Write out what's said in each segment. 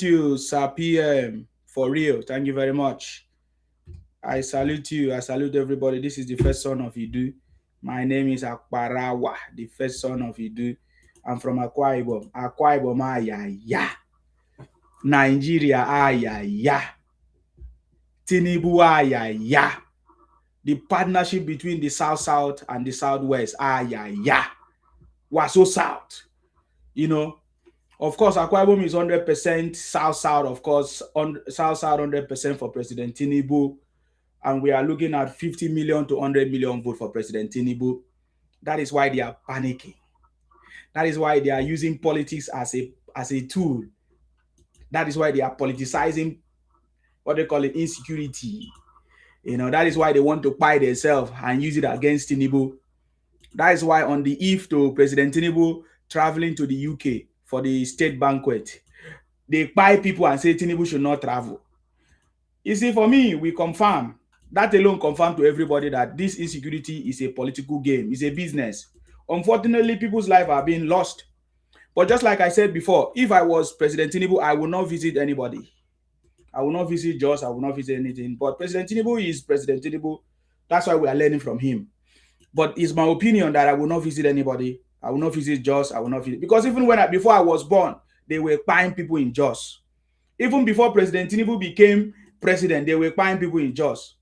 You, Sir PM, for real. Thank you very much. I salute you. I salute everybody. This is the first son of Idu. My name is Akbarawa, the first son of Idu. I'm from Akwa Ibom. Akwa Ibom, ya. Nigeria, ya. Tinubu, ya. The partnership between the South and the Southwest, ya. Waso South. You know, of course, Akwa Ibom is 100% South, of course, on South 100% for President Tinubu. And we are looking at 50 million to 100 million votes for President Tinubu. That is why they are panicking. That is why they are using politics as a tool. That is why they are politicizing what they call it insecurity. That is why they want to buy themselves and use it against Tinubu. That is why on the eve to President Tinubu traveling to the UK for the state banquet, they buy people and say Tinubu should not travel. You see, for me, we confirm. That alone confirmed to everybody that this insecurity is a political game, it's a business. Unfortunately, people's lives are being lost. But just like I said before, if I was President Tinubu, I will not visit anybody. I will not visit Jos, I will not visit anything. But President Tinubu is President Tinubu. That's why we are learning from him. But it's my opinion that I will not visit anybody. I will not visit Jos, I will not visit. Because even before I was born, they were buying people in Jos. Even before President Tinubu became president, they were buying people in Jos.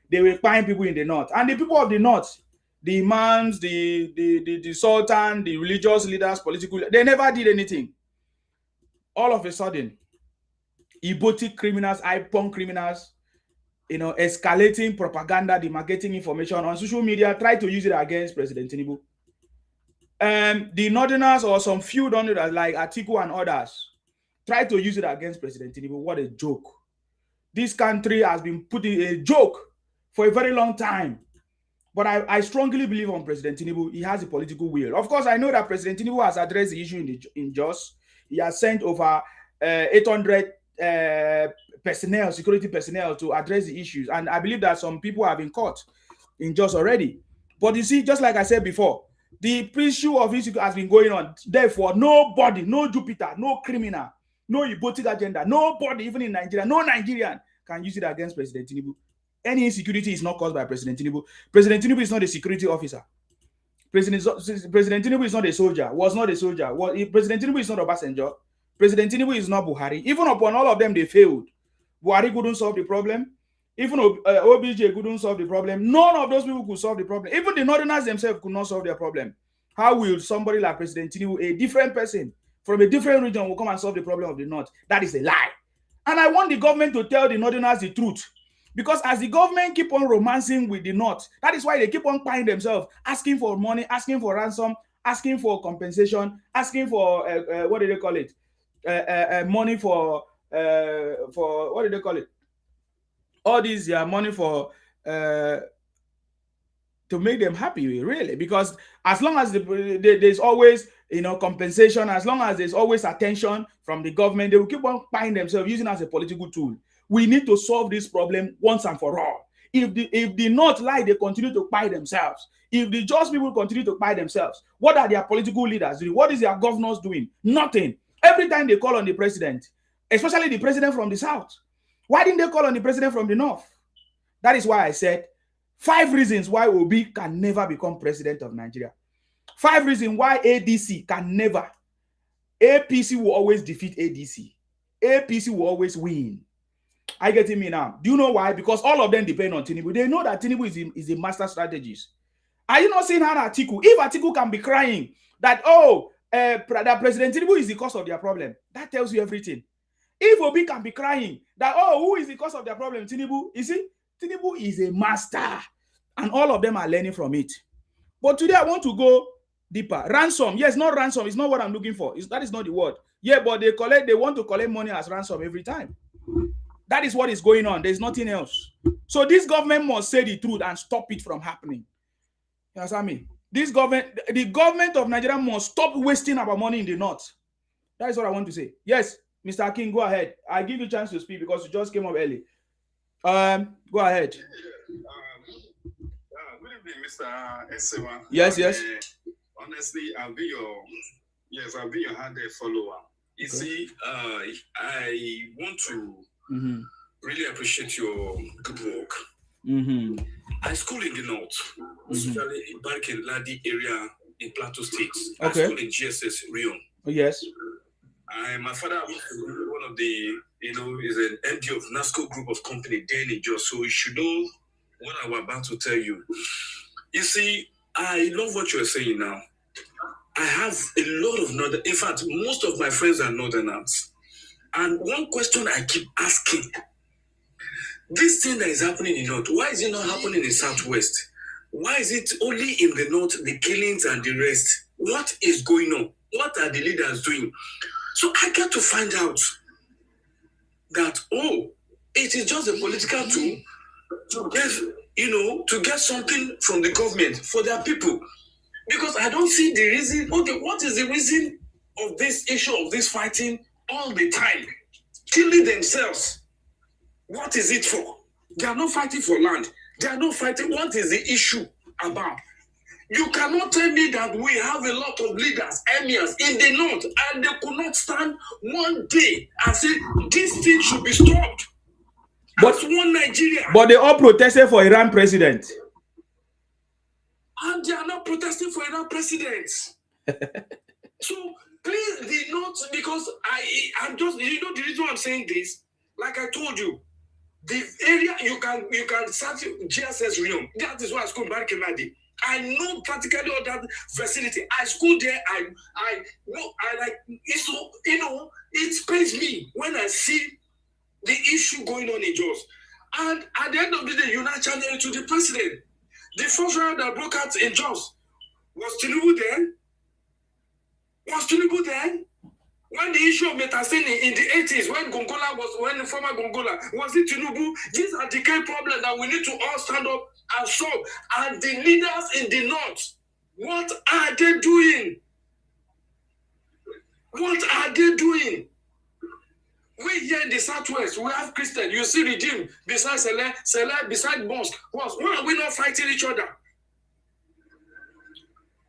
They were buying people in the north. And the people of the north, the imams, the sultan, the religious leaders, political, they never did anything. All of a sudden, Ibotic criminals, IPON criminals, escalating propaganda, demarcating information on social media, try to use it against President Tinubu. The northerners or some few northerners like Atiku and others try to use it against President Tinubu. What a joke. This country has been put in a joke for a very long time. But I strongly believe on President Tinubu. He has a political will. Of course, I know that President Tinubu has addressed the issue in Jos. He has sent over 800 security personnel to address the issues. And I believe that some people have been caught in Jos already. But you see, just like I said before, the issue of insecurity has been going on. Therefore, nobody, no Jupiter, no criminal, no Ibotic agenda, nobody, even in Nigeria, no Nigerian can use it against President Tinubu. Any insecurity is not caused by President Tinubu. President Tinubu is not a security officer. President Tinubu is not a soldier, was not a soldier. President Tinubu is not Obasanjo. President Tinubu is not Buhari. Even upon all of them, they failed. Buhari couldn't solve the problem. Even OBJ couldn't solve the problem. None of those people could solve the problem. Even the northerners themselves could not solve their problem. How will somebody like President Tinubu, a different person from a different region, will come and solve the problem of the north? That is a lie. And I want the government to tell the northerners the truth. Because as the government keep on romancing with the north, that is why they keep on buying themselves, asking for money, asking for ransom, asking for compensation, asking for, what do they call it? Money for what do they call it? All these money for to make them happy, really. Because as long as there's always compensation, as long as there's always attention from the government, they will keep on buying themselves, using it as a political tool. We need to solve this problem once and for all. If the North lie, they continue to buy themselves. If the just people continue to buy themselves, what are their political leaders doing? What is their governors doing? Nothing. Every time they call on the president, especially the president from the South, why didn't they call on the president from the North? That is why I said 5 reasons why Obi can never become president of Nigeria. 5 reasons why ADC can never. APC will always defeat ADC. APC will always win. Are you getting me now? Do you know why? Because all of them depend on Tinubu. They know that Tinubu is a master strategist. Are you not seeing how Atiku? If Atiku can be crying that, that President Tinubu is the cause of their problem, that tells you everything. If Obi can be crying that, who is the cause of their problem? Tinubu. You see, Tinubu is a master. And all of them are learning from it. But today I want to go deeper. Ransom. Yes, not ransom. It's not what I'm looking for. That is not the word. Yeah, but they want to collect money as ransom every time. That is what is going on. There's nothing else. So this government must say the truth and stop it from happening. You understand me? The government of Nigeria must stop wasting our money in the north. That is what I want to say. Yes, Mr. King, go ahead. I give you a chance to speak because you just came up early. Go ahead. Good evening, Mr. Esewa. Yes. Honestly, I'll be your hard follower. You see, I want to really appreciate your good work. I school in the north, especially in Barkin Ladi area in Plateau State. I school in GSS Rion. Yes. My father was one of the, is an MD of NASCO group of company there in Jos. So you should know what I'm about to tell you. You see, I love what you're saying now. I have a lot of northern. In fact, most of my friends are northerners. And one question I keep asking: this thing that is happening in the north, why is it not happening in the southwest? Why is it only in the north, the killings and the rest? What is going on? What are the leaders doing? So I get to find out that, it is just a political tool to get, to get something from the government for their people. Because I don't see the reason. Okay, what is the reason of this issue of this fighting all the time? Killing themselves. What is it for? They are not fighting for land. They are not fighting. What is the issue about? You cannot tell me that we have a lot of leaders, emirs in the north, and they could not stand one day and say this thing should be stopped. But one Nigeria. But they all protested for Iran president. And they are not protesting for Iran president. So please, the north, because I'm just, the reason I'm saying this, like I told you, the area you can search GSS Rion. That is why I schooled Barkin Ladi. I know practically all that facility. I schooled there. I know. I like it. So it pains me when I see the issue going on in Jos. And at the end of the day, you now challenge it to the president. The first round that broke out in Jos was Tinubu there. Was Tinubu there? When the issue of Metasini in the 80s, when the former Gongola, was it Tinubu? These are the kind of problems that we need to all stand up and solve. And the leaders in the north, what are they doing? What are they doing? We here in the southwest, we have Christian. You see Redeem beside Sele beside Mosque. Why are we not fighting each other?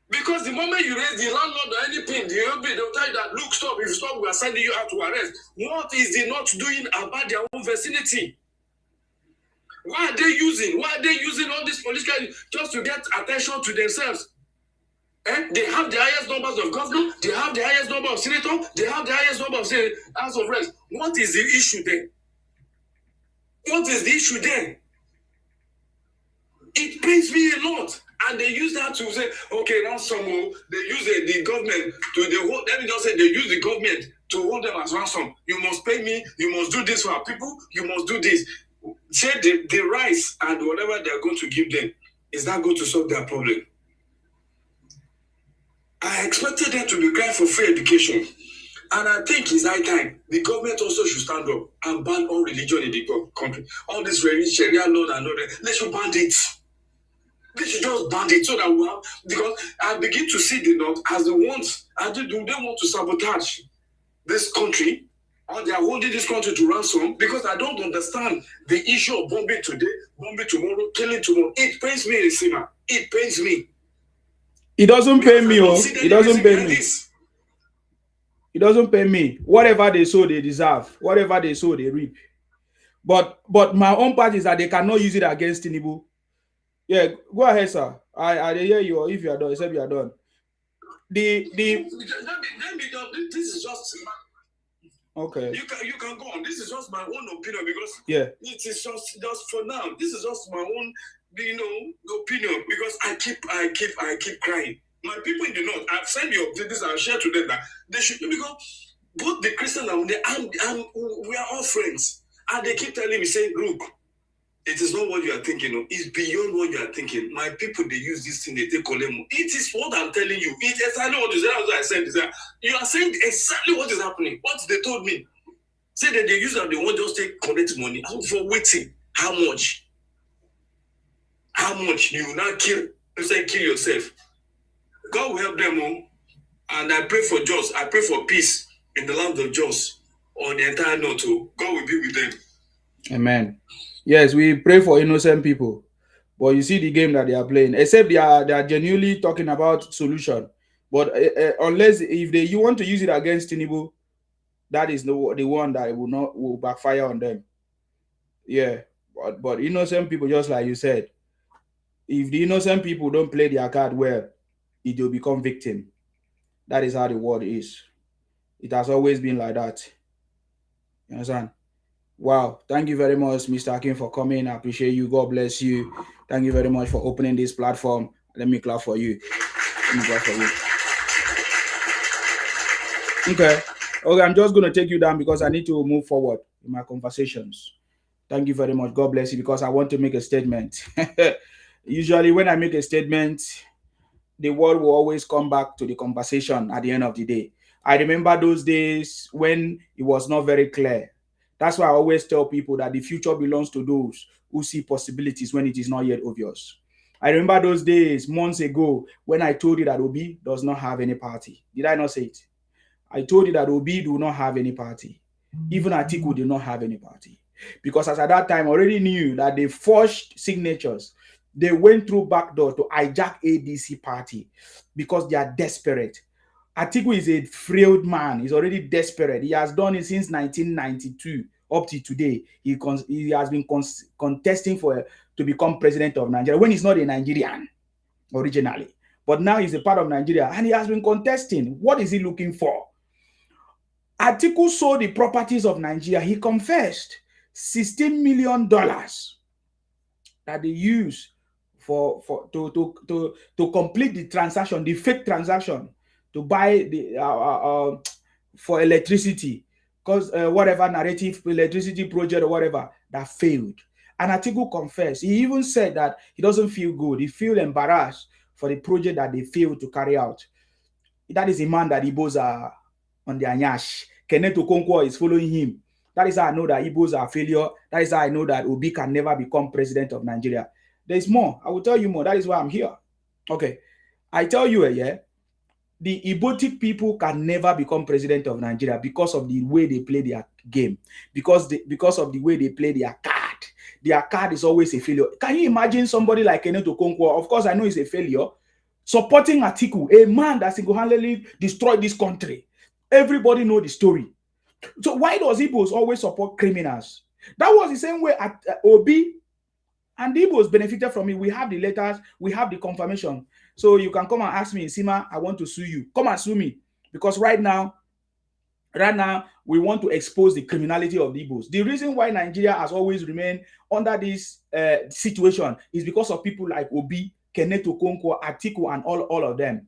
Because the moment you raise the landlord or anything, they'll tell you that, look, stop. If you stop, we are sending you out to arrest. What is the not doing about their own vicinity? Why are they using all this political just to get attention to themselves? They have the highest numbers of governors, they have the highest number of senators, they have the highest number of House of Reps. What is the issue there? What is the issue there? It pains me a lot. And they use that to say, okay, ransom. They use the government let me just say, they use the government to hold them as ransom. You must pay me. You must do this for our people. You must do this. Say the rice and whatever they're going to give them, is that going to solve their problem? I expected them to be crying for free education. And I think it's high time the government also should stand up and ban all religion in the country. All this Sharia law and all that, they should ban it. They should just ban it so that we have, because I begin to see the North as the ones, do they want to sabotage this country, or they are holding this country to ransom? Because I don't understand the issue of bombing today, bombing tomorrow, killing tomorrow. It pains me, Risima. It pains me. It doesn't pay me, it doesn't pay me. It doesn't pay me. Whatever they sow, they deserve. Whatever they sow, they reap. But my own part is that they cannot use it against Tinubu. Yeah, go ahead, sir. I hear you. Or if you are done, except you are done. This is just okay. You can go on. This is just my own opinion, because it is just for now. This is just my own, opinion, because I keep crying. My people in the north, I've sent you this. I'll share to them that they should, because both the Christian and we are all friends, and they keep telling me, say, look, it is not what you are thinking. It's beyond what you are thinking. My people, they use this thing, they take Olemo. It is what I'm telling you. It's exactly what you said. That's what I said. Is that you are saying exactly what is happening. What they told me. Say that they use that they want just take collect money. For waiting. How much? How much? You now kill yourself. God will help them all. And I pray for Jos. I pray for peace in the land of Jos, on the entire north. God will be with them. Amen. Yes, we pray for innocent people, but you see the game that they are playing. Except they are genuinely talking about solution. But unless if you want to use it against Tinubu, that is the one that will backfire on them. Yeah, but innocent people, just like you said, if the innocent people don't play their card well, it will become victim. That is how the world is. It has always been like that. You understand? Wow. Thank you very much, Mr. Akin, for coming. I appreciate you. God bless you. Thank you very much for opening this platform. Let me clap for you. Let me clap for you. Okay. Okay, I'm just going to take you down because I need to move forward in my conversations. Thank you very much. God bless you, because I want to make a statement. Usually when I make a statement, the world will always come back to the conversation at the end of the day. I remember those days when it was not very clear. That's why I always tell people that the future belongs to those who see possibilities when it is not yet obvious. I remember those days months ago when I told you that Obi does not have any party. Did I not say it? I told you that Obi do not have any party. Even Atiku did not have any party. Because as at that time, I already knew that they forged signatures. They went through backdoor to hijack ADC party because they are desperate. Atiku is a frail man. He's already desperate. He has done it since 1992 up to today. He has been contesting to become president of Nigeria when he's not a Nigerian originally. But now he's a part of Nigeria and he has been contesting. What is he looking for? Atiku sold the properties of Nigeria. He confessed $16 million that they use to complete the transaction, the fake transaction, to buy the for electricity, because whatever narrative electricity project or whatever that failed. And Atiku confessed. He even said that he doesn't feel good. He feels embarrassed for the project that they failed to carry out. That is a man that Igbos are on their nyash. Kenneth Okonkwo is following him. That is how I know that Igbos are a failure. That is how I know that Obi can never become president of Nigeria. There's more. I will tell you more. That is why I'm here. Okay. I tell you, yeah, the Igbotic people can never become president of Nigeria because of the way they play their game. Because of the way they play their card. Their card is always a failure. Can you imagine somebody like Kenneth Okonkwo? Of course, I know he's a failure. Supporting Atiku, a man that single-handedly destroyed this country. Everybody know the story. So why does Igbos always support criminals? That was the same way at Obi, and the Igbos benefited from it. We have the letters, we have the confirmation. So you can come and ask me, Sima, I want to sue you. Come and sue me. Because right now, we want to expose the criminality of the Igbos. The reason why Nigeria has always remained under this situation is because of people like Obi, Kenneth Okonkwo, Atiku, and all of them.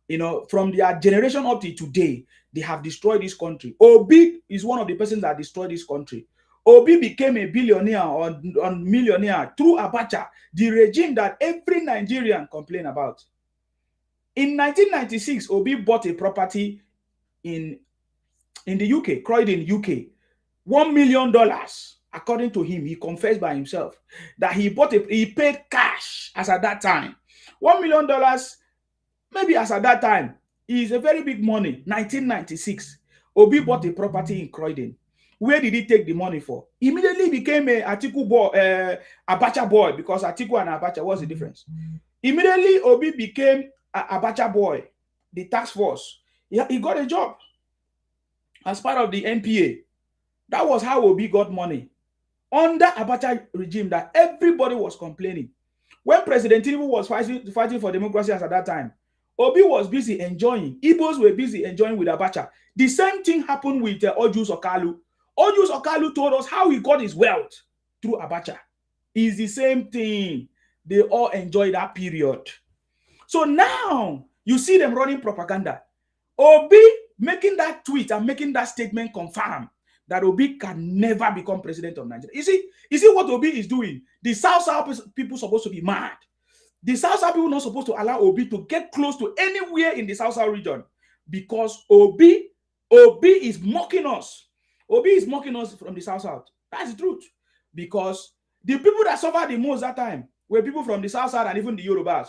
You know, from their generation up to today, they have destroyed this country. Obi is one of the persons that destroyed this country. Obi became a billionaire or millionaire through Abacha, the regime that every Nigerian complain about. In 1996, Obi bought a property in the UK, Croydon, UK, $1 million. According to him, he confessed by himself that he paid cash as at that time. $1 million, maybe as at that time, is a very big money. 1996, Obi bought a property in Croydon. Where did he take the money for? Immediately became a Atiku boy, Abacha boy, because Atiku and Abacha, what's the difference? Immediately, Obi became Abacha boy, the task force. He got a job as part of the NPA. That was how Obi got money. Under Abacha regime that everybody was complaining. When President Tinubu was fighting for democracy at that time, Obi was busy enjoying. Igbos were busy enjoying with Abacha. The same thing happened with Ojus Okalu. Ojus Okalu told us how he got his wealth through Abacha. It's the same thing. They all enjoy that period. So now you see them running propaganda. Obi making that tweet and making that statement confirm that Obi can never become president of Nigeria. You see what Obi is doing? The South people supposed to be mad. The South people not supposed to allow Obi to get close to anywhere in the South region because Obi is mocking us. Obi is mocking us from the South. That's the truth. Because the people that suffered the most that time were people from the South and even the Yorubas.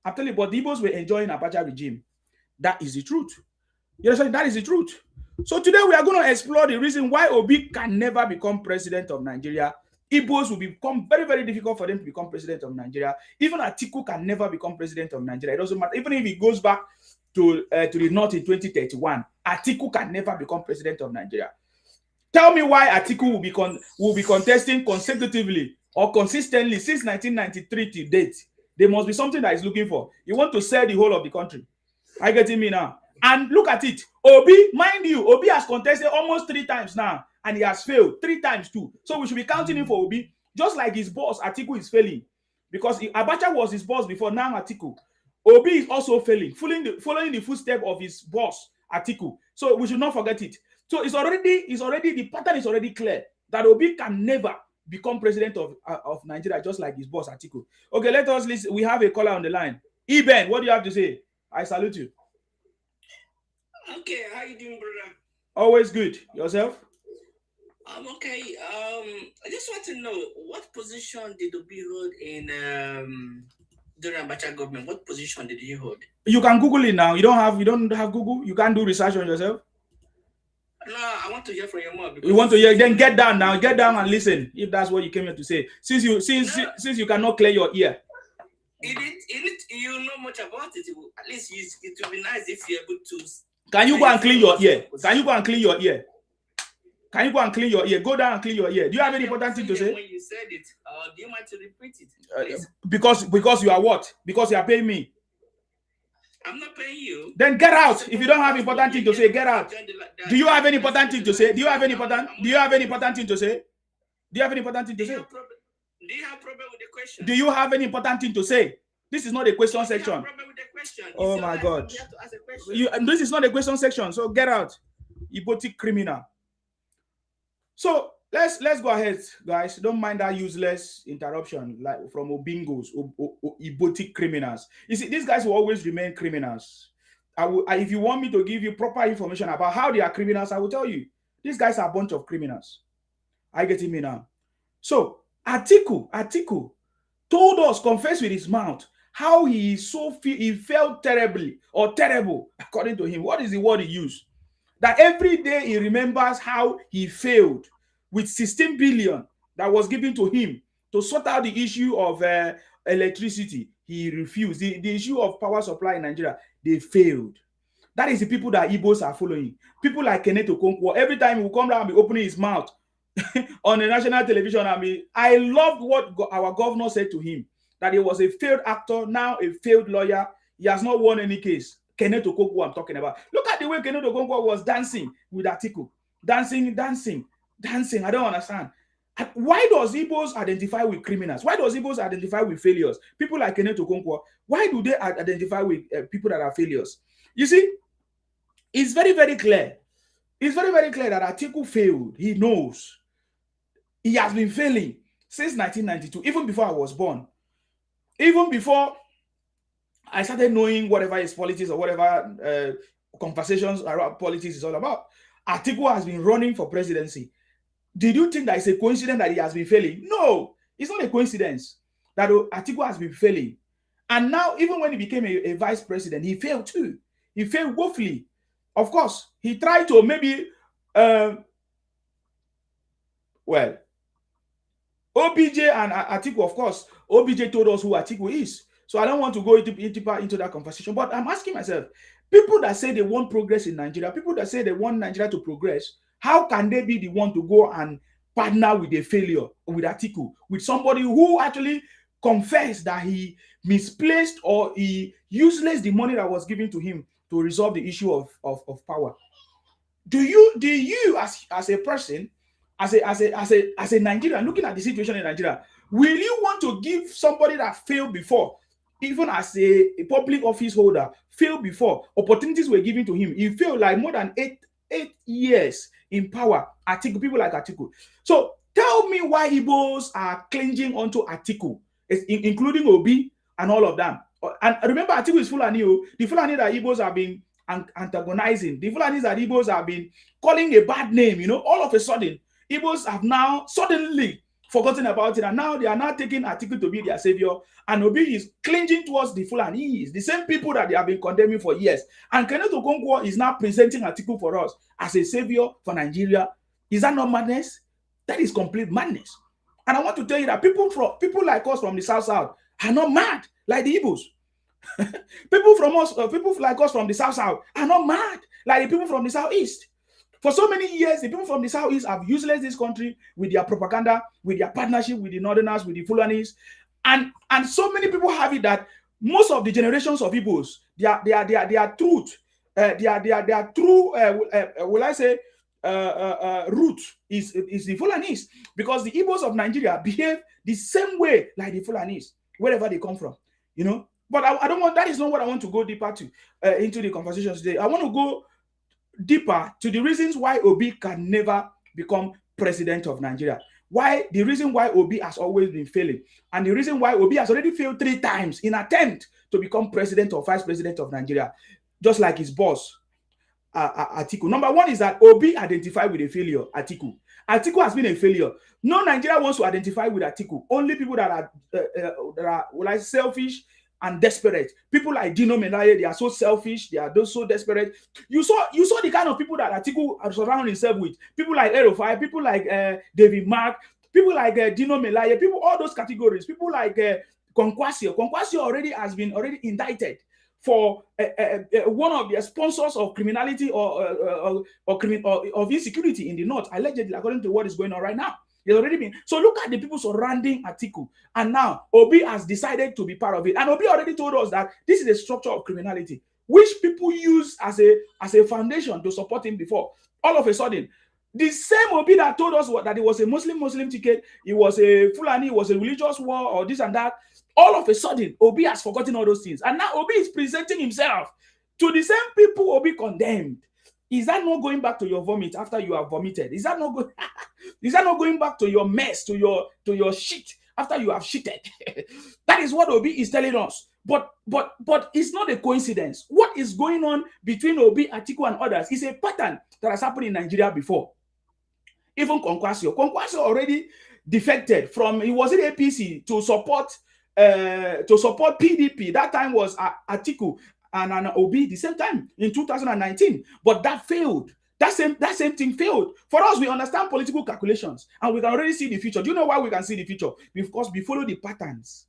I'm telling you, but the Igbos were enjoying Abacha regime. That is the truth. You understand? That is the truth. So today we are going to explore the reason why Obi can never become president of Nigeria. Igbos will become very, very difficult for them to become president of Nigeria. Even Atiku can never become president of Nigeria. It doesn't matter. Even if he goes back to the north in 2031, Atiku can never become president of Nigeria. Tell me why Atiku will be contesting consecutively or consistently since 1993 to date. There must be something that he's looking for. You want to sell the whole of the country. Are you getting me now? And look at it. Obi, mind you, Obi has contested almost 3 times now, and he has failed 3 times too. So we should be counting him for Obi, just like his boss, Atiku, is failing. Because Abacha was his boss before, now Atiku. Obi is also failing, following the footsteps of his boss, Atiku. So we should not forget it. So the pattern is already clear that Obi can never become president of Nigeria, just like his boss, Atiku. Okay, let us listen. We have a caller on the line. Eben, what do you have to say? I salute you. Okay, how you doing, brother? Always good. Yourself? I'm okay. I just want to know, what position did Obi hold in during Abacha government? What position did he hold? You can Google it now. You don't have Google. You can't do research on yourself. No, I want to hear from your mouth. You want to hear? Then get down now. Get down and listen. If that's what you came here to say, since you cannot clear your ear. You know much about it. At least it would be nice if you're able to. Can you go and clean your ear? Can you go and clean your ear? Can you go and clean your ear? Go down and clean your ear. Do you have any important thing to say? When you said it, do you mind to repeat it? Because you are what? Because you are paying me. I'm not paying you. Then get out. If you don't have important thing to say, get out. Do you have any important thing to say? Do you have any important thing to say? Do you have any important thing to say? Do you have a problem with the question? Do you have any important thing to say? This is not a question section. Do you have a problem with the question? Oh my God. You have to ask a question. This is not a question section, so get out. Ibotic criminal. So let's go ahead, guys. Don't mind that useless interruption, like from Obingos, Ibotic criminals. You see, these guys will always remain criminals. If you want me to give you proper information about how they are criminals, I will tell you. These guys are a bunch of criminals. Are you getting me now? So Atiku told us, confessed with his mouth, how he felt terrible, according to him. What is the word he used? That every day he remembers how he failed with 16 billion that was given to him to sort out the issue of electricity. He refused. The issue of power supply in Nigeria, they failed. That is the people that Igbos are following. People like Kenneth Okonkwo, every time he will come down and be opening his mouth on the national television, I loved what our governor said to him, that he was a failed actor, now a failed lawyer. He has not won any case. Kenneth Okonkwo I'm talking about. Look at the way Kenneth Okonkwo was dancing with Atiku. Dancing. I don't understand. Why does Igbos identify with criminals? Why does Igbos identify with failures? People like Kenneth Okonkwo, why do they identify with people that are failures? You see, it's very, very clear. It's very, very clear that Atiku failed. He knows. He has been failing since 1992, even before I was born. Even before I started knowing whatever is politics or whatever conversations around politics is all about. Atiku has been running for presidency. Did you think that it's a coincidence that he has been failing? No, it's not a coincidence that Atiku has been failing. And now, even when he became a vice president, he failed too. He failed woefully. Of course, he tried to maybe, OBJ and Atiku, of course, OBJ told us who Atiku is. So I don't want to go deeper into that conversation. But I'm asking myself, people that say they want progress in Nigeria, people that say they want Nigeria to progress, how can they be the one to go and partner with a failure, with Atiku, with somebody who actually confessed that he misplaced or he useless the money that was given to him to resolve the issue of power? Do you as a person, as a Nigerian looking at the situation in Nigeria, will you want to give somebody that failed before, even as a public office holder, failed before, opportunities were given to him? He failed like more than eight years in power. Atiku, people like Atiku. So tell me why Igbos are clinging onto Atiku, including Obi and all of them. And remember, Atiku is Fulani. The Fulani that Igbos have been antagonizing, the Fulanis that Igbos have been calling a bad name, all of a sudden, Igbos have now suddenly forgotten about it, and now they are now taking Atiku to be their savior, and Obi is clinging towards the Fulanis, the same people that they have been condemning for years. And Kenneth Okonkwo is now presenting Atiku for us as a savior for Nigeria. Is that not madness? That is complete madness. And I want to tell you that people like us from the South are not mad like the Igbos. People from us, people like us from the South are not mad like the people from the Southeast. For so many years, the people from the Southeast have useless this country with their propaganda, with their partnership with the Northerners, with the Fulanis, and so many people have it that most of the generations of Igbos, their truth, their true, will I say, root is the Fulanis, because the Igbos of Nigeria behave the same way like the Fulanis wherever they come from, you know. But I don't want, that is not what I want to go deeper to into the conversation today. I want to go deeper to the reasons why Obi can never become president of Nigeria. The reason why Obi has always been failing, and the reason why Obi has already failed 3 times in attempt to become president or vice president of Nigeria, just like his boss, Atiku. Number one is that Obi identified with a failure, Atiku. Atiku has been a failure. No Nigeria wants to identify with Atiku. Only people that are like selfish and desperate. People like Dino Melaye, they are so selfish, they are so desperate. You saw the kind of people that Atiku surrounded himself with. People like El-Rufai, people like David Mark, people like Dino Melaye, people, all those categories. People like Konkwasio. Konkwasio already has been indicted for one of the sponsors of criminality or of insecurity in the north, allegedly, according to what is going on right now. There's already been. So look at the people surrounding Atiku, and now Obi has decided to be part of it. And Obi already told us that this is a structure of criminality, which people use as a foundation to support him before. All of a sudden, the same Obi that told us that it was a Muslim ticket, it was a Fulani, it was a religious war, or this and that. All of a sudden, Obi has forgotten all those things. And now Obi is presenting himself to the same people Obi condemned. Is that not going back to your vomit after you have vomited? Is that not going? Is that not going back to your mess, to your shit after you have shitted? That is what Obi is telling us. But it's not a coincidence. What is going on between Obi, Atiku, and others is a pattern that has happened in Nigeria before. Even Konkwasio already defected from, he was in APC to support PDP. That time was Atiku and Obi the same time in 2019, but that failed. That same thing failed. For us, we understand political calculations and we can already see the future. Do you know why we can see the future? Because we follow the patterns.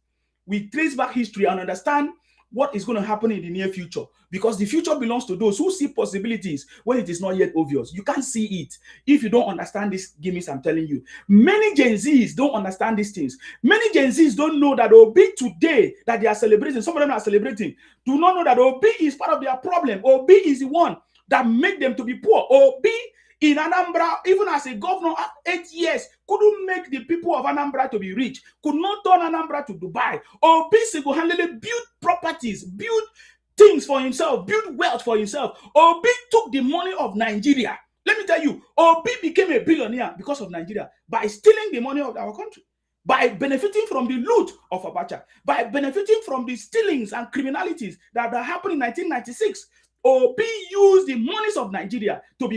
We trace back history and understand what is going to happen in the near future, because the future belongs to those who see possibilities when it is not yet obvious. You can't see it if you don't understand these gimmicks I'm telling you. Many Gen Zs don't understand these things. Many Gen Zs don't know that Obi today that they are celebrating, some of them are celebrating, do not know that Obi is part of their problem. Obi is the one that make them to be poor. Obi in Anambra, even as a governor at 8 years, couldn't make the people of Anambra to be rich, could not turn Anambra to Dubai. Obi single-handedly built properties, built things for himself, built wealth for himself. Obi took the money of Nigeria. Let me tell you, Obi became a billionaire because of Nigeria by stealing the money of our country, by benefiting from the loot of Abacha, by benefiting from the stealings and criminalities that happened in 1996. Obi used the monies of Nigeria to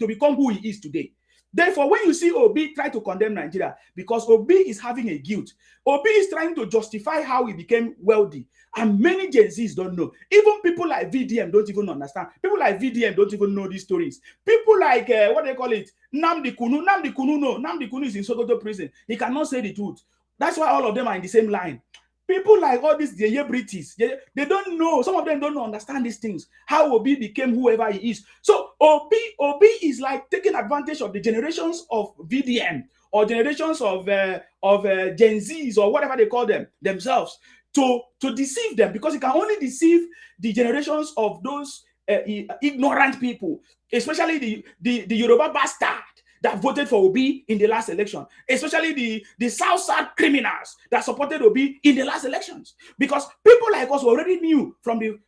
become who he is today. Therefore, when you see Obi try to condemn Nigeria, because Obi is having a guilt, Obi is trying to justify how he became wealthy. And many Gen Zs don't know. Even people like VDM don't even understand. People like VDM don't even know these stories. People like, what they call it, Nnamdi Kanu. Nnamdi Kanu is in Sokoto prison. He cannot say the truth. That's why all of them are in the same line. People like all these British, they don't know. Some of them don't understand these things. How Obi became whoever he is. So Obi is like taking advantage of the generations of VDM or generations of Gen Zs or whatever they call themselves to deceive them, because he can only deceive the generations of those ignorant people, especially the Yoruba bastard that voted for Obi in the last election, especially the South criminals that supported Obi in the last elections, because people like us already knew from the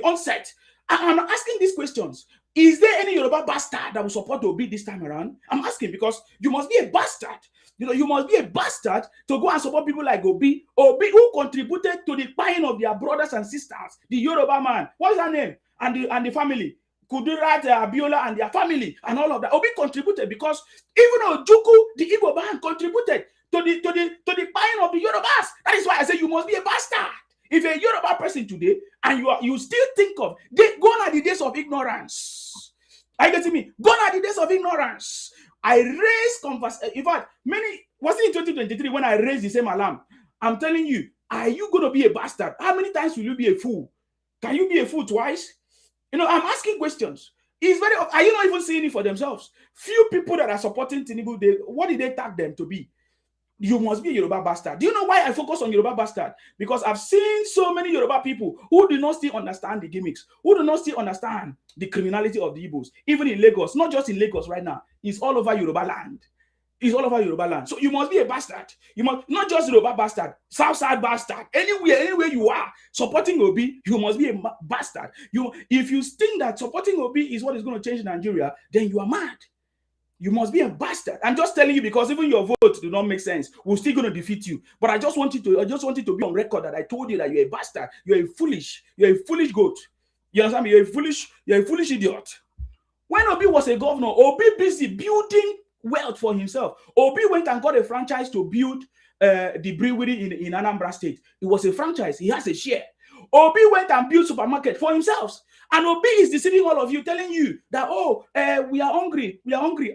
onset. I'm asking these questions. Is there any Yoruba bastard that will support Obi this time around? I'm asking because you must be a bastard. You must be a bastard to go and support people like Obi who contributed to the buying of their brothers and sisters. The Yoruba man, what's her name? And the family. Kudirat, Abiola, and their family, and all of that. Obi contributed, because even Ojukwu, the Igbo band, contributed to the buying of the Yorubas. That is why I say you must be a bastard. If a Yoruba person today and you still think of gone are the days of ignorance. Are you getting me? Gone are the days of ignorance. I raised conversation. In fact, was it in 2023 when I raised the same alarm? I'm telling you, Are you going to be a bastard? How many times will you be a fool? Can you be a fool twice? I'm asking questions. Are you not even seeing it for themselves? Few people that are supporting Tinubu, what did they tag them to be? You must be a Yoruba bastard. Do you know why I focus on Yoruba bastard? Because I've seen so many Yoruba people who do not still understand the gimmicks, who do not still understand the criminality of the Igbos, even in Lagos, not just in Lagos right now. It's all over Yoruba land. It's all over Yoruba land. So you must be a bastard. You must not just Yoruba bastard, Southside bastard. Anywhere you are supporting Obi, you must be a bastard. If you think that supporting Obi is what is going to change Nigeria, then you are mad. You must be a bastard. I'm just telling you because even your vote do not make sense. We're still going to defeat you. But I just want it to be on record that I told you that you're a bastard. You're a foolish goat. You understand me? You're a foolish idiot. When Obi was a governor, Obi busy building wealth for himself. Obi went and got a franchise to build the brewery in Anambra State. It was a franchise. He has a share. Obi went and built supermarket for himself. And Obi is deceiving all of you, telling you that, we are hungry.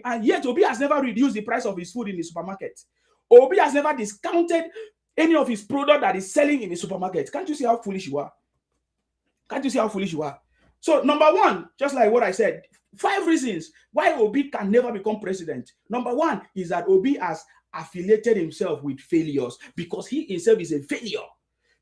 And yet Obi has never reduced the price of his food in the supermarket. Obi has never discounted any of his product that is selling in the supermarket. Can't you see how foolish you are? Can't you see how foolish you are? So number one, just like what I said, 5 reasons why Obi can never become president. Number one is that Obi has affiliated himself with failures because he himself is a failure.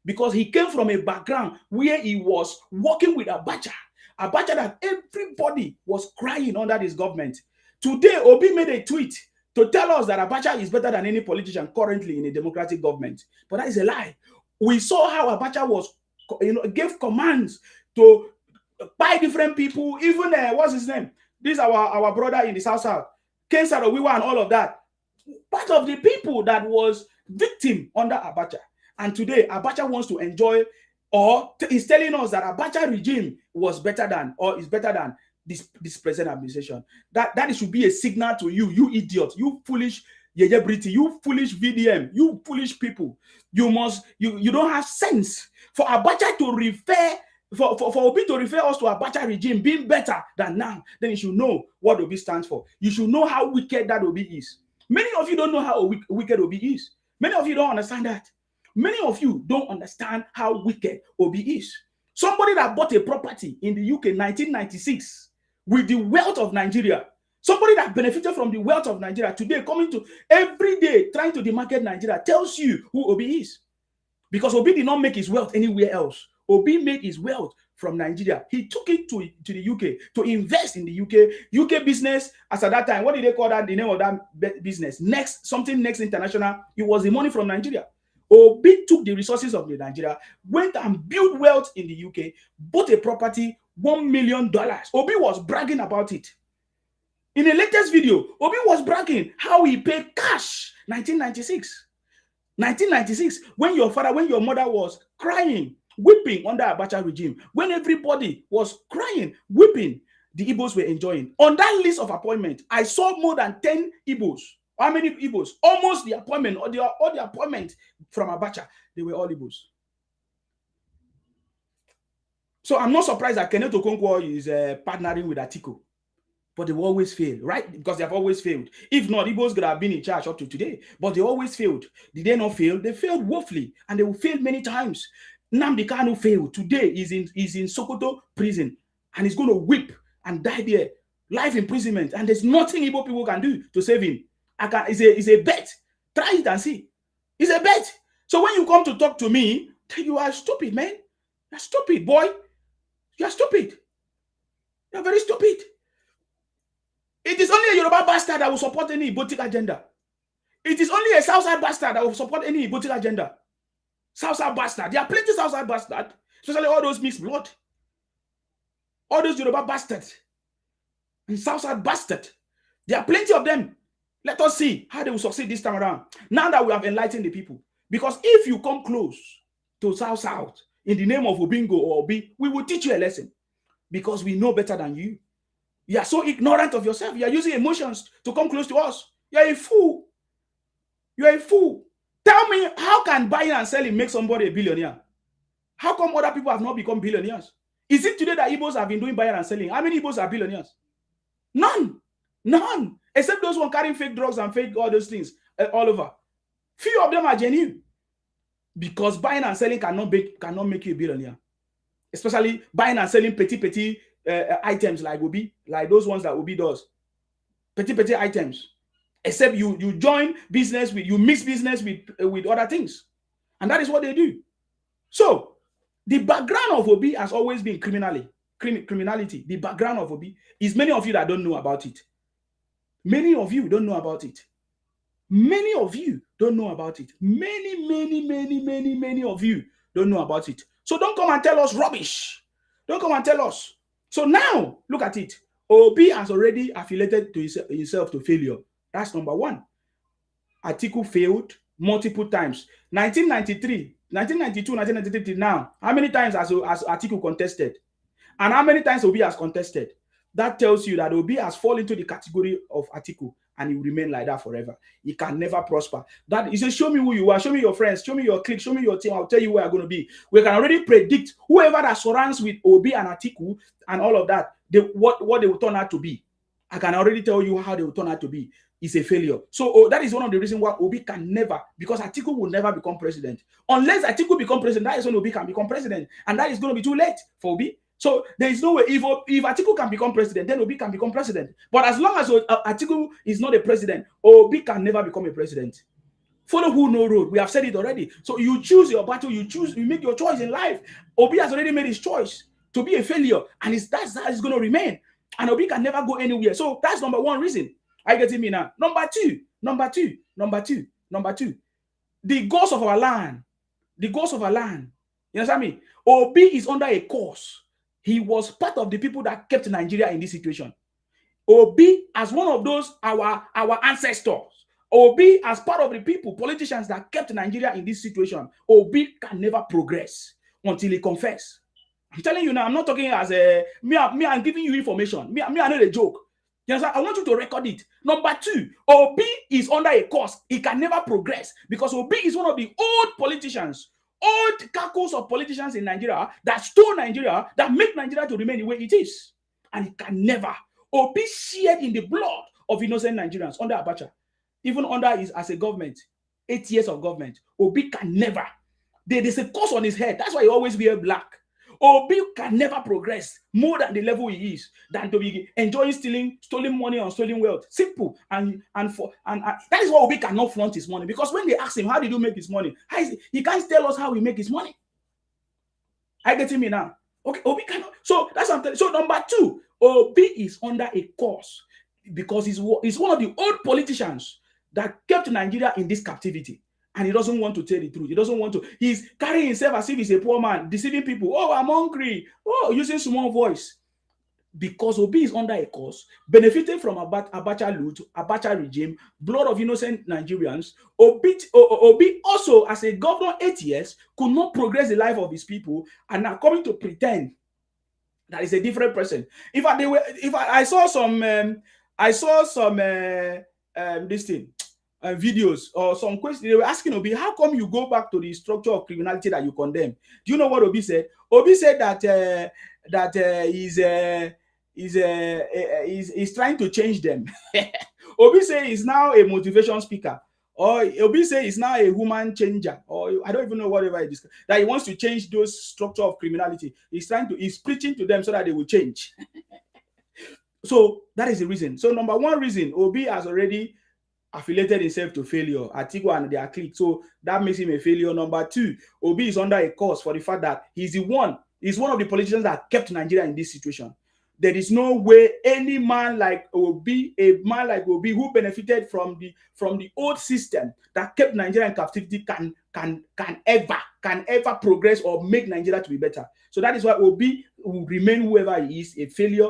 Because he came from a background where he was working with Abacha that everybody was crying under his government. Today, Obi made a tweet to tell us that Abacha is better than any politician currently in a democratic government. But that is a lie. We saw how Abacha gave commands to buy different people, even, what's his name? This is our brother in the South, Ken Saro-Wiwa and all of that. Part of the people that was victim under Abacha. And today, Abacha wants to enjoy, or is telling us that Abacha regime was better than, or is better than this present administration. That should be a signal to you, you idiot, you foolish Yeye Briti, you foolish VDM, you foolish people. You don't have sense. For Abacha to refer, for Obi to refer us to Abacha regime being better than now, then you should know what Obi stands for. You should know how wicked that Obi is. Many of you don't know how wicked Obi is. Many of you don't understand that. Many of you don't understand how wicked Obi is. Somebody that bought a property in the UK in 1996 with the wealth of Nigeria, somebody that benefited from the wealth of Nigeria today coming to every day trying to demarket Nigeria tells you who Obi is. Because Obi did not make his wealth anywhere else. Obi made his wealth from Nigeria. He took it to the UK to invest in the UK business. As at that time, what did they call that? The name of that business? Next International. It was the money from Nigeria. Obi took the resources of Nigeria, went and built wealth in the UK, bought a property, $1 million. Obi was bragging about it. In the latest video, Obi was bragging how he paid cash 1996. 1996, when your mother was crying, weeping under Abacha regime, when everybody was crying, weeping, the Igbos were enjoying. On that list of appointment, I saw more than 10 Igbos. How many Igbos? Almost the appointment, or the appointment from Abacha, they were all Igbos. So I'm not surprised that Kenneth Okonkwo is partnering with Atiku. But they will always fail, right? Because they have always failed. If not, Igbos could have been in charge up to today. But they always failed. Did they not fail? They failed woefully. And they will fail many times. Nnamdi Kanu failed. Today is in Sokoto prison. And he's going to weep and die there. Life imprisonment. And there's nothing Igbo people can do to save him. It's a bet. Try it and see. It's a bet. So when you come to talk to me, you are stupid, man. You're stupid, boy. You're stupid. You're very stupid. It is only a Yoruba bastard that will support any Igbotic agenda. It is only a Southside bastard that will support any Igbotic agenda. Southside bastard. There are plenty of Southside bastard, especially all those mixed blood. All those Yoruba bastards. And Southside bastard. There are plenty of them. Let us see how they will succeed this time around. Now that we have enlightened the people. Because if you come close to South in the name of Obingo or Obi, we will teach you a lesson. Because we know better than you. You are so ignorant of yourself. You are using emotions to come close to us. You are a fool. You are a fool. Tell me, how can buying and selling make somebody a billionaire? How come other people have not become billionaires? Is it today that Igbos have been doing buying and selling? How many Igbos are billionaires? None. None. Except those who are carrying fake drugs and fake all those things all over. Few of them are genuine. because buying and selling cannot make you a billionaire. Especially buying and selling petty items like Obi, like those ones that Obi does. Petty items. Except you join business with, you mix business with other things. And that is what they do. So the background of Obi has always been criminality. The background of Obi is many of you that don't know about it. Many of you don't know about it. Many of you don't know about it. Many of you don't know about it. So don't come and tell us rubbish. Don't come and tell us. So now, look at it. Obi has already affiliated to himself to failure. That's number one. Atiku failed multiple times. 1993, 1992, 1993 now. How many times has Atiku contested? And how many times Obi has contested? That tells you that Obi has fallen into the category of Atiku, and he will remain like that forever. He can never prosper. That he says, show me who you are, show me your friends, show me your clique, show me your team. I'll tell you where I'm going to be. We can already predict whoever that surrounds with Obi and Atiku and all of that, what they will turn out to be. I can already tell you how they will turn out to be. It's a failure. So that is one of the reasons why Obi can never, because Atiku will never become president. Unless Atiku become president, that is when Obi can become president. And that is going to be too late for Obi. So there is no way, if Atiku can become president, then Obi can become president. But as long as Atiku is not a president, Obi can never become a president. Follow who no road. We have said it already. So you choose your battle, you make your choice in life. Obi has already made his choice to be a failure, and that's how it's going to remain. And Obi can never go anywhere. So that's number one reason. I get me now. Number two. The goals of our land. You understand me? Obi is under a course. He was part of the people that kept Nigeria in this situation. Obi, as one of those, our ancestors. Obi, as part of the people, politicians that kept Nigeria in this situation. Obi can never progress until he confess. I'm telling you now, I'm not talking as I'm giving you information. Me, I'm not a joke. You understand? I want you to record it. Number two, Obi is under a course. He can never progress because Obi is one of the old politicians, old cackles of politicians in Nigeria that stole Nigeria, that make Nigeria to remain the way it is. And it can never. Obi shared in the blood of innocent Nigerians under Abacha. Even under his, as a government, 8 years of government, Obi can never. There's a curse on his head. That's why he always wear black. Obi can never progress more than the level he is, than to be enjoying stolen money and stolen wealth. Simple. And that is why Obi cannot flaunt his money. Because when they ask him, how did you make his money? He can't tell us how he make his money. I get me now. Okay, Obi cannot. So that's what I'm telling you. So number two, Obi is under a course because he's one of the old politicians that kept Nigeria in this captivity. And he doesn't want to tell the truth. He doesn't want to. He's carrying himself as if he's a poor man, deceiving people. Oh, I'm hungry. Oh, using small voice. Because Obi is under a course, benefiting from Abacha loot, Abacha regime, blood of innocent Nigerians. Obi also, as a governor 8 years, could not progress the life of his people, and now coming to pretend that he's a different person. I saw some this thing. Videos or some questions, they were asking Obi, how come you go back to the structure of criminality that you condemn? Do you know what Obi said? Obi said that he's trying to change them. Obi say he's now a motivation speaker, or Obi say he's now a woman changer, or I don't even know whatever it is. That he wants to change those structure of criminality. He's preaching to them so that they will change. So that is the reason. So number one reason, Obi has already affiliated himself to failure, Atiku and their clique. So that makes him a failure. Number two, Obi is under a curse for the fact that he's one of the politicians that kept Nigeria in this situation. There is no way any man like Obi, who benefited from the old system that kept Nigeria in captivity can ever progress or make Nigeria to be better. So that is why Obi will remain whoever he is, a failure.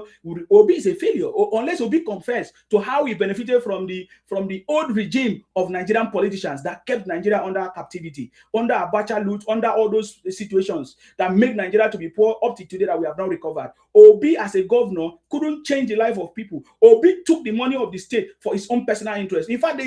Obi is a failure unless Obi confess to how he benefited from the old regime of Nigerian politicians that kept Nigeria under captivity, under Abacha loot, under all those situations that make Nigeria to be poor up to today that we have not recovered. Obi as a governor couldn't change the life of people. Obi took the money of the state for his own personal interest. In fact,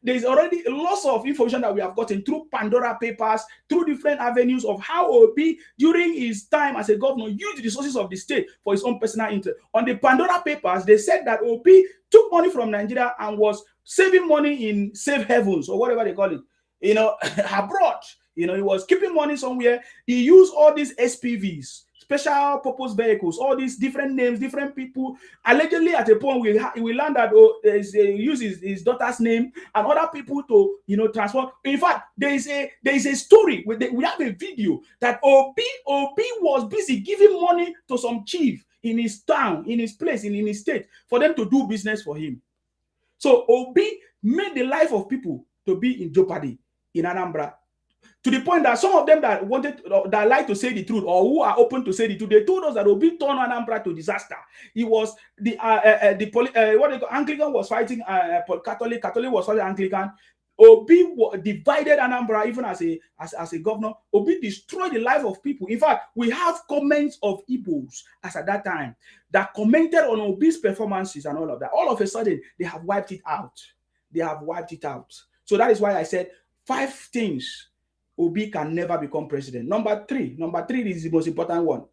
there's already lots of information that we have gotten through Pandora Papers, through different avenues of how Obi, during his time as a governor, used the resources of the state for his own personal interest. On the Pandora Papers, they said that Obi took money from Nigeria and was saving money in safe havens or whatever they call it, abroad. He was keeping money somewhere. He used all these SPVs, special purpose vehicles, all these different names, different people. Allegedly, at a point, we learned that he used his daughter's name and other people to transform. In fact, there is a story. We have a video that Obi was busy giving money to some chief in his town, in his place, in his state, for them to do business for him. So Obi made the life of people to be in jeopardy in Anambra, to the point that some of them that like to say the truth, or who are open to say the truth, they told us that Obi turned Anambra to disaster. He was Anglican was fighting Catholic was fighting Anglican. Obi divided Anambra even as a governor. Obi destroyed the life of people. In fact, we have comments of Igbos as at that time that commented on Obi's performances and all of that. All of a sudden, they have wiped it out. They have wiped it out. So that is why I said 5 things Obi can never become president. Number three is the most important one.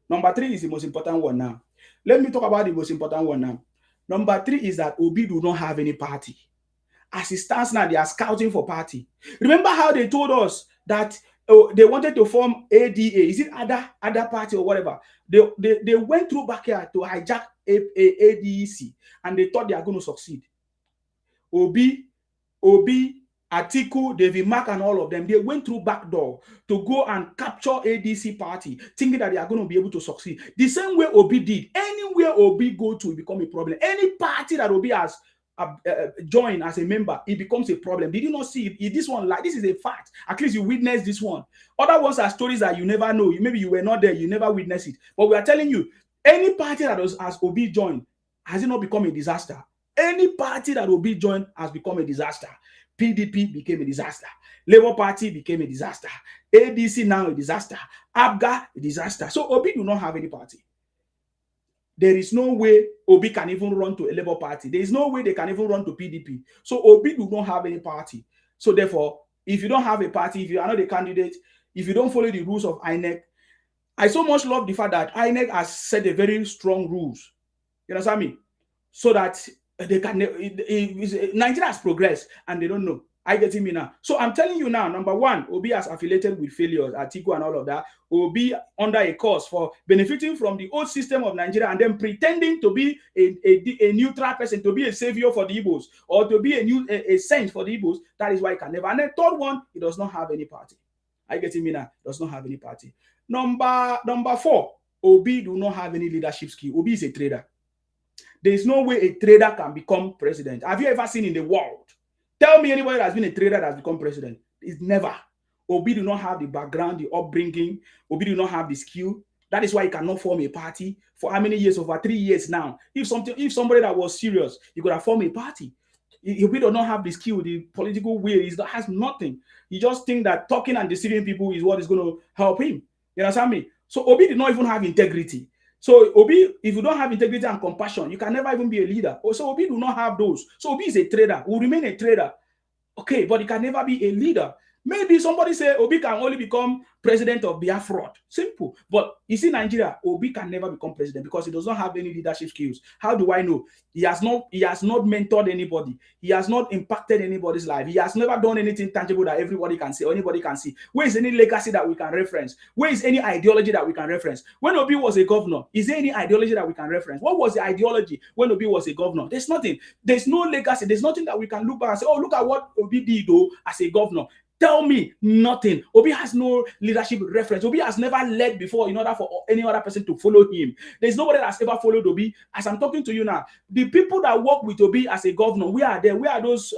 Number 3 is the most important one now. Let me talk about the most important one now. Number 3 is that Obi do not have any party. As it stands now, they are scouting for party. Remember how they told us that they wanted to form ADA? Is it other party or whatever? They went through backyard to hijack ADEC, and they thought they are going to succeed. Obi, Atiku, David Mark, and all of them, they went through back door to go and capture ADC party, thinking that they are going to be able to succeed. The same way Obi did. Anywhere Obi go to, it become a problem. Any party that Obi has joined as a member, it becomes a problem. Did you not see it? This one, like, this is a fact. At least you witnessed this one. Other ones are stories that you never know. Maybe you were not there, you never witnessed it. But we are telling you, any party that has Obi joined, has it not become a disaster? Any party that Obi joined has become a disaster. PDP became a disaster. Labour Party became a disaster. ADC now a disaster. ABGA a disaster. So Obi do not have any party. There is no way Obi can even run to a Labour Party. There is no way they can even run to PDP. So Obi do not have any party. So therefore, if you don't have a party, if you are not a candidate, if you don't follow the rules of INEC, I so much love the fact that INEC has set a very strong rules. You understand me? So that they can. Nigeria has progressed and they don't know. I get me now. So I'm telling you now, number 1, Obi has affiliated with failures, Atiku and all of that. Obi under a cause for benefiting from the old system of Nigeria and then pretending to be a neutral person, to be a savior for the Igbos, or to be a saint for the Igbos. That is why he can never. And then 3rd one, he does not have any party. I get me now. Does not have any party. Number 4, Obi do not have any leadership skill. Obi is a trader. There is no way a trader can become president. Have you ever seen in the world? Tell me anybody that has been a trader that has become president. It's never. Obi do not have the background, the upbringing. Obi do not have the skill. That is why he cannot form a party. For how many years? Over 3 years now. If somebody that was serious, he could have formed a party. Obi do not have the skill, the political will. He has nothing. He just think that talking and deceiving people is what is going to help him. You understand me? So Obi did not even have integrity. So Obi, if you don't have integrity and compassion, you can never even be a leader. So Obi do not have those. So Obi is a trader, will remain a trader. Okay, but he can never be a leader. Maybe somebody say Obi can only become president of Biafra. Simple. But you see, Nigeria, Obi can never become president because he does not have any leadership skills. How do I know? He has not mentored anybody. He has not impacted anybody's life. He has never done anything tangible that everybody can see or anybody can see. Where is any legacy that we can reference? Where is any ideology that we can reference? When Obi was a governor, is there any ideology that we can reference? What was the ideology when Obi was a governor? There's nothing. There's no legacy. There's nothing that we can look back and say, oh, look at what Obi did though as a governor. Tell me nothing. Obi has no leadership reference. Obi has never led before in order for any other person to follow him. There's nobody that's ever followed Obi. As I'm talking to you now, the people that work with Obi as a governor, we are there. We are those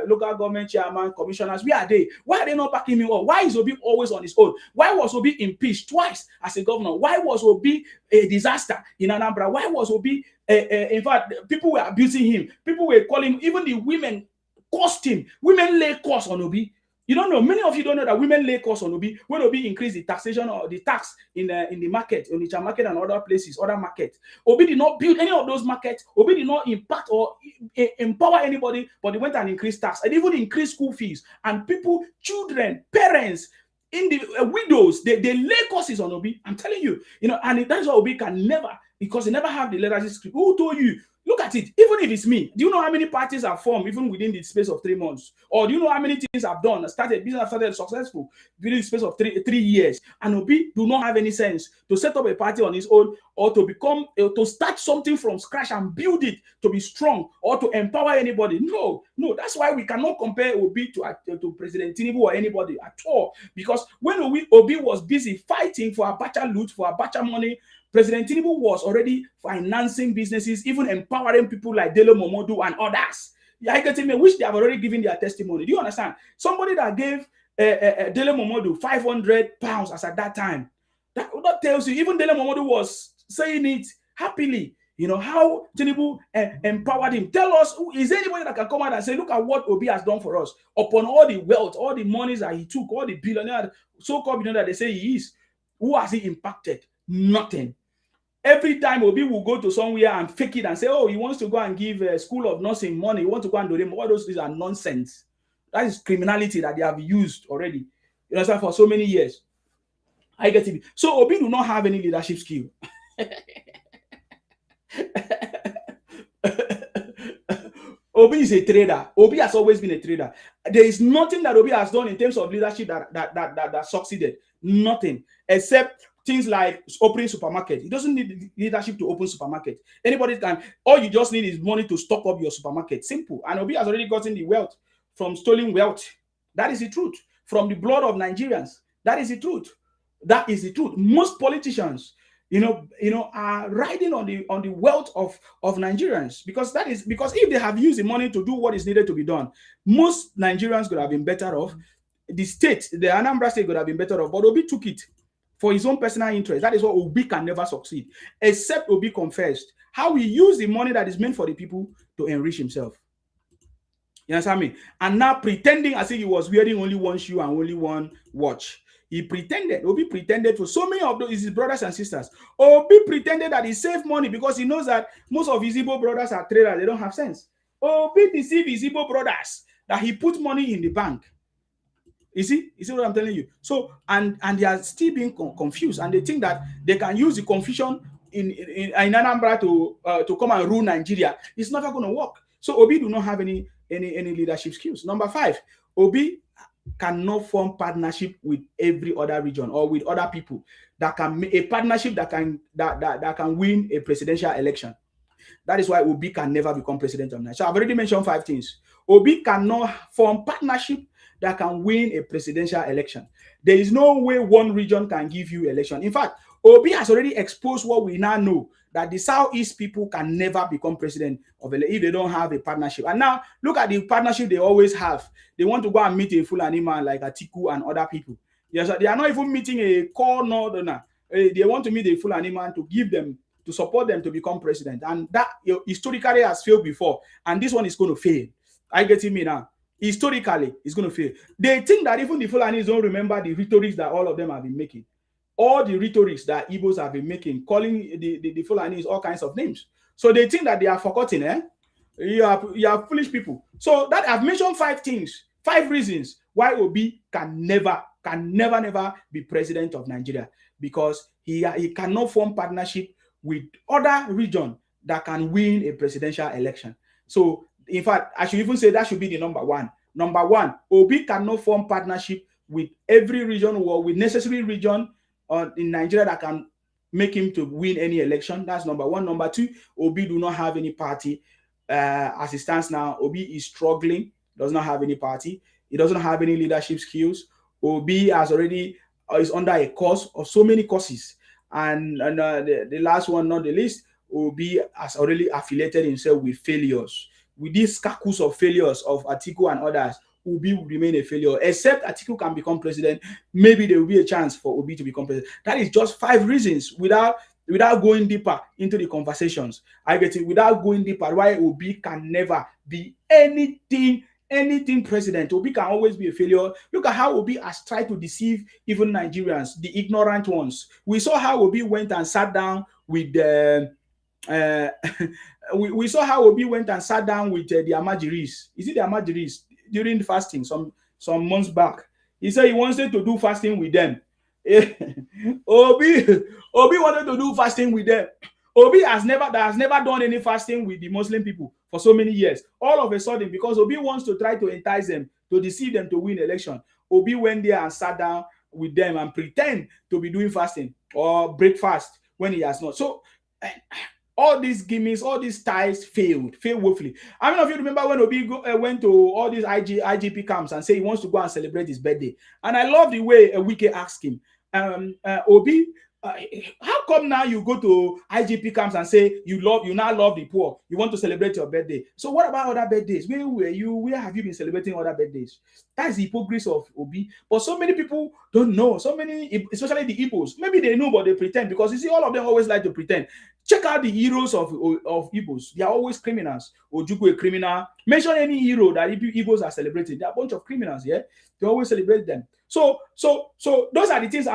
local government chairman, commissioners. We are there. Why are they not backing him up? Why is Obi always on his own? Why was Obi impeached twice as a governor? Why was Obi a disaster in Anambra? Why was Obi, in fact, people were abusing him. People were calling, even the women cursed him. Women lay curse on Obi. You don't know. Many of you don't know that women lay costs on Obi. When Obi increased the taxation or the tax in the market, in the market and other places, other markets, Obi did not build any of those markets. Obi did not impact or empower anybody, but they went and increased tax and even increased school fees. And people, children, parents, in the widows, they lay costs on Obi. I'm telling you, and that's why Obi can never, because he never have the leadership script. Who told you? Look at it. Even if it's me, do you know how many parties have formed even within the space of 3 months? Or do you know how many things I've done? Business I've started successful within the space of three years. And Obi do not have any sense to set up a party on his own, or to become, to start something from scratch and build it to be strong, or to empower anybody. No. That's why we cannot compare Obi to President Tinubu or anybody at all. Because when Obi was busy fighting for Abacha loot, for Abacha money, President Tinubu was already financing businesses, even empowering people like Dele Momodu and others. I get me, which they have already given their testimony. Do you understand? Somebody that gave Dele Momodu £500 as at that time, that tells you, even Dele Momodu was saying it happily. You know how Tinubu empowered him. Tell us, is there anybody that can come out and say, look at what Obi has done for us upon all the wealth, all the monies that he took, all the billionaire, so-called billionaire that they say he is? Who has he impacted? Nothing. Every time Obi will go to somewhere and fake it and say, oh, he wants to go and give a school of nursing money, he wants to go and do them. All those things are nonsense. That is criminality that they have used already. You understand, for so many years. I get it. So Obi do not have any leadership skill. Obi is a trader. Obi has always been a trader. There is nothing that Obi has done in terms of leadership that succeeded. Nothing, except things like opening supermarket. He doesn't need leadership to open supermarket. Anybody can. All you just need is money to stock up your supermarket. Simple. And Obi has already gotten the wealth from stolen wealth. That is the truth. From the blood of Nigerians. That is the truth. That is the truth. Most politicians, are riding on the wealth of Nigerians, because if they have used the money to do what is needed to be done, most Nigerians could have been better off. The Anambra state could have been better off, but Obi took it for his own personal interest. That is what Obi can never succeed, except Obi confessed how he used the money that is meant for the people to enrich himself. You understand me? And now pretending as if he was wearing only one shoe and only one watch. Obi pretended to so many of those his brothers and sisters. Obi pretended that he saved money because he knows that most of his Igbo brothers are traders. They don't have sense. Obi deceived his Igbo brothers that he put money in the bank. You see what I'm telling you? So, and they are still being confused, and they think that they can use the confusion in Anambra to come and rule Nigeria. It's never going to work. So Obi do not have any leadership skills. Number 5, Obi cannot form partnership with every other region or with other people that can make a partnership that can win a presidential election. That is why Obi can never become president of Nigeria. So I've already mentioned 5 things. Obi cannot form partnership that can win a presidential election. There is no way one region can give you election. In fact, Obi has already exposed what we now know, that the Southeast people can never become president of if they don't have a partnership. And now look at the partnership they always have. They want to go and meet a Fulani man like Atiku and other people. Yes, they are not even meeting a core northerner. They want to meet a Fulani man to support them to become president. And that historically has failed before. And this one is going to fail. I get me now. Historically, it's going to fail. They think that even the Fulanis don't remember the rhetorics that all of them have been making. All the rhetorics that Igbos have been making, calling the Fulanis all kinds of names. So they think that they are forgotten, eh? You are foolish people. So that I've mentioned 5 things, 5 reasons why Obi can never be president of Nigeria, because he cannot form partnership with other region that can win a presidential election. So in fact, I should even say that should be the number 1. Number 1, Obi cannot form partnership with every region or with necessary region in Nigeria that can make him to win any election. That's number 1. Number 2, Obi do not have any party. As it stands now, Obi is struggling, does not have any party. He doesn't have any leadership skills. Obi has already is under a course of so many courses. And the last one, not the least, Obi has already affiliated himself with failures. With these caucus of failures of Atiku and others, Obi will remain a failure. Except Atiku can become president, maybe there will be a chance for Obi to become president. That is just 5 reasons without going deeper into the conversations. I get it. Without going deeper, why Obi can never be anything president. Obi can always be a failure. Look at how Obi has tried to deceive even Nigerians, the ignorant ones. We saw how Obi went and sat down with we saw how Obi went and sat down with the Amajiris. Is it the Amajiris during the fasting some months back? He said he wanted to do fasting with them. Obi wanted to do fasting with them. Obi has never done any fasting with the Muslim people for so many years. All of a sudden, because Obi wants to try to entice them, to deceive them to win election, Obi went there and sat down with them and pretend to be doing fasting or breakfast when he has not. So all these gimmicks, all these ties failed woefully. How many of you remember when Obi went to all these IGP camps and say he wants to go and celebrate his birthday? And I love the way Wike asked him, Obi, how come now you go to IGP camps and say you now love the poor, you want to celebrate your birthday? So what about other birthdays? Where have you been celebrating other birthdays? That's the hypocrisy of Obi. But so many people don't know. So many, especially the Igbos, maybe they know, but they pretend, because you see, all of them always like to pretend. Check out the heroes of Igbos. They are always criminals. Ojukwu a criminal. Mention any hero that Igbos are celebrating. They are a bunch of criminals, yeah? They always celebrate them. So those are the things.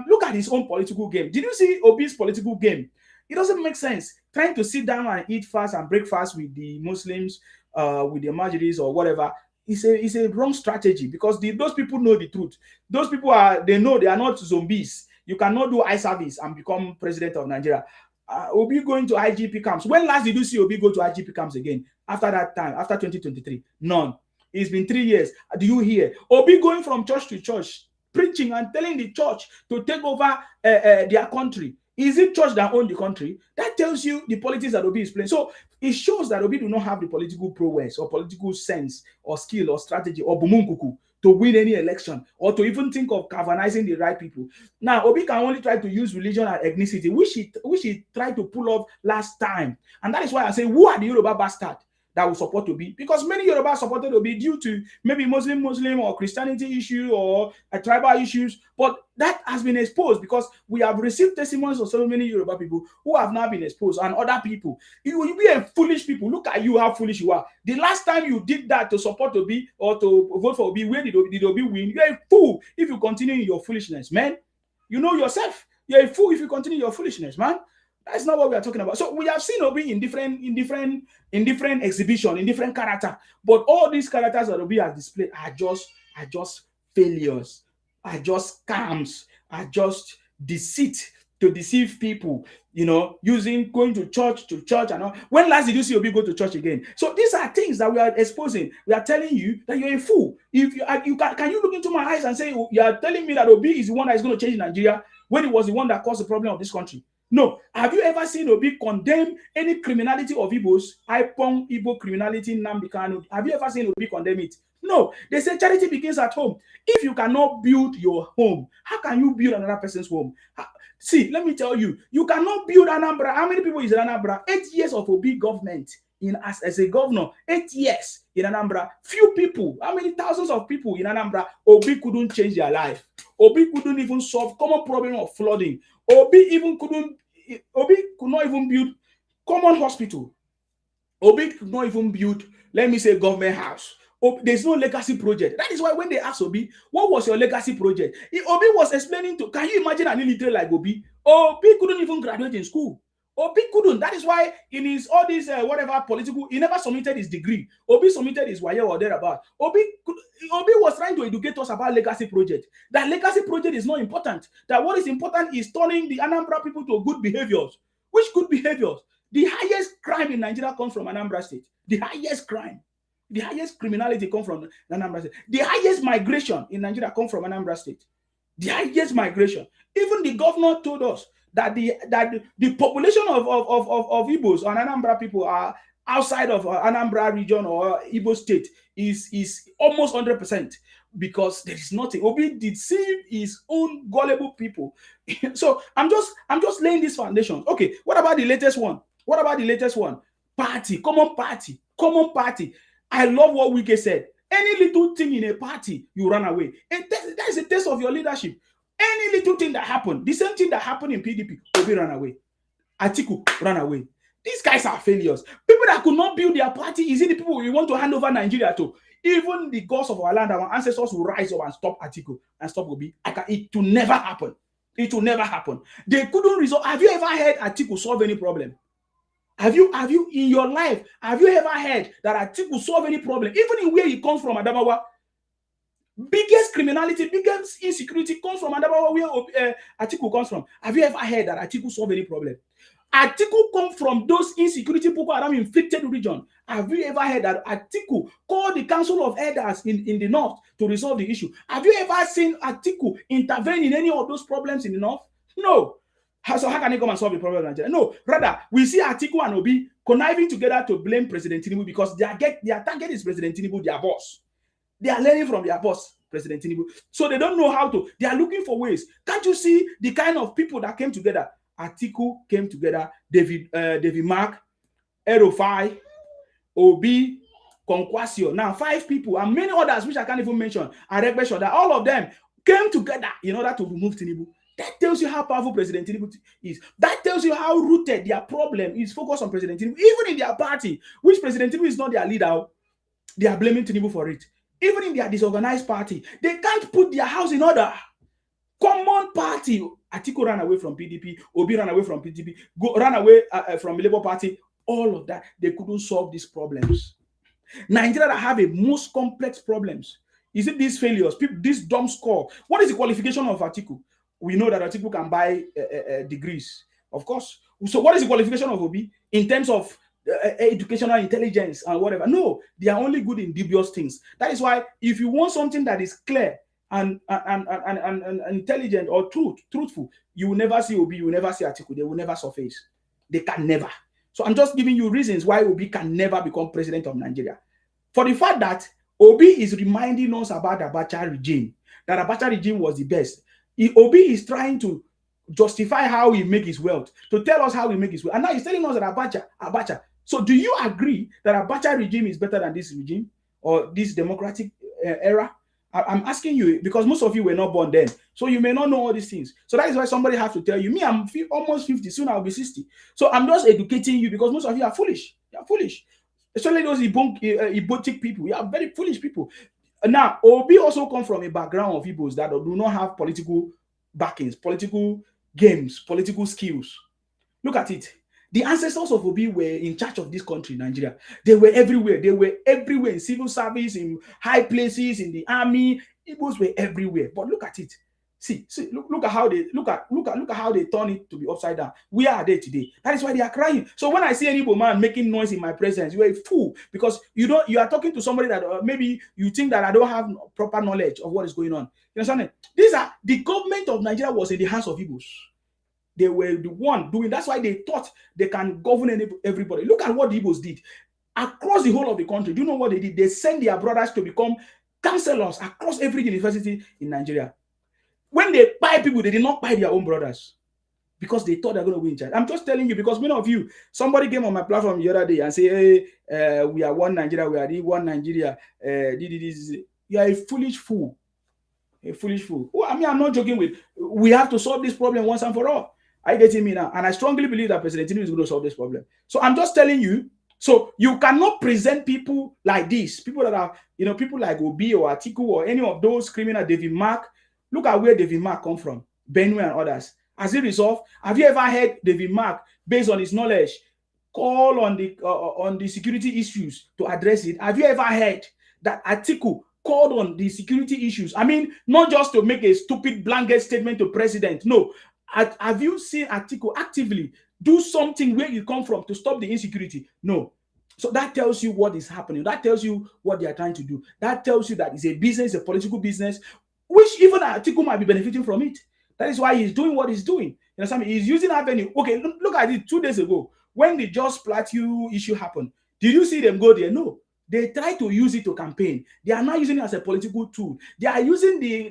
Look at his own political game. Did you see Obi's political game? It doesn't make sense. Trying to sit down and eat fast and break fast with the Muslims, with the Majoris or whatever, it's a wrong strategy, because those people know the truth. Those people know they are not zombies. You cannot do eye service and become president of Nigeria. Obi going to IGP camps. When last did you see Obi go to IGP camps again? After that time, after 2023, none. It's been 3 years. Do you hear Obi going from church to church, preaching and telling the church to take over their country? Is it church that owns the country? That tells you the politics that Obi is playing. So it shows that Obi do not have the political prowess or political sense or skill or strategy or bumunkuku to win any election, or to even think of galvanizing the right people. Now, Obi can only try to use religion and ethnicity, which he tried to pull off last time. And that is why I say, who are the Yoruba bastard that will support Obi? Because many Yoruba supported Obi due to maybe Muslim or Christianity issue or tribal issues. But that has been exposed, because we have received testimonies of so many Yoruba people who have now been exposed, and other people. You will be a foolish people. Look at you, how foolish you are. The last time you did that to support Obi or to vote for Obi, where did Obi win? You're a fool if you continue in your foolishness, man. You know yourself. You're a fool if you continue your foolishness, man. That's not what we are talking about. So we have seen Obi in different exhibition, in different character. But all these characters that Obi has displayed are just failures, are just scams, are just deceit to deceive people, going to church and all. When last did you see Obi go to church again? So these are things that we are exposing. We are telling you that you're a fool. If can you look into my eyes and say you are telling me that Obi is the one that is going to change Nigeria when it was the one that caused the problem of this country? No. Have you ever seen Obi condemn any criminality of Igbos? Ipong Igbo criminality, Nnamdi Kanu. Have you ever seen Obi condemn it? No. They say charity begins at home. If you cannot build your home, how can you build another person's home? See, let me tell you, you cannot build Anambra. How many people is in Anambra? 8 years of Obi government as a governor. 8 years in Anambra. Few people. How many thousands of people in Anambra? Obi couldn't change their life. Obi couldn't even solve common problem of flooding. Obi could not even build common hospital. Obi could not even build, let me say, government house. There's no legacy project. That is why when they asked Obi, what was your legacy project? Obi was explaining to, can you imagine an illiterate like Obi? Obi couldn't even graduate in school. Obi couldn't. That is why in his all these whatever political, he never submitted his degree. Obi submitted his wire or thereabout. Obi was trying to educate us about legacy project. That legacy project is not important. That what is important is turning the Anambra people to good behaviors. Which good behaviors? The highest crime in Nigeria comes from Anambra State. The highest crime. The highest criminality comes from Anambra State. The highest migration in Nigeria comes from Anambra State. The highest migration. Even the governor told us that the population of Igbos and Anambra people are outside of Anambra region or Igbo state is almost 100%, because there is nothing. Obi deceived his own gullible people. So I'm just laying this foundation. Okay, what about the latest one? What about the latest one? Party, common party. I love what Wike said. Any little thing in a party, you run away. And that is a test of your leadership. Any little thing that happened, the same thing that happened in PDP, Obi ran away. Atiku ran away. These guys are failures. People that could not build their party, is it the people we want to hand over Nigeria to? Even the gods of our land, our ancestors will rise up and stop Atiku and stop Obi. It will never happen. It will never happen. They couldn't resolve. Have you ever heard Atiku solve any problem? Have you in your life, have you ever heard that Atiku solve any problem? Even in where he comes from, Adamawa, biggest criminality, biggest insecurity comes from Adamawa, where Atiku comes from. Have you ever heard that Atiku solve any problem? Atiku come from those insecurity Boko Haram inflicted region. Have you ever heard that Atiku called the Council of Elders in the north to resolve the issue? Have you ever seen Atiku intervene in any of those problems in the north? No. So how can he come and solve the problem in Nigeria? No. Rather, we see Atiku and Obi conniving together to blame President Tinubu because their target is President Tinubu, their boss. They are learning from their boss, President Tinubu. So they don't know how to. They are looking for ways. Can't you see the kind of people that came together? Atiku came together, David Mark, El-Rufai, Obi, Konkwasio. Now 5 people and many others which I can't even mention. Aregbe, all of them came together in order to remove Tinubu. That tells you how powerful President Tinubu is. That tells you how rooted their problem is focused on President Tinubu. Even in their party, which President Tinubu is not their leader, they are blaming Tinubu for it. Even in their disorganized party, they can't put their house in order. Common party. Atiku ran away from PDP, Obi ran away from PDP, ran away from Labour Party. All of that, they couldn't solve these problems. Nigeria have a most complex problems. Is it these failures, this dumb score? What is the qualification of Atiku? We know that Atiku can buy degrees, of course. So what is the qualification of Obi in terms of educational intelligence and whatever? No, they are only good in dubious things. That is why if you want something that is clear and intelligent or truthful, you will never see Obi, you will never see Atiku. They will never surface. They can never. So I'm just giving you reasons why Obi can never become president of Nigeria. For the fact that Obi is reminding us about the Abacha regime, that Abacha regime was the best. Obi is trying to justify how he make his wealth, to tell us how he make his wealth. And now he's telling us that Abacha. So do you agree that Abacha regime is better than this regime or this democratic era? I'm asking you because most of you were not born then. So you may not know all these things. So that is why somebody has to tell you. Me, I'm almost 50. Soon I'll be 60. So I'm just educating you because most of you are foolish. You are foolish. Especially those Igbotic people. You are very foolish people. Now, Obi also comes from a background of Igbos that do not have political backings, political games, political skills. Look at it. The ancestors of Obi were in charge of this country, Nigeria. They were everywhere. They were everywhere in civil service, in high places, in the army. Igbos were everywhere. But look at it. See, look at how they look at how they turn it to be upside down. Where are they today? That is why they are crying. So when I see any Igbo man making noise in my presence, you are a fool because you are talking to somebody that maybe you think that I don't have proper knowledge of what is going on. You understand? The government of Nigeria was in the hands of Igbos. They were the one doing. That's why they thought they can govern everybody. Look at what the Igbos did across the whole of the country. Do you know what they did? They sent their brothers to become counselors across every university in Nigeria. When they buy people, they did not buy their own brothers because they thought they're going to win charge. I'm just telling you because many of you, somebody came on my platform the other day and say, hey, we are one Nigeria, we are the one Nigeria. You are a foolish fool. A foolish fool. Well, I mean, I'm not joking with. We have to solve this problem once and for all. Are you getting me now? And I strongly believe that President Tinubu is going to solve this problem. So I'm just telling you. So you cannot present people like this. People that are, people like Obi or Atiku or any of those criminal David Mark. Look at where David Mark come from. Benue and others. Has he resolved? Have you ever heard David Mark, based on his knowledge, call on the security issues to address it? Have you ever heard that Atiku called on the security issues? I mean, not just to make a stupid blanket statement to president. No. Have you seen Atiku actively do something where you come from to stop the insecurity? No. So that tells you what is happening. That tells you what they are trying to do. That tells you that it's a business, a political business, which even Atiku might be benefiting from it. That is why he's doing what he's doing. You understand me? He's using avenue. Okay, look at it 2 days ago when the Jos Plateau issue happened. Did you see them go there? No. They try to use it to campaign. They are not using it as a political tool. They are using the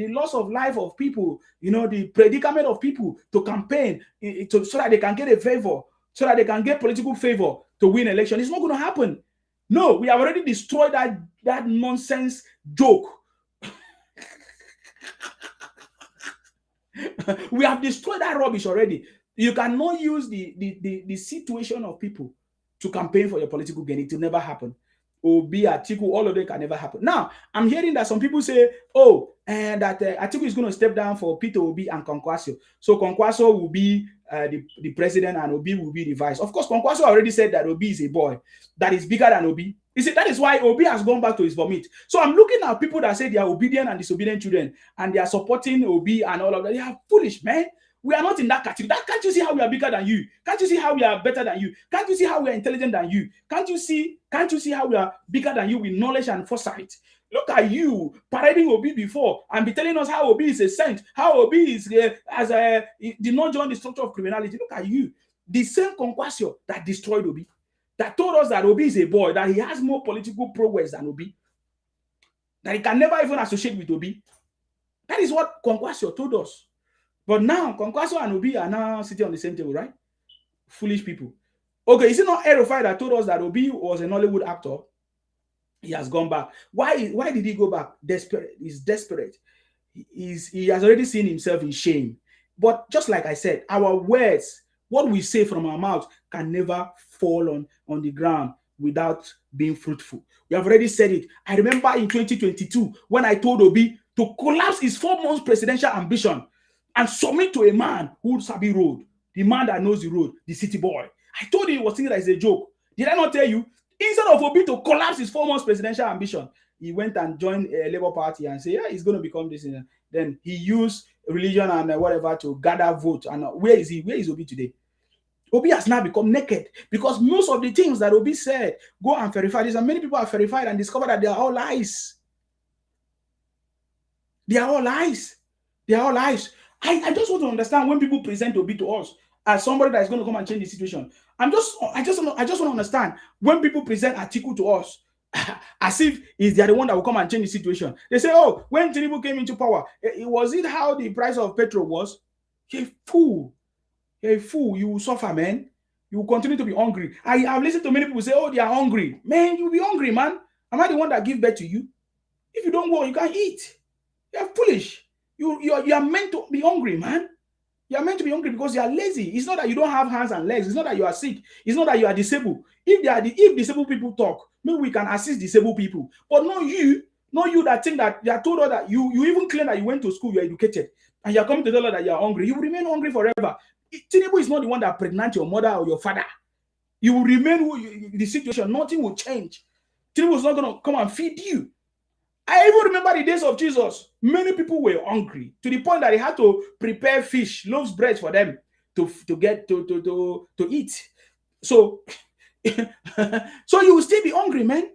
loss of life of people, the predicament of people to campaign so that they can get a favor, so that they can get political favor to win election. It's not going to happen. No, we have already destroyed that nonsense joke. We have destroyed that rubbish already. You cannot use the situation of people to campaign for your political gain. It will never happen. Obi, Atiku, all of them can never happen. Now, I'm hearing that some people say, that Atiku is going to step down for Peter Obi and Konkwasio. So Konkwasio will be the president and Obi will be the vice. Of course, Konkwasio already said that Obi is a boy that is bigger than Obi. You see, that is why Obi has gone back to his vomit. So I'm looking at people that say they are obedient and disobedient children and they are supporting Obi and all of that. They are foolish, man. We are not in that category. Can't you see how we are bigger than you? Can't you see how we are better than you? Can't you see how we are intelligent than you? Can't you see how we are bigger than you with knowledge and foresight? Look at you parading Obi before and be telling us how Obi is a saint, how Obi is did not join the structure of criminality. Look at you. The same Kwankwaso that destroyed Obi, that told us that Obi is a boy, that he has more political prowess than Obi, that he can never even associate with Obi. That is what Kwankwaso told us. But now, Kwankwaso and Obi are now sitting on the same table, right? Foolish people. Okay, is it not El-Rufai that told us that Obi was a Nollywood actor? He has gone back. Why did he go back? Desperate. He's desperate. He has already seen himself in shame. But just like I said, our words, what we say from our mouth, can never fall on the ground without being fruitful. We have already said it. I remember in 2022 when I told Obi to collapse his 4 months presidential ambition and submit to a man who sabi road, the man that knows the road, the city boy. I told him it was seen as a joke. Did I not tell you? Instead of Obi to collapse his 4 months presidential ambition, he went and joined a Labour Party and said, yeah, he's going to become this. Then he used religion and whatever to gather vote. And where is he? Where is Obi today? Obi has now become naked because most of the things that Obi said, go and verify this. And many people have verified and discovered that they are all lies. They are all lies. They are all lies. I just want to understand when people present Obi to us as somebody that is going to come and change the situation. I just want to understand when people present Atiku to us as if they are the one that will come and change the situation. They say, oh, when Tinubu came into power, was it how the price of petrol was? You're a fool. You're a fool. You will suffer, man. You will continue to be hungry. I have listened to many people say, oh, they are hungry. Man, you'll be hungry, man. Am I the one that give birth to you? If you don't work, you can't eat. You're foolish. You are meant to be hungry, man. You are meant to be hungry because you are lazy. It's not that you don't have hands and legs. It's not that you are sick. It's not that you are disabled. If disabled people talk, maybe we can assist disabled people. But not you that think that they are told us that you even claim that you went to school, you are educated, and you are coming to tell us that you are hungry. You will remain hungry forever. Tinubu is not the one that pregnant your mother or your father. You will remain the situation. Nothing will change. Tinubu is not going to come and feed you. I even remember the days of Jesus. Many people were hungry to the point that they had to prepare fish, loaves, bread for them to eat. So, so you will still be hungry, man.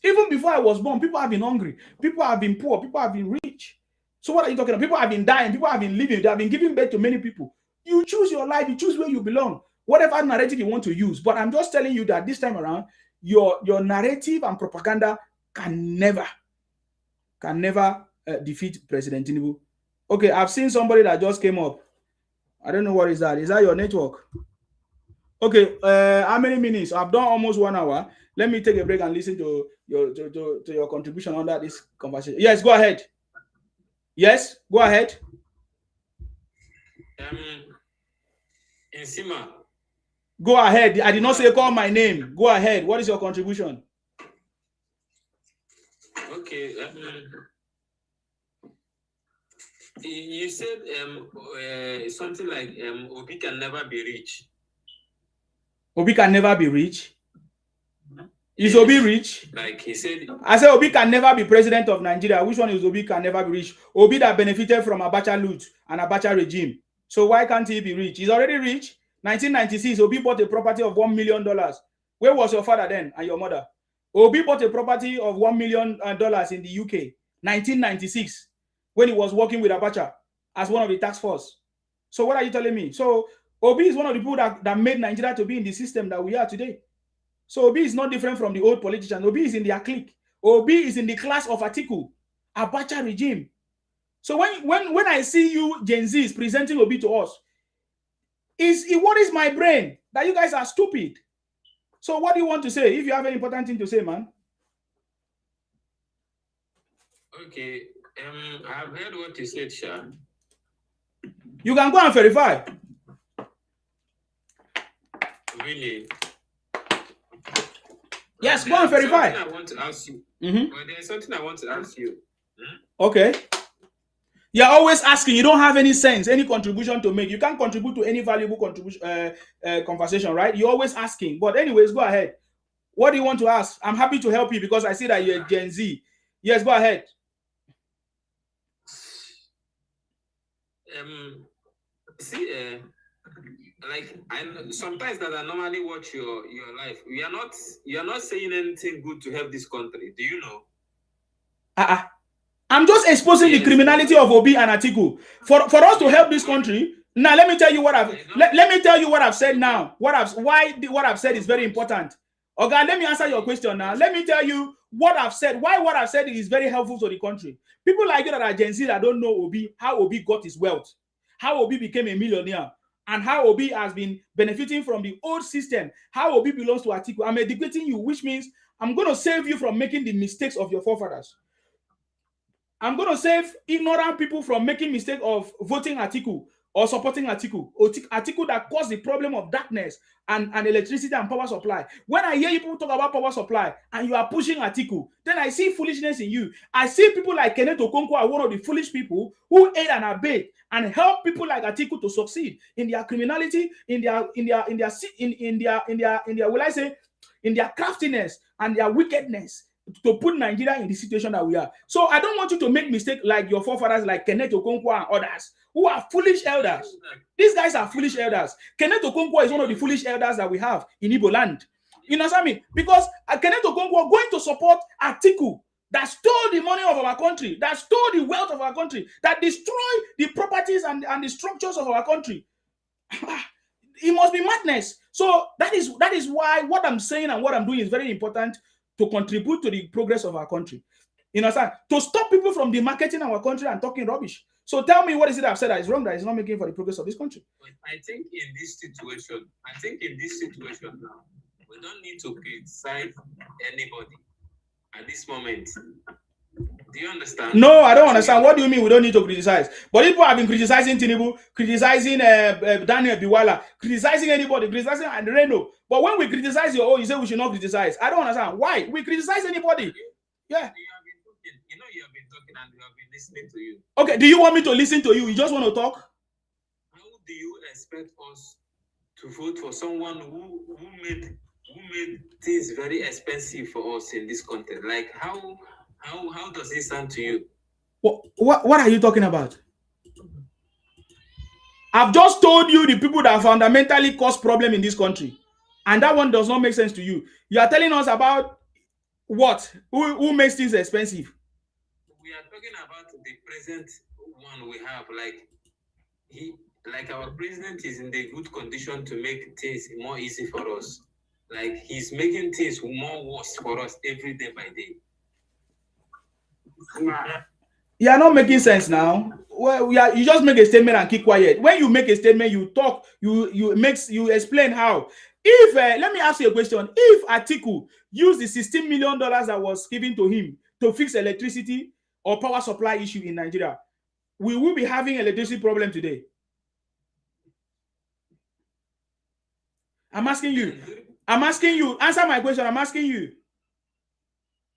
Even before I was born, people have been hungry. People have been poor. People have been rich. So what are you talking about? People have been dying. People have been living. They have been giving birth to many people. You choose your life. You choose where you belong. Whatever narrative you want to use. But I'm just telling you that this time around, your narrative and propaganda can never defeat President Tinubu. Okay, I've seen somebody that just came up. I don't know what is that. Is that your network? Okay, how many minutes? I've done almost 1 hour. Let me take a break and listen to your contribution under this conversation. Yes, go ahead. Yes, go ahead. Nsima. Go ahead. I did not say call my name. Go ahead. What is your contribution? Okay. You said something like Obi can never be rich. Obi can never be rich. Is Obi rich? Like he said. I said Obi can never be president of Nigeria. Which one is Obi can never be rich? Obi that benefited from Abacha loot and Abacha regime. So why can't he be rich? He's already rich. 1996, Obi bought a property of $1 million. Where was your father then and your mother? Obi bought a property of $1 million in the UK. 1996, when he was working with Abacha as one of the task force. So what are you telling me? So Obi is one of the people that made Nigeria to be in the system that we are today. So Obi is not different from the old politicians. Obi is in their clique. Obi is in the class of Atiku, Abacha regime. So when I see you Gen Zs presenting Obi to us, what is my brain that you guys are stupid? So what do you want to say? If you have any important thing to say, man. Okay. I've heard what you said, Sha. You can go and verify. Really? Yes, go and verify. I want to ask you. But there's something I want to ask you. Okay. You're always asking. You don't have any sense, any contribution to make. You can't contribute to any valuable contribution conversation, right? You're always asking. But anyways, go ahead. What do you want to ask? I'm happy to help you because I see that you're Gen Z. Yes, go ahead. See, like sometimes that I normally watch your life. You are not saying anything good to help this country. Do you know? I'm just exposing the criminality of Obi and Atiku. For us to help this country. Now let me tell you what let me tell you what I've said now. What I've said is very important. Okay, let me answer your question now. Let me tell you what I've said. Why what I've said is very helpful to the country. People like you that are Gen Z that don't know Obi, how Obi got his wealth, how Obi became a millionaire, and how Obi has been benefiting from the old system, how Obi belongs to Atiku. I'm educating you, which means I'm going to save you from making the mistakes of your forefathers. I'm going to save ignorant people from making mistake of voting Atiku or supporting Atiku. Atiku that caused the problem of darkness and electricity and power supply. When I hear people talk about power supply and you are pushing Atiku, then I see foolishness in you. I see people like Kenneth Okonkwo are one of the foolish people who aid and abet and help people like Atiku to succeed in their criminality, in their craftiness and their wickedness, to put Nigeria in the situation that we are. So I don't want you to make mistake like your forefathers, like Kenneth Okonkwo and others, who are foolish elders. These guys are foolish elders. Kenneth Okonkwo is one of the foolish elders that we have in Igbo land. You know what I mean? Because Kenneth Okonkwo going to support Atiku that stole the money of our country, that stole the wealth of our country, that destroyed the properties and the structures of our country. It must be madness. So that is why what I'm saying and what I'm doing is very important to contribute to the progress of our country. You know, to stop people from demarketing our country and talking rubbish. So tell me, what is it I've said that is wrong, that is not making for the progress of this country? I think in this situation now, we don't need to criticize anybody at this moment. Do you understand? No, I don't understand. What do you mean we don't need to criticize? But people have been criticizing Tinubu, criticizing Daniel Biwala, criticizing anybody, criticizing Reno. But when we criticize you, you say we should not criticize. I don't understand. Why? We criticize anybody. Yeah. You have been talking and we have been listening to you. Okay, do you want me to listen to you? You just want to talk? How do you expect us to vote for someone who made things very expensive for us in this country? Like how does it sound to you? What are you talking about? I've just told you the people that fundamentally cause problem in this country, and that one does not make sense to you. You are telling us about what? Who makes things expensive? We are talking about the present one we have. Like our president is in the good condition to make things more easy for us. Like he's making things more worse for us every day by day. You are not making sense now. Well, you just make a statement and keep quiet. When you make a statement, you talk, you explain how. If let me ask you a question. If Atiku used the $16 million that was given to him to fix electricity or power supply issue in Nigeria, we will be having electricity problem today. I'm asking you. Answer my question. I'm asking you.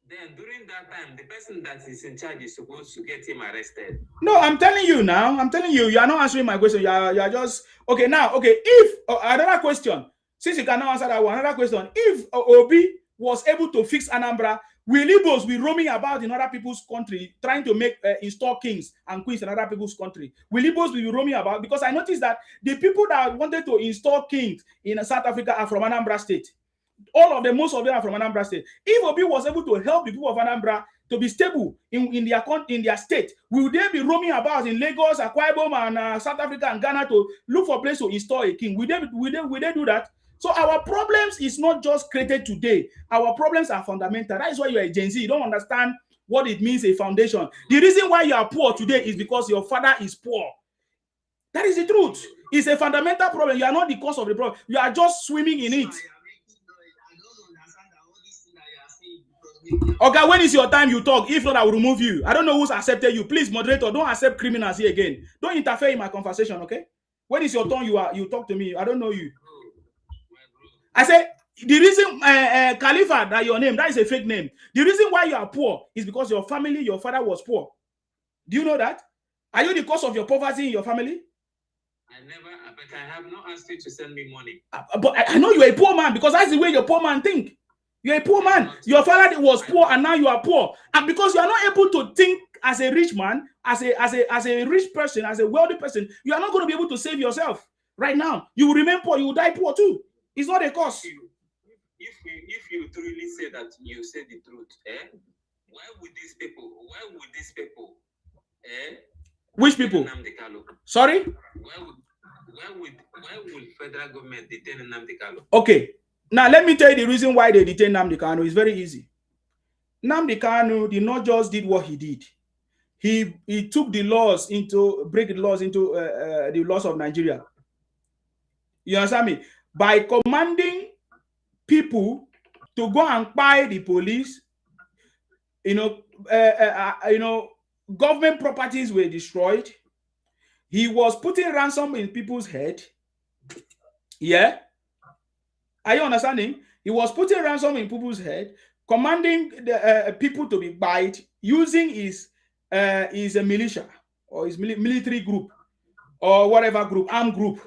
Then during that time, the person that is in charge is supposed to get him arrested. No, I'm telling you now. I'm telling you. You are not answering my question. You are just okay now. Okay, if another question, since you cannot answer that one, another question. If Obi was able to fix Anambra, will Igbos be roaming about in other people's country trying to install kings and queens in other people's country? Will Igbos be roaming about? Because I noticed that the people that wanted to install kings in South Africa are from Anambra State. Most of them are from Anambra State. If Obi was able to help the people of Anambra to be stable in their state, will they be roaming about in Lagos, Akwa Ibom, and South Africa and Ghana to look for a place to install a king? Will they do that? So our problems is not just created today. Our problems are fundamental. That is why you are a Gen Z. You don't understand what it means, a foundation. The reason why you are poor today is because your father is poor. That is the truth. It's a fundamental problem. You are not the cause of the problem. You are just swimming in it. Okay, when is your time you talk? If not, I will remove you. I don't know who's accepted you. Please, moderator, don't accept criminals here again. Don't interfere in my conversation, okay? When is your turn? You talk to me. I don't know you. I say the reason Khalifa, that your name, that is a fake name. The reason why you are poor is because your family, your father was poor. Do you know that? Are you the cause of your poverty in your family? But I have not asked you to send me money. But I know you're a poor man because that's the way your poor man think. You're a poor man. Your father was poor and now you are poor. And because you are not able to think as a rich man, as a rich person, as a wealthy person, you are not going to be able to save yourself right now. You will remain poor. You will die poor too. It's not a cause. If you truly say that you say the truth, why would these people, which people? Sorry? Why would federal government detain Nnamdi Kanu? Okay. Now let me tell you the reason why they detain Nnamdi Kanu. It's very easy. Nnamdi Kanu did not just did what he did. He took the laws into the laws of Nigeria. You understand me? By commanding people to go and buy the police, government properties were destroyed. He was putting ransom in people's head. Yeah. Are you understanding? He was putting ransom in people's head, commanding the people to be bought, using his militia or his military group or whatever group, armed group.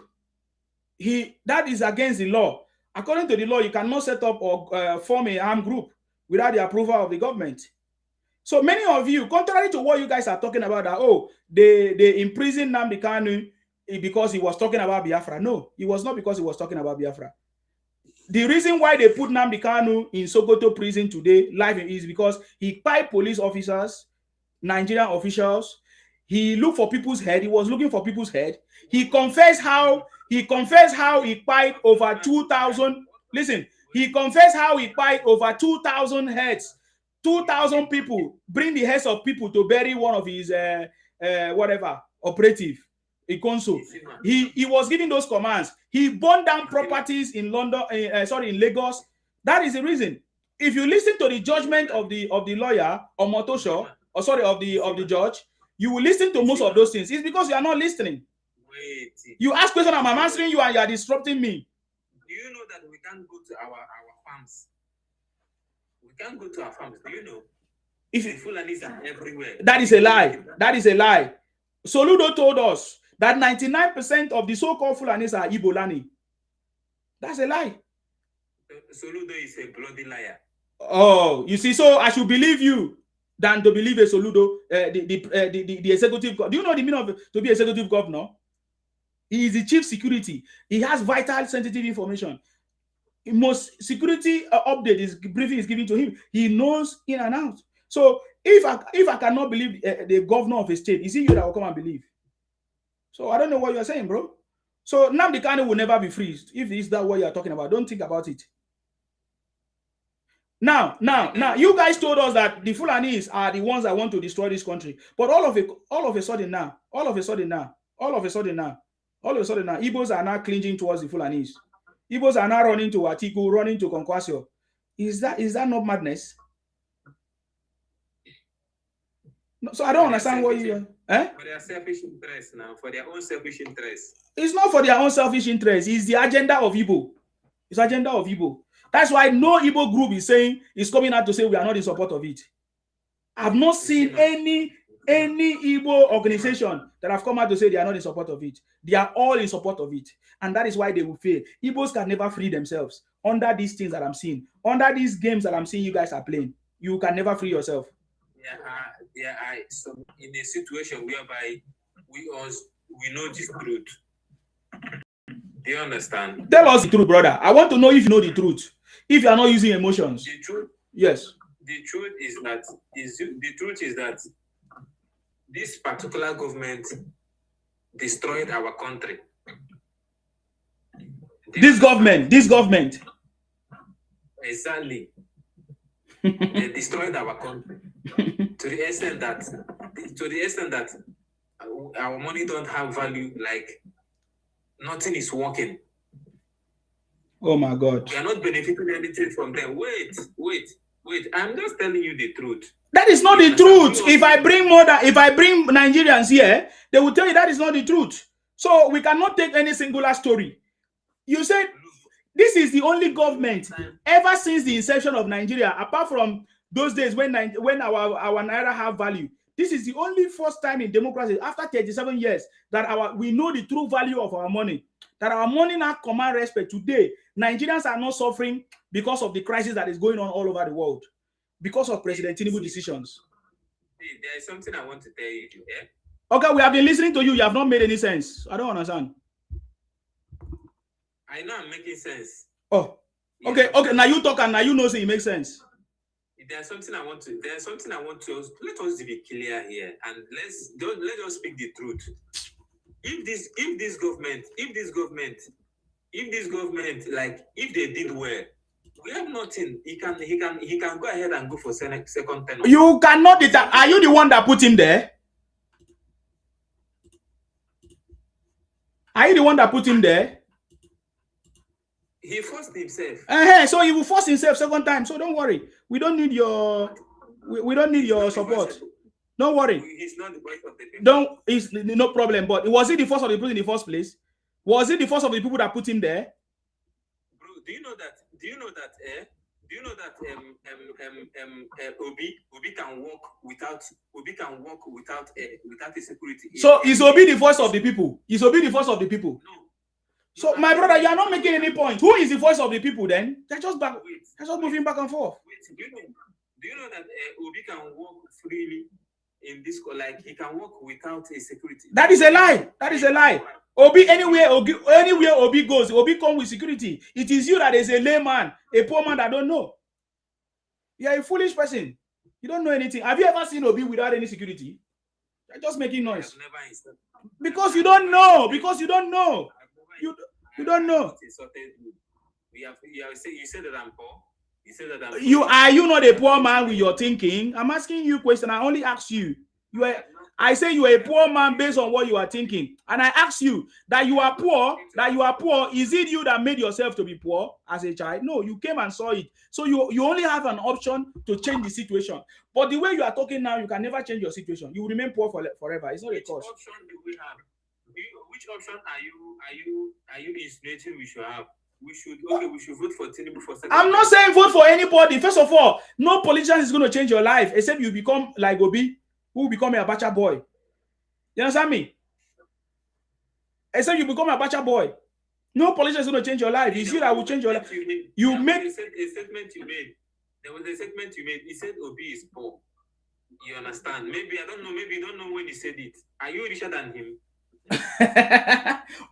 That is against the law. According to the law, you cannot set up or form an armed group without the approval of the government. So many of you, contrary to what you guys are talking about, that they imprisoned Nnamdi Kanu because he was talking about Biafra. No, it was not because he was talking about Biafra. The reason why they put Nnamdi Kanu in Sokoto prison today, live, is because he pied police officers, Nigerian officials. He looked for people's head. He was looking for people's head. He confessed how he pied over 2,000. Listen, he confessed how he pied over 2,000 heads. 2,000 people, bring the heads of people to bury one of his operative, Ikonso. He was giving those commands. He burned down properties in London, in Lagos. That is the reason. If you listen to the judgment of the lawyer Omotosho, of the judge, you will listen to most of those things. It's because you are not listening. Wait. You ask questions, I'm answering you, and you are disrupting me. Do you know that we can't go to our farms? We can't go to our farms. Do you know? If the Fulanis are everywhere. That is a lie. That is a lie. Soludo told us that 99% of the so-called Fulanis are Ibolani. That's a lie. Soludo is a bloody liar. Oh, you see, so I should believe you than to believe a Soludo, the executive. Do you know the meaning of to be executive governor? He is the chief security. He has vital, sensitive information. Most security update briefing is given to him. He knows in and out. So if I cannot believe the governor of a state, is it you that will come and believe? So I don't know what you're saying, bro. So Nnamdi Kanu will never be free. If is that what you're talking about, don't think about it. Now, you guys told us that the Fulanis are the ones that want to destroy this country. But all of a sudden now, Igbos are now clinging towards the Fulanis. Igbos are now running to Atiku, running to Conquasio. Is that not madness? No, so I don't understand what you... For their selfish interest now, for their own selfish interest. It's not for their own selfish interest. It's the agenda of Igbo. It's agenda of Igbo. That's why no Igbo group is coming out to say we are not in support of it. I've not seen any Igbo organization that have come out to say they are not in support of it. They are all in support of it. And that is why they will fail. Igbos can never free themselves under these things that I'm seeing. Under these games that I'm seeing you guys are playing. You can never free yourself. So in a situation whereby we know the truth. Do you understand? Tell us the truth, brother. I want to know if you know the truth. If you are not using emotions. The truth. Yes. The truth is that this particular government destroyed our country. This government. Exactly. They destroyed our country to the extent that our money don't have value. Like nothing is working. Oh my God. We are not benefiting anything from them. Wait. I'm just telling you the truth. That is not the truth. If I bring Nigerians here, they will tell you that is not the truth. So we cannot take any singular story. You said this is the only government ever since the inception of Nigeria, apart from those days when our naira have value. This is the only first time in democracy after 37 years that we know the true value of our money. That our money now command respect. Today, Nigerians are not suffering because of the crisis that is going on all over the world, because of President Tinubu decisions. Obi, there is something I want to tell you. Eh? Okay, we have been listening to you. You have not made any sense. I don't understand. I know I'm making sense. Oh, okay, okay. Now you talk and now you know so it makes sense. There's something I want to. Let us be clear here, and let us speak the truth. If this government, like if they did well, we have nothing. He can go ahead and go for second term. You cannot. Are you the one that put him there? Are you the one that put him there? He forced himself. So he will force himself second time. So don't worry. We don't need your. We don't need your support. Don't worry. He's not the voice of the people. Don't. It's no problem. But was it the force of the people in the first place? Was it the force of the people that put him there? Bro, do you know that Obi can walk without a security. So is Obi the voice of the people? Is Obi the voice of the people? No. So my brother, you are not making any point. Who is the voice of the people then? They're just moving back and forth. Wait, do you know that Obi can walk freely in this, like he can walk without a security? That is a lie. That is a lie. Obi, anywhere Obi goes, Obi come with security. It is you that is a layman, a poor man that don't know. You are a foolish person. You don't know anything. Have you ever seen Obi without any security? You're just making noise. Because you don't know. Because you don't know. You don't know. You said that I'm poor. You said that I'm poor. You not a poor man with your thinking? I'm asking you a question. I only ask you. I say you are a poor man based on what you are thinking. And I ask you that you are poor, Is it you that made yourself to be poor as a child? No, you came and saw it. So you only have an option to change the situation. But the way you are talking now, you can never change your situation. You will remain poor forever. It's not a cause. Which option do we have? Which option are you insinuating we should have? We should vote for Tinubu for second. I'm not saying vote for anybody. First of all, no politician is going to change your life except you become like Obi, who will become a Abacha boy. You understand me? Except you become a Abacha boy. No politician is going to change your life. It's you that will change your life. You make a statement you made. There was a statement you made. He said Obi is poor. You understand? Maybe I don't know. Maybe you don't know when he said it. Are you richer than him?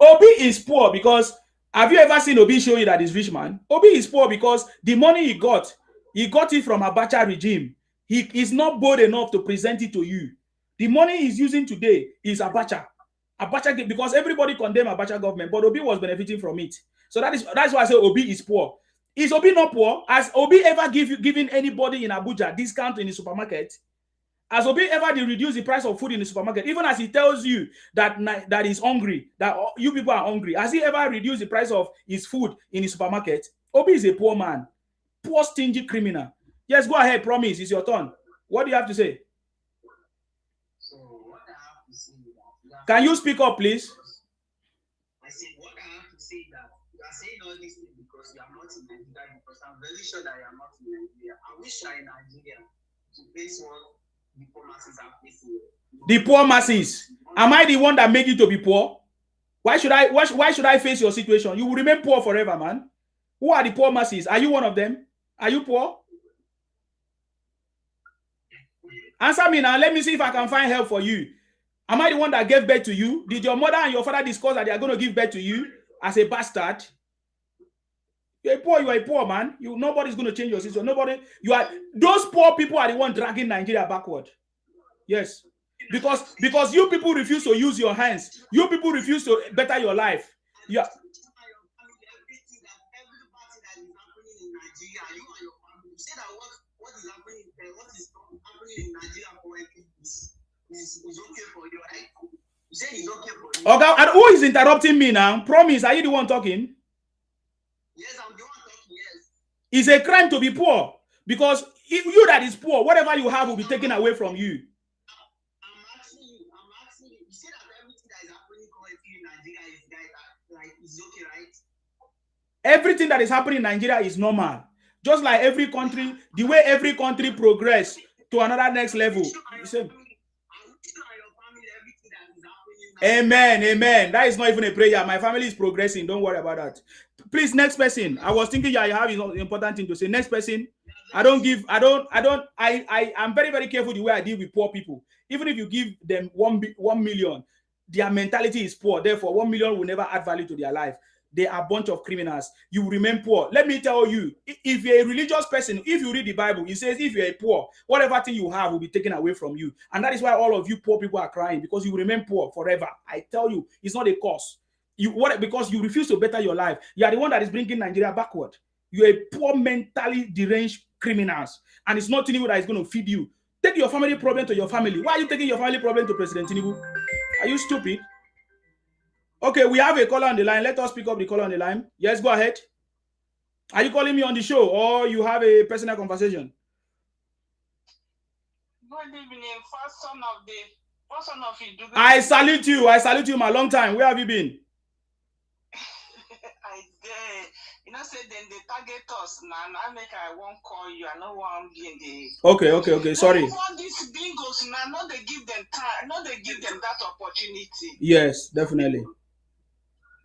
Obi is poor because have you ever seen Obi show you that he's rich, man? Obi is poor because the money he got it from Abacha regime. He is not bold enough to present it to you. The money he's using today is Abacha. Because everybody condemned Abacha government, but Obi was benefiting from it. So that's why I say Obi is poor. Is Obi not poor? Has Obi ever given anybody in Abuja discount in the supermarket? Has Obi ever reduced the price of food in the supermarket? Even as he tells you that he's hungry, that you people are hungry. Has he ever reduced the price of his food in the supermarket? Obi is a poor man. Poor, stingy criminal. Yes, go ahead, promise. It's your turn. What do you have to say? So what I have to say is that... Can you speak up, please? I said, what I have to say is that you are saying all these things because you are not in Nigeria, because I'm very sure that you are not in Nigeria. I wish you are in Nigeria to face what the poor masses are facing. The poor masses. Am I the one that made you to be poor? Why should I face your situation? You will remain poor forever, man. Who are the poor masses? Are you one of them? Are you poor? Answer me now. Let me see if I can find help for you. Am I the one that gave birth to you? Did your mother and your father discuss that they are going to give birth to you as a bastard? You are a poor man. Nobody's going to change your situation. Those poor people are the one dragging Nigeria backward. Yes. Because you people refuse to use your hands. You people refuse to better your life. Yeah. Okay, who is interrupting me now? Promise, are you the one talking? Yes, I'm the one talking, yes. It's a crime to be poor because if you that is poor, whatever you have will be taken away from you. I'm asking you. You say that everything that is happening currently in Nigeria is okay, right? Everything that is happening in Nigeria is normal. Just like every country, the way every country progress to another next level. Same. Amen. That is not even a prayer. My family is progressing. Don't worry about that. Please, next person. I was thinking you have an important thing to say. Next person. I'm very, very careful the way I deal with poor people. Even if you give them 1 million, their mentality is poor. Therefore, 1 million will never add value to their life. They are a bunch of criminals. You will remain poor. Let me tell you, if you're a religious person, if you read the Bible, it says if you're poor, whatever thing you have will be taken away from you. And that is why all of you poor people are crying, because you will remain poor forever. I tell you, it's not a curse. Because you refuse to better your life. You are the one that is bringing Nigeria backward. You're a poor, mentally deranged criminals. And it's not Tinubu that is going to feed you. Take your family problem to your family. Why are you taking your family problem to President Tinubu? Are you stupid? Okay, we have a caller on the line. Let us pick up the caller on the line. Yes, go ahead. Are you calling me on the show, or you have a personal conversation? Good evening, first son of Idugu. I salute you. I salute you, my long time. Where have you been? You know, say then they target us. Now I make I won't call you. I know one in the. Okay. Sorry. All these bingos now, not they give them time. Not they give them that opportunity. Yes, definitely.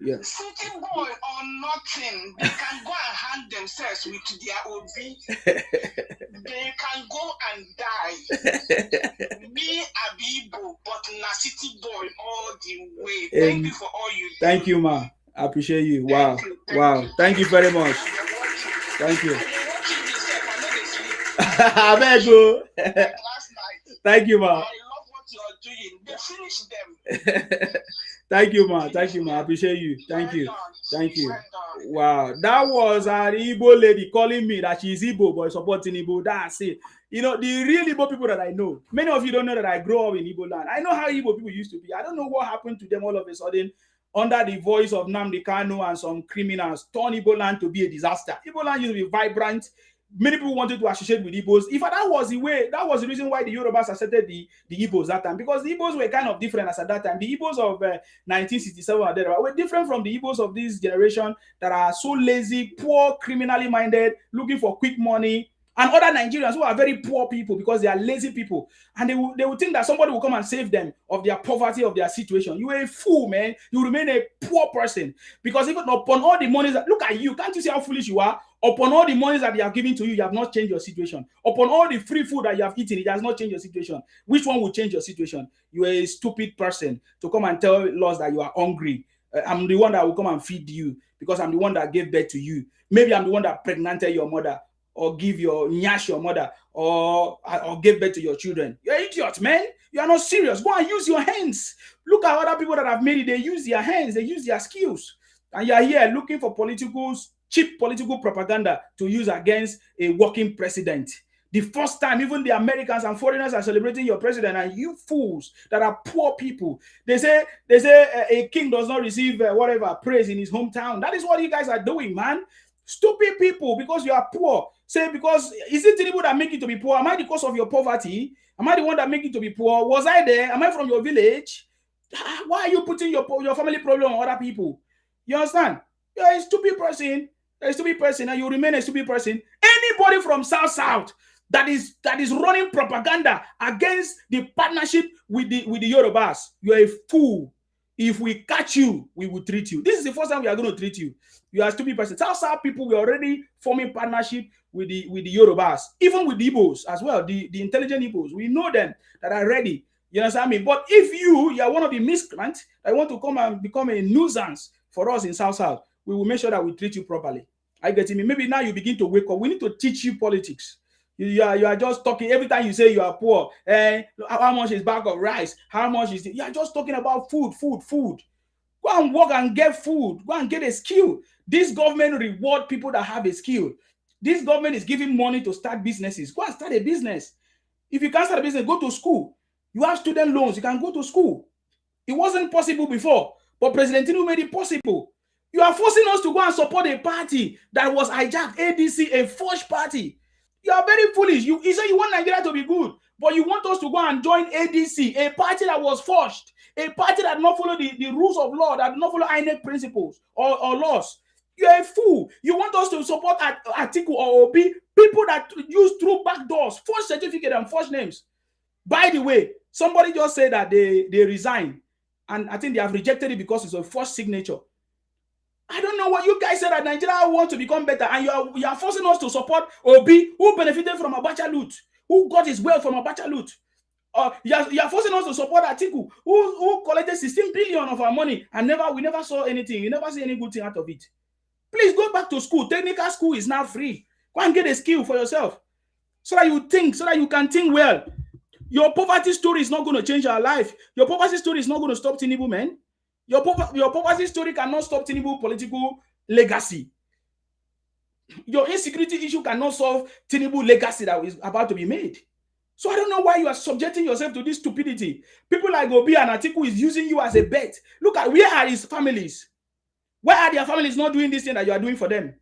Yes. City boy or nothing, they can go and hand themselves with their OB. They can go and die. Me Abibo, but na city boy all the way. Thank you for all you do. Thank you, ma. I appreciate you. Wow. Thank you very much. Thank you. I beg you. Last night. Thank you, ma. I love what you're doing. They finish them. Thank you, ma. I appreciate you. Thank you. Wow. That was an Igbo lady calling me that she's Igbo but supporting Igbo. That's it. You know, the real Igbo people that I know. Many of you don't know that I grew up in Igbo land. I know how Igbo people used to be. I don't know what happened to them all of a sudden under the voice of Nnamdi Kanu and some criminals turn Igbo land to be a disaster. Igbo land used to be vibrant. Many people wanted to associate with Igbos. If that was the reason why the Yorubas accepted the Igbos that time, because the Igbos were kind of different as at that time. The Igbos of 1967 were different from the Igbos of this generation that are so lazy, poor, criminally minded, looking for quick money, and other Nigerians who are very poor people because they are lazy people. And they will think that somebody will come and save them of their poverty, of their situation. You are a fool, man. You remain a poor person. Because even upon all the monies look at you, can't you see how foolish you are? Upon all the monies that they have given to you, you have not changed your situation. Upon all the free food that you have eaten, it has not changed your situation. Which one will change your situation? You are a stupid person to come and tell us that you are hungry. I'm the one that will come and feed you because I'm the one that gave birth to you. Maybe I'm the one that pregnanted your mother, or give your nyash your mother, or give birth to your children. You're an idiot, man. You are not serious. Go and use your hands. Look at other people that have made it. They use their hands. They use their skills. And you are here looking for cheap political propaganda to use against a working president. The first time, even the Americans and foreigners are celebrating your president, and you fools that are poor people. They say a king does not receive praise in his hometown. That is what you guys are doing, man. Stupid people, because you are poor. Say, because is it Tinubu that make you to be poor? Am I the cause of your poverty? Am I the one that make you to be poor? Was I there? Am I from your village? Why are you putting your family problem on other people? You understand? You're a stupid person. You're a stupid person, and you remain a stupid person. Anybody from South that is running propaganda against the partnership with the Yorubas, you're a fool. If we catch you, we will treat you. This is the first time we are going to treat you. You are a stupid person. South people, we are already forming partnership with the Yorubas, even with the Igbos as well, the intelligent Igbos. We know them that are ready. You understand me? But if you are one of the miscreants that want to come and become a nuisance for us in South, we will make sure that we treat you properly. I get me. Maybe now you begin to wake up. We need to teach you politics. You are just talking every time you say you are poor. How much is bag of rice? How much is it? You are just talking about food. Go and work and get food. Go and get a skill. This government reward people that have a skill. This government is giving money to start businesses. Go and start a business. If you can't start a business, go to school. You have student loans. You can go to school. It wasn't possible before, but President Tinubu made it possible. You are forcing us to go and support a party that was hijacked, ADC, a forged party. You are very foolish. You say you want Nigeria to be good, but you want us to go and join ADC, a party that was forged, a party that did not follow the rules of law, that did not follow INEC principles or laws. You are a fool. You want us to support Atiku or OB, people that use through back doors, forged certificate and forged names. By the way, somebody just said that they resign, and I think they have rejected it because it's a forged signature. I don't know what you guys said that Nigeria want to become better, and you are forcing us to support Obi, who benefited from Abacha loot, who got his wealth from Abacha loot. You are forcing us to support Atiku, who collected 16 billion of our money, and we never saw anything. You never see any good thing out of it. Please go back to school. Technical school is now free. Go and get a skill for yourself, so that you can think well. Your poverty story is not going to change our life. Your poverty story is not going to stop Tinubu, man. Your poverty story cannot stop Tinubu political legacy. Your insecurity issue cannot solve Tinubu legacy that is about to be made. So I don't know why you are subjecting yourself to this stupidity. People like Obi and Atiku is using you as a bet. Look at, where are his families? Why are their families not doing this thing that you are doing for them?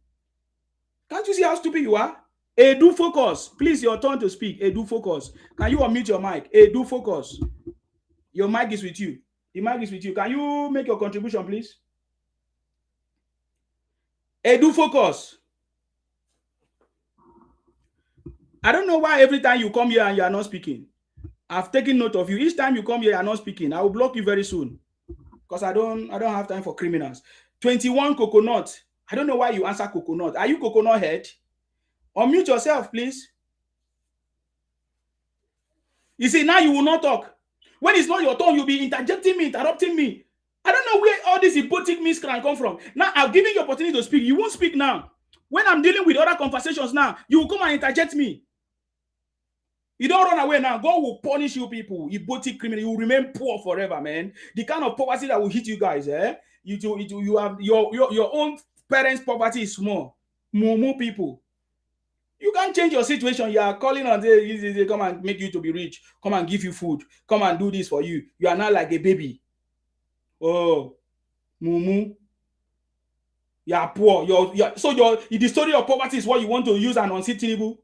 Can't you see how stupid you are? Edu, focus. Please, your turn to speak. Edu, focus. Can you unmute your mic? Edu, focus. Your mic is with you. The mic is with you. Can you make your contribution, please? Edu, focus. I don't know why every time you come here and you are not speaking. I've taken note of you. Each time you come here, you are not speaking. I will block you very soon, because I don't have time for criminals. 21 Coconut. I don't know why you answer Coconut. Are you Coconut head? Unmute yourself, please. You see, now you will not talk. When it's not your turn, you'll be interjecting me, interrupting me. I don't know where all this hypocritic miscreant come from. Now, I've given you opportunity to speak. You won't speak now. When I'm dealing with other conversations now, you will come and interject me. You don't run away now. God will punish you people. Hypocritic criminal. You will remain poor forever, man. The kind of poverty that will hit you guys, you have your own parents' poverty is small. More people. You can't change your situation. You are calling on they come and make you to be rich. Come and give you food. Come and do this for you. You are not like a baby. Oh, mumu. You are poor. The story of poverty is what you want to use and unseat Tinubu.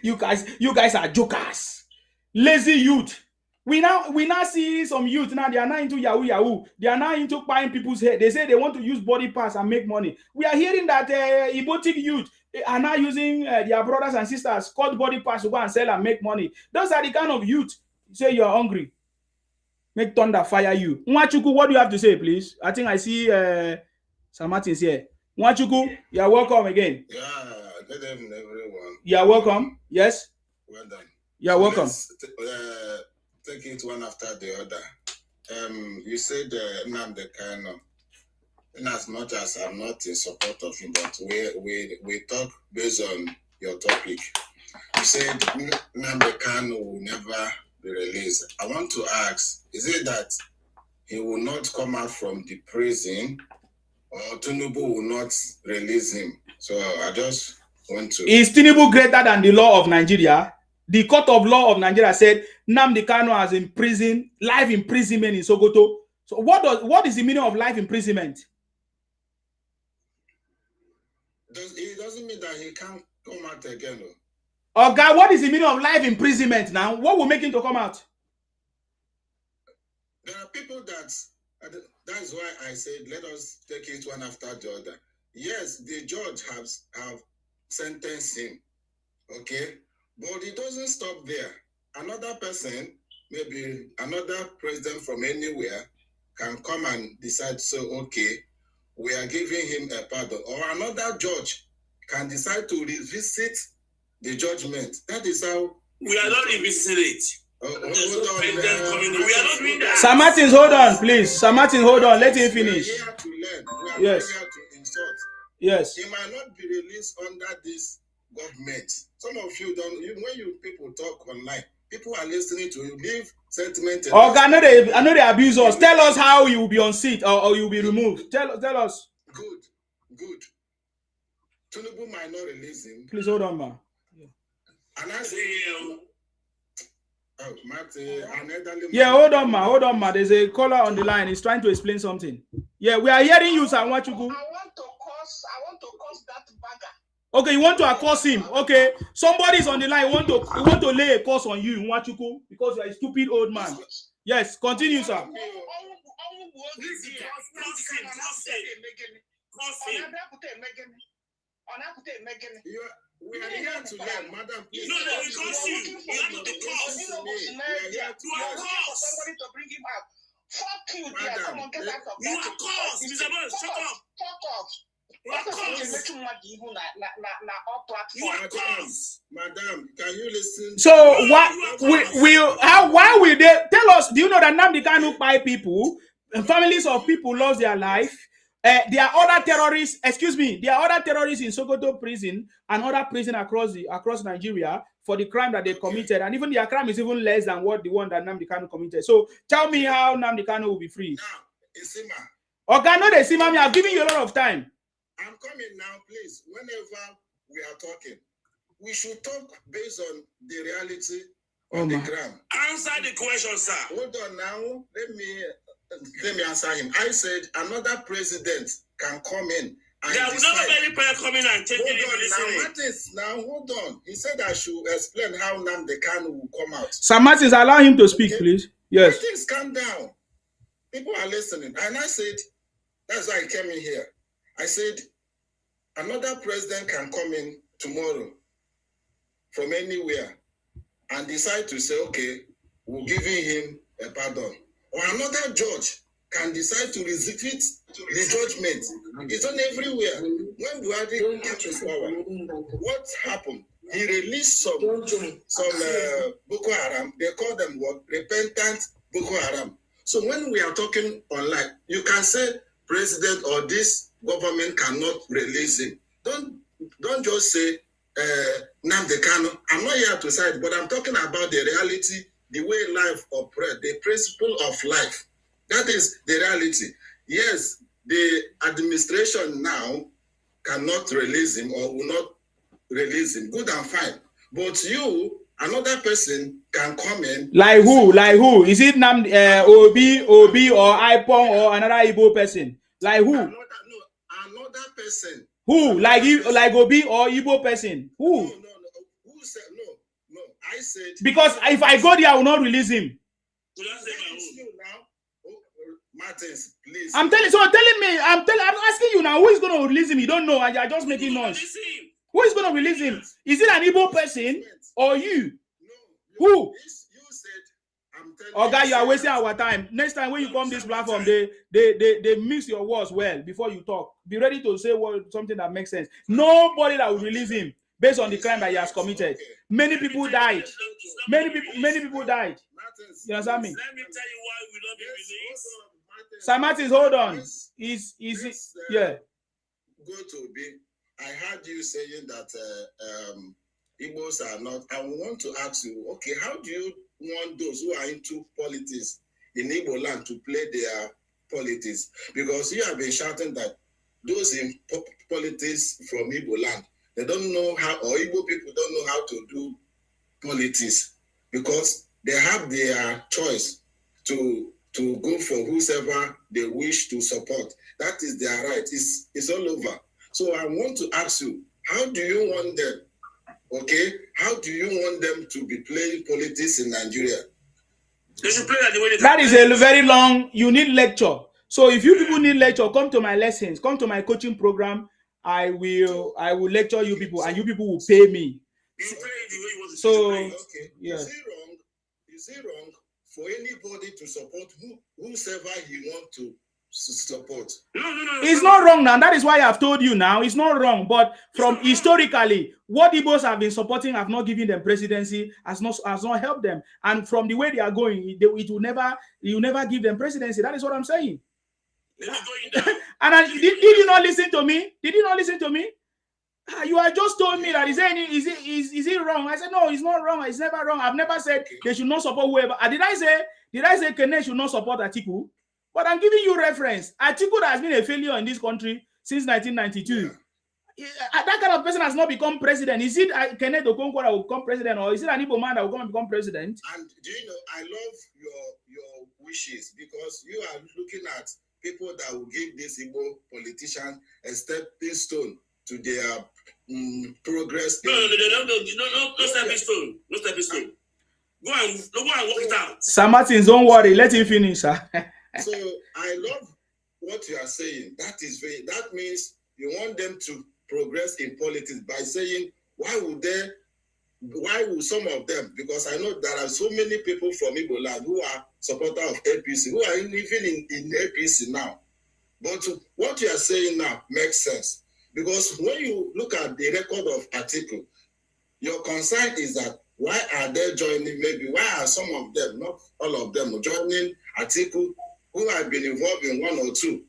you guys are jokers. Lazy youth. We now see some youth now. They are not into Yahoo. They are now into buying people's hair. They say they want to use body parts and make money. We are hearing that Ibotic youth are now using their brothers and sisters cut body parts to go and sell and make money. Those are the kind of youth. You say you are hungry. Make thunder fire you. Nwachuku, what do you have to say, please? I think I see Sam Martins here. Nwachuku, you are welcome again. Yeah, good evening, everyone. You are welcome. Yes. Well done. You are welcome. Take it one after the other. You said Nnamdi Kanu. In as much as I'm not in support of him, but we talk based on your topic. You said Nnamdi Kanu will never be released. I want to ask, is it that he will not come out from the prison, or Tinubu will not release him? So I just want to... Is Tinubu greater than the law of Nigeria? The court of law of Nigeria said Nnamdi Kanu has imprisoned, life imprisonment in Sokoto. So what is the meaning of life imprisonment? It doesn't mean that he can't come out again. Oh God, what is the meaning of life imprisonment now? What will make him to come out? There are people that's why I said let us take it one after the other. Yes, the judge have sentenced him. Okay? But it doesn't stop there. Another person, maybe another president from anywhere, can come and decide, so, okay, we are giving him a pardon. Or another judge can decide to revisit the judgment. That is how... We are not revisiting it. We are not doing that. Sam Martins, hold on, please. Sam Martins, hold on. Let him finish. We are here to learn. We are Yes. not here to insult. Yes. He might not be released under this government. Some of you don't. When you people talk online, people are listening to you. Leave sentiment. Oh God, I know they abuse us. Tell us how you will be on seat or you will be removed. Tell us. Good. Tinubu might not release him. Please hold on, ma. And I say, hold on, ma. There's a caller on the line. He's trying to explain something. Yeah, we are hearing you, sir. Nwachuku. I want to curse that bagger. Okay, you want to accost him. Okay, somebody's on the line. You want to lay a curse on you, Nwachuku, because you're a stupid old man. Yes, continue, sir. We are here to learn, madam. Please. No, we curse you. You are not the cause. For somebody to bring him out. Fuck you, dear. Madam, Come on, get out of You that. are cause, Mr. Man, shut up. Fuck off. You are What is cause. it na all You platform? are cause. Madam, can you listen? So why will they tell us? Do you know that Nnamdi Kanu buy people and families of people lost their life? There are other terrorists. Excuse me. There are other terrorists in Sokoto prison and other prison across Nigeria for the crime that they committed, and even their crime is even less than what the one that Nnamdi Kanu committed. So tell me how Nnamdi Kanu will be free. Now, Isima, Okay, no, they see, mommy. I've given you a lot of time. I'm coming now, please. Whenever we are talking, we should talk based on the reality on the ground. Answer the question, sir. Hold on now. Let me answer him. I said another president can come in and There will not be any prayer coming and changing it. Now, hold on. He said I should explain how Nnamdi Kanu will come out. Sir Martins, allow him to speak, please. Yes. Things calm down. People are listening. And I said, that's why I came in here. I said, another president can come in tomorrow from anywhere and decide to say, okay, we're giving him a pardon. Or another judge can decide to resist the judgment. It's on everywhere. When Buhari came to power, what happened? He released some Boko Haram. They call them what? Repentant Boko Haram. So when we are talking online, you can say president or this government cannot release him. Don't just say Nnamdi Kanu. I'm not here to side, but I'm talking about the reality, the way life operates, the principle of life. That is the reality. Yes, the administration now cannot release him or will not release him. Good and fine. But you, another person can come in. Like who? Like who? Is it Obi or Ipon or another Igbo person? Like who? Another person. Who? Like Obi or Igbo person? Who? No. Who said no? I said Because if I go there, I will not release him. Martins, please. I'm asking you now, who is going to release him? You don't know, and you're just making noise. Who is going to release him? Is it an Igbo person or you? No. Who? You said, I'm telling Okay, you are wasting our time. Next time when you come this platform, they mix your words well before you talk. Be ready to say something that makes sense. Nobody that will release him based on the crime that he has committed. Many people died. Many people died. You understand me? Let me tell you why we don't be released. Sir Martins, hold on. Yeah. Go to be. I heard you saying that Igbos are not. I want to ask you, okay, how do you want those who are into politics in Igbo land to play their politics? Because you have been shouting that those in politics from Igbo land, they don't know how, or Igbo people don't know how to do politics because they have their choice to go for whoever they wish to support. That is their right. It's all over. So I want to ask you, how do you want them? Okay, how do you want them to be playing politics in Nigeria? They should play that the way they That is a very long. You need lecture. So if you people need lecture, come to my lessons, come to my coaching program. I will lecture you people, and you people will pay me. You play it the way you want to So play. Okay. yeah. Is it wrong for anybody to support whosoever he wants to support? No. It's not wrong now. That is why I've told you now. It's not wrong. But from historically, what Igbos have been supporting have not given them presidency, has not helped them. And from the way they are going, you will never give them presidency. That is what I'm saying. And did you not listen to me? Did you not listen to me? You are just told me that is it wrong? I said no, it's not wrong. It's never wrong. I've never said they should not support whoever. Did I say Kene should not support Atiku? But I'm giving you reference. Atiku has been a failure in this country since 1992. Yeah. That kind of person has not become president. Is it Kenneth Okonkwo that will become president, or is it an Igbo man that will come and become president? And do you know, I love your wishes because you are looking at people that will give this Igbo politician a stepping stone to their progress. No, stepping stone. No stepping stone. Go and work it out. Sir Martins, don't worry. Let him finish, sir. So I love what you are saying. That means you want them to progress in politics by saying, why would they why will some of them, because I know there are so many people from Igbo land who are supporters of APC, who are even in APC now. But what you are saying now makes sense. Because when you look at the record of Atiku, your concern is that why are they joining, maybe why are some of them, not all of them, joining Atiku who have been involved in one or two?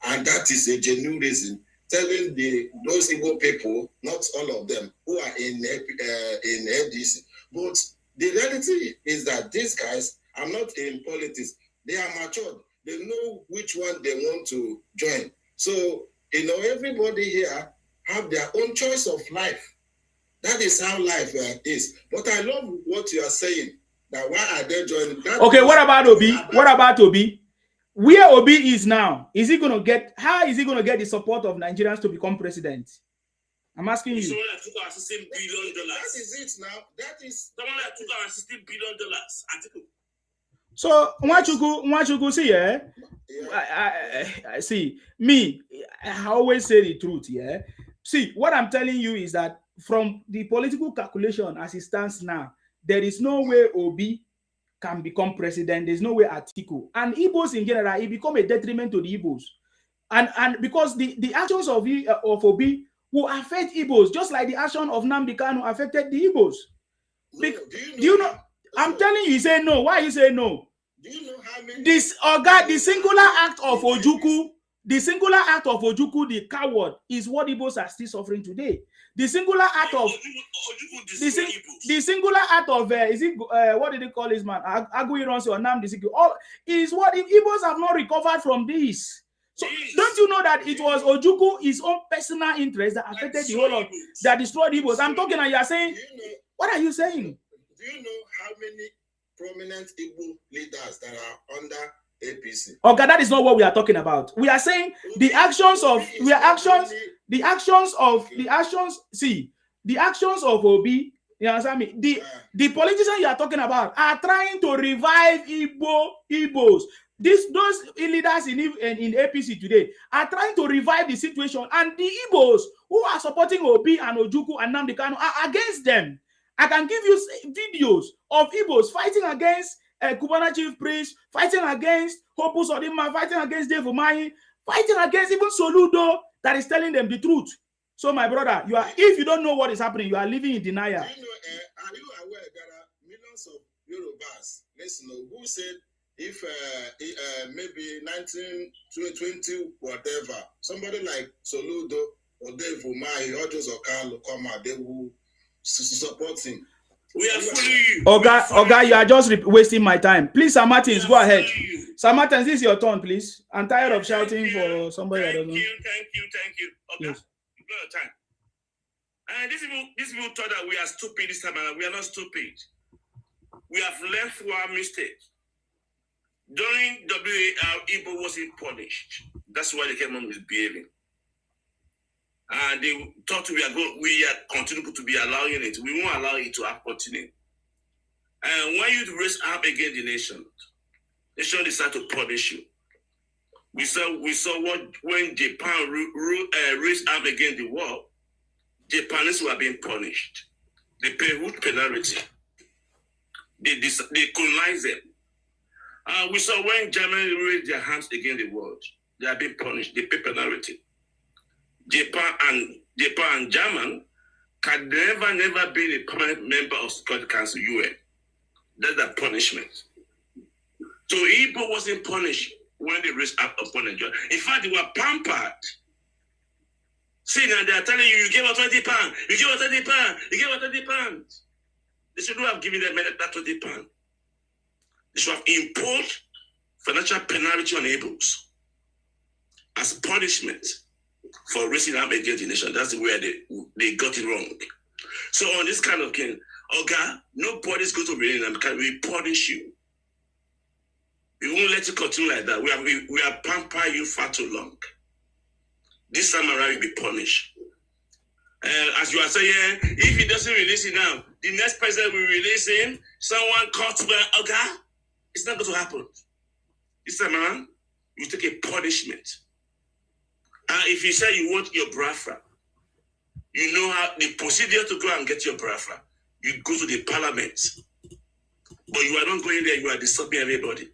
And that is a genuine reason, telling those Igbo people, not all of them, who are in ADC. But the reality is that these guys are not in politics. They are matured. They know which one they want to join. So, everybody here have their own choice of life. That is how life is. But I love what you are saying. That why are they joining? Okay, what about Obi? What about Obi? Where Obi is now, how is he going to get the support of Nigerians to become president? I'm asking you. Someone that took our $16 billion. That is it now. That is someone that took our $16 billion. Atiku. So, Nwachuku, see, I see, me, I always say the truth, yeah? See, what I'm telling you is that from the political calculation as it stands now, there is no way Obi can become president. There's no way Atiku. And Igbos in general, it become a detriment to the Igbos. And because the actions of Obi will affect Igbos, just like the action of Nnamdi Kanu affected the Igbos. Do you know? I'm telling you, you say no. Why you say no? Do you know how many? The singular act of Ojukwu, the coward, is what Igbos are still suffering today. The singular act of the singular act of what did they call this man? Aguiyi-Ironsi or Nnamdi Azikiwe. All is what if Igbos have not recovered from this. So don't you know that it was Ojukwu, his own personal interest that affected the whole of that destroyed Igbos? I'm talking and you are saying, what are you saying? Do you know how many prominent Igbo leaders that are under APC? Okay, that is not what we are talking about. We are saying the actions of Obi. You understand me? The politicians you are talking about are trying to revive Igbos. Those leaders in APC today are trying to revive the situation, and the Igbos who are supporting Obi and Ojukwu and Nnamdi Kanu are against them. I can give you videos of Igbos fighting against Cubana chief priest, fighting against Hopu Sodima, fighting against Dave Umahi, fighting against even Soludo that is telling them the truth. So, my brother, if you don't know what is happening, you are living in denial. Are you aware there are millions of Yorubas, listeners, who said if maybe 1920 whatever, somebody like Soludo or Dave Umahi or Joseph Okalo come out, they will support him. We are following you. Oga, you are just wasting my time. Please, Sir Martins, go ahead. Sir Martins, this is your turn, please. I'm tired of shouting for somebody I don't know. Thank you. Okay, yes. You've got your time. And these people thought that we are stupid this time, and we are not stupid. We have learned from our mistake. During WAR, Igbo wasn't punished. That's why they came on misbehaving. And they thought we are continuing to be allowing it. We won't allow it to continue. And when you raise up against the nation decide to punish you. We saw what when Japan raised up against the war, Japanese were being punished. They pay huge penalty. They colonize them. We saw when Germany raised their hands against the world, they are being punished. They pay penalty. Japan and German can never be a permanent member of Security Council UN. That's the punishment. So Igbo wasn't punished when they raised up upon Nigeria. In fact, they were pampered. See, now they are telling you, you gave us 20 pounds, you gave us 20 pounds, you gave us 20 pounds. They should not have given them that 20 pounds. They should have imposed financial penalty on Igbos as punishment for raising up against the nation. That's where they got it wrong. So on this kind of thing, nobody's going to be in them because we punish you. We won't let you continue like that. We have pampered you far too long. This time around, you'll be punished. As you are saying, if he doesn't release it now, the next president will release him. Someone caught by it's not going to happen. This time around, you take a punishment. If you say you want your BRAFA, you know how the procedure to go and get your BRAFA. you go to the parliament. But you are not going there, you are disturbing everybody.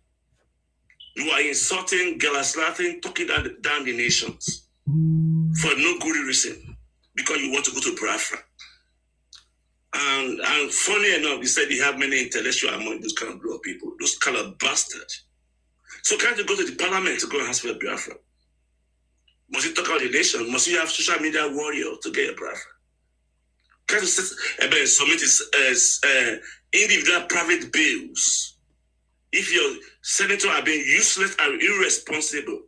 You are insulting, gaslighting, talking down the nations for no good reason, because you want to go to Biafra. And funny enough, they said they have many intellectuals among those kind of blood people, those kind of bastards. So can't you go to the parliament to go and ask for a Biafra? Must you talk about the nation? Must you have social media warrior to get a Biafra? Can't you submit as individual private bills? If your senator are being useless and irresponsible,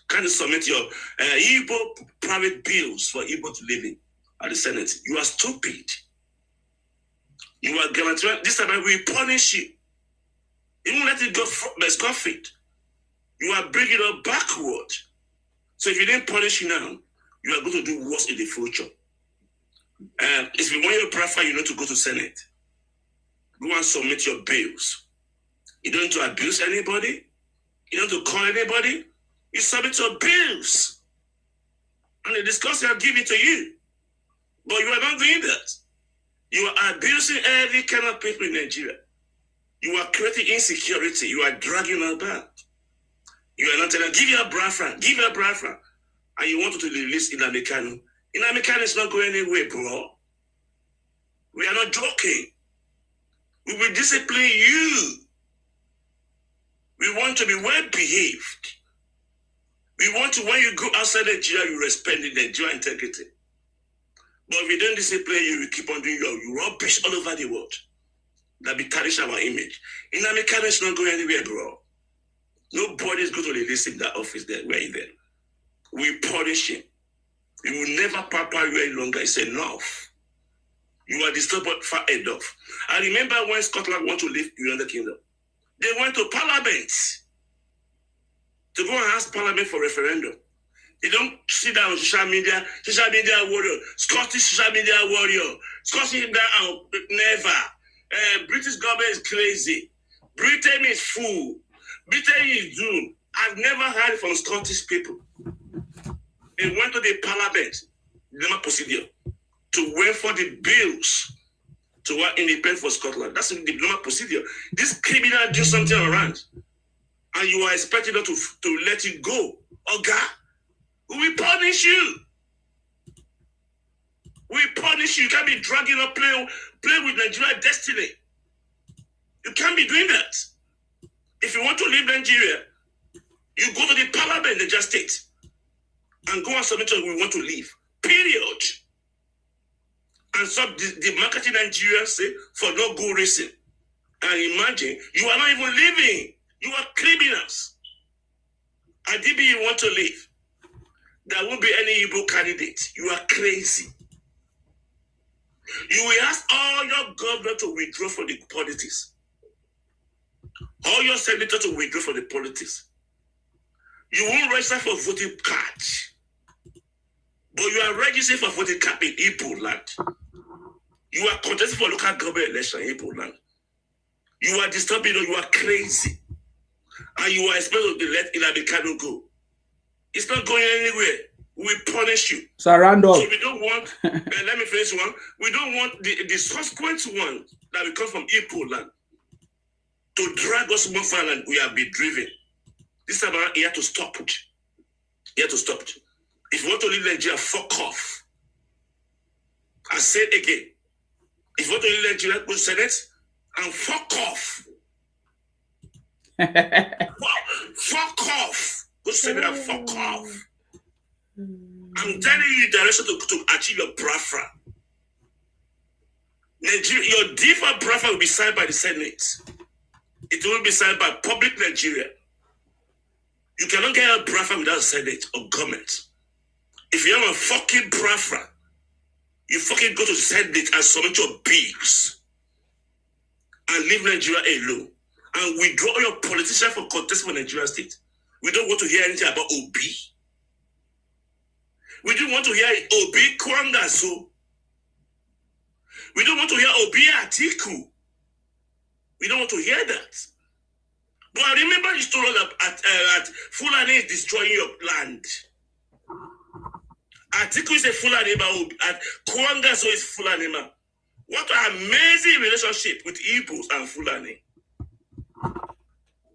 can't you submit your Igbo private bills for Igbo to live in at the Senate? You are stupid. You are guaranteed. This time we punish you. Even let it go scoffing. You are bringing it up backward. So if you didn't punish you now, you are going to do worse in the future. If you want your profile, you need to go to Senate. Go and submit your bills. You don't need to abuse anybody. You don't need to call anybody. You submit your bills. And they discuss it and give it to you. But you are not doing that. You are abusing every kind of people in Nigeria. You are creating insecurity. You are dragging us back. You are not telling, give your Biafra, give your Biafra. And you want to release Nnamdi Kanu. Nnamdi Kanu is not going anywhere, bro. We are not joking. We will discipline you. We want to be well behaved. We want to, when you go outside Nigeria, you respect the Nigerian integrity. But if you don't discipline you, keep on doing your rubbish all over the world. That be tarnish our image. Nnamdi Kanu is not going anywhere, bro. Nobody is going to release in that office there. We're in there. We punish him. We will never pamper you any longer. It's enough. You are disturbed far enough. I remember when Scotland wanted to leave the United Kingdom. They went to Parliament to go and ask Parliament for referendum. They don't sit down on social media warrior, Scottish social media warrior, Scottish down, never. British government is crazy. Britain is fool. Britain is doomed. I've never heard from Scottish people. They went to the Parliament, the normal procedure, to wait for the bills to work independent for Scotland. That's the normal procedure. This criminal do something around, and you are expecting them to let you go. Oga, we punish you. We punish you. You can't be dragging up, play with Nigeria's destiny. You can't be doing that. If you want to leave Nigeria, you go to the Parliament, Niger State, and go and submit we want to leave. Period. And so the marketing Nigerians say for no good reason. And imagine, you are not even leaving. You are criminals. IDB, you want to leave. There won't be any Igbo candidate. You are crazy. You will ask all your governors to withdraw from the politics. All your senators to withdraw from the politics. You won't register for voting card. But you are registering for voting card in Igbo land. You are contesting for local government election in Igbo land. You are disturbing, you are crazy. And you are expected to let Nnamdi Kanu go. It's not going anywhere. We punish you. Surrender. So we don't want, let me finish one. We don't want the subsequent one that will come from Igbo land to drag us more far than we have been driven. This time around, you have to stop it. You have to stop it. If you want to leave Nigeria, fuck off. I say it again. If you want to leave Nigeria, go to Senate and fuck off. Fuck off. Go to Senate and fuck off. I'm telling you the direction to achieve your Biafra. Nigeria, your default Biafra will be signed by the Senate. It will be signed by public Nigeria. You cannot get a Biafra without Senate or government. If you have a fucking Biafra, you fucking go to the Senate and submit your bills and leave Nigeria alone and withdraw your politician from contest for Nigeria state. We don't want to hear anything about Obi. We don't want to hear Obi Kwangaso. We don't want to hear Obi Atiku. We don't want to hear that. But I remember the story at Fulani is destroying your land. Atiku is a Fulani, but Kwangaso is Fulani. What an amazing relationship with Igbos and Fulani.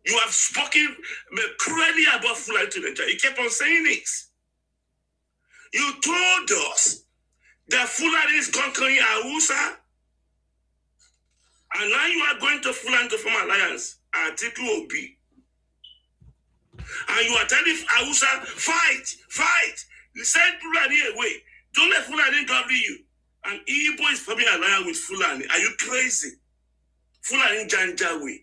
You have spoken cruelly about Fulani to Nigeria. You kept on saying it. You told us that Fulani is conquering Hausa, and now you are going to Fulani to form alliance, Article OB. And you are telling Hausa, fight, send Fulani away. Don't let Fulani govern you. And Igbo is forming alliance with Fulani. Are you crazy? Fulani Janjawe.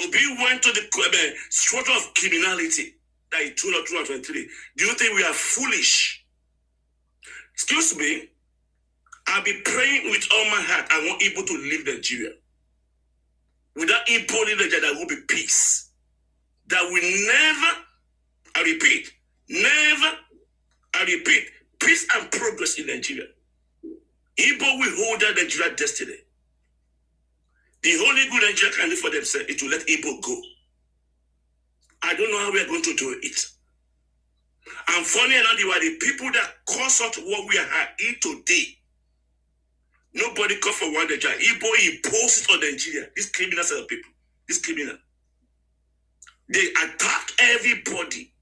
Obi went to the structure of criminality that he told us 2023. Do you think we are foolish? Excuse me. I'll be praying with all my heart. I want Igbo to leave Nigeria. Without Igbo leaving Nigeria, there will be peace. That will never, I repeat, peace and progress in Nigeria. Igbo will hold down Nigeria's destiny. The only good Nigeria can do for themselves is to let Igbo go. I don't know how we are going to do it. And funny enough, they were the people that caused us what we are in today. Nobody called for one Nigeria. Igbo imposed on Nigeria. These criminals are people. This criminal. They attack everybody.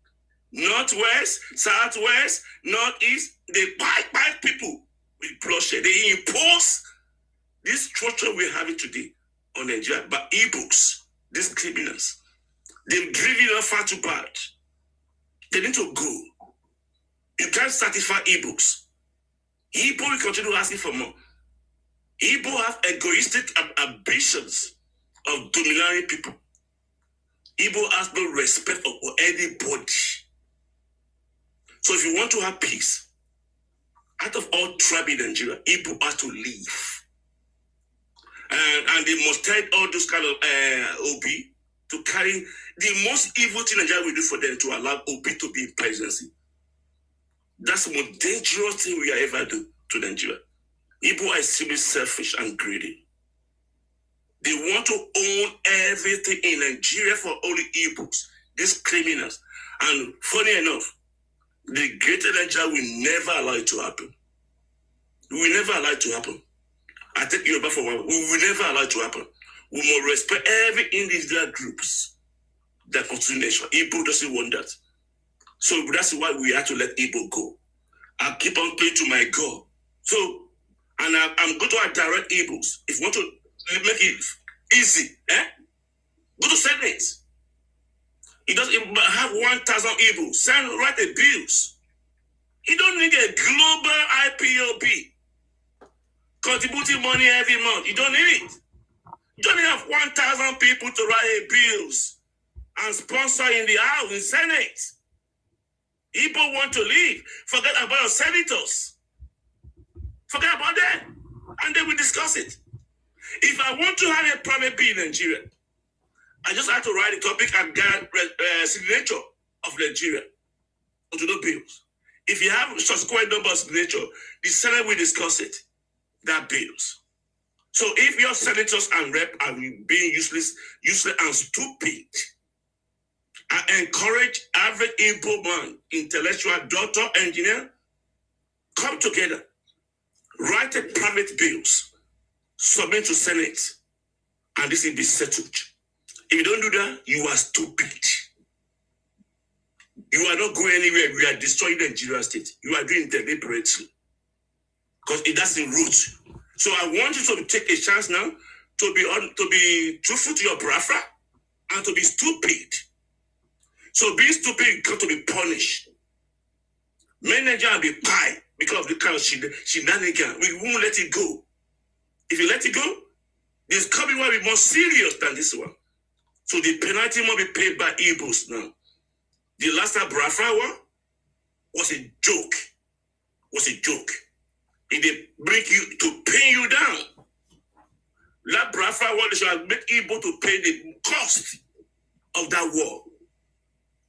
Northwest, southwest, northeast. They buy people with bloodshed. They impose this structure we're having today on Nigeria. But Igbos, these criminals, they've driven us far too bad. They need to go. You can't satisfy Igbos. Igbo will continue asking for more. Igbo have egoistic ambitions of dominating people. Igbo has no respect for anybody. So if you want to have peace, out of all tribes in Nigeria, Igbo has to leave. And they must tell all those kind of OB to carry the most evil thing Nigeria will do for them to allow OB to be in presidency. That's the most dangerous thing we ever do to Nigeria. Igbo are extremely selfish and greedy. They want to own everything in Nigeria for only Igbos, these criminals. And funny enough, the greater Nigeria will never allow it to happen. We will never allow it to happen. I take Yoruba for one. We will never allow it to happen. We must respect every individual groups that constitute nation. Igbo doesn't want that. So that's why we have to let Igbo go. I keep on praying to my God. So, and I'm going to direct Igbos. If you want to make it easy, go to Senate. He doesn't have 1,000 Igbos. Write the bills. You don't need a global IPOB contributing money every month. You don't need it. You don't need have 1,000 people to write bills and sponsor in the House, in Senate. People want to leave. Forget about your senators. Forget about them. And then we discuss it. If I want to have a private bill in Nigeria, I just have to write a topic and get signature of Nigeria onto the bills. If you have subsequent number of signature, the Senate will discuss it. That bills. So if your senators and rep are being useless and stupid, I encourage every Igbo man, intellectual, doctor, engineer, come together, write a private bills, submit to Senate, and this will be settled. If you don't do that, you are stupid. You are not going anywhere. We are destroying the Nigeria state. You are doing it deliberately. Because it doesn't root. So I want you to take a chance now to be truthful to your brother and to be stupid. So being stupid is going to be punished. Many Nigerians will be pie because of the kind of shenanigans. We won't let it go. If you let it go, this coming one will be more serious than this one. So the penalty must be paid by Igbos now. The last time Biafra one was a joke. If they bring you to pin you down, that Biafra war, they should make Igbo to pay the cost of that war.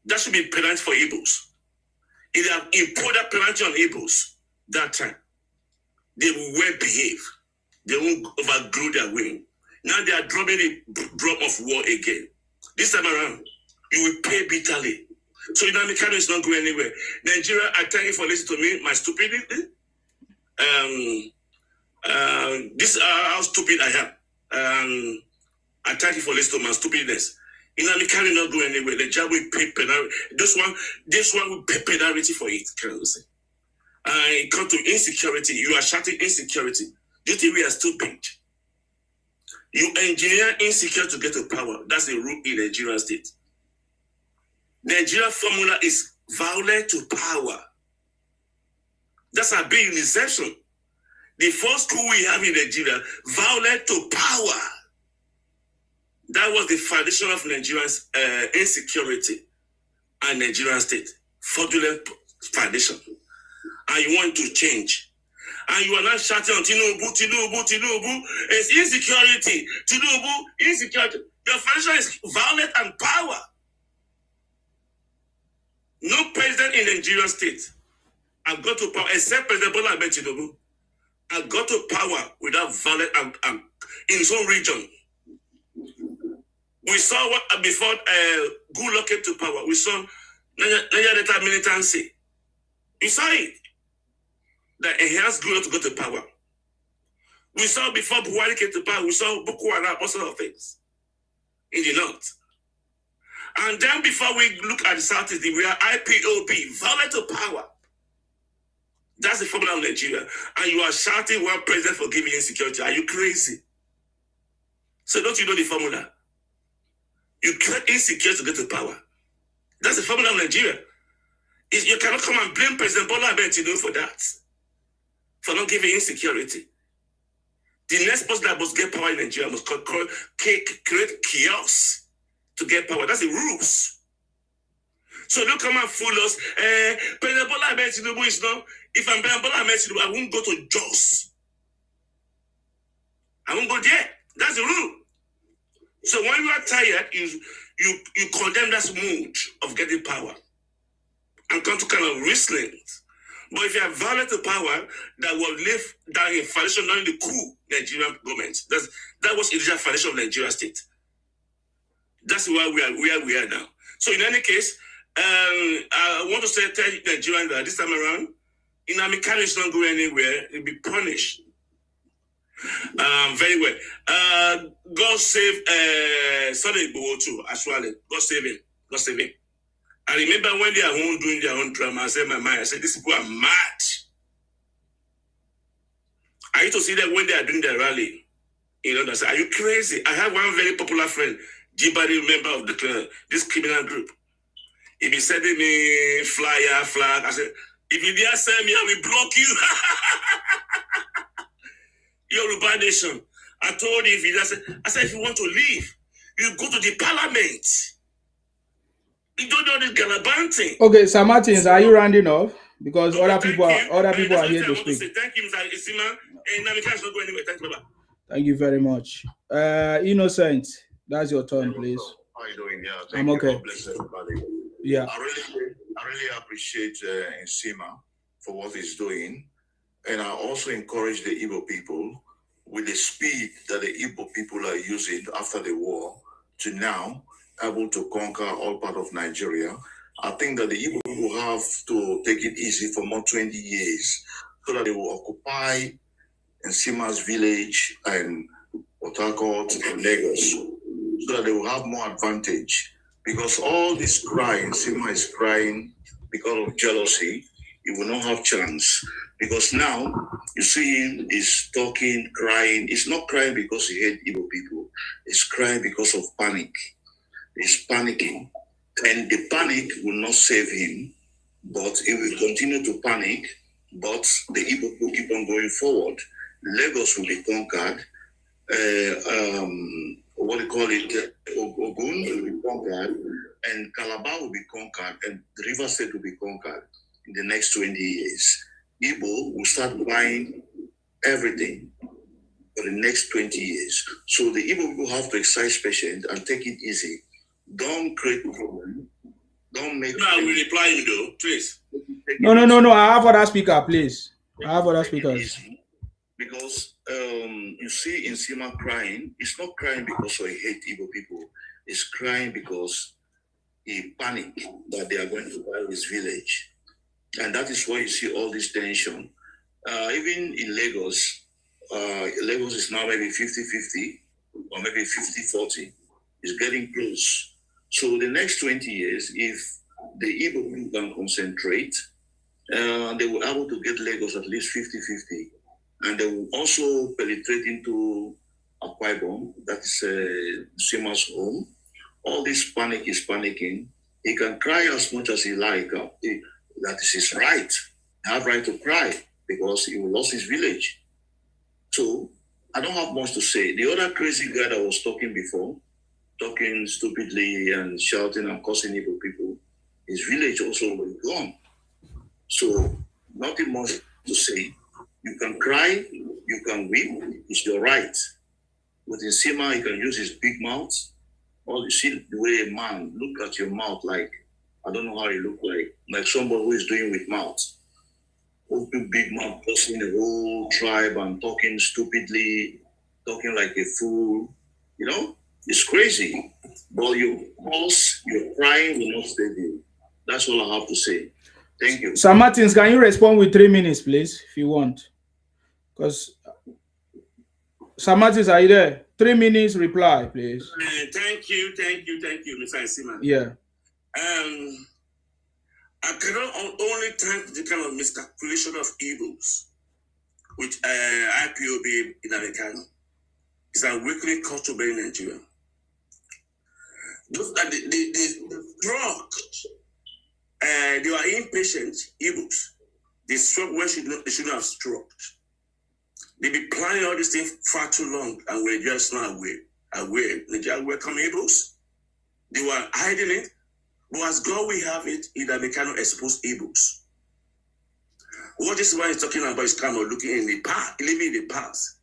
That should be penalty for Igbos. If they have imposed that penalty on Igbos that time, they will well behave. They won't overgrow their wing. Now they are dropping the drum of war again. This time around, you will pay bitterly. So Nnamdi is not going anywhere. Nigeria, I thank you for listening to me, my stupidity. This how stupid I am. I thank you for listening to my stupidness. You know, I carry not go anywhere. The job will pay penalty. This one will pay penalty for it. Can you say? I come to insecurity. You are shouting insecurity. Do you think we are stupid? You engineer insecurity to get to power. That's the rule in the Nigerian state. Nigeria formula is violent to power. That's a big inception. The first school we have in Nigeria, violent to power. That was the foundation of Nigeria's insecurity and Nigerian state. Fraudulent foundation. And you want to change. And you are not shouting on Tinubu. It's insecurity. Tinubu, insecurity. Your foundation is violent and power. No president in Nigerian state have got to power, except President Bola Ahmed Tinubu, have got to power without violence and in his own region. We saw what before Goodluck came to power. We saw Niger Delta militancy. We saw it. That enhanced Goodluck to go to power. We saw before Buhari came to power, we saw Boko Haram, all sort of things in the north. And then before we look at the southeast, we are IPOB, violent to power. That's the formula of Nigeria. And you are shouting one president for giving insecurity. Are you crazy? So don't you know the formula? You create insecurity to get to power. That's the formula of Nigeria. You cannot come and blame President Bola Ahmed Tinubu for that. For not giving insecurity. The next person that must get power in Nigeria must create chaos to get power. That's the rules. So don't come and fool us. President Bola Ahmed Tinubu is not. If I'm President Bola Ahmed Tinubu, I won't go to Jos. I won't go there. That's the rule. So when you are tired, you condemn that mood of getting power and come to kind of wrestling. But if you are violent to power, that will live down in foundation, not in the coup Nigerian government. That was the initial foundation of Nigeria state. That's why we are now. So in any case, I want to tell Nigerians that this time around, Nnamdi is not going anywhere. He'll be punished. Very well. God save Sunday Igboho too, actually. God save him. God save him. I remember when they are home doing their own drama, I said in my mind, I said, these people are mad. I used to see them when they are doing their rally. You know, I said, are you crazy? I have one very popular friend, Jibari, member of this criminal group. He be sending me flyer, flag. I said, if you dare send me, I will block you. Yoruba Nation. I told you, I said, if you want to leave, you go to the parliament. You don't know this Galabanting. Okay, Sir Martins, are you rounding off? Because other people are here to speak. Thank you, Mr. Isima. And Namika is not going anywhere. Thank you, Baba. Thank you very much. Innocent, that's your turn, please. How are you doing? Yeah, I'm okay. God bless everybody. Yeah. I really appreciate Nsima for what he's doing. And I also encourage the Igbo people with the speed that the Igbo people are using after the war to now able to conquer all part of Nigeria. I think that the Igbo people have to take it easy for more 20 years so that they will occupy Nsima's village and Port Harcourt and Lagos so that they will have more advantage. Because all this crying, Nsima is crying because of jealousy, he will not have chance. Because now, you see him, he's talking, crying. He's not crying because he hates Igbo people. He's crying because of panic. He's panicking. And the panic will not save him, but he will continue to panic, but the Igbo will keep on going forward. Lagos will be conquered. Ogun will be conquered, and Calabar will be conquered, and the River State will be conquered in the next 20 years. Igbo will start buying everything for the next 20 years. So the Igbo people have to exercise patience and take it easy. Don't create problem. Don't make. No, I will reply you though, please. No. I have other speaker, please. I have other speakers. Because you see Nsima crying, he's not crying because he hates Igbo people. He's crying because he panicked that they are going to buy his village. And that is why you see all this tension. Even in Lagos, Lagos is now maybe 50-50 or maybe 50-40. It's getting close. So the next 20 years, if the Igbo people can concentrate, they will be able to get Lagos at least 50-50. And they will also penetrate into Akwa Ibom, that is Sima's home. All this panic is panicking. He can cry as much as he like. That is his right. He have right to cry because he lost his village. So I don't have much to say. The other crazy guy that was talking before, talking stupidly and shouting and cursing Igbo people, his village also was gone. So nothing much to say. You can cry, you can weep, it's your right. With Nsima, he can use his big mouth. Or you see the way a man look at your mouth like, I don't know how you look like somebody who is doing with mouth. Big mouth person, the whole tribe and talking stupidly, talking like a fool. You know, it's crazy. But your crying will not stay there. That's all I have to say. Thank you. Sir Martins, can you respond with 3 minutes, please, if you want? Because Sir Martins, are you there? 3 minutes reply, please. Thank you, Mr. Nsima. Yeah. I cannot only thank the kind of miscalculation of Igbos, which IPOB in Americano is a weekly culture in Nigeria. Those that they struck, they were impatient Igbos. They struck where they shouldn't have struck. They be planning all these things far too long, and we're just not aware. Nigeria welcome Igbos. They were hiding it. But as God we have it, that they cannot expose Igbos. What this man is talking about is kind of looking in the past, living in the past.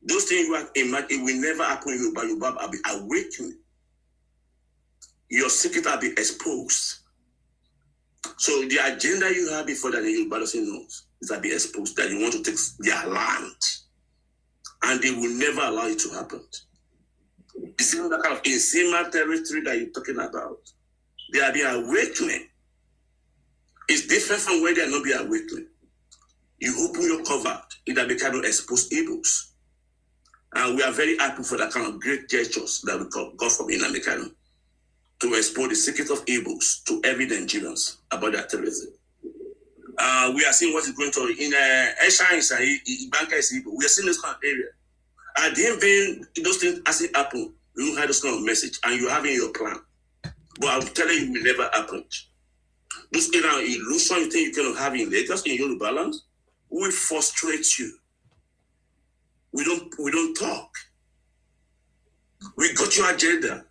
Those things you have imagined, it will never happen in Yoruba. Yoruba will be awakened. Your secret will be exposed. So the agenda you have before that the Yoruba doesn't know is that be exposed, that you want to take their land. And they will never allow it to happen. The same kind of Nsima territory that you're talking about. They are being awakening. It's different from where they are not being awakening. You open your cover, it cannot expose Igbos. And we are very happy for that kind of great gestures that we got from Inamekano to expose the secret of Igbos to every Nigerians about their terrorism. We are seeing what is going on in Esha and Banka is Igbo. We are seeing this kind of area. At the end, those things as it happen, you don't have this kind of message and you have in your plan. But I'm telling you, it will never happen. This illusion you think you cannot have in Lagos, in Yoruba land, will frustrate you. We don't talk. We got your agenda.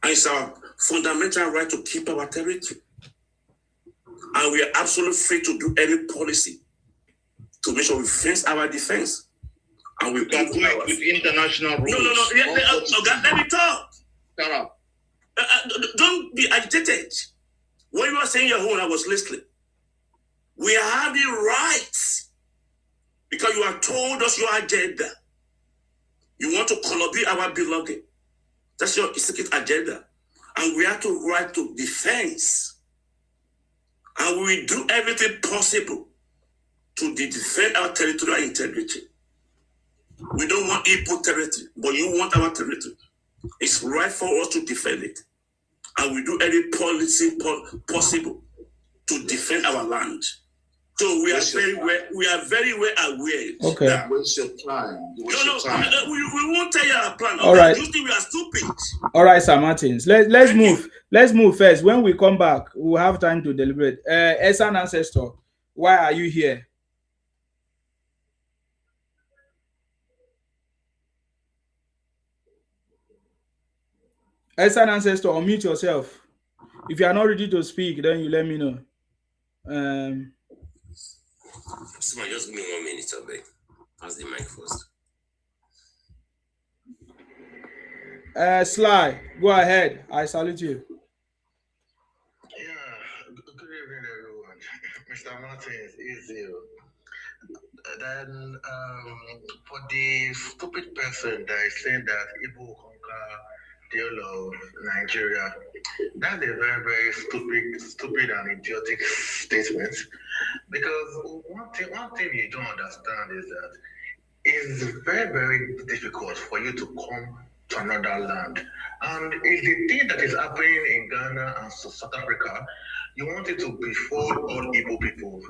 And it's our fundamental right to keep our territory. And we are absolutely free to do any policy to make sure we fence our defense. And we can do it with international rules. No. Let me talk. Shut up. Don't be agitated. When you were saying your own, I was listening. We have the rights because you have told us your agenda. You want to collaborate our belonging. That's your secret agenda. And we have to right to defense. And we will do everything possible to defend our territorial integrity. We don't want Igbo territory, but you want our territory. It's right for us to defend it. And we do any policy possible to defend our land. So we are very well aware. Okay. That Waste your time. we won't tell you our plan. All right. You think we are stupid. All right, Sir Martins. Let's move. Let's move first. When we come back, we'll have time to deliberate. Esan Ancestor, why are you here? Esan Ancestor, unmute yourself. If you are not ready to speak, then you let me know. So just give me 1 minute, I'll beg. Pass the mic first. Sly, go ahead. I salute you. Yeah, good evening, everyone. Mr. Martins is there. Then, for the stupid person that is saying that Igbo will conquer the whole of Nigeria, that's a very, very stupid and idiotic statement. Because one thing you don't understand is that it's very, very difficult for you to come to another land. And it's the thing that is happening in Ghana and South Africa. You want it to befall all Igbo people.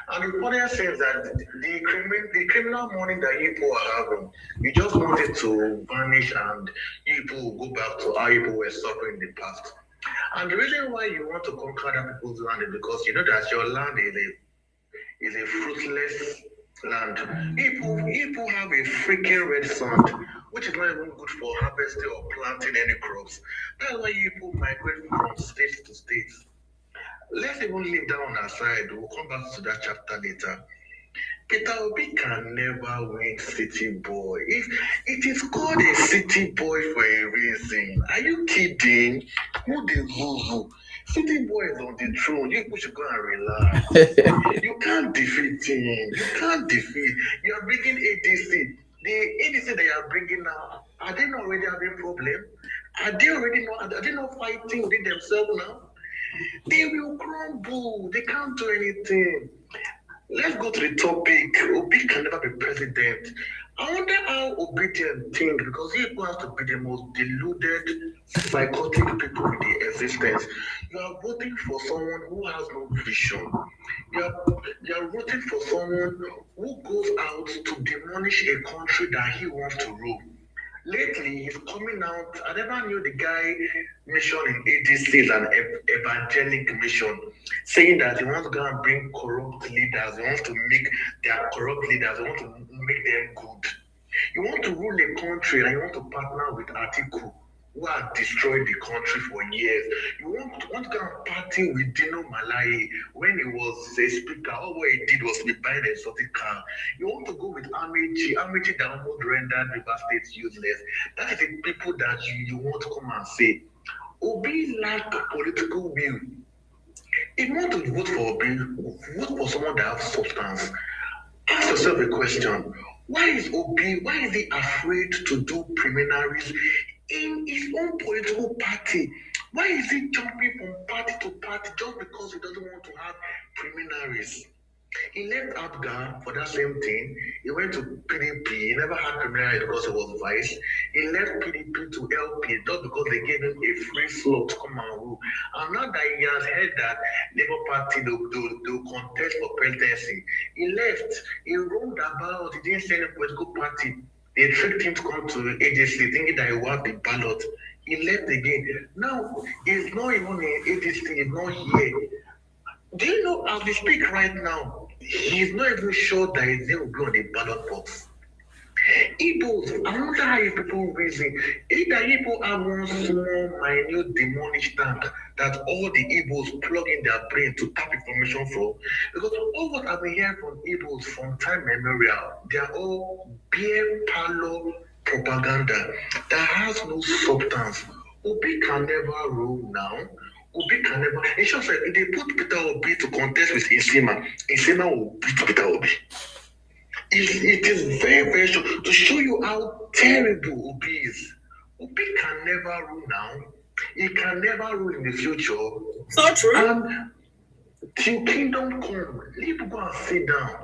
And the funniest thing is that the criminal money that Igbo are having, you just want it to vanish and Igbo will go back to how Igbo were suffering in the past. And the reason why you want to conquer other people's land is because you know that your land is a fruitless land. People have a freaking red sand, which is not even good for harvesting or planting any crops. That's why people migrate from state to state. Let's even leave that on our side. We'll come back to that chapter later. Peter Obi can never win City Boy. It is called a City Boy for a reason. Are you kidding? Who the who? City Boy is on the throne. You should go and relax. You can't defeat him. You can't defeat. You are bringing ADC. The ADC that you are bringing now, are they not already having problem? Are they not fighting within themselves now? They will crumble. They can't do anything. Let's go to the topic. Obi can never be president. I wonder how obedient think, because he has to be the most deluded, psychotic people in the existence. You are voting for someone who has no vision. You are voting for someone who goes out to demolish a country that he wants to rule. Lately, he's coming out. I never knew the guy mission in ADC is an evangelic mission, saying that he wants to go and bring corrupt leaders. He wants to make their corrupt leaders, he wants to make them good. You want to rule a country and you want to partner with Atiku, who has destroyed the country for years. You want to go and party with Dino Malai when he was a speaker. All what he did was to be buying an exotic car. You want to go with Amechi that almost rendered River State useless. That is the people that you want to come and say. Obi lack political will. If you want to vote for Obi, vote for someone that has substance. Ask yourself a question. Why is he afraid to do preliminaries in his own political party? Why is he jumping from party to party just because he doesn't want to have preliminaries? He left Abga for that same thing. He went to PDP. He never had preliminaries because he was vice. He left PDP to LP just because they gave him a free slot to come and rule. And now that he has heard that Labour Party they'll contest for presidency, he left. He roamed about. He didn't send a political party. They tricked him to come to ADC thinking that he would have the ballot. He left again. Now, he's not even in ADC. He's not here. Do you know, as we speak right now, he's not even sure that he's going to be on the ballot box. Igbos, I wonder how you people reason. Either Igbo have one small, minute, demonic tank that all the Igbos plug in their brain to tap information from. Because all what I've been hearing from Igbos from time memorial, they are all beer parlor propaganda that has no substance. Obi can never rule now. Obi can never. It's just like if they put Peter Obi to contest with Nsema will beat Peter Obi. It is very, very sure to show you how terrible Obi is. Obi can never rule now. He can never rule in the future. So true. And till kingdom come, leave go and sit down.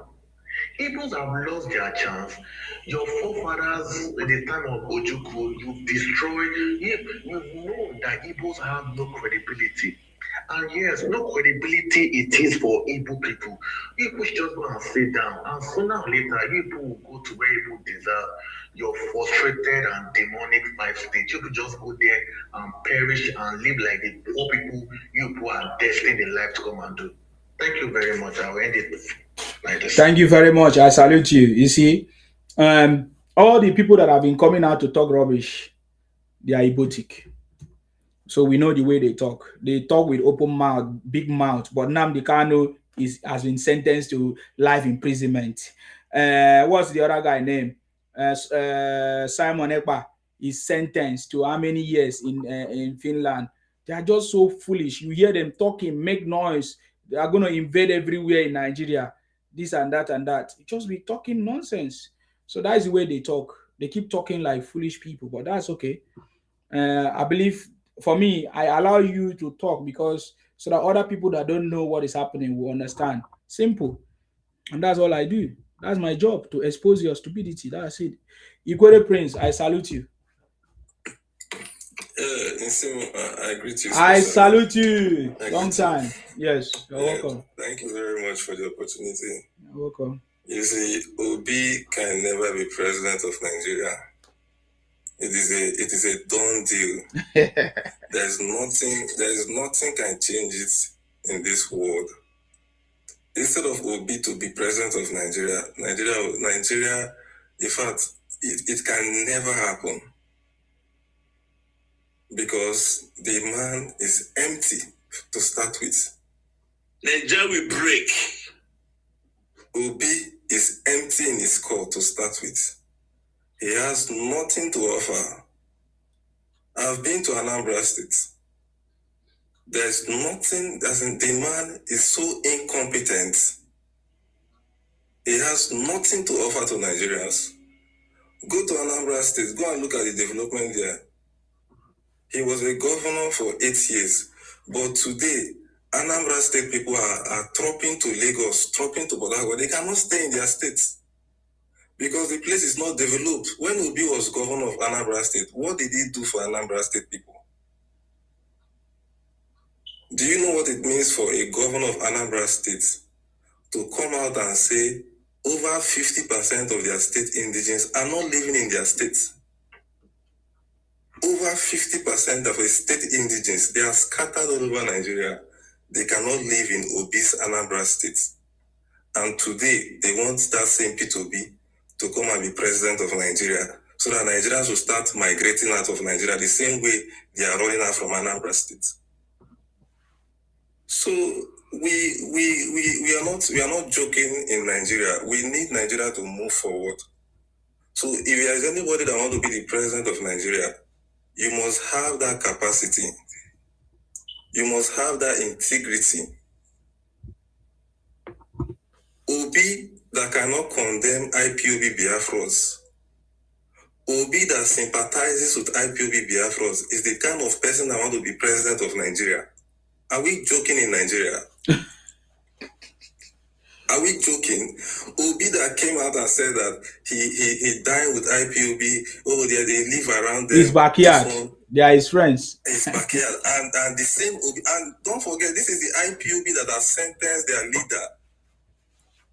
Igbos have lost their chance. Your forefathers, at the time of Ojukwu, you destroyed. You know that Igbos have no credibility. And yes, no credibility it is for Igbo people. Igbo should just go and sit down. And sooner or later, Igbo will go to where Igbo deserve. Your frustrated and demonic 5 state. You could just go there and perish and live like the poor people you are destined in life to come and do. Thank you very much. I will end it like this. Thank you very much. I salute you. You see, all the people that have been coming out to talk rubbish, they are Igbotic. So we know the way they talk. They talk with open mouth, big mouth. But Nnamdi Kanu has been sentenced to life imprisonment. What's the other guy name? Simon Ekpa is sentenced to how many years in Finland? They are just so foolish. You hear them talking, make noise. They are going to invade everywhere in Nigeria. This and that and that. Just be talking nonsense. So that is the way they talk. They keep talking like foolish people, but that's okay. I believe, for me, I allow you to talk because so that other people that don't know what is happening will understand. Simple. And that's all I do. That's my job, to expose your stupidity. That's it. Ikwere Prince, I salute you. I greet you. I especially. salute you. I Long greet you. time. Yes, you're Yeah, welcome. thank you very much for the opportunity. You're welcome. You see, Obi can never be president of Nigeria. It is a done deal. There is nothing can change it in this world. Instead of Obi to be president of Nigeria, in fact, it can never happen. Because the man is empty to start with. Nigeria will break. Obi is empty in his core to start with. He has nothing to offer. I've been to Anambra State. There's nothing, the man is so incompetent. He has nothing to offer to Nigerians. Go to Anambra State, go and look at the development there. He was a governor for 8 years. But today, Anambra State people are trooping to Lagos, trooping to Port Harcourt. They cannot stay in their states because the place is not developed. When Obi was governor of Anambra State, what did he do for Anambra State people? Do you know what it means for a governor of Anambra State to come out and say over 50% of their state indigenes are not living in their states? Over 50% of the state indigenes, they are scattered all over Nigeria. They cannot live in Obi's Anambra State. And today, they want that same P2B to come and be president of Nigeria so that Nigerians will start migrating out of Nigeria the same way they are rolling out from Anambra State. So we are not joking in Nigeria. We need Nigeria to move forward. So if there is anybody that wants to be the president of Nigeria, you must have that capacity. You must have that integrity. Obi that cannot condemn IPOB Biafras, Obi that sympathizes with IPOB Biafras is the kind of person that wants to be president of Nigeria. Are we joking in Nigeria? Are we joking? Obi that came out and said that he dined with IPOB, they live around there. His backyard. They are his friends. His backyard. And the same Obi, and don't forget, this is the IPOB that has sentenced their leader,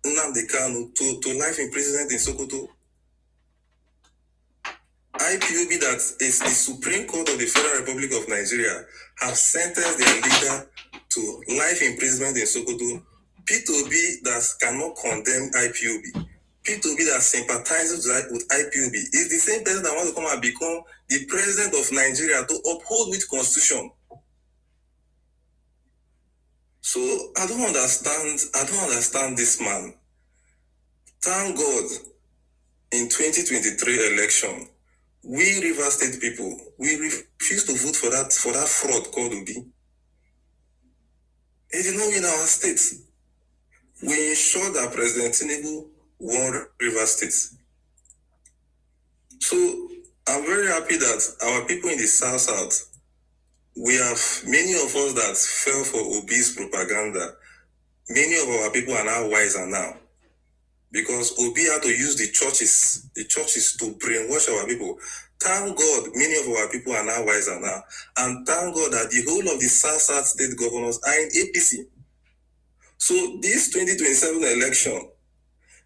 Nnamdi Kanu, to life imprisonment in Sokoto. IPOB, that is the Supreme Court of the Federal Republic of Nigeria, have sentenced their leader to life imprisonment in Sokoto. P2B that cannot condemn IPOB. P2B that sympathizes with IPOB is the same person that wants to come and become the president of Nigeria to uphold which constitution. So I don't understand this man. Thank God, in 2023 election, we River State people, we refused to vote for that fraud called Obi. He did not win our state. We ensured that President Tinubu won River State. So I'm very happy that our people in the South, we have many of us that fell for Obi's propaganda. Many of our people are now wiser now. Because Obi had to use the churches to brainwash our people. Thank God, many of our people are now wiser now. And thank God that the whole of the South state governors are in APC. So this 2027 election,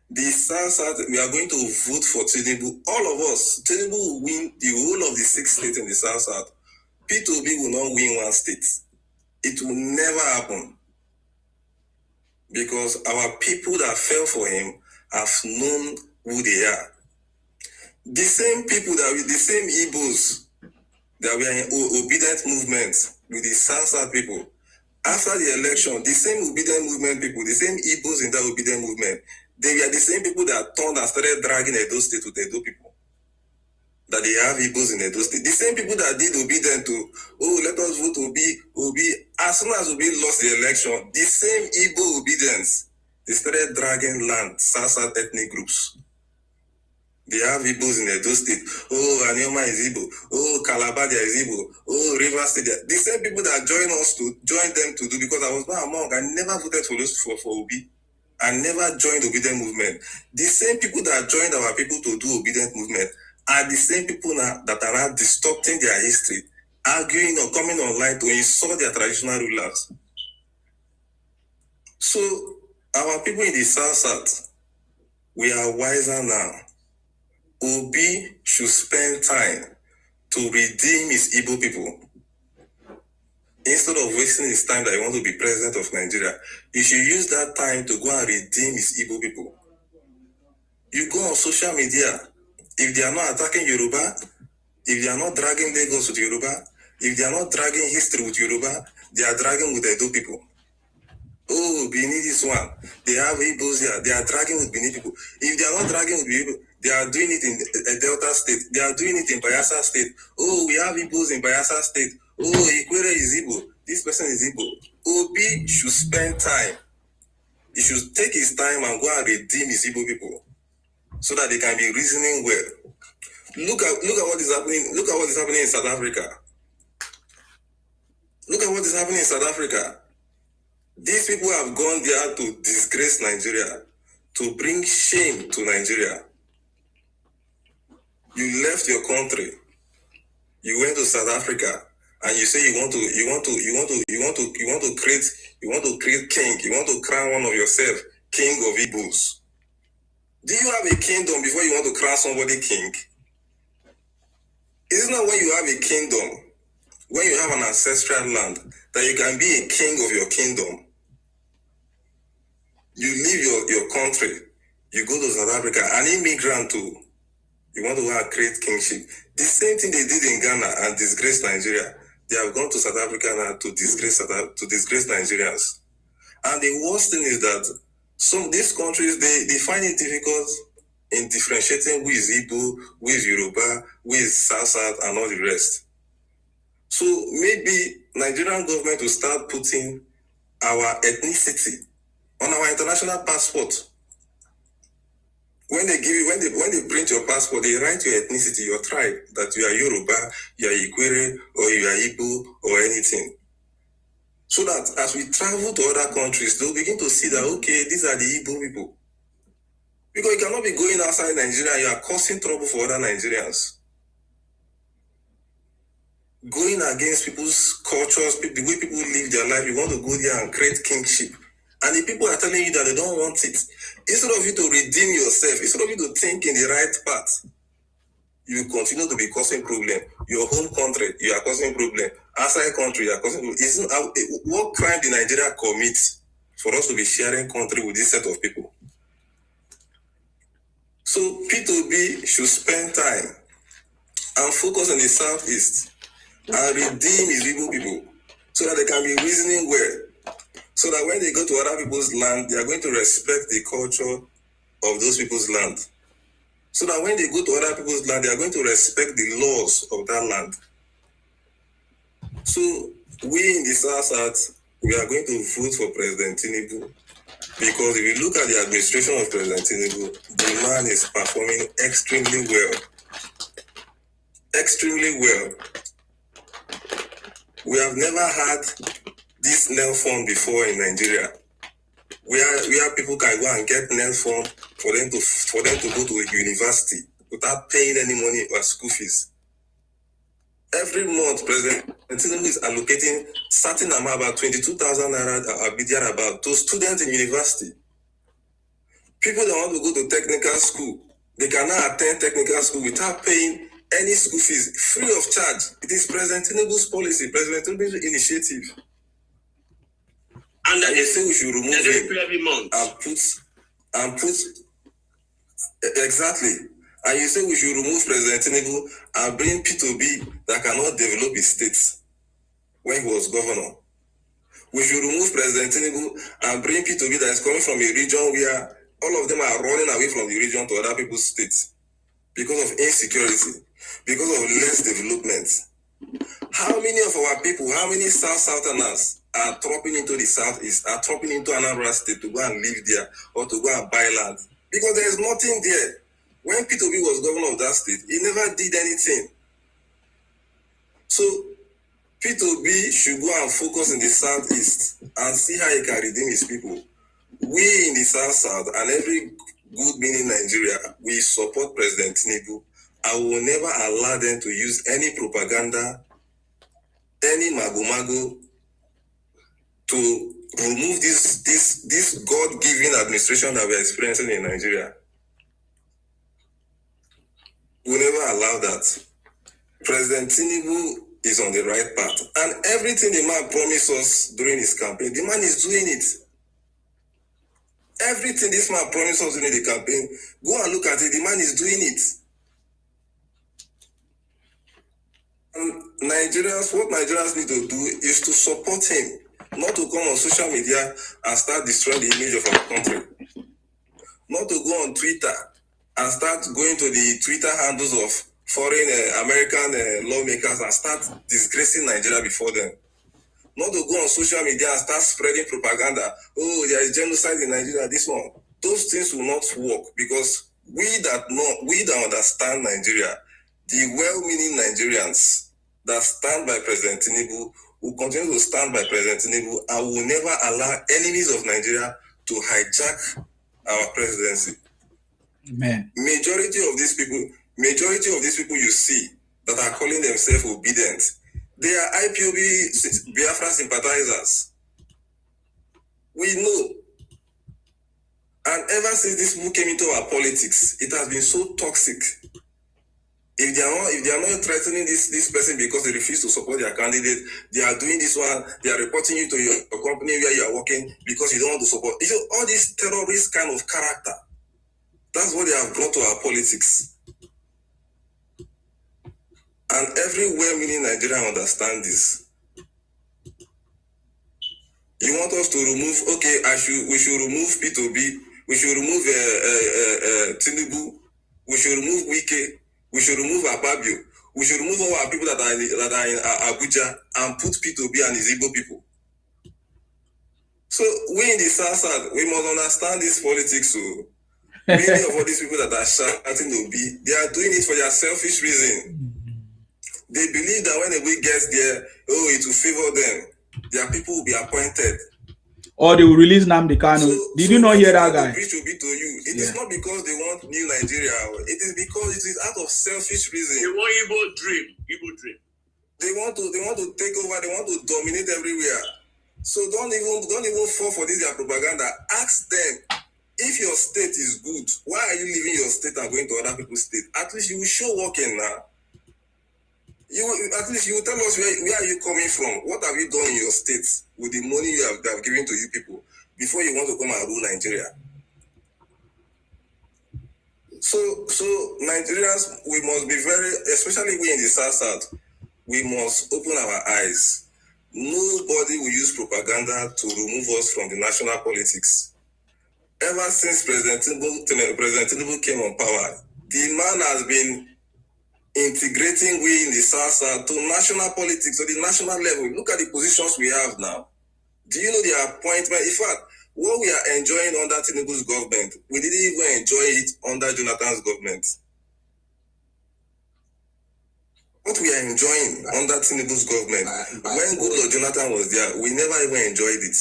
the South, we are going to vote for Tinubu. All of us, Tinubu will win the whole of the 6 states in the South. P2B will not win one state. It will never happen. Because our people that fell for him have known who they are. The same people the same Igbos that were in obedient movement with the South people. After the election, the same obedient movement people, the same Igbos in that obedient movement, they were the same people that turned and started dragging Edo State with Edo people. That they have Igbos in Edo State. The same people that did obedient to, let us vote Obi. As soon as Obi lost the election, the same Igbo obedience, they started dragging land, South ethnic groups. They have Igbos in Edo State. Anioma is Igbo. Calabar is Igbo. River State. The same people that join them to do, because I was not among, I never voted for Obi. and never joined obedient movement. The same people that joined our people to do obedient movement are the same people now that are now distorting their history, arguing or coming online to insult their traditional rulers. So our people in the South, we are wiser now. Obi should spend time to redeem his Igbo people. Instead of wasting his time that he wants to be president of Nigeria, he should use that time to go and redeem his Igbo people. You go on social media, if they are not attacking Yoruba, if they are not dragging Lagos with Yoruba, if they are not dragging history with Yoruba, they are dragging with the Edo people. Oh, Benin this one. They have Igbos here. They are dragging with Benin people. If they are not dragging with Benin people, they are doing it in Delta State. They are doing it in Bayelsa State. Oh, we have Igbos in Bayelsa State. Oh, Ikwere is Igbo. This person is Igbo. Obi should spend time. He should take his time and go and redeem his Igbo people so that they can be reasoning well. Look at what is happening. Look at what is happening in South Africa. Look at what is happening in South Africa. These people have gone there to disgrace Nigeria, to bring shame to Nigeria. You left your country. You went to South Africa, and you say you want to create king. You want to crown one of yourself king of Igbos. Do you have a kingdom before you want to crown somebody king? Isn't that when you have a kingdom, when you have an ancestral land, that you can be a king of your kingdom? You leave your country, you go to South Africa, an immigrant too. You want to go and create kingship. The same thing they did in Ghana and disgrace Nigeria. They have gone to South Africa now to disgrace Nigerians. And the worst thing is that some of these countries, they find it difficult in differentiating who is Igbo, who is Yoruba, who is South, and all the rest. So maybe Nigerian government will start putting our ethnicity on our international passport. When they print your passport, they write your ethnicity, your tribe, that you are Yoruba, you are Ikwere, or you are Igbo, or anything. So that as we travel to other countries, they'll begin to see that, okay, these are the Igbo people. Because you cannot be going outside Nigeria, you are causing trouble for other Nigerians. Going against people's cultures, the way people live their life, you want to go there and create kingship. And the people are telling you that they don't want it. Instead of you to redeem yourself, instead of you to think in the right path, you continue to be causing problem. Your home country, you are causing problem. Outside country, you are causing problem. What crime did Nigeria commit for us to be sharing country with this set of people? So P2B should spend time and focus on the Southeast and redeem his Igbo people so that they can be reasoning well. So that when they go to other people's land, they are going to respect the culture of those people's land. So that when they go to other people's land, they are going to respect the laws of that land. So we in the South, we are going to vote for President Tinubu. Because if you look at the administration of President Tinubu, the man is performing extremely well. Extremely well. We have never had this NEL fund before in Nigeria, where people can go and get NEL fund for them to go to a university without paying any money or school fees. Every month, President Tinubu is allocating certain amount, about 22,000 naira about to students in university. People that want to go to technical school, they cannot attend technical school without paying any school fees, free of charge. It is President Tinubu's policy, President Tinubu's initiative. And then they say we should remove him every month and put exactly. And you say we should remove President Tinubu and bring P2B that cannot develop his states when he was governor. We should remove President Tinubu and bring P2B that is coming from a region where all of them are running away from the region to other people's states because of insecurity, because of less development. How many of our people, how many Southerners are dropping into the Southeast, are dropping into Anambra State to go and live there or to go and buy land? Because there is nothing there. When P2B was governor of that state, he never did anything. So P2B should go and focus in the Southeast and see how he can redeem his people. we in the South and every good meaning Nigeria, we support President Tinubu. I will never allow them to use any propaganda, any mago to remove this God-given administration that we're experiencing in Nigeria. We'll never allow that. President Tinubu is on the right path. And everything the man promised us during his campaign, the man is doing it. Everything this man promised us during the campaign, go and look at it, the man is doing it. And what Nigerians need to do is to support him, not to come on social media and start destroying the image of our country. Not to go on Twitter and start going to the Twitter handles of foreign American lawmakers and start disgracing Nigeria before them. Not to go on social media and start spreading propaganda. Oh, there is genocide in Nigeria, this one. Those things will not work because we that understand Nigeria, the well-meaning Nigerians that stand by President Tinubu will continue to stand by President Tinubu and will never allow enemies of Nigeria to hijack our presidency. Amen. Majority of these people you see that are calling themselves obedient, they are IPOB Biafra sympathizers. We know. And ever since this move came into our politics, it has been so toxic. If they are not threatening this person because they refuse to support their candidate, they are doing this one, they are reporting you to your company where you are working because you don't want to support. You know, all this terrorist kind of character, that's what they have brought to our politics. And every well-meaning Nigerian understands this. You want us to remove, okay, we should remove P2B, we should remove Tinubu, we should remove Wike, we should remove Ababio, we should remove all our people that are in Abuja and put P2B and his Igbo people. So we in the South, we must understand this politics. So many of all these people that are shouting Obi, they are doing it for their selfish reason. They believe that when Obi gets there, it will favor them. Their people will be appointed. Or they will release Nnamdi Kanu. Did you not hear that guy? Preach Obi to you. It is not because they want new Nigeria. It is because it is out of selfish reason. They want Igbo dream. They want to take over. They want to dominate everywhere. So don't even fall for this their propaganda. Ask them, if your state is good, why are you leaving your state and going to other people's state? At least you will show working now. At least you will tell us where are you coming from? What have you done in your state with the money you have given to you people before you want to come and rule Nigeria? So Nigerians, we must be especially we in the South, we must open our eyes. Nobody will use propaganda to remove us from the national politics. Ever since President Tinubu came on power, the man has been integrating we in the South to national politics, to the national level. Look at the positions we have now. Do you know the appointment? In fact, what we are enjoying under Tinubu's government, we didn't even enjoy it under Jonathan's government. What we are enjoying under Tinubu's government, when Goodluck Jonathan was there, we never even enjoyed it.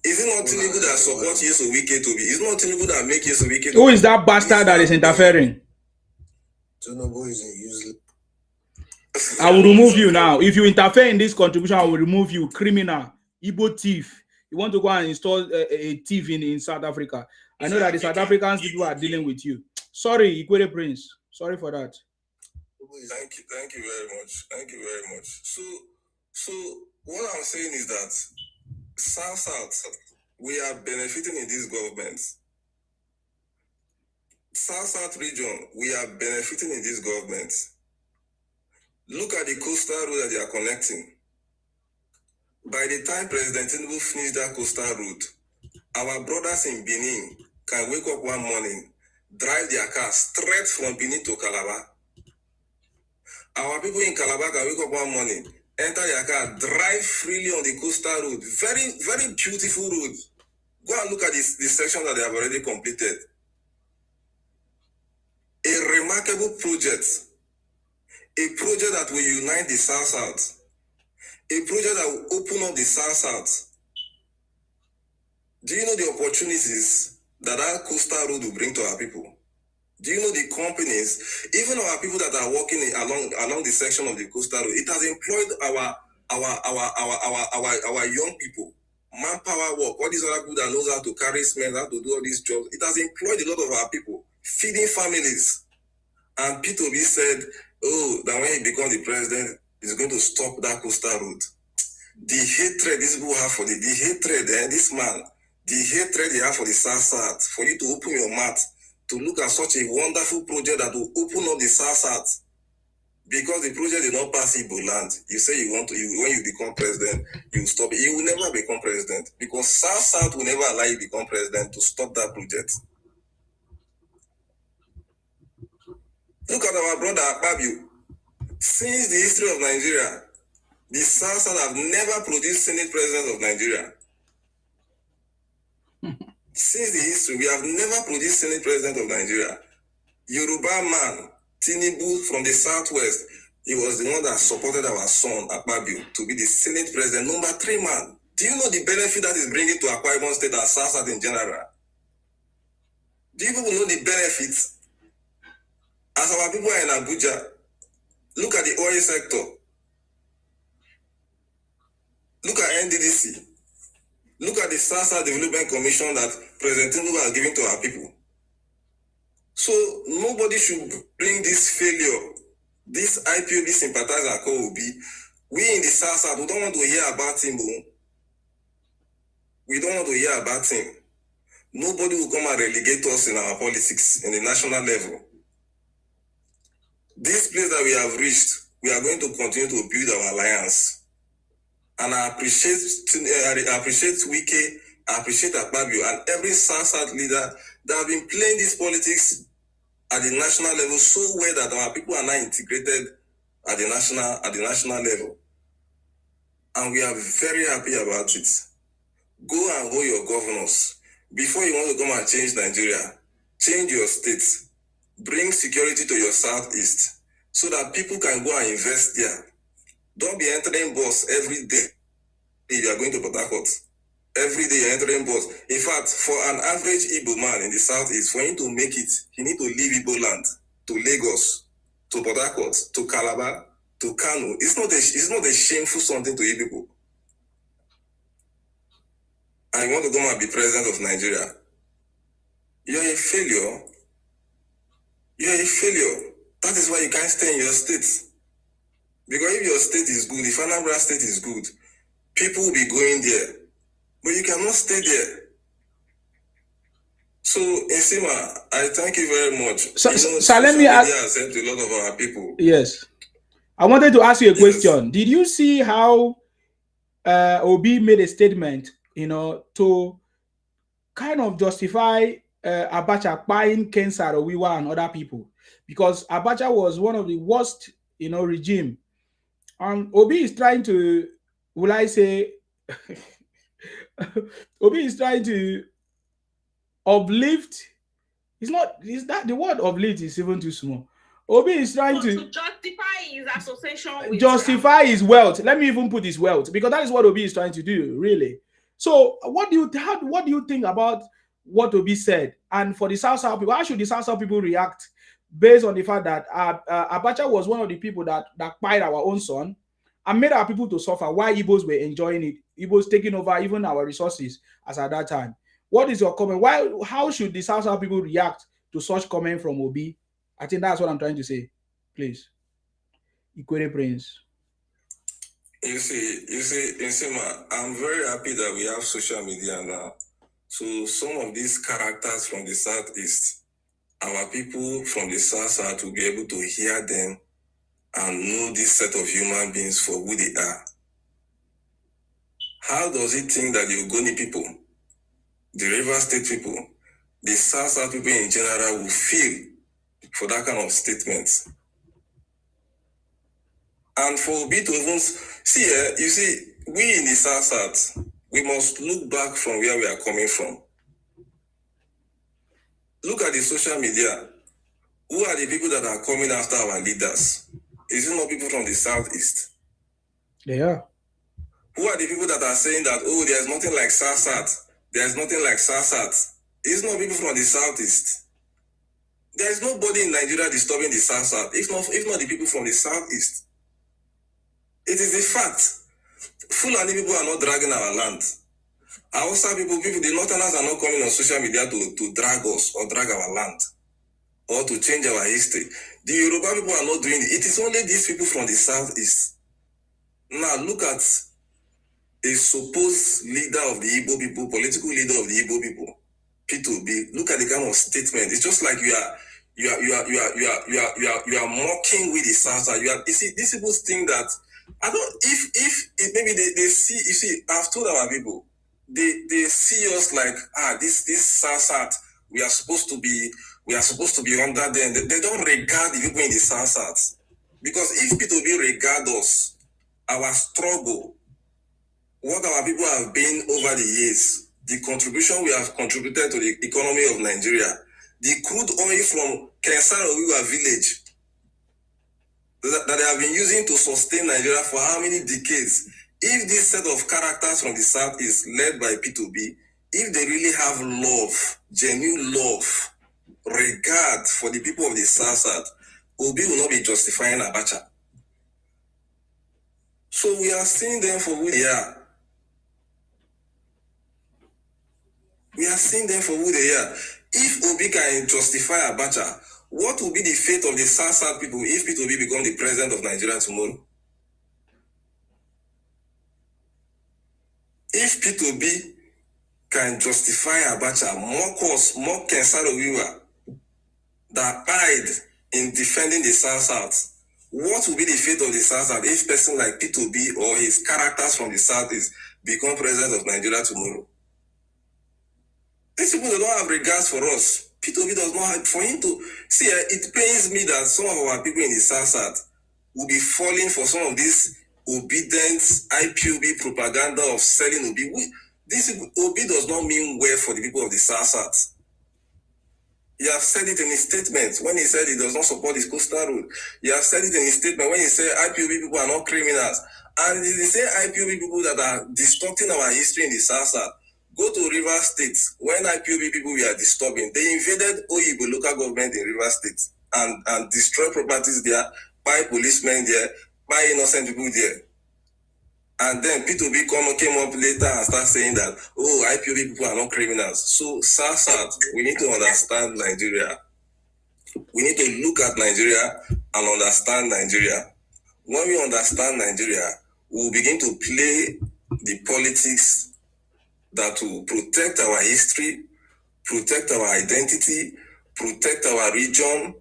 Is it not Tinubu that supports Yeso Wike to be? Is it not Tinubu that makes Yeso Wike to be? Who is that bastard that is interfering? Tinubu is useless. I will remove you now. If you interfere in this contribution, I will remove you. Criminal, Igbo thief. You want to go and install a thief in South Africa. I know that the South Africans people are dealing with you. Sorry, Ikwere Prince. Sorry for that. Thank you very much. So what I'm saying is that South, we are benefiting in this government. South region, we are benefiting in this government. Look at the coastal road that they are connecting. By the time President Tinubu finished that coastal road, our brothers in Benin can wake up one morning, drive their car straight from Benin to Calabar. Our people in Calabar can wake up one morning, enter their car, drive freely on the coastal road. Very, very beautiful road. Go and look at this section that they have already completed. A remarkable project. A project that will unite the South. A project that will open up the South. Do you know the opportunities that coastal road will bring to our people? Do you know the companies, even our people that are working along the section of the coastal road, it has employed our young people, manpower work, all these other people that knows how to carry cement, how to do all these jobs. It has employed a lot of our people, feeding families. And P2B said, oh, that when he becomes the president, he's going to stop that coastal road. The hatred these people have for the hatred, this man, the hatred they have for the South, for you to open your mouth to look at such a wonderful project that will open up the South, because the project did not pass Igbo land. You say you want to, when you become president, you stop it. You will never become president, because South will never allow you to become president to stop that project. Look at our brother Akpabio. Since the history of Nigeria, the South have never produced Senate president of Nigeria. Since the history, we have never produced Senate president of Nigeria. Yoruba man, Tinubu from the Southwest, he was the one that supported our son, Akpabio, to be the Senate president, number 3 man. Do you know the benefit that is bringing to Akwa Ibom State and South in general? Do you people know the benefits? As our people are in Abuja, look at the oil sector. Look at NDDC. Look at the South Development Commission that President Tinubu has given to our people. So nobody should bring this failure, this IPOB sympathizer called Obi. We in the South, we don't want to hear about him. We don't want to hear about him. Nobody will come and relegate us in our politics in the national level. This place that we have reached, we are going to continue to build our alliance. And I appreciate Wike, I appreciate Akpabio and every South leader that have been playing this politics at the national level so well that our people are now integrated at the national level. And we are very happy about it. Go and hold your governors. Before you want to come and change Nigeria, change your states. Bring security to your southeast so that people can go and invest there. Don't be entering bus every day. You are going to Port Harcourt. Every day you're entering bus. In fact, for an average Igbo man in the southeast, for him to make it, he need to leave Igbo land to Lagos, to Port Harcourt, to Calabar, to Kano. It's not a shameful something to you people. And you want to come and be president of Nigeria. You're a failure. You're a failure. That is why you can't stay in your state. Because if your state is good, if Anambra state is good, people will be going there. But you cannot stay there. So, Nsima, I thank you very much. So let me ask. Accept a lot of our people. Yes. I wanted to ask you a question. Did you see how Obi made a statement, to kind of justify Abacha buying Ken Saro-Wiwa and other people? Because Abacha was one of the worst, regime. And Obi is trying to, will I say, Obi is trying to uplift. It's that the word uplift is even too small. Obi is trying to justify his association with justify his wealth. Let me even put his wealth, because that is what Obi is trying to do, really. So what do you think about what Obi said? And for the South people, how should the South people react based on the fact that Abacha was one of the people that killed our own son and made our people to suffer while Igbos were enjoying it? Igbos taking over even our resources as at that time. What is your comment? How should the South people react to such comment from Obi? I think that's what I'm trying to say. Please. Ikwere Prince. You see, Nsima, I'm very happy that we have social media now. So some of these characters from the Southeast, our people from the South will be able to hear them and know this set of human beings for who they are. How does it think that the Ogoni people, the River State people, the South people in general will feel for that kind of statements? And for Obi to even see, you see, we in the South, we must look back from where we are coming from. Look at the social media. Who are the people that are coming after our leaders? Is it not people from the Southeast? They are. Who are the people that are saying that, oh, there's nothing like South? There's nothing like SARSAT. It's not people from the southeast. There's nobody in Nigeria disturbing the SARSAT, if not the people from the southeast. It is a fact. Fulani people are not dragging our land. Hausa people, the Northerners are not coming on social media to drag us or drag our land or to change our history. The Yoruba people are not doing it. It is only these people from the southeast. Now look at a supposed leader of the Igbo people, political leader of the Igbo people, P2B. Look at the kind of statement. It's just like you are mocking with the SARSAT. You see, these people think that I don't. If maybe they see. You see, I've told our people, they see us like this SARSAT. We are supposed to be under them. They don't regard the people in the SARSAT, because if P2B regard us, our struggle, what our people have been over the years, the contribution we have contributed to the economy of Nigeria, the crude oil from Kensarowiwa village that they have been using to sustain Nigeria for how many decades. If this set of characters from the south is led by P2B, if they really have love, genuine love, regard for the people of the SARSAT, Obi will not be justifying Abacha. So we are seeing them for who they are. We are seeing them for who they are. If Obi can justify Abacha, what will be the fate of the SARSAT people if P2B become the president of Nigeria tomorrow? If P2B can justify Abacha, mock Kensarowiwa that died in defending the SARSAT, what will be the fate of the SARSAT if person like P2B or his characters from the south is become president of Nigeria tomorrow? These people don't have regards for us. P2B does not have, for him to see. It pains me that some of our people in the SARSAT will be falling for some of this obedient IPOB propaganda of selling Obi. This Obi does not mean well for the people of the SARSAT. He has said it in his statement when he said he does not support his coastal road. He has said it in his statement when he said IPOB people are not criminals. And it is the same IPOB people that are distorting our history in the SARSAT. Go to Rivers State. When IPOB people were disturbing, they invaded Oyibo local government in Rivers State and destroyed properties there, buy policemen there, buy innocent people there. And then P2B came up later and started saying that, IPOB people are not criminals. So SARSAT, we need to understand Nigeria. We need to look at Nigeria and understand Nigeria. When we understand Nigeria, we will begin to play the politics that will protect our history, protect our identity, protect our region,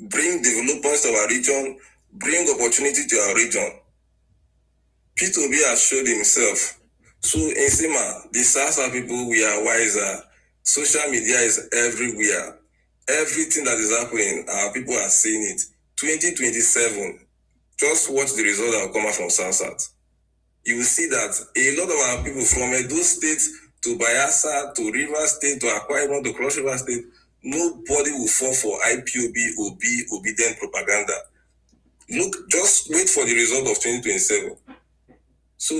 bring developments to our region, bring opportunity to our region. P2B has showed himself. So in Sima, the SARSAT people, we are wiser. Social media is everywhere. Everything that is happening, our people are seeing it. 2027, just watch the result that will come out from SARSAT. You will see that a lot of our people from Edo State to Bayelsa to Rivers State to Akwa Ibom to Cross River State, nobody will fall for IPOB, obedient propaganda. Look, just wait for the result of 2027. So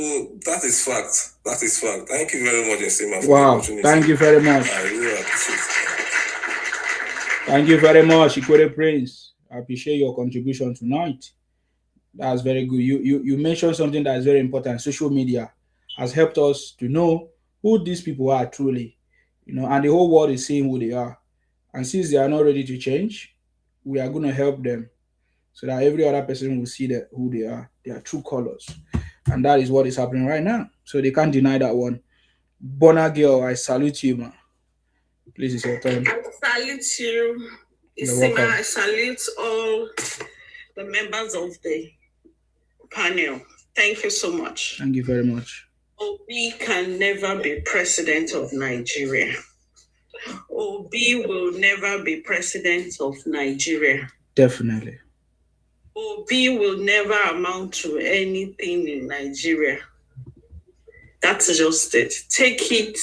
that is fact. That is fact. Thank you very much, Nsima, for the opportunity. Thank you very much. I really appreciate it. Thank you very much, Ikwere Prince. I appreciate your contribution tonight. That's very good. You mentioned something that is very important. Social media has helped us to know who these people are truly, and the whole world is seeing who they are. And since they are not ready to change, we are going to help them so that every other person will see who they are, their true colors. And that is what is happening right now. So they can't deny that one. Bona girl, I salute you, man. Please, it's your turn. I salute you, Isima. I salute all the members of the panel. Thank you so much. Thank you very much. Obi can never be president of Nigeria. Obi will never be president of Nigeria. Definitely. Obi will never amount to anything in Nigeria. That's just it. Take it.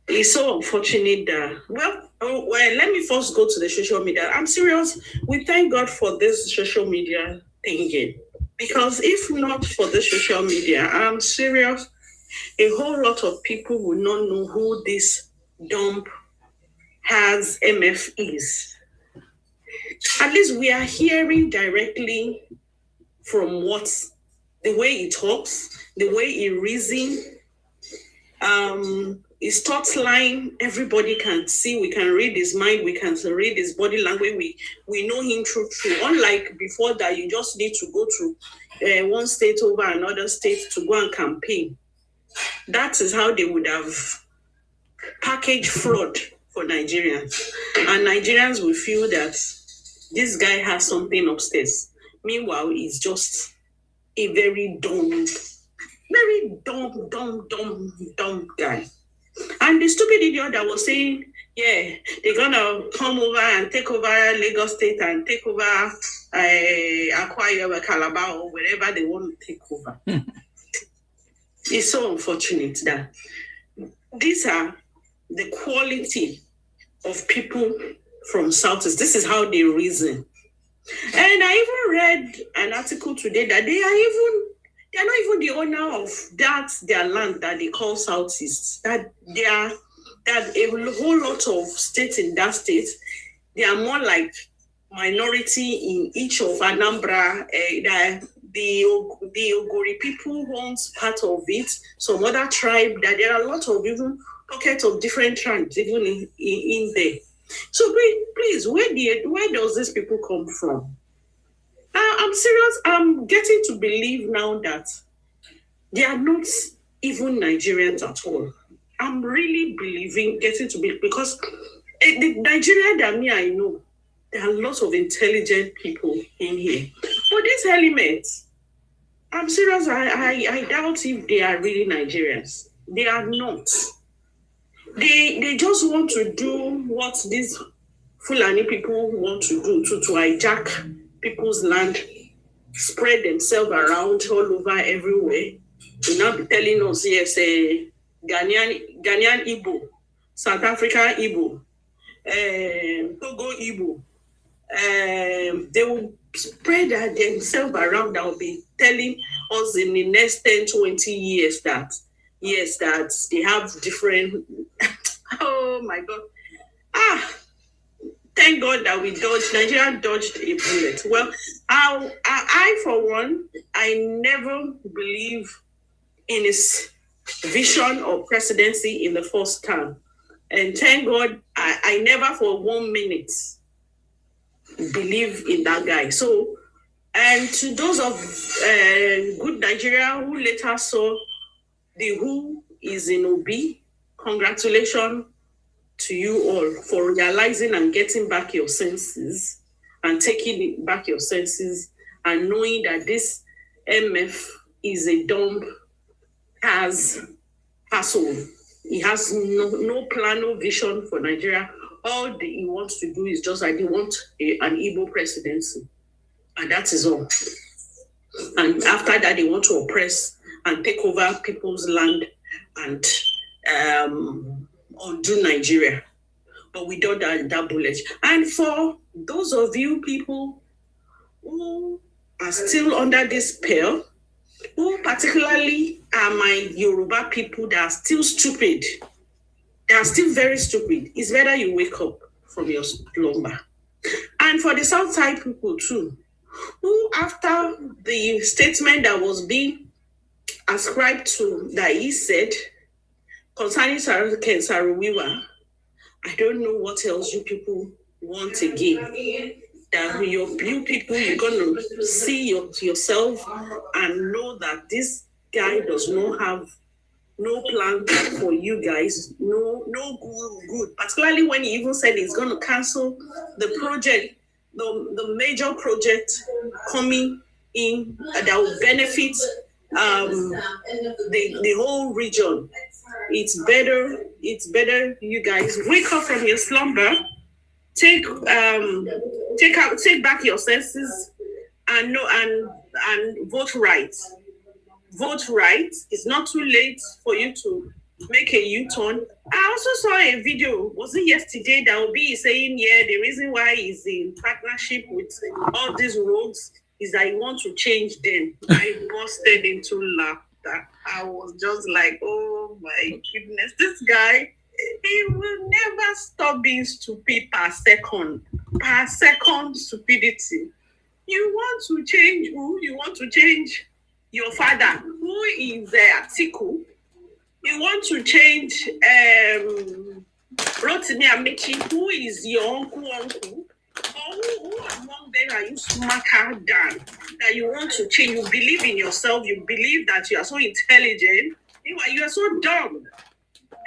It's so unfortunate that, well, let me first go to the social media. I'm serious. We thank God for this social media thingy. Because if not for the social media, I'm serious, a whole lot of people will not know who this dump has MF is. At least we are hearing directly from the way he talks, the way he reasons. His thought line, everybody can see, we can read his mind, we can read his body language, we know him through. Unlike before that, you just need to go to one state over another state to go and campaign. That is how they would have packaged fraud for Nigerians. And Nigerians will feel that this guy has something upstairs. Meanwhile, he's just a very dumb guy. And the stupid idiot that was saying, yeah, they're gonna come over and take over Lagos State and take over Akwa Ibom, Calabar, or wherever they want to take over. It's so unfortunate that these are the quality of people from Southeast. This is how they reason. And I even read an article today that they're not even the owner of their land that they call Southeast. That a whole lot of states in that state, they are more like minority in each of Anambra. The Ogori people owns part of it. Some other tribe, that there are a lot of even pockets of different tribes even in there. So please, where does these people come from? I'm serious. I'm getting to believe now that they are not even Nigerians at all. I'm really getting to believe, because the Nigeria that I know, there are lots of intelligent people in here. But these elements, I'm serious. I doubt if they are really Nigerians. They are not. They just want to do what these Fulani people want to do, to hijack people's land, spread themselves around all over everywhere. Will now be telling us, yes, Ghanaian Igbo, South African Igbo, Togo Igbo. They will spread themselves around. That will be telling us in the next 10, 20 years that, yes, that they have different... Oh, my God. Thank God that Nigeria dodged a bullet. Well, I for one, I never believe in his vision of presidency in the first term. And thank God, I never for 1 minute believe in that guy. So, and to those of good Nigeria who later saw the who is in Obi, congratulations to you all for realizing and getting back your senses and taking back your senses and knowing that this MF is a dumb asshole. He has no plan, no vision for Nigeria. All he wants to do is just like he wants an Igbo presidency. And that is all. And after that, they want to oppress and take over people's land and undo Nigeria. But we don't have that bullet. And for those of you people who are still under this spell, who particularly are my Yoruba people that are still stupid, they are still very stupid, it's better you wake up from your slumber. And for the Southside people too, who after the statement that was being ascribed to, that he said, concerning Ken Saro-Wiwa, I don't know what else you people want again. That you people, you're going to see yourself and know that this guy does not have no plan for you guys, no good. Particularly when he even said he's going to cancel the project, the major project coming in that will benefit the whole region. It's better you guys wake up from your slumber, take back your senses and vote right. Vote right. It's not too late for you to make a U-turn. I also saw a video, was it yesterday, that will be saying, yeah, the reason why he's in partnership with all these rogues is that he wants to change them. I busted into laughter. I was just like, oh my goodness, this guy, he will never stop being stupid per second stupidity. You want to change who? You want to change your father, who is Atiku. You want to change Rotimi Amici, who is your uncle. Or who among them are you smarter than that you want to change? You believe in yourself. You believe that you are so intelligent. You are so dumb.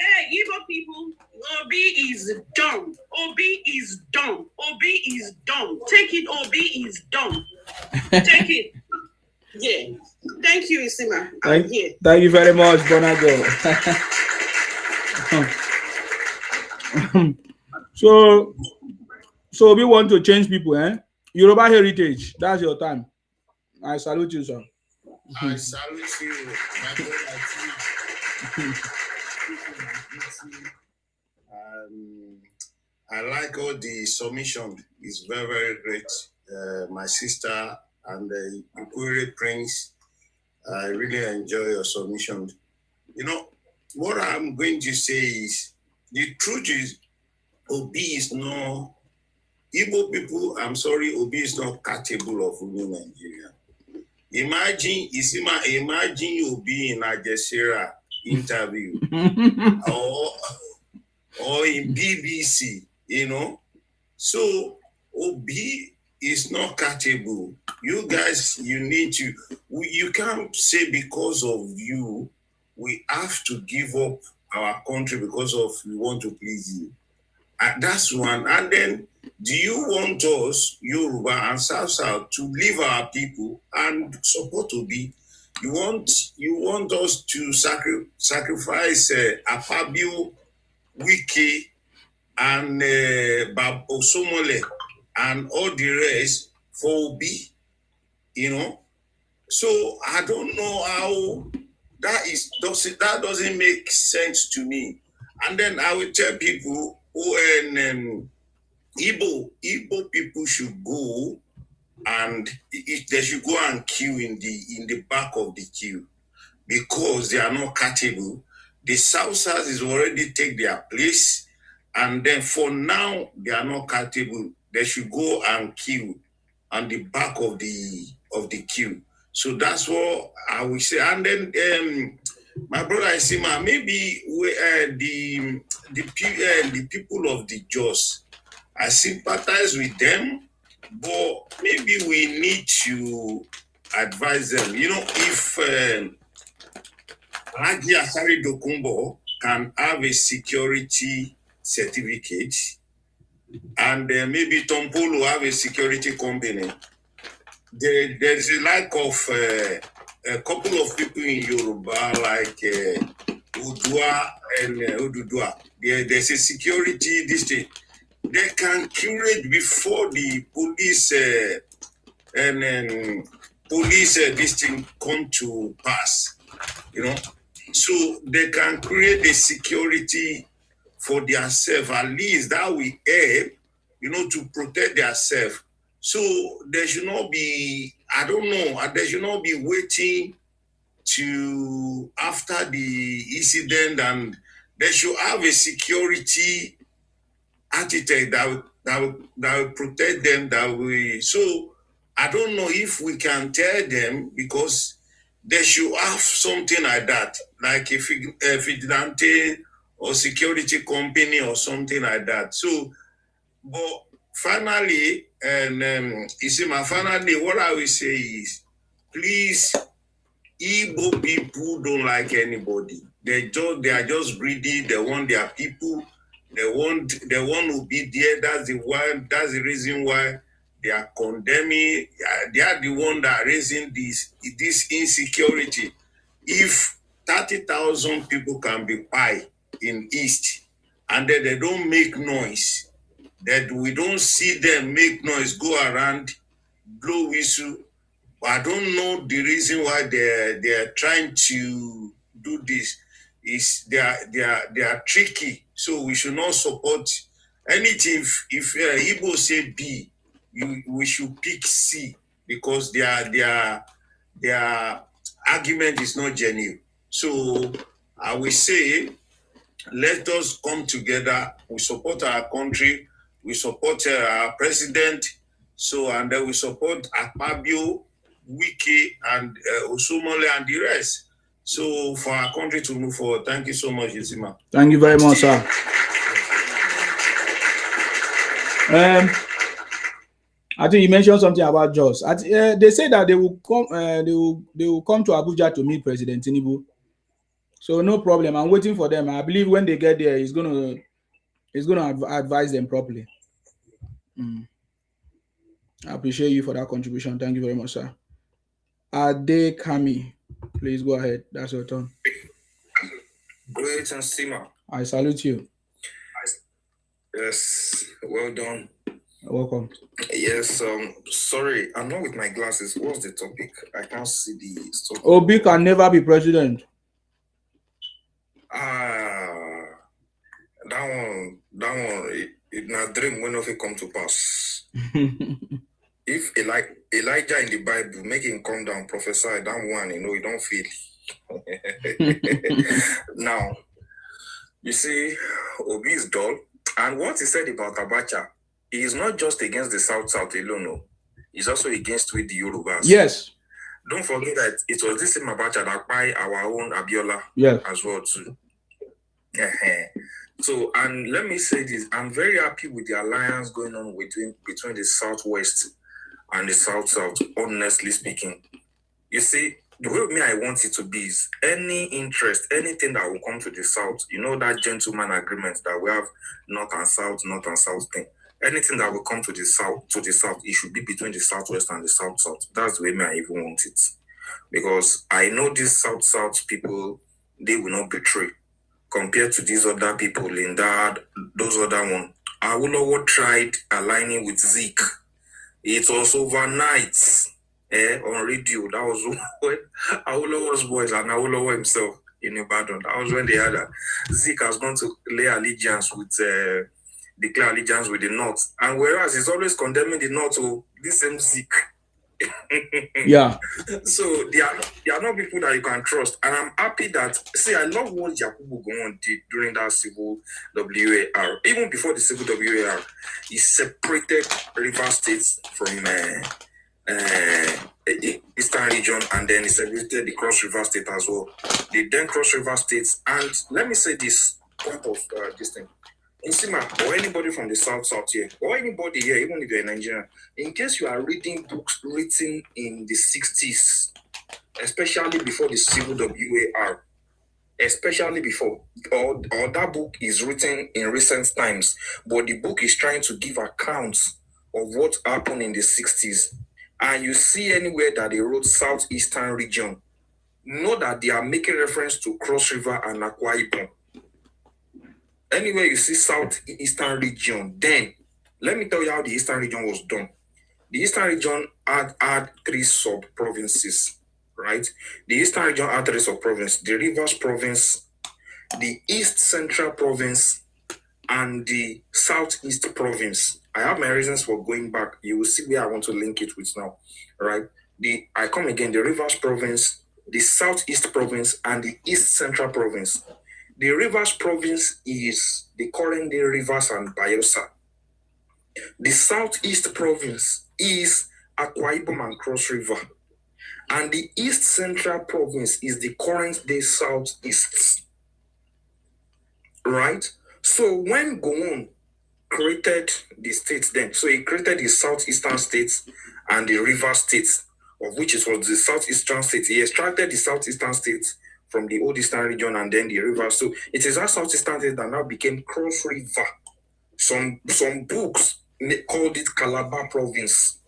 Hey, Igbo people, Obi is dumb. Obi is dumb. Obi is dumb. Take it, Obi is dumb. Take it. Yeah. Thank you, Isima. Thank you very much, Bonago. So we want to change people, eh? Yoruba heritage. That's your time. I salute you, sir. I salute you. My brother. I like all the submission. It's very, very great. My sister and the Ikure Prince, I really enjoy your submission. You know, what I'm going to say is, the truth is, Obi is not, Igbo people, I'm sorry, Obi is not capable of ruling Nigeria. Imagine you be in a Jazeera interview or in BBC, you know. So Obi is not capable. You guys, you need to, you can't say because of you, we have to give up our country because of we want to please you. That's one. And then, do you want us, Yoruba and South, to leave our people and support Obi? You want us to sacrifice Afabio, Wiki, and Bab Osomole and all the rest for Obi, you know? So I don't know how that doesn't make sense to me. And then I will tell people Igbo people should go and they should go and queue in the back of the queue because they are not capable. The Southers is already take their place, and then for now they are not capable. They should go and queue on the back of the queue. So that's what I will say. And then my brother Isima, maybe the people of the Jos, I sympathize with them, but maybe we need to advise them. You know, if Haji Asari Dokumbo can have a security certificate, and maybe Tompolo have a security company, there's a lack of a couple of people in Yoruba like Udua and Ududua. There's a security district. They can curate before the police police this thing come to pass, you know. So they can create a security for themselves, at least that will help, you know, to protect themselves. So there should not be, I don't know, there should not be waiting to after the incident, and they should have a security architect that will protect them that way. So I don't know if we can tell them, because they should have something like that, like a vigilante or security company or something like that. So, but finally, and finally, what I will say is, please, Igbo people don't like anybody. They are just greedy. They want their people. They want to be there. That's the reason why they are condemning. They are the one that are raising this insecurity. If 30,000 people can be pie in East, and then they don't make noise, that we don't see them make noise, go around, blow whistle. I don't know the reason why they are trying to do this. Is they are tricky. So we should not support anything. If Igbo say B, we should pick C, because their argument is not genuine. So I will say, let us come together. We support our country. We support our president. So, and then we support Akpabio, Wiki, and Osomole, and the rest. So, for our country to move forward. Thank you so much, Isima. Thank you very much, sir. I think you mentioned something about Jos. They say that they will come. They will come to Abuja to meet President Tinubu. So no problem. I'm waiting for them. I believe when they get there, he's gonna advise them properly. I appreciate you for that contribution. Thank you very much, sir. Ade Kami, please go ahead. That's your turn. Great and Sima. I salute you. Yes, well done. Welcome. Yes, sorry, I'm not with my glasses. What's the topic? I can't see the stuff. Obi can never be president. That one, it na dream when nothing come to pass. If Elijah in the Bible make him come down, prophesy, that one, you don't feel. Now, you see, Obi is dull, and what he said about Abacha, he is not just against the South alone, no. He's also against with the Yorubas. Yes. Don't forget that it was this same Abacha that by our own Abiola as well too. So, and let me say this, I'm very happy with the alliance going on between the Southwest and the South, honestly speaking. You see, the way I want it to be is any interest, anything that will come to the South, that gentleman agreement that we have North and South thing. Anything that will come to the South, it should be between the Southwest and the South. That's the way I even want it. Because I know these South people, they will not betray compared to these other people in those other one. Awolowo tried aligning with Zeke. It was overnight on radio. That was when Awolowo's boys and Awolowo himself in Ibadan. That was when they had Zeke has gone to declare allegiance with the North. And whereas he's always condemning the North to this same Zeke. Yeah. So they are not people that you can trust. And I'm happy that, I love what Yakubu Gowon did during that civil WAR. Even before the civil WAR, he separated River States from Eastern region, and then he separated the Cross River State as well. They then Cross River States, and let me say this point of this thing. Insima, or anybody from the South here, or anybody here, even if you're a Nigerian, in case you are reading books written in the 60s, especially before the civil WAR, especially before, or that book is written in recent times, but the book is trying to give accounts of what happened in the 60s, and you see anywhere that they wrote Southeastern region, know that they are making reference to Cross River and Akwa Ibom. Anywhere you see Southeastern region, then let me tell you how the Eastern region was done. The Eastern region had 3 sub-provinces, right? The Eastern region had 3 sub-provinces: the Rivers Province, the East Central Province, and the Southeast Province. I have my reasons for going back. You will see where I want to link it with now, right? The Rivers Province, the Southeast Province, and the East Central Province. The Rivers Province is the current day Rivers and Bayelsa. The Southeast Province is Akwa Ibom and Cross River. And the East Central Province is the current day Southeast. Right? So when Gowon created the states then, so he created the Southeastern states and the River states, of which it was the Southeastern states. He extracted the Southeastern states from the old Eastern region and then the river. So it is that Southeastern state that now became Cross River. Some books called it Calabar Province.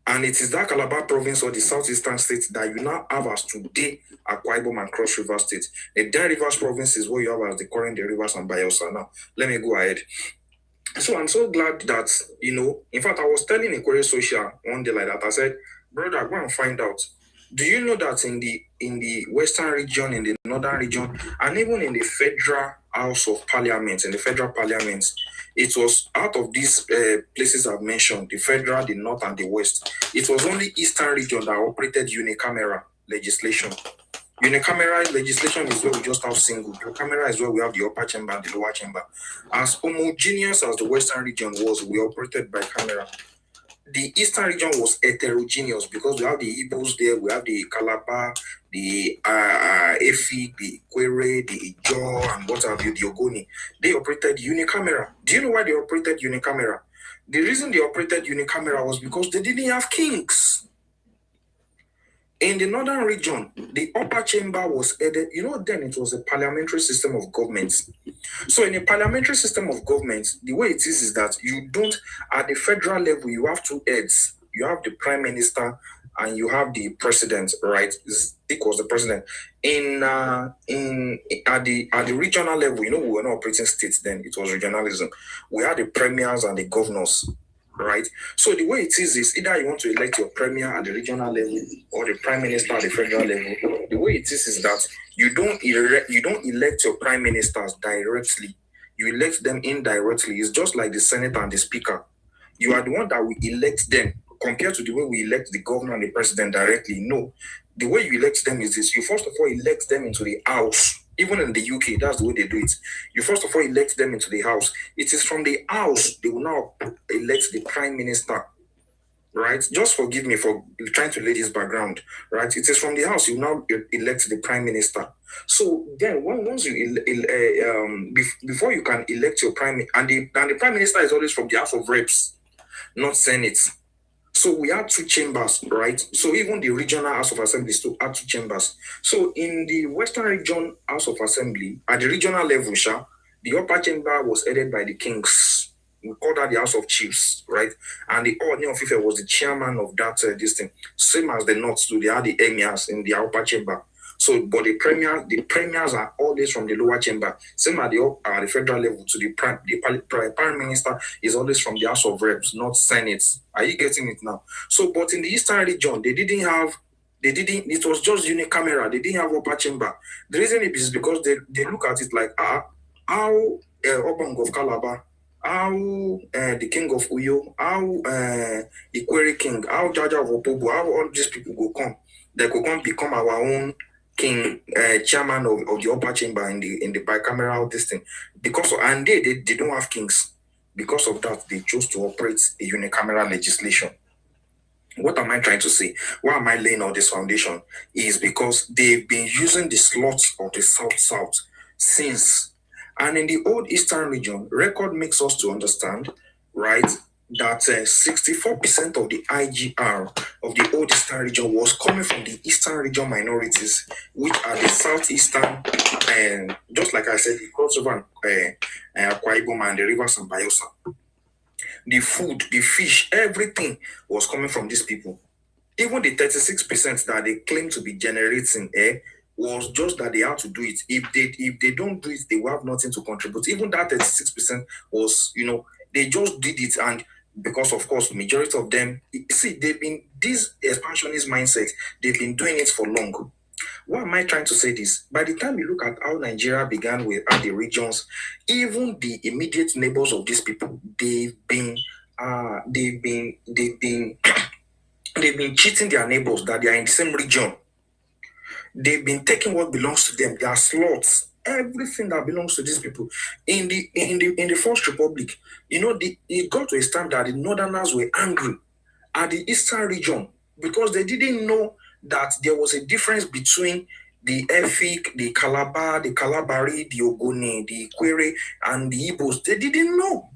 And it is that Calabar Province or the Southeastern state that you now have as today Akwa Ibom and Cross River State. The then Rivers Province is what you have as the current Rivers and Bayelsa. Now, let me go ahead. So I'm so glad that, in fact, I was telling Equerry Social one day like that. I said, brother, go and find out. Do you know that in the Western region, in the Northern region, and even in the Federal House of Parliament, in the Federal Parliament, it was out of these places I've mentioned, the Federal, the North, and the West, it was only Eastern region that operated unicameral legislation. Unicameral legislation is where we just have single. Bicameral is where we have the upper chamber and the lower chamber. As homogeneous as the Western region was, we operated bicameral. The Eastern region was heterogeneous because we have the Igbos there, we have the Calabar, the Efik, the Ikwere, the Ijaw, and what have you, the Ogoni. They operated unicameral. Do you know why they operated unicameral? The reason they operated unicameral was because they didn't have kings. In the northern region, the upper chamber was headed, then it was a parliamentary system of government. So in a parliamentary system of government, the way it is that you don't, at the federal level, you have two heads. You have the prime minister and you have the president, right? Dick was the president. At the regional level, we were not operating states then, it was regionalism. We had the premiers and the governors. Right, so the way it is either you want to elect your premier at the regional level or the prime minister at the federal level. The way it is that you don't elect your prime ministers directly, you elect them indirectly. It's just like the Senate and the speaker. You are the one that will elect them compared to the way we elect the governor and the president directly. No, the way you elect them is this: you first of all elect them into the house. Even in the UK, that's the way they do it. You first of all elect them into the house. It is from the house they will now elect the prime minister, right? Just forgive me for trying to lay this background, right? It is from the house you now elect the prime minister. So then, once you before you can elect your prime, and the prime minister is always from the House of Reps, not Senate. So we have two chambers, right? So even the regional House of Assembly still have two chambers. So in the Western Region House of Assembly, at the regional level, the upper chamber was headed by the kings. We call that the House of Chiefs, right? And the Ooni of Ife was the chairman of that this thing. Same as the North too, they had the emirs in the upper chamber. So, but the premiers are always from the lower chamber. Same at the federal level to the prime minister is always from the House of Reps, not Senate. Are you getting it now? So, but in the Eastern region, it was just unicameral. They didn't have upper chamber. The reason is because they look at it like, how Obong of Calabar, how the king of Uyo, how Ikwere king, how Jaja of Opobo, how all these people go come. They could come become our own king, chairman of the upper chamber in the bicameral this thing. And they don't have kings. Because of that, they chose to operate a unicameral legislation. What am I trying to say? Why am I laying all this foundation? Is because they've been using the slots of the South since. And in the old Eastern region, record makes us to understand, right, that 64% of the IGR of the old Eastern region was coming from the Eastern region minorities, which are the Southeastern, and just like I said, the crossover Akwa Ibom and the rivers and Bayelsa. The food, the fish, everything was coming from these people. Even the 36% that they claim to be generating was just that they had to do it. If they don't do it, they will have nothing to contribute. Even that 36% was, they just did it, and because of course majority of them, see, they've been this expansionist mindset, they've been doing it for long. Why am I trying to say this? By the time you look at how Nigeria began with the regions, even the immediate neighbors of these people, they've been cheating their neighbors that they are in the same region. They've been taking what belongs to them, their slots, everything that belongs to these people. In the First Republic, it got to a time that the Northerners were angry at the Eastern region because they didn't know that there was a difference between the Efik, the Calabar, the Calabari, the Ogoni, the Ikwere, and the Igbos. They didn't know.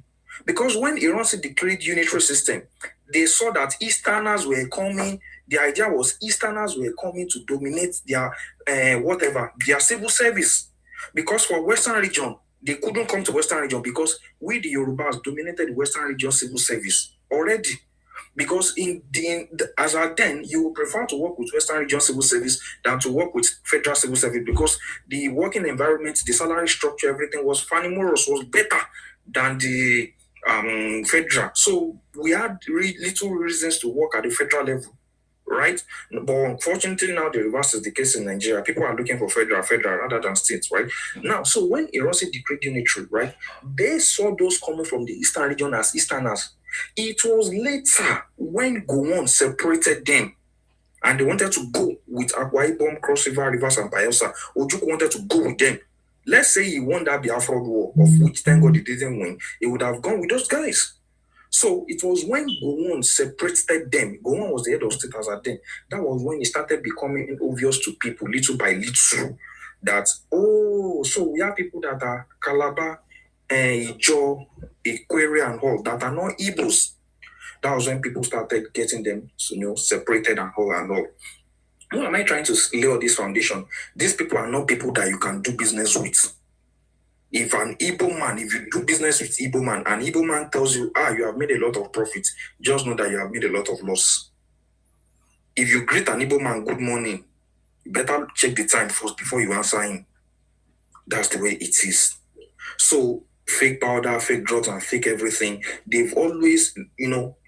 Because when Ironsi declared unitary system, they saw that Easterners were coming. The idea was Easterners were coming to dominate their their civil service. Because for Western region, they couldn't come to Western region because we, the Yorubas, dominated the Western region civil service already. Because as at then, you would prefer to work with Western region civil service than to work with federal civil service because the working environment, the salary structure, everything was was better than the federal. So we had little reasons to work at the federal level, right? But unfortunately now the reverse is the case in Nigeria. People are looking for federal rather than states, right? Now, so when Ironsi decreed unitary, right, they saw those coming from the Eastern region as Easterners. It was later when Gowon separated them And they wanted to go with Akwa Ibom, Cross River, Rivers, and Bayelsa. Ojukwu wanted to go with them. Let's say he won that Biafra war, of which thank God he didn't win. He would have gone with those guys. So it was when Gowon separated them. Gowon was the head of state as at then. That was when it started becoming obvious to people, little by little, that, oh, so we have people that are Calabar, Ijo, Ikwere, and all that are not Igbos. That was when people started getting them, separated and all. What am I trying to lay on this foundation? These people are not people that you can do business with. If an Igbo man, if you do business with Igbo man, an Igbo man tells you, you have made a lot of profit, just know that you have made a lot of loss. If you greet an Igbo man, good morning, you better check the time first before you answer him. That's the way it is. So, fake powder, fake drugs, and fake everything, they've always,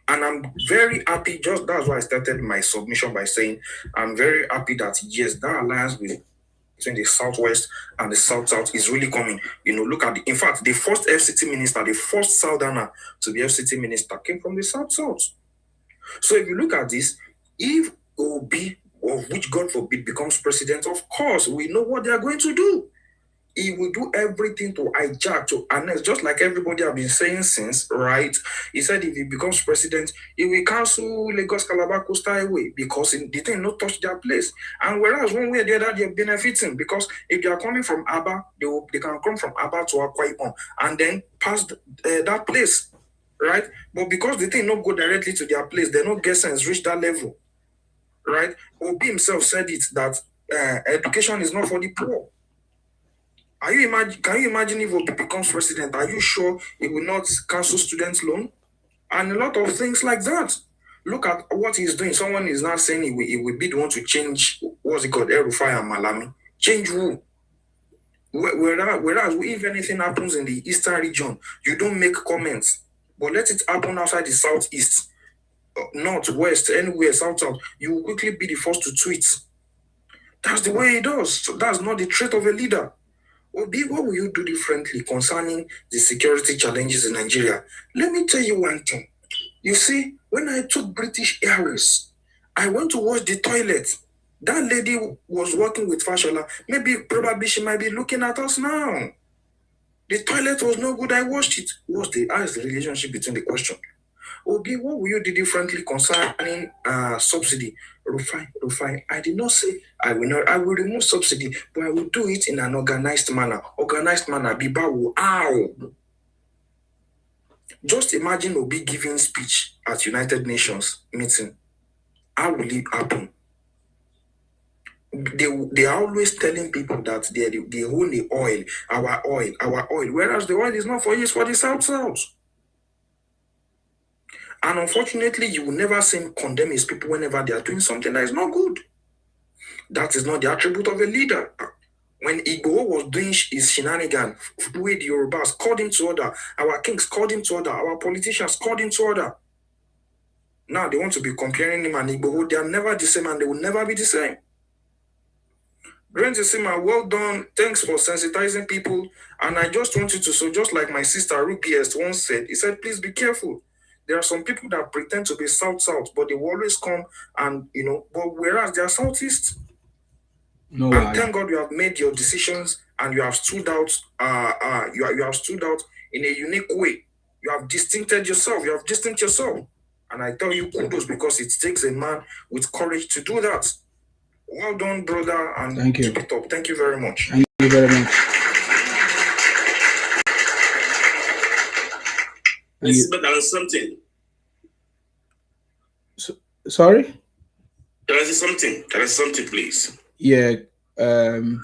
and I'm very happy, that's why I started my submission by saying, I'm very happy that, yes, that alliance between the Southwest and the South is really coming. Look at in fact, the first FCT minister, the first Southerner to be FCT minister came from the South. So if you look at this, if Obi, of which God forbid, becomes president, of course, we know what they are going to do. He will do everything to hijack, to annex, just like everybody have been saying since, right? He said if he becomes president, he will cancel Lagos Calabar Coastal Highway because the thing not touch their place. And whereas one way or the other, they're benefiting because if they are coming from Aba, they can come from Aba to Akwa Ibom and then pass that place, right? But because the thing not go directly to their place, they not get sense reach that level, right? Obi himself said it that education is not for the poor. Can you imagine if Obi becomes president? Are you sure he will not cancel student loan? And a lot of things like that. Look at what he's doing. Someone is now saying he will be the one to change, what's it called, El-Rufai and Malami. Change who? Whereas if anything happens in the eastern region, you don't make comments. But let it happen outside the southeast, north, west, anywhere, south, you will quickly be the first to tweet. That's the way he does. So that's not the trait of a leader. Obi, what will you do differently concerning the security challenges in Nigeria? Let me tell you one thing. You see, when I took British Airways, I went to wash the toilet. That lady was working with Fashola. Probably she might be looking at us now. The toilet was no good. I washed it. What's the relationship between the question? Obi, what will you do differently concerning subsidy? Rufai, I did not say I will remove subsidy, but I will do it in an organized manner. Bibawo, ow. Just imagine Obi giving speech at United Nations meeting. How will it happen? They are always telling people that they own the oil, our oil, whereas the oil is not for use for the South. And unfortunately, you will never see him condemn his people whenever they are doing something that is not good. That is not the attribute of a leader. When Igbo was doing his shenanigans, with the Yorubas called him to order, our kings called him to order, our politicians called him to order. Now they want to be comparing him and Igbo. They are never the same and they will never be the same. Brent Sima, well done. Thanks for sensitizing people. And I just want you to, so just like my sister Ruby once said, he said, please be careful. There are some people that pretend to be South, but they will always come and, but whereas they are Southeast. No, and thank God you have made your decisions and you have stood out, you have stood out in a unique way. You have distincted yourself. And I tell you kudos because it takes a man with courage to do that. Well done, brother, and thank you. Keep it up. Thank you very much. Thank you very much. But there is something. Sorry? There is something, please. Yeah. Thank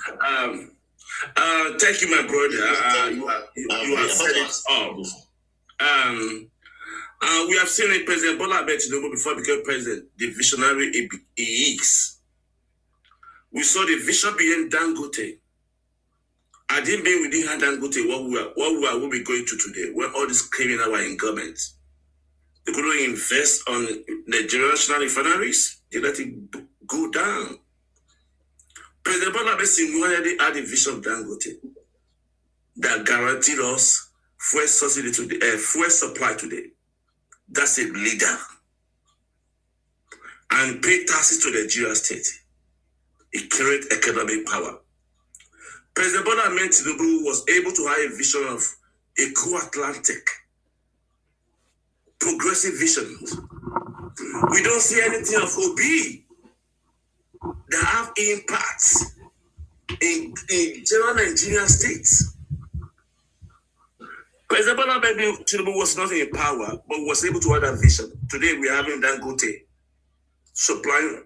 you, my brother. You have said it all. We have seen a President Bola Ahmed Tinubu before he became president, the visionary he is. We saw the vision behind Dangote. I didn't mean we didn't have Dangote what we be going to today, when all these criminals were in government. They couldn't invest on Nigerian national refineries. They let it go down. President Bola Ahmed Tinubu had a vision of Dangote that guaranteed us fuel subsidy today, fuel supply today. That's a leader. and pay taxes to the Nigeria state. It created economic power. President Bola Ahmed Tinubu was able to have a vision of a co-Atlantic, progressive vision. We don't see anything of Obi that have impacts in general Nigerian states. President Bola Ahmed Tinubu was not in power, but was able to have that vision. Today we are having Dangote supplying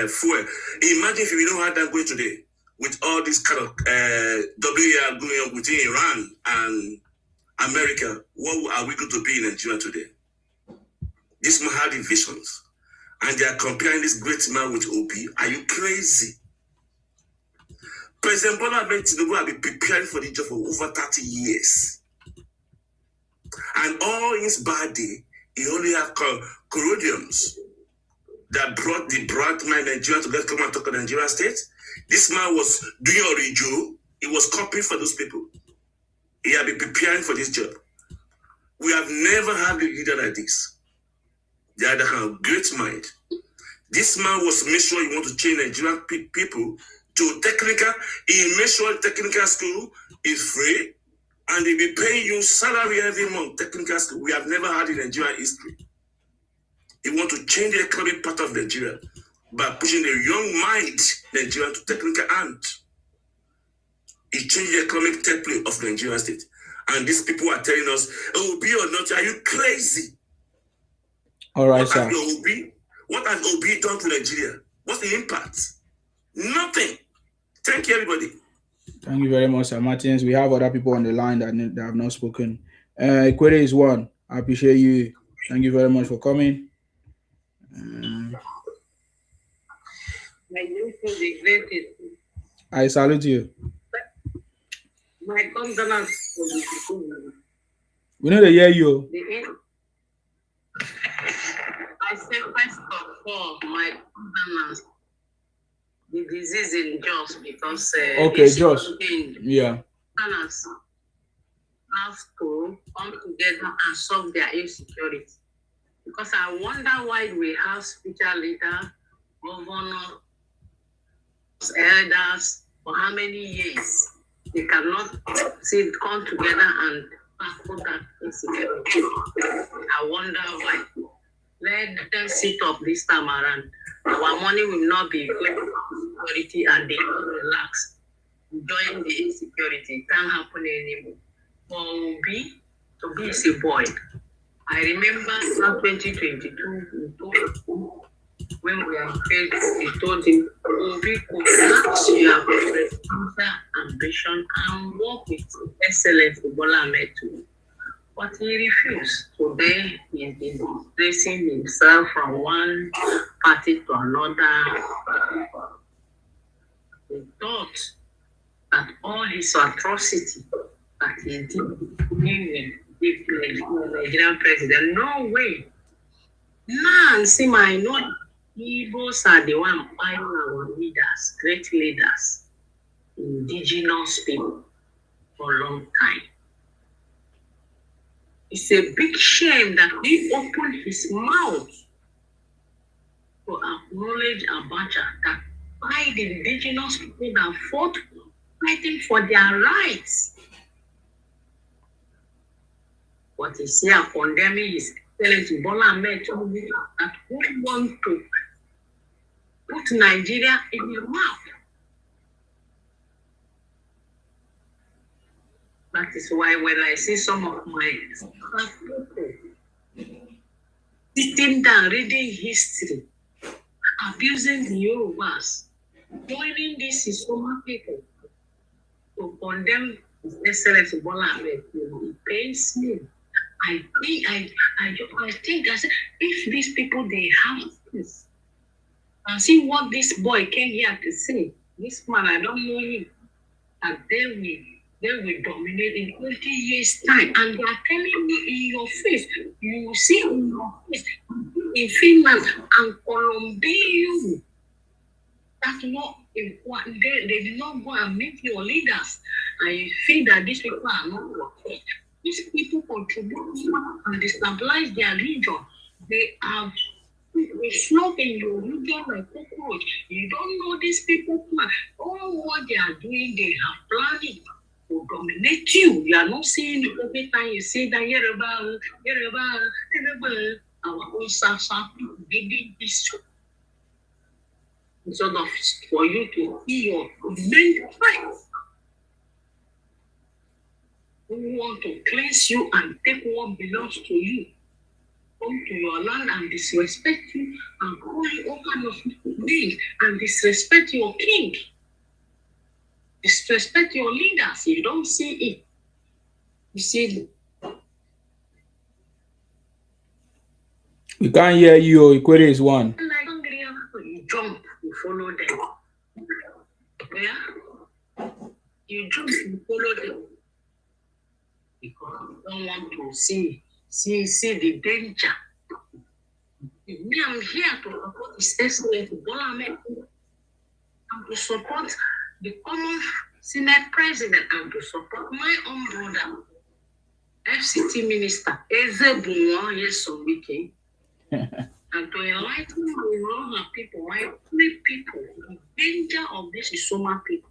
fuel. Imagine if we don't have Dangote today, with all this kind of WER going on within Iran and America, what are we going to be in Nigeria today? This man had visions, and they are comparing this great man with Obi. Are you crazy? President Bola Ahmed Tinubu have been preparing for the job for over 30 years. And all his body, he only have corrodiums that brought the bright man Nigeria to get come and talk about Nigeria state. This man was doing original. He was copying for those people. He had been preparing for this job. We have never had a leader like this. They had a great mind. This man was made sure he want to change Nigerian people to technical. He made sure technical school is free, and they be paying you salary every month. Technical school we have never had in Nigerian history. He want to change the economic part of Nigeria by pushing the young mind Nigeria to technical hand. He changed the economic template of Nigerian state. And these people are telling us, oh, Obi or not, are you crazy? All right, sir. What has Obi done to Nigeria? What's the impact? Nothing. Thank you, everybody. Thank you very much, Sir Martins. We have other people on the line that have not spoken. Equity is one. I appreciate you. Thank you very much for coming. I salute you. My condolence. We know they hear you. I say first of all, my condolence. The disease in Jos because okay, Jos. Yeah. Governors have to come together and solve their insecurity. Because I wonder why we have spiritual leaders, governors, elders for how many years they cannot come together and tackle that insecurity. I wonder why. Let them sit up this time around. Our money will not be good for security and they will relax. Join the insecurity. It can't happen anymore. For Obi, Obi is a boy. I remember in 2022, when we are paid, we told him, Obi could ask you have a ambition and work with excellence for Bola Ahmed too. But he refused. Today, he's been displacing himself from one party to another. He thought that all his atrocity that he did in the Nigerian president, no way. Now, see, I know Igbos are the one fighting our leaders, great leaders, indigenous people for a long time. It's a big shame that he opened his mouth to acknowledge Abacha, that by the indigenous people that fought fighting for their rights. But he's here condemning his excellency Bola Ahmed Tinubu that who want to put Nigeria in the map. That is why when I see some of my people sitting down reading history, abusing the Yorubas, joining these Isoma people to condemn His Excellency Bola Ahmed, it pains me. I think I said, if these people they have this, and see what this boy came here to say, this man I don't know him, and they will dominate in 20 years' time. And they are telling me in your face, you will see in your face, in Finland and Colombia, that's not important. They did not go and meet your leaders. And you feel that these people are not working. These people contribute and destabilize their region. They have We slopping you, you get like cockroach. You don't know these people plan. All what they are doing, they have planning to dominate you. You are not seeing it every time you say that Yoruba, our own Sasa people, they did this sort of for you to see your main fight. Who want to cleanse you and take what belongs to you. Come to your land and disrespect you and call you all kind of names and disrespect your king. Disrespect your leaders. You don't see it. You see, we can't hear you. Equity is one. You jump, you follow them. Yeah? You jump, you follow them. Because you don't want to see the danger. Me, I'm here to support His Excellency Bola Ahmed Tinubu, and to support the common Senate President, and to support my own brother, FCT Minister Eze Bunwa Yesomike, and to enlighten the Yoruba people, my free people, the danger of this Isoma people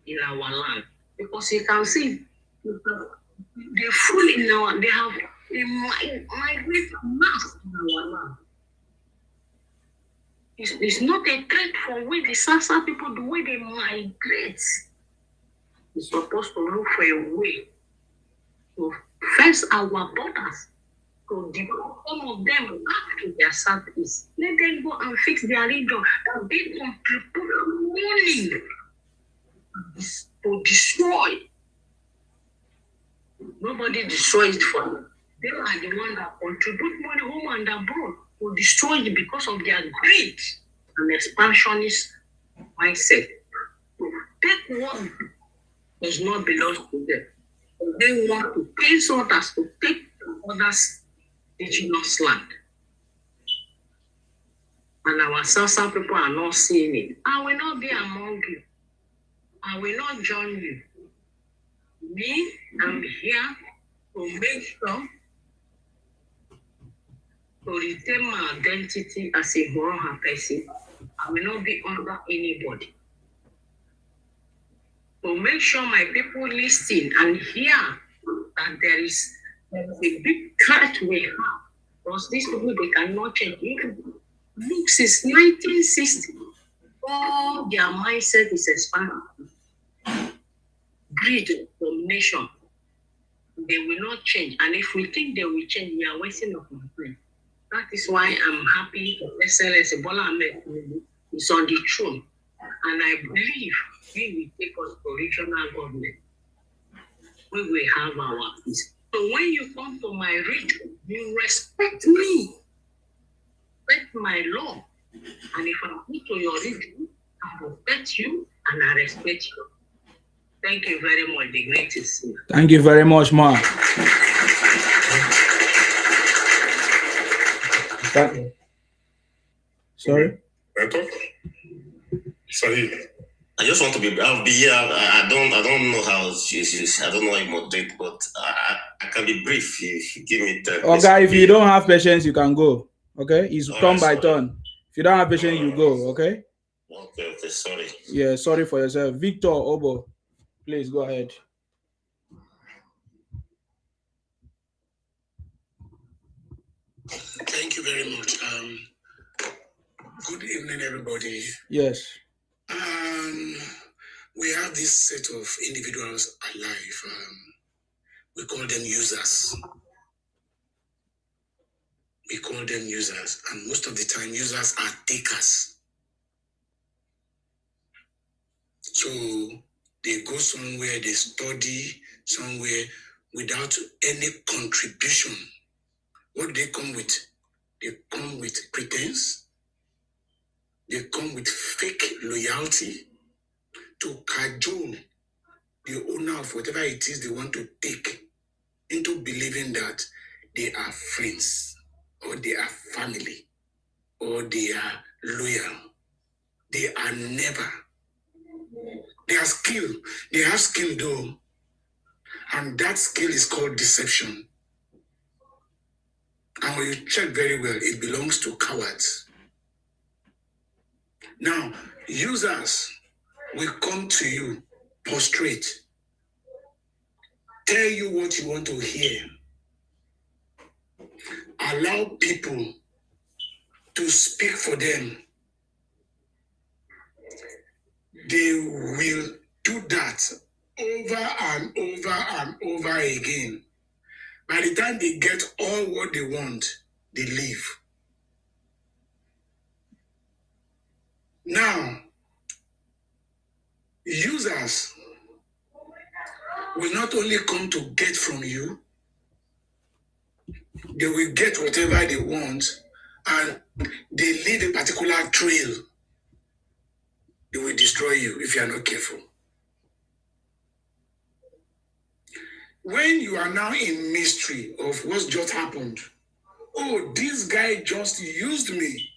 in our land. Because you can see, they're full in our, they have a migrate mass in our land. It's not a threat for we, the Sasa people, the way they migrate. We're supposed to look for a way to fence our borders, to deport some of them back to their southeast. Let them go and fix their region, and they contribute money to destroy. Nobody destroys it for them. They are the ones that contribute money home and abroad to destroy it because of their greed and expansionist mindset. To take what does not belong to them. They want to pay others to take others' indigenous land. And our Sasa people are not seeing it. I will not be among you. I will not join you. Me, I'm here to make sure to retain my identity as a Horoha person. I will not be under anybody. To make sure my people listen and hear that there is a big threat we have. Because these people, they cannot change. Look, since 1960, all their mindset is expanded. Greed, domination, they will not change. And if we think they will change, we are wasting our time. That is why I'm happy to Excellency Bola Ahmed Tinubu is on the throne. And I believe he will take us to regional government. We will have our peace. So when you come to my region, you respect me, respect my law. And if I come to your region, I respect you and I respect you. Thank you very much. The greatest. Thank you very much, Ma. Sorry? Sorry. I just want to be. I'll be here. I don't know how. I don't know how you moderate, but I can be brief. If you give me time. Okay, if you don't have patience, you can go. Okay, it's turn by turn. If you don't have patience, you go. Okay. Okay. Sorry. Yeah, sorry for yourself, Victor Obo. Please go ahead. Thank you very much. Good evening, everybody. Yes. We have this set of individuals alive. We call them users. We call them users, and most of the time, users are takers. So they go somewhere, they study somewhere without any contribution. What do they come with? They come with pretense. They come with fake loyalty to cajole the owner of whatever it is they want to take into believing that they are friends, or they are family, or they are loyal. They are never. They are skilled. They have skill though. And that skill is called deception. And when you check very well, it belongs to cowards. Now, users will come to you, prostrate, tell you what you want to hear, allow people to speak for them. They will do that over and over and over again. By the time they get all what they want, they leave. Now, users will not only come to get from you, they will get whatever they want, and they leave a particular trail. They will destroy you if you are not careful. When you are now in mystery of what's just happened, oh, this guy just used me,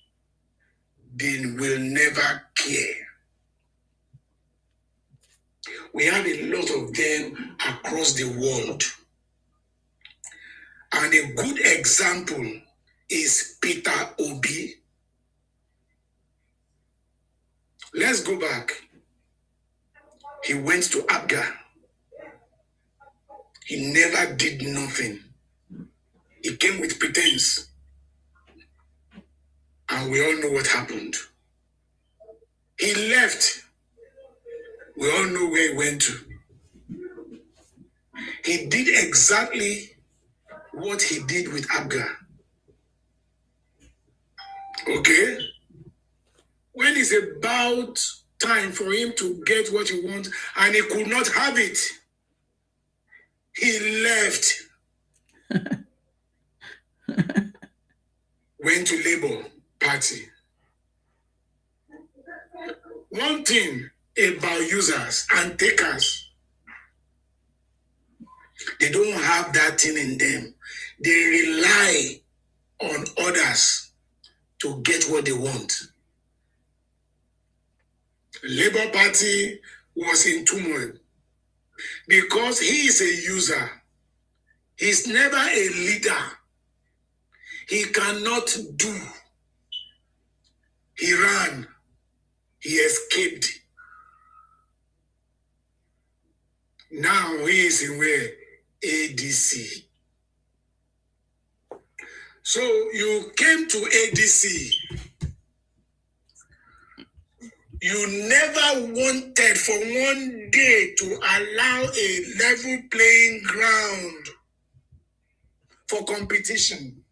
they will never care. We have a lot of them across the world. And a good example is Peter Obi. Let's go back. He went to Abga. He never did nothing. He came with pretense. And we all know what happened. He left. We all know where he went to. He did exactly what he did with Abga. Okay? When it's about time for him to get what he wants and he could not have it, he left. Went to Labour Party. One thing about users and takers, they don't have that thing in them. They rely on others to get what they want. Labour Party was in turmoil because he is a user. He's never a leader. He cannot do. He ran. He escaped. Now he is in where? ADC. So you came to ADC. You never wanted for one day to allow a level playing ground for competition.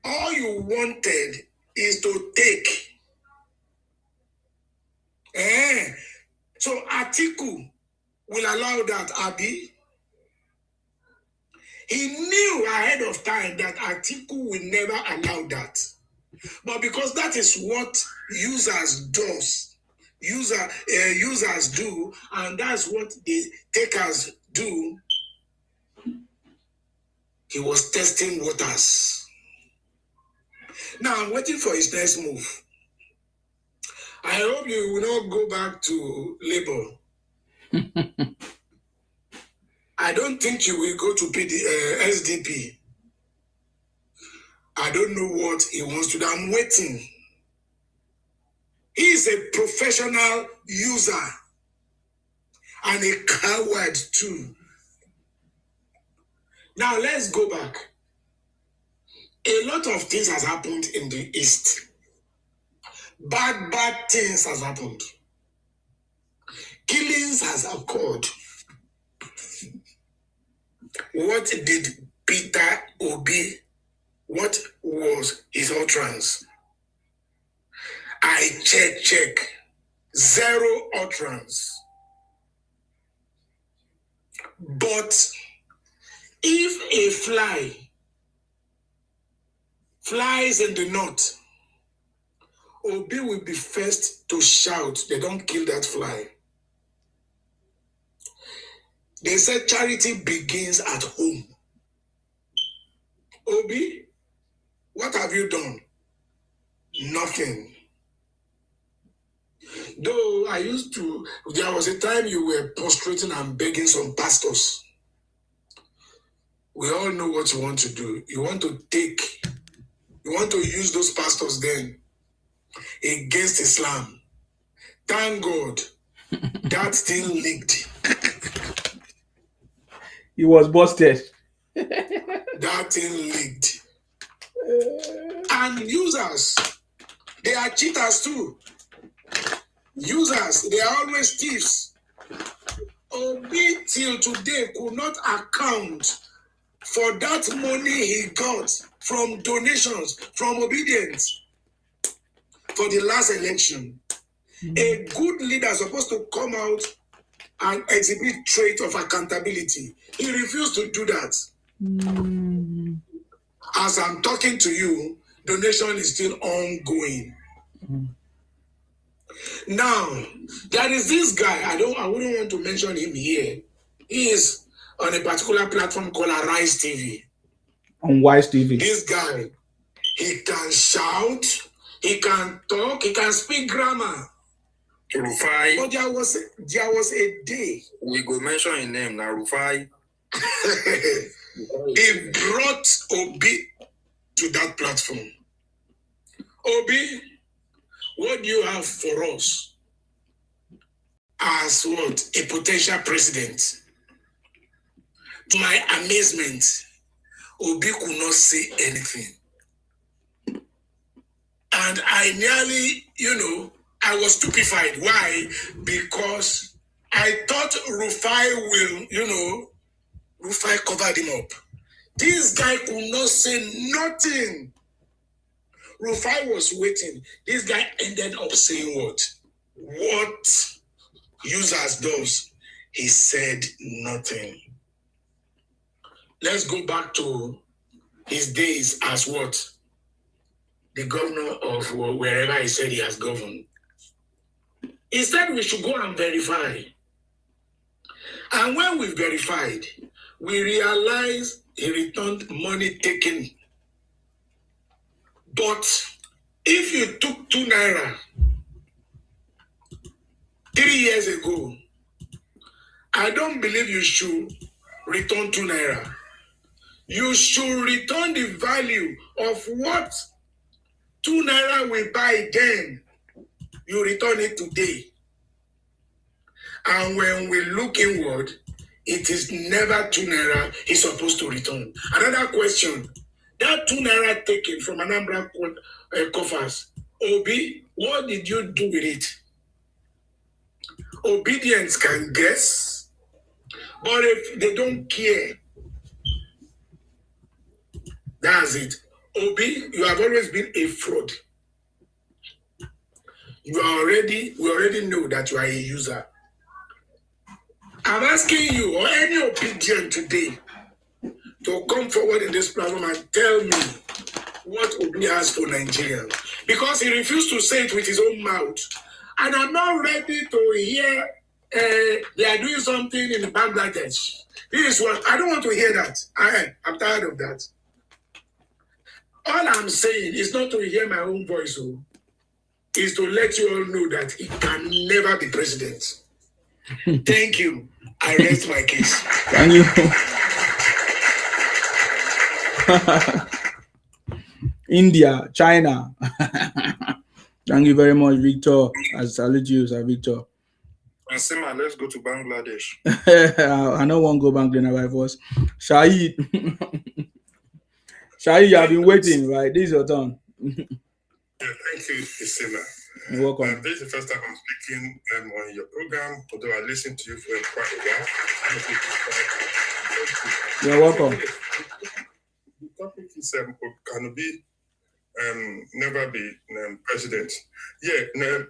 All you wanted is to take. So Atiku will allow that, Abi. He knew ahead of time that Atiku will never allow that. But because that is what users do, and that's what the takers do, he was testing waters. Now I'm waiting for his next move. I hope you will not go back to Labour. I don't think you will go to SDP. I don't know what he wants to do. I'm waiting. He is a professional user and a coward too. Now let's go back. A lot of things has happened in the East. Bad things has happened. Killings has occurred. What did Peter Obi, what was his utterance? I check. Zero utterance. But if a fly flies in the north, Obi will be first to shout, they don't kill that fly. They said charity begins at home. Obi, what have you done? Nothing. Though there was a time you were prostrating and begging some pastors. we all know what you want to do. You want to use those pastors then against Islam. Thank God that thing leaked. He was busted. That thing leaked. And users, they are cheaters too. Users, they are always thieves. Obi till today could not account for that money he got from donations, from obedience for the last election. A good leader is supposed to come out and exhibit trait of accountability. He refused to do that. As I'm talking to you, donation is still ongoing. Now, there is this guy, I wouldn't want to mention him here. He is on a particular platform called Arise TV. On Wise TV. This guy, he can shout, he can talk, he can speak grammar. Rufai. But there was a day. We go mention his name now, Rufai. He brought Obi to that platform. Obi, what do you have for us as what? A potential president? To my amazement, Obi could not say anything. And I nearly, I was stupefied. Why? Because I thought Rufai will, Rufai covered him up. This guy could not say nothing. Rufai was waiting. This guy ended up saying what? What users does. He said nothing. Let's go back to his days as what? The governor of wherever he said he has governed. He said we should go and verify. And when we verified, we realized he returned money taken. But if you took 2 naira 3 years ago, I don't believe you should return 2 naira. You should return the value of what 2 naira will buy then. You return it today. And when we look inward, it is never 2 naira he's supposed to return. Another question. That 2 naira taken from Anambra coffers, Obi, what did you do with it? Obedience can guess, but if they don't care, that's it. Obi, you have always been a fraud. We already know that you are a user. I'm asking you or any obedient today to come forward in this platform and tell me what Obi has for Nigerians. Because he refused to say it with his own mouth. And I'm not ready to hear they are doing something in Bangladesh. This is what I don't want to hear that. I'm tired of that. All I'm saying is not to hear my own voice, is to let you all know that he can never be president. Thank you. I rest my case. Thank you. India, China. Thank you very much, Victor. I salute you, Sir Victor. Nsima, let's go to Bangladesh. I don't want to go Bangladesh by force. Shahid. Shahid, you have been waiting, right? This is your turn. Thank you, Nsima. You're welcome. This is the first time I'm speaking on your program, although I listened to you for quite a while. You're welcome. The topic is Obi never be president. Yeah,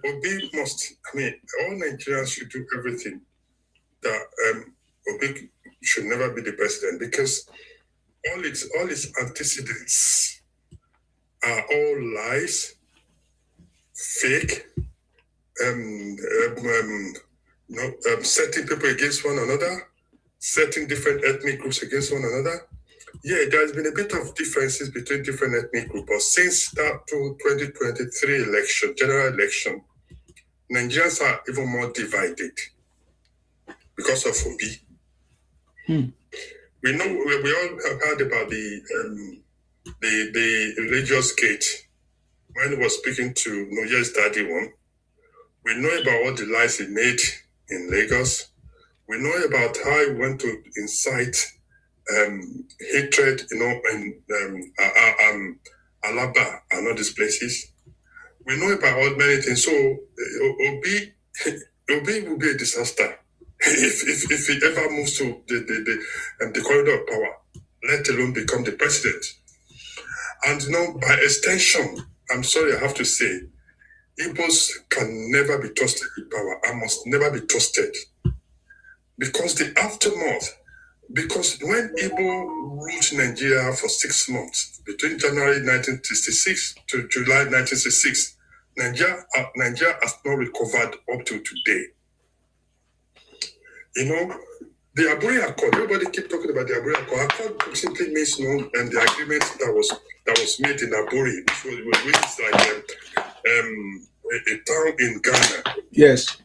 Obi must, all Nigerians should do everything that Obi should never be the president, because all its antecedents are all lies, fake, setting people against one another, setting different ethnic groups against one another. Yeah, there's been a bit of differences between different ethnic groups, but since that 2023 election, general election, Nigerians are even more divided because of Obi. We know we all have heard about the religious gate when he was speaking to Noye's daddy one. We know about all the lies he made in Lagos. We know about how he went to incite hatred, in Alaba and all these places. We know about all many things. So Obi will be a disaster if he ever moves to the corridor of power, let alone become the president. And by extension, I'm sorry I have to say, Igbos can never be trusted with power. I must never be trusted. Because the aftermath, because when Igbo ruled Nigeria for 6 months, between January 1966 to July 1966, Nigeria has not recovered up to today. The Aburi Accord, everybody keep talking about the Aburi Accord. Accord simply means the agreement that was made in Aburi, which is like a town in Ghana. Yes.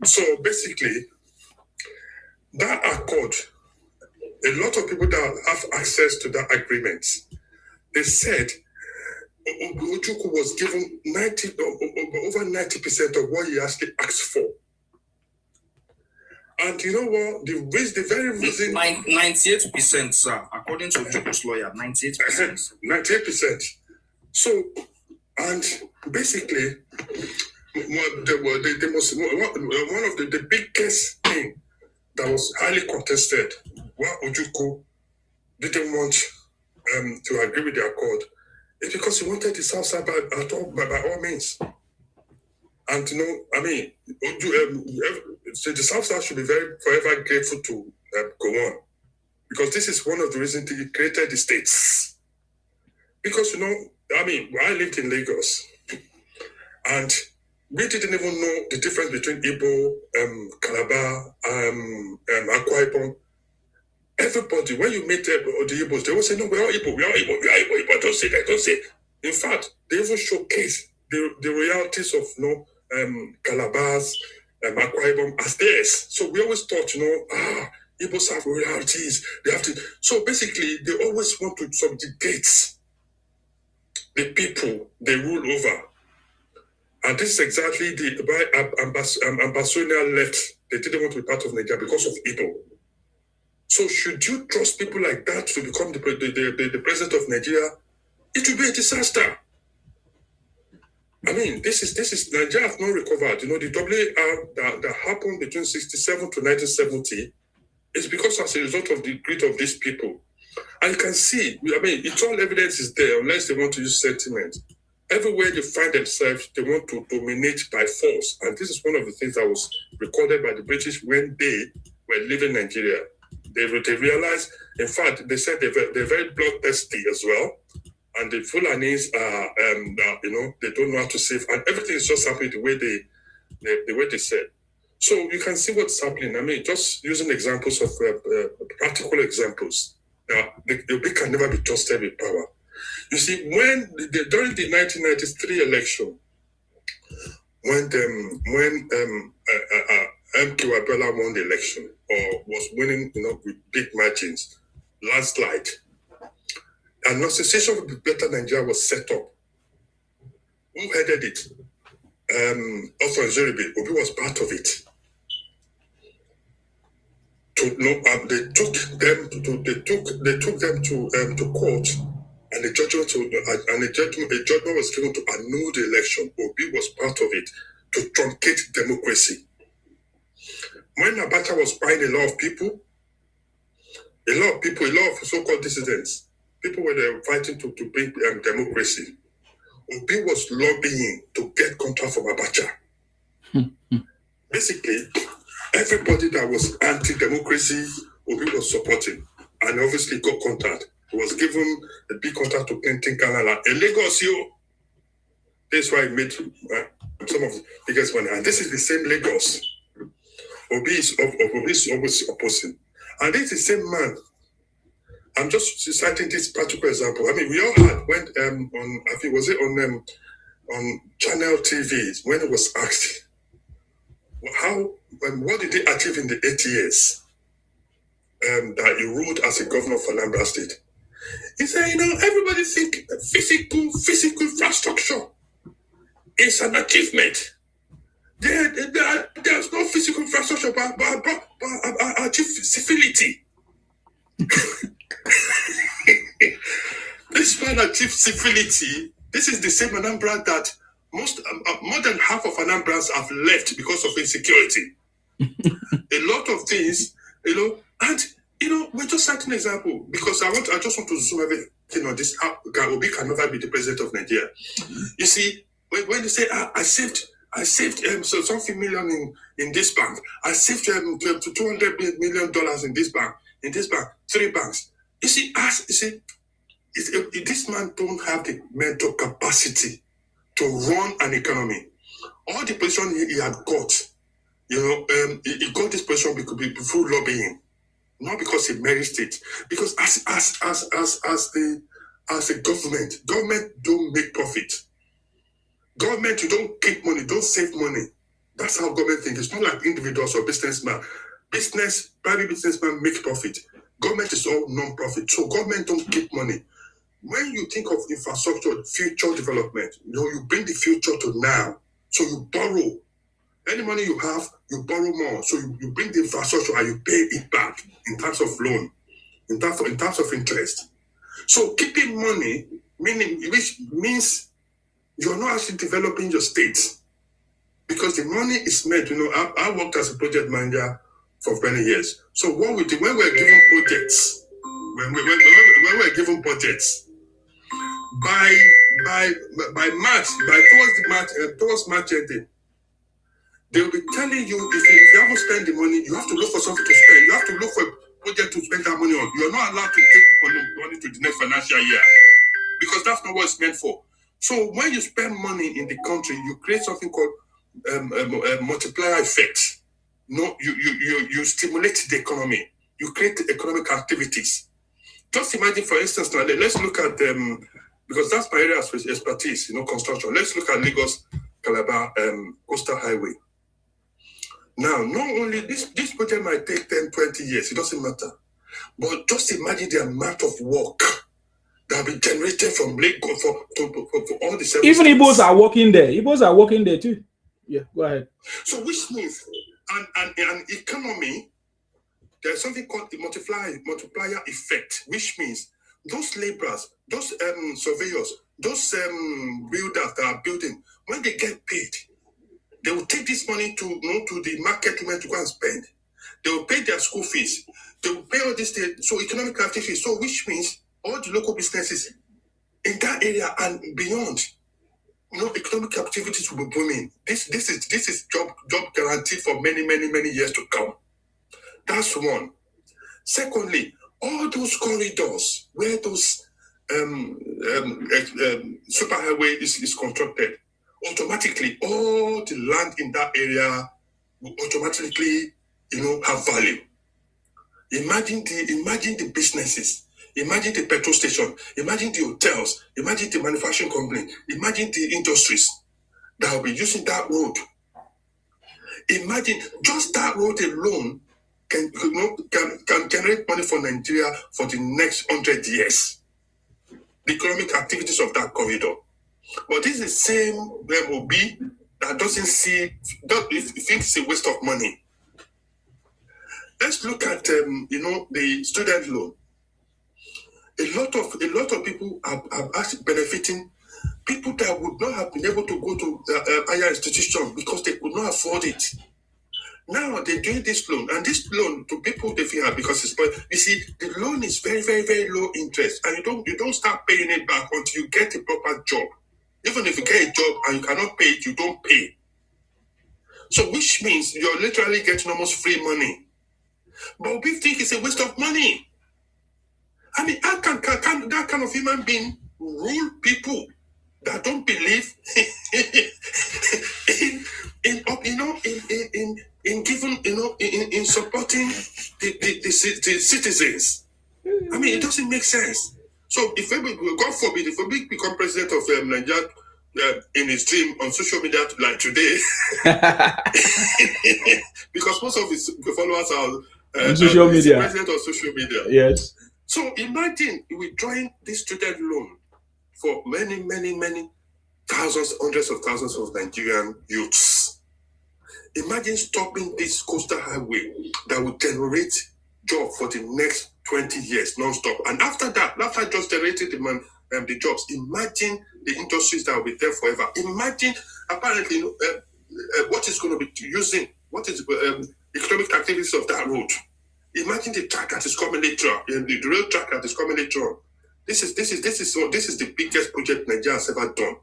So basically, that accord, a lot of people that have access to that agreement, they said Ojukwu was given over 90% of what he actually asked for. And you know what? The very reason 98%, sir, according to Ojukwu's lawyer, 98%. 98%. So, and basically, one of the biggest thing that was highly contested, why Ojukwu didn't want to agree with the accord, is because he wanted the South Side by all means. And so the South Side should be forever grateful to go on, because this is one of the reasons he created the states. Because I lived in Lagos, and we didn't even know the difference between Igbo, Calabar, Akwa Ibom. Everybody, when you meet the Igbos, they will say, "No, we are Igbo, we are Igbo, we are Igbo, Igbo." Don't say that, don't say. In fact, they even showcase the realities of Calabars, Akwa Ibom as theirs. So we always thought, Igbos have realities. They have to. So basically, they always want to subjugate the people they rule over. And this is exactly why Ambassador left. They didn't want to be part of Nigeria because of Igbo. So should you trust people like that to become the president of Nigeria? It will be a disaster. This is Nigeria have not recovered. The WAR that happened between 1967 to 1970 is because as a result of the greed of these people. And you can see, it's all evidence is there unless they want to use sentiment. Everywhere they find themselves, they want to dominate by force. And this is one of the things that was recorded by the British when they were leaving Nigeria. They realized, in fact, they said they're very bloodthirsty as well. And the Fulanis they don't know how to save. And everything is just happening the way they said. So you can see what's happening. Just using examples of practical examples. Now, the Obi can never be trusted with power. You see, during the 1993 election, when MK Abiola won the election or was winning, with big margins, landslide, an association for Better Nigeria was set up. Who headed it? Arthur Nzeribe. Obi was part of it. They took them to court. And a judgment was given to annul the election. Obi was part of it to truncate democracy. When Abacha was buying a lot of people, a lot of so-called dissidents, people were fighting to bring democracy. Obi was lobbying to get contract from Abacha. Basically, everybody that was anti-democracy, Obi was supporting, and obviously got contract. He was given a big contract to Clinton Canada, a Lagos. That's why he made some of the biggest money. And this is the same Lagos. Obi is always opposing. And this is the same man. I'm just citing this particular example. We all had when on Channel TV when it was asked what did they achieve in the 8 years? that he ruled as a governor of Anambra State. He said, everybody think physical infrastructure is an achievement. There's no physical infrastructure, but achieve civility. This man achieved civility. This is the same Anambra that more than half of Anambrans have left because of insecurity. A lot of things, and we're just citing an example because I just want to zoom everything on this. Obi can never be the president of Nigeria. You see, when they say I saved so something million in this bank, I saved $200 million in this bank, 3 banks. You see, this man don't have the mental capacity to run an economy. All the position he had got, he got this position through lobbying, not because he merits it. Because as a government don't make profit. Government, you don't keep money, don't save money. That's how government thinks. It's not like individuals or businessmen. Private businessmen make profit. Government is all non-profit. So government don't keep money. When you think of infrastructure, future development, you bring the future to now. So you borrow. Any money you have, you borrow more. So you bring the infrastructure and you pay it back in terms of loan, in terms of interest. So keeping money, which means you're not actually developing your state because the money is made. I worked as a project manager for many years. So what we do when we're given projects, when we're given budgets, by March, towards March ending, they will be telling you if you haven't spent the money, you have to look for something to spend. You have to look for a project to spend that money on. You are not allowed to take money to the next financial year because that's not what it's meant for. So when you spend money in the country, you create something called multiplier effect. You stimulate the economy. You create economic activities. Just imagine, for instance, now let's look at because that's my area of expertise, construction. Let's look at Lagos Calabar Coastal Highway. Now, not only this project might take 10, 20 years, it doesn't matter. But just imagine the amount of work that will be generated from Lagos for all the 7 Even states. Igbos are working there. Igbos are working there too. Yeah, go ahead. So which means an economy, there's something called the multiplier effect, which means those laborers, those surveyors, those builders that are building, when they get paid, they will take this money to the market women to go and spend. They will pay their school fees. They will pay all this thing. So economic activity. So which means all the local businesses in that area and beyond, economic activities will be booming. This is job guarantee for many years to come. That's one. Secondly, all those corridors where those superhighway is constructed, automatically all the land in that area will automatically have value. Imagine the businesses, imagine the petrol station, imagine the hotels, imagine the manufacturing company, imagine the industries that will be using that road. Imagine just that road alone can generate money for Nigeria for the next 100 years. The economic activities of that corridor. But this is the same MOB that thinks it's a waste of money. Let's look at the student loan. A lot of people are actually benefiting. People that would not have been able to go to higher institutions because they could not afford it. Now they're doing this loan, and this loan to people they feel because it's. You see, the loan is very, very, very low interest, and you don't start paying it back until you get a proper job. Even if you get a job and you cannot pay it, you don't pay. So which means you're literally getting almost free money. But we think it's a waste of money. I mean, how can that kind of human being rule people that don't believe in giving, in supporting the citizens? I mean, it doesn't make sense. So if God forbid, if we become president of Nigeria in his dream on social media like today, because most of his followers On social He's media. the president of social media. Yes. So imagine withdrawing this student loan for many, many, many thousands, hundreds of thousands of Nigerian youths. Imagine stopping this coastal highway that will generate job for the next 20 years non-stop. And after that, after just generating the jobs, imagine the industries that will be there forever. Imagine, apparently, what is going to be using, what is economic activities of that road. Imagine the track that is coming later on, the rail track that is coming later on. This is the biggest project Nigeria has ever done.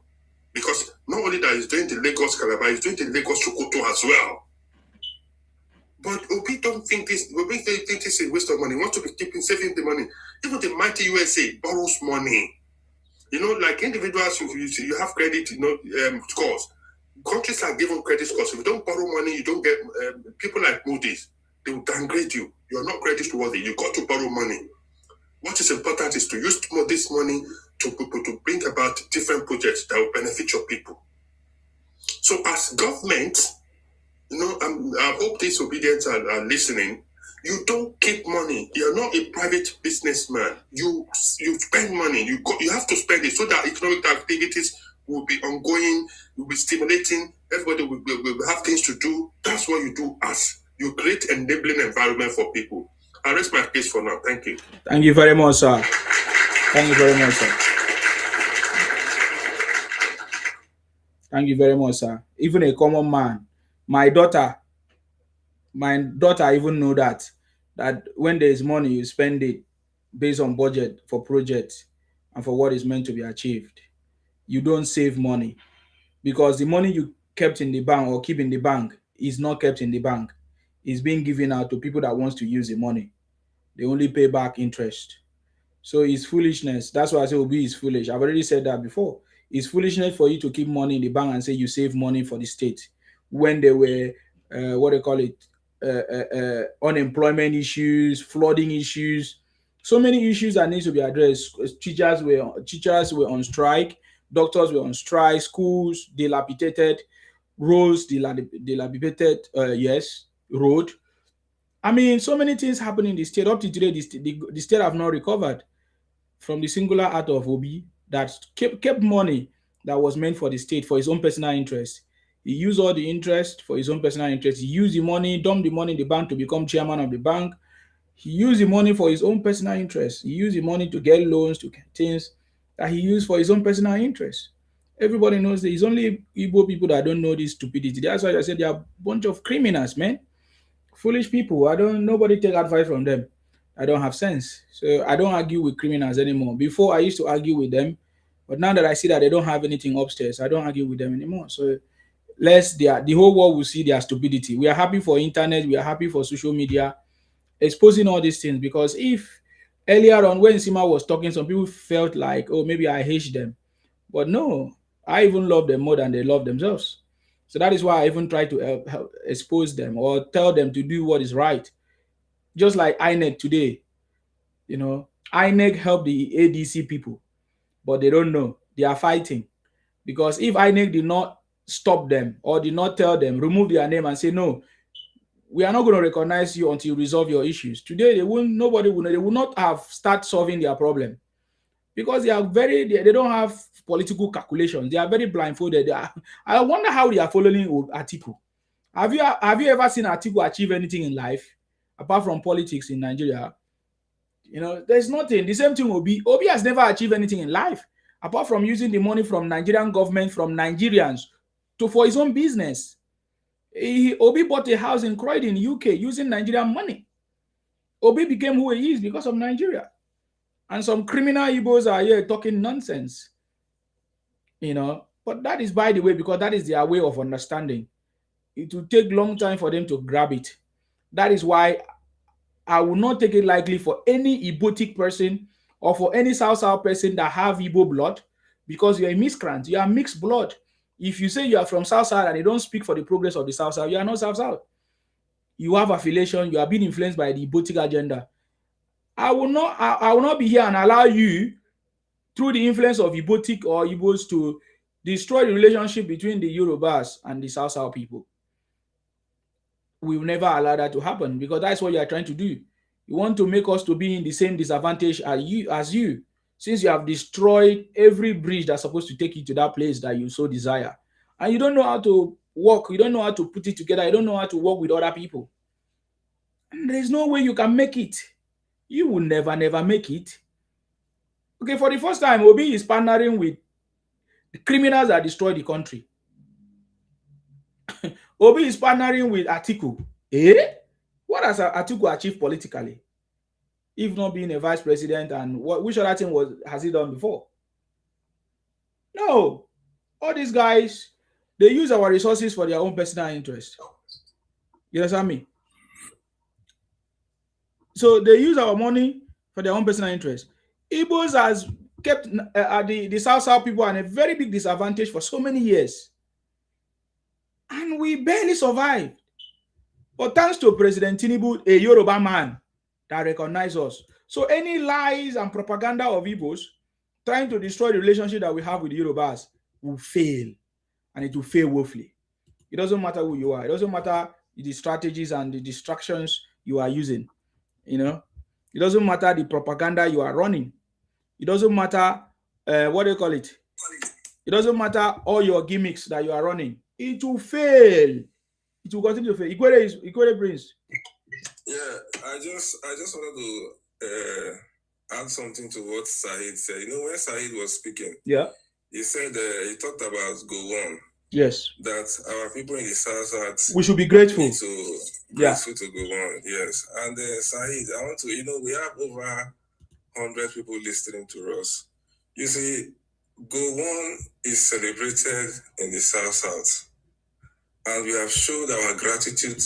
Because not only that, he's doing the Lagos Calabar, he's doing the Lagos Sokoto as well. But we don't think this. We think this is a waste of money. We want to be saving the money. Even the mighty USA borrows money. You know, like individuals, you have credit, scores. Countries are given credit scores. If you don't borrow money, you don't get people like Moody's. They will downgrade you. You are not credit worthy. You got to borrow money. What is important is to use this money to bring about different projects that will benefit your people. So as government, I hope these obedience are listening. You don't keep money. You're not a private businessman. You spend money. You have to spend it so that economic activities will be ongoing, will be stimulating. Everybody will have things to do. That's what you do as you create enabling environment for people. I rest my case for now. Thank you. Thank you very much, sir. Thank you very much, sir. Thank you very much, sir. Even a common man, my daughter even know that when there is money, you spend it based on budget for projects and for what is meant to be achieved. You don't save money because the money you kept in the bank or keep in the bank is not kept in the bank. It's being given out to people that wants to use the money. They only pay back interest. So it's foolishness. That's why I say Obi is foolish. I've already said that before. It's foolishness for you to keep money in the bank and say you save money for the state when there were unemployment issues, flooding issues, so many issues that need to be addressed. Teachers were on strike, doctors were on strike, schools dilapidated, roads dilapidated, road. I mean, so many things happen in the state. Up to today, the state have not recovered from the singular act of Obi that kept money that was meant for the state for his own personal interest. He used all the interest for his own personal interest. He used the money, dumped the money in the bank to become chairman of the bank. He used the money for his own personal interest. He used the money to get loans, to get things that he used for his own personal interest. Everybody knows that it's only Igbo people that don't know this stupidity. That's why I said they are a bunch of criminals, man. Foolish people. Nobody take advice from them. I don't have sense. So I don't argue with criminals anymore. Before I used to argue with them, but now that I see that they don't have anything upstairs, I don't argue with them anymore. So the whole world will see their stupidity. We are happy for internet, we are happy for social media, exposing all these things, because if earlier on when Sima was talking, some people felt like, oh, maybe I hate them. But no, I even love them more than they love themselves. So that is why I even try to help expose them or tell them to do what is right. Just like INEC today, INEC helped the ADC people, but they don't know. They are fighting. Because if INEC did not stop them or did not tell them, remove their name and say, no, we are not going to recognize you until you resolve your issues. Today, they will not have start solving their problem. Because they don't have political calculations. They are very blindfolded. I wonder how they are following Atiku. Have you ever seen Atiku achieve anything in life apart from politics in Nigeria? There's nothing. The same thing Obi has never achieved anything in life apart from using the money from Nigerian government, from Nigerians for his own business. Obi bought a house in Croydon, UK, using Nigerian money. Obi became who he is because of Nigeria. And some criminal Igbos are here talking nonsense. But that is, by the way, because that is their way of understanding. It will take a long time for them to grab it. That is why I will not take it lightly for any Igbotic person or for any South person that have Igbo blood, because you're a miscreant. You are mixed blood. If you say you are from South and you don't speak for the progress of the South, you are not South. You have affiliation. You are being influenced by the Igbotic agenda. I will not be here and allow you, through the influence of Igbotic or Igbos, to destroy the relationship between the Yorubas and the South people. we will never allow that to happen, because that's what you are trying to do. You want to make us to be in the same disadvantage as you, since you have destroyed every bridge that's supposed to take you to that place that you so desire. And you don't know how to work, you don't know how to put it together, you don't know how to work with other people. And there's no way you can make it. You will never make it. Okay, for the first time, Obi is partnering with the criminals that destroy the country. Obi is partnering with Atiku. What has Atiku achieved politically? If not being a vice president, and which other thing has he done before? No. All these guys, they use our resources for their own personal interest. You understand me? So they use our money for their own personal interest. Igbos has kept the South people in a very big disadvantage for so many years. And we barely survived. But thanks to President Tinubu, a Yoruba man that recognizes us. So any lies and propaganda of Igbos trying to destroy the relationship that we have with the Yorubas will fail. And it will fail woefully. It doesn't matter who you are. It doesn't matter the strategies and the distractions you are using. You know, it doesn't matter the propaganda you are running. It doesn't matter what do you call it? It doesn't matter all your gimmicks that you are running. It will fail. It will continue to fail. Ikwere Prince. Yeah, I just wanted to add something to what Saheed said. You know, when Saheed was speaking, yeah, he said he talked about Gowon. Yes. That our people in the South, we should be grateful. Grateful to Gowon. Yes. And Saheed, I want to, you know, we have over 100 people listening to us. You see, Gowon is celebrated in the South, and we have showed our gratitude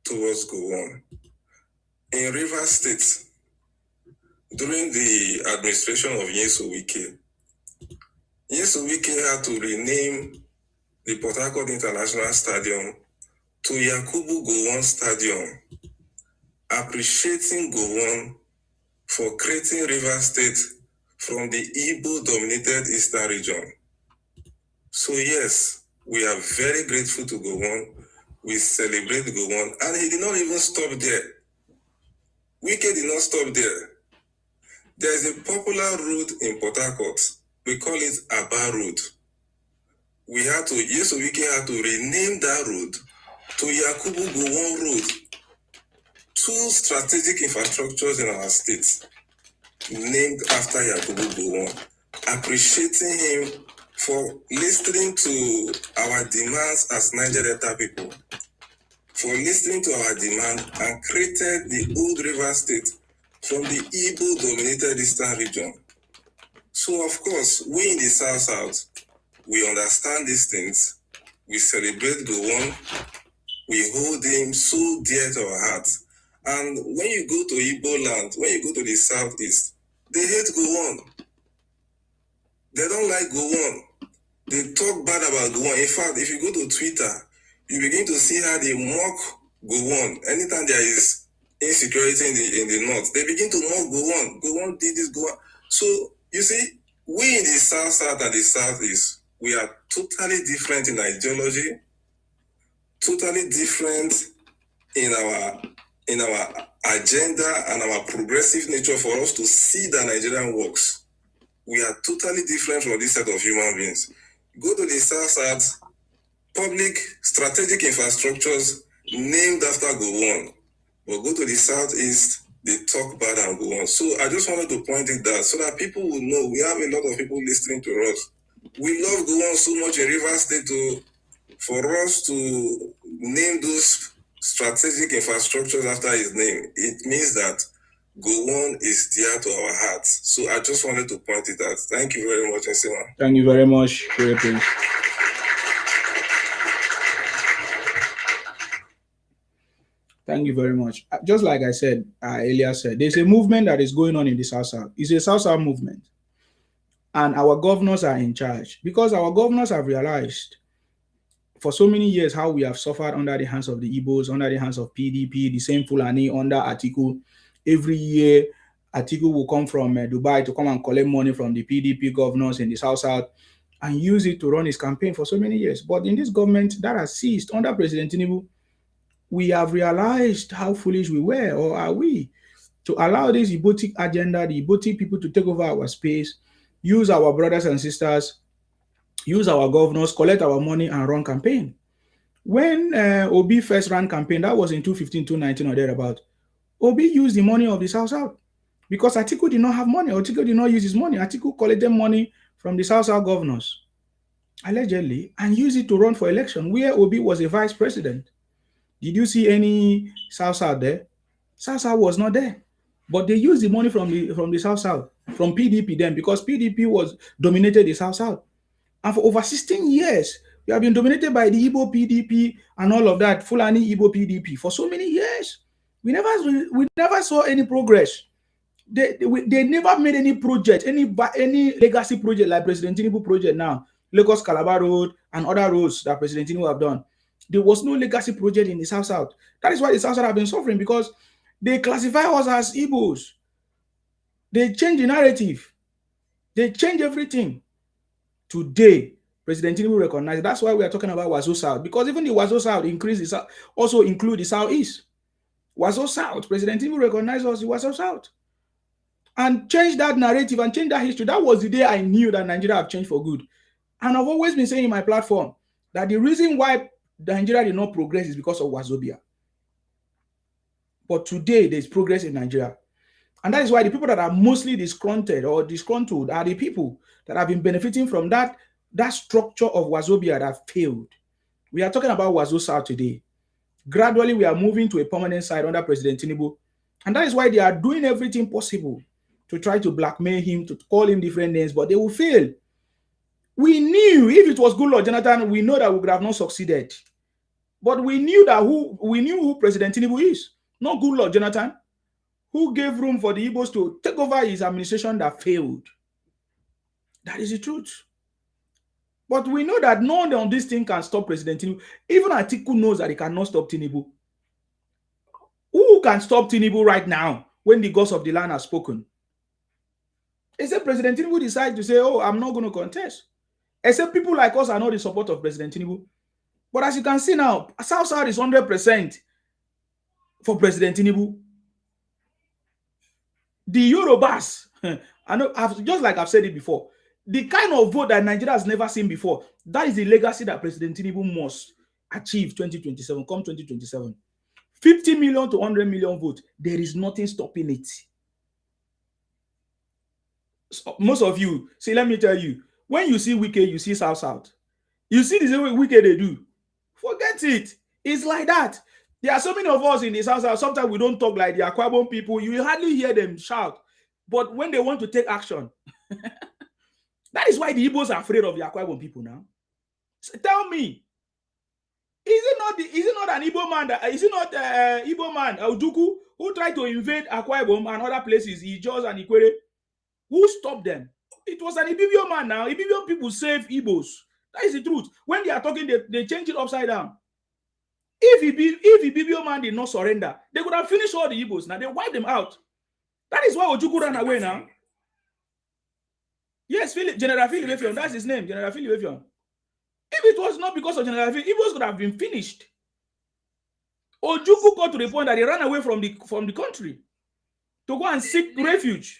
towards Gowon. In Rivers State, during the administration of Nyesom Wike, Nyesom Wike had to rename the Port Harcourt International Stadium to Yakubu Gowon Stadium, appreciating Gowon for creating Rivers State from the Igbo-dominated Eastern region. So yes, we are very grateful to Gowon. We celebrate Gowon, and he did not even stop there. Wike did not stop there. There is a popular road in Port Harcourt. We call it Aba Road. Nyesom Wike had to rename that road to Yakubu Gowon Road. Two strategic infrastructures in our state named after Yakubu Gowon, appreciating him for listening to our demands as Niger Delta people, for listening to our demand and created the old River State from the Igbo-dominated Eastern region. So of course, we in the South, we understand these things. We celebrate Gowon. We hold him so dear to our hearts. And when you go to Igbo land, when you go to the Southeast, they hate Gowon. They don't like Gowon. They talk bad about Gowon. In fact, if you go to Twitter, you begin to see how they mock Gowon. Anytime there is insecurity in the north, they begin to mock Gowon. Gowon did this, Gowon. So, you see, we in the South and the Southeast, we are totally different in ideology, totally different in our agenda and our progressive nature for us to see that Nigerian works. We are totally different from this set of human beings. Go to the South, public strategic infrastructures named after Gowon. But go to the Southeast, they talk bad and Gowon. So I just wanted to point it out so that people will know we have a lot of people listening to us. We love Gowon so much in Rivers State for us to name those strategic infrastructures after his name. It means that Gowon is dear to our hearts. So I just wanted to point it out. Thank you very much, Nsima. Thank you very much, Prince. Thank you very much. Just like I said, earlier said, there's a movement that is going on in the South. It's a South movement. And our governors are in charge because our governors have realized for so many years how we have suffered under the hands of the Igbos, under the hands of PDP, the same Fulani under Atiku. Every year, Atiku will come from Dubai to come and collect money from the PDP governors in the South and use it to run his campaign for so many years. But in this government, that has ceased. Under President Tinubu, we have realized how foolish we were, or are we, to allow this Ibotic agenda, the Ibotic people to take over our space, use our brothers and sisters, use our governors, collect our money and run campaign. When Obi first ran campaign, that was in 2015, 2019 or thereabout, Obi used the money of the South because Atiku did not have money. Atiku did not use his money. Atiku collected money from the South governors, allegedly, and used it to run for election, where Obi was a vice president. Did you see any South there? South was not there. But they used the money from the South, from PDP then, because PDP was dominated the South. And for over 16 years, we have been dominated by the Igbo PDP and all of that, Fulani Igbo PDP, for so many years. We never saw any progress. They never made any project, any legacy project like President Tinubu project now, Lagos Calabar Road and other roads that President Tinubu have done. There was no legacy project in the South. That is why the South have been suffering, because they classify us as Igbos. They change the narrative. They change everything. Today, President Tinubu recognized. That's why we are talking about Wazo South, because even the Wazo South also include the Southeast. Wazo South, President Tinubu recognized us, the Wazo South, and change that narrative and change that history. That was the day I knew that Nigeria have changed for good. And I've always been saying in my platform that the reason why Nigeria did not progress is because of Wazobia. But today, there's progress in Nigeria. And that is why the people that are mostly disgruntled are the people that have been benefiting from that structure of Wazobia that failed. We are talking about Wazo South today. Gradually, we are moving to a permanent side under President Tinubu. And that is why they are doing everything possible to try to blackmail him, to call him different names, but they will fail. We knew if it was Goodluck Jonathan, we know that we would have not succeeded. But we knew who President Tinubu is, not Goodluck Jonathan, who gave room for the Igbos to take over his administration that failed. That is the truth. But we know that none of this thing can stop President Tinubu. Even Atiku knows that he cannot stop Tinubu. Who can stop Tinubu right now when the gods of the land have spoken? Except President Tinubu decide to say, oh, I'm not going to contest. Except people like us are not in support of President Tinubu. But as you can see now, South is 100% for President Tinubu. The Yorubas, I know, just like I've said it before, the kind of vote that Nigeria has never seen before, that is the legacy that President Tinubu must achieve 2027, come 2027. 50 million to 100 million votes, there is nothing stopping it. So most of you, see, let me tell you, when you see Wike, you see South. You see the same way Wike they do. Forget it. It's like that. There are so many of us in the South. Sometimes we don't talk like the Akwa Ibom people. You hardly hear them shout. But when they want to take action, that is why the Igbos are afraid of the Akwa Ibom people now. So tell me, is it not an Igbo man? Is it not Igbo man, Uduku, who tried to invade Akwa Ibom and other places, Ijos and Ikwere? Who stopped them? It was an Ibibio man now. Ibibio people save Igbos. That is the truth. When they are talking, they change it upside down. If Ibibio man did not surrender, they could have finished all the Igbos. Now they wiped them out. That is why Ojukwu ran away now. Yes, General Philip Effiong, that's his name, General Philip Effiong. If it was not because of General Philip, Igbos could have been finished. Ojukwu got to the point that he ran away from the country to go and seek refuge.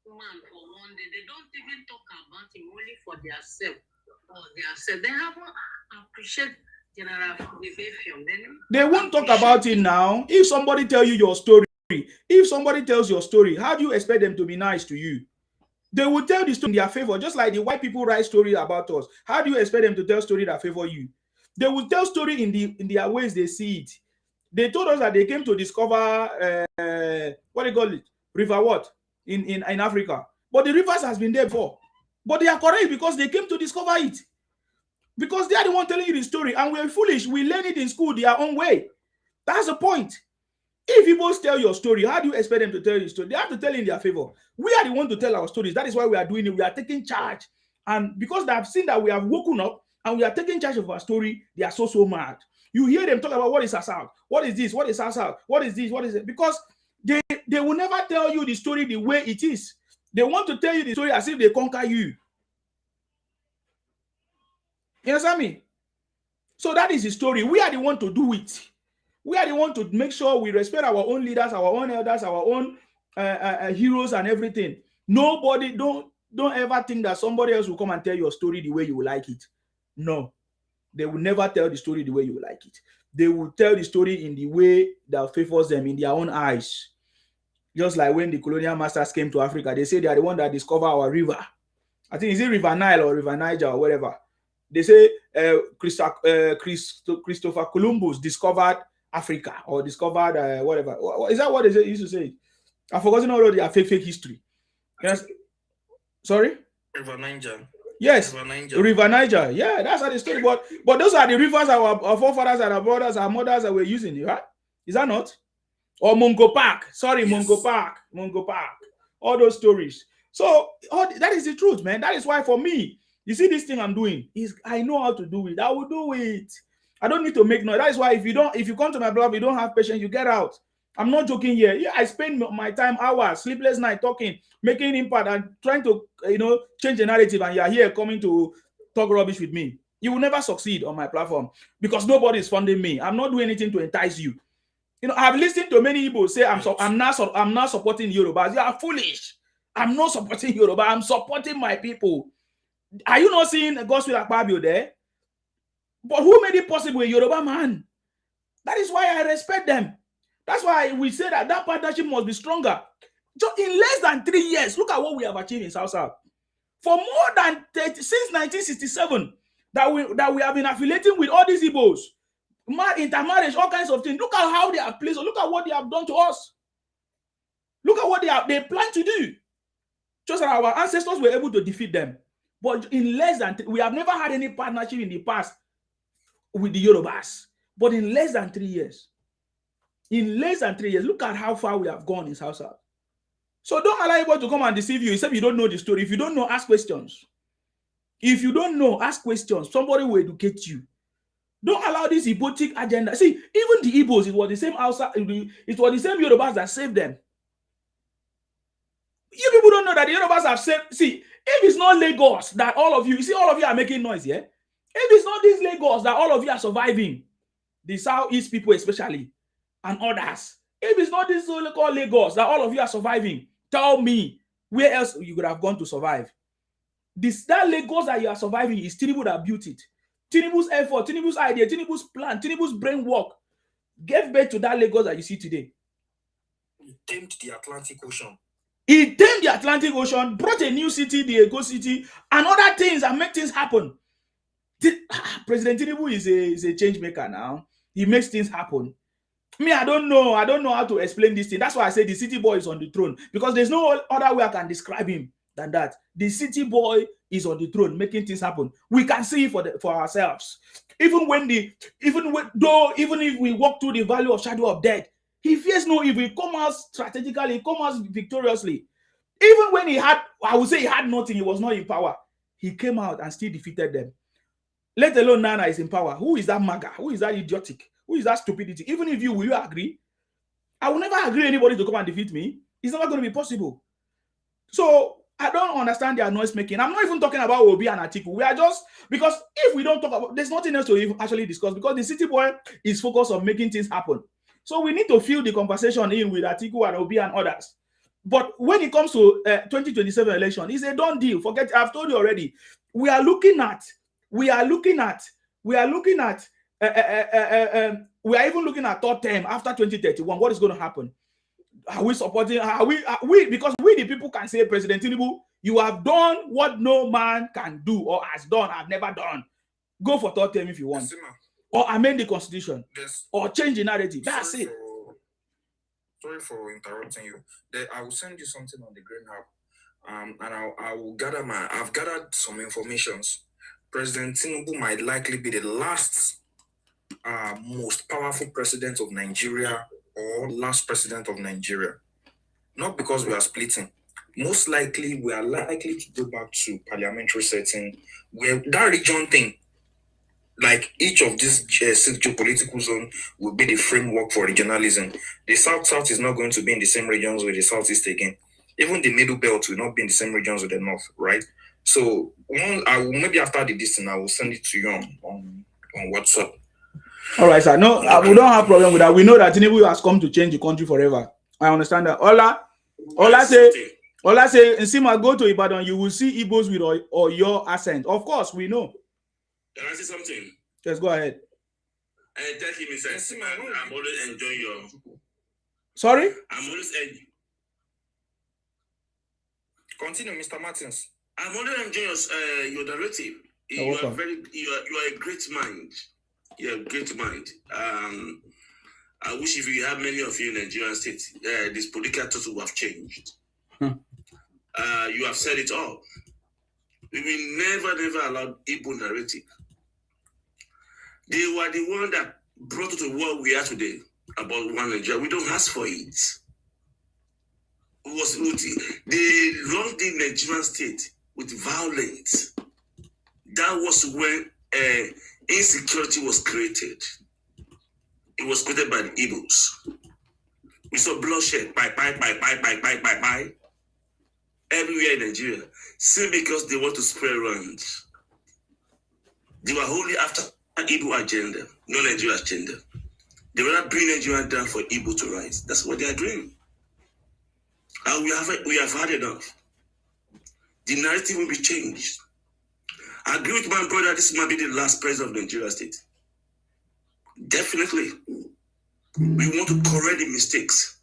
Man, for one day, they don't even talk about him only for themselves. They haven't appreciated General Philip Effiong. They won't talk about it now. If somebody tells you your story, if somebody tells your story, how do you expect them to be nice to you? They will tell the story in their favor, just like the white people write stories about us. How do you expect them to tell story that favor you? They will tell story in their ways they see it. They told us that they came to discover what they call it, River what in Africa. But the rivers has been there before. But they are correct because they came to discover it. Because they are the one telling you the story, and we're foolish. We learn it in school their own way. That's the point. If people tell your story, how do you expect them to tell your story? They have to tell in their favor. We are the one to tell our stories. That is why we are doing it. We are taking charge. And because they have seen that we have woken up and we are taking charge of our story, they are so mad. You hear them talk about what is South, what is this, what is South, what is this, what is it? Because they will never tell you the story the way it is. They want to tell you the story as if they conquer you. You understand me? So that is the story. We are the one to do it. We are the one to make sure we respect our own leaders, our own elders, our own heroes and everything. Nobody, don't ever think that somebody else will come and tell your story the way you will like it. No, they will never tell the story the way you will like it. They will tell the story in the way that favors them in their own eyes. Just like when the colonial masters came to Africa, they say they are the one that discovered our river. I think, is it River Nile or River Niger or whatever? They say Christopher Columbus discovered Africa or discovered whatever. Is that what they used to say? I've forgotten already their fake history. Yes. Sorry? River Niger. Yes, River Niger. Yeah, that's how they story. But those are the rivers our forefathers and our brothers, our mothers that were using, right? Is that not? Or Mungo Park. Sorry, yes. Mungo Park. All those stories. So that is the truth, man. That is why for me, you see this thing I'm doing, is I know how to do it. I will do it. I don't need to make noise. That is why if you come to my blog, you don't have patience, you get out. I'm not joking here. Yeah, I spend my time, hours, sleepless night talking, making impact and trying to, change the narrative, and you're here coming to talk rubbish with me. You will never succeed on my platform because nobody is funding me. I'm not doing anything to entice you. I've listened to many people say I'm not supporting Yorubas. You are foolish. I'm not supporting Yoruba. I'm supporting my people. Are you not seeing Gospel Akpabio there? But who made it possible? A Yoruba man. That is why I respect them. That's why we say that partnership must be stronger. Just in less than 3 years, look at what we have achieved in South. For more than since 1967, that we have been affiliating with all these Igbos, intermarriage, all kinds of things. Look at how they are placed. Look at what they have done to us. Look at what they plan to do. Just that our ancestors were able to defeat them. But in less than we have never had any partnership in the past with the Yorubas. But in less than 3 years. In less than 3 years, look at how far we have gone in South. So don't allow anybody to come and deceive you, except you don't know the story. If you don't know, ask questions. If you don't know, ask questions. Somebody will educate you. Don't allow this Igbotic agenda. See, even the Igbos, it was the same Hausa, it was the same Yorubas that saved them. You people don't know that the Yorubas have saved. See, if it's not Lagos that all of you are making noise, yeah? If it's not this Lagos that all of you are surviving, the Southeast people especially, and others, if it's not this local Lagos that all of you are surviving, tell me where else you could have gone to survive. That Lagos that you are surviving is Tinubu that built it. Tinubu's effort, Tinubu's idea, Tinubu's plan, Tinubu's brain work gave birth to that Lagos that you see today. He tamed the Atlantic Ocean. He tamed the Atlantic Ocean, brought a new city, the Eco City, and other things that make things happen. President Tinubu is a change maker now. He makes things happen. Me, I don't know how to explain this thing. That's why I say the city boy is on the throne, because there's no other way I can describe him than that. The city boy is on the throne, making things happen. We can see it for ourselves. Even if we walk through the valley of shadow of death, he fears no evil. He comes out strategically, he comes out victoriously. Even when he had nothing, he was not in power. He came out and still defeated them. Let alone Nana is in power. Who is that MAGA? Who is that idiotic? Who is that stupidity? Even if will you agree? I will never agree anybody to come and defeat me. It's never going to be possible. So I don't understand their noise making. I'm not even talking about Obi and Atiku. We are just, because if we don't talk about, there's nothing else to even actually discuss, because the city boy is focused on making things happen. So we need to fill the conversation in with Atiku and Obi and others. But when it comes to 2027 election, it's a done deal. Forget, I've told you already. We are even looking at third term after 2031. What is going to happen? Are we supporting? Because we the people can say, President Tinubu, you have done what no man can do or has done, have never done. Go for third term if you want. Or amend the constitution. Yes. Or change the narrative. That's it. Sorry for interrupting you. I will send you something on the Green Hub. And I've gathered some informations. President Tinubu might likely be the last most powerful president of Nigeria, or last president of Nigeria. Not because we are splitting. Most likely, we are likely to go back to parliamentary setting, where that region thing, like each of these six geopolitical zones, will be the framework for regionalism. The South is not going to be in the same regions with the Southeast again. Even the Middle Belt will not be in the same regions with the North, right? So maybe after the distance, I will send it to you on WhatsApp. All right, sir. No, we don't have problem with that. We know that Tinubu has come to change the country forever. I understand that. Ola say, Nsima, go to Ibadan, you will see Igbos with or your accent. Of course, we know. Can I say something? Just go ahead. Thank you, Mr. Nsima. I'm always enjoying your. Sorry? I'm always enjoying. Continue, Mr. Martins. I'm always enjoying your narrative. You are a great mind. You're a great mind. I wish if you have many of you in Nigerian state, this political total would have changed. You have said it all. We will never allow Igbo narrative. They were the one that brought it to what we are today about one Nigeria. We don't ask for it. They loved the Nigerian state with violence. That was when insecurity was created. It was created by the Igbos. We saw bloodshed, bye. Everywhere in Nigeria. Simply because they want to spread around. They were wholly after an Igbo agenda, no Nigeria agenda. They were not bringing Nigeria down for Igbo to rise. That's what they are doing. And we have had enough. The narrative will be changed. I agree with my brother, this might be the last president of Nigeria state. Definitely. We want to correct the mistakes.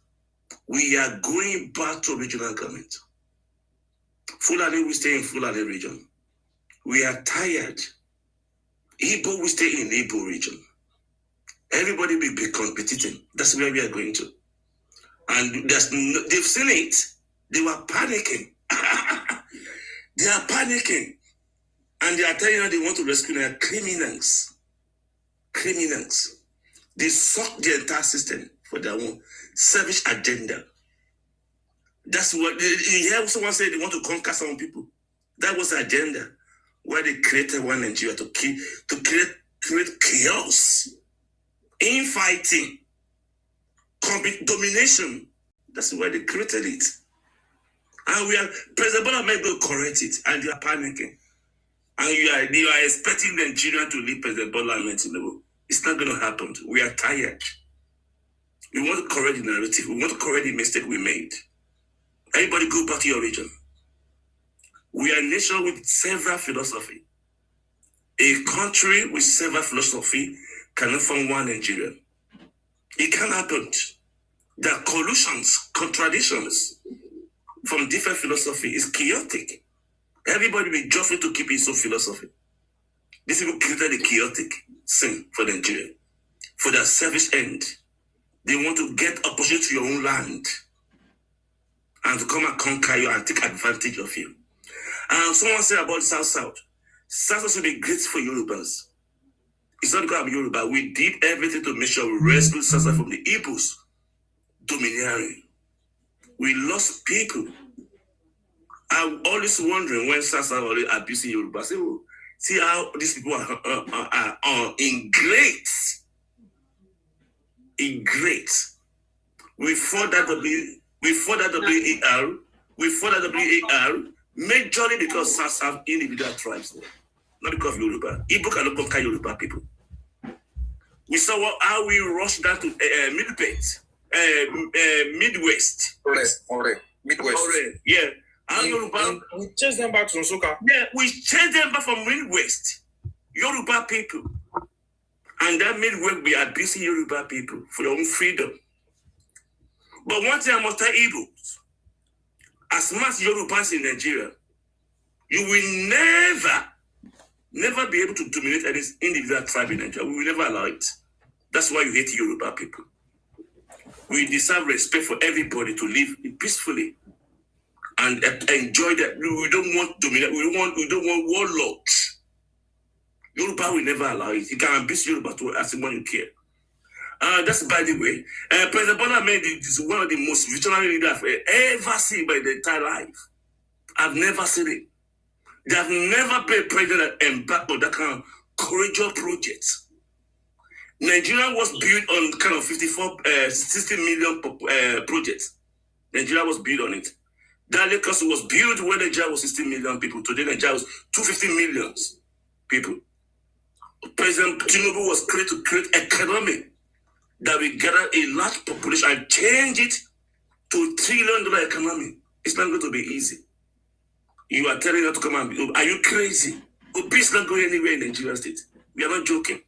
We are going back to regional government. Fulani will stay in Fulani region. We are tired. Igbo will stay in Igbo region. Everybody will be competing. That's where we are going to. And they've seen it. They were panicking. They are panicking. And they are telling you they want to rescue their criminals. Criminals. They suck the entire system for their own selfish agenda. That's what you hear someone say they want to conquer some people. That was the agenda where they created one Nigeria to create chaos, infighting, domination. That's why they created it. And President Bola may go correct it, and you are panicking. And you are expecting Nigeria to leave President Bola Ahmed Tinubu. It's not going to happen. We are tired. We want to correct the narrative. We want to correct the mistake we made. Everybody go back to your region. We are a nation with several philosophy. A country with several philosophy cannot form one Nigeria. It can't happen. There are collusions, contradictions from different philosophy. It's chaotic. Everybody will just need to keep his own philosophy. These people created a chaotic thing for Nigeria. For their selfish end. They want to get opportunity to your own land and to come and conquer you and take advantage of you. And someone said about South. South should be great for Yorubas. It's not because I'm Yoruba. We did everything to make sure we rescued South from the Igbos domineering. We lost people. I'm always wondering when South already abusing Yoruba. See how these people are ingrate. Ingrate. We fought that WAR. Majorly because South have individual tribes, not because of Yoruba. Igbo cannot conquer Yoruba people. We saw how we rushed down to Midwest. Midwest. Yeah. Yoruba. We chased them back to Nsukka. Yeah, we chased them back from Midwest. Yoruba people. And that Midwest be abusing Yoruba people for their own freedom. But one thing I must tell Igbos, as much Yorubas in Nigeria, you will never be able to dominate any individual tribe in Nigeria. We will never allow it. That's why you hate Yoruba people. We deserve respect for everybody to live peacefully and enjoy that. We don't want dominate. We don't want warlords. Yoruba will never allow it. You can abuse Yoruba to as much you care. That's by the way. President Bola Ahmed is one of the most visionary leaders I've ever seen by the entire life. I've never seen it. They have never been president that embarked on that kind of courageous project. Nigeria was built on kind of 60 million projects. Nigeria was built on it. That Lagos was built when Nigeria was 60 million people. Today Nigeria was 250 million people. President Tinubu was created to create economy that will gather a large population and change it to $1 trillion economy. It's not going to be easy. You are telling us to come and are you crazy? Obi is not going anywhere in Nigeria state. We are not joking.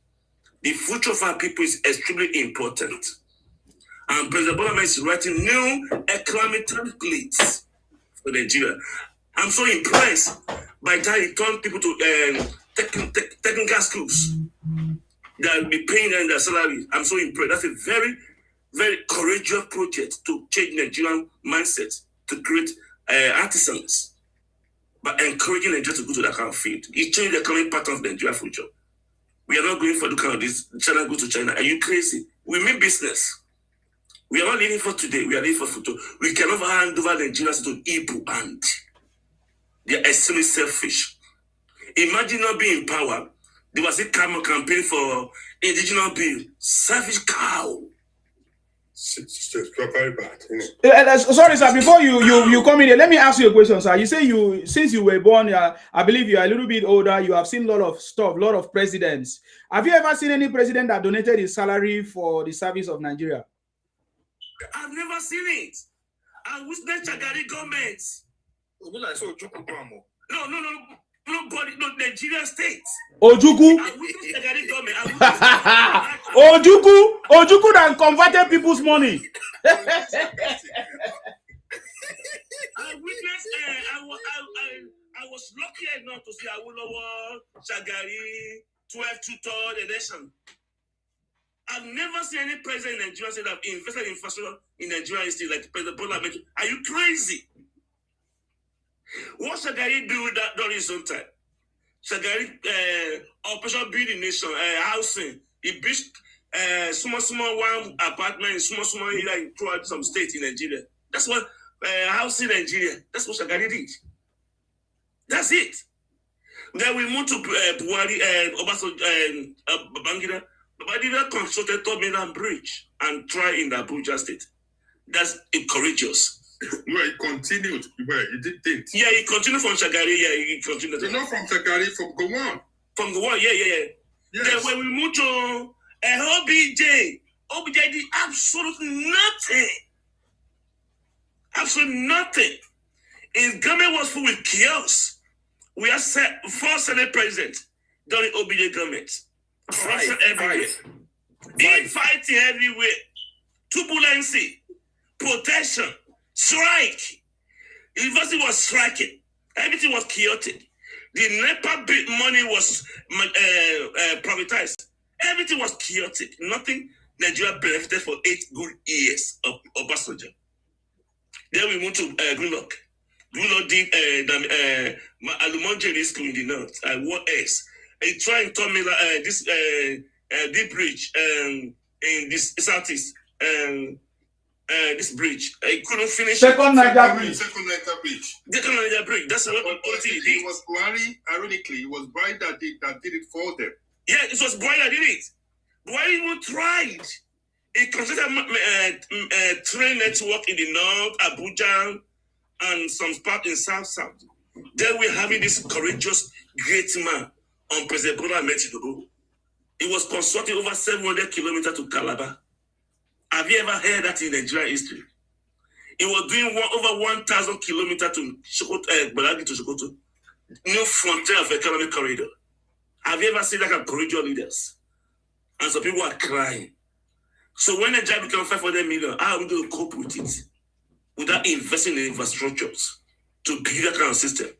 The future of our people is extremely important. And President Bola is writing new economic templates for Nigeria. I'm so impressed by that he turned people to technical schools that will be paying them their salary. I'm so impressed. That's a very, very courageous project to change Nigerian mindset, to create artisans, but encouraging Nigeria to go to that kind of field. It changed the economic pattern of Nigeria future. We are not going for the kind of this China go to China. Are you crazy? We mean business. We are not living for today. We are living for future. We cannot hand over Nigeria to Igbo and they are extremely selfish. Imagine not being in power. There was a campaign for indigenous bill. Selfish cow. It's very bad. Sorry, sir. Before you come in here, let me ask you a question, sir. You say since you were born, I believe you are a little bit older. You have seen a lot of stuff, a lot of presidents. Have you ever seen any president that donated his salary for the service of Nigeria? I've never seen it. I witnessed Shagari government. Nobody, no Nigeria state. Ojuku. Ojuku that converted people's money. I witnessed. I was lucky enough to see Awolowo, Shagari, 12-2 election. I've never seen any president in Nigeria say that invested in infrastructure in Nigeria state like President Bola Ahmed. Are you crazy? What Shagari do with that during his own time? Shagari operation building nation, housing. He built small one apartment, small here throughout some states in Nigeria. That's what housing Nigeria. That's what Shagari did. That's it. Then we moved to Buhari and Obasanjo Babangida. Babangida constructed Third Mainland Bridge and tried in the Abuja state. That's courageous. Well, he continued. Well, he did. Yeah, he continued from Shagari. Yeah, he continued. Not from Shagari, from Gowon. From Gowon, yeah. Yes. Then when we moved to OBJ did absolutely nothing. Absolutely nothing. His government was full with chaos. We had 4 Senate presidents during OBJ government. Corruption everywhere. Infighting everywhere. Turbulency. Protection. Strike. University was striking. Everything was chaotic. The NEPA money was privatized. Everything was chaotic. Nothing. Nigeria benefited for 8 good years of Obasanjo. Then we moved to Goodluck. Goodluck did Alumonjeri school in the north. What else? He tried to tell me this deep bridge in this southeast. This bridge. I couldn't finish. Second Niger Bridge. That's what it was Buhari. Ironically, it was Buhari that did it for them. Yeah, it was Buhari that did it. Buhari even tried. He constructed a train network in the north, Abuja, and some part in south. Then we're having this courageous great man on President Bola Ahmed Tinubu. He was constructing over 700 kilometers to Calabar. Have you ever heard that in Nigerian history? He was doing over 1,000 kilometers to Badagry to Sokoto. New frontier of economic corridor. Have you ever seen that kind of courageous leaders? And some people are crying. So when Nigeria becomes 500 million, how are we going to cope with it? Without investing in infrastructures to build that kind of system.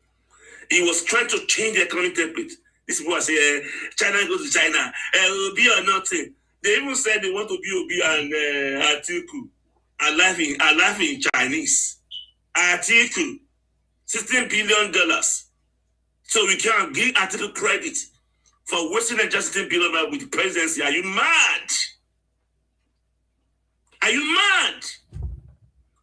He was trying to change the economic template. These people are saying, China go to China, Obi or nothing. They even said they want to be Obi and Atiku. I laugh in Chinese. Atiku, $16 billion. So we can give Atiku credit for wasting just $16 billion with the presidency. Are you mad? Are you mad?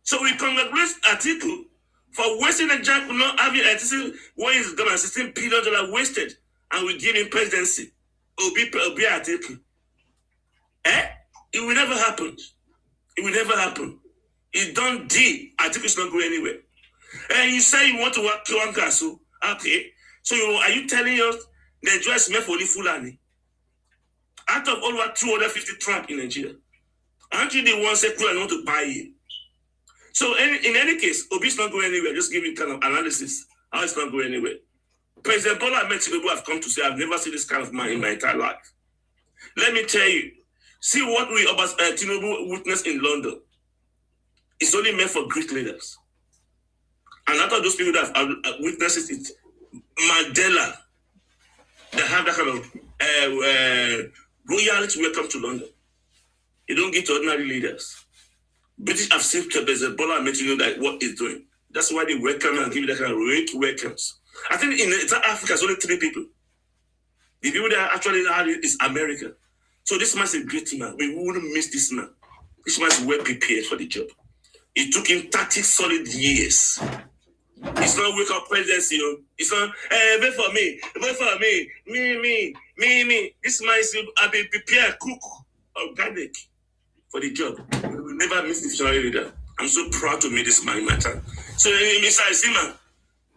So we congratulate Atiku for wasting a job, not having Atiku when he's done $16 billion wasted, and we give him presidency. Obi Atiku. It will never happen. It will never happen. It's done deep. Atiku is not going anywhere. And you say you want to work to one castle. Okay. So are you telling us Nigeria is meant for only Fulani? Out of over 250 tribes in Nigeria, aren't you the ones that could want to buy you? So in any case, Obi's not going anywhere. Just give you kind of analysis how it's not going anywhere. President Bola Ahmed Tinubu have come to say, I've never seen this kind of man in my entire life. Let me tell you, see what we Tinubu witnessed in London. It's only meant for great leaders. And out of those people that have witnessed it, Mandela, that have that kind of royalty welcome to London. You don't give to ordinary leaders. British have seen President Bola Ahmed Tinubu that what he's doing. That's why they welcome and give you that kind of rate welcomes. I think in South Africa, it's only 3 people. The people that actually had it is America. So this man is a great man. We wouldn't miss this man. This man is well prepared for the job. It took him 30 solid years. It's not wake up presidency, you know. It's not, wait for me, me. This man is I've been prepared, cook, organic for the job. We will never miss the visionary leader. I'm so proud to meet this man in my time. So, Mr. Isima,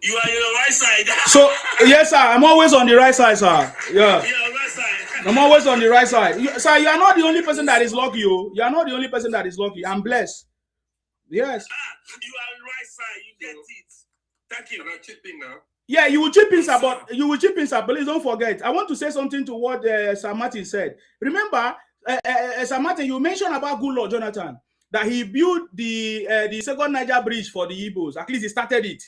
you are on the right side. So, yes, sir. I'm always on the right side, sir. Yeah. You're on the right side. I'm always on the right side. Sir, you are not the only person that is lucky. You are not the only person that is lucky. I'm blessed. Yes. You are on the right side. You get it. Thank you. Can I chip in now? Yeah, you will chip in, sir, but please don't forget. I want to say something to what Sir Martin said. Remember, Sir Martin, you mentioned about Goodluck Jonathan, that he built the second Niger bridge for the Igbos. At least he started it.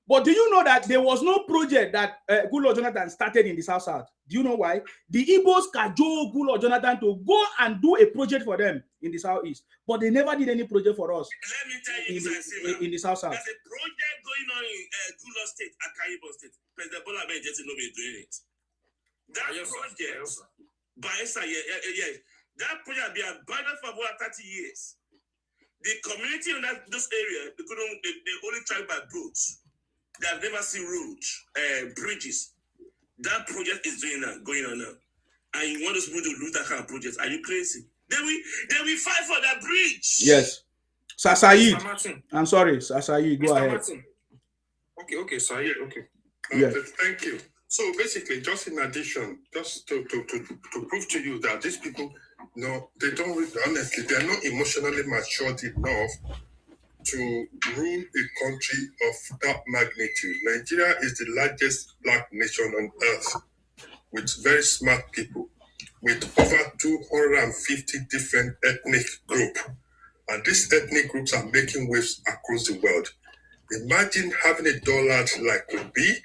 But do you know that there was no project that Goodluck Jonathan started in the South? Do you know why? The Igbos cajoled Goodluck Jonathan to go and do a project for them in the Southeast, but they never did any project for us. Let me tell you, in the South. There's a project going on in Goodluck State, Akwa Ibom State. President Bola Ahmed Tinubu is doing it. That project, Bayelsa, that project been abandoned for about 30 years. The community in those areas, they only travel by boats. They have never seen roads, bridges. That project is going on now. And you want us to lose that kind of project? Are you crazy? Then we fight for that bridge. Yes. Sir Said. I'm sorry, Sir Said. Go ahead. Martin. Okay, Said. Okay. Yes. Thank you. So basically, just in addition, just to prove to you that these people, no, they don't really, honestly, they are not emotionally matured enough to rule a country of that magnitude. Nigeria is the largest black nation on earth, with very smart people, with over 250 different ethnic groups. And these ethnic groups are making waves across the world. Imagine having a dollar like Obi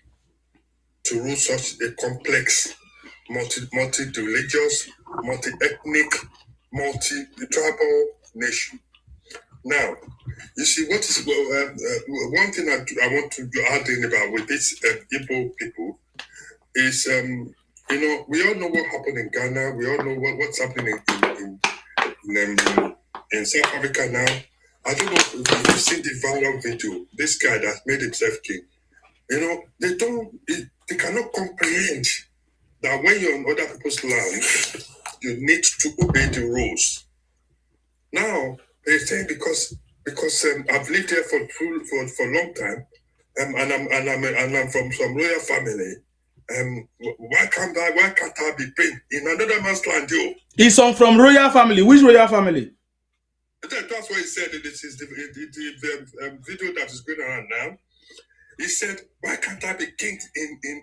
to rule such a complex, multi-religious, multi-ethnic, multi-tribal nation. Now, you see, what is one thing I want to add in about with these Igbo people is, we all know what happened in Ghana. We all know what's happening in South Africa now. I don't know if you've seen the viral video. This guy that made himself king. They cannot comprehend that when you're on other people's land, you need to obey the rules. Now, they say because I've lived here for a long time, and I'm from some royal family. Why can't I be praying in another man's land? He's from royal family. Which royal family? That's what he said. This is the video that is going around now. He said, "Why can't I be king in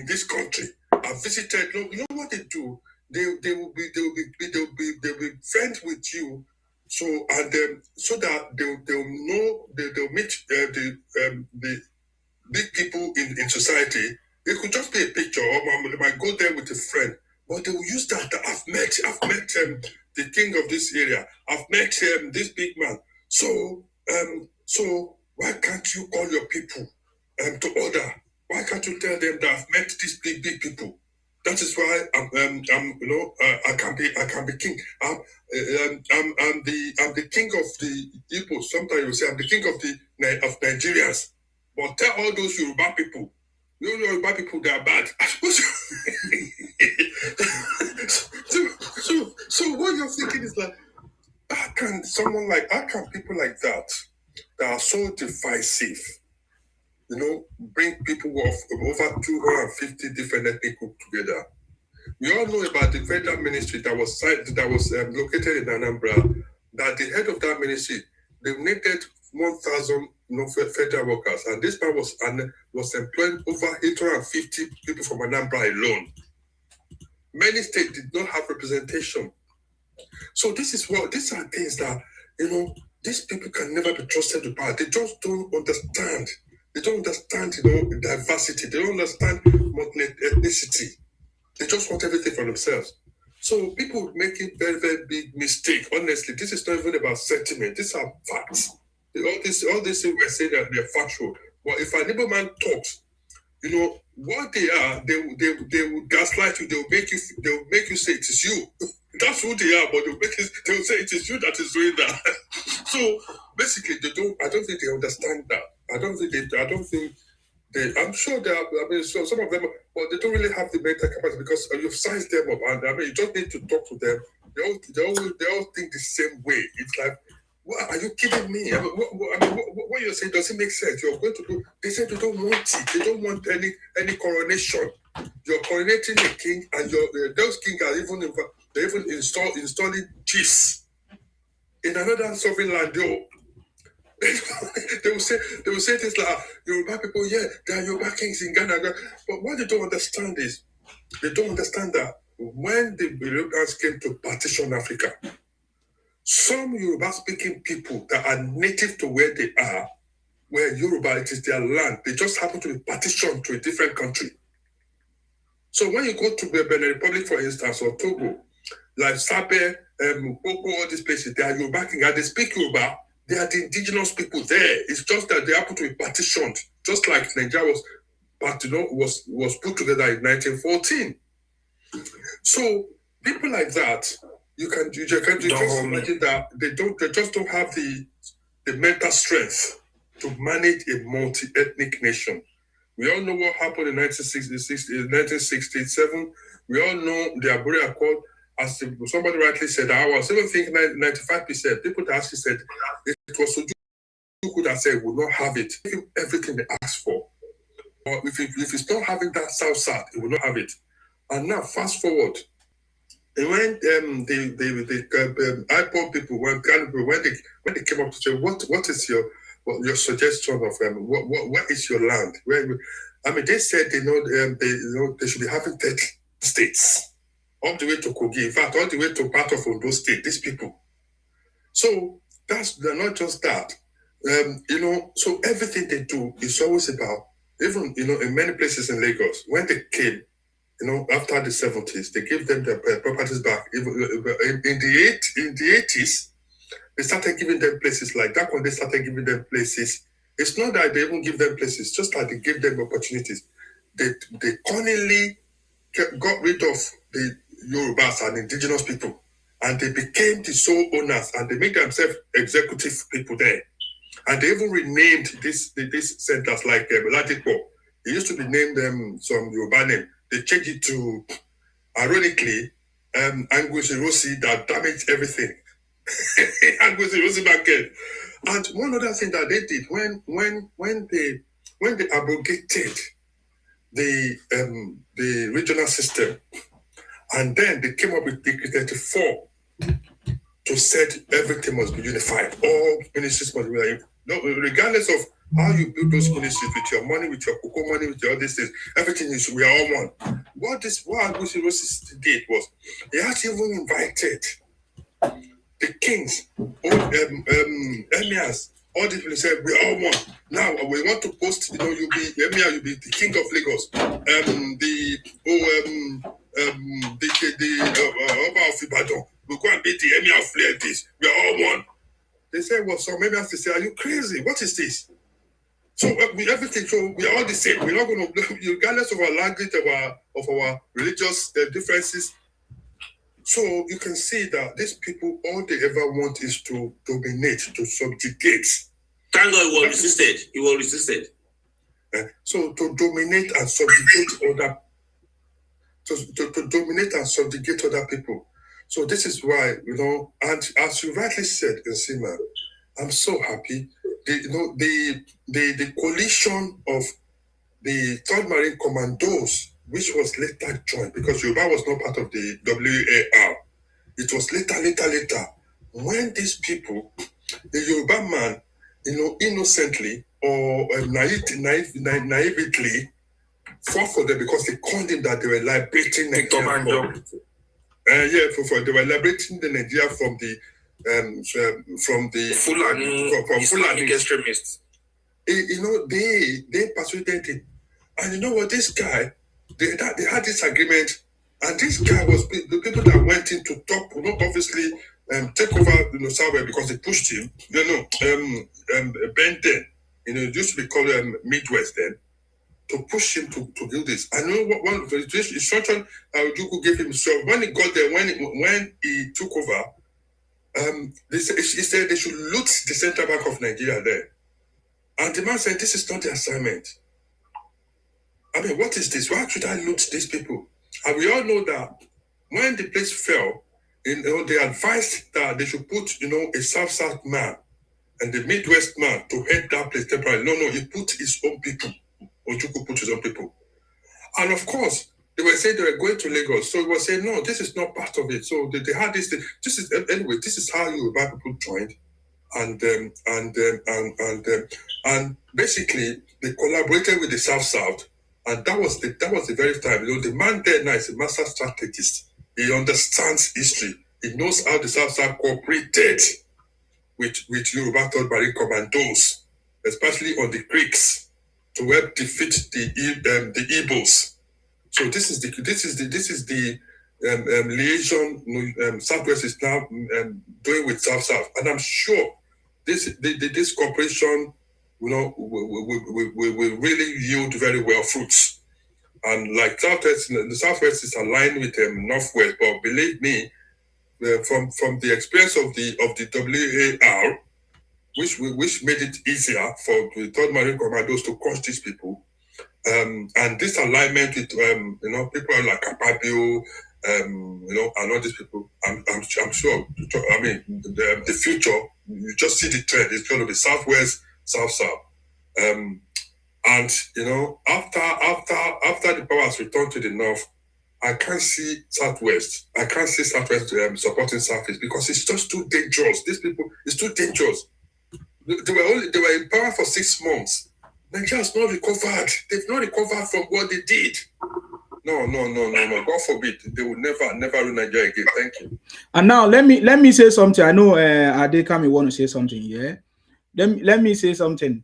this country?" I visited. Look, you know what they do? They will be friends with you, so that they'll meet the big people in society. It could just be a picture, or they might go there with a friend, but they will use that. I've met the king of this area. I've met this big man. So why can't you call your people to order? Why can't you tell them that I've met these big people? That is why I can be king. I'm the king of the Igbo. Sometimes you say I'm the king of Nigerians. But tell all those Yoruba people, Yoruba people, they are bad. So what you're thinking is like, how can people like that are so divisive, bring people of over 250 different ethnic groups together? We all know about the federal ministry that was located in Anambra. That the head of that ministry, they needed 1,000 federal workers, and this man was employing over 850 people from Anambra alone. Many states did not have representation. So these are things that these people can never be trusted about. They just don't understand. They don't understand diversity. They don't understand ethnicity. They just want everything for themselves. So people making very, very big mistake. Honestly, this is not even about sentiment. These are facts. All these things we're saying that they're factual. Well, if an Igbo man talks, what they are, they will gaslight you. They will make you say it is you. That's who they are, but they will say it is you that is doing that. So basically, I don't think they understand that. I'm sure they are, so some of them, but they don't really have the mental capacity because you've sized them up, and you just need to talk to them. They all think the same way. It's like, what, are you kidding me? What you're saying doesn't make sense. You're going to do. They said they don't want it. They don't want any coronation. You're coronating a king, and those kings are even installing chiefs in another sovereign land. They will say things like Yoruba people, there are Yoruba kings in Ghana. But what they don't understand is they don't understand that when the Europeans came to partition Africa, some Yoruba speaking people that are native to where they are, where Yoruba, it is their land, they just happen to be partitioned to a different country. So when you go to the Benin Republic, for instance, or Togo, like Sabe, Boko, all these places, they are Yoruba king, and they speak Yoruba. They are the indigenous people there. It's just that they happen to be partitioned, just like Nigeria was put together in 1914. So people like that, you can just imagine that they just don't have the mental strength to manage a multi-ethnic nation. We all know what happened in 1967. We all know the Abure Accord. As somebody rightly said, I was even thinking 95%. People that actually said it was Ojukwu that said would not have it. Give him everything they asked for. Or if it's not having that South, it will not have it. And now fast forward. And when the IPOB people, when they came up to say, what is your suggestion of what is your land? They said they should be having 30 states. All the way to Kogi, in fact, all the way to part of Ondo State, these people. So they're not just that. So everything they do is always about, even, in many places in Lagos, when they came, after the 70s, they gave them their properties back. In the 80s, they started giving them places like that. When they started giving them places, it's not that they even give them places, just like they gave them opportunities. They cunningly got rid of the Yorubas and indigenous people, and they became the sole owners, and they made themselves executive people there. And they even renamed these centers like Ladipo. It used to be named some Yoruba name. They changed it to, ironically, Anguisi Rossi that damaged everything. Anguisi Rossi market. And one other thing that they did when they abrogated the regional system, and then they came up with Decree 34 to said everything must be unified. All ministries must be unified. No, regardless of how you build those ministries, with your money, with your cocoa money, with your all these things, everything is, we are all one. What Anguisi Rossi did was, he actually even invited the kings, all emirs, all these people. Said, we are all one. Now we want to post, you'll be emir, you'll be the king of Lagos. Oba of Ibadan, we'll go and be the emir of Lagos. We are all one. They said, well, so maybe I have to say, are you crazy? What is this? So everything, so we are all the same. We're not going to, regardless of our language, of our religious differences. So you can see that these people, all they ever want is to dominate, to subjugate. Thank God he was resisted. He was resisted. So to dominate and subjugate other, to dominate and subjugate other people. So this is why, and as you rightly said, Nsima, I'm so happy. The coalition of the 3rd Marine Commandos which was later joined, because Yoruba was not part of the WAR. It was later, when these people, the Yoruba man, innocently or naively fought for them because they called him that they were liberating Nigeria. They were liberating the Nigeria from the Fulani extremists. They persuaded him, and you know what? This guy, they had this agreement, and this guy was the people that went in to talk, not obviously take over, somewhere because they pushed him. Ben then, it used to be called Midwest then, to push him to do this. I know what one of the instruction Ojukwu gave him. So when he got there, when he took over, he said they should loot the Central Bank of Nigeria there. And the man said, this is not the assignment. I mean, what is this? Why should I loot these people? And we all know that when the place fell, they advised that they should put, a South man and the Midwest man to head that place temporarily. No, he put his own people. Ojukwu put his own people. And of course, they were saying they were going to Lagos. So he was saying, no, this is not part of it. So they had this thing. This is how Yoruba people joined. And basically they collaborated with the South, and that was the very time. The man there now is a master strategist. He understands history. He knows how the South cooperated with Yoruba third Bari commandos, especially on the Creeks, to help defeat the Igbos. So this is the liaison Southwest is now doing with South, and I'm sure this cooperation, will really yield very well fruits. And like Southwest, the Southwest is aligned with Northwest, but believe me, from the experience of the WAR, which made it easier for the Third Marine Commandos to crush these people, and this alignment with people like Akpabio, and all these people, I'm sure. I mean, the future, you just see the trend. It's going to be Southwest, South. And after the power has returned to the North, I can't see Southwest. I can't see Southwest supporting Southeast because it's just too dangerous. These people, it's too dangerous. They were in power for 6 months. Nigeria has not recovered. They've not recovered from what they did. No. God forbid. They will never rule Nigeria again. Thank you. And now let me say something. I know Adekami want to say something. Yeah. Let me say something.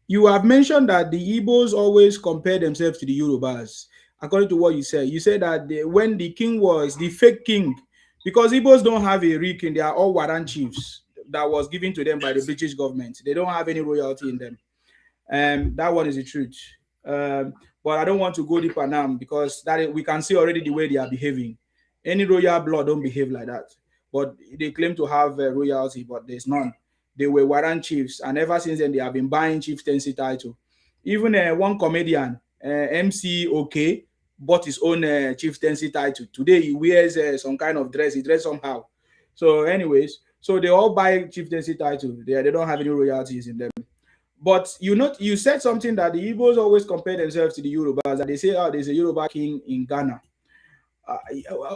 You have mentioned that the Igbos always compare themselves to the Yorubas. According to what you said that when the king was the fake king, because Igbos don't have a real king, they are all warrant chiefs that was given to them by the British government. They don't have any royalty in them. That one is the truth. But I don't want to go deeper now because we can see already the way they are behaving. Any royal blood don't behave like that. But they claim to have royalty, but there's none. They were warrant chiefs, and ever since then they have been buying chieftaincy title. Even one comedian, MC OK, bought his own chieftaincy title. Today he wears some kind of dress. He dressed somehow. So, anyways, so they all buy chieftaincy title. They don't have any royalties in them. But you said something that the Igbos always compare themselves to the Yorubas, and they say, oh, there's a Yoruba king in Ghana.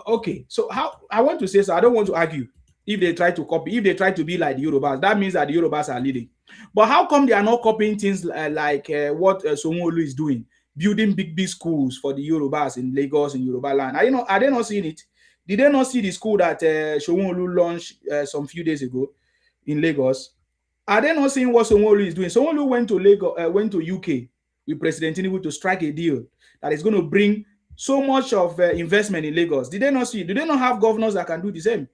Okay, so how I want to say so. I don't want to argue. If they try to copy, if they try to be like the Yorubas, that means that the Yorubas are leading. But how come they are not copying things like what Sanwo-Olu is doing, building big schools for the Yorubas in Lagos, in Yoruba land? Are they not seeing it? Did they not see the school that Sanwo-Olu launched some few days ago in Lagos? Are they not seeing what Sanwo-Olu is doing? Sanwo-Olu went to Lagos, went to UK with President Tinubu to strike a deal that is going to bring so much of investment in Lagos. Did they not see? Do they not have governors that can do the same?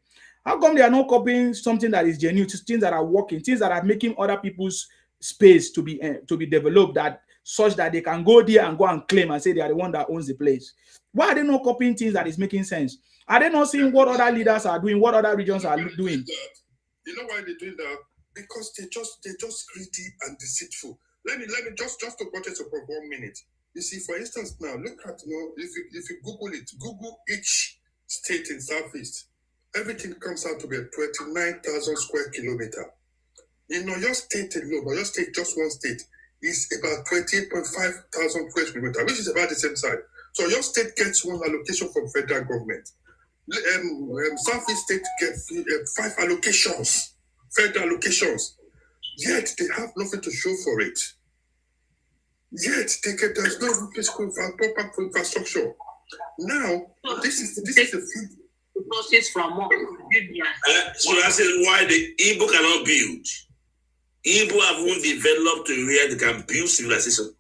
How come they are not copying something that is genuine, things that are working, things that are making other people's space to be developed, that such that they can go there and go and claim and say they are the one that owns the place? Why are they not copying things that is making sense? Are they not seeing what other leaders are doing, what other regions are doing? You know why they're doing that? Because they're just greedy and deceitful. Let me just to put it for 1 minute. You see, for instance, now look at if you Google each state in Southeast. Everything comes out to be 29,000 square kilometer. In Oyo State alone, Oyo State, just one state, is about 28,500 square kilometer, which is about the same size. So your state gets one allocation from federal government. Southeast State gets 5 allocations, federal allocations. Yet they have nothing to show for it. Yet there's no physical proper infrastructure. Now, this is the food. Resources from what? So that's why the Igbo cannot build. Igbo haven't developed to where they can build civilization.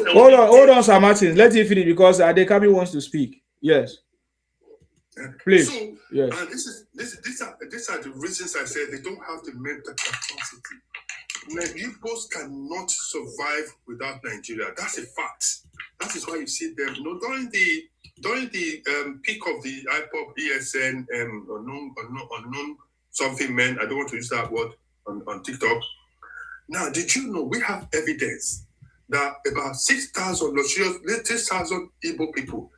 Hold on, Sir Martin. Let him finish because Adekami wants to speak. Yes. Please. So, yes. These are the reasons I said they don't have the mental capacity. Igbos cannot survive without Nigeria. That's a fact. That is why you see them. During the peak of the IPOP, ESN, unknown something men. I don't want to use that word on TikTok. Now, did you know we have evidence that about 6,000 Igbo people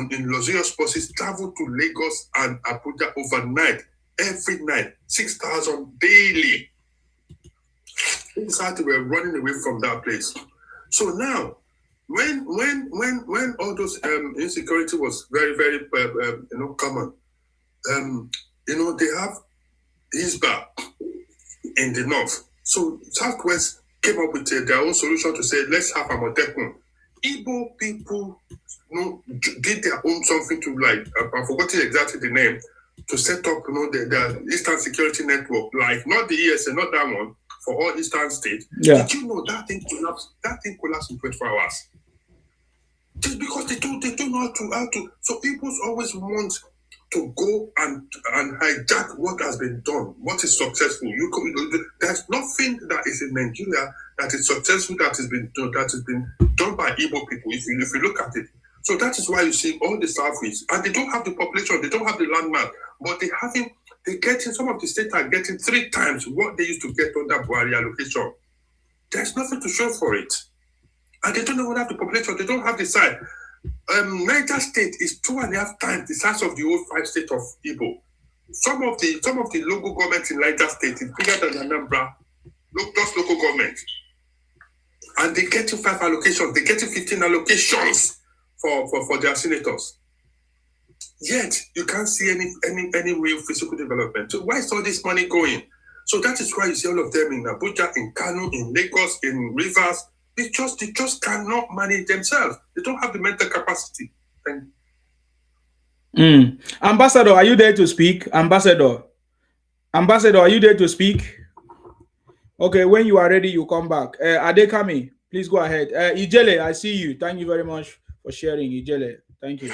in luxurious buses travel to Lagos and Abuja overnight, every night, 6,000 daily. Inside, we're running away from that place. So now, when all those insecurity was very, very common, they have Hisba in the north. So Southwest came up with their own solution to say, let's have Amotekun. Igbo people did their own something to I've forgotten exactly the name, to set up the Eastern Security Network, not the ESN, not that one, for all Eastern states. Yeah. Did you know that thing collapsed? That thing collapsed in 24 hours. Just because they don't know how to. So people always want to go and hijack what has been done, what is successful. There's nothing that is in Nigeria that is successful that has been done by Igbo people. If you look at it, so that is why you see all the Southeast, and they don't have the population, they don't have the landmass, but some of the states are getting 3 times what they used to get under Buhari allocation. There's nothing to show for it, and they don't even have the population, they don't have the size. Niger State is 2.5 times the size of the old 5 states of Igbo. Some of the local governments in Niger State is bigger than Anambra, just local government. And they get 5 allocations, they get 15 allocations for their senators. Yet you can't see any real physical development. So why is all this money going? So that is why you see all of them in Abuja, in Kano, in Lagos, in Rivers. They just cannot manage themselves. They don't have the mental capacity. Ambassador, are you there to speak? Ambassador, are you there to speak? Okay, when you are ready, you come back. Adekami, please go ahead. Ijele, I see you. Thank you very much for sharing, Ijele. Thank you.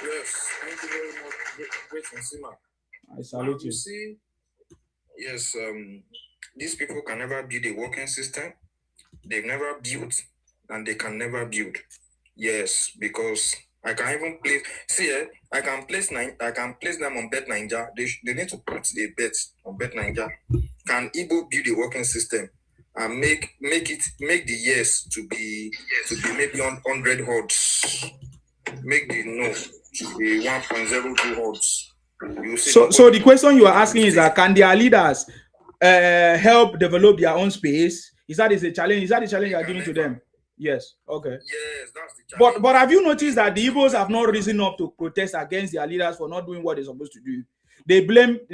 Yes, thank you very much. Great Nsima. I salute you. You see, yes, these people can never build a working system. They've never built, and they can never build. Yes, because I can even place. See, I can place them on Bet Ninja. They need to put a bet on Bet Ninja. Can Igbo build a working system and make the yes to be maybe 100 odds? Make the no to be 1.02 odds. So the question you are asking is that can their leaders help develop their own space? Is that a challenge? Is that the challenge you are giving to them? Yes. Okay. Yes, that's the challenge. But have you noticed that the Igbos have not risen up to protest against their leaders for not doing what they're supposed to do? They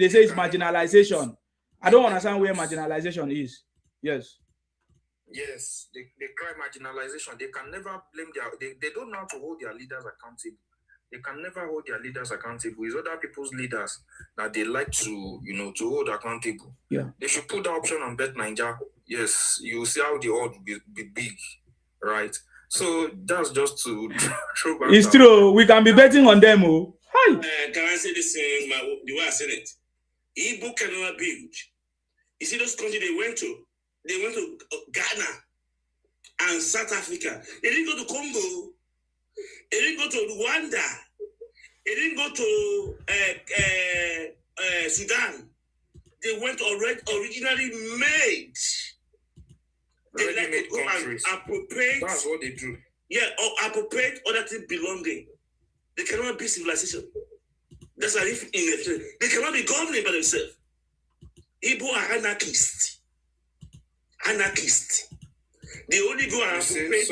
say it's marginalization. I don't understand where marginalization is. Yes. Yes, they cry marginalization. They can never blame they don't know how to hold their leaders accountable. They can never hold their leaders accountable. It's other people's leaders that they like to hold accountable. Yeah. They should put the option on Bet Ninja. Yes, you see how the odds will be big, right? So that's just to throw back. It's true. We can be betting on them. Oh. Hi. Can I say this in the way I said it? Igbo cannot build. You see those countries they went to? They went to Ghana and South Africa. They didn't go to Congo. They didn't go to Rwanda. They didn't go to Sudan. They went originally made. They like to go and appropriate. That's what they do. Yeah, or appropriate other things belonging. They cannot be civilization. That's why they cannot be governing by themselves. Igbo are anarchists. They only go and appropriate.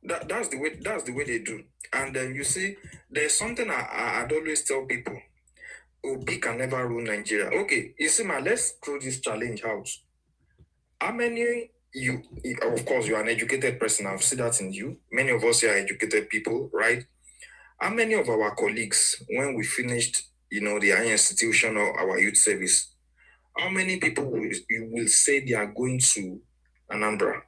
That's the way they do. And then you see, there's something I'd always tell people. Obi can never rule Nigeria. Okay, you see, man, let's throw this challenge out. How many of course, you are an educated person. I've seen that in you. Many of us here are educated people, right? How many of our colleagues, when we finished, the higher institution or our youth service, how many people you will say they are going to Anambra?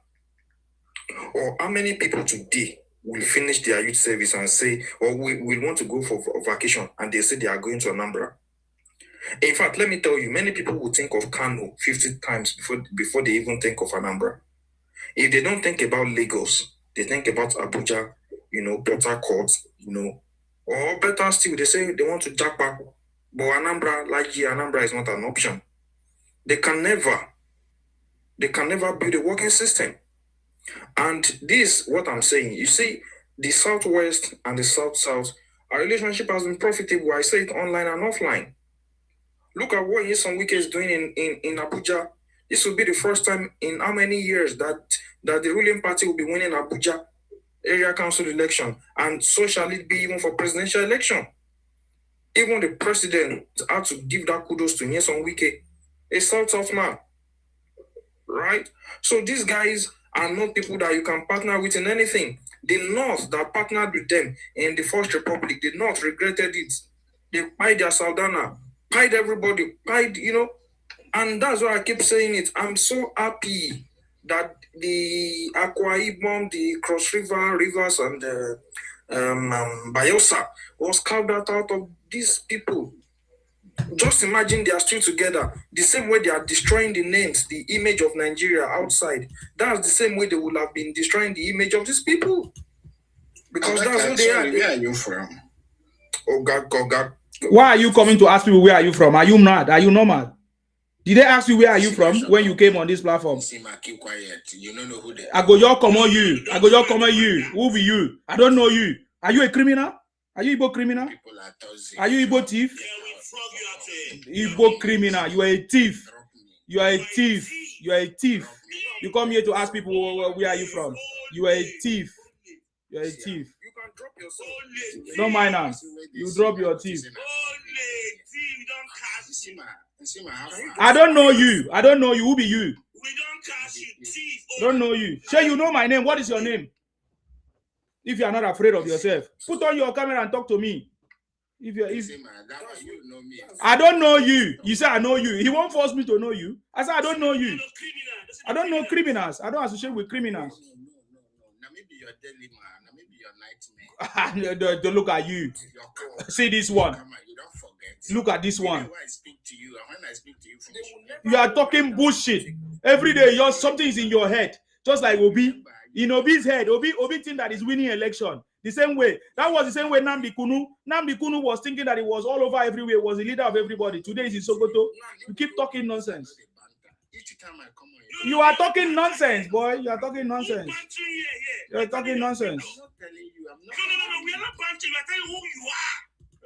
Or how many people today will finish their youth service and say, or we want to go for vacation, and they say they are going to Anambra? In fact, let me tell you, many people will think of Kano 50 times before they even think of Anambra. If they don't think about Lagos, they think about Abuja, Port Harcourt, or better still, they say they want to Japa. But Anambra is not an option. They can never build a working system. And this, what I'm saying, you see, the Southwest and the South-South, our relationship has been profitable. I say it online and offline. Look at what Nyesom Wike is doing in Abuja. This will be the first time in how many years that the ruling party will be winning Abuja area council election. And so shall it be even for presidential election. Even the president had to give that kudos to Nyesom Wike, a South man. Right? So these guys are not people that you can partner with in anything. The North that partnered with them in the First Republic, the North regretted it. They pied their Saldana, pied everybody, and that's why I keep saying it. I'm so happy that the Akwa Ibom, the Cross River, Rivers, and Bayelsa was carved out of these people. Just imagine they are still together. The same way they are destroying the names, the image of Nigeria outside. That's the same way they would have been destroying the image of these people. Because that's who they are. Where are you from? Oh God. Why are you coming to ask people where are you from? Are you mad? Are you normal? Did they ask you where are you from when you came on this platform? Keep quiet. You don't know who they are. I go your come on you. I go your come on you. Who be you? I don't know you. Are you a criminal? Are you Igbo criminal? Are you Igbo thief? Igbo criminal. You are a thief. You are a thief. You are a thief. You come here to ask people where are you from? You are a thief. You are a thief. Don't mind them. You drop your thief. I don't know you. I don't know you. Who be you? We don't catch you, thief. Don't know you. Say you know my name. What is your name? If you are not afraid of yourself, put on your camera and talk to me. I don't know you. You say I know you. He won't force me to know you. I said I don't know you. I don't know criminals. I don't associate with criminals. Don't look at you. See this one. Look at this one. You are talking bullshit. Every day, something is in your head. Just like Obi. In Obi's head, Obi think that he's winning election. The same way. That was the same way Namdi Kunu. Namdi Kunu was thinking that he was all over everywhere, was the leader of everybody. Today he's in Sokoto. You keep talking nonsense. You are talking nonsense, boy. You are talking nonsense. You are talking nonsense. No, we are not punching. We are telling you who you are.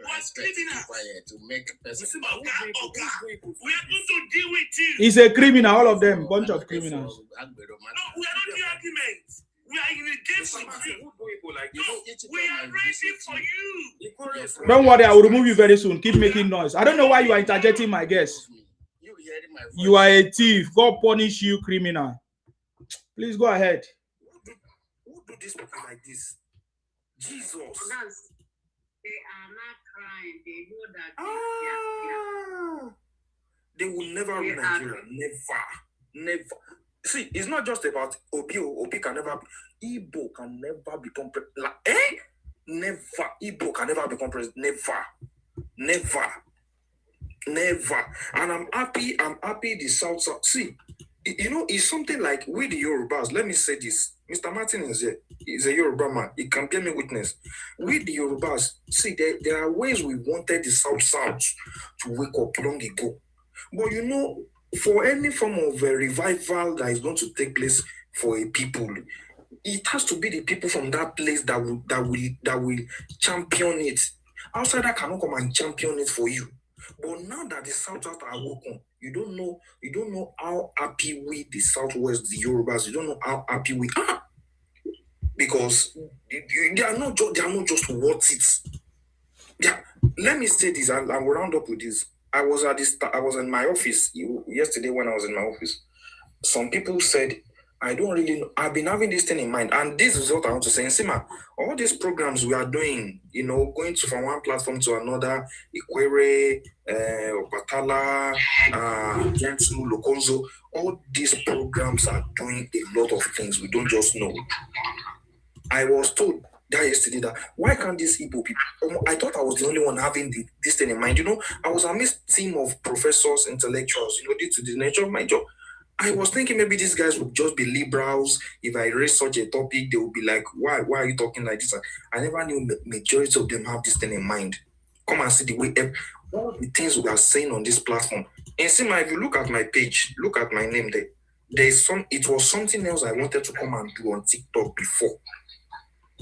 What's criminal? To make person. We are going to deal with you. He's a criminal, all of them, bunch of criminals. No, we are not doing arguments. We are in the game with you. No, we are ready for you. Don't worry, I will remove you very soon. Keep making noise. I don't know why you are interjecting my guess. You are a thief. God punish you, criminal. Please go ahead. Who do this people like this? Jesus. They are not crying. They know that they will never rule Nigeria. Never. See, it's not just about Obi. Obi can never be. Igbo can never become president. Never. Igbo can never become president. Never. And I'm happy the South. See, it's something like we the Yorubas. Let me say this. Mr. Martin is here. He's a Yoruba man. He can bear me witness. We the Yorubas, see, there are ways we wanted the South to wake up long ago. But for any form of a revival that is going to take place for a people, it has to be the people from that place that will champion it. Outsider cannot come and champion it for you. But now that the South are woken, you don't know how happy we, the Southwest, the Yorubas, you don't know how happy we are. because they are not just worth it. Yeah, let me say this, and I will round up with this. I was in my office yesterday when I was in my office. Some people said, I don't really know. I've been having this thing in mind, and this is what I want to say. Nsima, all these programs we are doing, going from one platform to another, Ikwere, Batala, Gentsu, Lokonzo, all these programs are doing a lot of things we don't just know. I was told that yesterday that why can't these Igbo people? I thought I was the only one having this thing in mind. I was amidst team of professors, intellectuals, due to the nature of my job. I was thinking maybe these guys would just be liberals. If I raise such a topic, they would be like, why are you talking like this? I never knew the majority of them have this thing in mind. Come and see the way, all the things we are saying on this platform. And see, if you look at my page, look at my name there. It was something else I wanted to come and do on TikTok before.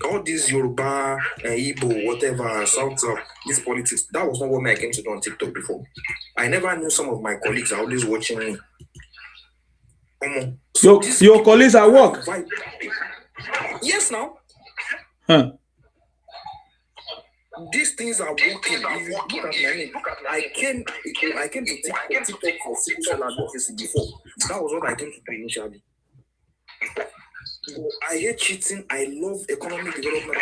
All these Yoruba, Igbo, whatever, South, this politics, that was not what I came to do on TikTok before. I never knew some of my colleagues are always watching me. So your colleagues at work? Yes, now. Huh. These things are working. If you look at my name, I came to TikTok for social advocacy before. That was what I came to do initially. I hate cheating. I love economic development.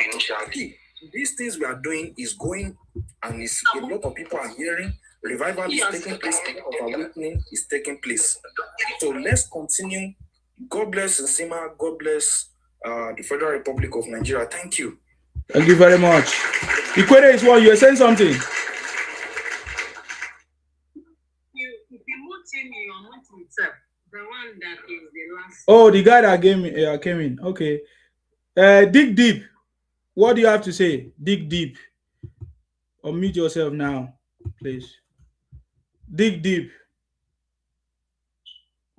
These things we are doing is going, and a lot of people are hearing. Revival is taking place. A lot of awakening is taking place. So let's continue. God bless Nsima. God bless the Federal Republic of Nigeria. Thank you. Thank you very much. Ikwere is one. You are saying something. If you mute him, you are muting itself. The one that is the last. Oh, the guy that came in. Okay. Dig deep. What do you have to say? Dig deep. Unmute yourself now, please. Dig deep.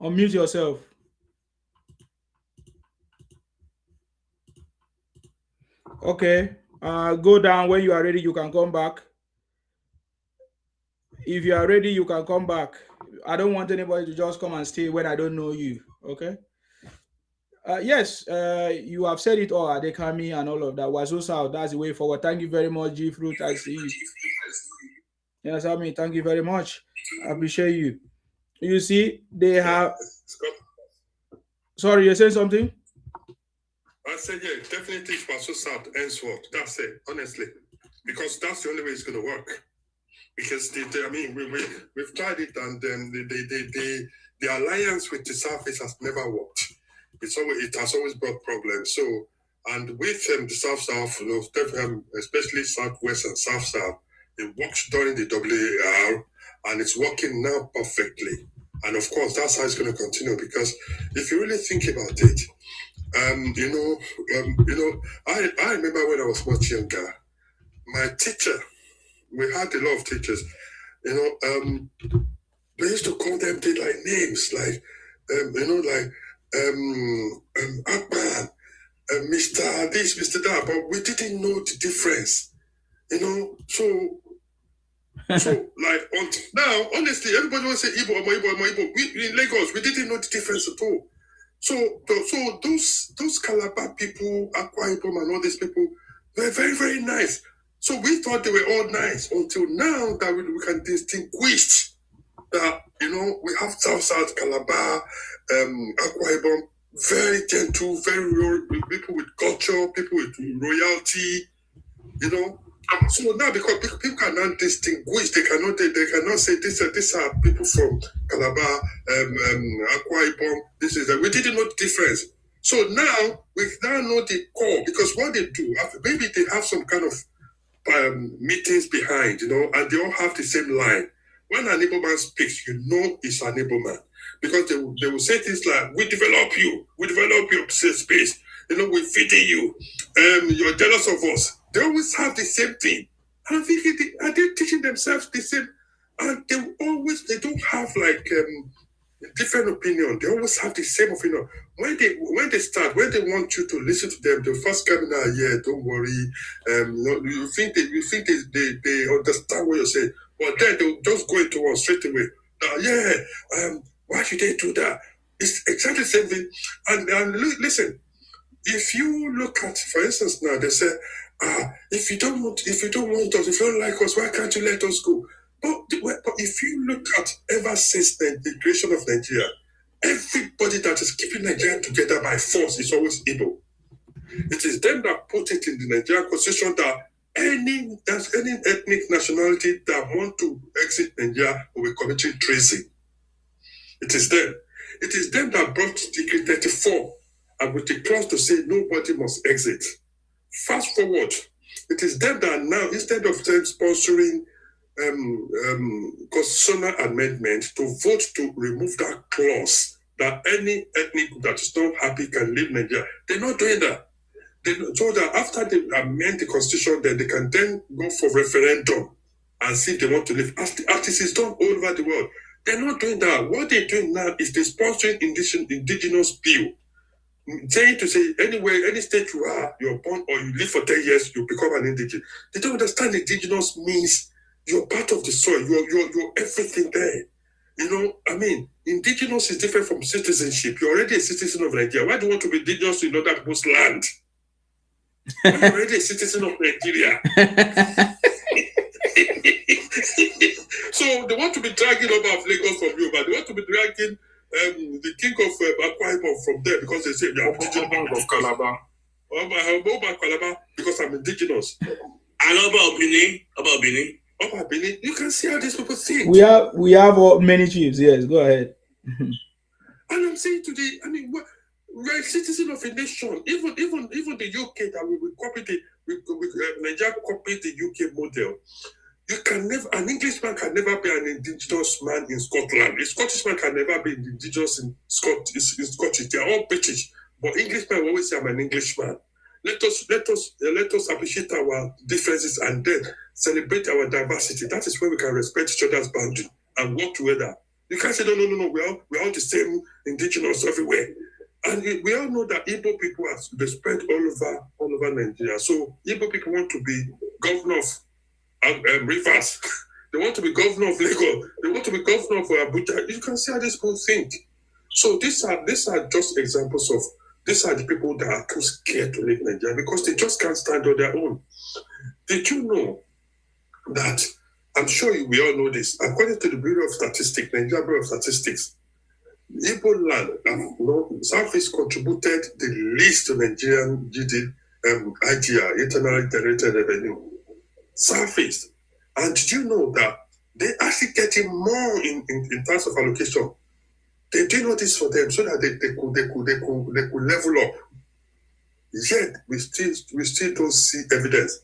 Unmute yourself. Okay. Go down. When you are ready, you can come back. If you are ready, you can come back. I don't want anybody to just come and stay when I don't know you. Okay. Yes, you have said it all, Adekami and all of that. Wazoo South, that's the way forward. Thank you very much, G Fruit. I see you. Yes, I mean, thank you very much. I appreciate you. You see, they have. Sorry, you saying something? I said, yeah, definitely Wazoo South ends what? That's it, honestly. Because that's the only way it's going to work. Because, we've tried it, and the alliance with the Southeast has never worked. It has always brought problems. So, and with the South, especially Southwest and South, it works during the WAR, and it's working now perfectly. And of course, that's how it's going to continue. Because if you really think about it, I remember when I was much younger, my teacher, we had a lot of teachers, they used to call them names like Akman, Mr. This, Mr. That, but we didn't know the difference, So now, honestly, everybody will say Igbo, Igbo. We in Lagos, we didn't know the difference at all. So those Calabar people, Akwa Ibom, and all these people, they're very, very nice. So we thought they were all nice until now that we can distinguish that, we have South Calabar, Akwa Ibom, very gentle, very real, people with culture, people with royalty, So now, because people cannot distinguish, they cannot say these are people from Calabar, Akwa Ibom. We didn't know the difference. So now we now know the core, because what they do, maybe they have some kind of meetings behind, and they all have the same line. When an Igbo man speaks, it's an Igbo man, because they will say things like, we develop your space, we feeding you, you're jealous of us. They always have the same thing. And I'm thinking, are they teaching themselves the same? And they don't have different opinion. They always have the same opinion. When they want you to listen to them, they first come in, yeah, don't worry. You think they understand what you're saying, but then they'll just go into one straight away. Why should they do that? It's exactly the same thing. And listen, if you look at, for instance, now they say, if you don't want us, if you don't like us, why can't you let us go? But if you look at ever since the creation of Nigeria, everybody that is keeping Nigeria together by force is always Igbo. It is them that put it in the Nigerian constitution that any ethnic nationality that want to exit Nigeria will be committing treason. It is them. It is them that brought Decree 34 and with the clause to say nobody must exit. Fast forward, it is them that now, instead of them sponsoring constitutional amendment to vote to remove that clause that any ethnic group that is not happy can leave Nigeria, they're not doing that. So that after they amend the constitution, then they can then go for referendum and see if they want to leave. As it is done all over the world. They're not doing that. What they're doing now is they're sponsoring indigenous bill. Saying to say, anywhere, any state you are, you're born or you live for 10 years, you become an indigenous. They don't understand indigenous means you're part of the soil. You're everything there. You know, I mean, indigenous is different from citizenship. You're already a citizen of Nigeria. Why do you want to be indigenous in other people's land? You're already a citizen of Nigeria. So they want to be dragging Oba of Lagos from you, but they want to be dragging the king of Akwa Ibom from there because they say you're indigenous of Calabar. Oba Calabar because I'm indigenous. And Oba Benin. You can see how these people think. We have many chiefs. Yes, go ahead. And I'm saying today, I mean, we're a citizen of a nation. Even the UK that we copied Nigeria copied the UK model. You can never, an Englishman can never be an indigenous man in Scotland. A Scottish man can never be indigenous in Scottish. They are all British, but Englishmen will always say I'm an Englishman. Let us appreciate our differences and then celebrate our diversity. That is where we can respect each other's boundary and work together. You can't say no. We're all the same indigenous everywhere. And we all know that Igbo people are spread all over Nigeria. So Igbo people want to be governor of Rivers. They want to be governor of Lagos. They want to be governor of Abuja. You can see how these people think. So these are just examples of, these are the people that are too scared to leave Nigeria because they just can't stand on their own. Did you know that, I'm sure we all know this, according to the Bureau of Statistics, Nigeria Bureau of Statistics, Igbo land, Southeast contributed the least to Nigerian IGR, Internal Generated Revenue. Southeast. And did you know that they actually getting more in terms of allocation? They do all this for them so that they could level up. Yet we still don't see evidence.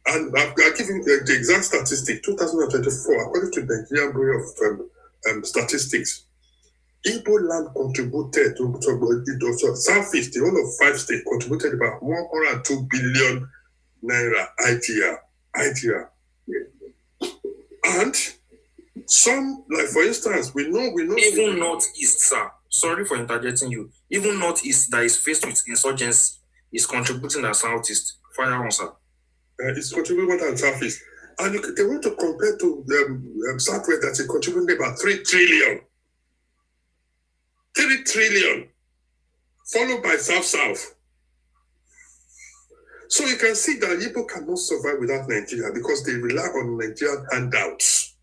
And I'll give you the exact statistic. 2024, according to the Nigerian Bureau of Statistics, Igbo land contributed to Southeast, the whole of 5 states, contributed about 102 billion naira IGR. And some, like for instance, we know. Even Northeast, sir. Sorry for interjecting you. Even Northeast that is faced with insurgency is contributing to Southeast. Fire on, sir. It's contributing to Southeast. And they want to compare to Southwest that is contributing about 3 trillion. 3 trillion. Followed by South. So you can see that Igbo cannot survive without Nigeria because they rely on Nigerian handouts.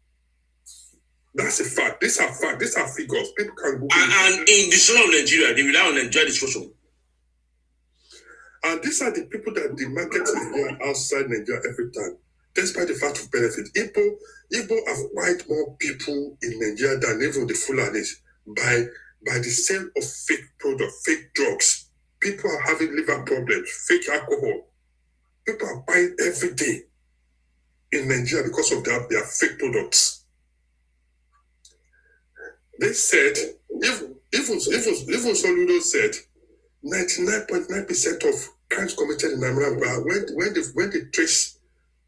That's a fact. These are facts. These are figures. People can Google and in the soul of Nigeria, they rely on Nigeria discussion. And these are the people that they market Nigeria outside Nigeria every time, despite the fact of benefit. Igbo have quite more people in Nigeria than even the Fulanis by the sale of fake products, fake drugs. People are having liver problems, fake alcohol. People are buying every day in Nigeria because of their fake products. They said, even Soludo said, 99.9% of crimes committed in Amramba, when they trace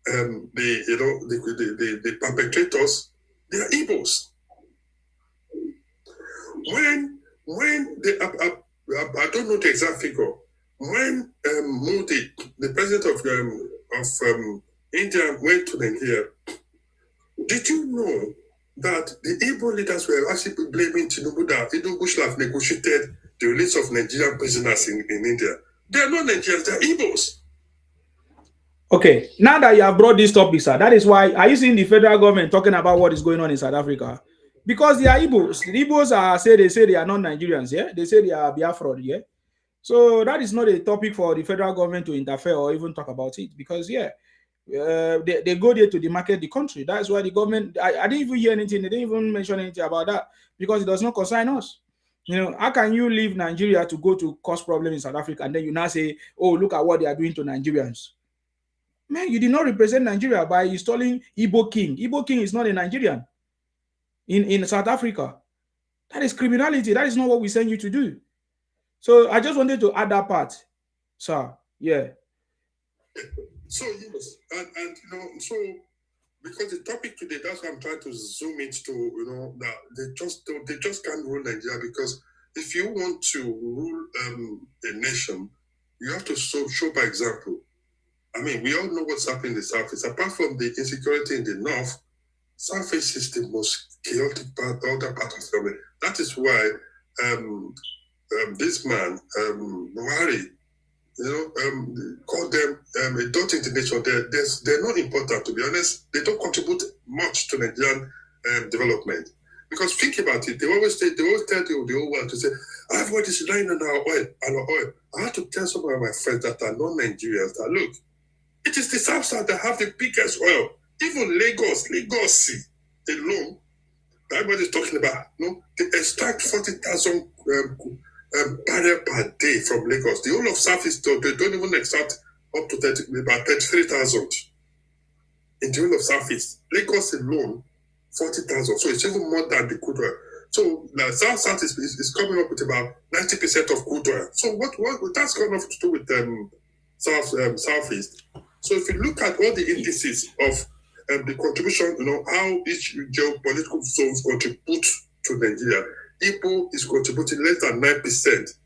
the perpetrators, they are Igbos. When they I don't know the exact figure. When Modi, the president of India, went to Nigeria, did you know that the Igbo leaders were actually blaming Tinubu that Tinubu should have negotiated the release of Nigerian prisoners in India? They are not Nigerians, they are Igbos. Okay, now that you have brought this topic, sir, that is why, are you seeing the federal government talking about what is going on in South Africa? Because they are Igbos. The Igbos are, they say they are not Nigerians, yeah? They say they are Biafran, yeah? So that is not a topic for the federal government to interfere or even talk about it, because, yeah, they go there to demarcate the country. That's why the government, I didn't even hear anything, they didn't even mention anything about that, because it does not concern us. You know, how can you leave Nigeria to go to cause problems in South Africa, and then you now say, oh, look at what they are doing to Nigerians? Man, you did not represent Nigeria by installing Igbo King. Igbo King is not a Nigerian in South Africa. That is criminality. That is not what we sent you to do. So I just wanted to add that part, sir. Yeah. So yes, and you know, so because the topic today, that's why I'm trying to zoom into, you know, that they just can't rule Nigeria, because if you want to rule a nation, you have to show by example. I mean, we all know what's happening in the Southeast. Apart from the insecurity in the North, Southeast is the most chaotic part, other part of the country. That is why this man, Buhari, you know, call them a dot in the nation. They're not important, to be honest. They don't contribute much to Nigerian development. Because think about it, they always tell the whole world to say, everybody is relying on our oil. I had to tell some of my friends that are non-Nigerians that, look, it is the South that have the biggest oil. Even Lagos alone, everybody's talking about, you know, they extract 40,000 barrel per day from Lagos. The whole of Southeast, they don't even extract up to about 33,000 in the whole of Southeast. Lagos alone, 40,000. So it's even more than the crude oil. So the South is coming up with about 90% of crude oil. So what that's got nothing to do with Southeast. So if you look at all the indices of the contribution, you know, how each geopolitical zones contribute to Nigeria, Igbo is contributing less than 9%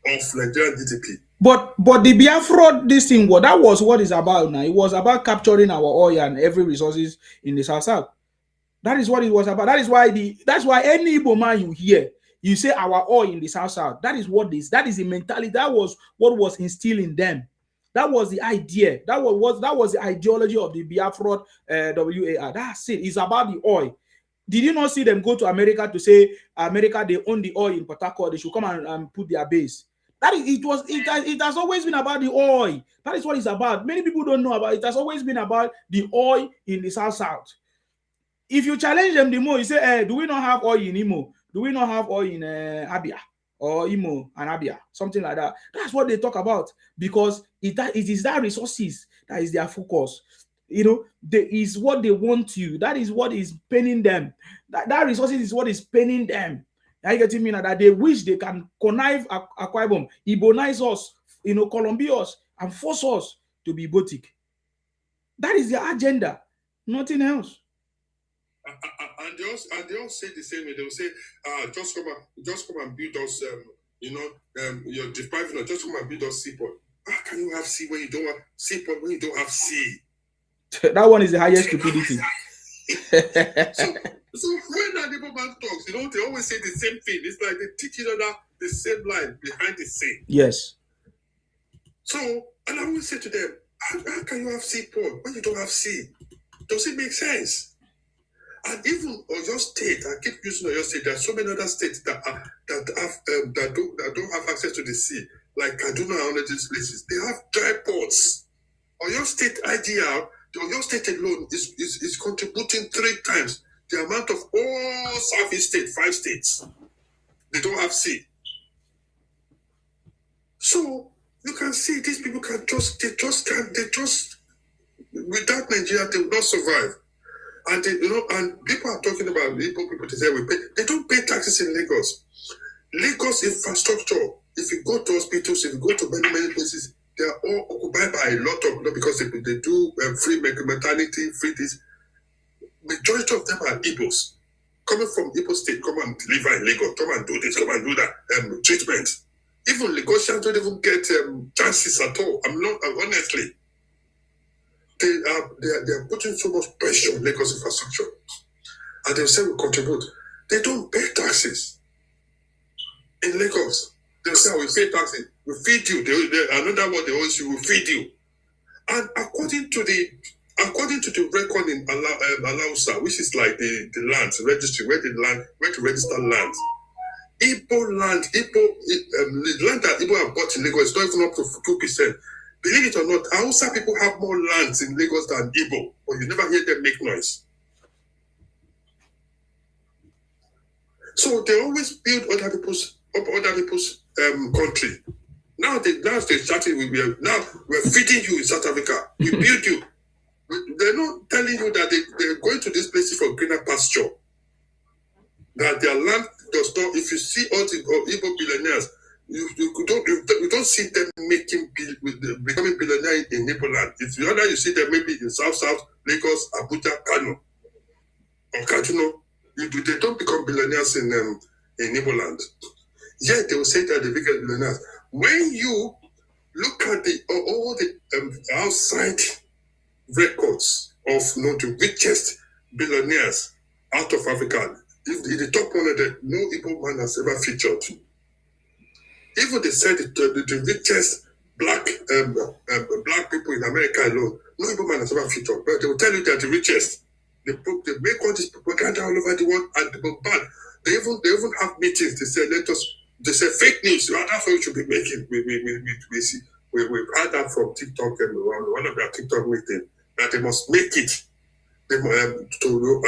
of Nigerian GDP. But the Biafra, this thing, that was what it's about now. It was about capturing our oil and every resources in the South. That is what it was about. That's why any Igbo man you hear, you say our oil in the South. That is the mentality. That was what was instilled in them. That was the idea. That was the ideology of the Biafra WAR. That's it. It's about the oil. Did you not see them go to America to say America, they own the oil in Port Harcourt, they should come and put their base? It has always been about the oil. That is what it's about. Many people don't know about it. It has always been about the oil in the South. If you challenge them the more, you say, hey, do we not have oil in Imo? Do we not have oil in Abia? Or Imo and Abia? Something like that. That's what they talk about, because it is that resources that is their focus. You know, is what they want you. That is what is paining them. That resources is what is paining them. Are you getting me now? That they wish they can connive Akwa Ibom, Ibonize us, you know, Columbia us, and force us to be Ibotic. That is their agenda, nothing else. And they all say the same way. They will say, just come and build us, you're depriving us, just come and build us seaport. How can you have sea when you don't have seaport, when you don't have sea? That one is the highest stupidity. So when the Igbo man talks, you know, they always say the same thing. It's like they teach each other the same line behind the scene. Yes. So, and I always say to them, how can you have seaport when you don't have sea? Does it make sense? And even Oyo State, I keep using Oyo State. There are so many other states that don't have access to the sea, like Kaduna and all of these places. They have dry ports. Oyo State IDR, the Oyo State alone is contributing 3 times the amount of all Southeast states, 5 states. They don't have sea. So you can see these people without Nigeria, they will not survive. And and people are talking about people to say they don't pay taxes in Lagos. Lagos infrastructure, if you go to hospitals, if you go to many places, they are all occupied by a lot of, because they do free maternity, free this. Majority of them are Igbos coming from Igbo state, come and deliver in Lagos, come and do this, come and do that treatment. Even Lagosians don't even get chances at all. Honestly. They are putting so much pressure on Lagos infrastructure, and they say we contribute. They don't pay taxes in Lagos. They say we pay taxes, we feed you. Another one they always say we feed you. And according to the record in Alausa, which is like the land registry, where to register land. Igbo land, the land that Igbo have bought in Lagos is not even up to 2%. Believe it or not, Hausa people have more lands in Lagos than Igbo, but you never hear them make noise. So they always build other people's country. Now they started. We're feeding you in South Africa. We build you. They're not telling you that they're going to this place for greener pasture. That their land does not. If you see all the Igbo billionaires, you don't see them becoming billionaires in Igbo land. It's rather you see them maybe in South, Lagos, Abuja, Kano, or Kaduna. They don't become billionaires in Igbo land. Yet they will say that they become billionaires. When you look at all the outside records of the richest billionaires out of Africa, in the top 100, no Igbo man has ever featured. Even they said the richest black people in America alone, no Igbo man has ever featured. But they will tell you they're the richest. They make all this propaganda all over the world, and they even have meetings. They say fake news. That's what we should be making. We've heard that from TikTok and one of their TikTok meetings, that they must make it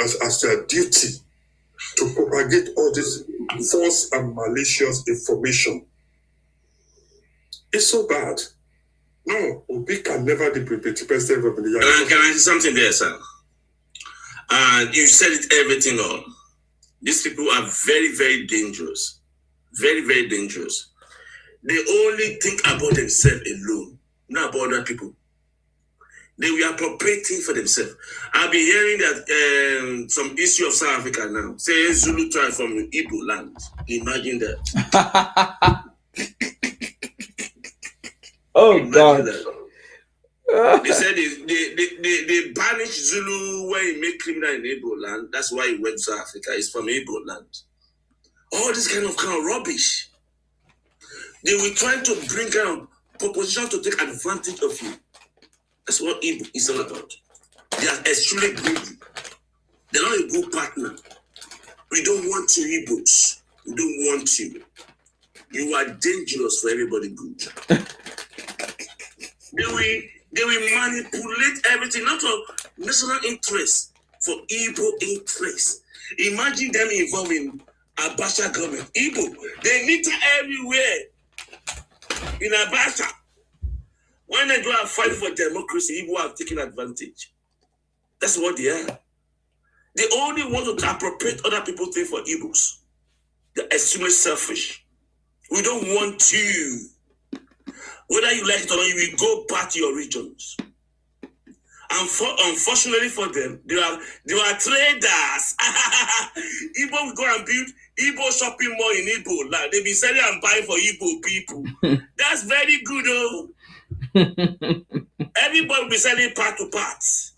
as their duty to propagate all this false and malicious information. It's so bad. No, Obi can never be president of the United. Can I say something there, sir? And you said it everything all. These people are very, very dangerous. Very, very dangerous. They only think about themselves alone, not about other people. They will appropriating for themselves. I've been hearing that some issue of South Africa now. Say Zulu tribe from Igbo land. Imagine that. Oh, God. They said they banish Zulu when he make criminal in Igbo land. That's why he went to South Africa. He's from Igbo land. All this kind of rubbish. They were trying to bring out proposition to take advantage of you. That's what Igbo is all about. They are extremely greedy. They're not a good partner. We don't want you, Igbos. We don't want you. You are dangerous for everybody good. They will manipulate everything, not for national interest, for Igbo interest. Imagine them involving Abacha government. Igbo, they litter everywhere in Abacha. When they go and fight for democracy, Igbo have taken advantage. That's what they are. They only want to appropriate other people's things for Igbos. They're extremely selfish. We don't want you. Whether you like it or not, you will go back to your regions. And unfortunately for them, they are traders. Igbo will go and build Igbo shopping mall in Igbo land. They be selling and buying for Igbo people. That's very good, oh. Everybody will be selling part to parts.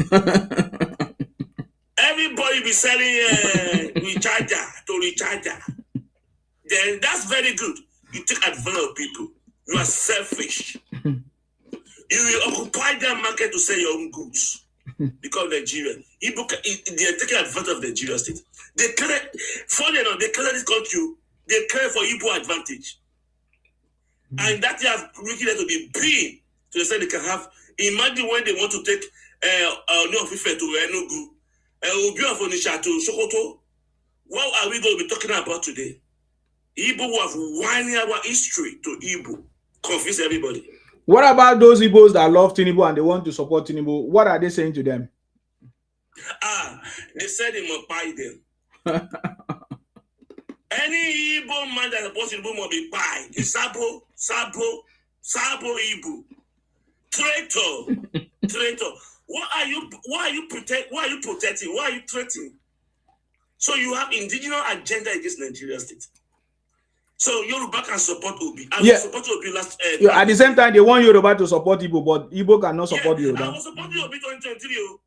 Everybody will be selling recharger to recharger. Then that's very good. You take advantage of people. You are selfish. You will occupy that market to sell your own goods. Because Nigeria, they are taking advantage of the Nigeria state. They carry, funny enough, they carry this country, they carry for Igbo advantage. And that they have making it to be big to the extent they can have. Imagine when they want to take New Ife to Enugu, Obi of Onitsha to Sokoto. What are we going to be talking about today? Igbo who have whining our history to Igbo. Confuse everybody. What about those Igbos that love Tinubu and they want to support Tinubu? What are they saying to them? They said they must buy them. Any Igbo man that supports Tinubu must be buy. It's Sabo Igbo. Traitor. What are you protecting? Why are you threatening? So you have indigenous agenda against Nigeria state. So Yoruba can support Obi. I will support Obi last. At the same time, they want Yoruba to support Igbo, but Igbo cannot support Yoruba. I will support Obi 2023.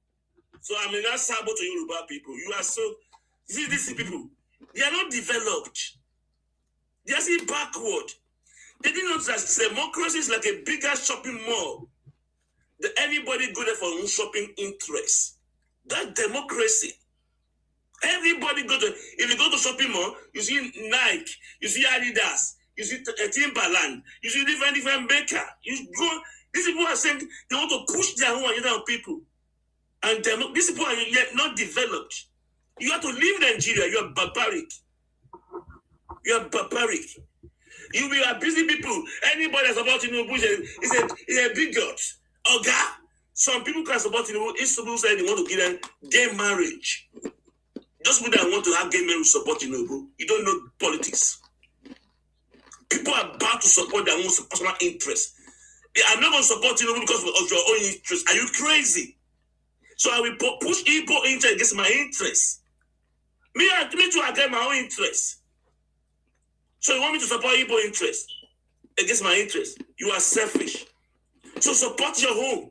So I'm not sabo to Yoruba people. You are so. See, these people, they are not developed. They are still backward. They didn't know that democracy is like a bigger shopping mall. That everybody go there for own shopping interests. That democracy. Everybody go to, if you go to shopping mall, you see Nike, you see Adidas, you see Timberland, you see different maker. You go, these people are saying they want to push their own agenda on people. And these people are yet not developed. You have to leave Nigeria, you are barbaric. You are barbaric. You will abusing people. Anybody that's about Tinubu is a bigot. Oga, some people can support Tinubu. If people say they want to give them gay marriage. Those people that want to have gay marriage support Tinubu, you don't know politics. People are about to support their own personal interest. I'm not going to support Tinubu because of your own interest. Are you crazy? So I will push Igbo interest against my interest. Me too, I get my own interest. So you want me to support Igbo interest against my interest? You are selfish. So support your own.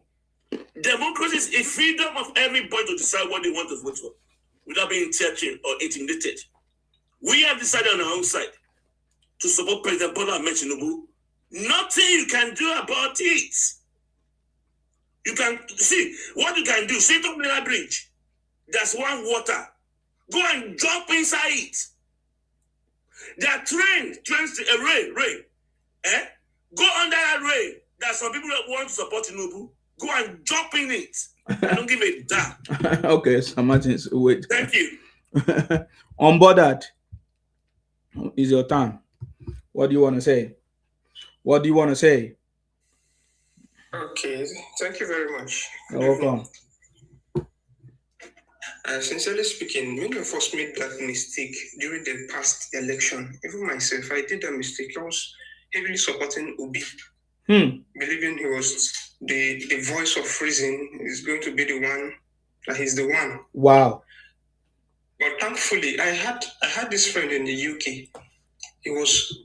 Democracy is a freedom of everybody to decide what they want to vote for without being threatened or intimidated. We have decided on our own side to support President Bola Ahmed Tinubu. Nothing you can do about it. You can see what you can do. Sit up Miller Bridge. There's one water. Go and jump inside it. There are trains, rail. Go under that rail. There are some people that want to support Tinubu. Go and jump in it. I don't give a damn. Okay, Sir Martins, wait. Thank you. Unbothered. Is your turn. What do you want to say? What do you want to say? Okay, thank you very much. You're welcome. Sincerely speaking, many of us made that mistake during the past election. Even myself, I did that mistake. I was heavily supporting Obi, believing he was the voice of reason, is going to be the one, that he's the one. Wow. But thankfully, I had this friend in the UK. He was,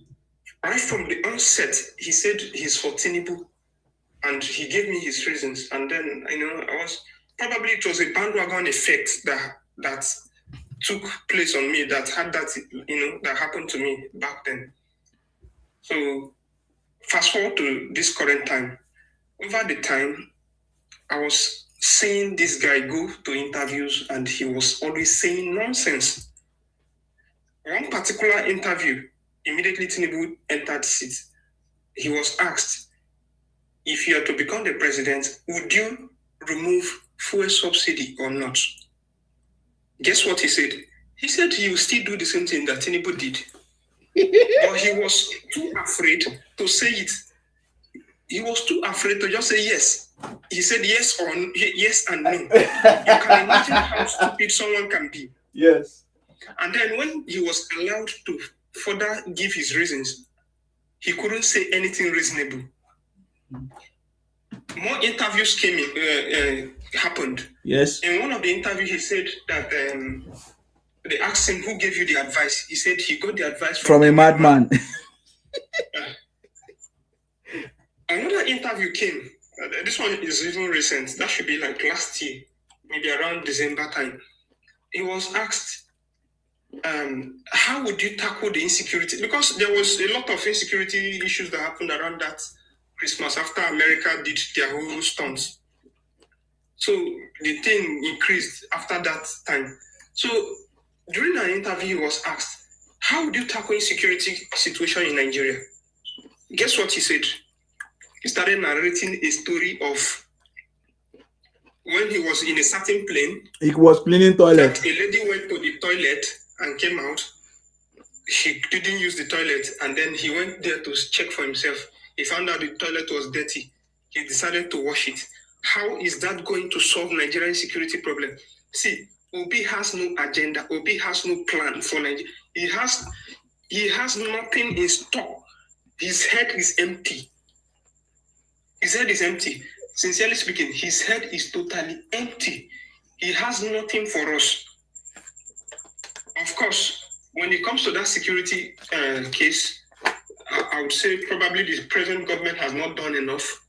right from the onset, he said he's for Tinubu, and he gave me his reasons. And then, probably it was a bandwagon effect that took place on me, that had that, that happened to me back then. So fast forward to this current time. Over the time, I was seeing this guy go to interviews and he was always saying nonsense. One particular interview, immediately Tinubu entered the seat. He was asked, if you are to become the president, would you remove fuel subsidy or not? Guess what he said? He said he will still do the same thing that Tinubu did. But he was too afraid to say it. He was too afraid to just say yes. He said yes and no. You can imagine how stupid someone can be. Yes. And then when he was allowed to further give his reasons, he couldn't say anything reasonable. More interviews happened. Yes. In one of the interviews, he said that they asked him who gave you the advice. He said he got the advice from a madman. Another interview came. This one is even recent. That should be like last year, maybe around December time. He was asked, how would you tackle the insecurity? Because there was a lot of insecurity issues that happened around that Christmas after America did their whole stunts. So the thing increased after that time. So during an interview, he was asked, how would you tackle insecurity situation in Nigeria? Guess what he said? He started narrating a story of when he was in a certain plane. He was cleaning toilet. A lady went to the toilet and came out. She didn't use the toilet, and then he went there to check for himself. He found out the toilet was dirty. He decided to wash it. How is that going to solve Nigerian security problem? See, Obi has no agenda. Obi has no plan for Nigeria. He has nothing in store. His head is empty. His head is empty. Sincerely speaking, his head is totally empty. He has nothing for us. Of course, when it comes to that security case, I would say probably the present government has not done enough.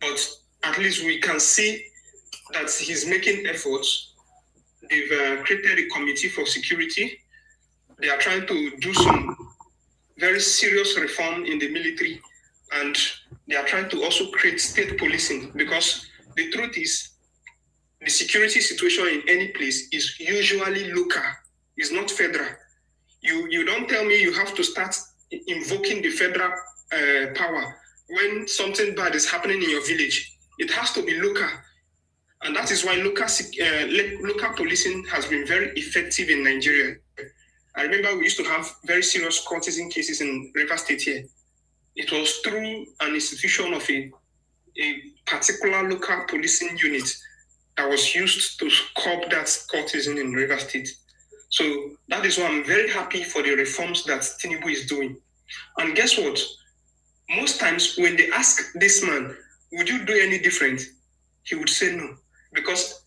But at least we can see that he's making efforts. They've created a committee for security. They are trying to do some very serious reform in the military, and they are trying to also create state policing, because the truth is, the security situation in any place is usually local, it's not federal. You don't tell me you have to start invoking the federal power when something bad is happening in your village. It has to be local. And that is why local policing has been very effective in Nigeria. I remember we used to have very serious courtesan cases in Rivers State here. It was through an institution of a particular local policing unit that was used to curb that courtesan in Rivers State. So that is why I'm very happy for the reforms that Tinubu is doing. And guess what? Most times when they ask this man, would you do any different? He would say no. Because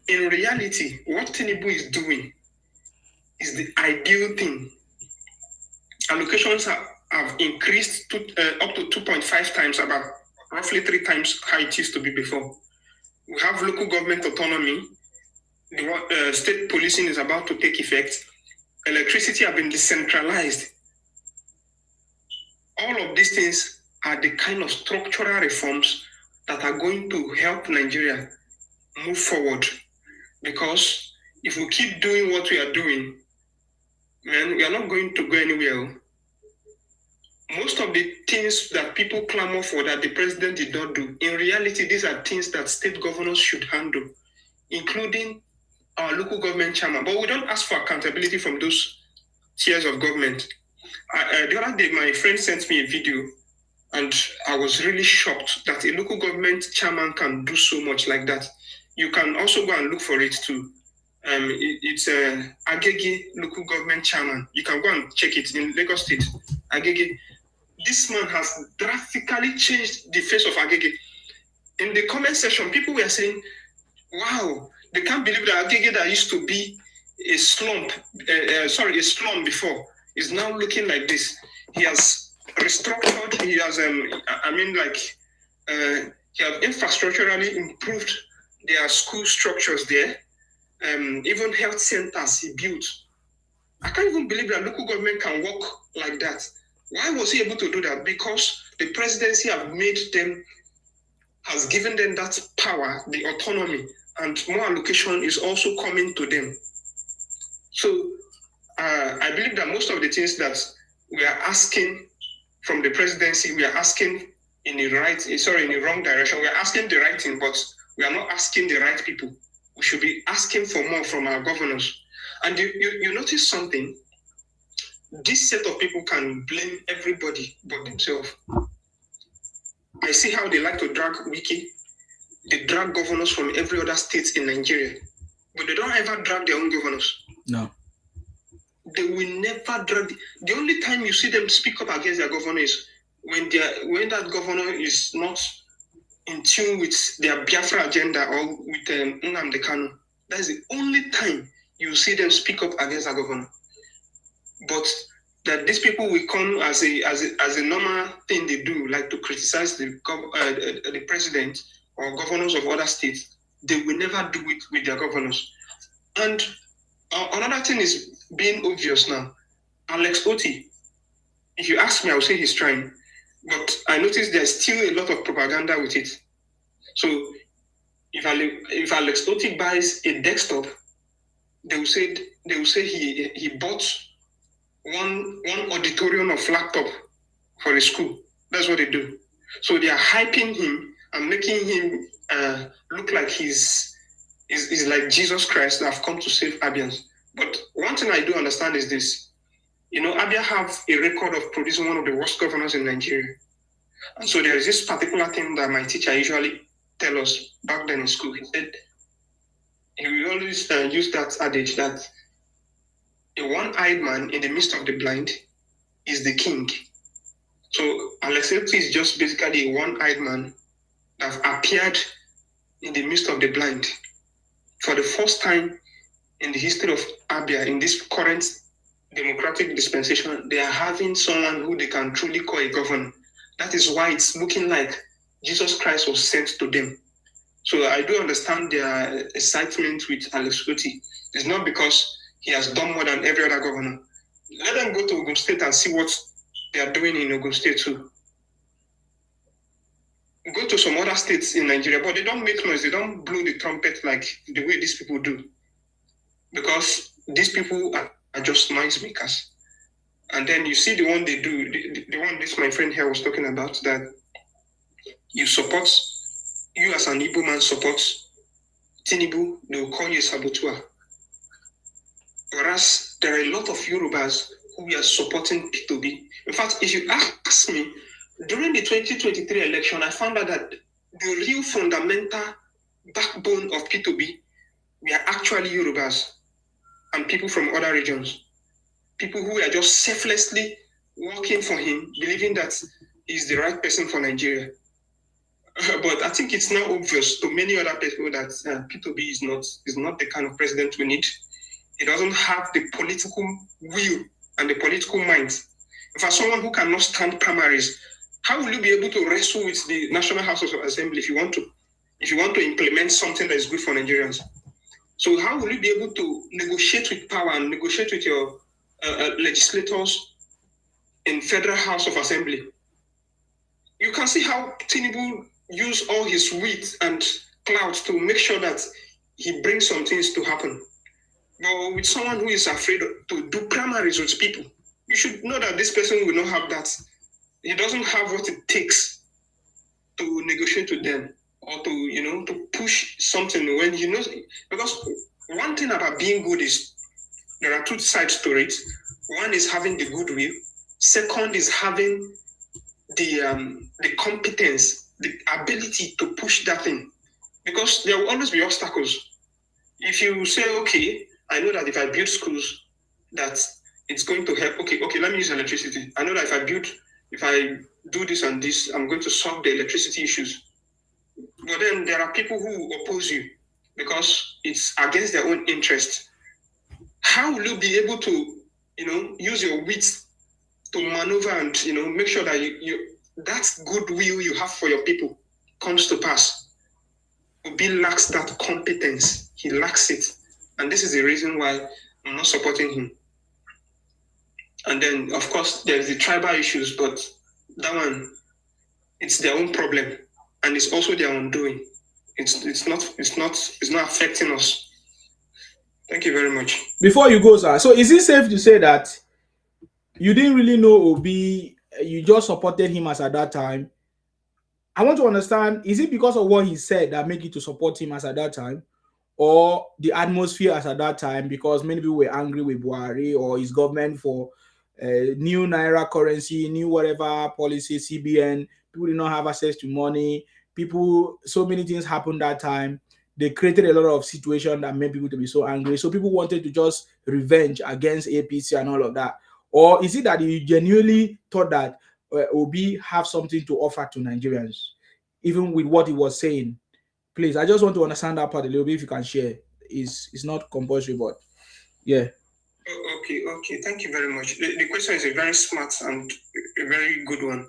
in reality, what Tinubu is doing is the ideal thing. Allocations have increased up to 2.5 times, about roughly 3 times how it used to be before. We have local government autonomy. The state policing is about to take effect. Electricity have been decentralized. All of these things are the kind of structural reforms that are going to help Nigeria move forward. Because if we keep doing what we are doing, man, we are not going to go anywhere. Most of the things that people clamor for that the president did not do, in reality, these are things that state governors should handle, including our local government chairman. But we don't ask for accountability from those tiers of government. The other day, my friend sent me a video, and I was really shocked that a local government chairman can do so much like that. You can also go and look for it too. It's Agege local government chairman. You can go and check it in Lagos State. Agege. This man has drastically changed the face of Agege. In the comment section, people were saying, wow, they can't believe that Agege that used to be a slum before is now looking like this. He has restructured, he has, he have infrastructurally improved their school structures there. Even health centers he built. I can't even believe that local government can work like that. Why was he able to do that? Because the presidency has given them that power, the autonomy, and more allocation is also coming to them. So I believe that most of the things that we are asking from the presidency, we are asking in the wrong direction. We are asking the right thing, but we are not asking the right people. We should be asking for more from our governors. And you notice something? This set of people can blame everybody but themselves. I see how they like to drag Wiki. They drag governors from every other state in Nigeria, but they don't ever drag their own governors. No. They will never drag. The only time you see them speak up against their governor is when that governor is not in tune with their Biafra agenda or with Nnamdi Kanu. That is the only time you see them speak up against a governor. But that these people will come as a normal thing they do, like to criticize the president or governors of other states, they will never do it with their governors. And another thing is being obvious now. Alex Otti, if you ask me, I will say he's trying. But I noticed there's still a lot of propaganda with it. So if Alex Otti buys a desktop, they will say he bought one auditorium of laptop for the school. That's what they do. So they are hyping him and making him look like he's like Jesus Christ that have come to save Abians. But one thing I do understand is this. Abia have a record of producing one of the worst governors in Nigeria. And so there is this particular thing that my teacher usually tell us back then in school. He said, he will always use that adage that a one-eyed man in the midst of the blind is the king. So Alex Otti is just basically a one-eyed man that appeared in the midst of the blind. For the first time in the history of Abia, in this current democratic dispensation, they are having someone who they can truly call a governor. That is why it's looking like Jesus Christ was sent to them. So I do understand their excitement with Alex Otti. It's not because he has done more than every other governor. Let them go to Ogun State and see what they are doing in Ogun State too. Go to some other states in Nigeria, but they don't make noise. They don't blow the trumpet like the way these people do. Because these people are just noise makers. And then you see the one they do, the one this my friend here was talking about, that you as an Igbo man supports Tinubu, they will call you a saboteur. Whereas there are a lot of Yorubas who are supporting P2B. In fact, if you ask me, during the 2023 election, I found out that the real fundamental backbone of P2B were actually Yorubas and people from other regions. People who are just selflessly working for him, believing that he's the right person for Nigeria. But I think it's now obvious to many other people that P2B is not the kind of president we need. He doesn't have the political will and the political mind. For someone who cannot stand primaries, how will you be able to wrestle with the National House of Assembly if you want to implement something that is good for Nigerians? So how will you be able to negotiate with power and negotiate with your legislators in Federal House of Assembly? You can see how Tinubu use all his wit and clout to make sure that he brings some things to happen. But with someone who is afraid to do primaries with people, you should know that this person will not have that. He doesn't have what it takes to negotiate with them or to push something when he knows. Because one thing about being good is there are two sides to it. One is having the goodwill. Second is having the competence, the ability to push that thing. Because there will always be obstacles. If you say, okay, I know that if I build schools, that it's going to help. Okay, let me use electricity. I know that if I do this and this, I'm going to solve the electricity issues. But then there are people who oppose you because it's against their own interest. How will you be able to, use your wit to maneuver and, make sure that that goodwill you have for your people comes to pass? Obi lacks that competence. He lacks it. And this is the reason why I'm not supporting him. And then, of course, there's the tribal issues, but that one, it's their own problem. And it's also their undoing. It's not affecting us. Thank you very much. Before you go, sir, so is it safe to say that you didn't really know Obi, you just supported him as at that time? I want to understand, is it because of what he said that made you to support him as at that time? Or the atmosphere as at that time, because many people were angry with Buhari or his government for new Naira currency, new whatever policy, CBN, people did not have access to money, so many things happened that time. They created a lot of situations that made people to be so angry. So people wanted to just revenge against APC and all of that. Or is it that you genuinely thought that Obi have something to offer to Nigerians, even with what he was saying? Please, I just want to understand that part a little bit if you can share. It's not compulsory, but yeah. Okay. Thank you very much. The question is a very smart and a very good one.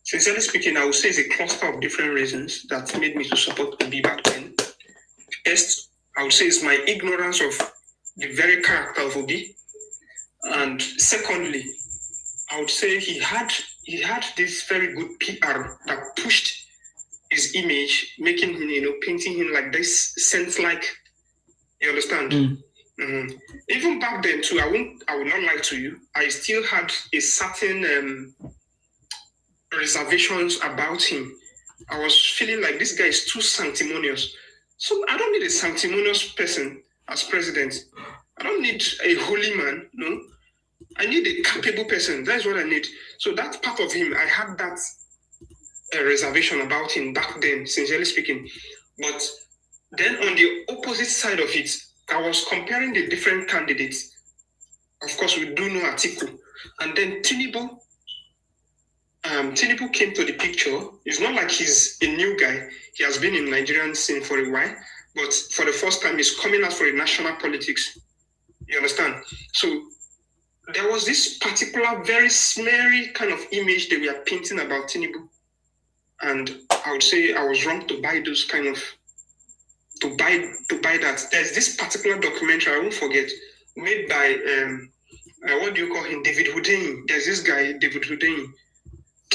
Sincerely speaking, I would say it's a cluster of different reasons that made me to support Obi back then. First, I would say it's my ignorance of the very character of Obi. And secondly, I would say he had this very good PR that pushed his image, making him, painting him like this saint-like. You understand? Mm-hmm. Even back then too, I would not lie to you. I still had a certain reservations about him. I was feeling like this guy is too sanctimonious. So I don't need a sanctimonious person as president. I don't need a holy man. No, I need a capable person. That's what I need. So that part of him, I had that reservation about him back then, sincerely speaking. But then on the opposite side of it, I was comparing the different candidates. Of course, we do know Atiku. And then Tinubu came to the picture. It's not like he's a new guy. He has been in Nigerian scene for a while. But for the first time, he's coming out for the national politics. You understand? So there was this particular very smeary kind of image that we are painting about Tinubu. And I would say I was wrong to buy those kind of, to buy that. There's this particular documentary, I won't forget, made by what do you call him? David Houdin. There's this guy, David Houdin.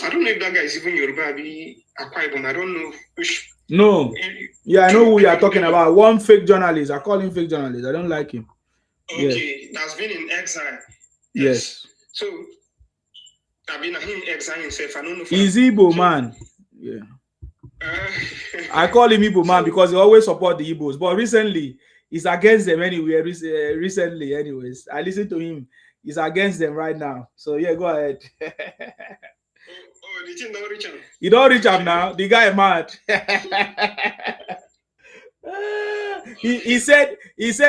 I don't know if that guy is even Yoruba, Akwa Ibom. I don't know which. No. Yeah, I know who you are talking about. One fake journalist. I call him fake journalist. I don't like him. Okay, that's been in exile. Yes. So I've been him exile himself. I don't know. He's Igbo man. Yeah. I call him Igbo man because he always support the Igbos. But recently, he's against them anyway. Recently, anyways, I listen to him. He's against them right now. So yeah, go ahead. Did you not reach him? You don't reach him now. The guy mad. he said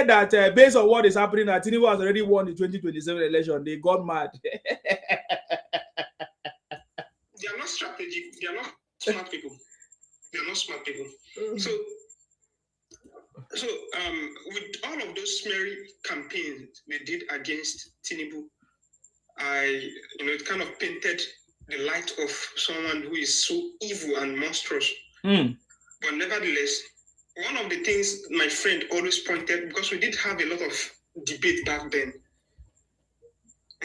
that based on what is happening, that Tinubu has already won the 2027 election. They got mad. They are not strategic. They are not smart people. They are not smart people. So with all of those smeary campaigns they did against Tinubu, it kind of painted the light of someone who is so evil and monstrous. But nevertheless, one of the things my friend always pointed, because we did have a lot of debate back then,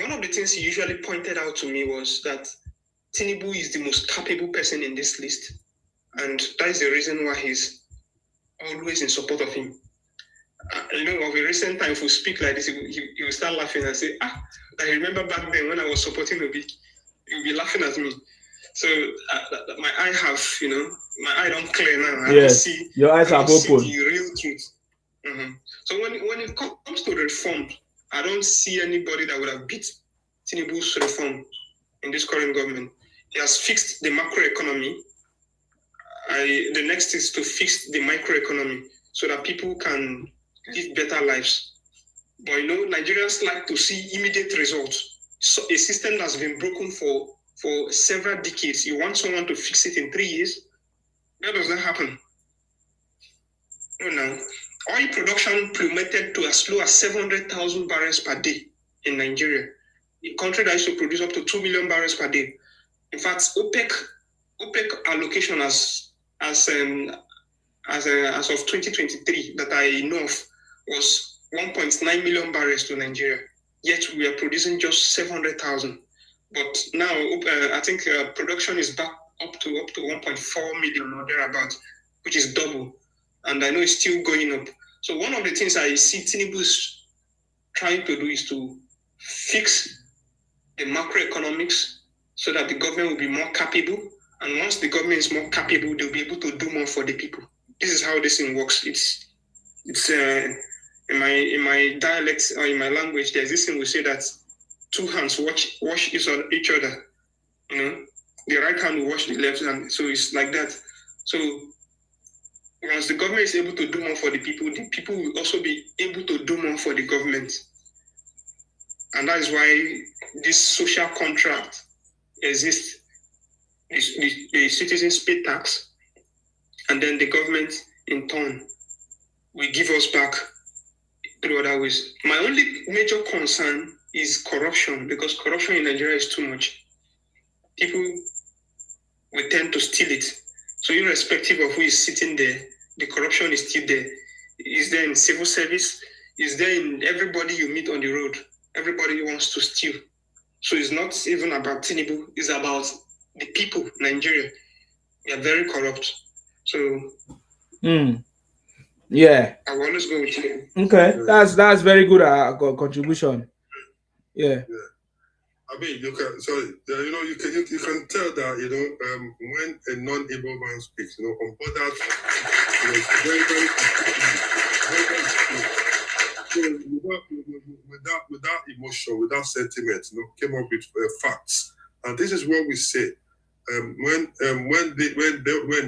one of the things he usually pointed out to me was that Tinubu is the most capable person in this list. And that is the reason why he's always in support of him. Of a recent time, if we speak like this, he will start laughing and say, I remember back then when I was supporting Obi, he will be laughing at me. So my eye my eye don't clear now. I don't see, your eyes are open. The real truth. So when it comes to reform, I don't see anybody that would have beat Tinubu's reform in this current government. He has fixed the macroeconomy. The next is to fix the microeconomy so that people can live better lives. But Nigerians like to see immediate results. So a system that's been broken for several decades, you want someone to fix it in 3 years? That does not happen. Now, oil production plummeted to as low as 700,000 barrels per day in Nigeria, a country that used to produce up to 2 million barrels per day. In fact, OPEC allocation as of 2023 that I know of was 1.9 million barrels to Nigeria. Yet we are producing just 700,000. But now I think production is back up to 1.4 million or thereabout, which is double. And I know it's still going up. So one of the things I see Tinubu is trying to do is to fix the macroeconomics so that the government will be more capable. And once the government is more capable, they'll be able to do more for the people. This is how this thing works. It's in my dialect or in my language, there's this thing we say that two hands wash each other. The right hand will wash the left hand. So it's like that. So once the government is able to do more for the people will also be able to do more for the government. And that is why this social contract exists. The citizens pay tax, and then the government, in turn, will give us back through other ways. My only major concern is corruption, because corruption in Nigeria is too much. People will tend to steal it. So irrespective of who is sitting there, the corruption is still there. It's there in civil service. It's there in everybody you meet on the road. Everybody wants to steal. So it's not even about Tinubu. It's about the people, Nigeria. They are very corrupt. So yeah, I will always go with you. Okay, that's very good contribution. Yeah. I mean, you can tell that when a non-Igbo man speaks, on that, very without emotion, without sentiment, came up with facts, and this is what we say. When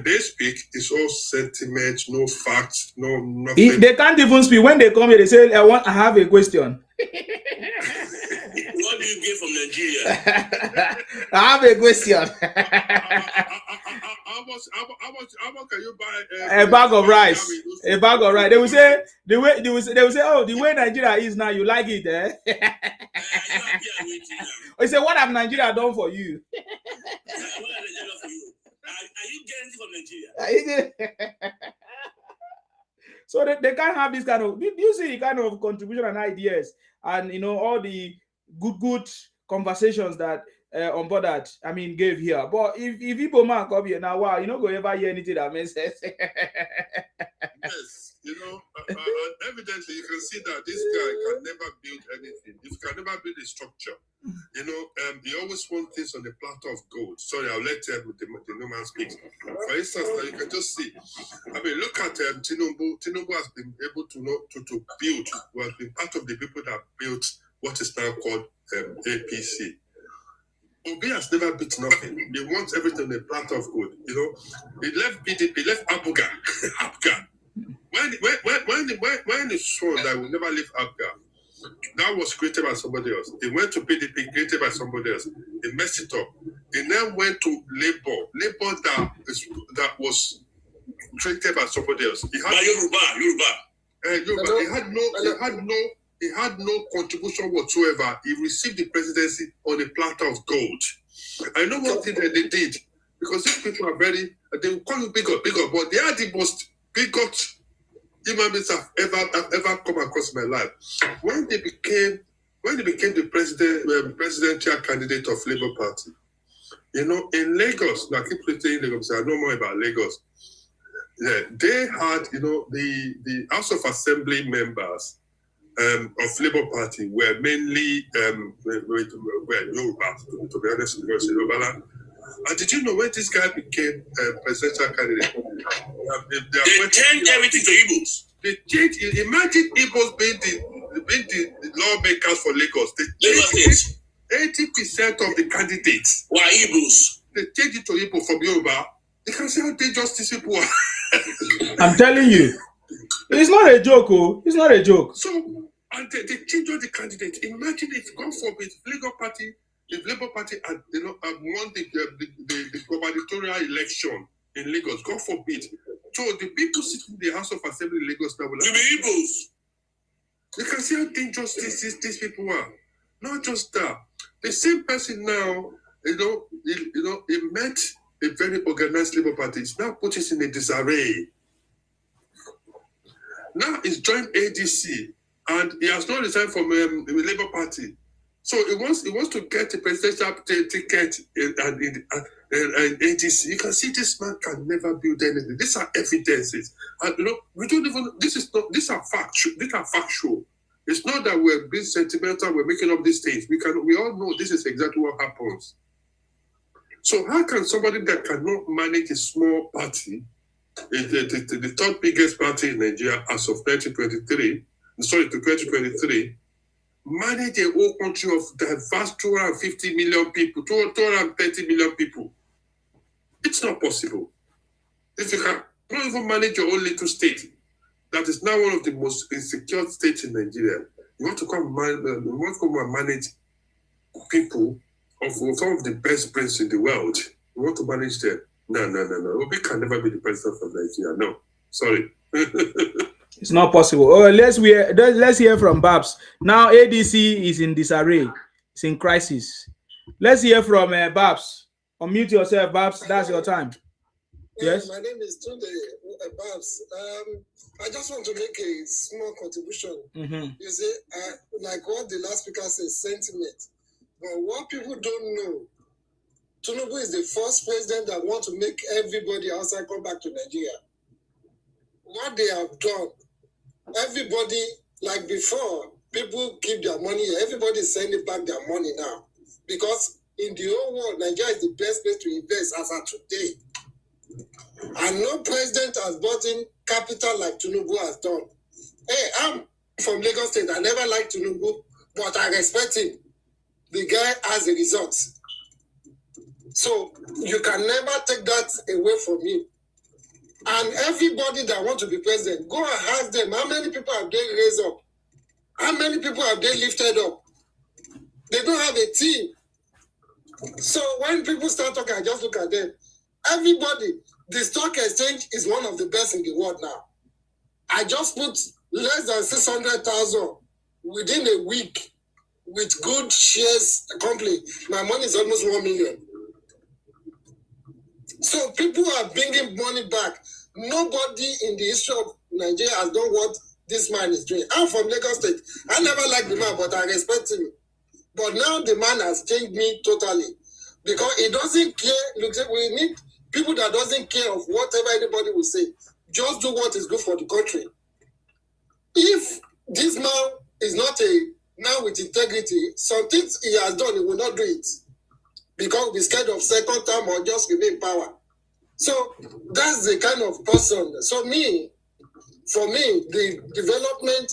they speak, it's all sentiment, no facts, no nothing. They can't even speak. When they come here, they say, I have a question. What do you get from Nigeria? I have a question. How much can you buy a bag of rice? A bag of rice. They will say oh, the way Nigeria is now, you like it, eh? They say, what have Nigeria done for you? What have Nigeria done for you? Are you getting it from Nigeria? So they can't have this kind of. Do you see the kind of contribution and ideas, and all the good conversations that on board that gave here? But if Igbo man come here now, wow, go ever hear anything that makes sense. Yes, evidently you can see that this guy can never build anything. He can never build a structure. He always wants things on a platter of gold. Sorry, I'll let the no man speak. For instance, now you can just see. Look at Tinubu. Tinubu has been able to build. Who has been part of the people that built what is now called APC. Obi has never built nothing. He wants everything on a platter of gold. He left PDP, he left Abuga. Abuga. When he saw that we never leave Abuga, that was created by somebody else. He went to PDP, created by somebody else. He messed it up. He then went to Labour. Labour that was created by somebody else. He had He had no contribution whatsoever. He received the presidency on a platter of gold. I know one thing that they did, because these people are they will call you bigot, but they are the most bigot human beings I've ever come across in my life. When they became the presidential candidate of Labour Party, in Lagos, now I keep saying Lagos, I know more about Lagos. Yeah, they had, the House of Assembly members of Labour Party were mainly Yoruba, to be honest, because Yoruba. And did you know when this guy became presidential candidate? They changed everything to Igbos. They changed. Imagine Igbos being the lawmakers for Lagos. They changed 80% of the candidates were Igbos. They changed it to Igbo from Yoruba. You can see how dangerous these people are. I'm telling you, it's not a joke. Oh, it's not a joke. So, and they changed all the candidates. Imagine if, God forbid, Labour Party had won the gubernatorial election in Lagos, God forbid. So the people sitting in the House of Assembly in Lagos now will be Igbos. You can see how dangerous these people are. Not just that. The same person now, he met a very organized Labour Party. It's now put us in a disarray. Now he's joined ADC, and he has not resigned from the Labour Party. So he wants to get a presidential ticket in ADC. You can see this man can never build anything. These are evidences, and we don't even. These are facts. These are factual. It's not that we're being sentimental. We're making up these things. We all know this is exactly what happens. So how can somebody that cannot manage a small party, the third biggest party in Nigeria as of 2023, manage a whole country of diverse 250 million people, 230 million people? It's not possible. If you can not even manage your own little state, that is now one of the most insecure states in Nigeria, you want to come and manage people of some of the best brains in the world. You want to manage them? No. Obi can never be the president of Nigeria. No, sorry. It's not possible. Oh, let's hear from Babs. Now ADC is in disarray. It's in crisis. Let's hear from Babs. Unmute yourself, Babs. That's your time. Yes. My name is Tunde Babs. I just want to make a small contribution. You see, like what the last speaker said, sentiment. But what people don't know, Tinubu is the first president that wants to make everybody outside come back to Nigeria. What they have done, everybody, like before, people keep their money here. Everybody is sending back their money now. Because in the whole world, Nigeria is the best place to invest as of today. And no president has brought in capital like Tinubu has done. Hey, I'm from Lagos State. I never liked Tinubu, but I respect him. The guy has a result. So you can never take that away from him. And everybody that wants to be president, go and ask them, how many people have they raised up? How many people have they lifted up? They don't have a team. So when people start talking, I just look at them. Everybody, the stock exchange is one of the best in the world now. I just put less than 600,000 within a week with good shares company. My money is almost 1 million. So people are bringing money back. Nobody in the history of Nigeria has done what this man is doing. I'm from Lagos State. I never liked the man, but I respect him. But now the man has changed me totally because he doesn't care. Look, we need people that doesn't care of whatever anybody will say. Just do what is good for the country. If this man is not a man with integrity, some things he has done, he will not do it because he'll be scared of second term or just remain power. So that's the kind of person. So for me, the development,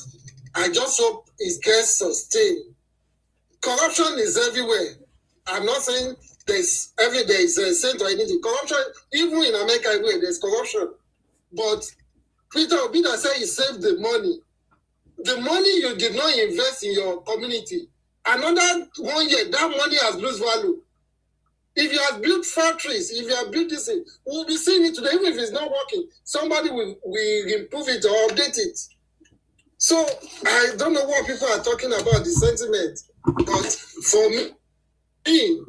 I just hope it gets sustained. Corruption is everywhere. I'm not saying there is a saint or anything. Corruption, even in America, everywhere there's corruption. But Peter Obi said he saved the money. The money you did not invest in your community. Another 1 year, that money has lost value. If you have built factories, if you have built this thing, we'll be seeing it today. Even if it's not working, somebody will improve it or update it. So I don't know what people are talking about, the sentiment. But for me,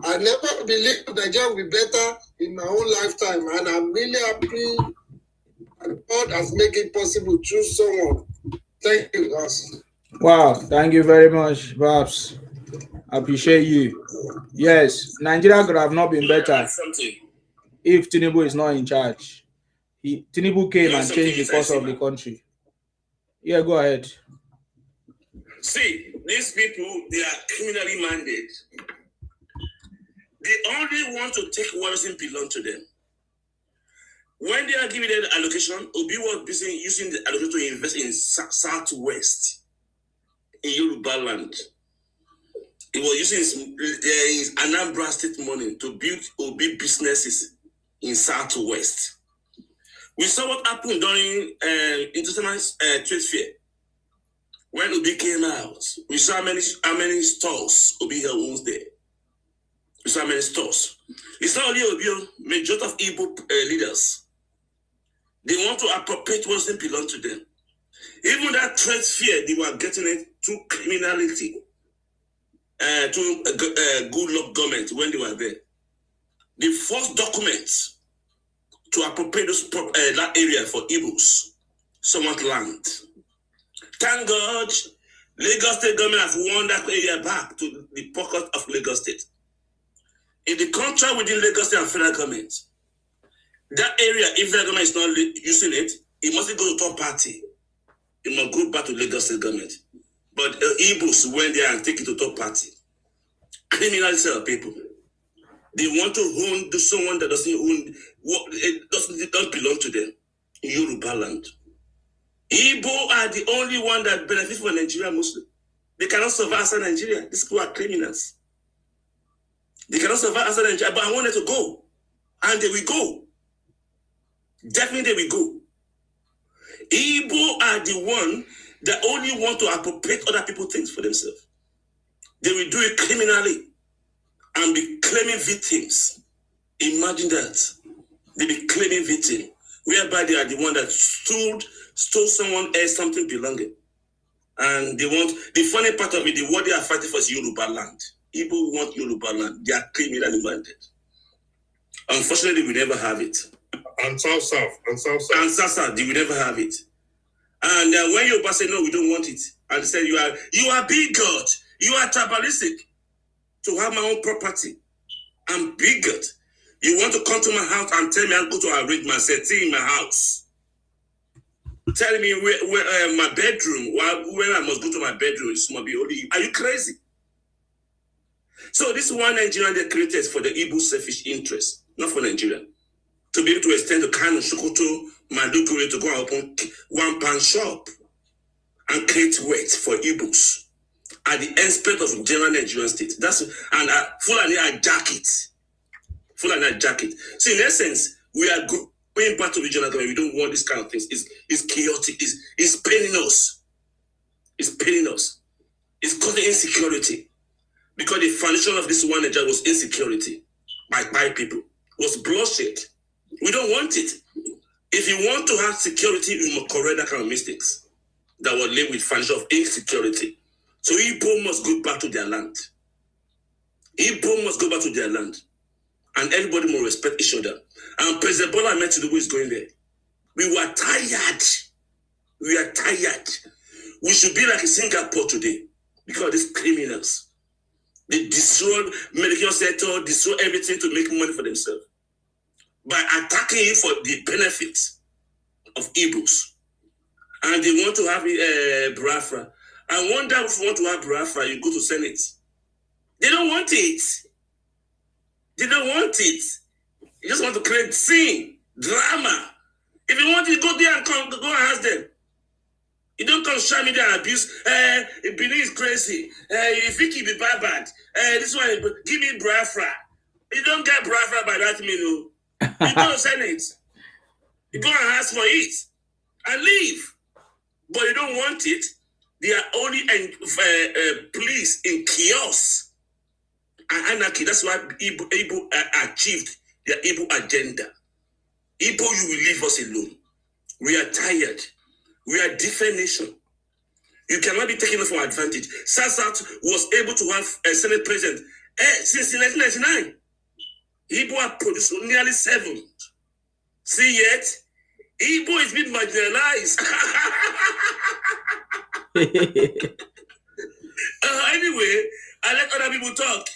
I never believed Nigeria will be better in my own lifetime. And I'm really happy God has made it possible to choose someone. Thank you, guys. Wow, thank you very much, Babs. I appreciate you. Yes, Nigeria could have not been better if Tinubu is not in charge. Tinubu came and changed the course of the country. Yeah, go ahead. See, these people, they are criminally minded. They only want to take what doesn't belong to them. When they are giving them the allocation, Obi was busy using the allocation to invest in Southwest, in Yoruba land. He was using his Anambra State money to build Obi businesses in Southwest. We saw what happened during international trade fair. When Obi came out, we saw how many stores Obi owns there. We saw how many stores. It's not only Obi, majority of Igbo leaders. They want to appropriate what doesn't belong to them. Even that trade fair, they were getting it through criminality, to good luck government when they were there. The first documents to appropriate that area for Igbos, somewhat land. Thank God, Lagos State government has won that area back to the pocket of Lagos State. In the contract within Lagos State and federal government, that area, if the government is not using it, it must go to third party. It must go back to Lagos State government. But Igbos went there and take it to third party. Criminal set of people. They want to own someone that doesn't own what it doesn't belong to them in Yoruba land. Igbo are the only one that benefit from Nigeria Muslim. They cannot survive outside Nigeria. These people are criminals. They cannot survive outside Nigeria, but I want them to go. And they will go. Definitely they will go. Igbo are the one that only want to appropriate other people's things for themselves. They will do it criminally and be claiming victims. Imagine that. They be claiming victims, whereby they are the one that stole someone else something belonging. And they want, the funny part of it, what they are fighting for is Yoruba land. Igbo want Yoruba land. They are criminally minded. Unfortunately, we never have it. And South, they will never have it. And when Yoruba say no, we don't want it, and they say you are bigot, you are tribalistic to have my own property. I'm bigot. You want to come to my house and tell me I'll go to arrange my setting in my house. Tell me where my bedroom, where I must go to my bedroom, it must be only. Are you crazy? So this is one Nigerian they created for the Igbo selfish interest, not for Nigeria. To be able to extend the Kano, Sokoto, Maduguri to go and open one pan shop and create wealth for Igbos at the expense of general Nigerian state. And Fulani hijack it. So in essence, we are going back to regional government. We don't want this kind of things. It's chaotic. It's paining us. It's paining us. It's causing insecurity. Because the foundation of this one Nigeria was insecurity by people. Was bloodshed. We don't want it. If you want to have security, you must correct that kind of mistakes that will live with financial insecurity. So Igbo must go back to their land. Igbo must go back to their land. And everybody must respect each other. And President Bola Ahmed Tinubu is going there. We were tired We are tired. We should be like Singapore today because of these criminals. They destroy medical sector, destroy everything to make money for themselves by attacking it for the benefits of Igbos. And they want to have Biafra. I wonder if you want to have Biafra, you go to Senate. They don't want it. They don't want it. You just want to create scene, drama. If you want it, go there and go and ask them. You don't come social media and abuse. Benin is crazy. You think you be bad. This one, give me Biafra. You don't get Biafra by that mean. You go to Senate. You go and ask for it and leave. But you don't want it. They are only police in chaos and anarchy. That's why Igbo achieved their Igbo agenda. Igbo, you will leave us alone. We are tired. We are a different nation. You cannot be taken for advantage. South was able to have a Senate president since 1999. Igbo have produced nearly 7. See yet? Igbo is being marginalized. Anyway, I let other people talk.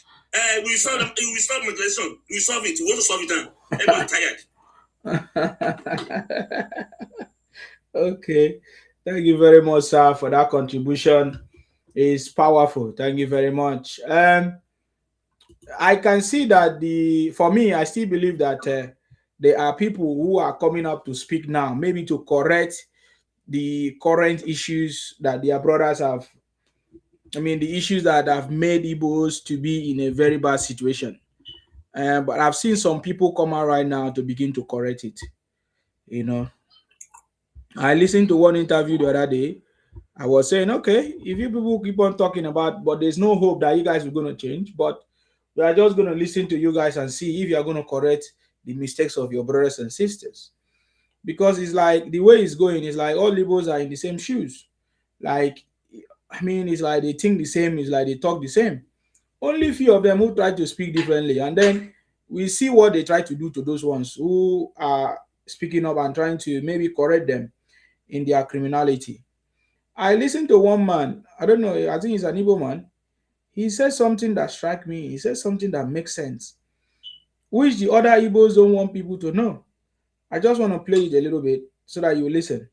We solve marginalization. We solve it. We want to solve it now. Everyone tired. Okay. Thank you very much, sir, for that contribution. It's powerful. Thank you very much. I can see that for me, I still believe that there are people who are coming up to speak now, maybe to correct the current issues that their brothers have. I mean, the issues that have made Igbos to be in a very bad situation. But I've seen some people come out right now to begin to correct it. You know, I listened to one interview the other day. I was saying, okay, if you people keep on talking about, but there's no hope that you guys are going to change, but we are just going to listen to you guys and see if you are going to correct the mistakes of your brothers and sisters. Because it's like the way it's going is like all Igbos are in the same shoes. Like, I mean, it's like they think the same, it's like they talk the same. Only few of them who try to speak differently. And then we see what they try to do to those ones who are speaking up and trying to maybe correct them in their criminality. I listened to one man, I don't know, I think he's an Igbo man. He said something that struck me. He said something that makes sense, which the other Igbos don't want people to know. I just want to play it a little bit so that you listen.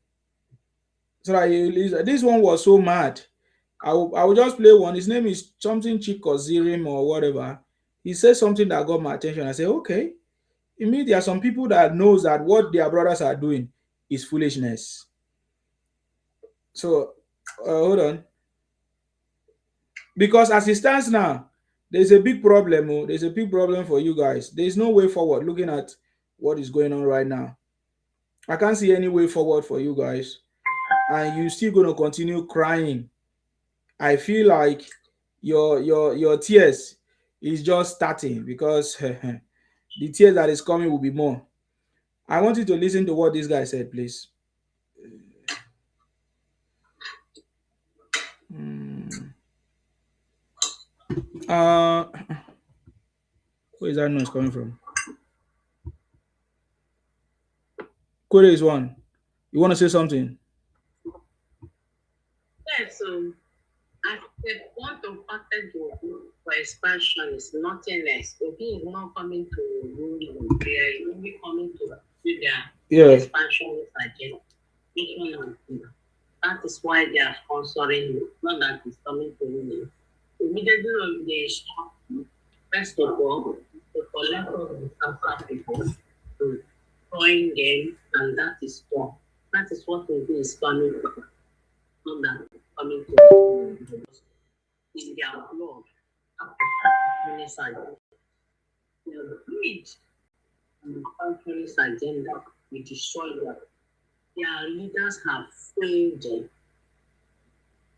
So that you listen. This one was so mad. I will just play one. His name is something Chikozirim or whatever. He said something that got my attention. I said, okay. It means there are some people that knows that what their brothers are doing is foolishness. So, hold on. Because as it stands now, there's a big problem. There's a big problem for you guys. There's no way forward looking at what is going on right now. I can't see any way forward for you guys. And you're still going to continue crying. I feel like your tears is just starting because the tears that is coming will be more. I want you to listen to what this guy said, please. Where is that noise coming from? Kore is one. You want to say something? Yeah, so at the point of pattern for expansion is nothing less. Obi is not coming to rule. They are only coming to their expansion agenda. That is why they are sponsoring you, not that it's coming to rule. Immediately they stop. First of all, to collect all the South people, to join them, and that is what Obi is coming to. Not that coming to in their blood. The greed and the country's agenda will destroy them. Their leaders have failed them.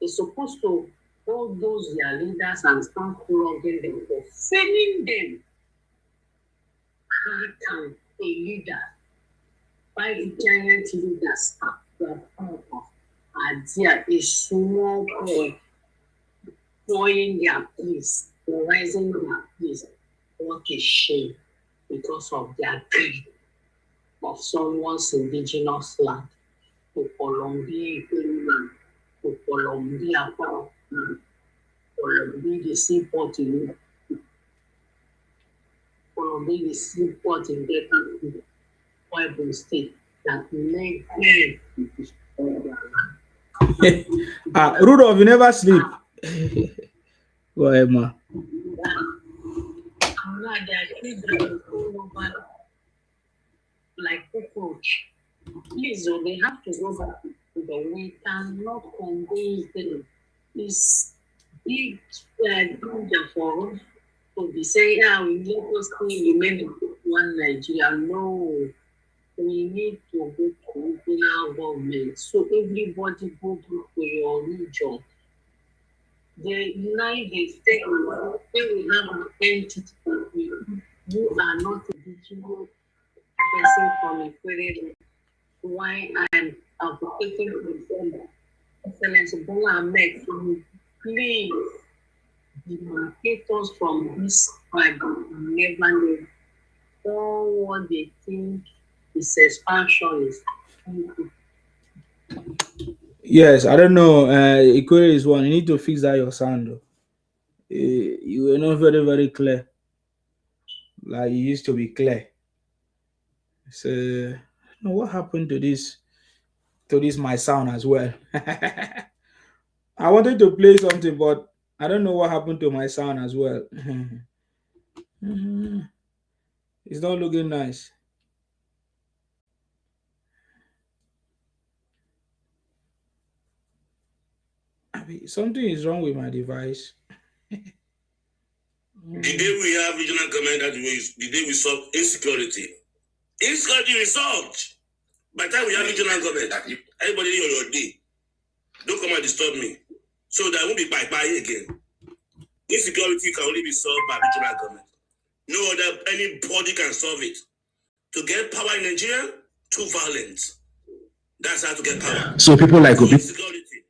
They're supposed to hold those their leaders and start plugging them for failing them. How can a leader, by the giant leaders, there is small boy pouring their peace, rising their peace? What a shame because of their greed of someone's indigenous land. to Colombia, to Colombia, Colombia, the seaport in Colombia, the seaport in Delta, Bible State, that made them destroy their land. Rudolph, you never sleep. Go ahead, ma. Like cockroach. Please, they have to go back to the we cannot convince them. It's big danger for us to be saying, we let us remain one Nigeria. No, we need to go to regional government. So everybody go to your region. The United States, they will have an entity. You are not a digital person from a credit. Why I'm advocating for them. Excellence Bola Ahmed, please demarcate us from this tribe. Never know all what they think is expansion is. Yes, I don't know. Equity is one. You need to fix that your sound. Though. You were not very, very clear. Like you used to be clear. So, I don't know what happened to this my sound as well. I wanted to play something, but I don't know what happened to my sound as well. It's not looking nice. Something is wrong with my device. The day we have regional government, the day we solve insecurity. Insecurity resolved. By the time we have regional government, everybody on your day. Don't come and disturb me. So that won't be bye-bye again. Insecurity can only be solved by regional government. No other, anybody can solve it. To get power in Nigeria, too violent. That's how to get power. So people like insecurity.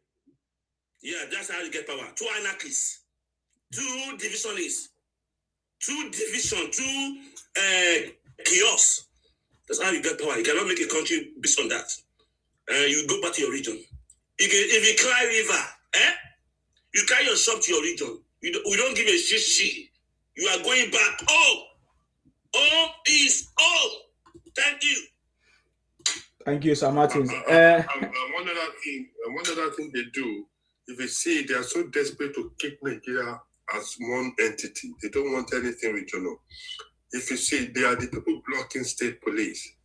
Yeah, that's how you get power. Two anarchists, two divisionists, two chaos. That's how you get power. You cannot make a country based on that. You go back to your region. If you cry river, you carry your shop to your region. We don't give a shit. You are going back. Home is home. Thank you. Thank you, Sir Martins. One other thing they do, if you see, they are so desperate to keep Nigeria as one entity. They don't want anything regional. If you see, they are the people blocking state police.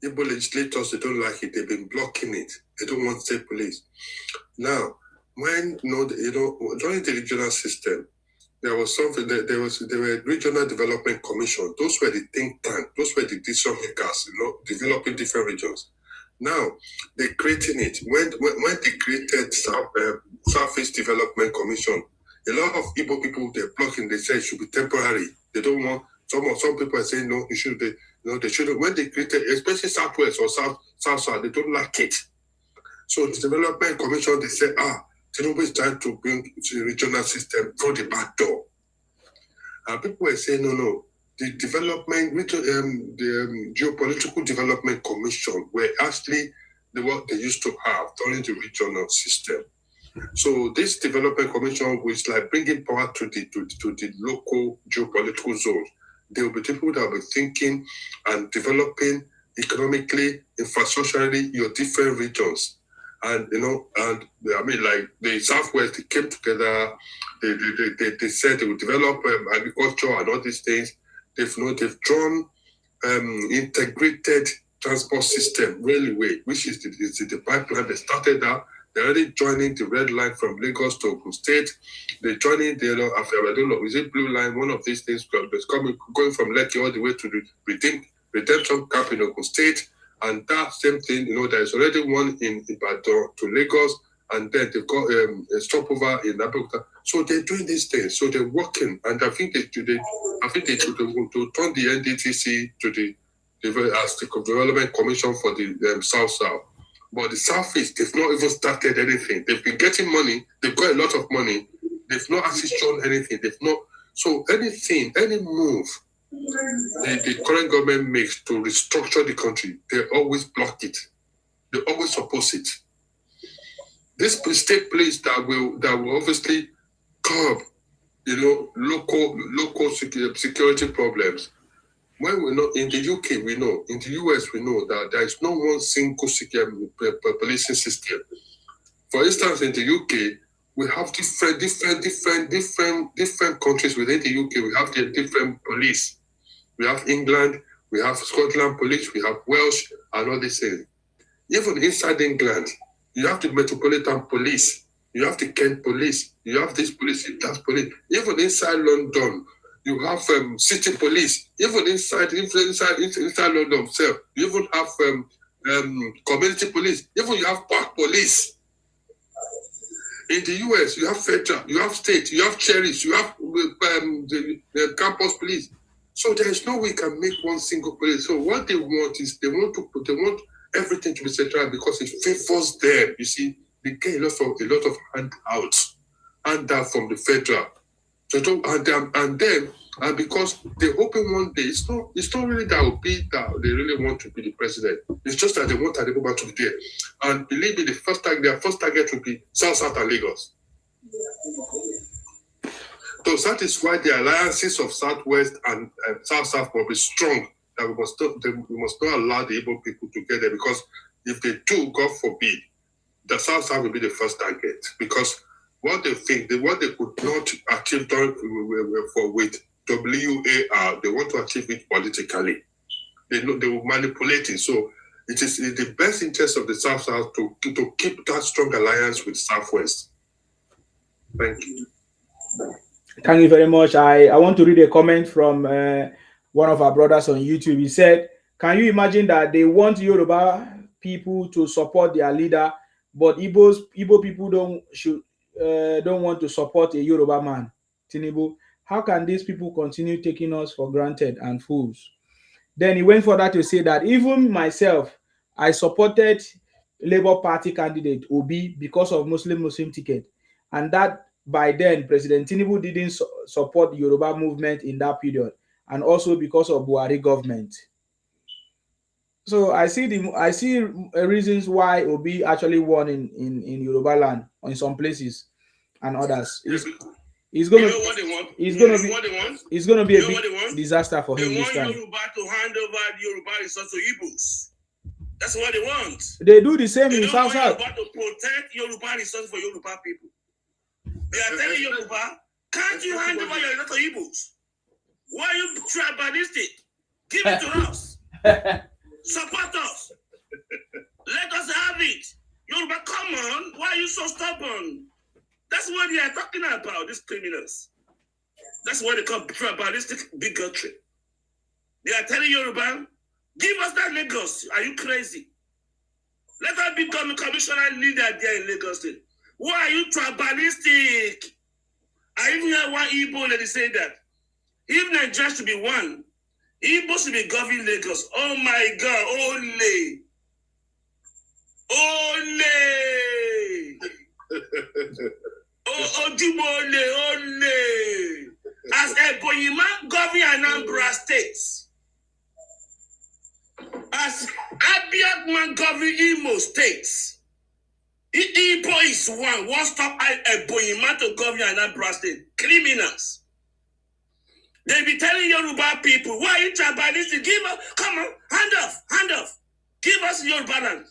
Igbo legislators, they don't like it. They've been blocking it. They don't want state police. Now, when during the regional system, there was something that there were regional development commission. Those were the think tank. Those were the decision makers. Developing different regions. Now they're creating it. When they created Southeast Development Commission, a lot of Igbo people they're blocking. They say it should be temporary. They don't want. Some people are saying no. It should be. They shouldn't. When they created, especially Southwest or South, they don't like it. So the Development Commission they said, Tinubu is trying to bring the regional system through the back door. And people were saying, no. The Geopolitical Development Commission were actually what they used to have during the regional system. So this Development Commission was like bringing power to the local geopolitical zones. There will be people that will be thinking and developing economically, infrastructurally, your different regions. And like the Southwest, they came together. They said they would develop agriculture and all these things. They've drawn integrated transport system railway, which is the pipeline. They started that. They're already joining the red line from Lagos to Ogun State. They're joining I don't know, is it blue line? One of these things that's going from Lekki all the way to the redemption camp in Ogun State. And that same thing, there's already one in Ibadan to Lagos, and then they've got a stopover in Abuja. So they're doing these things. So they're working, and I think they want to turn the NDTC to the Development Commission for the South. But the Southeast, they've not even started anything. They've been getting money. They've got a lot of money. They've not actually shown anything. So anything, any move the current government makes to restructure the country, they always block it. They always oppose it. This state police that will obviously curb, local security problems. When we know in the UK, we know in the US, we know that there is no one single policing system. For instance, in the UK, we have different countries within the UK. We have the different police. We have England, we have Scotland police, we have Welsh, and all these things. Even inside England, you have the Metropolitan Police, you have the Kent Police, you have this police, that police. Even inside London, you have City Police. Even inside London itself, you even have Community Police. Even you have Park Police. In the US, you have federal, you have state, you have sheriffs, you have the campus police. So there is no way you can make one single police. So what they want is they want everything to be central because it favors them. You see, they get a lot of handouts from the federal. So and because they're hoping one day it's not really that Obi that they really want to be the president. It's just that they want Adebayo to be there. And believe me, their first target will be South and Lagos. So that is why the alliances of Southwest and South will be strong. That we must not allow the Igbo people to get there, because if they do, God forbid, the South will be the first target. Because what they could not achieve with WAR, they want to achieve it politically. They will manipulate it. So it is in the best interest of the South to keep that strong alliance with Southwest. Thank you. Thank you very much. I want to read a comment from one of our brothers on YouTube. He said, can you imagine that they want Yoruba people to support their leader, but Igbo people don't want to support a Yoruba man, Tinubu? How can these people continue taking us for granted and fools? Then he went further to say that even myself, I supported Labour Party candidate Obi because of Muslim ticket, and that by then President Tinubu didn't support the Yoruba movement in that period, and also because of Buhari government. So I see reasons why Obi actually won in Yoruba land in some places and others. It's going to be a big disaster for him this time. They want Yoruba to hand over the Yoruba resource to Igbos. That's what they want. They do the same in South. They want Yoruba to protect Yoruba resource for Yoruba people. They are telling Yoruba, can't you hand over your resource to Igbos? Why are you tribalistic? Give it to us. Support us. Let us have it. Yoruba, come on. Why are you so stubborn? That's what they are talking about, these criminals. That's what they call tribalistic bigotry. They are telling Yoruba, give us that Lagos. Are you crazy? Let us become a commissioner leader there in Lagos State. Why are you tribalistic? I even hear one Igbo lady say that. If Nigeria should be one, Igbo should be governing Lagos. Oh my God, only. Only. As Ebonyi govern Anambra State, as Abia man govern Imo State, Igbo is one stop Ebonyi to govern Anambra State. Criminals. They be telling Yoruba people, why are you tribalistic? Give us, come on, hand off. Give us Yoruba land.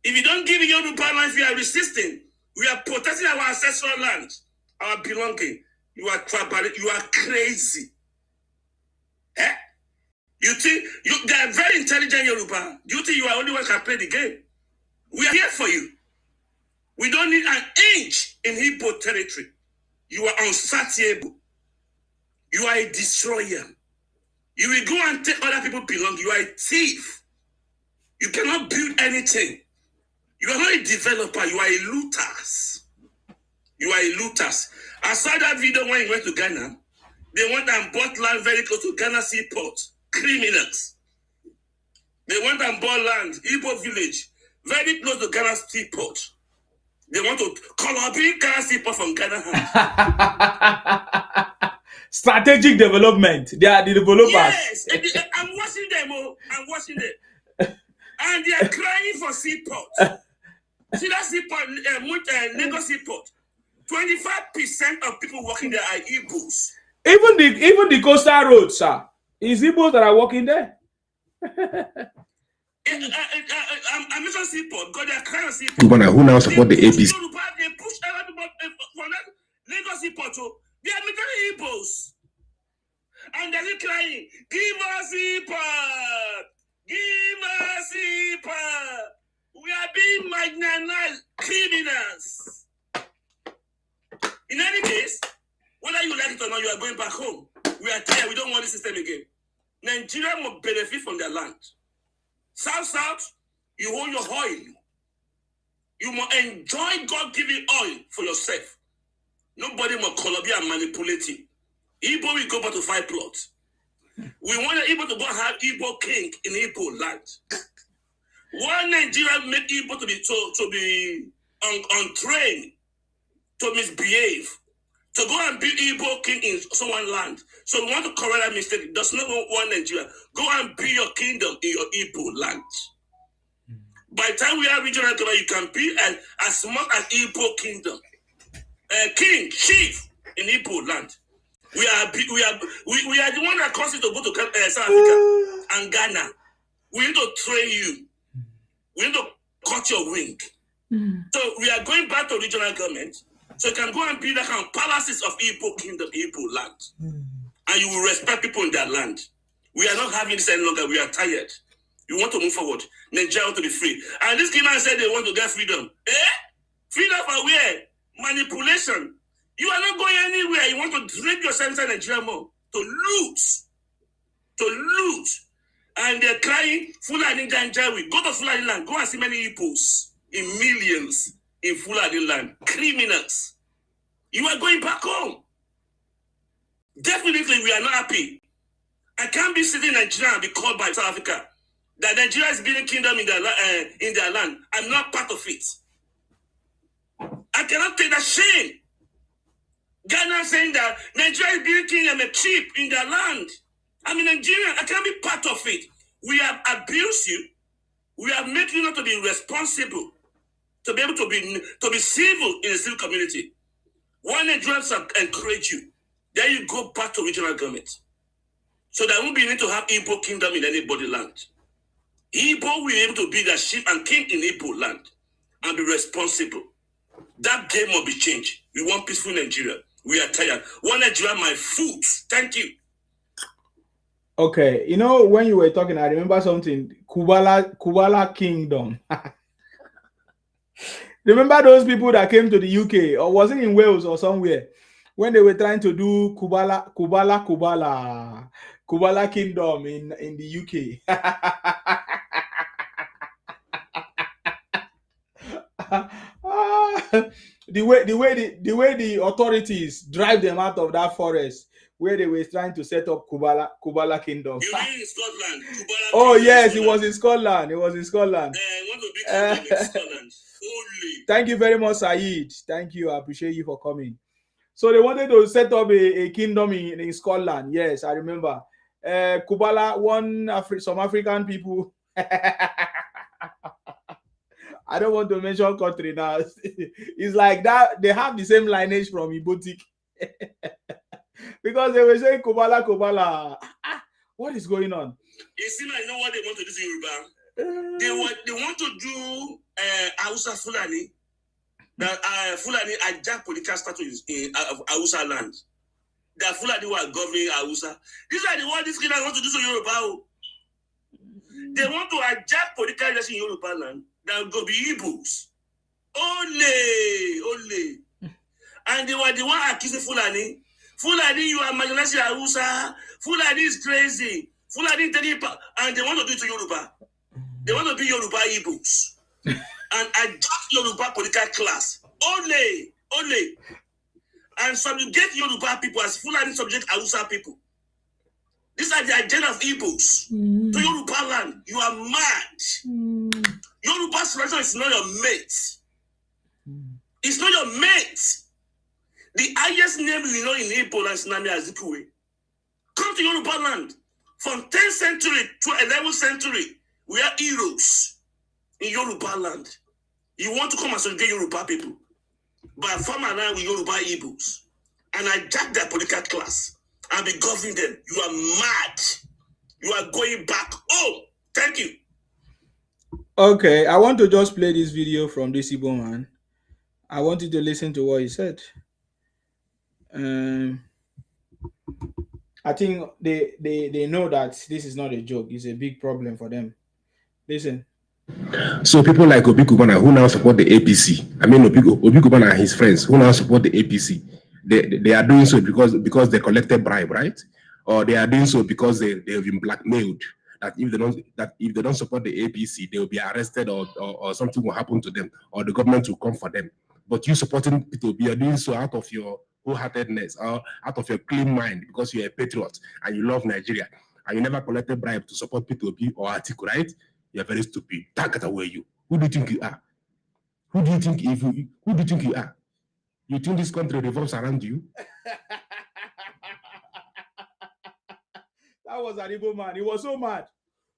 If you don't give Yoruba land, we are resisting. We are protecting our ancestral land, our belonging. You are tribalistic. You are crazy. You think they are very intelligent Yoruba? Do you think you are only one who can play the game? We are here for you. We don't need an inch in Igbo territory. You are unsatiable. You are a destroyer. You will go and take other people's belongings. You are a thief. You cannot build anything. You are not a developer. You are a looters. I saw that video when you went to Ghana. They went and bought land very close to Ghana seaport. Criminals. They went and bought land, Igbo village, very close to Ghana seaport. They want to call up Ghana seaport from Ghana. Strategic development. They are the developers. Yes, I'm watching them. And they are crying for seaport. See that seaport, Lagos seaport. 25% of people working there are Igbos. Even the coastal road, sir, is Igbos that are working there. I mentioned seaport because they are crying on seaport. Who now support the APC? They push everybody from Lagos seaport. They are military Igbos. And they're crying, give us seaport! Give us seaport! We are being marginalized criminals. In any case, whether you like it or not, you are going back home. We are tired. We don't want this system again. Nigeria must benefit from their land. South, you own your oil. You must enjoy God-given oil for yourself. Nobody must Colombia and manipulate you. Igbo will go back to 5 plots. We want Igbo to go have Igbo king in Igbo land. Why Nigeria make Igbo to be untrained, to misbehave, to go and be Igbo king in someone's land? So we want to correct that mistake. It does not want Nigeria. Go and be your kingdom in your Igbo land. By the time we are regional government, you can be as smart as Igbo kingdom, king, chief in Igbo land. We are the one that caused you to go to South Africa and Ghana. We need to train you. We need to cut your wing. So we are going back to regional government. So you can go and build that kind of palaces of Igbo kingdom, Igbo land. And you will respect people in their land. We are not having this any longer. We are tired. We want to move forward. Nigeria want to be free. And this kingdom said they want to get freedom. Freedom for where? Manipulation. You are not going anywhere. You want to drape yourself inside Nigeria more. To loot. And they're crying, Fulani Janjawi. Go to Fulani land. Go and see many Igbos in millions in Fulani land. Criminals. You are going back home. Definitely, we are not happy. I can't be sitting in Nigeria and be called by South Africa that Nigeria is building kingdom in their land. I'm not part of it. I cannot take that shame. Ghana saying that Nigeria is building kingdom and cheap in their land. I'm in Nigeria. I can't be part of it. We have abused you. We have made you not to be responsible, to be able to be civil in the civil community. One Nigerians encourage you. Then you go back to regional government. So there won't be need to have Igbo kingdom in anybody land. Igbo will be able to be the chief and king in Igbo land and be responsible. That game will be changed. We want peaceful Nigeria. We are tired. One Nigeria, my food. Thank you. Okay, you know, when you were talking, I remember something. Kubala Kingdom. Remember those people that came to the UK, or was it in Wales or somewhere, when they were trying to do Kubala Kingdom in the UK? The way the authorities drive them out of that forest where they were trying to set up Kubala Kingdom. You mean in Scotland? Kubala Oh yes, it was in Scotland. It was in Scotland. Want to be kingdom in Scotland. Only. Thank you very much, Saeed. Thank you. I appreciate you for coming. So they wanted to set up a kingdom in Scotland. Yes, I remember. Kubala, some African people. I don't want to mention country now. It's like that. They have the same lineage from Ibotik. Because they were saying Kubala. What is going on? You see, I know what they want to do to Yoruba. They want to do Hausa Fulani. That Fulani hijack political status in Hausa land. That Fulani who are governing Hausa. These are the ones this kingdom want to do to Yoruba. They want to hijack political leaders in Yoruba land. That go be Igbos. Ole. And they were the one accusing Fulani. Fulani, you are marginalizing Hausa. Fulani is crazy. Fulani, and they want to do it to Yoruba. They want to be Yoruba Igbos. And adopt Yoruba political class. Ole. And subjugate Yoruba people as Fulani subject Hausa people. These are the agenda of Igbos. To Yoruba land. You are mad. Yoruba selection is not your mate. It's not your mate. The highest name you know in Igbo land is Nnamdi Azikiwe. Come to Yoruba land. From 10th century to 11th century, we are heroes. in Yoruba land. You want to come and segregate Yoruba people by farmer now with Yoruba Igbos and hijack their political class and be governing them. You are mad. You are going back home. Thank you. Okay, I want to just play this video from this Igbo man. I want you to listen to what he said. I think they know that this is not a joke. It's a big problem for them. Listen. So people like Obi Kubana who now support the APC. I mean Obi Kubana and his friends who now support the APC. They are doing so because they collected bribe, right? Or they are doing so because they have been blackmailed. That if they don't support the APC, they will be arrested or something will happen to them, or the government will come for them. But you supporting P2B, you are doing so out of your wholeheartedness or out of your clean mind because you're a patriot and you love Nigeria and you never collected bribe to support P2B or Atiku, right? You're very stupid. That away you. Who do you think you are? Who do you think you are? You think this country revolves around you? That was an Igbo man. He was so mad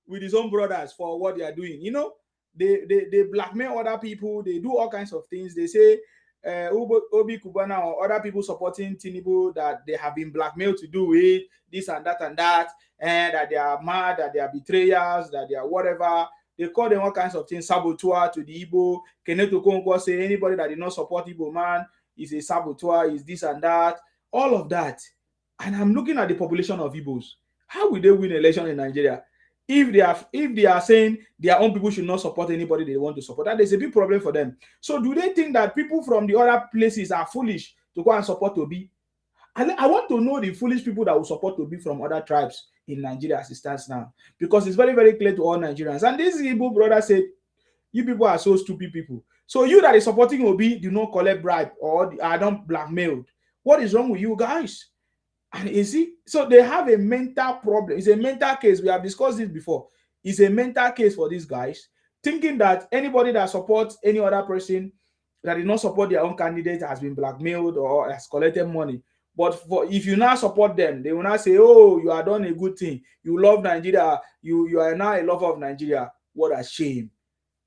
with his own brothers for what they are doing. You know, they blackmail other people. They do all kinds of things. They say Obi Kubana or other people supporting Tinubu that they have been blackmailed to do with this and that, and that they are mad, that they are betrayers, that they are whatever. They call them all kinds of things, saboteur to the Igbo. Kenneth Okonkwo say anybody that did not support Igbo man is a saboteur, is this and that. All of that. And I'm looking at the population of Igbos. How will they win election in Nigeria if they are saying their own people should not support anybody they want to support? That is a big problem for them. So do they think that people from the other places are foolish to go and support Obi? I want to know the foolish people that will support Obi from other tribes in Nigeria as it stands now, because it's very, very clear to all Nigerians. And this Igbo brother said, you people are so stupid people. So you that is supporting Obi do not collect bribe or are not blackmailed. What is wrong with you guys? And you see, so they have a mental problem. It's a mental case. We have discussed this before. It's a mental case for these guys, thinking that anybody that supports any other person that did not support their own candidate has been blackmailed or has collected money. But if you now support them, they will now say, oh, you are done a good thing. You love Nigeria. You are now a lover of Nigeria. What a shame.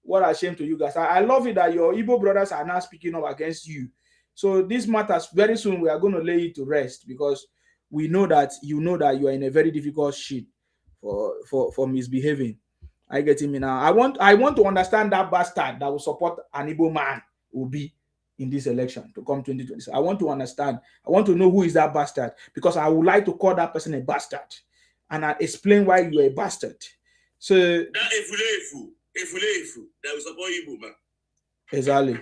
What a shame to you guys. I love it that your Igbo brothers are now speaking up against you. So this matters. Very soon we are going to lay it to rest, because we know that you are in a very difficult shit for misbehaving. I get him now. I want to understand that bastard that will support an Igbo man will be in this election to come 2020. I want to understand. I want to know who is that bastard, because I would like to call that person a bastard and I explain why you are a bastard. So that Efulefu that will support Igbo man. Exactly.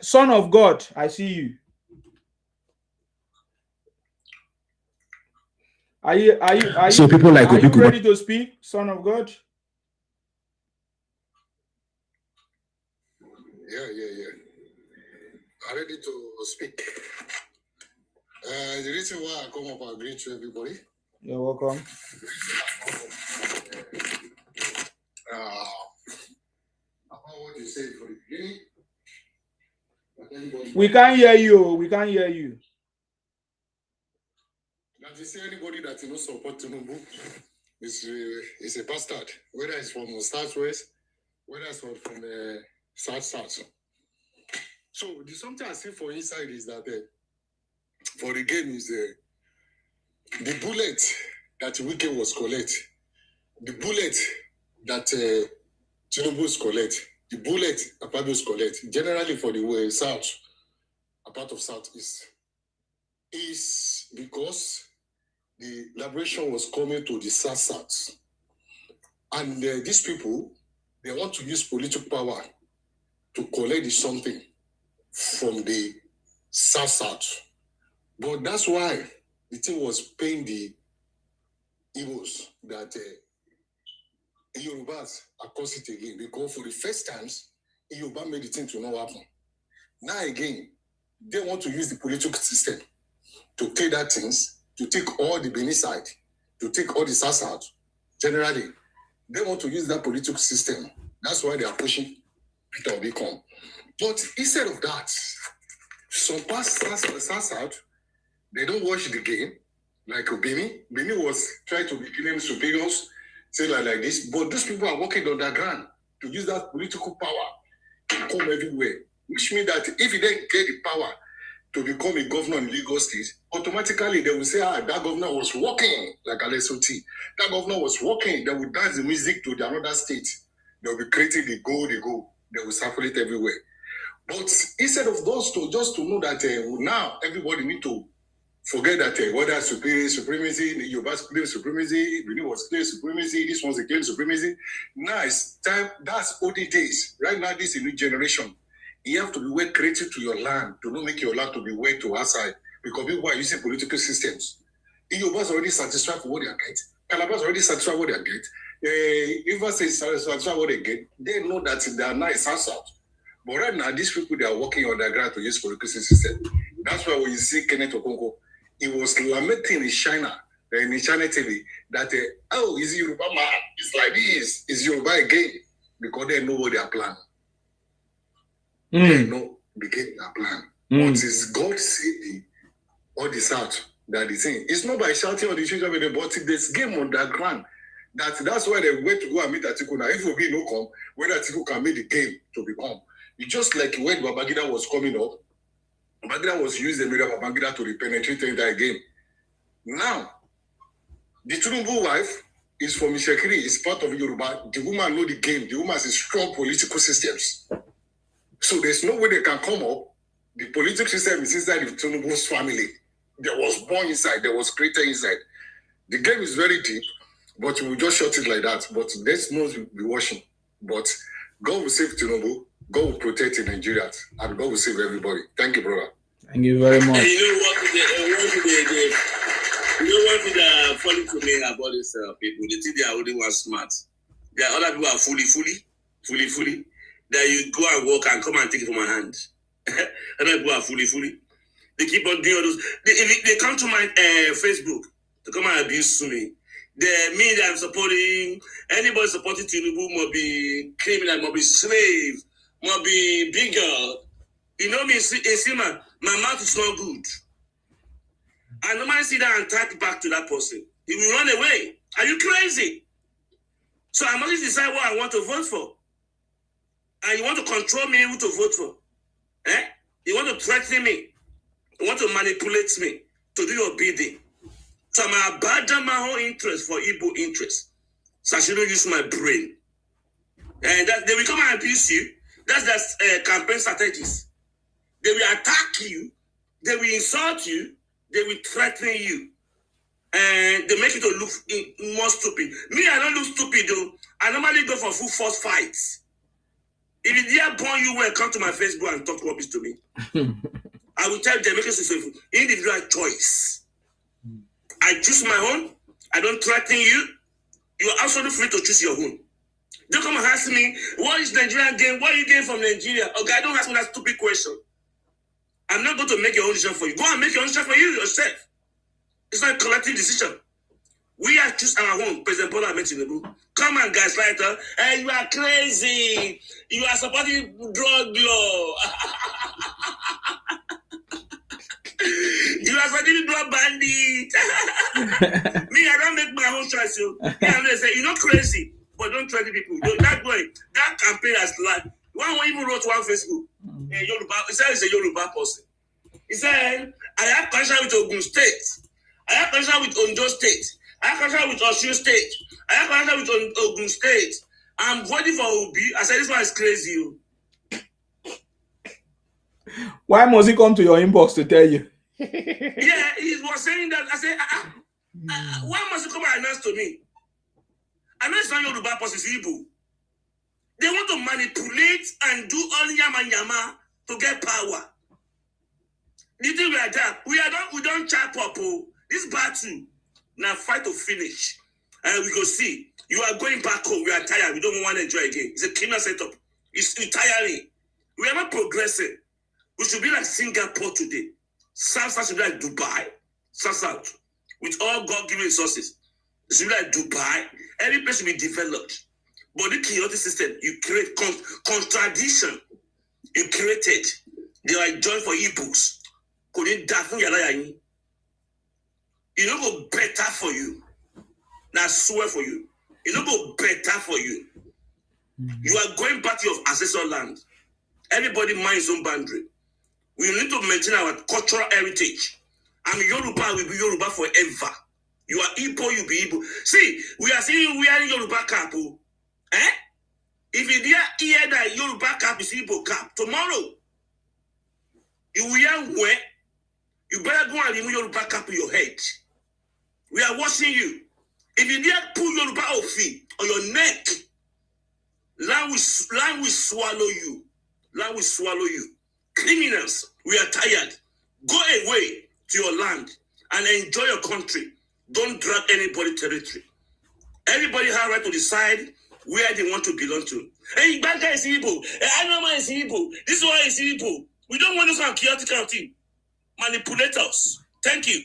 Son of God, I see you. Are you so people like are you ready to speak, son of God? Yeah. I'm ready to speak. The reason why I come up and greet you, everybody. You're welcome. About what you said for the beginning. We can't hear you. We can't hear you. That you say anybody that you know support Tinubu is a bastard. Whether it's from Southwest, whether it's from South. So the something I see for inside is that for the game is the bullet that Wike was collect, the bullet that Tinubu's collect, the bullet Akpado's collect. Generally for the South, a part of Southeast, is because the liberation was coming to the South. And these people, they want to use political power to collect something from the South. But that's why the thing was paying the Igbos that Yorubas are causing it again, because for the first times, Yoruba made the thing to not happen. Now again, they want to use the political system to take that things, to take all the Benin side, to take all the South. Generally, they want to use that political system. That's why they are pushing Peter Obi come. But instead of that, some past South, they don't watch the game. Like Benin was trying to be killing superiors, say like this. But those people are working underground. to use that political power to come everywhere. Which means that if you then get the power to become a governor in Lagos State, automatically they will say, that governor was working, like Alessoti. That governor was working. They will dance the music to the another state. They will be creating the go. They will circulate everywhere. But instead of those two, just to know that now everybody need to forget that whether supremacy, Yoruba claim supremacy, Benin was claim supremacy, this one's a claim supremacy. Now it's time, that's olden days. Right now, this is a new generation. You have to be well creative to your land, to not make your land to be way to outside, because people are using political systems. Yoruba's already satisfied for what they get. Calabar's already satisfied what they get. If say satisfied what they get, they know that they are nice south. But right now, these people, they are working on the ground to use political system. That's why when you see Kenneth Okonkwo, he was lamenting in China TV, that, is Yoruba man? It's like this. It's Yoruba again. Because they know what they are planning. They know begin their plan. But it's God saving all the South that is saying. It's not by shouting on the children, but there's game on the ground. That's why they went to go and meet Atiku. Now, if it will be no come, when Atiku can make the game to become. It's just like when Babangida was coming up, Babangida was using the media of Babangida to penetrate in that game. Now, the Tinubu wife is from Ishekiri, is part of Yoruba. The woman know the game. The woman has strong political systems. So there's no way they can come up. The political system is inside the Tinubu's family. There was born inside. There was created inside. The game is very deep, but we will just shut it like that. But let's not be watching. But God will save Tinubu. God will protect the Nigerians. And God will save everybody. Thank you, brother. Thank you very much. And you know what funny to me about these people? They think they are only one smart. There are other people are fully. That you go and walk and come and take it from my hand. Other people are fully. They keep on doing all those. They come to my Facebook to come and abuse me. They mean that I'm supporting anybody supporting Tinubu must be criminal, must be slave, must be bigger. You know me, Sima, my mouth is not good. I normally sit down and type back to that person. He will run away. Are you crazy? So I must decide what I want to vote for. And you want to control me who to vote for. You want to threaten me. You want to manipulate me to do your bidding. So I'm abandon my own interest for Igbo interest. So I shouldn't use my brain. And that they will come and abuse you. That's campaign strategies. They will attack you. They will insult you. They will threaten you. And they make you to look more stupid. Me, I don't look stupid though. I normally go for full force fights. If you dare born you well, come to my Facebook and talk rubbish to me. I will tell them, make it individual choice. I choose my own. I don't threaten you. You are absolutely free to choose your own. Don't come and ask me, what is Nigerian game? What are you getting from Nigeria? Okay, don't ask me that stupid question. I'm not going to make your own decision for you. Go and make your own decision for you yourself. It's not a collective decision. We have choose our own. President Bola Ahmed Tinubu. Come on, guys, right? Hey, you are crazy. You are supporting drug law. You are supporting drug bandit. Me, I don't make my own choice. They say, you're not crazy, but don't threaten people. That way, that campaign has lied. One even wrote one Facebook. He said he's a Yoruba person. He said, I have connection with Ogun State. I have connection with Ondo State. I have connection with Osun State. I have connection with Ogun State. I'm voting for Obi. I said, this one is crazy. Why must he come to your inbox to tell you? Yeah, he was saying that. I said, why must he come and announce to me? I know it's not Yoruba person, it's Igbo. They want to manipulate and do all yama to get power. The thing we are that we don't chop up. This battle now fight to finish. And we go see. You are going back home. We are tired. We don't want to enjoy again. It's a criminal setup. It's tiring. We are not progressing. We should be like Singapore today. South should be like Dubai. South. With all God-given resources. It should be like Dubai. Every place should be developed. But the chaotic system, you create contradiction. You created. They are joined for e-books. It don't go better for you. Now I swear for you. It don't go better for you. You are going back to your ancestral land. Everybody mind his own boundary. We need to maintain our cultural heritage. And Yoruba will be Yoruba forever. You are Igbo, you be Igbo. See, we are seeing you wearing Yoruba cap. Eh? If you hear that Yoruba cap is Igbo cap, tomorrow, you wear where? You better go and remove Yoruba cap in your head. We are watching you. If you dare pull Yoruba ofi on your neck, land will swallow you. Land will swallow you. Criminals, we are tired. Go away to your land and enjoy your country. Don't drag anybody's territory. Everybody has right to decide where they want to belong to. Hey, bad guy is Igbo. Hey, I know man is Igbo. This one is Igbo. We don't want this one chaotic thing. Manipulate us. Thank you.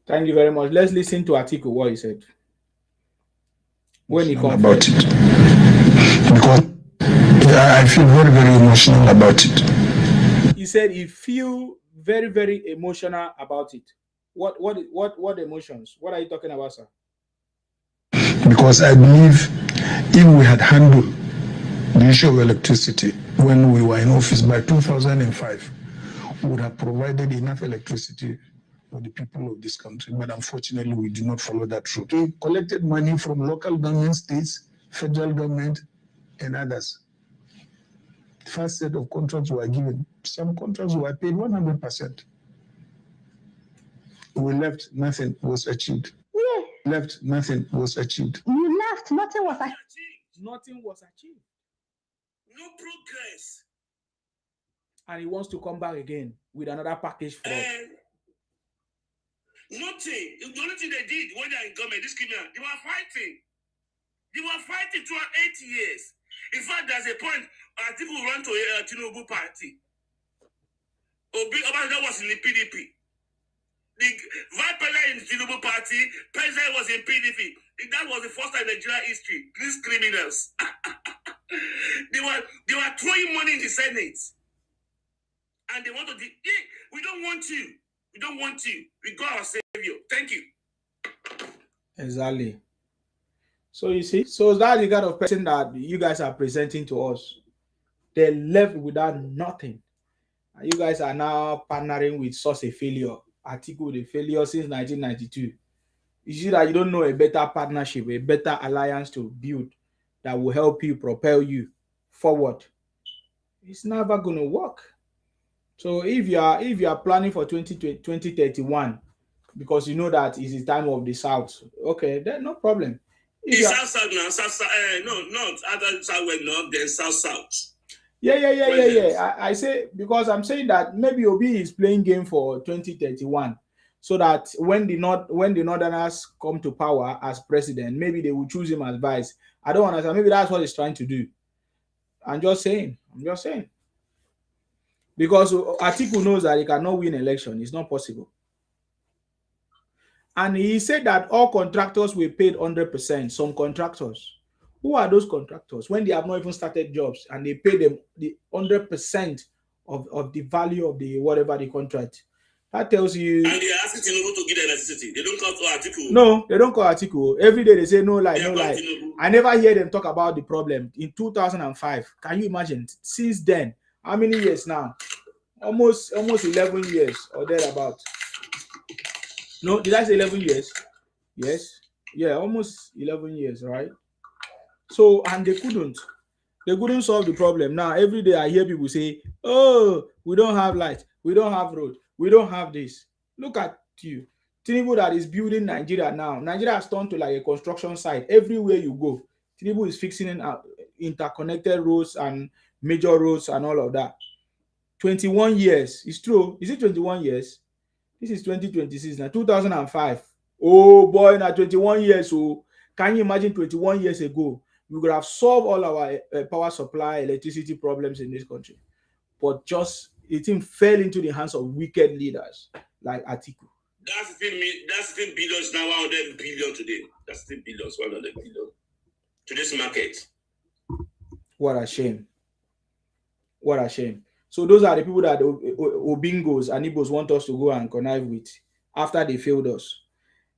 Thank you very much. Let's listen to Atiku, what he said. When he comes about it. Because I feel very, very emotional about it. He said he feel very, very emotional about it. What emotions? What are you talking about, sir? Because I believe if we had handled the issue of electricity when we were in office by 2005, we would have provided enough electricity for the people of this country. But unfortunately, we did not follow that route. We collected money from local government, states, federal government, and others. The first set of contracts were given. Some contracts were paid 100%. We left, nothing was achieved. Yeah. Left, nothing was achieved. You left, nothing was achieved. Nothing was achieved. No progress. And he wants to come back again with another package for us. Nothing. The only thing they did when they are in government, this criminal, they were fighting. They were fighting throughout 8 years. In fact, there's a point people run to a Tinubu party. Obasanjo was in the PDP. The vice president in the Tinubu party, president was in PDP. That was the first time in Nigeria history. These criminals. they were throwing money in the Senate. And they want to we don't want you. We don't want you. We got our savior. Thank you. Exactly. So you see, so that's the kind of person that you guys are presenting to us. They left without nothing. And you guys are now partnering with such a failure. Atiku, the failure since 1992. You see that you don't know a better partnership, a better alliance to build that will help you propel you forward. It's never going to work. So if you are planning for 2031, because you know that it's the time of the South, okay, then no problem. South now, not other South, not then South. Yeah. I say, because I'm saying that maybe Obi is playing game for 2031, so that when the Northerners come to power as president, maybe they will choose him as vice. I don't understand. Maybe that's what he's trying to do. I'm just saying. Because Atiku knows that he cannot win election. It's not possible. And he said that all contractors were paid 100%. Some contractors. Who are those contractors? When they have not even started jobs and they pay them the 100% of the value of the whatever the contract. That tells you. And they are asking Tinubu to give them electricity. They don't call Atiku. No, they don't call Atiku. Every day they say no lie, no lie. I never hear them talk about the problem. In 2005, can you imagine? Since then, how many years now? Almost 11 years or thereabout. No, did I say 11 years? Yes. Yeah, almost 11 years, right? So, and they couldn't solve the problem. Now, every day I hear people say, oh, we don't have light, we don't have road, we don't have this. Look at you. Tinubu that is building Nigeria now. Nigeria has turned to like a construction site. Everywhere you go, Tinubu is fixing interconnected roads and major roads and all of that. 21 years. It's true. Is it 21 years? This is 2026 now. 2005. Oh boy, now 21 years. So can you imagine 21 years ago? We could have solved all our power supply, electricity problems in this country. But just it fell into the hands of wicked leaders like Atiku. That's 15 billion now, 100 billion today. That's 10 billion, 100 billion. Today's market. What a shame. What a shame. So those are the people that Obingos and Igbos want us to go and connive with after they failed us.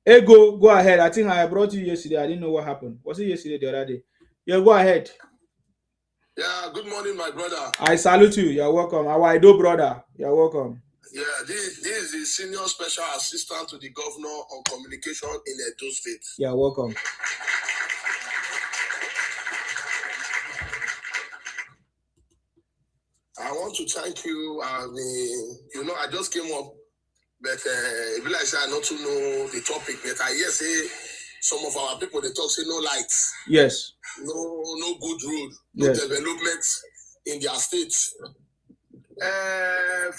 Hey, go ahead. I think I brought you yesterday. I didn't know what happened. Was it yesterday, the other day? Yeah, go ahead. Yeah, good morning, my brother. I salute you. You're welcome. Our Edo brother. You're welcome. Yeah, this is the senior special assistant to the governor on communication in Edo State. You're welcome. I want to thank you. I just came up, but I realize I not to know the topic, but I hear say some of our people they talk say no lights, Yes. no good road, no Yes. development in their states.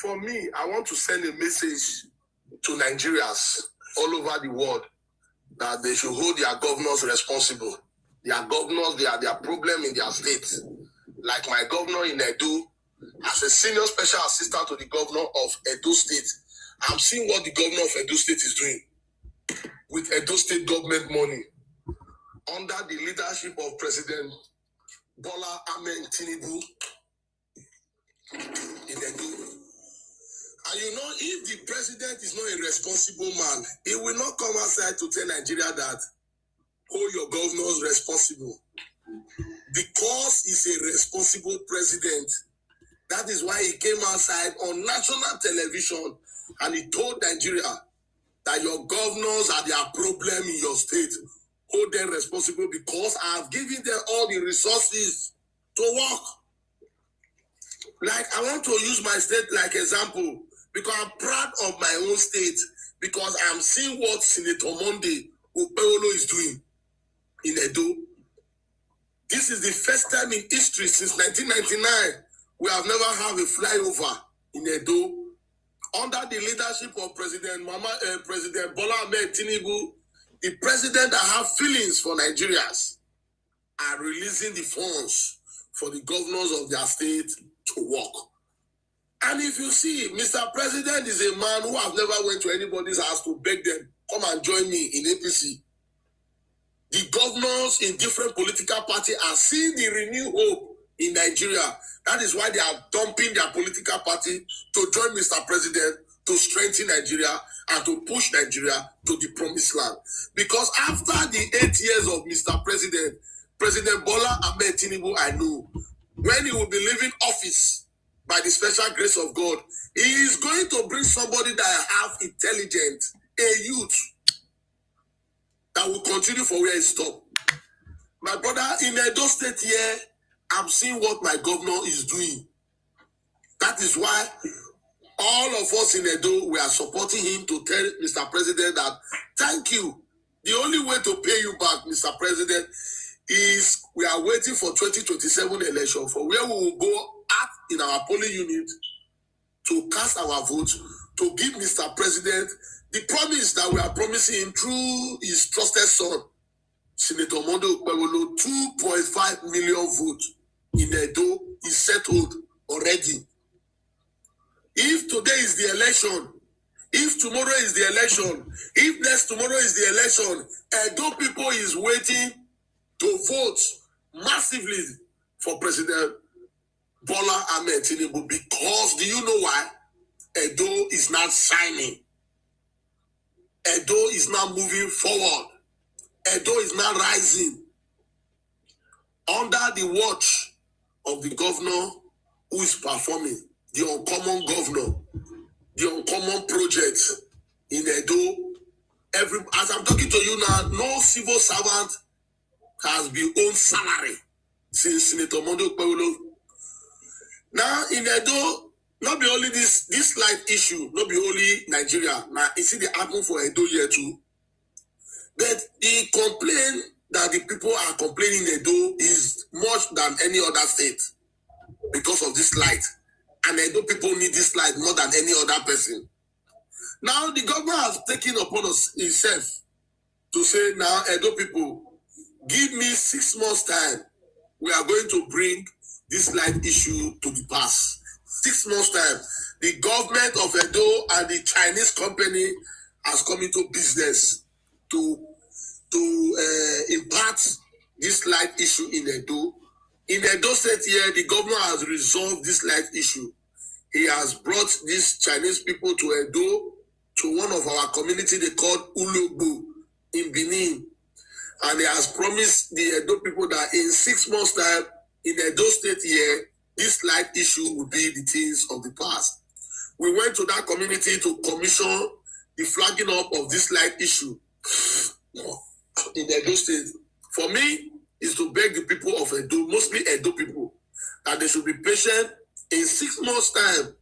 For me, I want to send a message to Nigerians all over the world that they should hold their governors responsible. Their governors, they are their problem in their state. Like my governor in Edo, as a senior special assistant to the governor of Edo State, I'm seeing what the governor of Edo State is doing with Edo State government money under the leadership of President Bola Ahmed Tinubu in Edo. And you know, if the president is not a responsible man, he will not come outside to tell Nigeria that hold your governors responsible. Because he's a responsible president, that is why he came outside on national television and he told Nigeria that your governors are their problem in your state. Hold them responsible because I have given them all the resources to work. Like, I want to use my state like example because I'm proud of my own state because I'm seeing what Senator Monday Okpewolo is doing in Edo. This is the first time in history since 1999 we have never had a flyover in Edo. Under the leadership of President Bola Ahmed Tinubu, the president that have feelings for Nigerians are releasing the funds for the governors of their state to work. And if you see, Mr. President is a man who have never went to anybody's house to beg them, come and join me in APC. The governors in different political parties are seeing the renewed hope in Nigeria. That is why they are dumping their political party to join Mr. President to strengthen Nigeria and to push Nigeria to the promised land. Because after the 8 years of Mr. President, President Bola Ahmed Tinubu, I know, when he will be leaving office by the special grace of God, he is going to bring somebody that have intelligent, a youth, that will continue for where he stopped. My brother, in Edo State here, I'm seeing what my governor is doing. That is why all of us in Edo, we are supporting him to tell Mr. President that, thank you. The only way to pay you back, Mr. President, is we are waiting for 2027 election for where we will go out in our polling unit to cast our vote to give Mr. President the promise that we are promising him through his trusted son, Senator Monday Okpewolo, 2.5 million votes in Edo is settled already. If today is the election, if tomorrow is the election, if next tomorrow is the election, Edo people is waiting to vote massively for President Bola Ahmed Tinubu because do you know why? Edo is not shining. Edo is not moving forward. Edo is not rising. Under the watch of the governor who is performing, the uncommon governor, the uncommon project in Edo. As I'm talking to you now, no civil servant has been owned salary since Senator Monday Okpewolo. Now in Edo, not be only this light issue, not be only Nigeria. Now you see the happen for Edo here too. But the complaint that the people are complaining in Edo is much than any other state because of this light. And Edo people need this light more than any other person. Now the government has taken upon himself to say, now Edo people, give me 6 months time. We are going to bring this light issue to the pass. 6 months time. The government of Edo and the Chinese company has come into business to impart this light issue in Edo. In Edo State here, the governor has resolved this light issue. He has brought these Chinese people to Edo, to one of our community they called Ulugbu in Benin. And he has promised the Edo people that in 6 months time, in Edo State here, this light issue will be the things of the past. We went to that community to commission the flagging up of this light issue in Edo State. For me, is to beg the people of Edo, mostly Edo people, that they should be patient. In 6 months' time,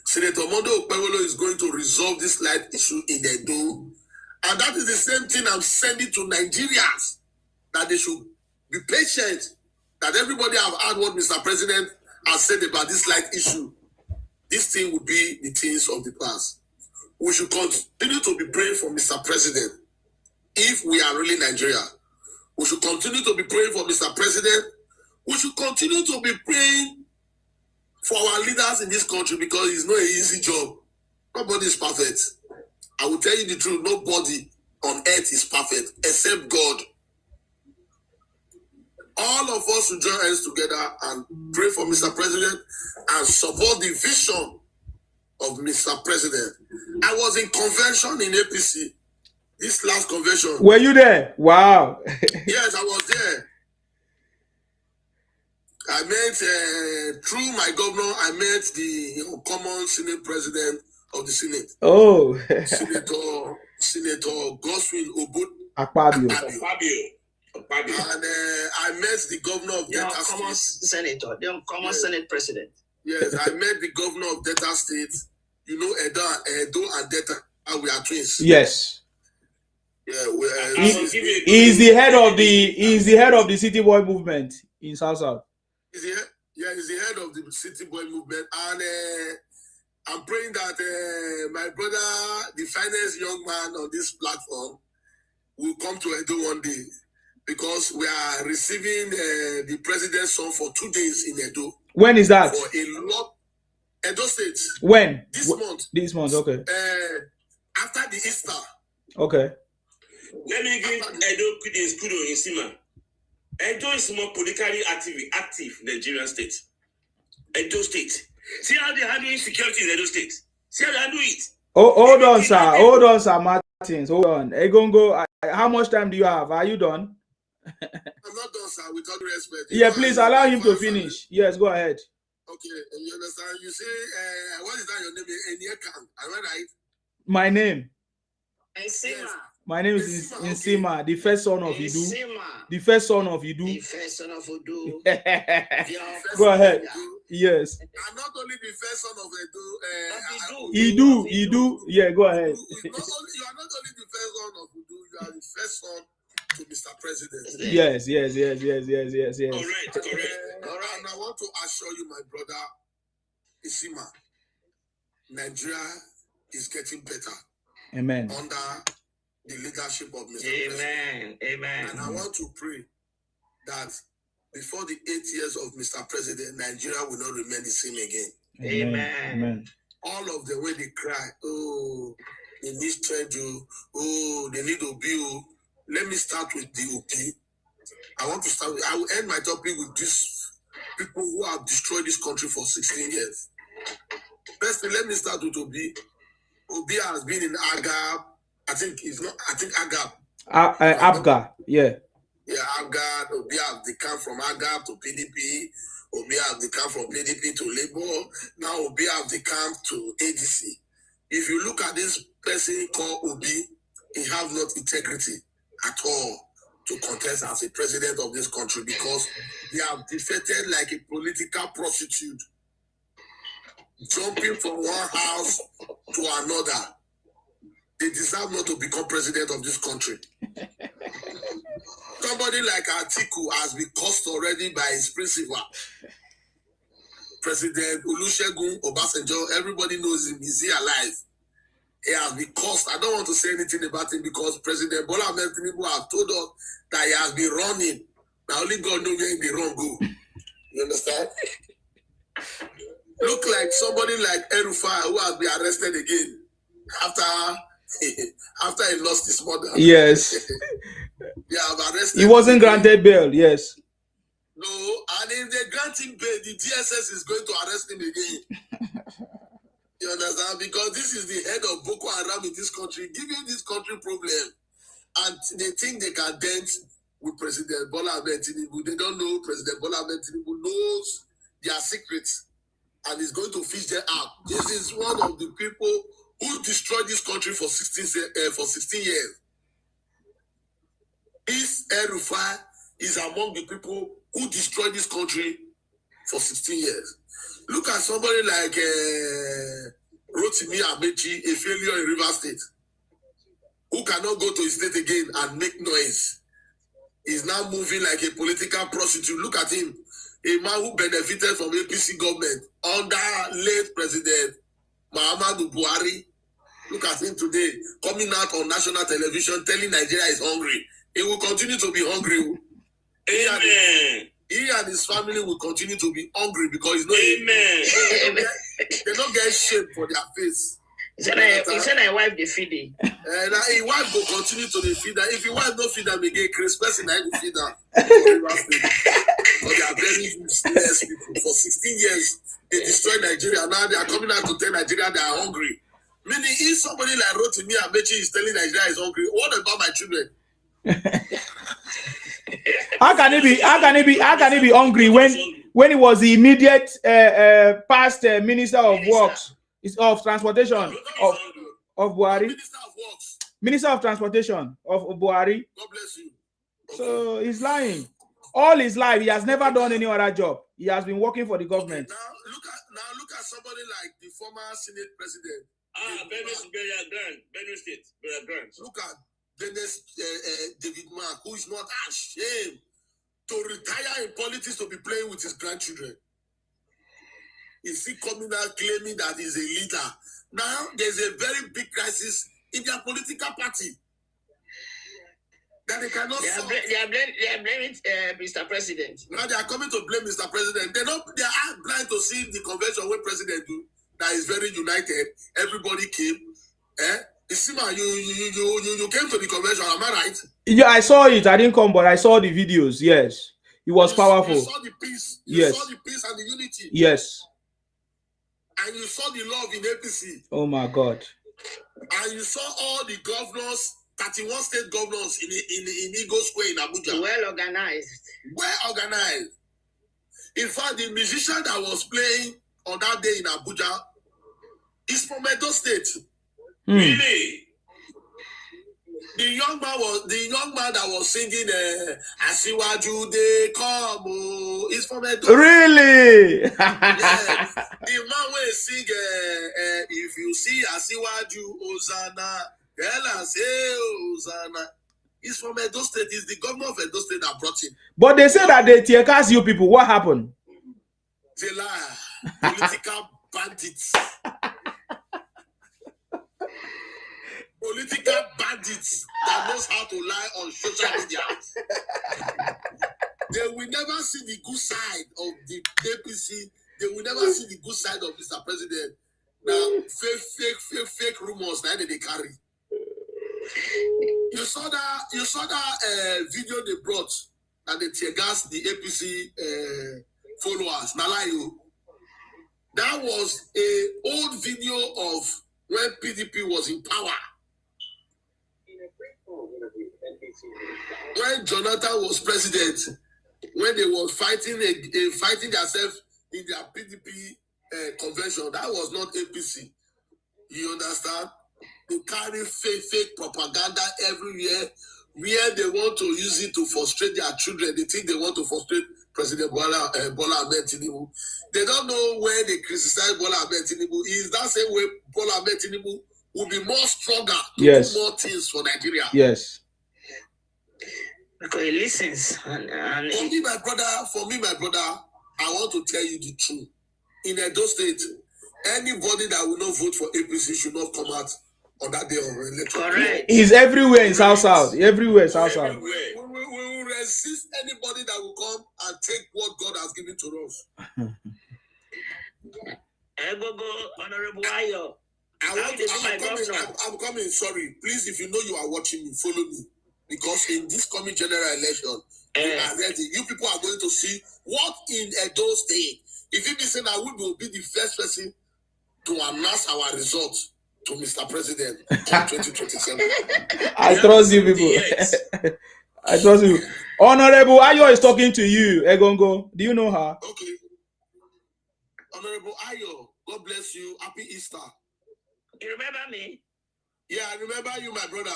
Senator Mondo Okpewolo is going to resolve this light issue in Edo. And that is the same thing I'm sending to Nigerians, that they should be patient, that everybody have heard what Mr. President has said about this light issue. This thing will be the things of the past. We should continue to be praying for Mr. President. If we are really Nigeria, we should continue to be praying for Mr. President. We should continue to be praying for our leaders in this country, because it's not an easy job. Nobody is perfect. I will tell you the truth, nobody on earth is perfect except God. All of us should join hands together and pray for Mr. President and support the vision of Mr. President. I was in convention in APC, this last convention. Were you there? Wow. Yes, I was there. I met, through my governor, I met the common Senate President of the Senate. Oh. Senator Goswin Akpabio. And I met the governor of Delta common State. senator, the common Senate President. Yes, I met the governor of Delta State. You know, Edo and Delta, we are twins. Yes. Yeah, He's the head of the City Boy movement in South. He's the head of the City Boy movement, and I'm praying that my brother, the finest young man on this platform, will come to Edo one day, because we are receiving the president's son for 2 days in Edo. When is that? For a lot, Edo State. When? This month. This month, okay. After the Easter. Okay. Let me give Edo kudos in Sima. Edo is more politically active Nigerian state. Edo State. See how they handle insecurity in Edo State. See how they handle it. Oh, hold on, sir. Hold on, sir. Martins. Hold on. Egongo, how much time do you have? Are you done? I'm not done, sir. With all respect. Yeah, please allow him to finish. Yes, go ahead. Okay, and you understand? You say, what is that your name? Enyekan. Am I right? My name. Nsima. My name is Nsima, the first son of Idu. Nsima. The first son of Idu. The first son of Udu. Go ahead. Yes. I'm not only the first son of Idu. Yeah, go ahead. You are not only the first son of Udu, you are the first son to Mr. President. Yes. Correct. And I want to assure you, my brother, Isima, Nigeria is getting better. Amen. Under the leadership of Mr. President. Amen. And I want to pray that before the 8 years of Mr. President, Nigeria will not remain the same again. Amen. All of the way they cry, oh, they need strength, oh, they need OB. Let me start with the OP. I will end my topic with these people who have destroyed this country for 16 years. Firstly, let me start with OB. OB has been in Agab. I think Agab. Abga, yeah. Yeah, Agab. OB have come from Agab to PDP. OB have come from PDP to Labour. Now OB have come to ADC. If you look at this person called OB, he have not integrity at all to contest as a president of this country, because they have defeated like a political prostitute, jumping from one house to another. They deserve not to become president of this country. Somebody like Atiku has been cursed already by his principal. President Olusegun Obasanjo, everybody knows him. Is he alive? He has been cursed. I don't want to say anything about him, because President Bola Ahmed Tinubu have told us that he has been running. Now only God knows where he run go. You understand? Look like somebody like El-Rufai who has been arrested again after he lost his mother. Yes. Have arrested. He wasn't granted bail. Yes. No, and if they grant him bail, the DSS is going to arrest him again. You understand? Because this is the head of Boko Haram in this country, giving this country problem, and they think they can dent with President Bola Ahmed Tinubu. They don't know President Bola Ahmed Tinubu knows their secrets and is going to fish them out. This is one of the people who destroyed this country for 16 years. This El-Rufai is among the people who destroyed this country for 16 years. Look at somebody like Rotimi Amechi, a failure in Rivers State, who cannot go to his state again and make noise. He's now moving like a political prostitute. Look at him, a man who benefited from APC government under late President Muhammadu Buhari. Look at him today, coming out on national television telling Nigeria is hungry. He will continue to be hungry. Amen. He and his family will continue to be hungry because Amen. They don't get shame for their face. He said I wife the feeding. And his wife will continue to feed them. If your wife don't feed them again, Chris person I will feed them. But they are very useless people. For 16 years, they destroyed Nigeria. Now they are coming out to tell Nigeria they are hungry. Meaning, if somebody like Rotimi Amechi is telling Nigeria is hungry, what about my children? How can he be hungry when he was the immediate past Minister of Works, of Transportation of Buhari? Minister of Transportation of Buhari. God bless you. So he's lying. All his life, he has never done any other job. He has been working for the government. Now look at somebody like the former Senate President. Benue State. Look at Dennis David Mark, who is not ashamed to retire in politics to be playing with his grandchildren. Is he coming out claiming that he's a leader? Now there's a very big crisis in their political party that they cannot solve. They are blaming Mr. President. Now they are coming to blame Mr. President. They are blind to see the convention where President do that is very united. Everybody came. Isima, you came to the convention, am I right? Yeah, I saw it. I didn't come, but I saw the videos. Yes, it was powerful. You saw the peace. Yes. You saw the peace and the unity. Yes. And you saw the love in APC. Oh my God. And you saw all the governors, 31 state governors in Eagle Square in Abuja. Well organized. Well organized. In fact, the musician that was playing on that day in Abuja is from Edo State. Really? The young man that was singing Asiwaju de come is from Edo. Really? Yes. The man will sing if you see Asiwaju Hosanna, tell us hey Hosanna. He's from Edo State. He's the governor of Edo State that brought him. But they say that they tear gas you people. What happened? They lie. Political bandits. Political bandits that knows how to lie on social media. They will never see the good side of the APC. They will never see the good side of Mr. President. Now, fake rumors that they carry. You saw that video they brought that they tear gas the APC followers. Nalayo. That was an old video of when PDP was in power. When Jonathan was president, when they were fighting themselves in their PDP convention, that was not APC. You understand? They carry fake propaganda everywhere, where they want to use it to frustrate their children. They think they want to frustrate President Bola Ahmed Tinubu. They don't know where they criticize Bola Ahmed Tinubu. Is that same way Bola Ahmed Tinubu will be more stronger to do more things for Nigeria? Yes. Because he listens. For me, my brother, I want to tell you the truth. In Edo State, anybody that will not vote for APC should not come out on that day of election. Correct. He's everywhere in South. Everywhere, South. We will resist anybody that will come and take what God has given to us. Honorable Ayo. I'm coming. Sorry. Please, if you know you are watching me, follow me. Because in this coming general election, we are ready. You people are going to see what in Edo State. If you be saying that we will be the first person to announce our results to Mr. President in 2027. I trust you people. I trust you. Honorable Ayo is talking to you, Egongo. Do you know her? Okay. Honorable Ayo, God bless you. Happy Easter. You remember me? Yeah, I remember you, my brother.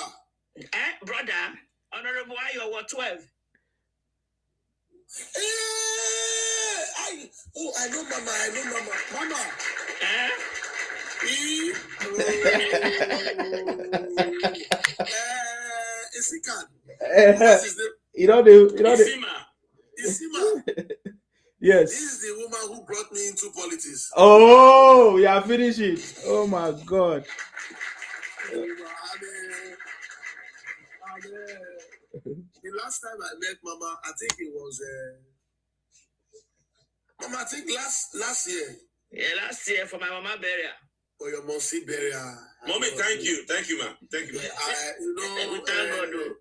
Brother, Honorable Ayo, what 12? I know Mama. Mama. Isima. Yes. This is the woman who brought me into politics. Oh, you are finishing. Oh my God. The last time I met Mama, I think it was Mama, I think last year. Yeah, last year for my mama burial. For your mom's burial. Mommy, thank you, ma. Thank you. We thank God, though.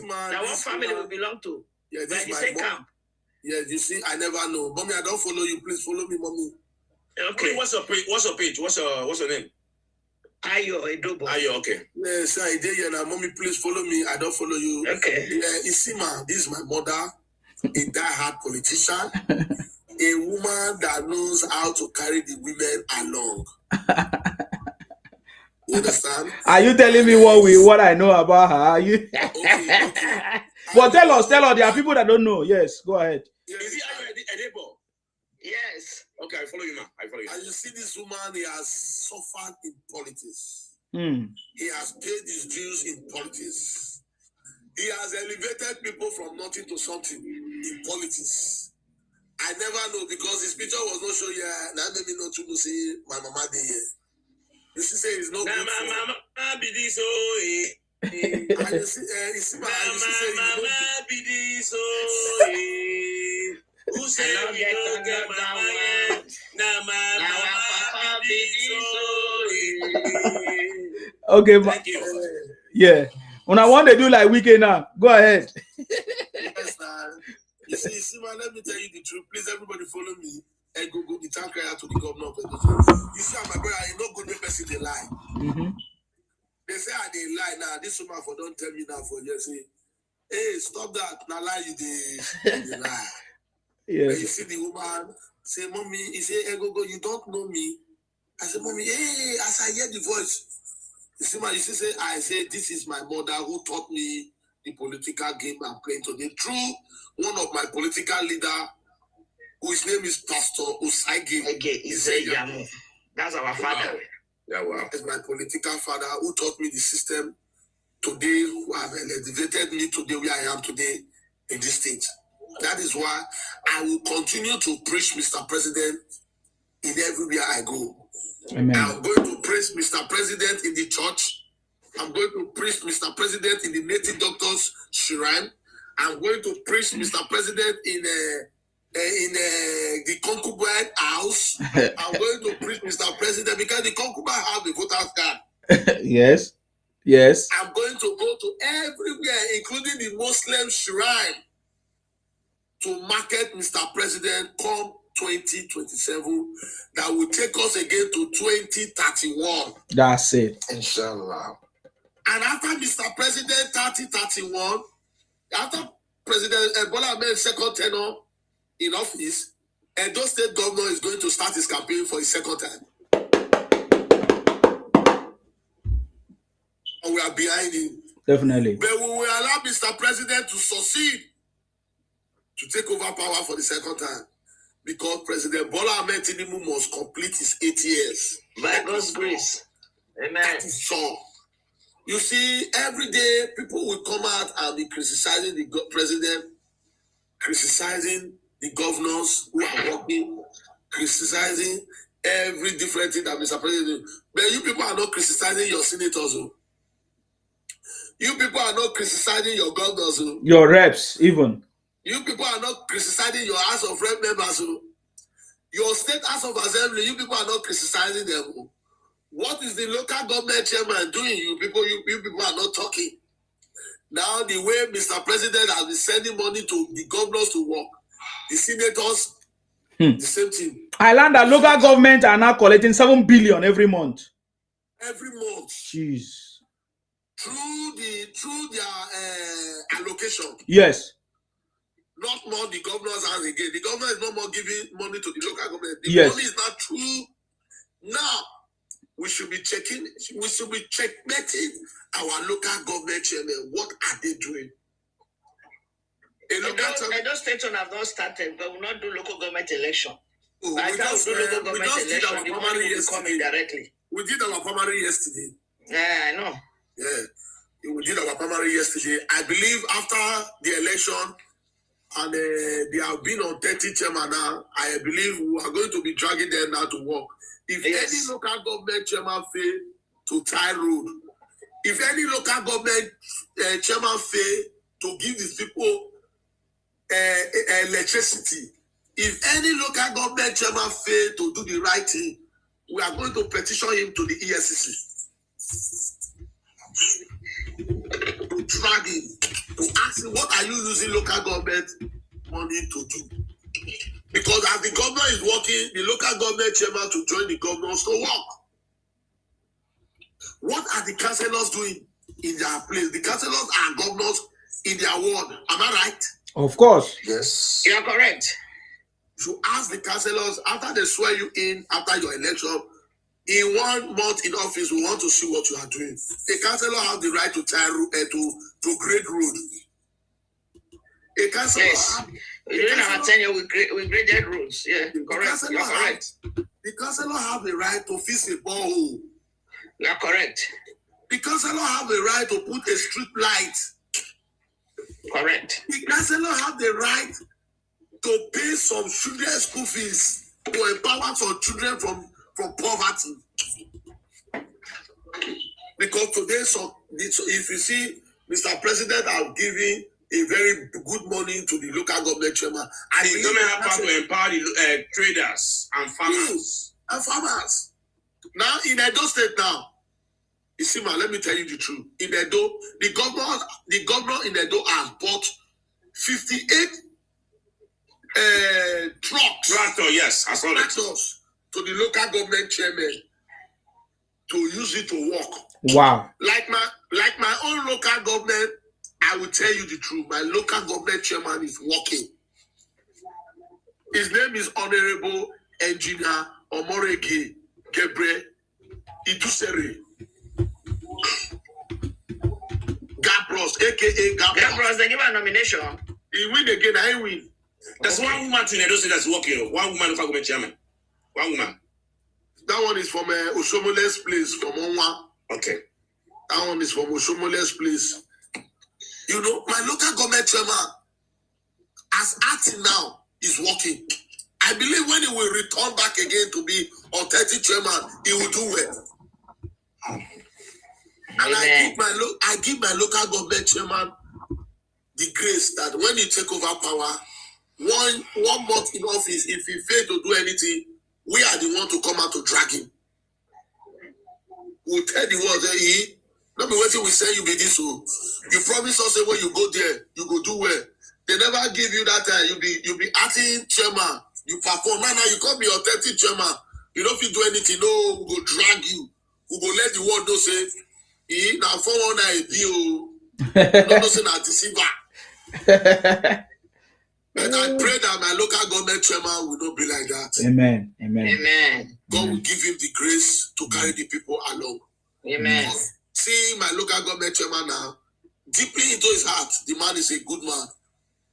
Now, what family we belong to? Yeah, this is my my mom. camp. Yeah, you see, I never know. Mommy, I don't follow you. Please follow me, Mommy. Okay. What's your page? What's your name? Ayo Edobo. Ayo, okay. Yes, I did. Yeah, now, Mommy, please follow me. I don't follow you. Okay. Isima, this is my mother, a die-hard politician, a woman that knows how to carry the women along. You understand? Are you telling me what I know about her? Are you? Okay. But tell us, there are people that don't know. Yes, go ahead. Is it Edebo? Yes. Okay, I follow you now. And you see this woman, he has suffered in politics. Mm. He has paid his dues in politics. He has elevated people from nothing to something in politics. I never know because his picture was not shown here. Now let me know to say my mama dey here. You see, say it's not good for mama be this and you see, mama be this who say you don't get mama? Now mama be this Okay, thank you. Yeah. When I want to do like weekend now, go ahead. Yes, you see, man, let me tell you the truth. Please, everybody follow me and go the town crier to the governor of Edo. You see, my brother, I no good make person they lie. Mm-hmm. They say I they lie now. This woman for don't tell me now for just say, hey, stop that. Now lie you they lie. Yes. And you see the woman say, Mommy, he say, hey, go, you don't know me. I say, Mommy, hey, as I hear the voice. You see, man, you see, I say, this is my mother who taught me the political game I'm playing today. Through one of my political leader, whose name is Pastor Usaigi. Yamu. That's our father. Yeah, wow. It's my political father who taught me the system today, who have elevated me today where I am today in this state. That is why I will continue to preach Mr. President in everywhere I go. Amen. I'm going to praise Mr. President in the church. I'm going to praise Mr. President in the native doctors shrine. I'm going to praise Mr. President in the concubine house. I'm going to preach Mr. President because the concubine have the voter's card. Yes. Yes. I'm going to go to everywhere, including the Muslim shrine, to market Mr. President come 2027 that will take us again to 2031. That's it. Inshallah. And after Mr. President 2031, after President Bola Ahmed's second tenure in office, Edo State Governor is going to start his campaign for his second time. And we are behind him. Definitely. But we will allow Mr. President to succeed to take over power for the second time. Because President Bola Ahmed Tinubu must complete his 8 years. By God's grace. Amen. That is so. You see, every day people will come out and be criticizing the president, criticizing the governors who are working, criticizing every different thing that Mr. President do. But you people are not criticizing your senators. You people are not criticizing your governors. Your reps, even. You people are not criticizing your House of Rep members. Your state House of Assembly, you people are not criticizing them. What is the local government chairman doing? You people are not talking. Now, the way Mr. President has been sending money to the governors to work, the senators, the same thing. I learned that local government are now collecting 7 billion every month. Every month. Jeez. through their allocation. Yes. Not more the governor's hands again. The governor is no more giving money to the local government. The Yes. money is not true. Now, we should be checkmating our local government chairman. What are they doing? Those states have not started, but will not do local government election. Oh, By the time we do local government did our election, the money primary will be coming directly. We did our primary yesterday. Yeah, I know. Yeah, we did our primary yesterday. I believe after the election, and they have been on 30 chairman now, I believe we are going to be dragging them now to work. If any local government chairman fail to tie road, if any local government chairman fail to give these people electricity, if any local government chairman fail to do the right thing, we are going to petition him to the EFCC. To drag him, to ask him, what are you using local government money to do? Because as the governor is working, the local government chairman to join the governors to work. What are the councillors doing in their place? The councillors are governors in their ward. Am I right? Of course. Yes. You are correct. You ask the councillors after they swear you in after your election. In 1 month in office, we want to see what you are doing. A councillor has the right to to grade road. A councillor during our tenure, we graded roads. Yeah, correct. You are correct. The councillor have the right to fix a borehole. You are correct. The councillor have the right to put a street light. Correct. The councillor have the right to pay some children's school fees to empower some children from poverty. Because today, so if you see, Mr. President have given a very good money to the local government chairman. The government have power to empower the traders and farmers. Now in Edo State now, you see, man, let me tell you the truth. In Edo, the governor in Edo has bought 58 trucks. Tractor, yes, I saw that. To the local government chairman to use it to work. Wow. Like my own local government, I will tell you the truth. My local government chairman is working. His name is Honorable Engineer Omorege Gebre Idusere. Gabros, aka Gabros, they give a nomination. He win again, I win. There's one woman in Edo State that's working. One woman local government chairman. One woman. That one is from Oshomole's place, from Onwa. Okay. That one is from Oshomole's place. You know, my local government chairman, as acting now, is working. I believe when he will return back again to be authentic chairman, he will do well. And I give my local government chairman the grace that when he take over power, one month in office, if he fail to do anything, we are the one to come out to drag him. We'll tell the world that not be waiting, we say you be this. So you promise us that when you go there, you go do well. They never give you that time. You be acting chairman. You perform. Now you can't be authentic chairman. You don't feel do anything. No, we go drag you. We go let the world know say, now 419 be not say na deceiver. But I pray that my local government chairman will not be like that. Amen. God will give him the grace to carry the people along. Amen. See my local government chairman now, deeply into his heart, the man is a good man.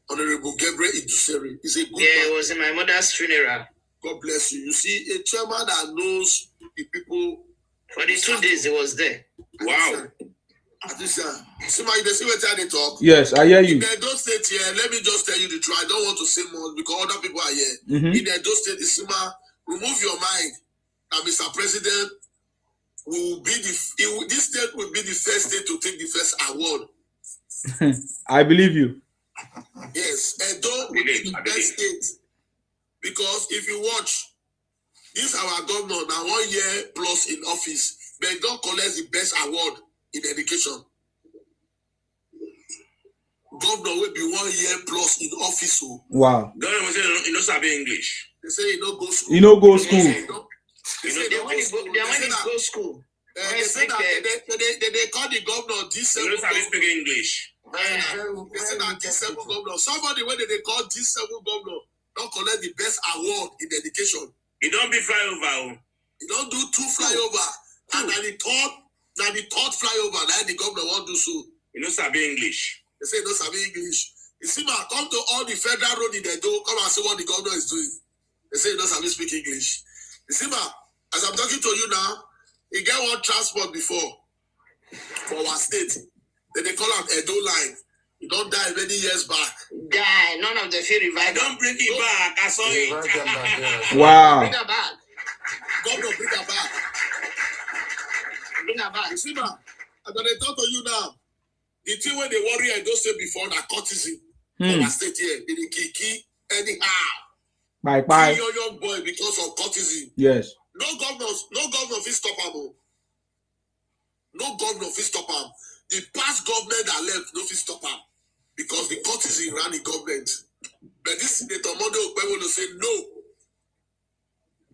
Honorable Gabriel Idusere is a good man. Yeah, it was in my mother's funeral. God bless you. You see, a chairman that knows the people. For the 2 days he was there. Wow. See what I talk? Yes, I hear you. In Edo State here, let me just tell you the truth. I don't want to say more because other people are here. Mm-hmm. In Edo State, Isima, remove your mind that Mr. President will be this state will be the first state to take the first award. I believe you. Yes, Edo will be the best state. Because if you watch, this our governor now 1 year plus in office, but don't collect the best award in education. Governor will be 1 year plus in office. So. Wow. Governor will say he knows English. They say he don't go school. He don't go school. They say when he go school. They say that they call the governor D7 You know, speak English. They say that D7 governor. Somebody when they call D7 governor don't collect the best award in education. You don't be flyover. You don't do 2 flyover. And then the third flyover, now the governor won't do so. You know, sabi English. They say no sabi English. You see, man, come to all the federal road in the door, come and see what the governor is doing. They say you don't sabi speak English. You see, man, as I'm talking to you now, you get one transport before for our state. Then they call it Edo line. You don't die many years back. Die, none of the few revive. Don't bring it back. I saw it. Wow. Bring her back. Governor, bring her back. Bring her back. You see, man, I'm going to talk to you now. The thing when they worry I don't say before that courtesy for our state here, they kiki anyhow. Bye. Kill your young boy because of courtesy. Yes. No governor will stop him. No governor will stop him. The past government that left no will stop him because the courtesy ran the government. But this Senator Monday Okpebholo will say no.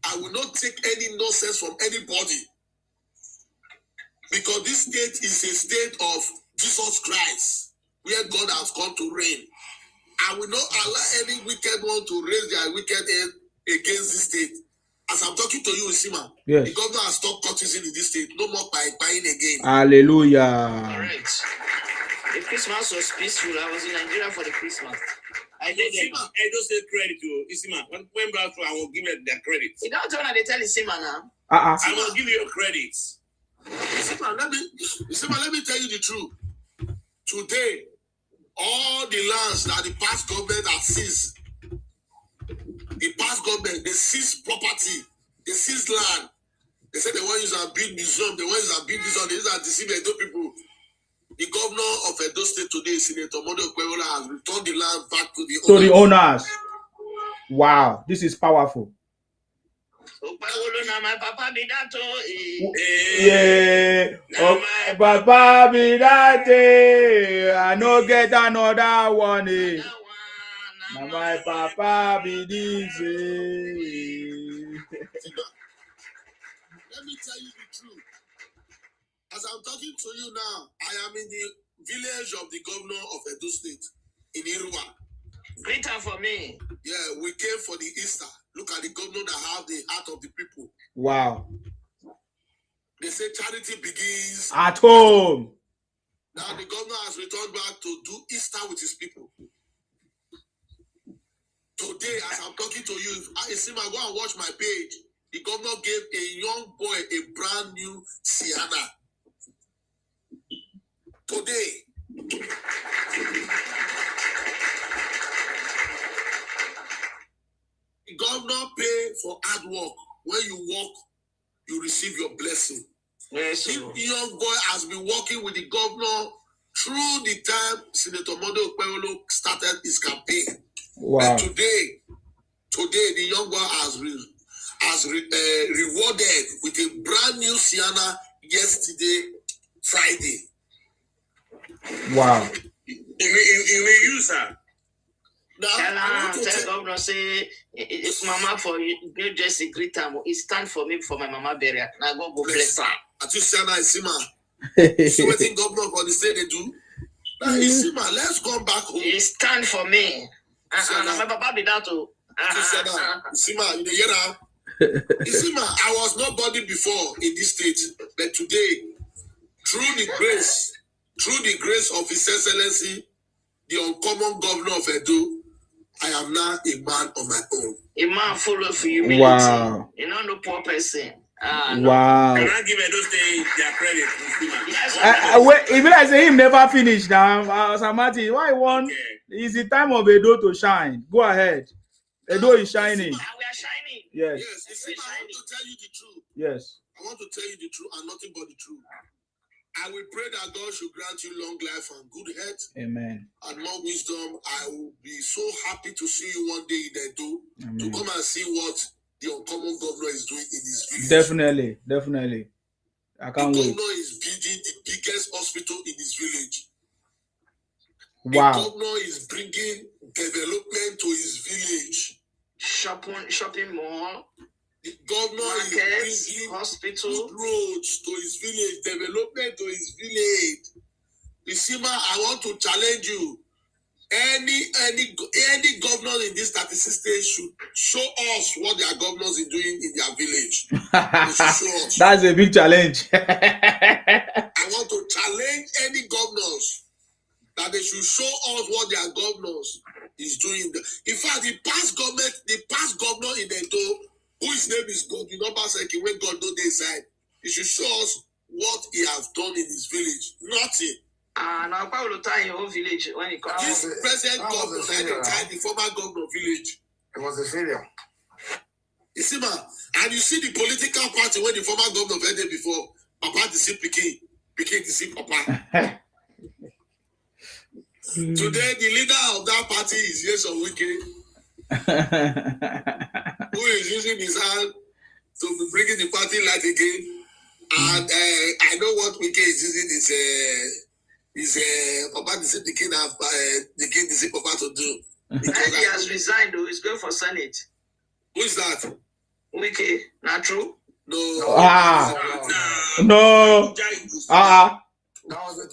I will not take any nonsense from anybody because this state is a state of Jesus Christ, where God has come to reign. I will not allow any wicked one to raise their wicked head against this state. As I'm talking to you, Sima, yes. The governor has stopped courtesy in this state. No more buying again. Hallelujah. Correct. The Christmas was peaceful. I was in Nigeria for the Christmas. I did it. I don't say credit to Isima. When back, I will give you their credit. You don't tell her they tell Isima now. I will give you your credits. Isima, let me tell you the truth. Today, all the lands that the past government has seized, the past government, they seized property, they seized land. They said they want to use a big museum, they want to use a big museum, they use a deceive Edo people. The governor of Edo State today, Senator Monday Okpebholo, has returned the land back to the owners. Wow, this is powerful. My papa be that yeah. Oh, papa be that I no get another one. Now my papa be this. Let me tell you the truth. As I'm talking to you now, I am in the village of the governor of Edo State in Irua. Greet her for me. Yeah, we came for the Easter. Look at the governor that have the heart of the people. Wow. They say charity begins at home. Now the governor has returned back to do Easter with his people. Today, as I'm talking to you, I see my go and watch my page. The governor gave a young boy a brand new Sienna. Today. The governor pay for hard work. When you work, you receive your blessing. Yes, this young boy has been working with the governor through the time Senator Monday Okpebholo started his campaign. Wow. And today, the young boy has rewarded with a brand new Sienna yesterday, Friday. Wow. You may use her. Tell governor say it's mama for New Jersey greet time. It stand for me for my mama burial. Now go bless her. At you Sienna Isima. So what think governor for the state they do? Now Isima, let's come back home. It stand for me. My papa be that too. Isima, you hear now? Isima, I was nobody before in this state, but today, through the grace of His Excellency, the uncommon governor of Edo, I am now a man on my own. A man full of humility. Wow. You know, no poor person. Wow. Can I give Edo State their credit? Yes, wait, even I say him never finished now. Samati, why one? Okay. It's the time of Edo to shine. Go ahead. Edo is shining. We are shining. Yes. Yes, I want to tell you the truth. Yes. I want to tell you the truth and nothing but the truth. I will pray that God should grant you long life and good health. Amen. And more wisdom. I will be so happy to see you one day in Edo to come and see what the uncommon governor is doing in his village. Definitely. I can't wait. The governor is building the biggest hospital in his village. Wow. The governor is bringing development to his village. Shopping mall. The governor is bringing hospital, good roads to his village, development to his village. Isima, I want to challenge you. Any governor in this 36 states should show us what their governors are doing in their village. They should show us. That's a big challenge. I want to challenge any governors that they should show us what their governors is doing. In fact, the past governor in Edo, whose name is God, the number second, when God know they inside, he should show us what he has done in his village. Nothing. Now Paulo in your own village when he comes. This present governor had the former governor village. It was a failure. You see, man, and you see the political party when the former governor had there before, Papa to see Pikin to see Papa. Today, the leader of that party is Yeso Wike, who is using his hand to be bringing the party light again. And I know what Wike is using is Papa to see the king to see Papa to do. And he has resigned, though. He's going for Senate. Who is that? Wike, not true? No. No.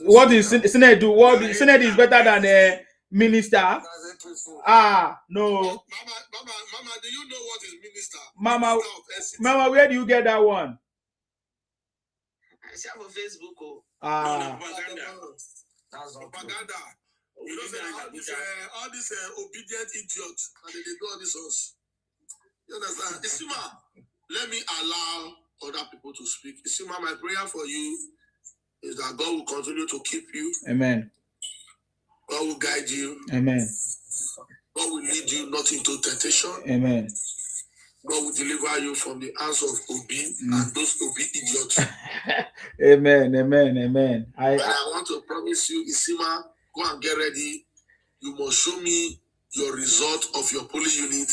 What is Senate do? What Senate is better than a minister? No. Mama, do you know what is minister? Mama, where do you get that one? I see on Facebook. Propaganda. You know, all these obedient idiots, and they do all this us. You understand? Isima, let me allow other people to speak. Isima, my prayer for you is that God will continue to keep you. Amen. God will guide you. Amen. God will lead you not into temptation. Amen. God will deliver you from the hands of Obi and those Obi idiots. Amen. Amen. Amen. I want to promise you, Isima, go and get ready. You must show me your result of your polling unit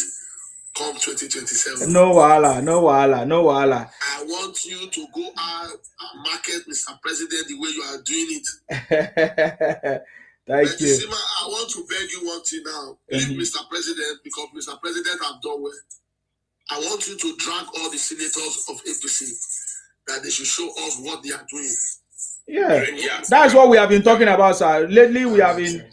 come 2027. No wahala, no wahala, no wahala. I want you to go out and market Mr. President the way you are doing it. Thank you. Isima, I want to beg you one thing now. Leave Mr. President, because Mr. President have done well. I want you to drag all the senators of APC that they should show us what they are doing. Yeah, that's what we have been talking about, sir. Lately, we have been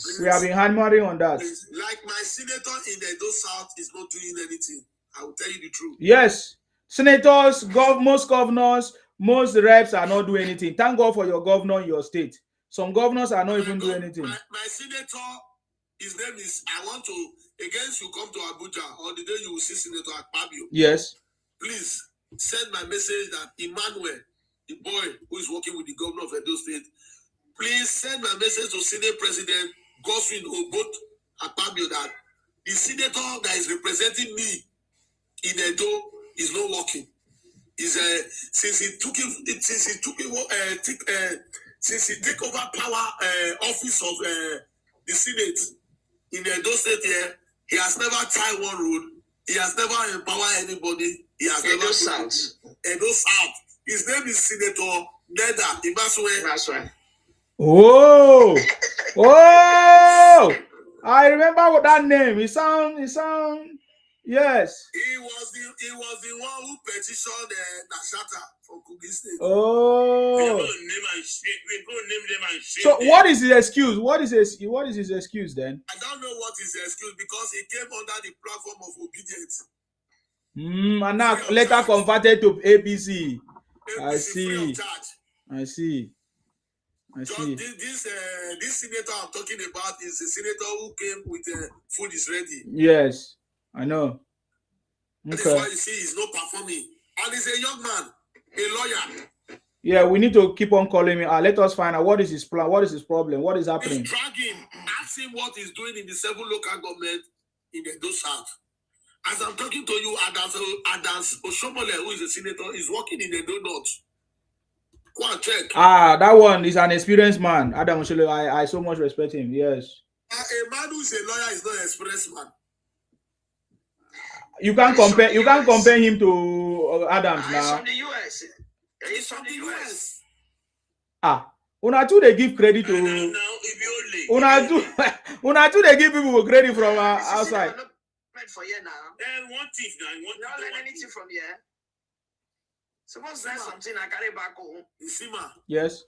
hammering on that. Like my senator in the Edo South is not doing anything. I will tell you the truth. Yes, senators, most governors, most reps are not doing anything. Thank God for your governor in your state. Some governors are not even doing anything. My senator, his name is, I want to, against you come to Abuja, or the day you will see Senator Akpabio. Yes. Please send my message that Emmanuel, the boy who is working with the governor of Edo State, please send my message to Senate President Goswin Obot Akpabio that the senator that is representing me in Edo is not working. Since he took over power office of the Senate in Edo State here, he has never tied one road. He has never empowered anybody. He has Edo never South. Edo South. His name is Senator Neda Ibaswe. Oh, I remember that name. It sound. Yes. He was the one who petitioned Nashata for Kogi State. Oh. We go name them and shame So them. what is his excuse? What is his excuse then? I don't know what is the excuse, because he came under the platform of obedience. And now later converted to APC. I Free of see. charge. I see. This senator I'm talking about is a senator who came with food is ready. Yes, I know. That is Okay. why you see he's not performing. And he's a young man, a lawyer. Yeah, we need to keep on calling him. Let us find out what is his plan, what is his problem, what is happening. Drag him, ask him what he's doing in the 7 local government in the Edo South. As I'm talking to you, Adams Oshomole, who is a senator, is working in the Edo North. Go and check. That one is an experienced man. Adam Oshole, I so much respect him. Yes. A man who is a lawyer is not an experienced man. You can't compare him to Adams He's now. from the US. He's from the US. Una too they give credit to Una too they give people credit from outside. For here now. One thief now. You don't learn anything from here. Suppose that's something I carry back home. Isima, Yes.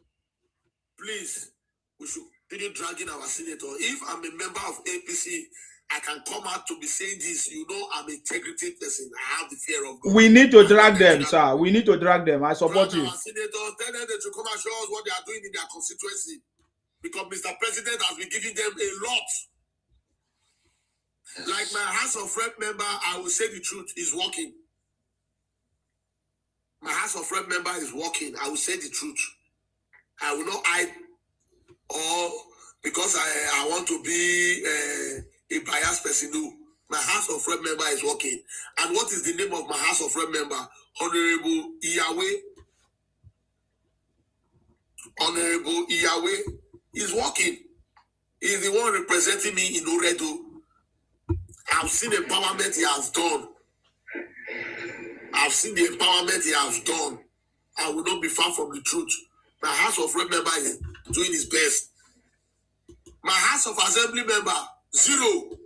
please, we should finish dragging our senator. If I'm a member of APC, I can come out to be saying this. You know, I'm an integrity person. I have the fear of God. We need to drag them, sir. We need to drag them. I support Drag you. our senators, tell them they should come and show us what they are doing in their constituency. Because Mr. President has been giving them a lot. Like my House of Rep member, I will say the truth, is working. My House of Rep member is working. I will say the truth. I will not hide, or because I want to be a biased person. No, my House of Rep member is working. And what is the name of my House of Rep member? Honorable Iyahwe. Honorable Iyahwe is working. He's the one representing me in Oredo. I've seen the empowerment he has done. I've seen the empowerment he has done. I will not be far from the truth. My House of Rep member is doing his best. My House of Assembly member, 0.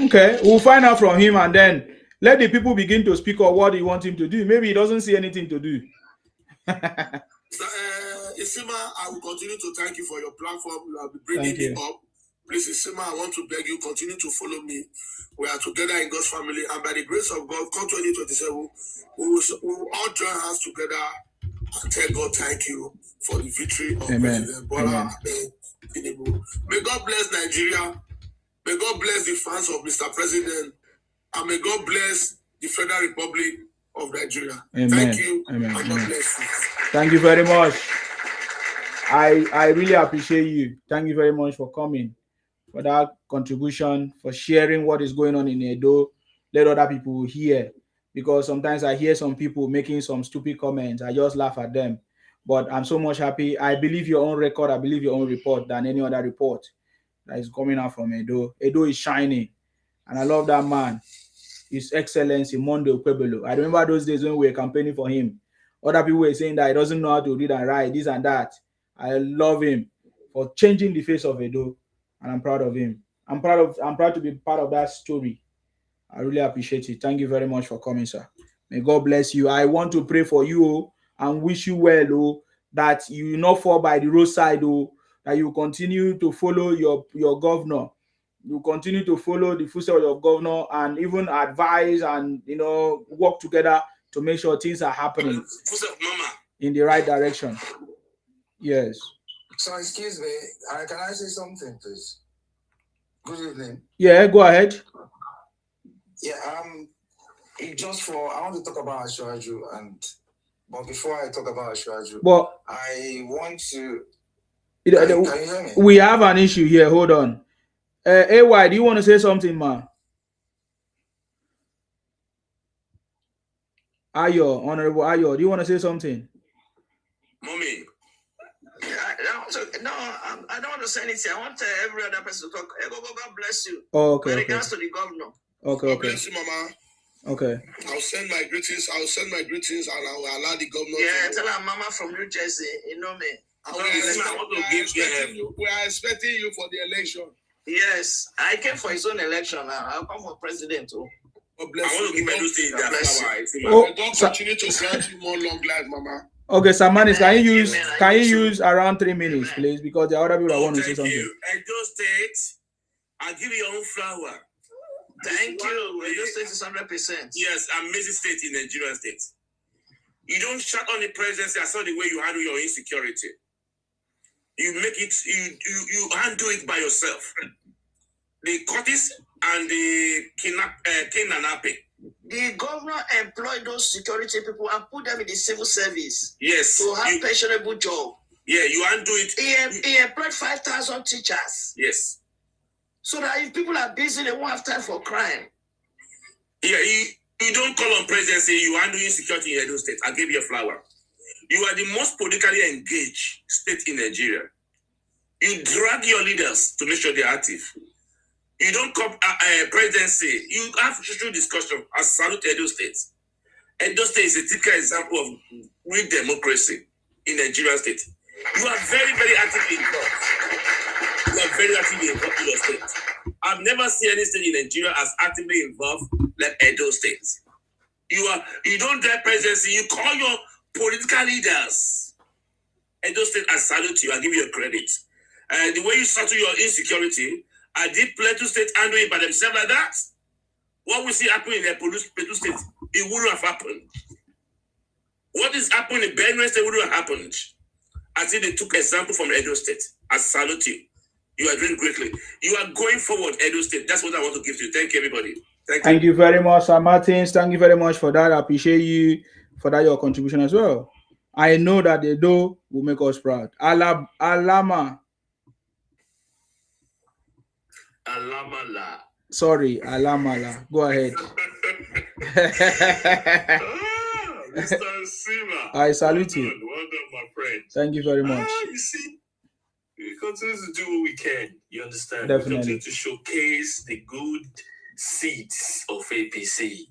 Okay, we'll find out from him and then let the people begin to speak on what he wants him to do. Maybe he doesn't see anything to do. Isima, I will continue to thank you for your platform. You have been bringing me up. Please, Isima, I want to beg you, continue to follow me. We are together in God's family, and by the grace of God, come 2027, we will all join hands together and tell God thank you for the victory of President Bola Ahmed Tinubu. May God bless Nigeria. May God bless the fans of Mr. President, and may God bless the Federal Republic of Nigeria. Amen. Thank you, Amen. and God bless you. Thank you very much. I really appreciate you. Thank you very much for coming, for that contribution, for sharing what is going on in Edo. Let other people hear, because sometimes I hear some people making some stupid comments. I just laugh at them. But I'm so much happy. I believe your own record. I believe your own report than any other report that is coming out from Edo. Edo is shining, and I love that man. His Excellency Monday Okwebelo. I remember those days when we were campaigning for him. Other people were saying that he doesn't know how to read and write, this and that. I love him for changing the face of Edo, and I'm proud of him. I'm proud to be part of that story. I really appreciate it. Thank you very much for coming, sir. May God bless you. I want to pray for you and wish you well, that you will not fall by the roadside, that you continue to follow your governor. You continue to follow the footsteps of your governor and even advise and work together to make sure things are happening in the right direction. Yes. So excuse me, can I say something, please? Good evening. Yeah, go ahead. Yeah, I want to talk about Ashwaju, but before I talk about Ashwaju, I want to. Can you hear me? We have an issue here. Hold on. AY, do you want to say something, man? Ayo, Honorable Ayo, do you want to say something? Mommy. I don't want to say anything. I want every other person to talk. God bless you. Oh, okay. With regards to the governor. Okay. God bless you, Mama. Okay. I'll send my greetings. And I will allow the governor. Yeah, tell her Mama from New Jersey. You know me. We are expecting you for the election. Yes, I came for his own election. I'll come for president too. God bless I want to give my those things that power. God continue to grant you more long life, Mama. Okay, Samanis, can you use around 3 minutes, please? Because there are other people that want to say something. Edo State, I'll give you your own flower. Thank you. Edo State is 100%. Yes, amazing state in Nigerian state. You don't shut on the presidency. I saw the way you handle your insecurity. You make it, you handle it by yourself. The Curtis and the kidnapping. The governor employed those security people and put them in the civil service. Yes. To have pensionable job. Yeah, you undo it. He employed 5,000 teachers. Yes. So that if people are busy, they won't have time for crime. Yeah, you don't call on presidency, you handle insecurity in Edo State. I'll give you a flower. You are the most politically engaged state in Nigeria. You drag your leaders to make sure they're active. You don't come presidency. You have social discussion. I salute Edo State. Edo State is a typical example of real democracy in Nigerian state. You are very, very actively involved. You are very actively involved in your state. I've never seen any state in Nigeria as actively involved like Edo State. You don't get presidency. You call your political leaders. Edo State, I salute you. I give you a credit. The way you settle your insecurity, I did Plateau State handle it by themselves like that. What we see happening in the Plateau State, it wouldn't have happened. What is happening in Benue State wouldn't have happened. I think they took example from Edo State. I salute you. You are doing greatly. You are going forward, Edo State. That's what I want to give to you. Thank you, everybody. Thank you very much, Sir Martins. Thank you very much for that. I appreciate you for that, your contribution as well. I know that the Edo will make us proud. Alamala. Sorry, Alamala. Go ahead. Mr. Sima. I salute you. Well done, my friend. Thank you very much. You see, we continue to do what we can. You understand? Definitely. We continue to showcase the good seeds of APC.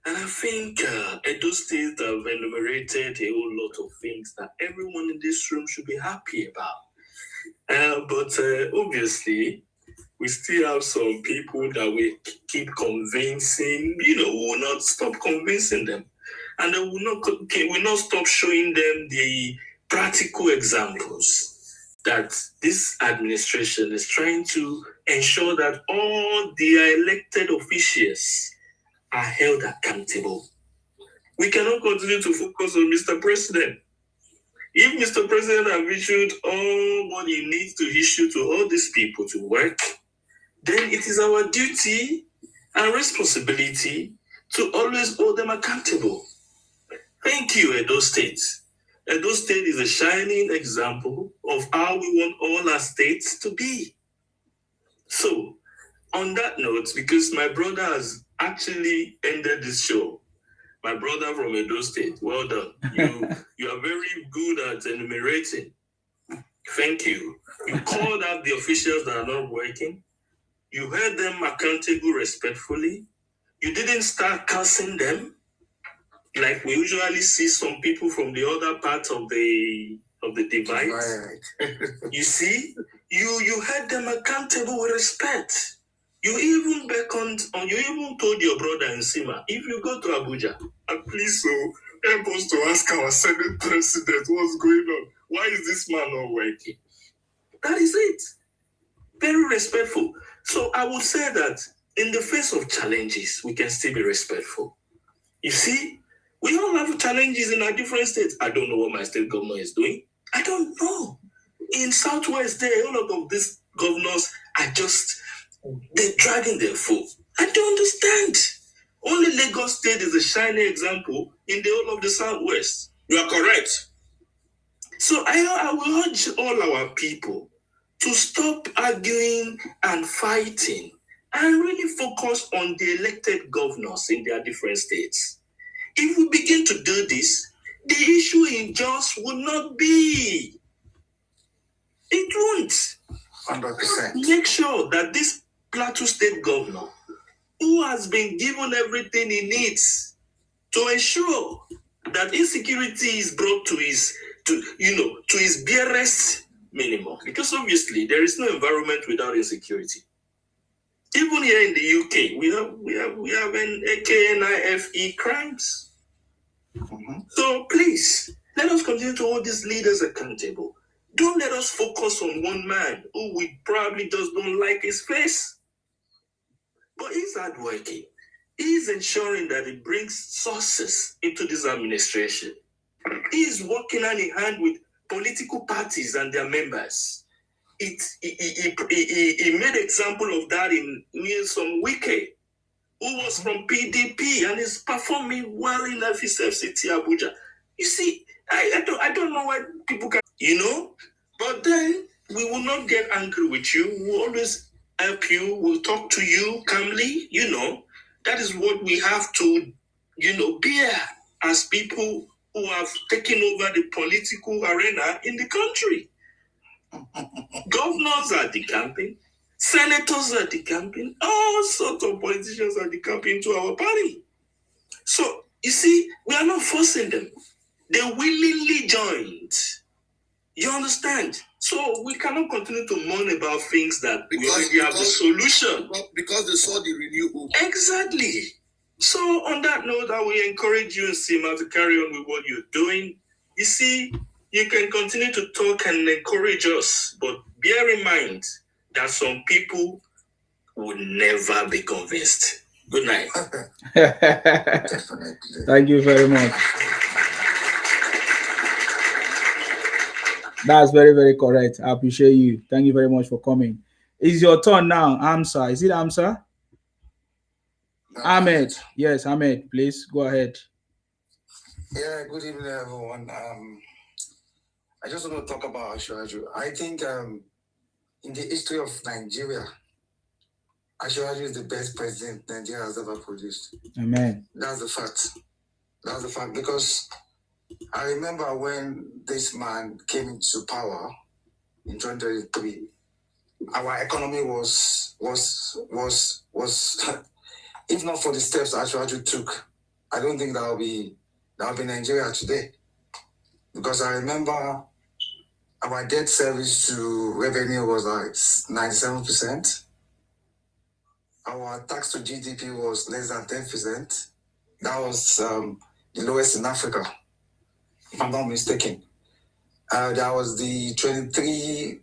And I think Edo State have enumerated a whole lot of things that everyone in this room should be happy about. But obviously, we still have some people that we keep convincing, we will not stop convincing them. And they will not stop showing them the practical examples that this administration is trying to ensure that all their elected officials are held accountable. We cannot continue to focus on Mr. President. If Mr. President have issued all what he needs to issue to all these people to work, then it is our duty and responsibility to always hold them accountable. Thank you, Edo State. Edo State is a shining example of how we want all our states to be. So, on that note, because my brother has actually ended this show, my brother from Edo State, well done. You are very good at enumerating. Thank you. You called out the officials that are not working. You held them accountable respectfully. You didn't start cursing them like we usually see some people from the other part of the divide. You see, you held them accountable with respect. You even beckoned on, you even told your brother Nsima, if you go to Abuja, please help us to ask our Senate President what's going on. Why is this man not working? That is it. Very respectful. So I would say that in the face of challenges, we can still be respectful. You see, we all have challenges in our different states. I don't know what my state governor is doing. I don't know. In Southwest, there, a lot of these governors are they're dragging their foot. I don't understand. Only Lagos State is a shining example in the whole of the Southwest. You are correct. So I will urge all our people to stop arguing and fighting and really focus on the elected governors in their different states. If we begin to do this, the issue in Jos will not be. It won't. 100%. Make sure that this Plateau State governor, who has been given everything he needs to ensure that insecurity is brought to his barest minimum, because obviously there is no environment without insecurity. Even here in the UK, we have an AKNIFE crimes. So please, let us continue to hold these leaders accountable. Don't let us focus on one man who we probably just don't like his face. But he's hardworking. He's ensuring that he brings sources into this administration. He's working hand in hand with political parties and their members. He made example of that in Nyesom Wike, who was from PDP and is performing well in FCT Abuja. You see, I don't know why people can, but then we will not get angry with you. We will always help you. We'll talk to you calmly. That is what we have to, bear as people who have taken over the political arena in the country. Governors are decamping, senators are decamping, all sorts of politicians are decamping to our party. So, you see, we are not forcing them. They willingly joined. You understand? So we cannot continue to mourn about things that we already have the solution. Because they saw the renewal. Exactly. So on that note, I will encourage you, Sima, to carry on with what you're doing. You see, you can continue to talk and encourage us, but bear in mind that some people will never be convinced. Good night. Thank you very much. That's very, very correct. I appreciate you. Thank you very much for coming. It's your turn now, Amsa. Is it Amsa? Ahmed. Yes, Ahmed. Please go ahead. Yeah, good evening, everyone. I just want to talk about Ashwaju. I think in the history of Nigeria, Ashwaju is the best president Nigeria has ever produced. Amen. That's the fact. That's the fact, because I remember when this man came into power in 2023, our economy was if not for the steps Ashwaju took, I don't think that would be Nigeria today. Because I remember our debt service to revenue was like 97%. Our tax to GDP was less than 10%. That was the lowest in Africa, if I'm not mistaken. That was the 23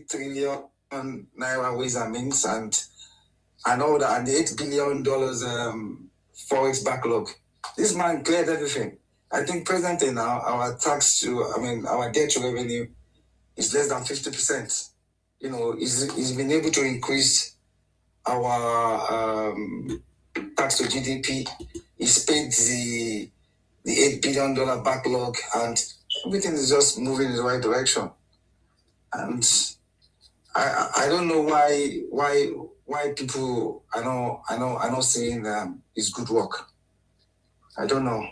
trillion naira ways and means and all that, and the $8 billion forex backlog. This man cleared everything. I think presently now our debt to revenue is less than 50%. You know, he's been able to increase our tax to GDP. He's paid the $8 billion backlog, and everything is just moving in the right direction. And I don't know why people are not seeing his good work. I don't know.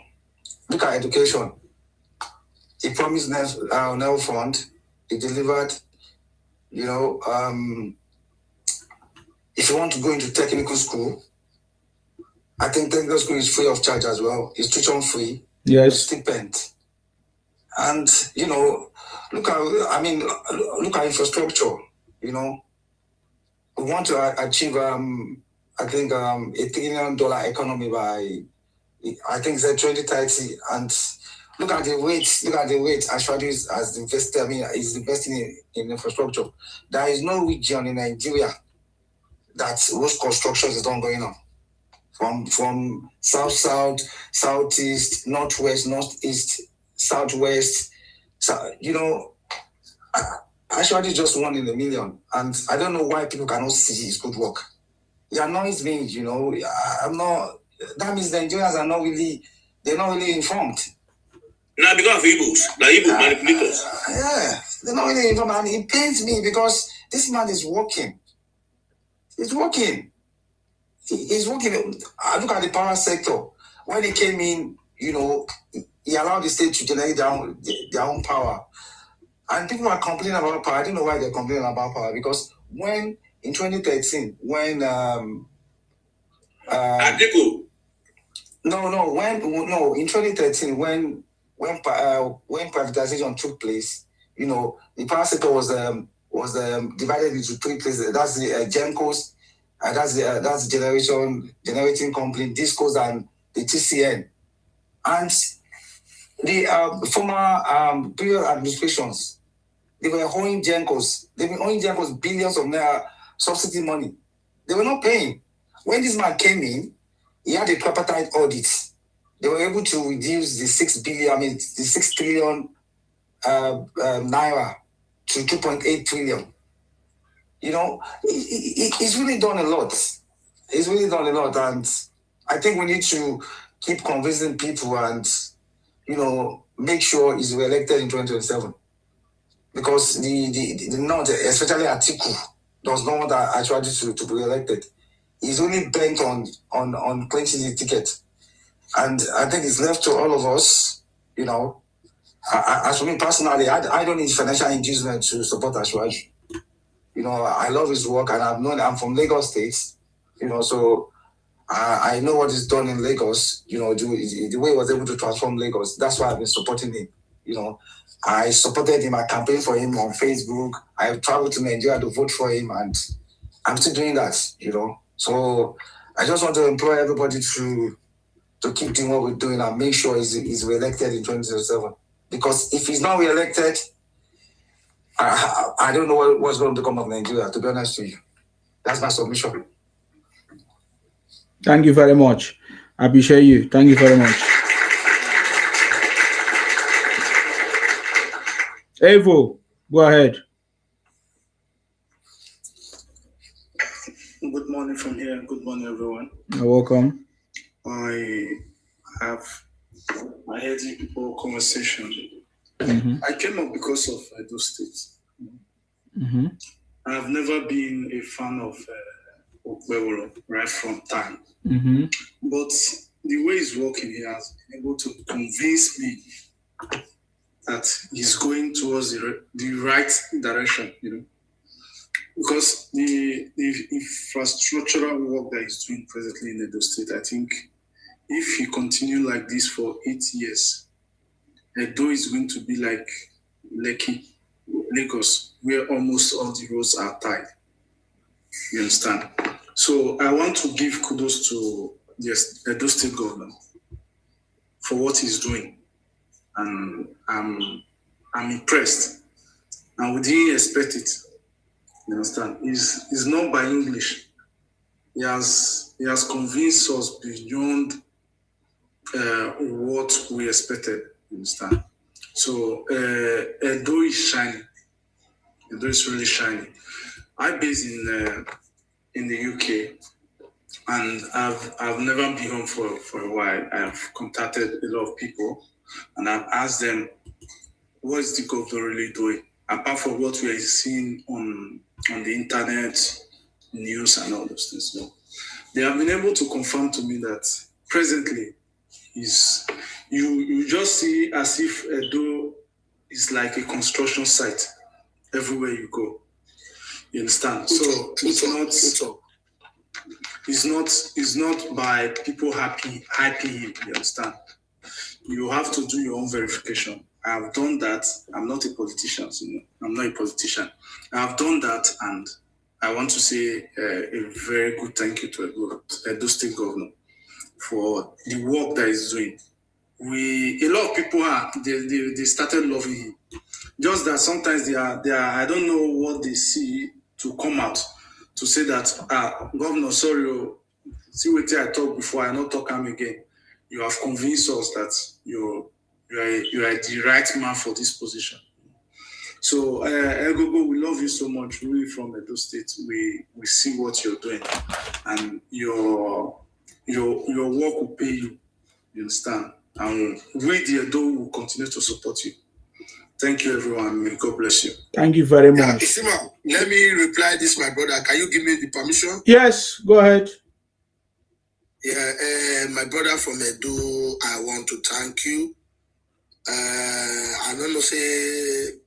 Look at education. He promised Nel Fund. He delivered. You know, if you want to go into technical school, I think technical school is free of charge as well. It's tuition free. Yes. Stipend. And you know, look at infrastructure. You know, we want to achieve $1 trillion economy by, I think it's 2030. And look at the rate Ashwaju has invested. Is investing in infrastructure. There is no region in Nigeria that road construction is not going on. From south, southeast, northwest, northeast, southwest. So, you know, Ashwaju just 1 in a million, and I don't know why people cannot see his good work. He annoys me, you know. That means the Nigerians are not really informed. Now because of Igbos, the Igbo manipulators. Yeah, they're not really informed, and it pains me because this man is working. He's working. He's working. I look at the power sector. When he came in, you know, he allowed the state to generate their own power. And people are complaining about power. I don't know why they're complaining about power, because when in 2013, when in 2013 when privatization took place, you know, the power sector was divided into 3 places. That's the GENCOs, that's the generating company, DISCOs, and the TCN. And the former period administrations, they were owing GENCOs. They've been owing GENCOs billions of naira subsidy money. They were not paying. When this man came in, he had a tripartite audit. They were able to reduce the 6 trillion naira to 2.8 trillion. You know, he's really done a lot. He's really done a lot, and I think we need to keep convincing people and, you know, make sure he's re-elected in 2027. Because the North, especially Atiku, does not want Ashwaju to be re-elected. He's only bent on clinching the ticket. And I think it's left to all of us, you know. As for me personally, I don't need financial inducement to support Ashwaju. You know, I love his work, and I'm from Lagos State, you know, so I know what he's done in Lagos, you know, the way he was able to transform Lagos. That's why I've been supporting him, you know. I supported him, I campaigned for him on Facebook. I traveled to Nigeria to vote for him, and I'm still doing that, you know. So I just want to implore everybody to keep doing what we're doing and make sure he's re-elected in 2007. Because if he's not re-elected, I don't know what's going to come of Nigeria, to be honest with you. That's my submission. Thank you very much. I appreciate you. Thank you very much. Evo, go ahead. Good morning from here. Good morning, everyone. You're welcome. I heard the people conversation. I came up because of Edo State. I've never been a fan of Okpebholo right from time. But the way he's working, he has been able to convince me that he's going towards the right direction, because the infrastructural work that he's doing presently in Edo State, I think if he continues like this for 8 years, Edo is going to be like Lekki, Lagos, where almost all the roads are tied. You understand? So I want to give kudos to the Edo State government for what he's doing. And I'm impressed. And we didn't expect it. You understand? It's not by English. He has convinced us beyond what we expected. You understand? So Edo is shining. Edo is really shining. I'm based in the UK, and I've never been home for a while. I've contacted a lot of people, and I've asked them, what is the government really doing? Apart from what we are seeing on the internet, news, and all those things. No. They have been able to confirm to me that presently you just see as if Edo is like a construction site everywhere you go. You understand? So it's not by people hyping him. You understand? You have to do your own verification. I have done that. I'm not a politician. I'm not a politician. I have done that, and I want to say a very good thank you to Edo State Governor for the work that he's doing. A lot of people they started loving him. Just that sometimes they are I don't know what they see to come out to say that Governor, sorry, see what I talked before, I not talk him again. You have convinced us that you are the right man for this position. So Egogo, we love you so much. Really, from Edo State, we see what you're doing, and your work will pay you. You understand? And we, the Edo, will continue to support you. Thank you, everyone. May God bless you. Thank you very much. Isima, let me reply this, my brother. Can you give me the permission? Yes, go ahead. Yeah, my brother from Edo, I want to thank you. I don't know, say,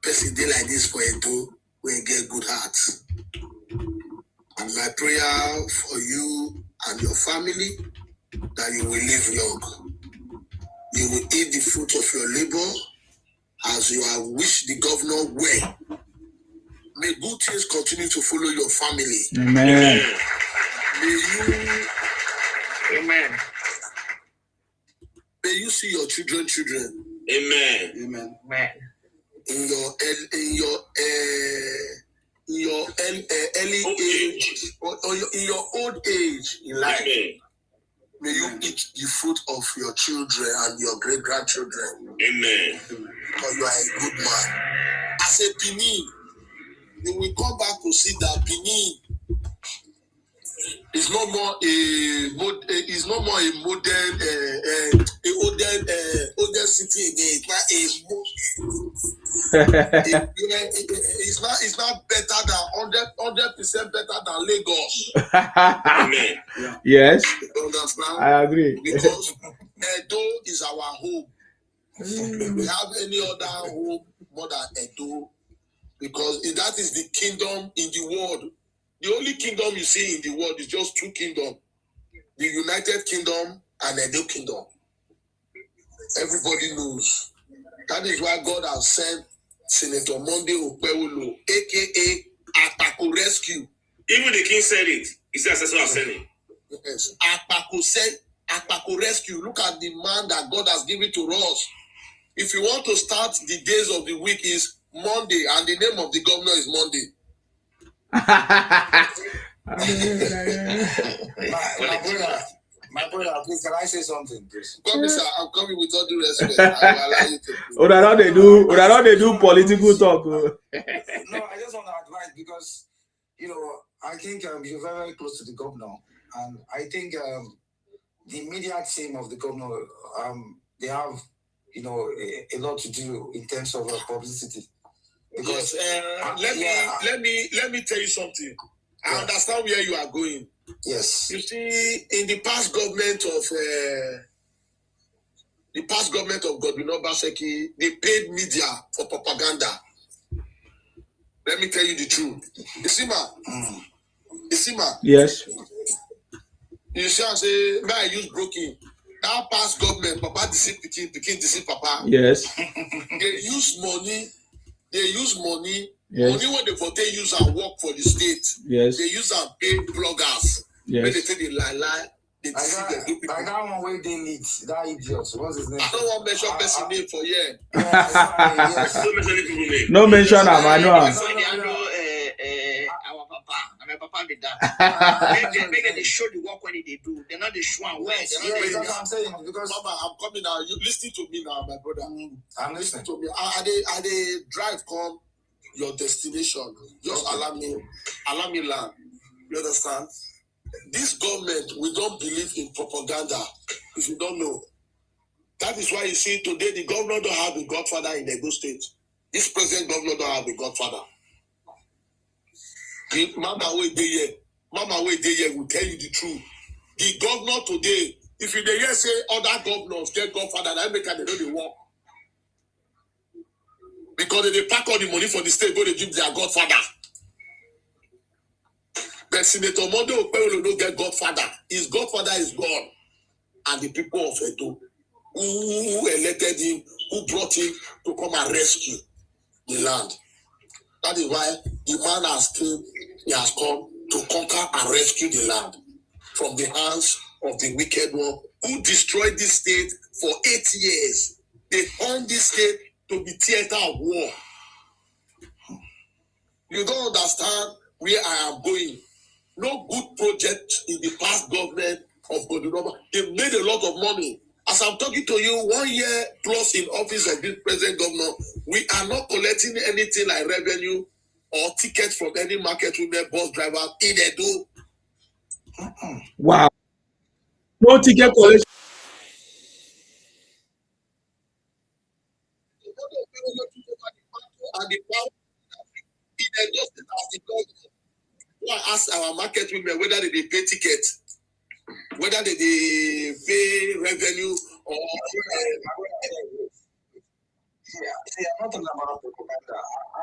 person day like this for Edo, we get good hearts. And my prayer for you and your family, that you will live long. You will eat the fruit of your labor as you have wished the governor well. May good things continue to follow your family. Amen. May you see your children. Amen. Amen. Amen. In your early age, or in your old age in life. Amen. May you eat the fruit of your children and your great-grandchildren. Amen. Because you are a good man. As a Benin, you will come back to see that Benin is no more a modern city again. It's not better than 100% better than Lagos. Amen. Yes, You understand? I agree. Because Edo is our home. We have any other home more than Edo, because that is the kingdom in the world. The only kingdom you see in the world is just two kingdoms: the United Kingdom and Edo Kingdom. Everybody knows. That is why God has sent Senator Monday Okpebholo, aka Atako Rescue. Even the king said it. He said, "Assessor of Senate." Yes. Akpako said, Akpako Rescue. Look at the man that God has given to us. If you want to start the days of the week is Monday, and the name of the governor is Monday. My brother, please, can I say something, please? Come, sir, I'm coming with all due respect. I will allow you to. They do political talk. No, I just want to advise because, I think you're very, very close to the governor, and I think the media team of the governor, they have, a lot to do in terms of publicity. Because let me tell you something. I understand where you are going. Yes. You see, in the past government of Godwin Obaseki, they paid media for propaganda. Let me tell you the truth. You see, ma? Yes. You see, I say, may I use broken? That past government, Papa deceive Pikin, Pikin deceive Papa. Yes. They use money. Yes. Money when they use and work for the state. Yes. They use and pay bloggers. Yes. When they say they lie, they deceive them. Like that one where they lead, that idiot. What's his name? I don't want to mention person name for you. No mention him, I know. Our papa, and my papa did that. Maybe they show the work when they do. They're not the show and where. That's what I'm saying. Because Mama, I'm coming now. You listen to me now, my brother. I'm listening to me. I they drive come your destination. Just allow me land. You understand? This government, we don't believe in propaganda. If you don't know, that is why you see today the governor don't have a godfather in Edo State. This present governor don't have a godfather. Mama wait there here will tell you the truth. The governor today, if you hear say other governors get godfather, that make they know they work. Because they pack all the money for the state, go they give their godfather. But Senator Monday Okpebholo don't get godfather. His godfather is God. And the people of Edo who elected him, who brought him to come and rescue the land. That is why the man has come to conquer and rescue the land from the hands of the wicked one who destroyed this state for 8 years. They turned this state to be theater of war. You don't understand where I am going. No good project in the past government of Godwin Obaseki. They made a lot of money. As I'm talking to you, 1 year plus in office of this present governor, we are not collecting anything like revenue or tickets from any market women, bus driver in Edo. Wow. No ticket collection. And the power in Edo State as the governor. I ask our market women whether they pay tickets, whether they pay revenue or. See, I'm not talking about propaganda.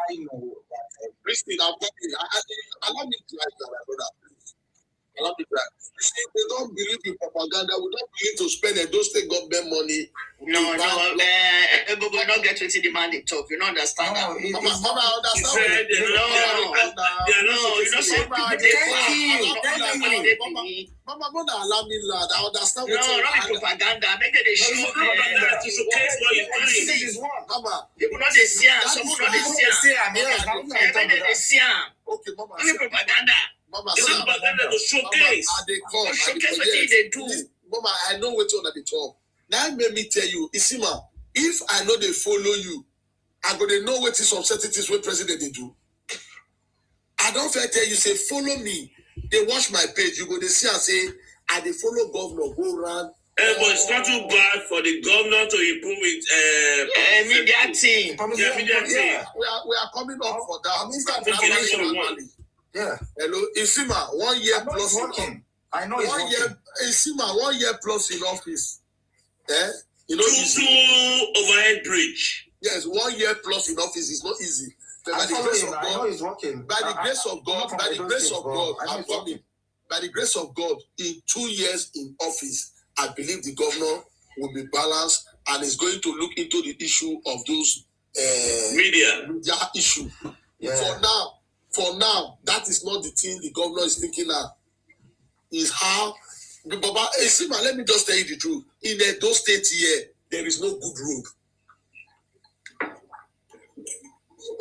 I know that. Christine, I'm talking. Allow me to write that, my brother, please. Allow me to write. You see, we don't believe in propaganda. We don't believe to spend Edo State government money. No, we don't get to see the man they talk. You don't understand that. Mama, I understand. Mama, don't allow me, lad. I understand. No, not propaganda. Make it a show. Mama, people not the see. Some people not the see. Okay, Mama. Only propaganda. Mama, this is propaganda to showcase. Showcase what they do. Mama, I know what you're at the top. Now let me tell you, Isima, if I know they follow you, I'm gonna know what is some certain things what president they do. I don't fair tell you, say follow me. They watch my page, you go to see and say, I they follow governor, go around. But it's not too bad for the governor to improve with media team. Yeah, media team. We are coming up for that. Yeah. Hello, Isima, 1 year plus working. I know it's 1 year. working. Isima, 1 year plus in office. You know, two overhead bridge. Yes, 1 year plus in office is not easy. But by the grace of God, I know it's working. by the grace of God, I'm coming. By the grace of God, in 2 years in office, I believe the governor will be balanced and is going to look into the issue of those media issue. Yeah. For now, that is not the thing the governor is thinking now. Is how Baba, see, man, let me just tell you the truth. In those states here, there is no good road.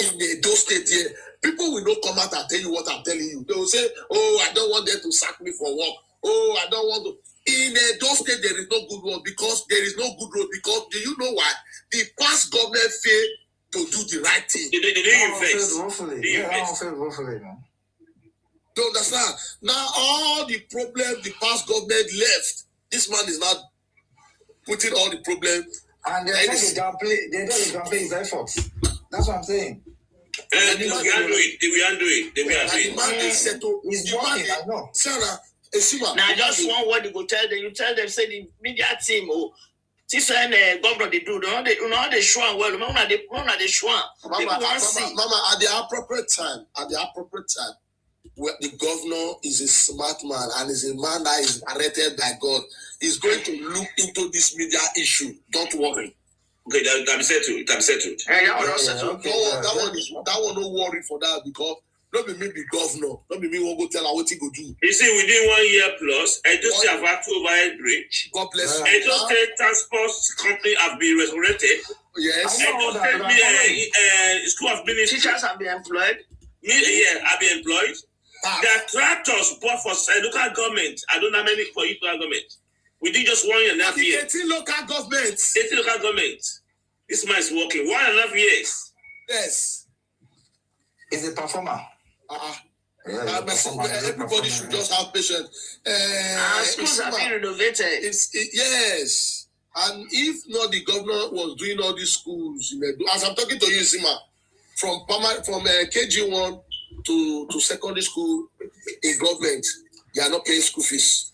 In those states here, people will not come out and tell you what I'm telling you. They will say, oh, I don't want them to sack me for work. Oh, I don't want to. In those states, there is no good road because there is no good road because do you know why? The past government failed to do the right thing. They invest. You understand? Now all the problems the past government left, this man is not putting all the problems. And they downplay his efforts. That's what I'm saying. We undo it. The man is settled. He's working, I know. Sarah, now just one word you go tell them. You tell them, say the media team, oh, this when government they do, they show well. Mama, they show. Mama, at the appropriate time, where the governor is a smart man and is a man that is directed by God, is going to look into this media issue. Don't worry. Okay, that can be settled. That one, don't worry for that because not be me be governor, not be me won't go tell her what he go do. You see, within 1 year plus, I just have had to overhead bridge. God bless you. I just said transport company have been resurrected. Yes. I just said me school of ministry. Teachers have been employed. I've been employed. There are tractors bought for local government. I don't know how many for each local government. We did just 1.5 years. 18 local governments. 18 local governments. This man is working 1.5 years. Yes. He's a performer. Everybody should just have patience. Schools have been renovated. Yes. And if not, the governor was doing all these schools. As I'm talking to you, Sima, from KG1 to secondary school in government, they are not paying school fees.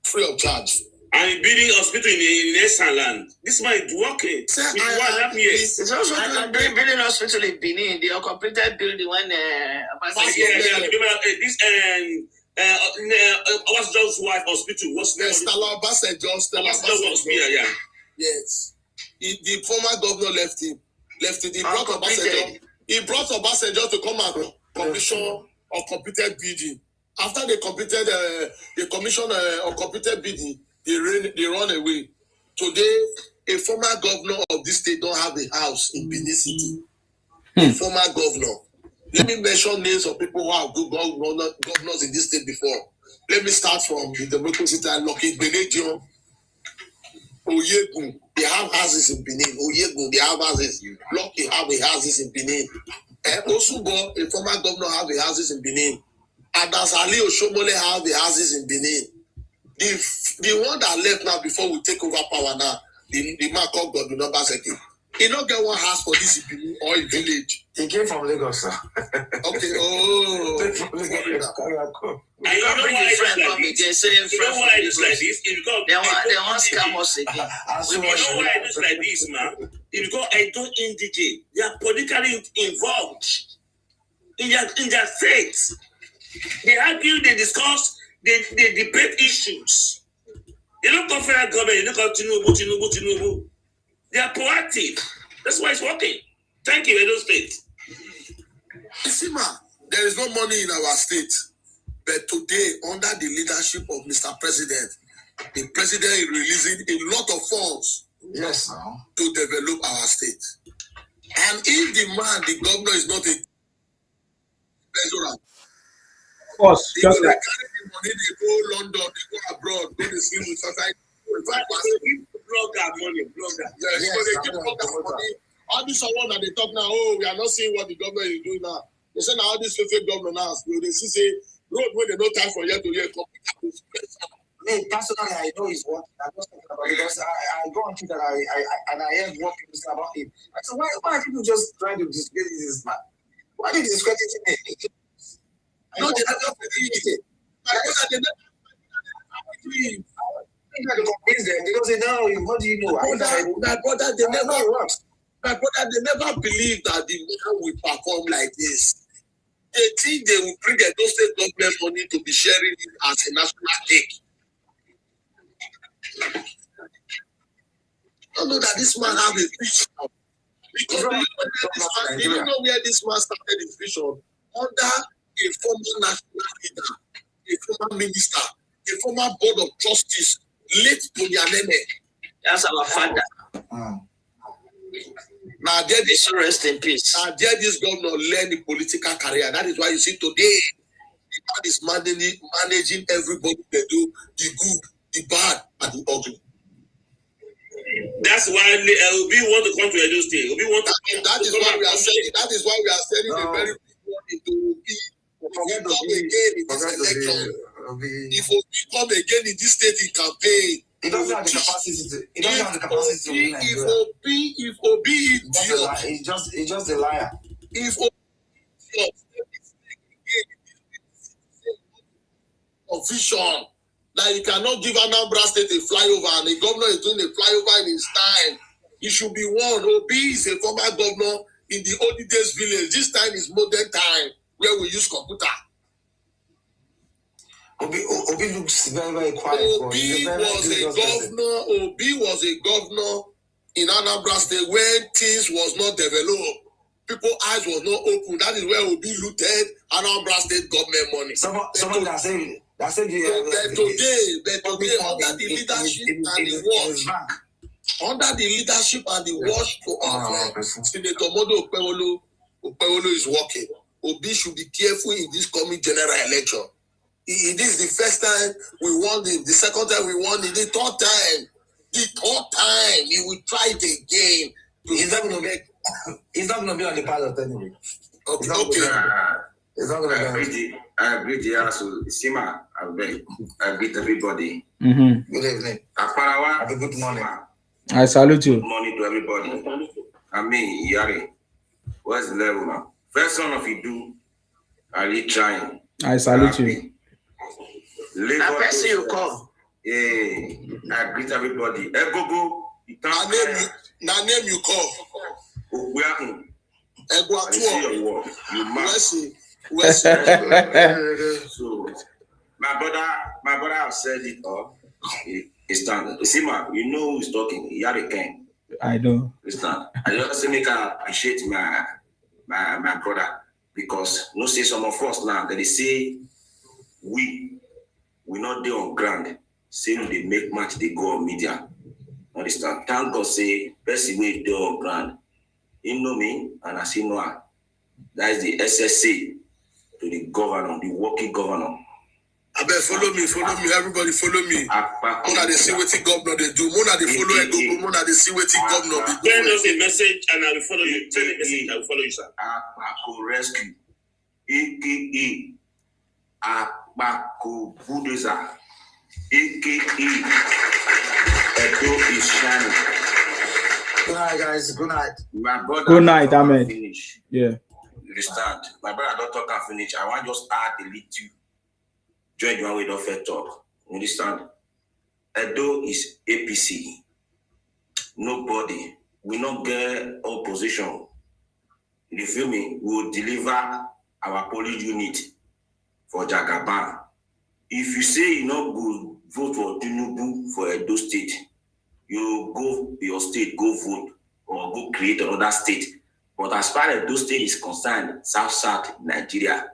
Free of charge. And building hospital in Eastern land. This man is working. With 1.5 years. It's also building hospital in Benin. The completed building when what's John's wife hospital? What's Stella Obasanjo hospital? Yeah. Yes. The former governor left him. He brought Obasanjo to come and commission or completed bidding. After they completed the commission or completed bidding, they run away. Today, a former governor of this state don't have a house in Benin City. A former governor. Let me mention names of people who have good governors in this state before. Let me start from the democracy time. Lucky Benedion, Oyegun, they have houses in Benin. Oyegun, they have houses. Lucky have houses in Benin. Osubo, a former governor, have houses in Benin. Adasali Oshomole have the houses in Benin. The one that left now before we take over power now, the man called Godwin Obaseki. He not get one house for this in Benin or a village. He came from Lagos, sir. Okay, oh. And you know why it's like this? They want scam us again. You know why it's like this, man? It's because I don't indigene. They are politically involved in their states. They argue, they discuss, they debate issues. They don't come federal government, they don't come Tinubu. They are proactive. That's why it's working. Thank you, Edo State. Isima, there is no money in our state. But today, under the leadership of Mr. President, the president is releasing a lot of funds to develop our state. And if the governor is not a treasurer, of course, just they like carry the money, they go London, they go abroad, go to see with society. Blogger. Yes, so they keep blogger money. All this one that they talk now, oh, we are not seeing what the government is doing now. They say now all these fake government now, they see say road where they no time for year to year. Me personally, I know his work. I'm just talking about it because I go on Twitter and I heard what people say about him. I said, why are people just trying to discredit this man? Why are they discrediting him? No, they are just believing it. I try to convince them because they know, what do you know? My brother, they never believe that the man will perform like this. They think they will bring those state government money to be sharing it as a national cake. I know that this man have a vision. Because do you know where this man started his vision? Under a former national leader a former minister, a former board of trustees, late Tony Anene. That's our father. Now there They should rest in peace. Now there this governor learned the political career. That is why you see today, the man is managing everybody. They do the good, the bad, and the ugly. That's why Obi want to come to Edo State. Obi want to. That is why we are saying. That is why we are sending a very big warning to Obi. If he come again in this election, if Obi come again in this state in campaign, he doesn't have the capacity. He doesn't have the capacity to win Nigeria. If Obi is he's just a liar. If Obi is vision. That you cannot give Anambra State a flyover and the governor is doing a flyover in his time. He should be warned. Obi is a former governor in the olden days village. This time is modern time where we use computer. Obi looks very, very quiet. Obi was a governor in Anambra State when things was not developed. People's eyes was not open. That is where Obi looted Anambra State government money. Someone that said but today, under the leadership and the watch, of Senator Modo Okpewolo is working. Obi should be careful in this coming general election. It is the first time we won him, the second time we won him, the third time he will try it again. He's not going to be on the ballot anyway. Okay. I greet the also Sima. I greet everybody. Good evening. Have a good morning. I salute you. Good morning to everybody. I mean, Yari, what's the level now? First one of you do, I really trying. I salute you. I person you call. Yeah, I greet everybody. Egogo, name you call. You must. So my brother have said it all. It's done. Sima, you know who's talking. Yari Ken. I know. It's done. I just make I appreciate my brother because no say some of us now that they say we not there on ground. Say they make match, they go on media. Understand? Thank God say best way there on ground. You know me and I see no. That is the SSA. To the governor, the working governor. I bet follow me, everybody follow me. Mona they see what the governor they do. Mona they follow Egogo. Mona they see what the governor they do. Send us a message and I will follow you. Send a message, I will follow you, sir. Akpako Rescue, AKA Akpako Bulldozer, AKA Edo is shining. Good night, guys. Good night. My brother. Good night, Ahmed. Yeah. Understand? My brother don't talk and finish. I want just add a little. Join the one we don't fair talk. Understand? Edo is APC. Nobody. We not get opposition. You feel me? We will deliver our police unit for Jagaban. If you say you not go vote for Tinubu for Edo State, you go your state, go vote or go create another state. But as far as those states is concerned, South Nigeria,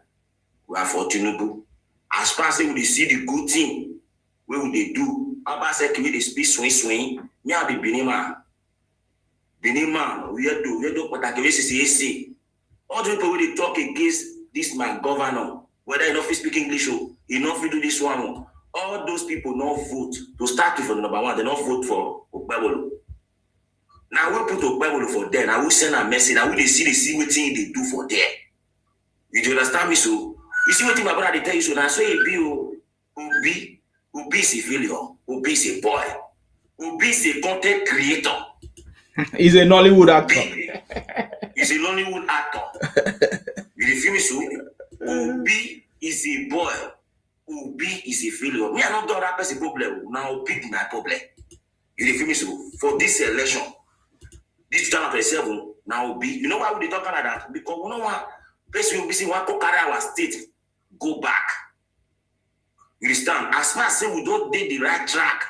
we are for Tinubu. As far as we see the good thing, what would they do? Abba said, can we speak swing? Me I be Benima, we do, but I can say, all the people they talk against this my governor, whether he not speak English or he not do this one, all those people not vote. To start with for the number one, they not vote for Okpebolo. Now we put Okpebolo for there. Now we send a message. Now we see what thing they do for there. You understand me? So you see what my brother they tell you. So now so Obi is a failure. Obi is a boy. Obi is a content creator. He's a Nollywood actor. He's a Nollywood actor. You feel me? So Obi is a boy. Obi is a failure. Me, I not got that person problem. Now Obi is my problem. You feel me? So for this election. This 2027 now be, you know why we talking like that? Because we don't want person will be saying want to carry our state go back. You understand? As far as say we don't take the right track,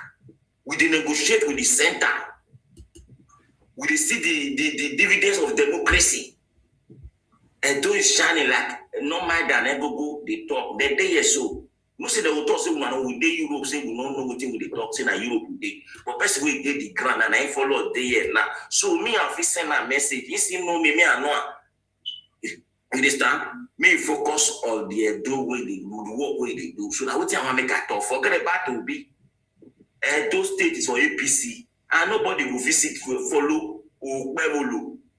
we dey negotiate with the center. We dey see the dividends of democracy. And those shining like no mind than Egogo they talk. They day so No say they will talk, say we dey Europe, say we don't know what they talk, say na Europe we dey. But person we dey the ground and I follow dey here now. So me I fit send a message. You see no me I know. You understand? Me focus on the do way they do, the work way they do. So now what I want make a talk. Forget about to be. Those states for APC, and nobody will visit, will follow or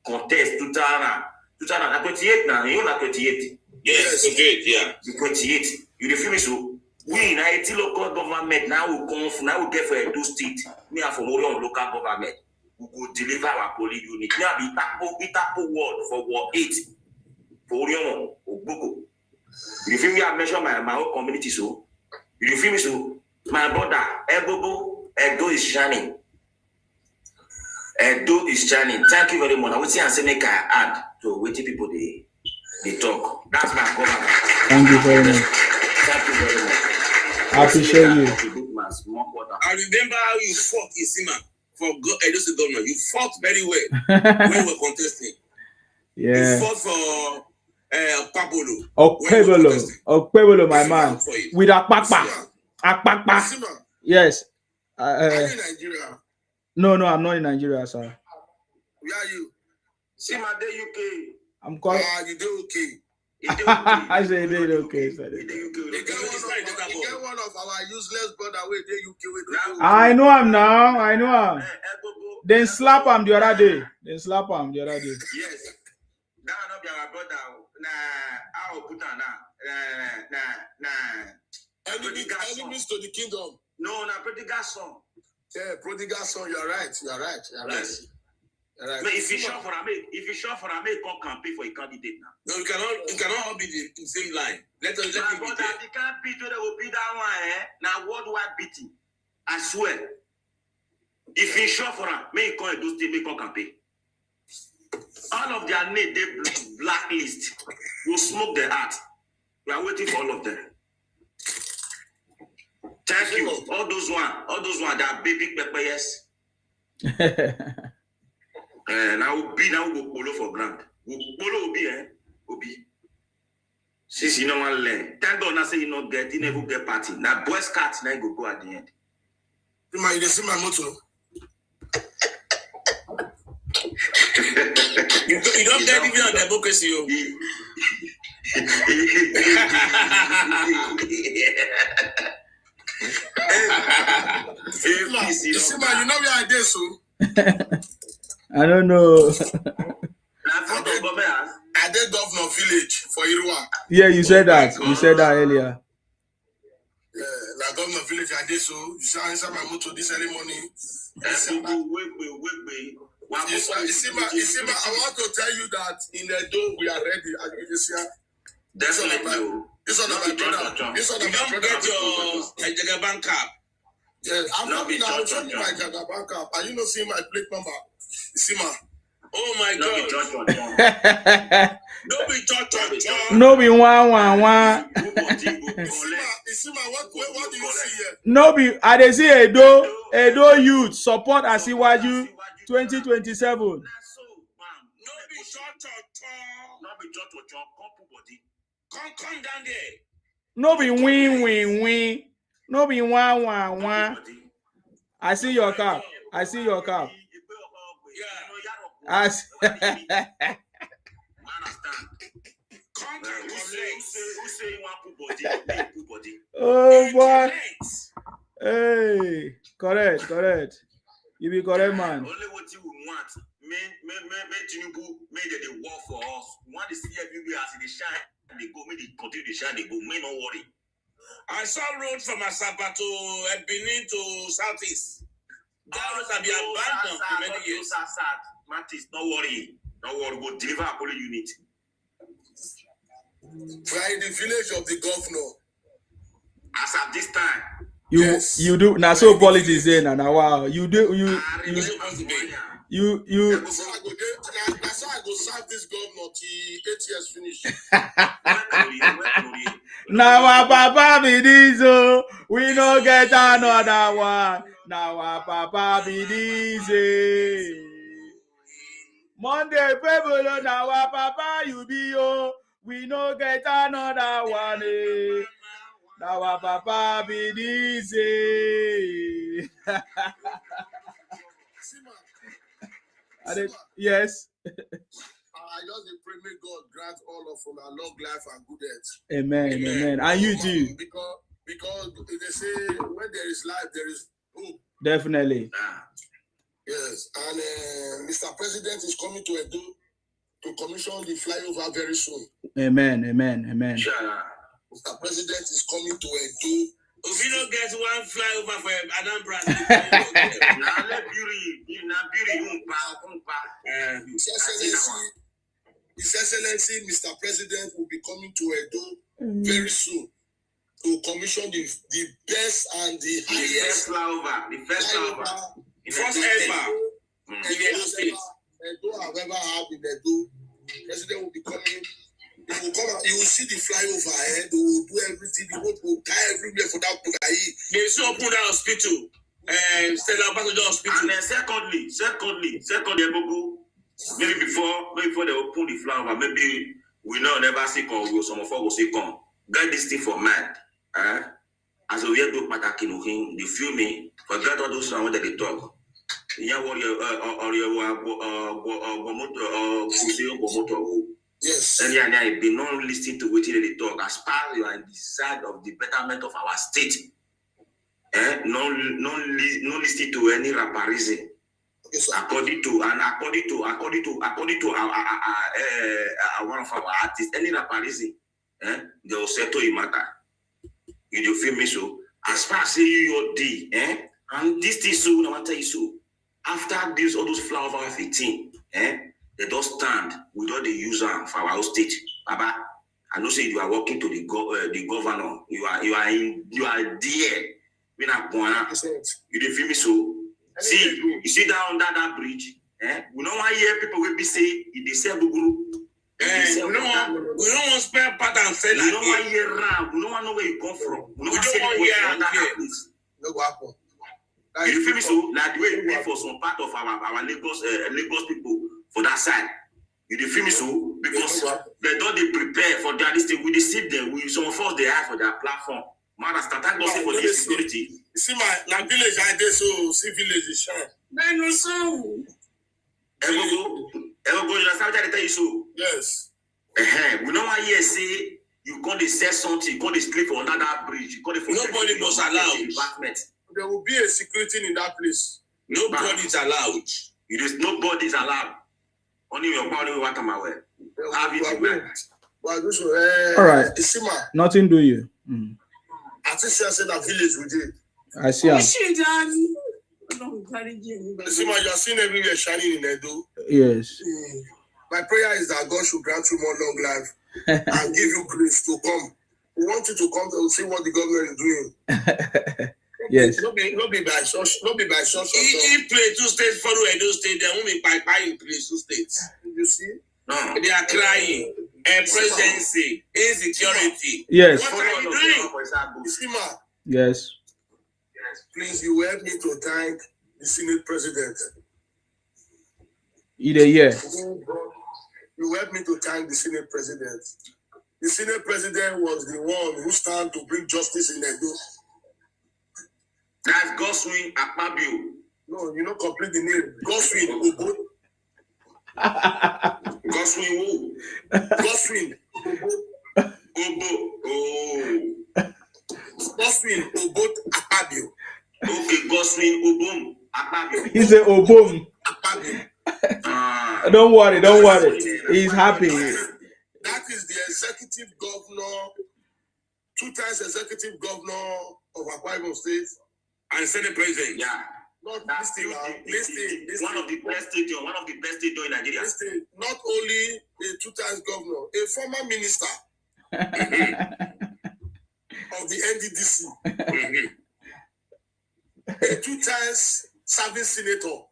contest 2028 now. You know 28. Yes, okay, yeah. The 28. You feel me? So we in IT local government now will come. Now we get for Edo State. Me and for more local government. We will deliver our police unit. Now be Itapo word for Ward 8. For Orion Ogboko. You feel me? I measure my own community. So you feel me? So my brother Edo is shining. Edo is shining. Thank you very much. I would say and say make I add to what people they talk. That's my government. Thank you very much. Thank you very much. I appreciate you. I remember how you fought Isima for Edo State governor. You fought very well when we were contesting. Yeah. You fought for Pabolo. Okpebolo, my man. With Akpakpa. Yes. Are you in Nigeria? No, I'm not in Nigeria, sir. Where are you? See my day UK. I'm calling. You do okay. I say they okay, sir. You get one of our useless brother where they UK. I know him now. I know him. Then slap him the other day. Yes. That not be our brother. Nah, I'll put on Enemies to the kingdom. No, prodigal son. Yeah, prodigal son. You're right. Yes. Right. But if you short for a come campaign for a candidate now. No, you cannot all be the same line. Let him be there. The campaign they will be that one, now worldwide beating. I swear. If you short for a may come do still make campaign. All of their name they blacklist. Will smoke their heart. We are waiting for all of them. Thank you. All those one that baby pepper, yes. Now we go polo for ground. Polo will be, Since you know one learn. Thank God now say you not get, you never get party. Now boys cat now go at the end. You see my motto. You don't get even on democracy. You see man, you know where I did so. I don't know. I did governor village for Irua. Yeah, you said that. You said that earlier. Yeah, like governor village I did so. You see, answer my motto this early morning. You see, I want to tell you that in the door we are ready. This one of my brother. This one of my brother. Get your Jagaban cap. Yes, I'm coming now. I'm showing my Jagaban cap. Are you not seeing my plate number? See ma. Oh my God. Don't be John. No be one. Isima, what do you see here? No be. I dey see Edo youth support Asiwaju 2027. Come down there. No be win. No be one. I see your cap. Oh boy. Hey, correct. You be correct, man. Only what you want. Make Tinubu make the war for us. We want to see everywhere as they shine. They go, make they continue to shine. They go, may not worry. I saw road from Asaba to Benin to Southeast. That road have been abandoned for many years. Matis, don't worry. Go deliver a police unit. We are in the village of the governor. As at this time. You do now. So politics there now. Wow. You. That's how I go serve this governor till 8 years finish. Now our papa be this, oh, we no get another one. Now our papa be this. Monday people, now our papa you be, oh, we no get another one. Now our papa be easy. Yes. I just pray may God grant all of us a long life and good health. Amen. Amen. And you too. Because they say when there is life, there is hope. Definitely. Yes. And Mr. President is coming to Edo to commission the flyover very soon. Amen. Amen. Amen. Mr. President is coming to Edo. If you don't get one flyover for Adam Bradley, His Excellency, Mr. President, will be coming to Edo very soon to commission the best and the highest flyover, the first flyover, the first ever in Edo State. Edo have ever had in Edo. President will be coming. He will come out, you will see the flyover ahead. They will do everything. The road will die everywhere for that Bugai. They should open that hospital. Stella Ambassador Hospital. And then secondly, maybe before they open the flyover, maybe we know never see come. Some of us will see come. Get this thing for mind. As we do Patakinuhin, the filming, forget all those sounds that they talk. Yes. And yeah, be not listening to what they talk. As far as you are on the side of the betterment of our state, no listening to any rapparism. Yes, according to one of our artists, any rapparism, they will settle a matter. You feel me? So as far as your day, and this thing so I want to tell you so. After this, all those flowers of 15, they don't stand without the user for our state. Baba, I know say you are walking to the governor. You are there. We not going. You feel me? So see, you see down under that bridge. We don't want to hear people will be say they say Buguru. We don't want spare part and sell. We don't want to hear around. We don't want to know where you come from. We don't want to hear that place. No go happen. You feel me? So like the way you pay for some part of our Lagos people for that side. You feel me? So because they don't prepare for that this thing. We deceive them. Some of us they have for their platform. Man, I start to say for the security. You see my village I did so see village is shine. Man, no so. Ever go, you understand what I tell you so? Yes. We don't want to hear say you can't say something, you can't sleep under that bridge, you can't. Nobody was allowed. There will be a security in that place. Nobody is allowed. Nobody is allowed. Only your body will want to my way. All right. Nothing do you. I think I said that village we did. I see. You are seeing everywhere shining in Edo. Yes. My prayer is that God should grant you more long life and give you grace to come. We want you to come to see what the government is doing. Yes. Not be by church. If Plateau State follow Edo State, they won't be by in Plateau State. You see? No. They are crying. Presidency, insecurity. Yes. What are you doing? Yes. Please, you help me to thank the Senate President. Either year. You help me to thank the Senate President. The Senate President was the one who stand to bring justice in Edo. That's Goswin Akpabio. No, you don't complete the name. Goswin Obo. Goswin who? Goswin Obo. Oh. Goswin Obo Akpabio. Okay, Goswin Obom Akpabio. He said Obom. Don't worry. He's happy. That is the executive governor, 2 times executive governor of Akwa Ibom State. And Senate President. Yeah. Not listen. One of the best stadium in Nigeria. Listen, not only a 2 times governor, a former minister of the NDDC, a 2 times serving senator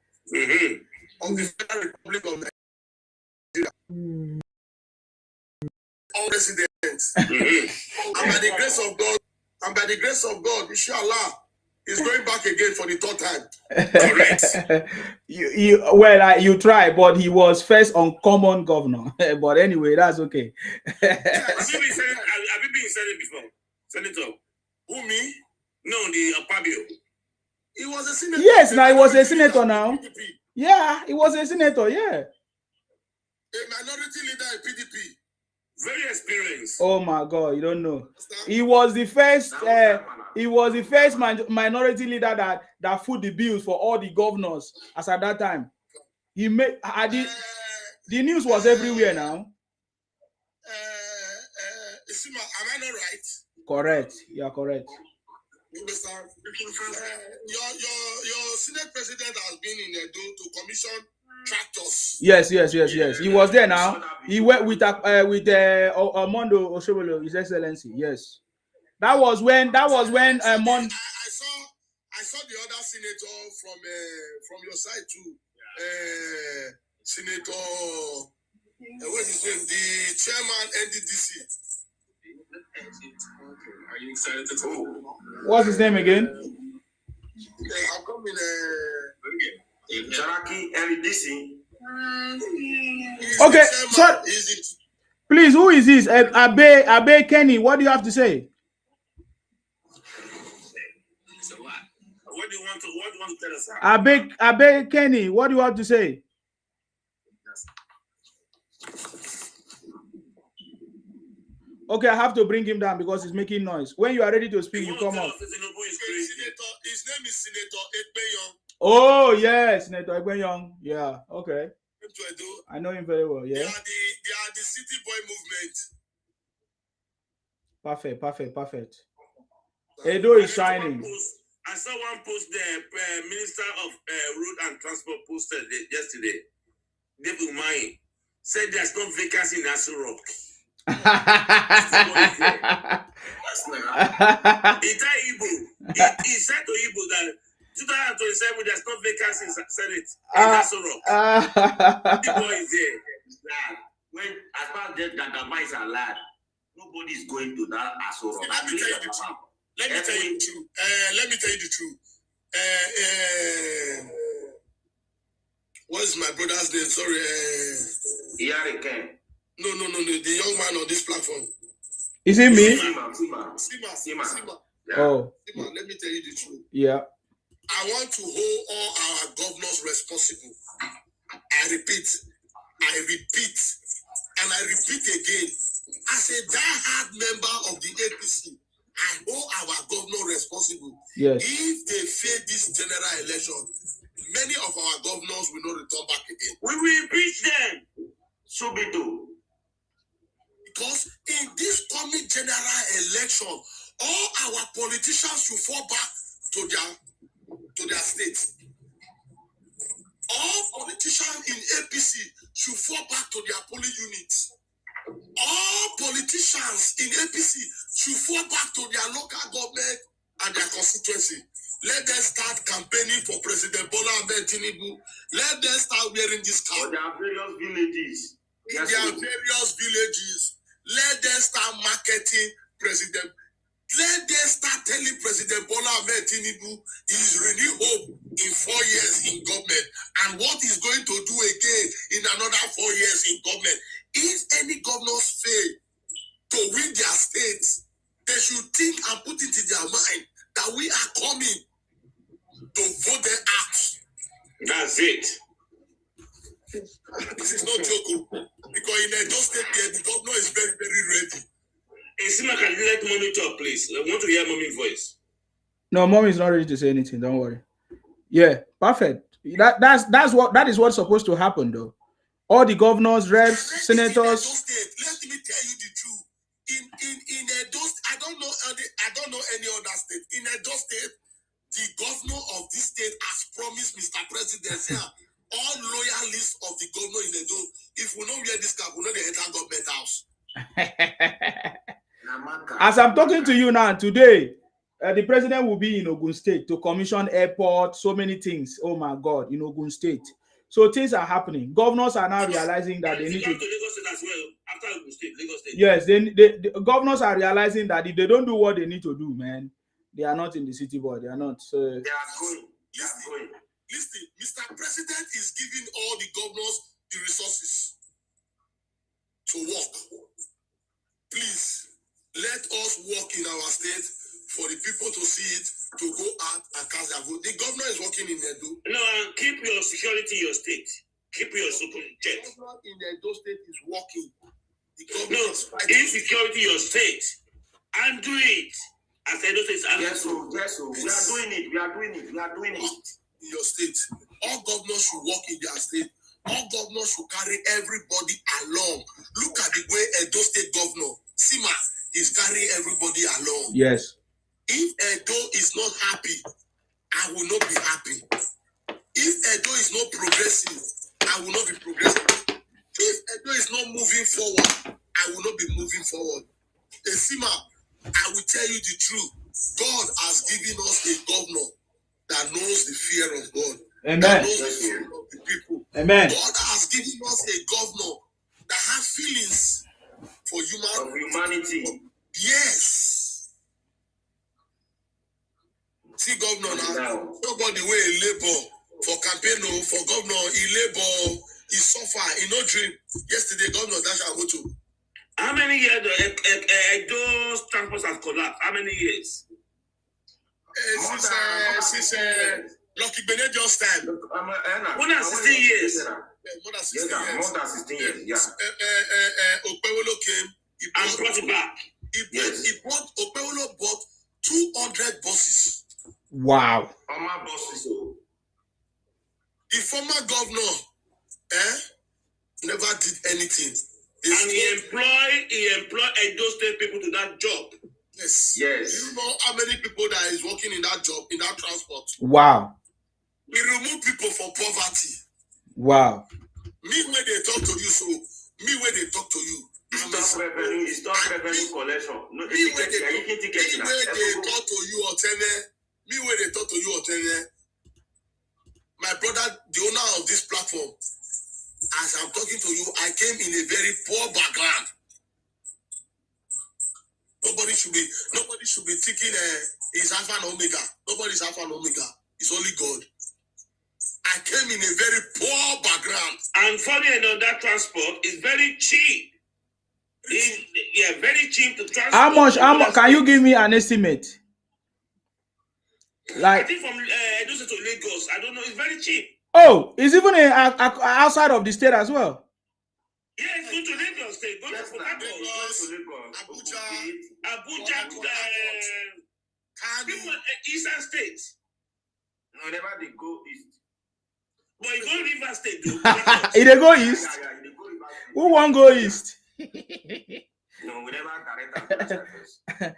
of the Federal Republic of Nigeria, all residents, and by the grace of God, inshallah, he's going back again for the 3rd time. Correct. You try, but he was first uncommon governor. But anyway, that's okay. Have you been Senate before? Senator? Who, me? No, the Akpabio. He was a senator. Yes, now he was a senator now. Yeah, he was a senator, yeah. A minority leader in PDP. Very experienced. Oh my God, you don't know. He was the first. He was the first minority leader that foot the bills for all the governors. As at that time, he made. The news was everywhere now. Isima, am I not right? Correct. You are correct. Your Senate president has been in Edo to commission tractors. Yes. He was there now. He went with Armando Oshobolo, His Excellency. Yes, that was when I saw the other senator from your side too. Senator, what's his name? The chairman NDDC. Are you excited to talk? What's his name again? I'm coming. Charaki NDDC. Okay, so please, who is this? Abe Kenny, what do you have to say? So what? What do you want to tell us? Abe Kenny, what do you have to say? Okay, I have to bring him down because he's making noise. When you are ready to speak, you come up. His name is Senator Ekpenyong. Oh yes, Senator Ekpenyong. Yeah, okay. I know him very well. Yeah. They are the City Boy movement. Perfect. Edo is shining. I saw one post the Minister of Road and Transport posted yesterday. David Umahi said there's no vacancy in Aso Rock. He said to Igbo that 2027 there's no vacancy in Senate in Aso Rock. The boy is there. When as far as the mice are lad, nobody is going to that Aso Rock. Let me tell you the truth. Let me tell you the truth. What is my brother's name? Sorry. Iyare Ken. No. The young man on this platform. Is it me? Sima. Oh. Sima, let me tell you the truth. Yeah. I want to hold all our governors responsible. I repeat, and I repeat again. As a die-hard member of the APC, I hold our governor responsible. Yes. If they fail this general election, many of our governors will not return back again. We will impeach them. Subito. Because in this coming general election, all our politicians should fall back to their states. All politicians in APC should fall back to their polling units. All politicians in APC should fall back to their local government and their constituency. Let them start campaigning for President Bola Ahmed Tinubu. Let them start wearing this cap. There are various villages. There are various villages. Let them start marketing President. Let them start telling President Bola Ahmed Tinubu he is renewed hope in 4 years in government and what he's going to do again in another 4 years in government. If any governors fail to win their states, they should think and put it in their mind that we are coming to vote them out. That's it. This is not joke, because in Edo State here, the governor is very, very ready. Isima, can you let mommy talk, please? I want to hear mommy's voice. No, mommy is not ready to say anything. Don't worry. Yeah, perfect. That is what's supposed to happen, though. All the governors, reps, senators. Let me tell you the truth. In Edo State, I don't know any other state. In Edo State, the governor of this state has promised Mr. President here. All loyalists of the governor in Edo, if we don't wear this cap, we know they enter government house. As I'm talking to you now, today, the president will be in Ogun State to commission airport, so many things. Oh my God, in Ogun State. So things are happening. Governors are now realizing that they need to. Lagos State as well. After Ogun State, Lagos State. Yes, the governors are realizing that if they don't do what they need to do, man, they are not in the city board. They are not. So they are going. Listen, Mr. President is giving all the governors the resources to work. Please, let us work in our state for the people to see it, to go out and cast their vote. The governor is working in Edo. No, keep your security in your state. Keep your support. The governor in Edo state is working. The governor No, is fighting. insecurity in your state. And do it. As Edo State. Yes, so. We are doing it. In your state. All governors should work in their state. All governors should carry everybody along. Look at the way Edo State Governor, Sima, is carrying everybody along. Yes. If Edo is not happy, I will not be happy. If Edo is not progressive, I will not be progressive. If Edo is not moving forward, I will not be moving forward. Sima, I will tell you the truth. God has given us a governor that knows the fear of God. Amen. That knows the fear of the people. Amen. God has given us a governor that has feelings for humanity. Yes. See, governor now, nobody will labor for campaign, for governor, he labor, he suffer, he no dream. Yesterday, governor Dasha Moto. How many years those transports have collapsed? How many years? Since Lucky Benedict time. More than 16 years. More than 16 years. Yeah. Okpewolo came. And brought it back. Okpewolo bought 200 buses. Wow. The former governor never did anything. And he employed Edo State people to that job. Yes. You know how many people that is working in that job, in that transport? Wow. We remove people from poverty. Wow. Me when they talk to you, so me when they talk to you. Stop revenue collection. No, me when they talk to you, Otene, my brother, the owner of this platform, as I'm talking to you, I came in a very poor background. Nobody should be thinking is Alpha and Omega. Nobody is Alpha and Omega. It's only God. I came in a very poor background. And funny enough, that transport is very cheap. Very cheap to transport. How much? Can you give me an estimate? I think from Edo State to Lagos, I don't know. It's very cheap. Oh, it's even outside of the state as well. Yeah, it's going to Lagos State. Go to Abuja, people Eastern states. No, never they go east. But you go River State, though. They go east. Who won't go east? No, we never direct.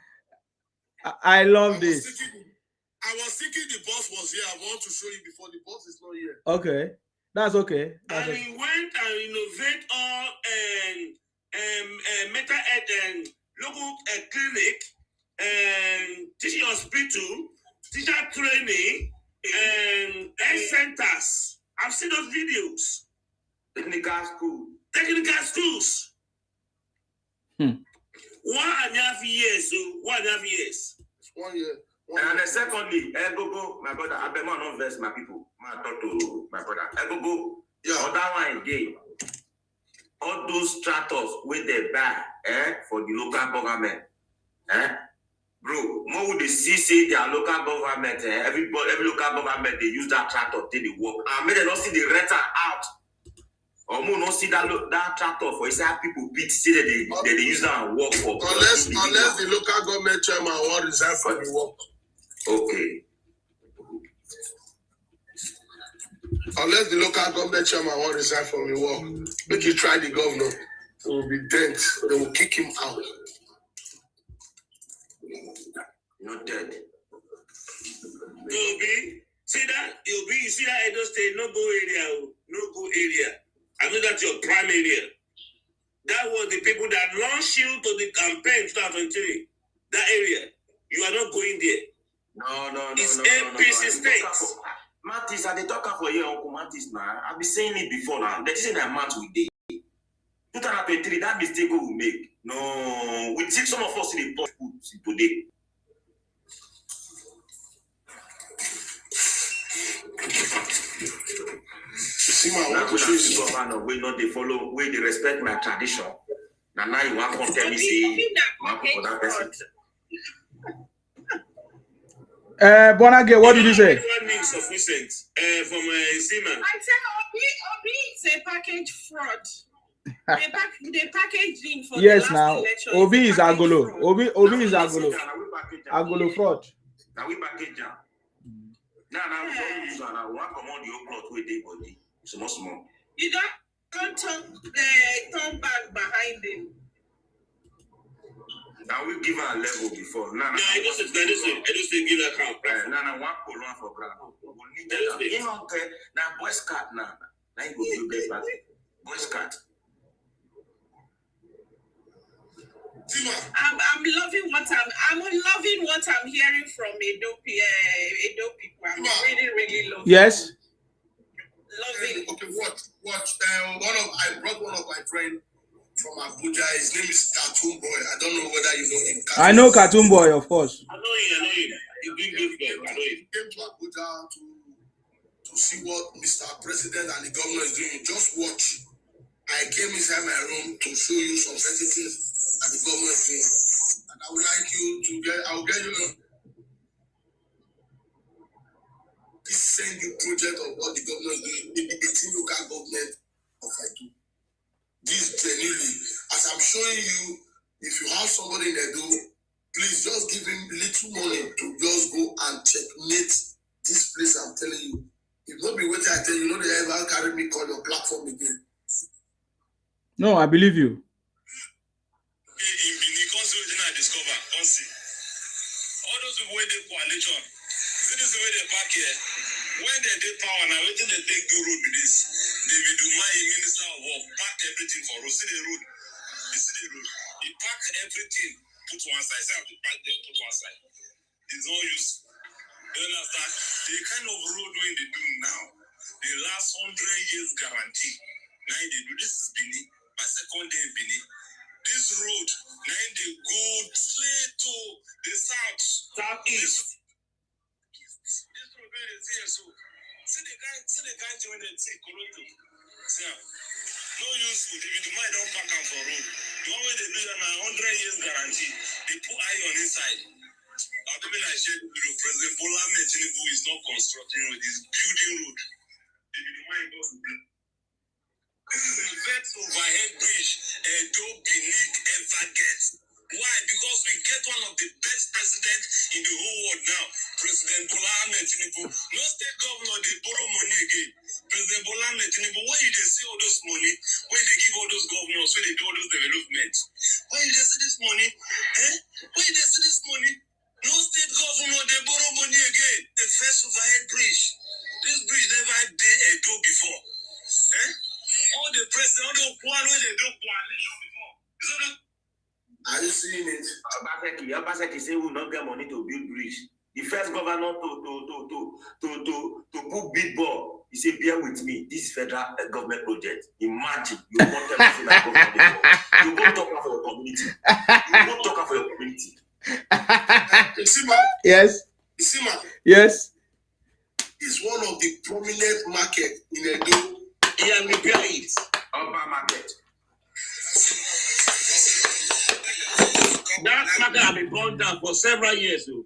I love this. I was thinking the boss was here. I want to show you before the boss is not here. Okay, that's okay. And he went and innovate all mental health and local clinic and teaching hospital, teacher training and health centers. I've seen those videos. Technical schools. 1.5 years. So 1.5 years. 1 year. And then secondly, Egogo, my brother, I bet not invest my people. I talk to my brother. Egogo, other one again. All those tractors where they buy for the local government. Bro, more would they see their local government, every local government, they use that tractor till they work. And maybe they don't see the renter out. Or more not see that tractor for inside people pit, see that they use that and work for. Unless the local government chairman want resign from the work. Okay. Unless the local government chairman want resign from the work, make you try the governor. It will be dent. They will kick him out. Not dead. You'll be you see that Edo State, no go area. I know that's your prime area. That was the people that launched you to the campaign 2023. That area. You are not going there. No. It's APC states. Mattis, I talk for you, Uncle Mattis, man. I've been saying it before now. That isn't a match we did. 2023, that mistake we will make. No, we think some of us in the top today. See my work with governor, we not they follow, we they respect my tradition. Now you want to tell me say, for that person. Bonage, what did you say? One name sufficient from Sima. I said Obi is a package fraud. They packaged him for Yes, the last now election. Obi is Agolo. fraud. Obi is Agolo. Agolo fraud. Now we package jam. Now we don't use and I want come on the old cloth with the body. Small. You don't turn back behind him. Now we give her a level before. Now I just say give her account. Now one colon for ground. We need that. You know, now boy scat now. Now you go do best part. Boy scat. I'm loving what I'm hearing from Edo people. I'm really loving. Yes. Loving. Okay, watch. I brought one of my friends from Abuja. His name is Cartoon Boy. I don't know whether you know him. I know Cartoon Boy, of course. I know him. He's doing good work. I know him. He came to Abuja to see what Mr. President and the governor is doing. Just watch. I came inside my room to show you some certain things that the government is doing. And I would like you to I'll get you this send you project of what the government is doing. The 18 local government of Edo. This genuinely, as I'm showing you, if you have somebody in Edo, please just give him little money to just go and checkmate this place. I'm telling you. If not be waiting, I tell you, they ever carry me on your platform again. No, I believe you. I discover, all those people with the coalition, see this way they park here. When they did power now, waiting they take the road with this. They will do my minister of work, pack everything for us. See the road. You see the road. He pack everything, put one side. Say I have to pack there, put one side. It's no use. You understand? The kind of road when they do now, the last 100 years guarantee. Now they do this is Bini. My second day in Bini. This road, now they go straight to the southeast. This road where they see so. See the guy doing the thing, Toronto. See, no useful. If you mind, don't pack them for road. The one way they do that now, 100 years guarantee. They put iron inside. I don't mean I said President Bola Ahmed Tinubu is not constructing road, he's building road. If you mind, don't do. This is the best overhead bridge Edo Benin ever gets. Why? Because we get one of the best presidents in the whole world now, President Bola Ahmed Tinubu. No state governor, they borrow money again. President Bola Ahmed Tinubu, when you see all those money, when they give all those governors, when they do all those development, when you see this money, when you see this money, no state governor, they borrow money again. The first overhead bridge. This bridge never did Edo before. All the president, all the one when they do coalition before. Are you seeing it? Obaseki say we will not get money to build bridge. The first governor to put big ball, he said, bear with me, this is federal government project. Imagine, you won't tell me like government. You won't talk for your community. You won't talk for your community. Yes. Isima. Yes. Is one of the prominent market in Edo. Yeah, repair it. Urban market. That market has been gone down for several years. So.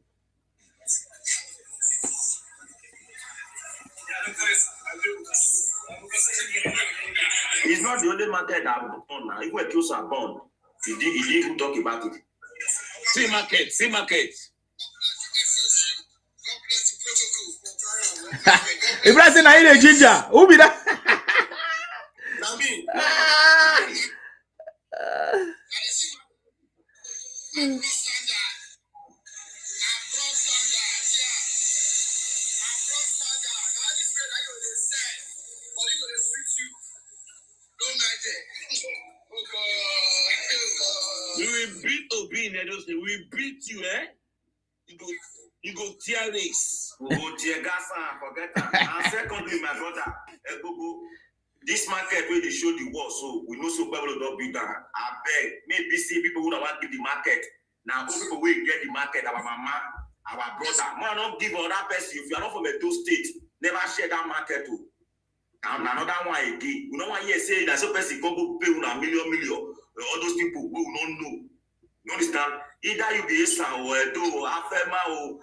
It's not the only market that have gone now. Even Ekios are gone. He didn't even talk about it. See market. If I say I eat a ginger, who be that? We will beat Obi in Edo State. We will beat you, You go tear race. We go tear gas and forget that. And secondly, my brother, this market where they show the war, so we know so people don't build that. I beg, maybe see people who don't want to give the market. Now, people will get the market, our mama, our brother. Man, don't give other person. If you are not from Edo State, never share that market too. And another one again. We don't want to say that some person go pay $1 million. All those people will not know. You understand? Either you be Esa or Edo, Afema or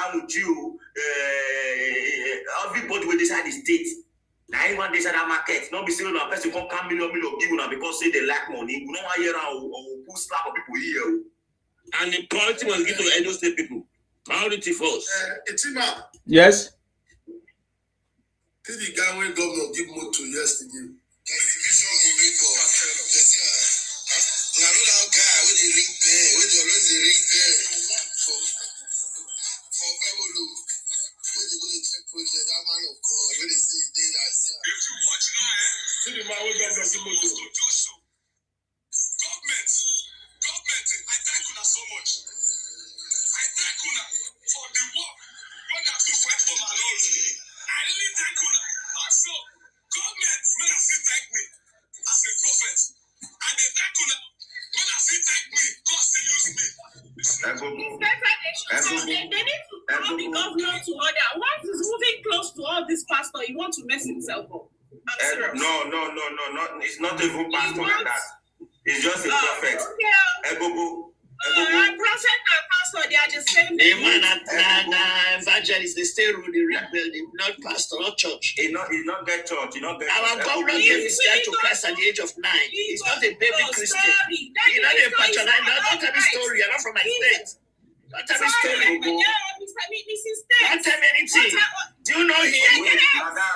Amuju, everybody will decide the state. Now anyone decide that market. Not be saying no person come million give now because say they lack money. You know why here or put slap of people here. And the priority must give to Edo State people. Priority first. Etima. Yes. Did the guy when governor give motor yesterday? I know that guy with the ring bell, with the always the ring bell for Pebble. When they go to check project, that man of God, when they say they that see. See the man with governor give motor. Government, I thank you so much. I thank you for the work when I do fight for my Lord. I really thank you. So, government, when I say thank me as a prophet, and they thank you. When I say thank me, God still use me. They need to call the governor to order. Once he's moving close to all this pastor, he wants to mess himself up. I'm serious. No. It's not even pastor like that. It's just a prophet. Prophet and pastor, they are the same thing. Evangelist, they stay rule the rebuilding, not pastor, not church. It's not get church. Our governor gave his child to Christ at the age of 9. He's not a baby Christian. He's not a patronize. Don't tell me story. You're not from my state. Don't tell me story. Don't tell me anything. Do you know him?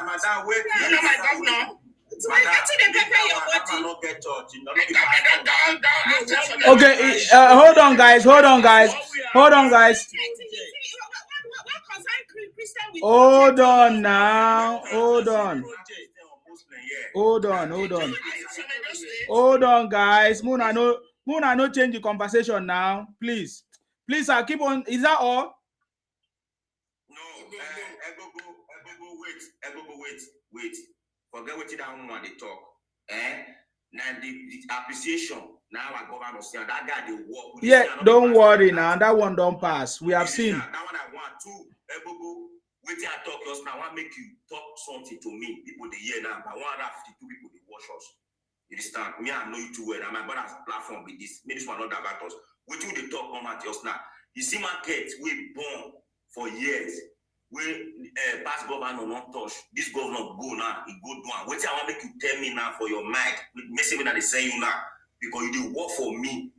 Madam, wait. You know my governor? Okay, hold on, guys. Hold on, guys. Hold now. Hold on, guys. Muna no change the conversation now. Please, sir, keep on. Is that all? Wait. Forget what you don't want to talk. Now the appreciation. Now our governor say that guy they work. Yeah, don't worry now. That one don't pass. We have seen. That one I want to. Wait till I talk just now. I want make you talk something to me. People they hear now. But 152 people they watch us. You understand? Me, I know you too well. And my brother's platform with this. Maybe this one not about us. Wait till they talk on that just now. You see market we born for years. We past governor not touch. This governor go now. He go down. Wait till I want make you tell me now for your mind. Messing me that they say you now because you did work for me.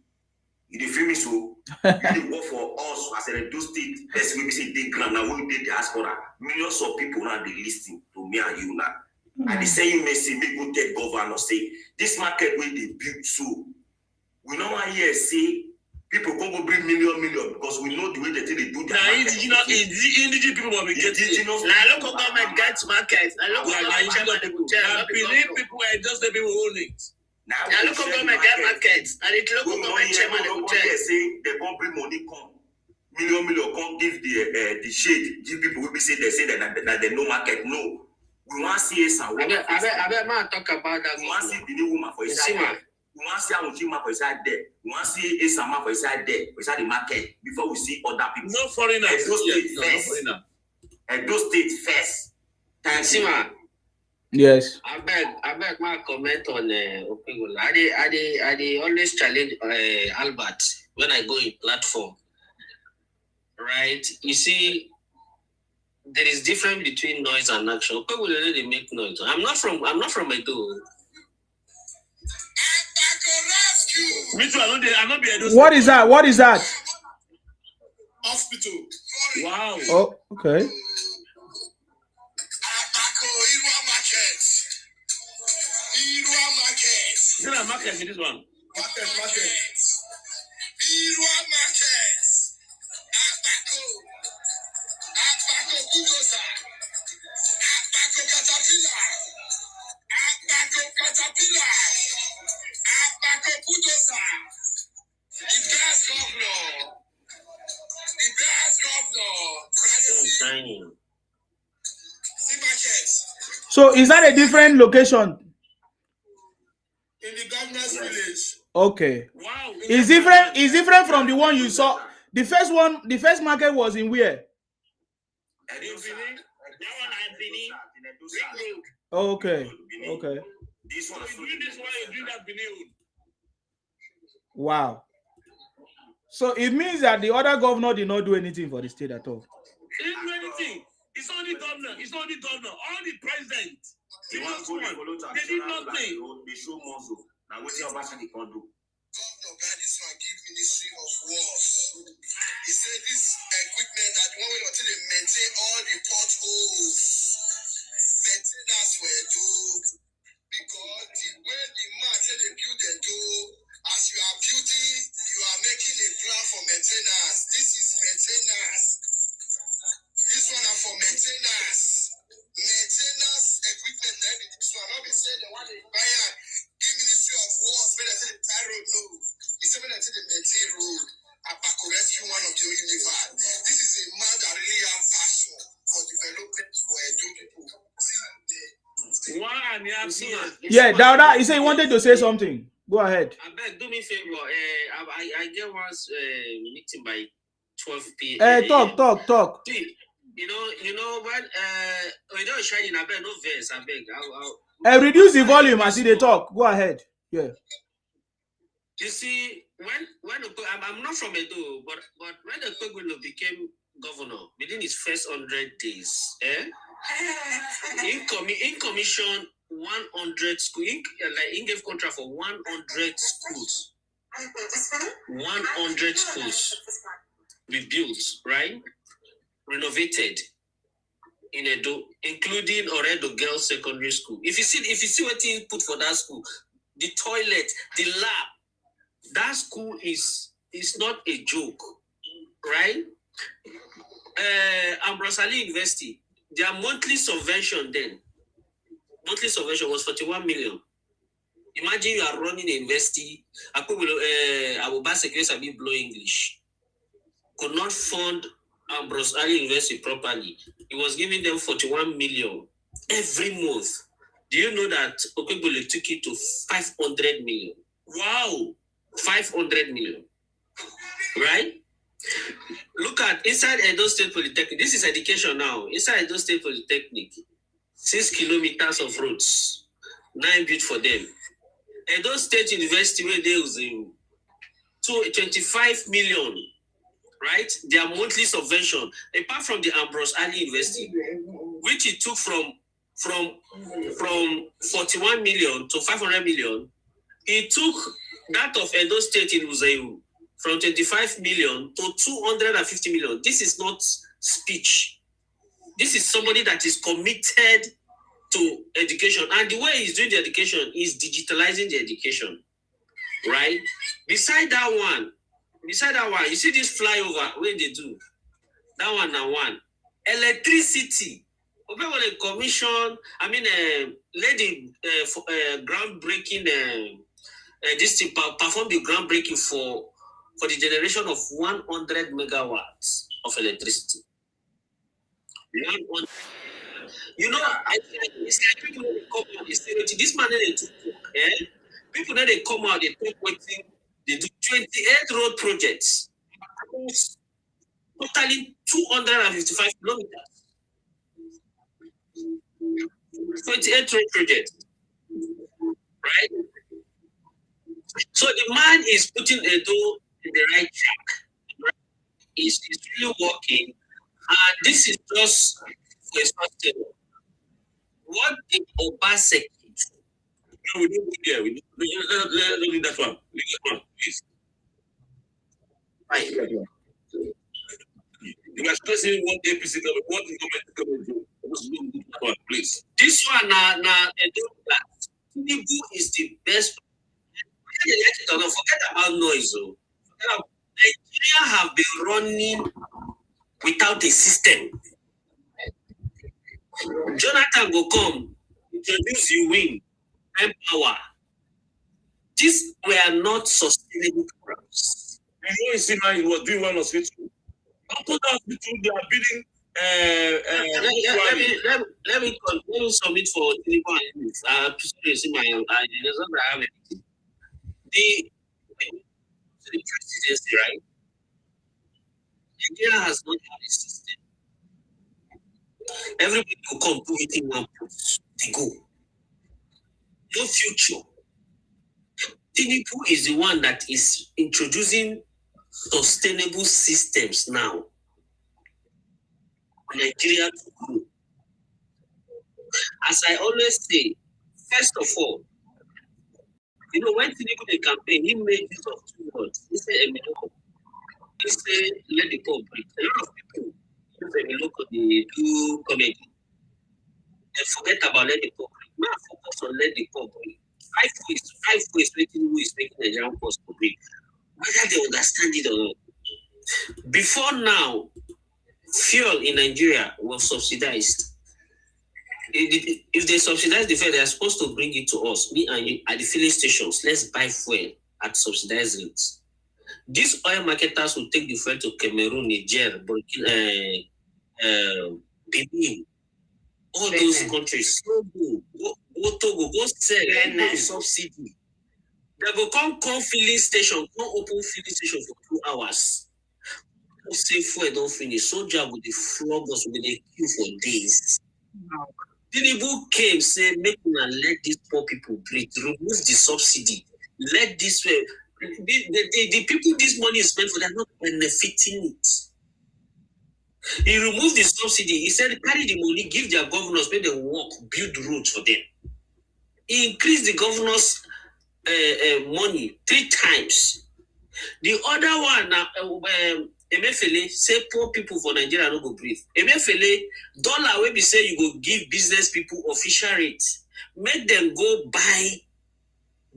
You did feel me so. You did work for us as a Edo State. Let's maybe say they grand now. We did diaspora. Millions of people now they listening to me and you now. And they say you may say me go take governor say this market where they build so. We know why here say. People go bring million because we know the way they do their indigenous people will be getting local government gets markets. Local government people are just the people own it. Now local government get markets. And it's local government chairman they will tell. They say they won't bring money come. Million come give the shade. Give people will be say they say that they no market. No. We want to see a sound. I man talk about that. We want to see the new woman for his side. We want to see Amuchima for inside there. We want to see Esama for inside there, for inside the market, before we see other people. No foreigners. Edo State first. Tansima. Yes. I beg my comment on Okigula. I always challenge Albert when I go in platform. Right? You see, there is difference between noise and action. Okigula they make noise. I'm not from Edo. Me too, I not be Edo. What is that? Hospital. Wow. Oh, okay. Is it a market in this one? Market. So is that a different location? In the governor's village. Okay. Wow. It's different from the one you saw. The first market was in where? Oh, okay. This one you do that Benin. Wow. So it means that the other governor did not do anything for the state at all. He didn't do anything. It's only governor. It's only governor. All the president. They did nothing. They show muscle. Now what your back can do? Governor Gadison give Ministry of Wars. He said this equipment that one way until they maintain all the potholes. Maintenance were due because the way the man said they build the door, as you are building, you are making a plan for maintenance. This is maintenance. This one are for maintenance. Maintenance equipment. Then this one not be said the one they buy. Give Ministry of Wars when they say the tie road no. It's when they say the maintain road. Apako rescue one of the universe. This is a man that really has passion for development for Edo people. Yeah, Dauda, he said he wanted to say something. Go ahead. I beg, do me a favor. I get once meeting by 12 p.m. Talk. You know when we don't shine. I beg, no verse. I beg. Reduce the volume as they talk. Go ahead. Yeah. You see, when I'm not from Edo, but when the Kwegulo became governor within his first 100 days, in commission 100 schools. He gave contract for 100 schools. 100 schools we built, right? Renovated in Edo, including Oredo Girls Secondary School. If you see what he put for that school, the toilet, the lab, that school is not a joke, right? Ambrose Ali University, their monthly subvention was 41 million. Imagine you are running a university, Abubakar blow English, could not fund Ambrose Ali University properly. He was giving them 41 million every month. Do you know that Okebole took it to 500 million? Wow, 500 million, right? Look at inside Edo State Polytechnic. This is education now. Inside Edo State Polytechnic, 6 kilometers of roads, 9 built for them. Edo State University, where they was in 25 million, right? Their monthly subvention, apart from the Ambrose Ali University, which it took from 41 million to 500 million. It took that of Edo State in Uzeu from 25 million to 250 million. This is not speech. This is somebody that is committed to education. And the way he's doing the education is digitalizing the education, right? Beside that one, you see this flyover, where they do? That one and one. Electricity. When a commission, lady groundbreaking, this thing perform the groundbreaking for the generation of 100 megawatts of electricity. You know, it's like people when they come out, they say, this man they talk, people when they come out, they talk waiting, they do 28 road projects, totaling 255 kilometers. 28 road projects, right? So the man is putting Edo in the right track. Right? He's really working, and this is just for a sustainable. What the Obaseki? No, we don't go there. We don't leave that one. Leave that one, please. Right. You are stressing one APC government. What is government to that one, please? This one, Tinubu is the best. Forget about noise. Nigeria have been running without a system. Jonathan go come, introduce you win, empower. These were not sustainable programs. You know, Isima was doing one hospital. After that hospital, they are building. Let me submit for Tinubu. I have anything. The presidency, right? Nigeria has not had a system. Everybody will come to it in one place. They go. No future. Tinubu is the one that is introducing sustainable systems now. Nigeria to grow. As I always say, first of all, you know, when Tinubu the campaign, he made use of 2 words. He said, Emiloko. He said, let the poor breathe. A lot of people use Emiloko, they do comedy. They forget about let the poor breathe. Now focus on let the poor breathe. 5 ways Tinubu is making Nigerian poor to breathe. Whether they understand it or not. Before now, fuel in Nigeria was subsidized. If they subsidize the fuel, they are supposed to bring it to us, me and you, at the filling stations. Let's buy fuel at subsidized rates. These oil marketers will take the fuel to Cameroon, Niger, Burkina, Benin, all those countries. Go Togo, go sell, no subsidy. They will come filling station, come open filling station for 2 hours. Say fuel don't finish. Soldier with the flog us with the queue for days. Tinubu came, say, make una let these poor people breathe, remove the subsidy, let this way. The people this money is spent for, they're not benefiting it. He removed the subsidy. He said, carry the money, give their governors, make them work, build roads for them. He increased the governors' money 3 times. The other one, Emefiele say poor people for Nigeria no go breathe. Emefiele, dollar wey be say you go give business people official rate, make them go buy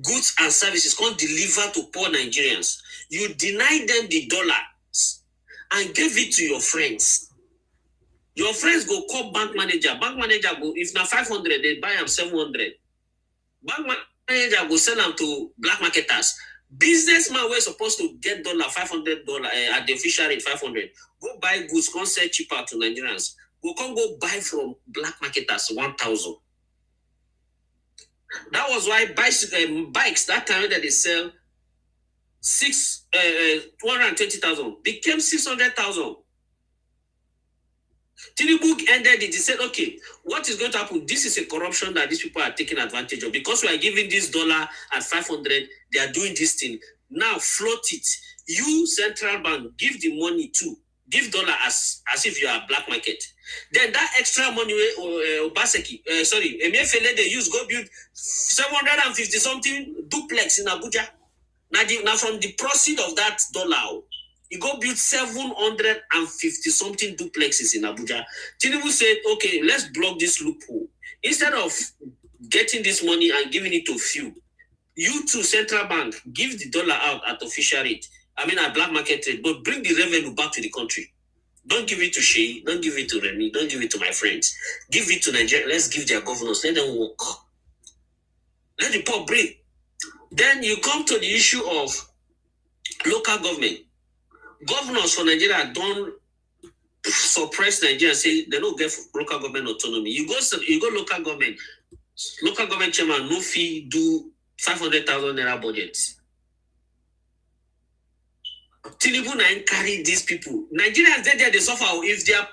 goods and services, come deliver to poor Nigerians. You deny them the dollars and give it to your friends. Your friends go call bank manager. Bank manager go, if na 500, they buy them 700. Bank manager go sell them to black marketers. Businessman were supposed to get $500 at the official rate 500. Go buy goods, come sell cheaper to Nigerians. Go buy from black marketers 1,000. That was why bikes that time that they sell 220,000 became 600,000. Tinubu ended it. He said, okay, what is going to happen? This is a corruption that these people are taking advantage of. Because we are giving this dollar at 500, they are doing this thing. Now float it. You, central bank, give the money too. Give dollar as if you are black market. Then that extra money, Emefiele, they use, go build 750 something duplex in Abuja. Now from the proceed of that dollar, he go build 750 something duplexes in Abuja. Tinubu said, okay, let's block this loophole. Instead of getting this money and giving it to few, you too, central bank, give the dollar out at official rate. I mean, at black market rate, but bring the revenue back to the country. Don't give it to Sheyi, don't give it to Remy, don't give it to my friends. Give it to Nigeria. Let's give their governors, let them work. Let the poor breathe. Then you come to the issue of local government. Governors for Nigeria don't suppress Nigeria and say they don't get local government autonomy. You go local government chairman no fee do 500,000 naira budget. Tinubu na carry these people. Nigerians they suffer if their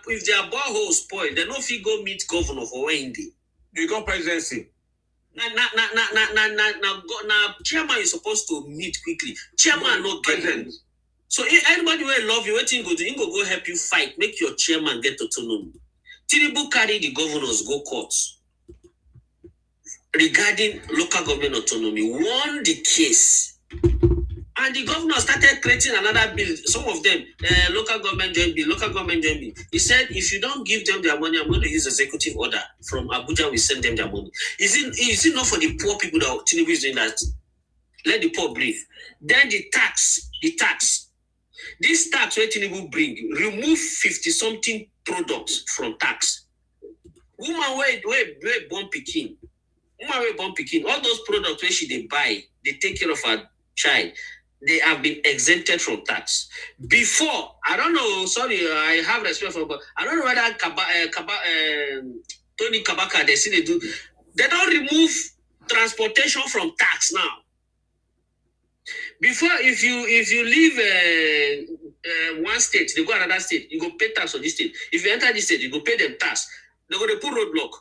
borehole spoil. They no fee go meet governor for when they. You go presidency. Na chairman is supposed to meet quickly. Chairman no get. So if anybody will love you, what you go do? He go help you fight, make your chairman get autonomy. Tinubu carry the governors go courts regarding local government autonomy, won the case. And the governor started creating another bill. Some of them, local government joint bill. He said, if you don't give them their money, I'm going to use executive order. From Abuja, we send them their money. Is it not for the poor people that Tinubu is doing that? Let the poor breathe. Then the tax. This tax where Tinubu bring, remove 50-something products from tax. Woman where born pikin. All those products where they buy, they take care of her child. They have been exempted from tax. Before, I don't know, sorry, I have respect for, but I don't know whether Tony Kabaka, they see they do. They don't remove transportation from tax now. Before, if you leave one state, they go another state, you go pay tax on this state. If you enter this state, you go pay them tax. They go to put roadblock.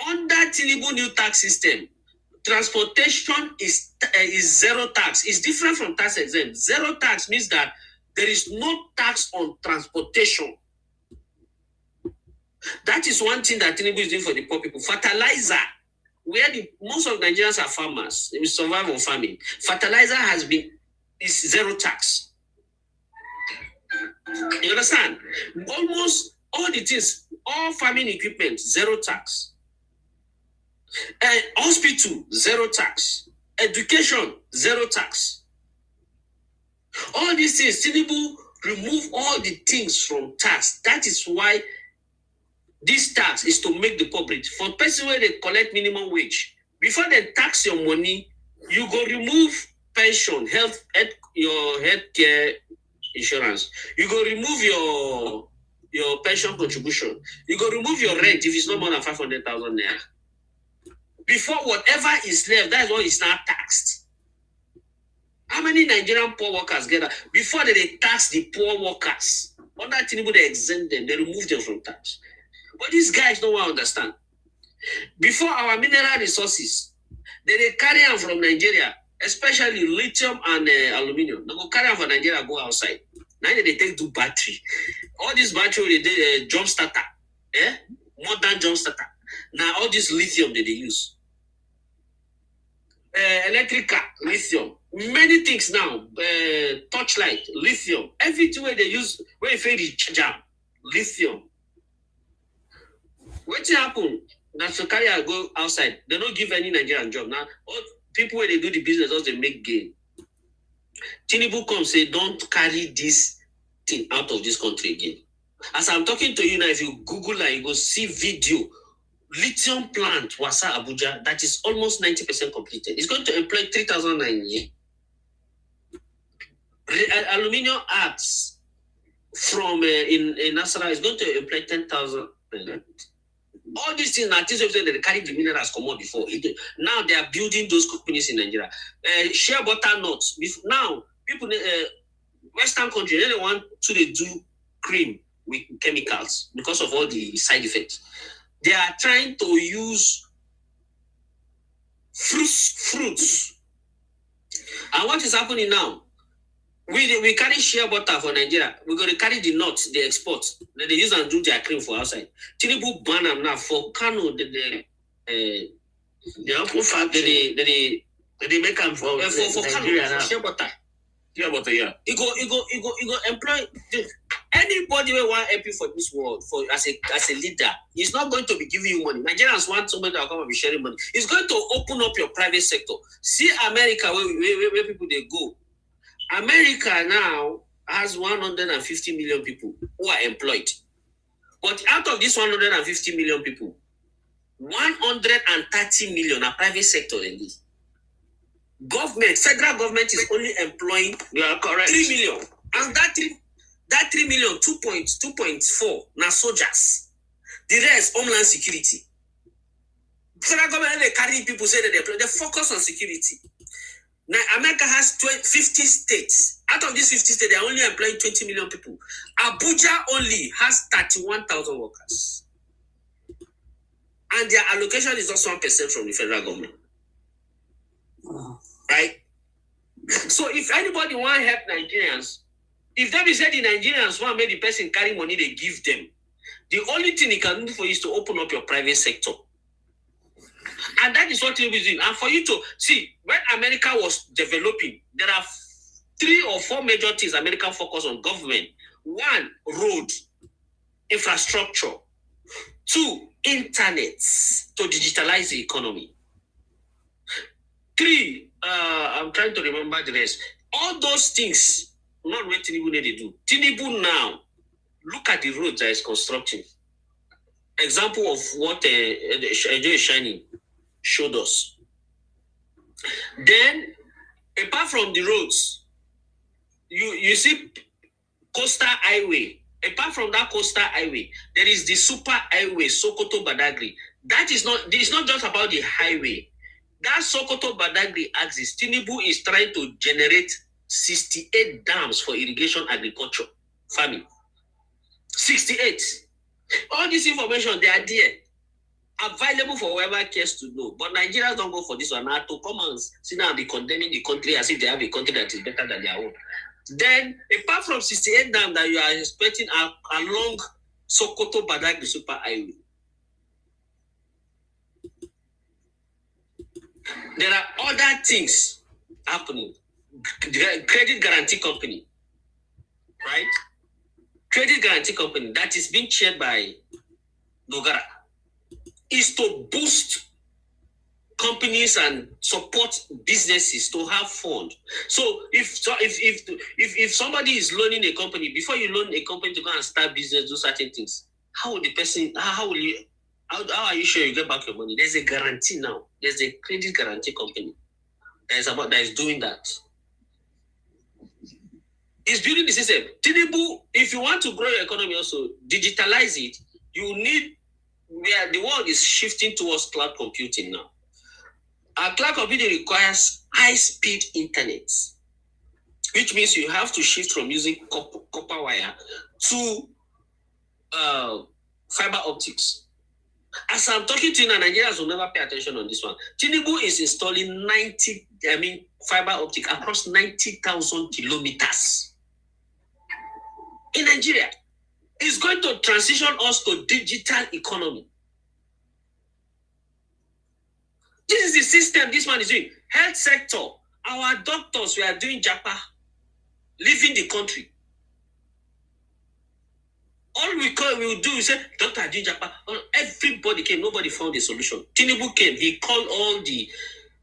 Under Tinubu new tax system, transportation is zero tax. It's different from tax exempt. Zero tax means that There is no tax on transportation. That is one thing that Tinubu is doing for the poor people. Fertilizer, where most of Nigerians are farmers, they will survive on farming. Fertilizer is zero tax. You understand? Almost all the things, all farming equipment, zero tax. Hospital, zero tax. Education, zero tax. All these things, Tinubu remove all the things from tax. That is why this tax is to make the poor rich. For person where they collect minimum wage, before they tax your money, you go remove pension, your healthcare insurance. You go remove your pension contribution. You go remove your rent if it's not more than 500,000 naira. Before whatever is left, that's what is now taxed. How many Nigerian poor workers get that? Before they tax the poor workers, under Tinubu they exempt them, they remove them from tax. But these guys don't want to understand. Before our mineral resources, they carry them from Nigeria, especially lithium and aluminium. They go carry them from Nigeria, go outside. Now they take to battery. All this battery, they did jump starter, modern jump starter. Now all this lithium that they use. Electrical, lithium. Many things now. Torchlight, lithium. Everything where they use, where you feel the charger, lithium. What happen? That to carry and go outside. They don't give any Nigerian job. Now, all people where they do the business, also they make gain. Tinubu comes say, don't carry this thing out of this country again. As I'm talking to you now, if you Google and you go see video, lithium plant, Wasa Abuja, that is almost 90% completed. It's going to employ 3,000 a year. Aluminium arts from in Nasara is going to employ 10,000. All these things, they carry the minerals come out before. Now they are building those companies in Nigeria. Shea butter nuts. Now, people, Western countries, they want to do cream with chemicals because of all the side effects. They are trying to use fruits. And what is happening now? We carry shea butter for Nigeria. We're going to carry the nuts they export. Then they use and do their cream for outside. Tinubu ban them now for Kano. They open factory. They make them for Kano for shea butter. Shea butter, yeah. You go employ anybody who want help you for this world for as a leader. He's not going to be giving you money. Nigerians want somebody that will come and be sharing money. He's going to open up your private sector. See America where people they go. America now has 150 million people who are employed. But out of this 150 million people, 130 million are private sector in this. Federal government is only employing 3 million. And that 3 million, 2.4 now soldiers. The rest, Homeland Security. Federal government, they carry people say that they focus on security. Now, America has 50 states. Out of these 50 states, they are only employing 20 million people. Abuja only has 31,000 workers. And their allocation is also 1% from the federal government. Right? So if anybody want to help Nigerians, if they be said the Nigerians want to make the person carry money they give them, the only thing he can do for you is to open up your private sector. And that is what Tinubu is doing. And for you to see, when America was developing, there are 3 or 4 major things America focus on government. 1, road, infrastructure. 2, internet to digitalize the economy. 3, I'm trying to remember the rest. All those things, not what Tinubu need to do. Tinubu now, look at the roads that is constructing. Example of what Ejo Shining showed us. Then, apart from the roads, you see coastal highway. Apart from that coastal highway, there is the super highway, Sokoto Badagry. It's not just about the highway. That Sokoto Badagry axis, Tinubu is trying to generate 68 dams for irrigation, agriculture, farming. 68. All this information, they are there. Available for whoever cares to know. But Nigerians don't go for this one. Now to come and sit down and be condemning the country as if they have a country that is better than their own. Then, apart from 68 dam that you are expecting along Sokoto Badagry Super Highway, there are other things happening. Credit guarantee company, right? Credit guarantee company that is being chaired by Nogara is to boost companies and support businesses to have fund. So if somebody is loaning a company, before you loan a company to go and start business, do certain things, how will the person, how are you sure you get back your money? There's a guarantee now. There's a credit guarantee company that is doing that. It's building the system. Tinubu, if you want to grow your economy also, digitalize it, you need, where the world is shifting towards cloud computing now. Our cloud computing requires high-speed internet, which means you have to shift from using copper wire to fiber optics. As I'm talking to you now, Nigerians will never pay attention on this one. Tinubu is installing fiber optic across 90,000 kilometers in Nigeria. It's going to transition us to digital economy. This is the system this man is doing. Health sector, our doctors were doing Japa, leaving the country. All we will do is say, Dr. doing Japa. Everybody came, nobody found a solution. Tinubu came, he called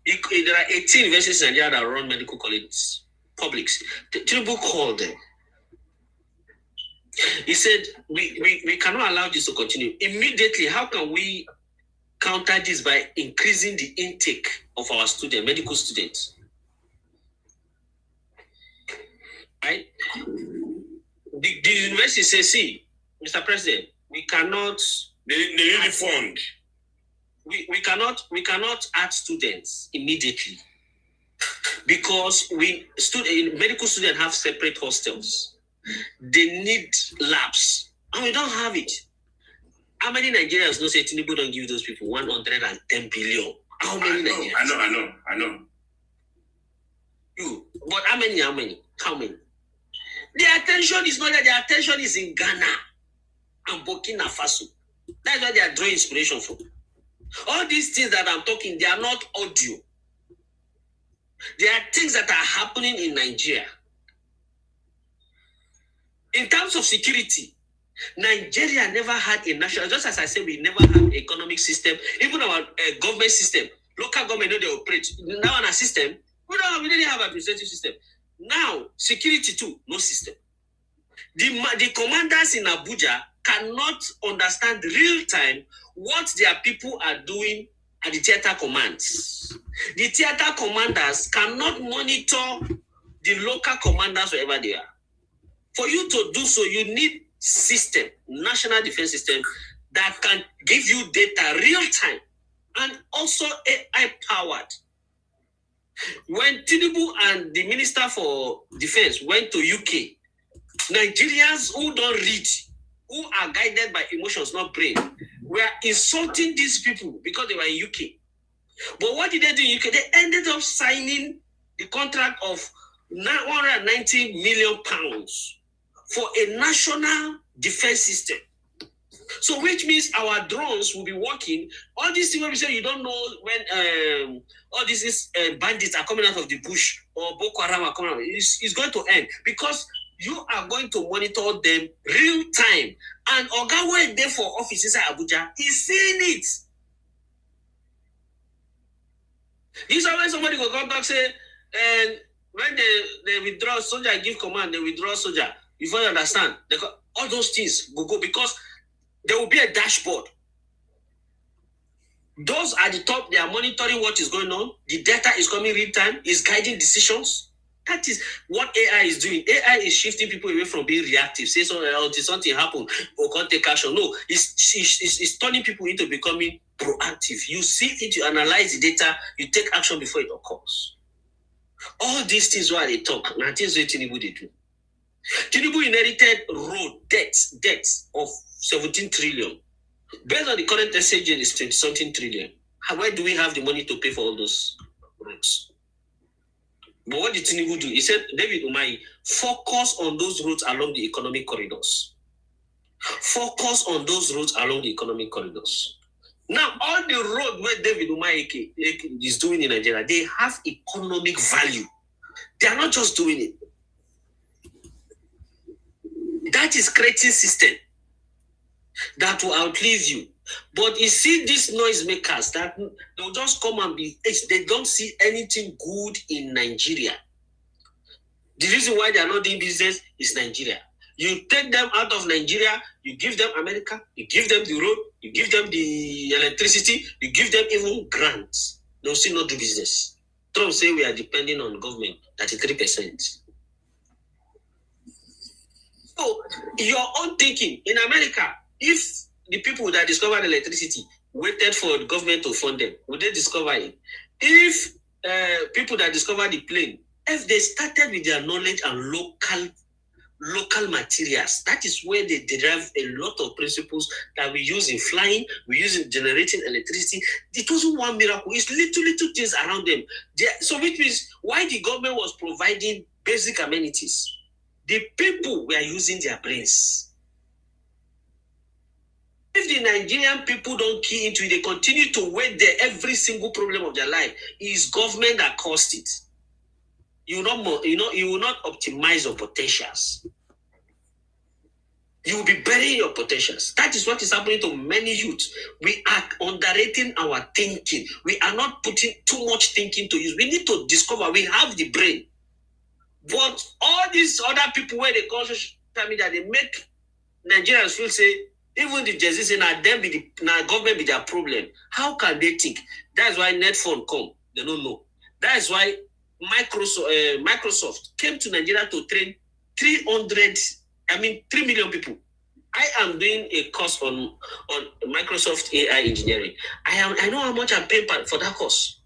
there are 18 universities in Nigeria that run medical colleges, publics. Tinubu called them. He said, we cannot allow this to continue. Immediately, how can we counter this by increasing the intake of our students, medical students? Right? The university says, see, Mr. President, we cannot. They need a fund. We cannot add students immediately because medical students have separate hostels. They need labs, and we don't have it. How many Nigerians know say Tinubu don't give those people 110 billion? How many Nigerians? I know. But how many? Their attention is not that. Their attention is in Ghana and Burkina Faso. That's where they are drawing inspiration from. All these things that I'm talking, they are not audio. They are things that are happening in Nigeria. In terms of security, Nigeria never had a national, just as I said, we never had an economic system. Even our government system, local government, they operate. Now on a system, we didn't have an administrative system. Now, security too, no system. The commanders in Abuja cannot understand real time what their people are doing at the theater commands. The theater commanders cannot monitor the local commanders wherever they are. For you to do so, you need system, national defense system, that can give you data real time and also AI powered. When Tinubu and the Minister for Defense went to UK, Nigerians who don't read, who are guided by emotions, not brain, were insulting these people because they were in UK. But what did they do in UK? They ended up signing the contract of £190 million for a national defense system. So which means our drones will be working. All these things, when we say you don't know when all these bandits are coming out of the bush or Boko Haram are coming out, it's going to end because you are going to monitor them real time. And Oga went there for office inside Abuja, he's seeing it. This is when somebody will come back say, and when they withdraw soldier, give command, they withdraw soldier. Before you understand, all those things will go because there will be a dashboard. Those at the top, they are monitoring what is going on. The data is coming real time, is guiding decisions. That is what AI is doing. AI is shifting people away from being reactive. Say something happen or can't take action. No, it's turning people into becoming proactive. You see it, you analyze the data, you take action before it occurs. All these things while they talk, now things what Tinubu they do. Tinubu inherited road debts of 17 trillion. Based on the current SAG, is 20-something trillion. Where do we have the money to pay for all those roads? But what did Tinubu do? He said, David Umahi, focus on those roads along the economic corridors. Focus on those roads along the economic corridors. Now, all the road where David Umahi is doing in Nigeria, they have economic value. They are not just doing it. That is creating system that will outlive you. But you see these noisemakers that they'll just come and be, they don't see anything good in Nigeria. The reason why they are not doing business is Nigeria. You take them out of Nigeria, you give them America, you give them the road, you give them the electricity, you give them even grants. They'll still not do business. Trump say we are depending on government, 33%. So your own thinking in America, if the people that discovered electricity waited for the government to fund them, would they discover it? If people that discovered the plane, if they started with their knowledge and local materials, that is where they derive a lot of principles that we use in flying, we use in generating electricity. It wasn't one miracle. It's little things around them. So which means why the government was providing basic amenities. The people were using their brains. If the Nigerian people don't key into it, they continue to wait there every single problem of their life. It is government that caused it. You will not optimize your potentials. You will be burying your potentials. That is what is happening to many youths. We are underrating our thinking. We are not putting too much thinking to use. We need to discover we have the brain. But all these other people where they call social media, they make Nigerians feel say, even the Jersey say now them be the government be their problem. How can they think? That's why Netphone come. They don't know. That is why Microsoft came to Nigeria to train 3 million people. I am doing a course on Microsoft AI engineering. I know how much I'm paying for that course.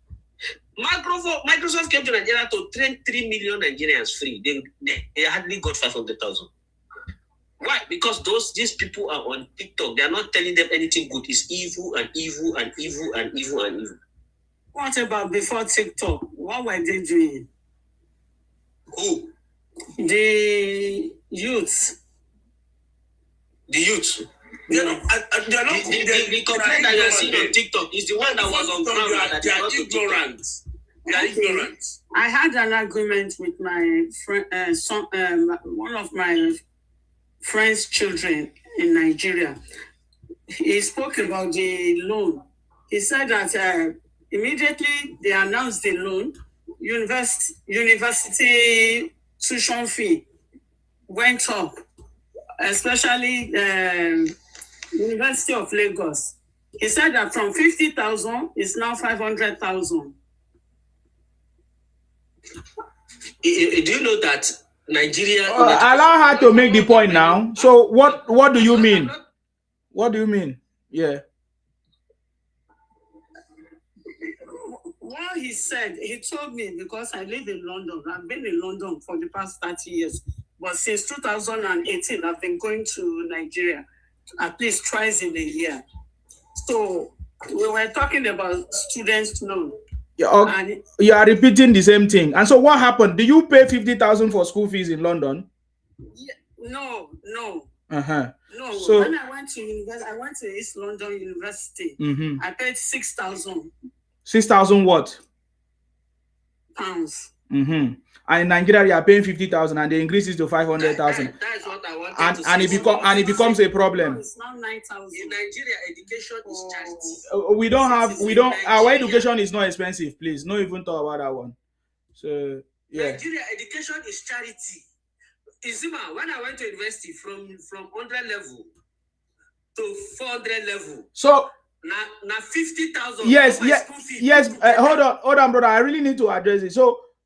Microsoft came to Nigeria to train 3 million Nigerians free. They hardly got 500,000. Why? Because these people are on TikTok. They are not telling them anything good. It's evil and evil and evil and evil and evil. What about before TikTok? What were they doing? Who? The youths. The youths. The complaint that you are seeing on TikTok is the one that was on ground. They are ignorant. They are ignorant. I had an agreement with my friend, one of my friend's children in Nigeria. He spoke about the loan. He said that immediately they announced the loan, university tuition fee went up, especially University of Lagos. He said that from 50,000 it's now 500,000. Do you know that Nigeria? Allow her to make the point now. So what do you mean? What do you mean? Yeah. Well, he told me, because I live in London. I've been in London for the past 30 years. But since 2018, I've been going to Nigeria at least twice in a year. So we were talking about students' loan. You are repeating the same thing. And so what happened? Do you pay 50,000 for school fees in London? Yeah, no. No, so, when I went to university, I went to East London University. I paid 6,000. 6,000 what? Pounds. And in Nigeria, you are paying 50,000 and they increase it to 500,000. That's what I wanted to say. And it becomes a problem. It's now 9,000. In Nigeria, education is charity. Our education is not expensive, please. No even talk about that one. So, yeah. Nigeria, education is charity. Izima, when I went to university from 100 level to 400 level. So, now 50,000. Yes. Hold on, brother. I really need to address it.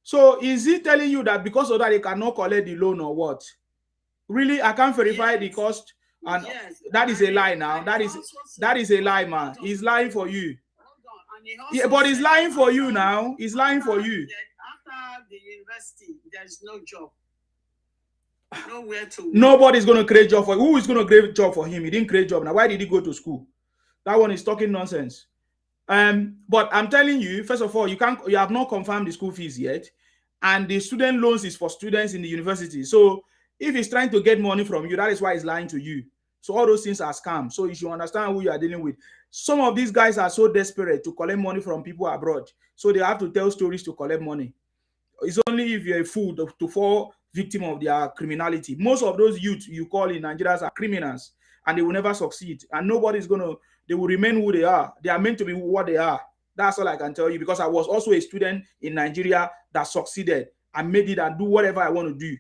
So is he telling you that because of that they cannot collect the loan or what? Really, I can't verify the cost, and that is a lie. Now that is a lie, man. He's lying for you. Yeah, but he's lying for you now. He's lying for you. After the university, there's no job. Nowhere to. Nobody's going to create job for him. Who is going to create job for him? He didn't create job. Now, why did he go to school? That one is talking nonsense. But I'm telling you, first of all, you have not confirmed the school fees yet. and the student loans is for students in the university. So if he's trying to get money from you, that is why he's lying to you. So all those things are scams. So you should understand who you are dealing with. Some of these guys are so desperate to collect money from people abroad, so they have to tell stories to collect money. It's only if you're a fool to fall victim of their criminality. Most of those youth you call in Nigeria are criminals, and they will never succeed. And nobody's they will remain who they are. They are meant to be what they are. That's all I can tell you, because I was also a student in Nigeria that succeeded. I made it and do whatever I want to do.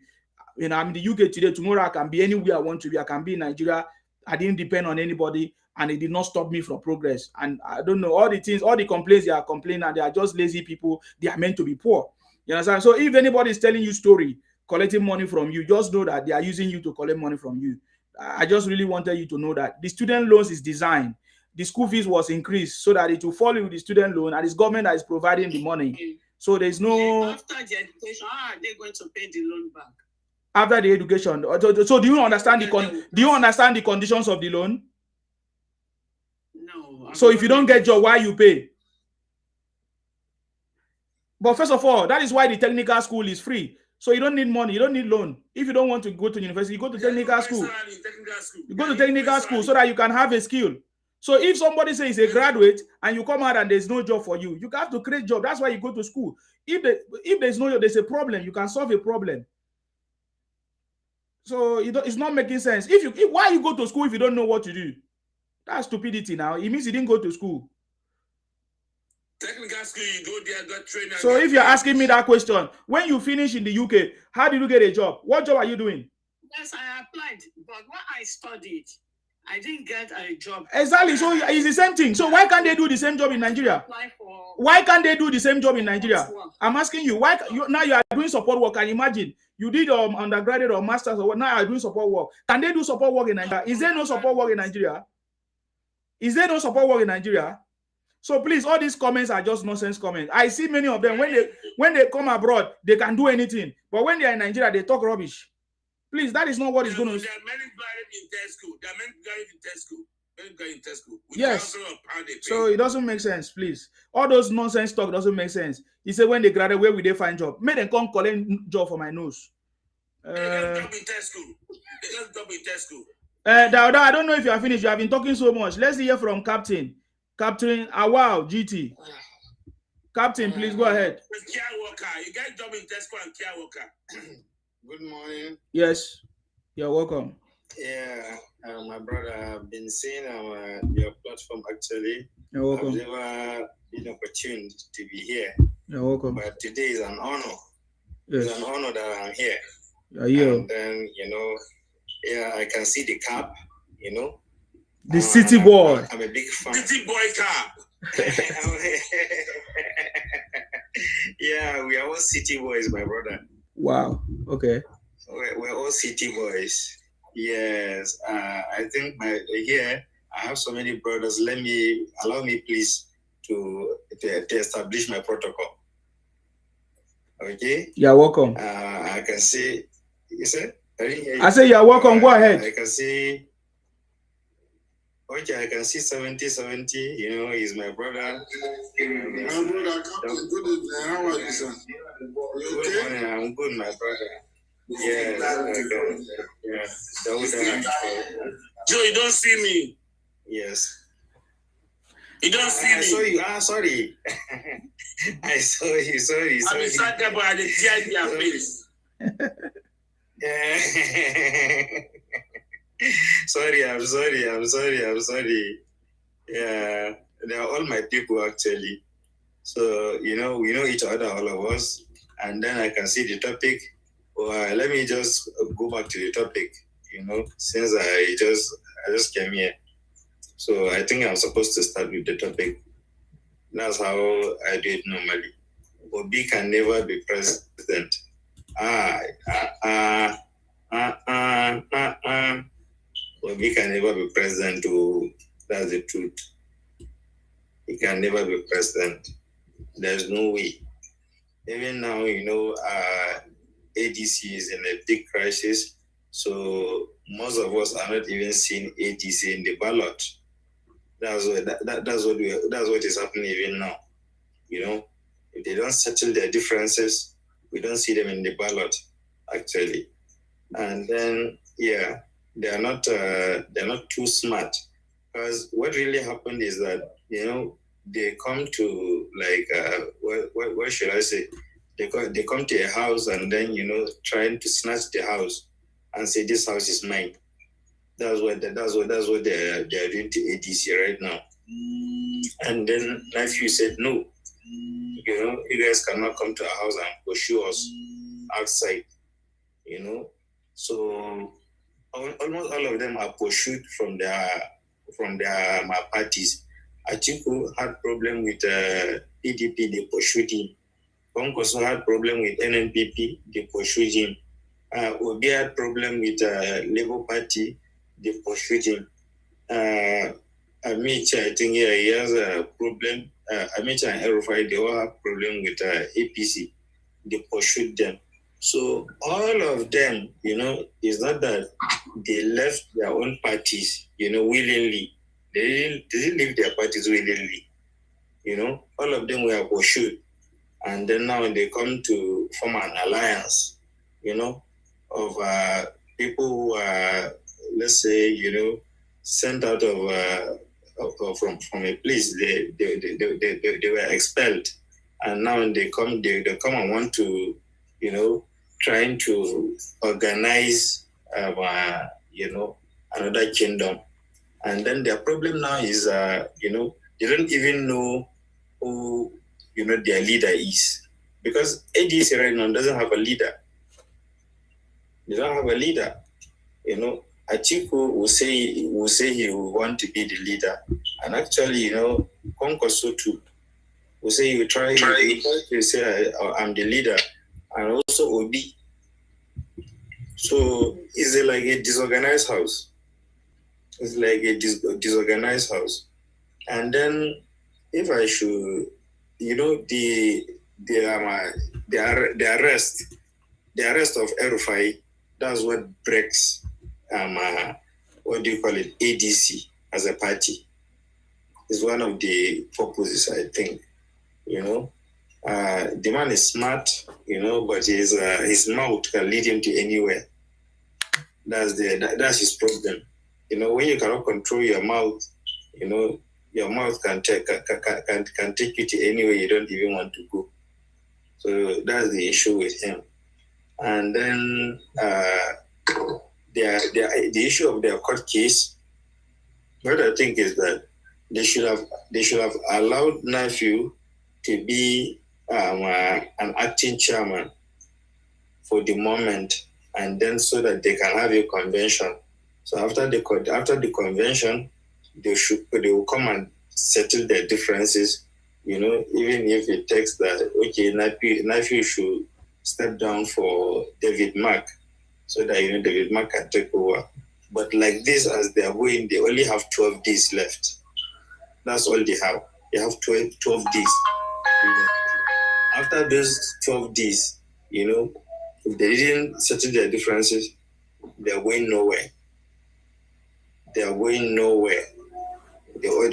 You know, I'm in the UK today. Tomorrow I can be anywhere I want to be. I can be in Nigeria. I didn't depend on anybody, and it did not stop me from progress. And I don't know, all the things, all the complaints they are complaining, and they are just lazy people. They are meant to be poor. You understand? So if anybody is telling you story, collecting money from you, just know that they are using you to collect money from you. I just really wanted you to know that the student loans is designed. The school fees was increased so that it will follow with the student loan, and it's government that is providing the money. So there's no... After the education, how are they going to pay the loan back? After the education. So do you understand the conditions of the loan? No. So if you don't get job, why you pay? But first of all, that is why the technical school is free. So you don't need money, you don't need loan. If you don't want to go to university, you go to technical school. You go to technical school so that you can have a skill. So if somebody says he's a graduate and you come out and there's no job for you, you have to create job. That's why you go to school. If there's no job, there's a problem, you can solve a problem. So it's not making sense. Why you go to school if you don't know what to do? That's stupidity now. It means you didn't go to school. Technical school, you go there, got training. So if you're asking me that question, when you finish in the UK, how did you get a job? What job are you doing? Yes, I applied, but when I studied, I didn't get a job. Exactly. So it's the same thing. So why can't they do the same job in Nigeria? Why can't they do the same job in Nigeria? I'm asking you. Why now you are doing support work? And imagine you did undergraduate or masters or what? Now you are doing support work. Can they do support work in Nigeria? Is there no support work in Nigeria? Is there no support work in Nigeria? So please, all these comments are just nonsense comments. I see many of them when they come abroad, they can do anything, but when they are in Nigeria, they talk rubbish. Please, that is not what is going to. There are many graduates in test school. There are many graduates in test school. Many graduates in test school. Yes. So it doesn't make sense. Please, all those nonsense talk doesn't make sense. He said when they graduate, where will they find job? Make them come collect job for my nose. They got job in test school. They got job in test school. Dauda, I don't know if you are finished. You have been talking so much. Let's hear from Captain Awao GT. Captain, please go ahead. Care worker. You get job in Tesco and care worker. Good morning. Yes, you're welcome. Yeah, my brother, I've been seeing your platform actually. You're welcome. I've never been opportune to be here. You're welcome. But today is an honor. Yes. It's an honor that I'm here. You're here. And then, yeah, I can see the cap, The city boy. I'm a big fan. City boy cap. Yeah, we are all city boys, my brother. Wow. Okay. We're all city boys. Yes. I think here I have so many brothers. Allow me please to establish my protocol. Okay. You're welcome. I can see. You said? I say you're welcome. Go ahead. I can see. Okay, I can see 70. He's my brother. My brother, Captain, good evening. How are you, sir? You okay? Good morning. I'm good, my brother. Yes. Yeah. Joe, you don't see me. Yes. You don't see me. I saw you. Sorry. I saw you. Sorry. I'm inside there, but I didn't tear your face. I'm sorry. Yeah, they are all my people actually. So we know each other, all of us. And then I can see the topic. Well, let me just go back to the topic. Since I just came here, so I think I'm supposed to start with the topic. That's how I do it normally. Obi can never be president. Obi can never be president too. That's the truth. He can never be president. There's no way. Even now, ADC is in a big crisis. So most of us are not even seeing ADC in the ballot. That's what is happening even now. If they don't settle their differences, We don't see them in the ballot, actually. And then, yeah, they're not too smart, because what really happened is that, you know, they come to like what should I say? They come to a house and then, you know, trying to snatch the house and say this house is mine. That's what they're doing to ADC right now. And then nephew said no. You know, you guys cannot come to our house and pursue us outside. You know, so almost all of them are pursued from their parties. Atiku had problem with PDP, they pursued him. Konkoso had problem with NNPP, they pursued him. Obi had problem with Labour Party, they pursued him. Amicha, I think he has a problem. Amicha and El-Rufai, they all have problem with APC, they pursued them. So all of them, you know, it's not that they left their own parties, you know, willingly. They didn't leave their parties willingly. You know, all of them were pursued. And then now they come to form an alliance, you know, of people who are, let's say, you know, sent out from a place. They were expelled. And now they come and want to, you know, trying to organize, you know, another kingdom. And then their problem now is, you know, they don't even know who, you know, their leader is. Because ADC right now doesn't have a leader. They don't have a leader. You know, Atiku will say he will want to be the leader. And actually, you know, Konkoso too will say he will try to say, I'm the leader. And also Obi. So it's like a disorganized house. It's like a disorganized house. And then if I should, you know, the arrest of El-Rufai, that's what breaks what do you call it, ADC as a party. Is one of the purposes, I think. You know, the man is smart, you know, but his mouth can lead him to anywhere. That's his problem. You know, when you cannot control your mouth, you know, your mouth can take you to anywhere you don't even want to go. So that's the issue with him. And then the issue of their court case, what I think is that they should have allowed nephew to be an acting chairman for the moment, and then so that they can have a convention. So after the convention, they will come and settle their differences. You know, even if it takes that, okay, nephew should step down for David Mark, so that, you know, David Mark can take over. But like this, as they are going, they only have 12 days left. That's all they have. They have 12 days. You know. After those 12 days, you know, if they didn't settle their differences, they are going nowhere. They are going nowhere. They all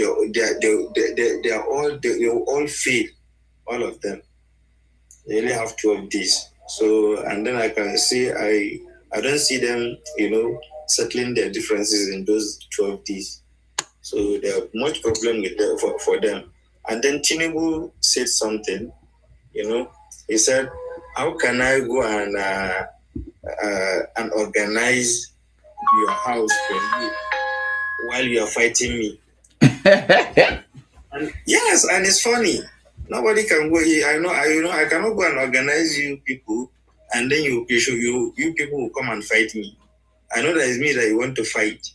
fail, all of them. They only have 12 days. So, and then I can say I don't see them, you know, settling their differences in those 12 days. So there are much problem with them, for them. And then Tinubu said something, you know, he said, how can I go and organize your house for you while you are fighting me? Yes, and it's funny. Nobody can go here. I cannot go and organize you people, and then you people will come and fight me. I know that it's me that you want to fight,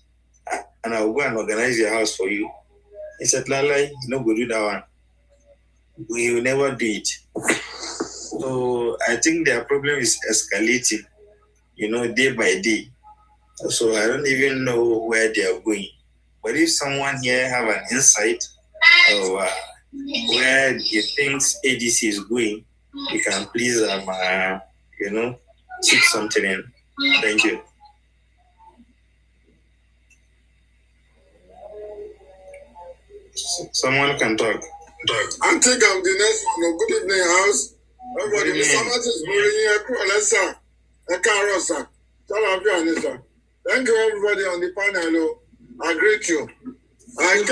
and I'll go and organize your house for you. He said, Lalai, no go do that one. We will never do it. So I think their problem is escalating, you know, day by day. So I don't even know where they are going. But if someone here have an insight of where he thinks ADC is going, you can please, you know, chip something in. Thank you. Someone can talk. I think I'm the next one. Good evening, house. Everybody, Mr. Martins, thank you, everybody on the panel. I greet you. I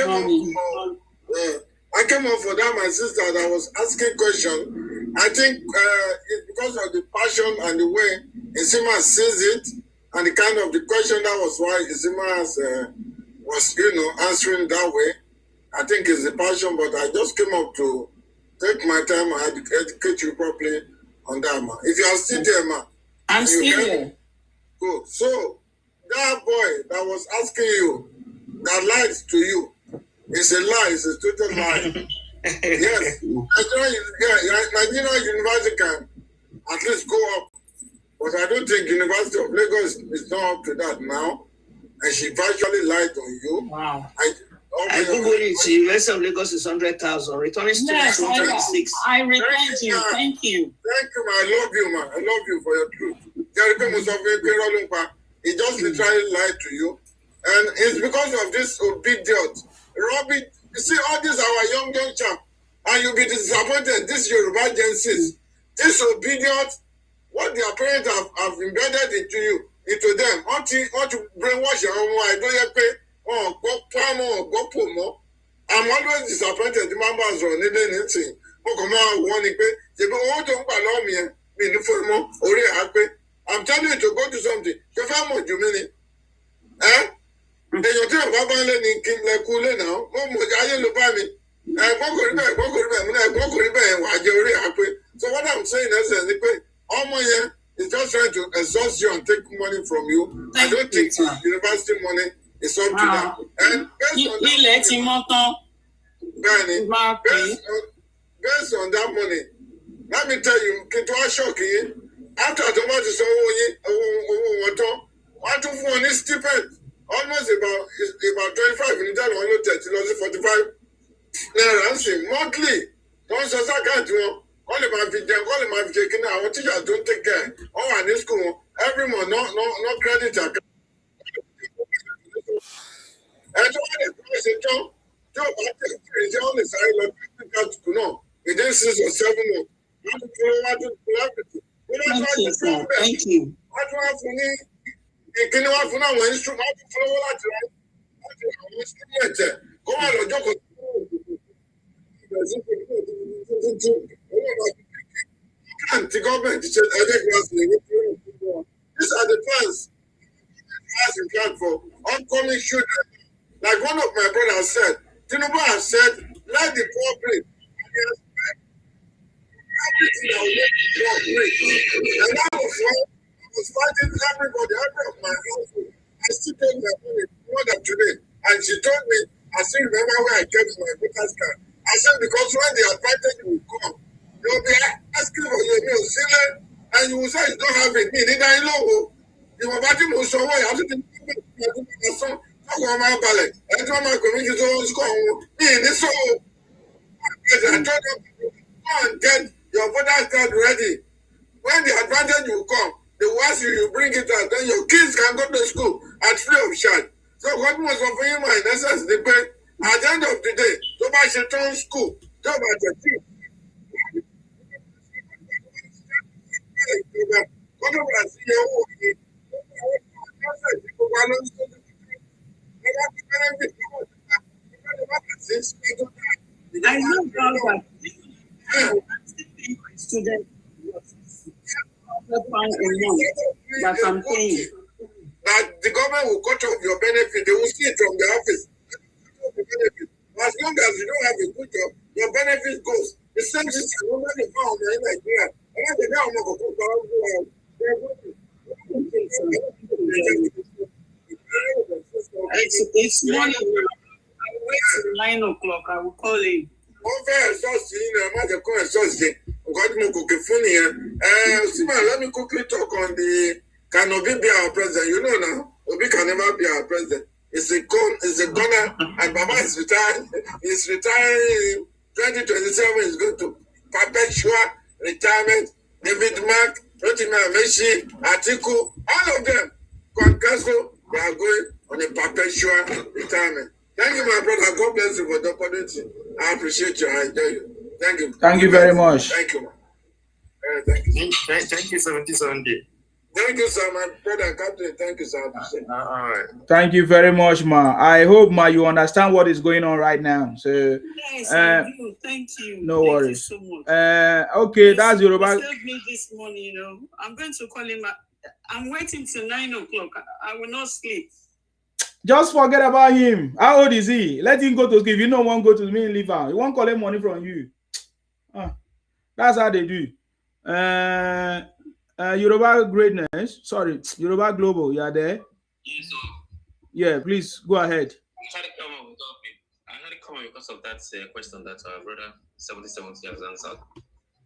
came up for that, my sister, that was asking question. I think it's because of the passion and the way Isima sees it, and the kind of the question, that was why Isima was, answering that way. I think it's the passion, but I just came up to take my time and educate you properly on that, ma. If you are still there, ma. I'm still here. Good. So, that boy that was asking you, that lied to you, it's a lie, it's a total lie. Yes. Nigerian University can at least go up, but I don't think University of Lagos is not up to that now. And she virtually lied on you. Wow. I Google it. University of Lagos is 100,000. Returning students 106. I repent you. Thank you. Thank you, ma. I love you, ma. I love you for your truth. He just literally lied to you. And it's because of this obedience. Robbie, you see all these our young chap, and you'll be disappointed. This Yoruba Genesis, this obedience, what their parents have embedded into them. Want to brainwash your own I don't yet pay. I'm always disappointed. The members are needing anything. I'm telling you to go to something. Èèyàn tí ọba bá ń lé ní kí n lẹkú lé náà ó mọ ayé ló bá mi ẹ̀gbọ́n kò rí bẹ́ẹ̀ wà á jẹ orí àpé. So what I'm saying is ni pé ọmọ yẹn is just trying to exhaust you and take money from you. I don't think university money is up to that. And based on ilẹ̀ ti mọ́ tán. Bẹ́ẹ̀ni, based on that money, let me tell you, kí n tó wá ṣọ́ọ̀kì yín, after tó bá ti san owó wọn tán, wọ́n á tún fún wọn ní stipend. Almost about 25 in that one, 45 naira monthly. Don't say can't do all my taking our teachers don't take care. Oh, and in school every month, no credit account. And so the price is no, it then 6 or 7 months. Thank you. Ìkíni wá fún àwọn instrument fúnlọ́wọ́ láti àwọn instrument kó wà lọ́jọ́ kan tí gọ́ọ̀mẹ̀ntì ṣe ẹgbẹ́ gíláàsì lè ní these are the plans as you plan for upcoming children. Like one of my brothers said, Tinubu has said, let the poor pray. Everything that will make the poor pray. And that was why I was fighting everybody, every of my household. I still take my money more than today. And she told me, I still remember where I kept my voter's card. I said, because when the advantage will come, you'll be asking for your meal, and you will say you don't have it. Neither in law, you will buy him so way. I didn't know. On my ballot. I told my community to school. In this hole, I told them, go and get your voter's card ready. When the advantage will come, the worse you bring it out, then your kids can go to school at free of charge. So what must offer you my essence the pay at the end of the day, to buy your own school, to buy the team. I know that student that I'm paying. That the government will cut off your benefit, they will see it from the office. As long as you don't have a good job, your benefit goes. The same system when they found in Nigeria. It's morning. I'll wait till 9 o'clock. I will call him. Let me quickly talk on the can Obi be our president. You know now, Obi can never be our president. It's a gunner, and Baba is retiring. He's retiring in 2027. He's going to perpetual retirement. David Mark, Rotimi Amechi, Atiku, all of them, Kwankwaso, they are going on a perpetual retirement. Thank you, my brother. God bless you for the opportunity. I appreciate you. I enjoy you. Thank you. Thank you very much. Thank you. Thank you. Thank you, 70. Thank you, sir, my brother Captain. Thank you, sir. All right. Thank you very much, ma. I hope, ma, you understand what is going on right now. So, Yes, I do. Thank you. no Thank worries. you so much. Okay, that's Yoruba. He saved me this morning, you know. I'm going to call him. I'm waiting till 9 o'clock. I will not sleep. Just forget about him. How old is he? Let him go to school. If you don't want to go to me and leave out, he won't collect money from you. That's how they do. Yoruba Greatness. Sorry, Yoruba Global. You are there? Yes, sir. Yeah, please go ahead. I tried to come on because of that question that our brother 70 has answered.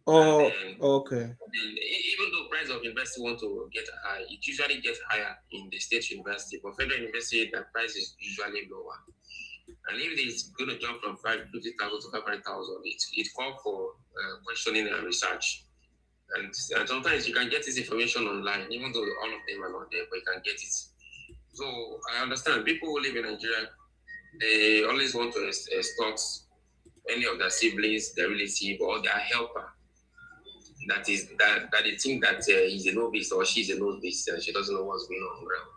Oh, okay. Even though price of university want to get high, it usually gets higher in the state university, but federal university, the price is usually lower. And if it's going to jump from 50,000 to 500,000, it calls for questioning and research. And sometimes you can get this information online, even though all of them are not there, but you can get it. So I understand people who live in Nigeria, they always want to extort any of their siblings, their relative, or their helper. That they think that he's a novice or she's a novice and she doesn't know what's going on around.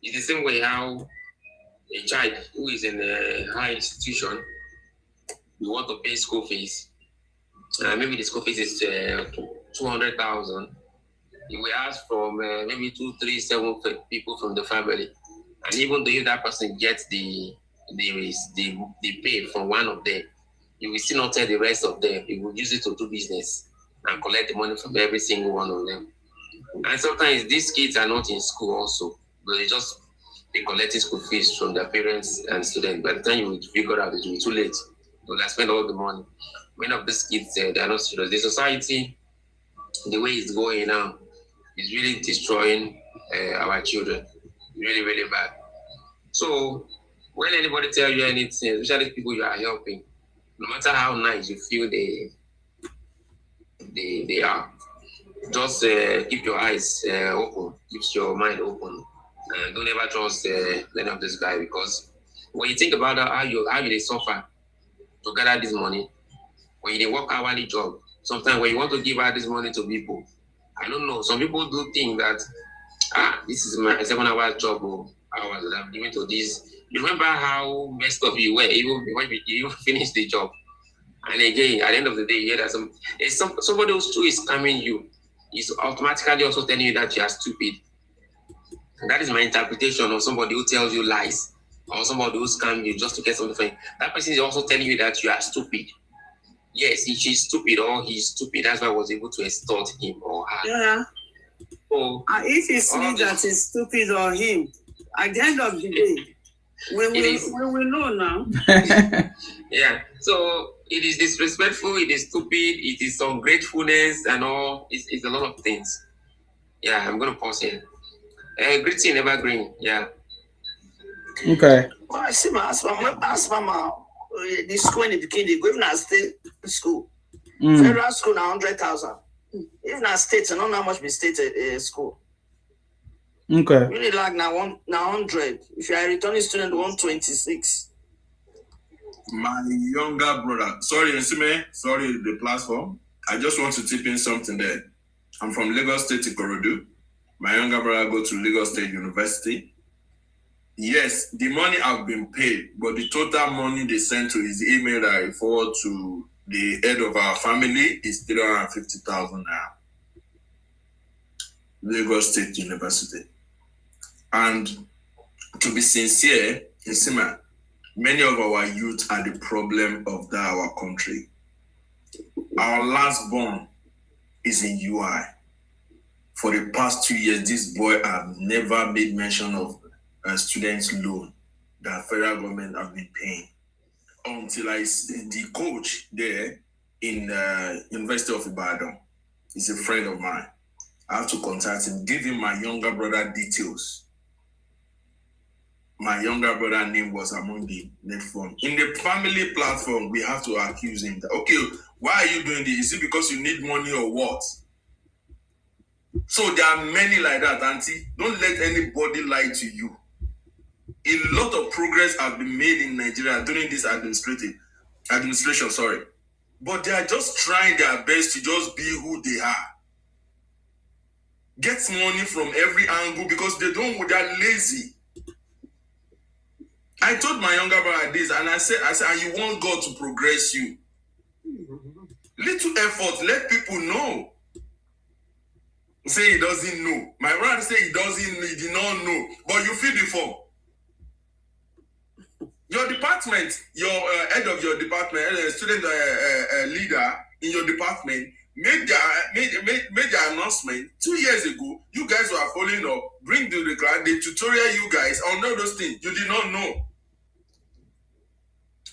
It's the same way how a child who is in a high institution, you want to pay school fees. Maybe the school fees is 200,000. You will ask from maybe 2, 3, 7 people from the family, and even though if that person gets the pay from one of them, you will still not tell the rest of them. You will use it to do business and collect the money from every single one of them. And sometimes these kids are not in school also, but they collecting school fees from their parents and students. By the time you figure out, it will be too late. So they spend all the money. Many of these kids, they are not serious. The society, the way it's going now, is really destroying our children. Really, really bad. So when anybody tell you anything, especially people you are helping, no matter how nice you feel they are, just keep your eyes open, keep your mind open. Don't ever trust any of this guy, because when you think about how you they suffer to gather this money, when you work hourly job, sometimes when you want to give out this money to people, I don't know, some people do think that this is my 7-hour job or hours that I'm giving to this. You remember how messed up you were even when you finish the job. And again, at the end of the day, you hear that somebody who is scamming you is automatically also telling you that you are stupid. And that is my interpretation of somebody who tells you lies, or somebody who scams you just to get something. That person is also telling you that you are stupid. Yes, she's stupid or he's stupid. That's why I was able to extort him or her. Yeah. So, if it's me that is stupid or him, at the end of the day, we will know now. Yeah. So it is disrespectful, it is stupid, it is ungratefulness and all. It's a lot of things. Yeah, I'm going to pause here. Greeting Evergreen. Yeah. Okay. Well, I see my mama. The school in the beginning, go even as state school. Federal school now 100,000. Even as state, I don't know how much be state school. Okay. Really like now 100. If you are a returning student, 126. My younger brother, sorry, the platform. I just want to tip in something there. I'm from Lagos State, Ikorodu. My younger brother go to Lagos State University. Yes, the money have been paid, but the total money they sent to his email that I forward to the head of our family is 350,000 now. Lagos State University. And to be sincere, Isima, many of our youth are the problem of our country. Our last born is in UI. For the past 2 years, this boy have never made mention of a student's loan that federal government have been paying. Until the coach there in University of Ibadan is a friend of mine. I have to contact him, give him my younger brother details. My younger brother name was among the net form. In the family platform, we have to accuse him that, okay, why are you doing this? Is it because you need money or what? So there are many like that, Auntie. Don't let anybody lie to you. A lot of progress have been made in Nigeria during this administration. but they are just trying their best to just be who they are. Get money from every angle because they are lazy. I told my younger brother this, and I said, you want God to progress you. Little effort, let people know. Say he doesn't know. My brother say he did not know, but you fill the form. Your department, your head of your department, student leader in your department made the announcement 2 years ago. You guys were following up, bring the class, the tutorial you guys on all those things. You did not know.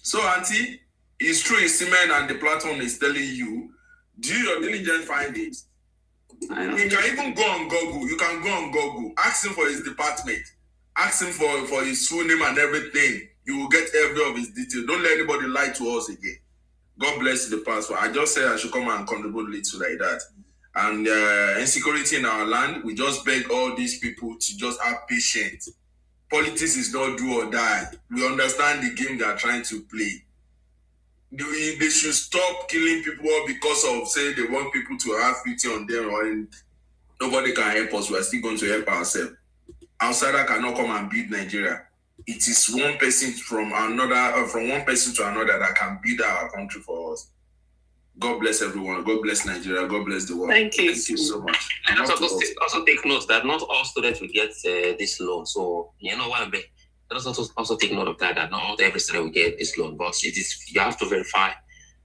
So, Auntie, it's true, it's cement and the platform is telling you, do your diligent findings. You can even go on Google. You can go on Google. Ask him for his department. Ask him for his full name and everything. You will get every of his details. Don't let anybody lie to us again. God bless the pastor. I just said I should come and contribute little like that. And insecurity in our land, we just beg all these people to just have patience. Politics is not do or die. We understand the game they are trying to play. They should stop killing people because of, say, they want people to have pity on them or nobody can help us. We are still going to help ourselves. Outsider cannot come and build Nigeria. It is one person from another, from one person to another that can build our country for us. God bless everyone. God bless Nigeria. God bless the world. Thank you. Thank you so much. And also take note that not all students will get this loan. So, you know what I mean? Let us also take note of that not every student will get this loan. But it is, you have to verify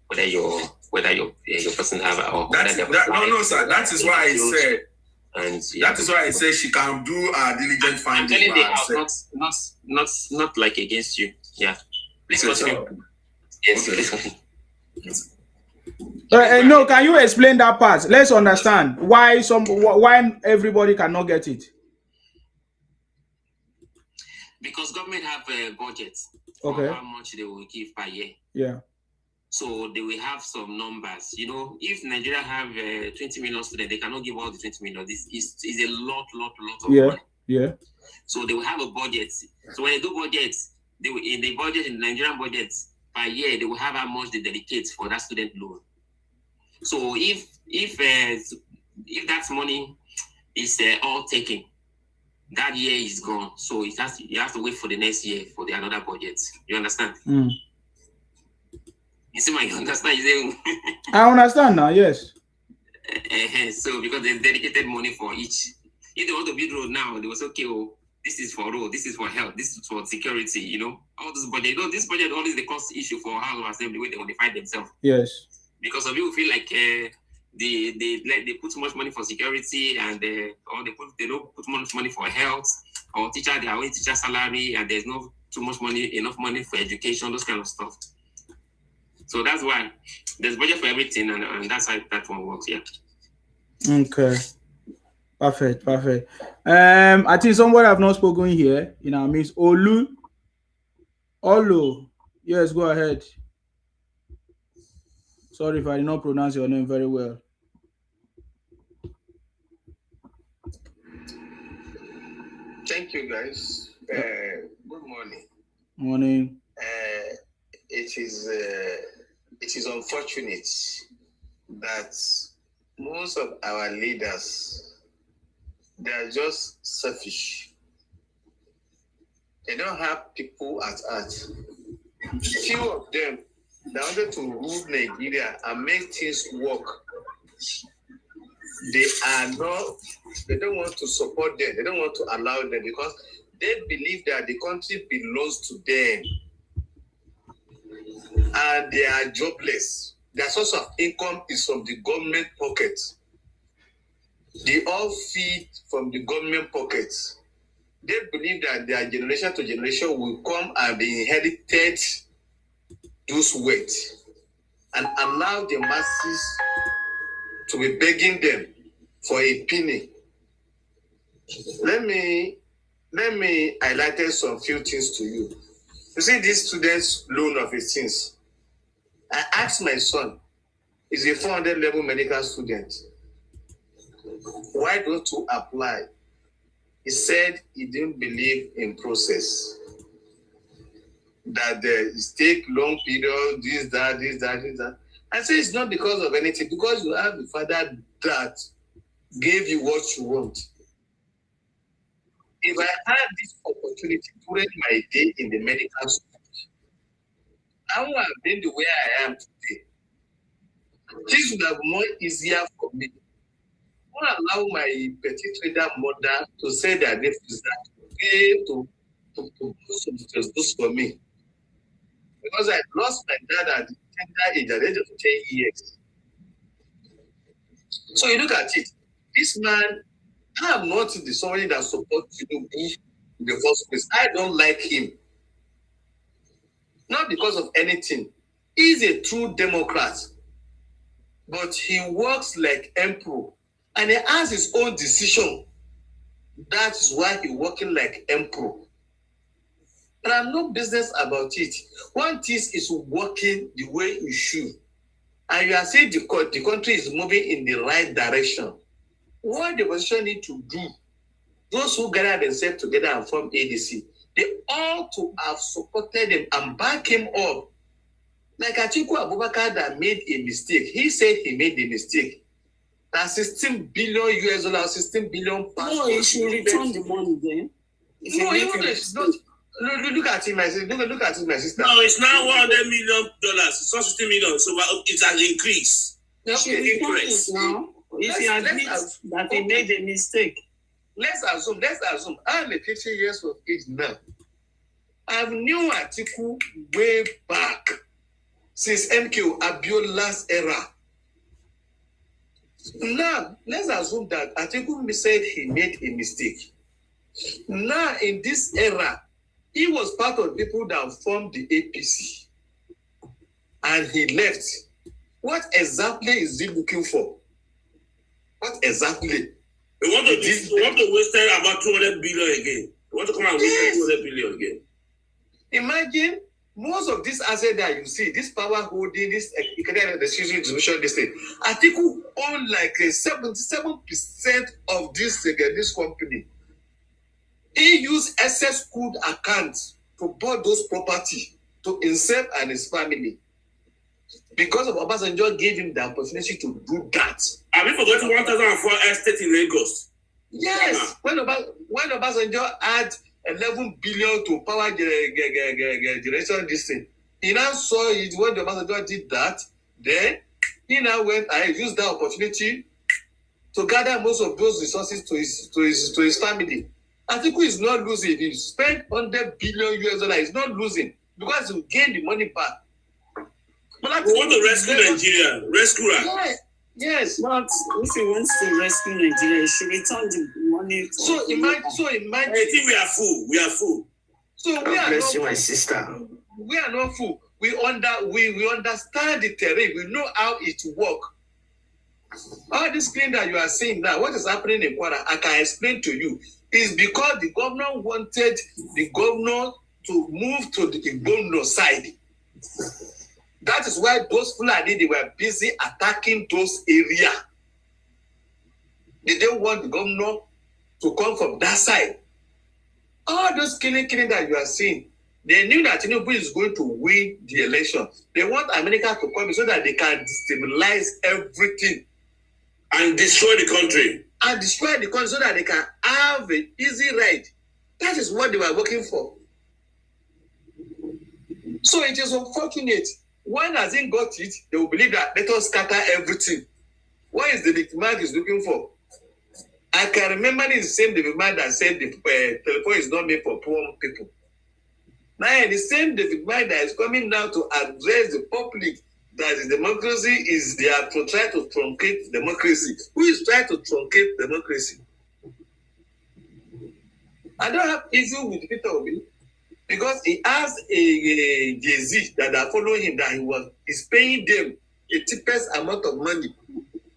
whether your person have or no, sir. That is why I said. And that is why I say she can do a diligent finding. I'm telling you, not like against you. Yeah. Please continue. Yes. Yes. No, can you explain that part? Let's understand why everybody cannot get it. Because government have a budget for how much they will give per year. Yeah. So they will have some numbers. You know, if Nigeria have 20 million students, they cannot give all the 20 million. This is a lot of money. Yeah. So they will have a budget. So when they do budgets, they will, in the budget, in the Nigerian budget per year, they will have how much they dedicate for that student loan. So if that money is all taken, that year is gone. So you have to wait for the next year for another budget. You understand? Mm. You see, you understand? I understand now. Yes. So because they dedicated money for each. If they want to build road now, they was okay. Oh, this is for road. This is for health. This is for security. You know, all this budget. You know, this budget always the cost issue for House of Assembly where they want to fight themselves. Yes. Because of you feel like they put too much money for security and or they don't put much money for health or their own teacher salary and there's not enough money for education, those kind of stuff. So that's why there's budget for everything, and that's how that one works. Yeah. Okay. Perfect. I think somebody have not spoken here in our midst. Olu. Yes, go ahead. Sorry if I did not pronounce your name very well. Thank you, guys. Good morning. Morning. It is unfortunate that most of our leaders, they are just selfish. They don't have people at heart. Few of them, they wanted to rule Nigeria and make things work. They don't want to support them. They don't want to allow them because they believe that the country belongs to them. And they are jobless. Their source of income is from the government pocket. They all feed from the government pockets. They believe that their generation to generation will come and be inherited those wealth and allow the masses to be begging them for a penny. Let me highlight some few things to you. You see this student's loan of 18. I asked my son, he's a 400 level medical student, why don't you apply? He said he didn't believe in process. That it take long period, this, that. I say it's not because of anything, because you have the father that gave you what you want. If I had this opportunity during my day in the medical school, I would have been the way I am today. This would have been more easier for me. I won't allow my petite trader mother to say that this is that to do some things for me. Because I lost my dad at the tender age, at the age of 10 years. So you look at it, this man, I am not the somebody that supports Tinubu in the first place. I don't like him. Not because of anything. He's a true Democrat. But he works like emperor. And he has his own decision. That is why he's working like emperor. But I have no business about it. One thing is working the way it should. And you are saying the country is moving in the right direction. What the opposition need to do, those who gather themselves together and form ADC, they ought to have supported him and back him up. Like Atiku Abubakar that made a mistake. He said he made a mistake. That $16 billion US, 16 billion pounds. No, he should return the money then. No, even if it's not. Look at him, my sister. Look at him, my sister. No, it's now $100 million. It's not 60 million. So it has increased. Okay, increase now. If he admits that he made a mistake. Let's assume. I'm 50 years of age now. I've known Atiku way back since MK Abiola's era. Now, let's assume that Atiku said he made a mistake. Now, in this era, he was part of people that formed the APC. And he left. What exactly is he looking for? What exactly? We want to waste about 200 billion again. We want to come and waste 200 billion again. Imagine most of this asset that you see, this power holding, this economic decision distribution, this thing, Atiku own like 77% of this company. He used excess good accounts to buy those property to himself and his family. Because of Obasanjo gave him the opportunity to do that. Have you forgotten 1004 estate in Lagos? Yes. When Obasanjo had 11 billion to power generation, this thing, he now saw it when Obasanjo did that. Then he now went and used that opportunity to gather most of those resources to his family. Atiku is not losing. If he spent $100 billion US, he's not losing because he will gain the money back. But we want to rescue Nigeria. Rescue her. Yes. But if he wants to rescue Nigeria, he should return the money. So imagine. I think we are full. We are full. So God bless you, my sister. We are not full. We understand the terrain. We know how it works. All this thing that you are seeing now, what is happening in Kwara, I can explain to you. Is because the governor wanted the governor to move to the Igbono side. That is why those Fulani, they were busy attacking those areas. They didn't want the governor to come from that side. All those killing that you are seeing, they knew that Tinubu is going to win the election. They want America to come so that they can destabilize everything. And destroy the country. And destroy the country so that they can have an easy ride. That is what they were working for. So it is unfortunate. One hasn't got it, they will believe that let us scatter everything. What is the David Mark is looking for? I can remember the same David Mark that said the telephone is not made for poor people. Now the same David Mark that is coming now to address the public that the democracy is there to try to truncate democracy. Who is trying to truncate democracy? I don't have issue with Peter Obi because he has a Jay-Z that are following him that he's paying them the cheapest amount of money.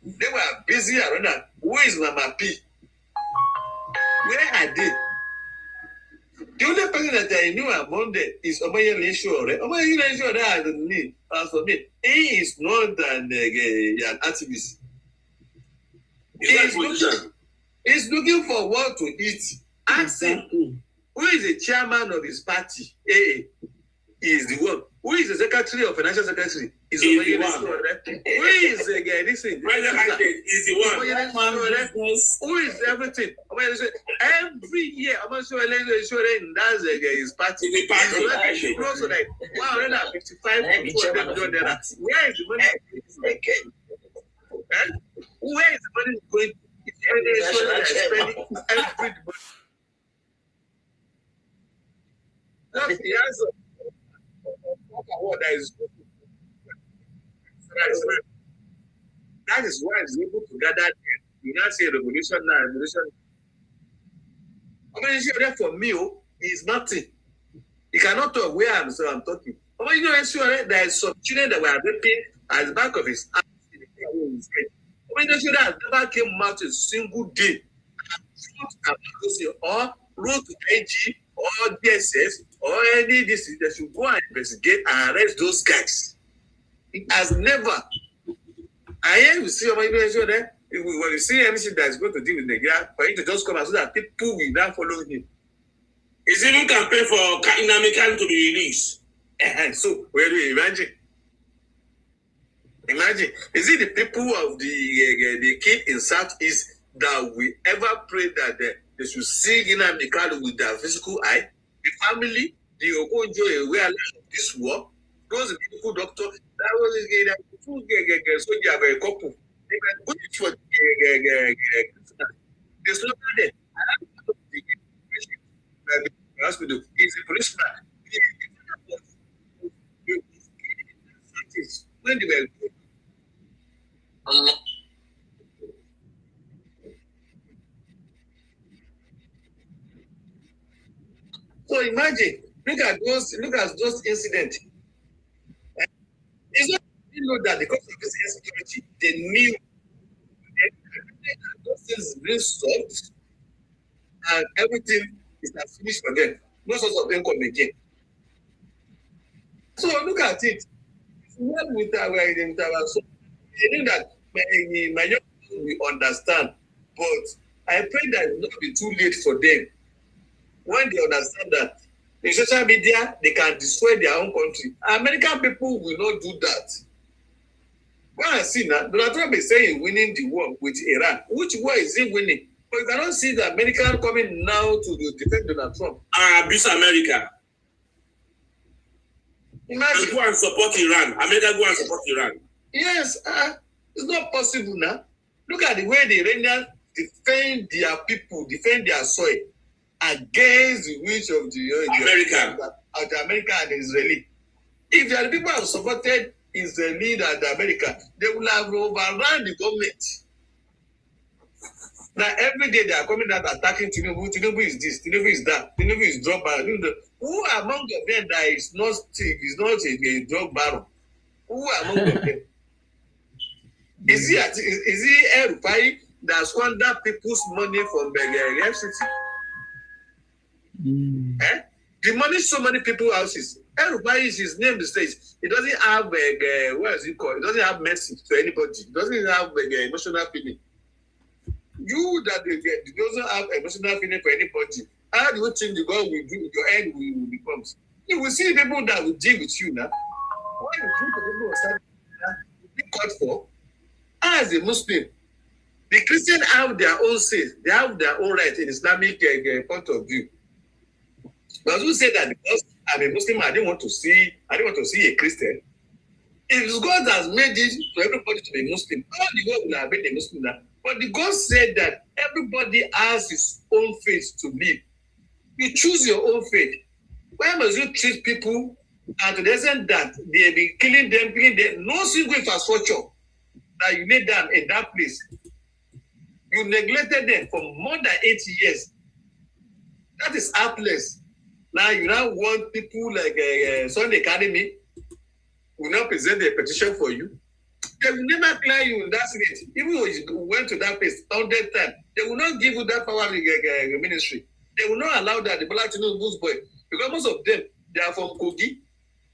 They were busy around that. Where is Mama P? Where are they? The only person that I knew among them is Omoyele Sowore. Omoyele Sowore has a need. As for me, he is not an activist. He's looking for what to eat. Ask him, who is the chairman of his party? He is the one Who is the secretary of financial secretary? Is He's the the one. one. Who is again? Listen, President is the one. who is everything? Every year, I'm sure that's his party. The party. Close to like 155 to 200 million. Where is the money? Where is the money going? Spending every money. That's the answer. That is why he's able to gather. You not say revolution now, revolution. I mean, sure for me, is nothing. You cannot talk where I'm talking. But you know, sure there is some children that were raping at the back of his ass. I mean, sure that never came out a single day. Or wrote to IG or DSS or any this they should go and investigate and arrest those guys. It has never. I hear you see when you see anything that is going to deal with Nigeria, for you to just come out so that people will now follow him. Is even campaign for Nnamdi Kanu to be released? So where do you imagine? Imagine, is it the people of the kid in Southeast that we ever pray that they should see Nnamdi Kanu with their physical eye? The family, the Okonjo, we are this war. Those beautiful doctor, that was so you have a couple. They can put it for the slaughter there. Hospital is a policeman. When they were so imagine, look at those incidents. It's not you know that because of this insecurity, they knew that those things being solved and everything is not finished for them. No source of income again. So look at it. What with our so I think that my young people will understand, but I pray that it will not be too late for them. When they understand that in social media they can destroy their own country, American people will not do that. When I see now, Donald Trump is saying winning the war with Iran. Which war is he winning? But you cannot see the American coming now to defend Donald Trump. Abuse America. Imagine. Go and support Iran. America go and support Iran. Yes, it's not possible now. Look at the way the Iranians defend their people, defend their soil against the wish of the America and the Israeli. If the people have supported Israeli and America, they will have overrun the government. Now every day they are coming out attacking Tinubu. Tinubu is this, Tinubu is that, Tinubu is drug baron. Who among them that is not a drug baron? Who among them? Is he El-Rufai that squander people's money from the FCT? The money so many people houses. El-Rufai is his name these days. He doesn't have what is it called? He doesn't have mercy to anybody. He doesn't have emotional feeling. You that doesn't have emotional feeling for anybody. How do you think the God will do your end will become? You will see people that will deal with you now. Why do you think people will start being called for? As a Muslim, the Christians have their own say, they have their own right in Islamic point of view. But who say that because I'm a Muslim, I didn't want to see a Christian. If God has made it for everybody to be Muslim, all the world will have been a Muslim now. But the God said that everybody has his own faith to live. You choose your own faith. Why must you treat people and to the extent that they be killing them, no single infrastructure that you need them in that place? You neglected them for more than 80 years. That is heartless. Now you now want people like Sunday Academy will not present a petition for you. They will never clear you in that state. Even when you went to that place 100 times, they will not give you that power in ministry. They will not allow that the Bola Tinubu's boy, because most of them they are from Kogi,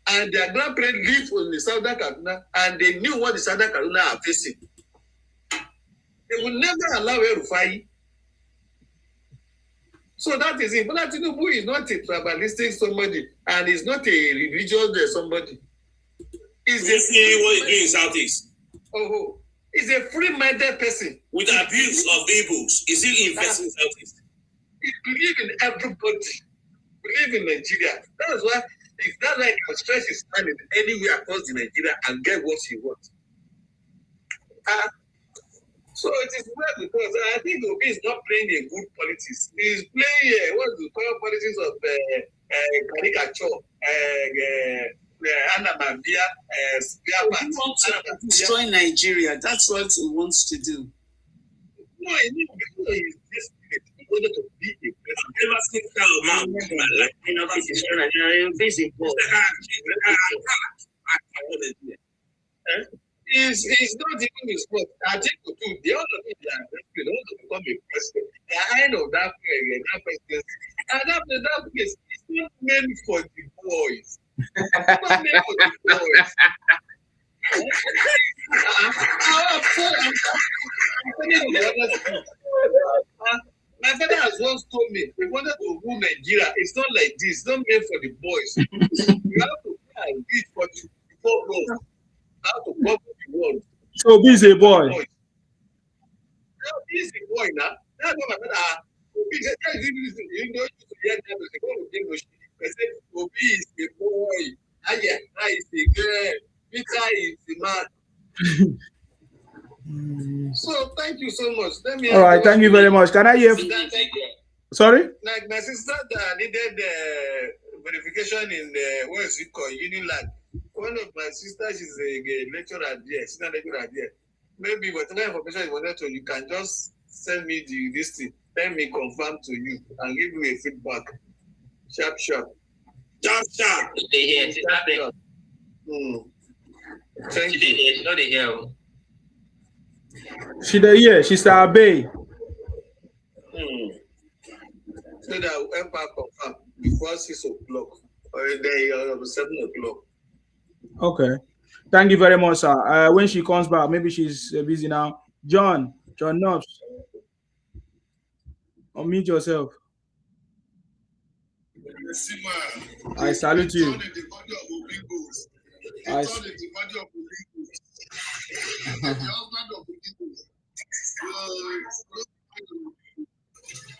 and their grandparents live in the Southern Kaduna, and they knew what the Southern Kaduna are facing. They will never allow El-Rufai. So that is it. Bola Tinubu is not a tribalistic somebody, and is not a religious somebody. Is this what you do in Southeast? Oh, he's a free-minded person. With abuse of Igbos, is he investing in Southeast? He believes in everybody. Believe in Nigeria. That's why he can stretch his hand in anywhere across the Nigeria and get what he wants. So it is well because I think Obi is not playing a good politics. He's playing what's the current politics of caricature, Anamabia, he wants to destroy Nigeria. That's what he wants to do. No, he's desperate. He wanted to be a president. I've never seen that man. Like, you know, he's destroying Nigeria. He's He's not even his fault. I think the other thing they are desperate, they want to become a president. The end of that presidency. And that place is not meant for the boys. It's not meant for the boys. My father has once told me, we wanted to rule Nigeria. It's not like this. It's not meant for the boys. You have to read what you before how to come to the world. So he's a boy. He's a boy now. That's what my father. You know, Obi is a boy. Aya is a girl. Peter is a man. So thank you so much. All right, thank you very much. Can I hear? Sorry? Like my sister that needed verification in what is it called? Unilag. One of my sisters is a lecturer there. She's not a lecturer there. Maybe whatever information you wanted to, you can just send me this thing. Let me confirm to you and give you a feedback. Sharp. Thank you. She the here. She's the obey. So that I'll ever confirm before 6 o'clock or 7 o'clock. Okay. Thank you very much, sir. When she comes back, maybe she's busy now. John Knobs. Unmute yourself. I salute you.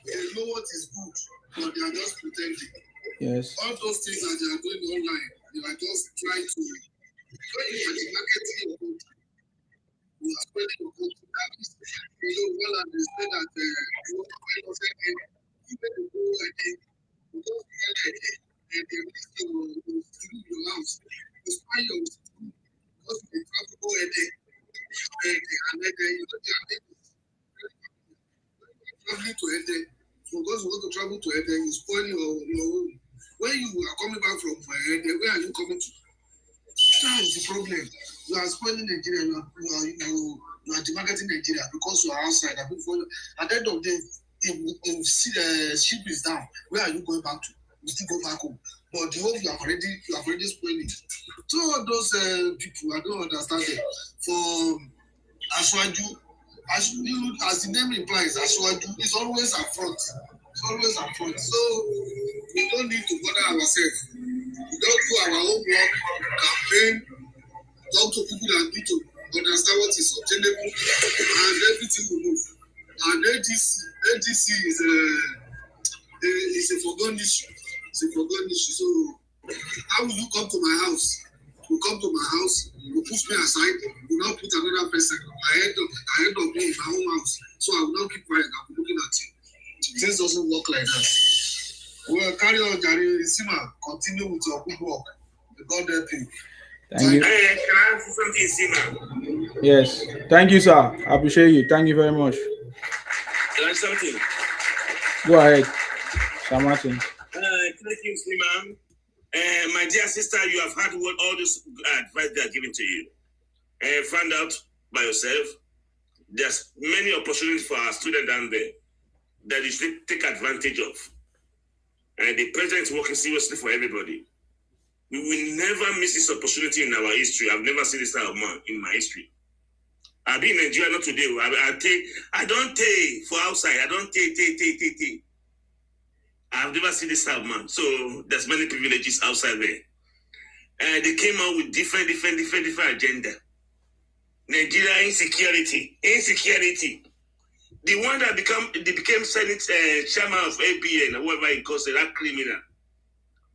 They know what is good, but they are just pretending. Yes. All those things that they are doing online, they are just trying to. When you are marketing your country, you are spreading your country. That is, well understand that even the go ahead, you don't get ahead, and they risk your house. You spy your school, because they travel go ahead, and then you don't get traveling to Ede, so because you want to travel to Ede, you spoil your home. When you are coming back from Ede, where are you coming to? That is the problem. You are spoiling Nigeria. You are demarketing Nigeria because you are outside. At the end of the day, if ship is down, where are you going back to? You still go back home. But the home you have already spoiled it. So all those people, I don't understand them. For Ashwaju, as the name implies, Ashwaju is always up front. It's always up front. So we don't need to bother ourselves. We don't do our own work, campaign, talk to people that need to understand what is obtainable, and everything will move. And ADC is a forgotten issue. It's a forgotten issue. So how will you come to my house? You come to my house, you push me aside, you now put another person ahead of me in my own house. So I will not keep quiet, I'll be looking at you. Things doesn't work like that. Well, carry on, Jari Sima. Continue with your good work. God help you. Thank you. Can I ask something, Sima? Yes. Thank you, sir. I appreciate you. Thank you very much. Can I ask something? Go ahead, Sir Martin. Thank you, Sima. My dear sister, you have heard what all this advice they are giving to you. Find out by yourself. There's many opportunities for our students down there that you should take advantage of. And the president is working seriously for everybody. We will never miss this opportunity in our history. I've never seen this type of man in my history. I've been in Nigeria, not today. I don't take for outside. I don't take. I've never seen this type, man. So there's many privileges outside there. And they came out with different agenda. Nigeria insecurity. The one that became Senate chairman of ABN, or whatever he calls it, that criminal,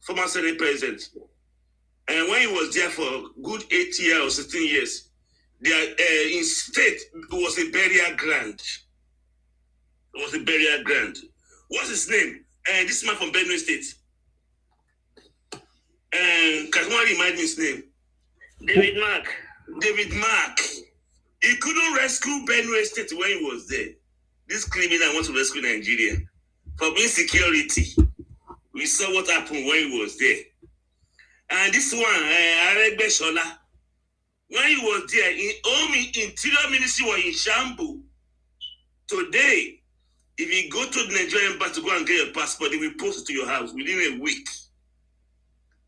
former Senate president. And when he was there for good 8 years or 16 years, in state it was a burial ground. What's his name? This man from Benue State. Can someone remind me his name? David Mark. He couldn't rescue Benue State when he was there. This criminal wants to rescue Nigeria from insecurity. We saw what happened when he was there. And this one, Aregbe Shola, when he was there, Interior Ministry was in shambles. Today, if you go to the Nigerian embassy to go and get your passport, they will post it to your house within a week.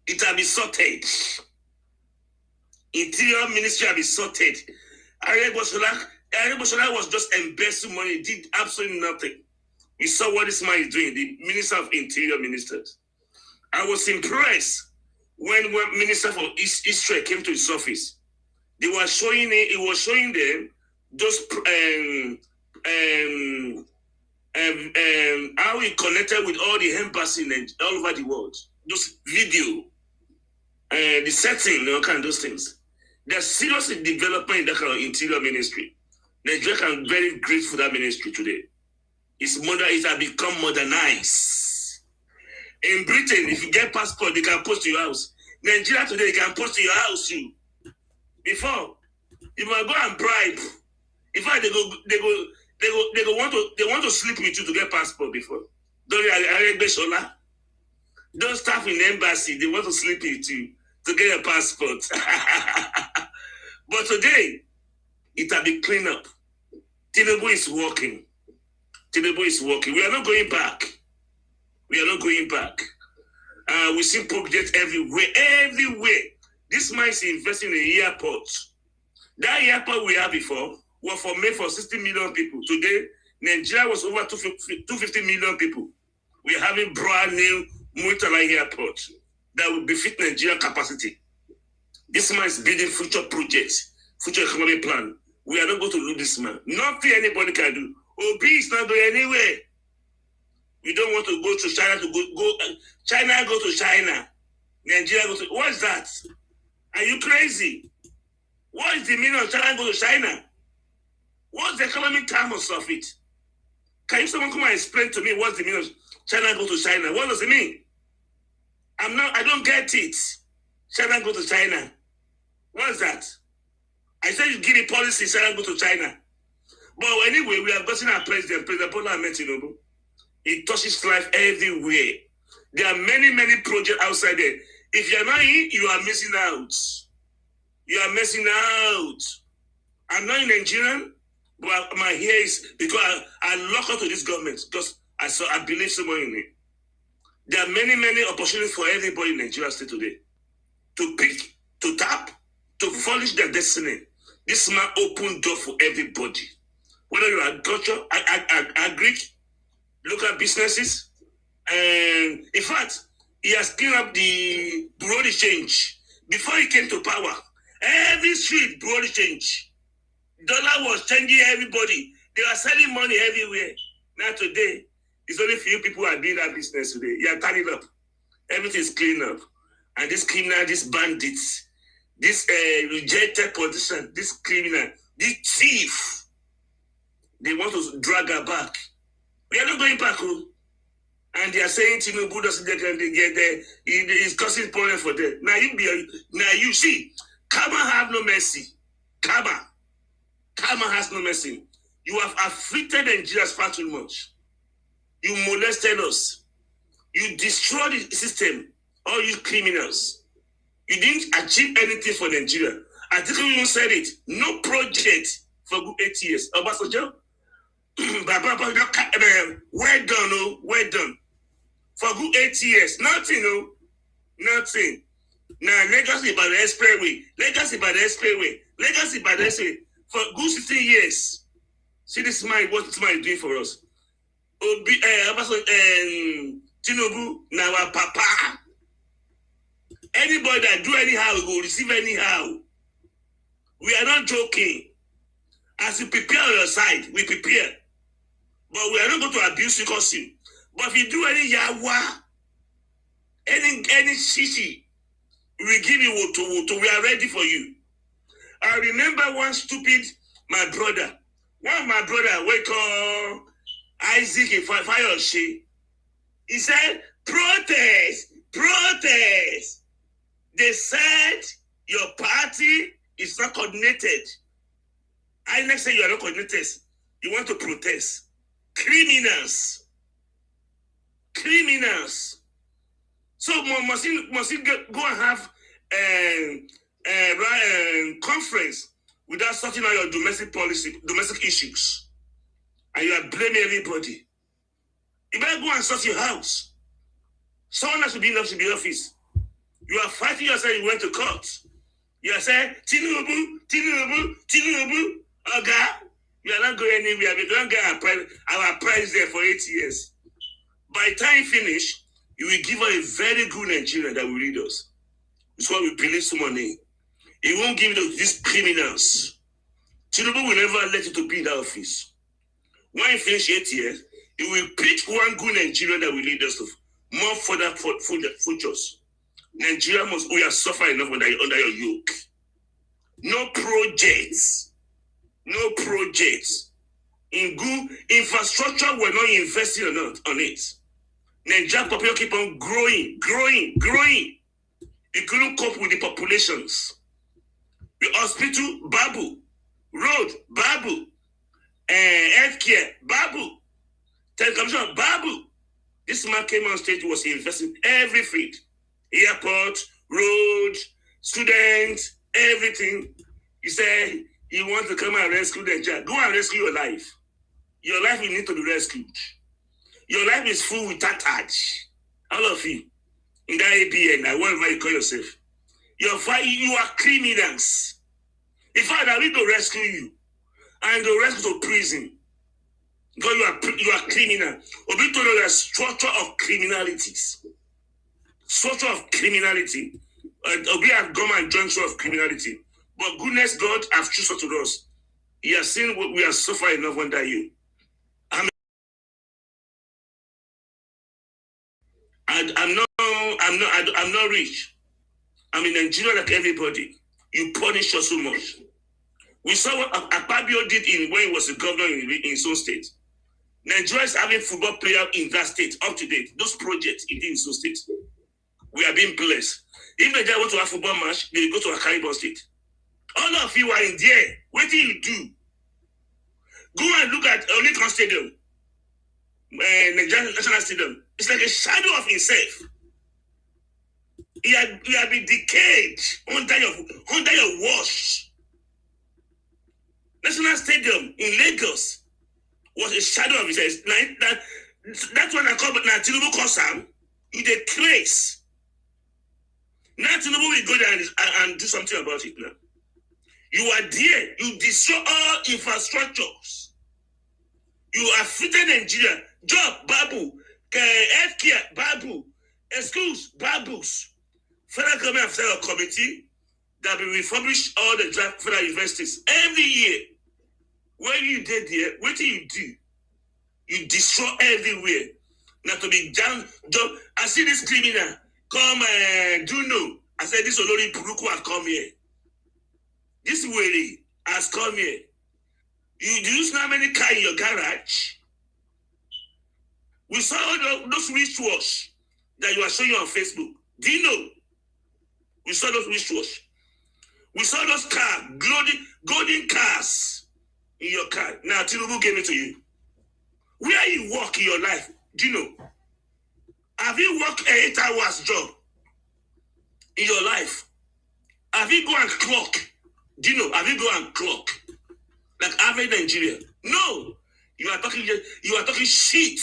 It will be sorted. Interior Ministry will be sorted. Aregbe Shola was just embezzling money. He did absolutely nothing. We saw what this man is doing, the Minister of Interior Ministers. I was impressed when Minister for Israel came to his office. He was showing them those how he connected with all the embassies all over the world. Those video, the setting, all kind of those things. There's serious development in that kind of interior ministry. Nigeria can be very grateful for that ministry today. It has become modernized. In Britain, if you get passport, they can post to your house. Nigeria today, they can post to your house too. Before, you might go and bribe. In fact, they want to sleep with you to get passport before. Those staff in the embassy, they want to sleep with you to get a passport. But today, it will be cleaned up. Tinubu is working. We are not going back. We see projects everywhere. This man is investing in the airport. That airport we had before was made for 60 million people. Today, Nigeria was over 250 million people. We are having brand new Murtala airport that will befit Nigerian capacity. This man is building future projects, future economic plan. We are not going to lose this man. Nothing anybody can do. Obi is not going anywhere. We don't want to go to China China go to China. Nigeria go to... What is that? Are you crazy? What is the meaning of China go to China? What's the economic terms of it? Can someone come and explain to me what's the meaning of China go to China? What does it mean? I don't get it. China go to China. What is that? I said you give the policy, China go to China. But anyway, we have gotten our President Bola Ahmed Tinubu. It touches life everywhere. There are many projects outside there. If you're not in, you are missing out. I'm not a Nigerian, but my hair is because I lock onto this government because I believe so much in it. There are many opportunities for everybody in Nigeria state today to pick, to tap, to furnish their destiny. This man opened door for everybody. Whether you're agriculture, agri, local businesses, and in fact, he has cleaned up the bureau de change. Before he came to power, every street bureau de change. Dollar was changing everybody. They are selling money everywhere. Now today, it's only few people who are doing that business today. You are turning up. Everything is cleaned up. And this criminal, these bandits, this rejected politician, this criminal, this thief, they want to drag her back. We are not going back, and they are saying Tinubu doesn't get there. He's causing problem for them. Now you see, Karma have no mercy. Karma has no mercy. You have afflicted Nigerians far too much. You molested us. You destroyed the system. All you criminals. You didn't achieve anything for Nigeria. I think you said it. No project for good 8 years. Obasanjo. Well done, well done. For good 8 years, nothing, nothing. Now, legacy by the expressway, for good 16 years. See this man, what this man is doing for us. Tinubu, now our papa. Anybody that do anyhow will receive anyhow. We are not joking. As you prepare on your side, we prepare. But we are not going to abuse you, costume. But if you do any yawa, any shishi, we give you woto. We are ready for you. I remember one stupid, my brother. One of my brother, we call Isaac in Fayoshe. He said, protest. They said your party is not coordinated. I next say you are not coordinated. You want to protest. Criminals. So must you go and have conference without sorting out your domestic policy, domestic issues, and you are blaming everybody. You better go and sort your house. Someone has to be in the office. You are fighting yourself. You went to court. You are saying Tinubu. Oga, you are not going anywhere. We don't get our prize there for 8 years. By the time you finish, you will give us a very good Nigerian that will lead us. It's why we believe so money. He won't give it to these criminals. Tinubu will never let you to be in that office. When you finish 8 years, he will pick one good Nigerian that will lead us to more further futures. Nigeria we are suffering enough under your yoke. No projects. In good infrastructure, we're not investing on it. Nigeria population keep on growing. You couldn't cope with the populations. The hospital, babu. Road, babu. Healthcare, babu. Telecommunication, babu. This man came on stage, was investing everything. Airport, road, students, everything. He said he wants to come and rescue Nigeria. Go and rescue your life. Your life will need to be rescued. Your life is full with attach. All of you. In that ABN, whatever you call yourself. You are criminals. In fact, I will go rescue you. And go rescue to prison. Because you are criminal. Obi told you the structure of criminalities. Structure of criminality. Obi have gone and joined structure of criminality. But goodness God have chosen to us. He has seen what we are suffering enough under you. I'm not rich. I'm in Nigeria like everybody. You punish us so much. We saw what Akpabio did when he was a governor in some state. Nigeria is having football players in that state up to date. Those projects in some state. We are being blessed. If Nigeria want to have football match, they go to Akaribo State. All of you are in there. What do you do? Go and look at Lincoln Stadium, Nigeria National Stadium. It's like a shadow of himself. He had been decayed under your wash. National Stadium in Lagos was a shadow of himself. That's what I call Tinubu Kosam. He declares. Now Tinubu will go there and do something about it now. You are there. You destroy all infrastructures. You have fitted Nigeria. Job, babu. Healthcare, babu. Schools, babus. Federal government and federal committee that will refurbish all the federal universities every year. When you did there, what do? You destroy everywhere. Now to be down, job. I see this criminal come do know. I said this Olori Puruku has come here. This Willie has come here. You do you know how many cars in your garage? We saw those wristwatches that you are showing on Facebook. Do you know? We saw those wristwatches. We saw those cars, golden cars in your car. Now Tinubu gave it to you. Where you work in your life, do you know? Have you worked an 8 hours job in your life? Have you go and clock? Do you know? Have you go and clock? Like average Nigeria? No. You are talking shit.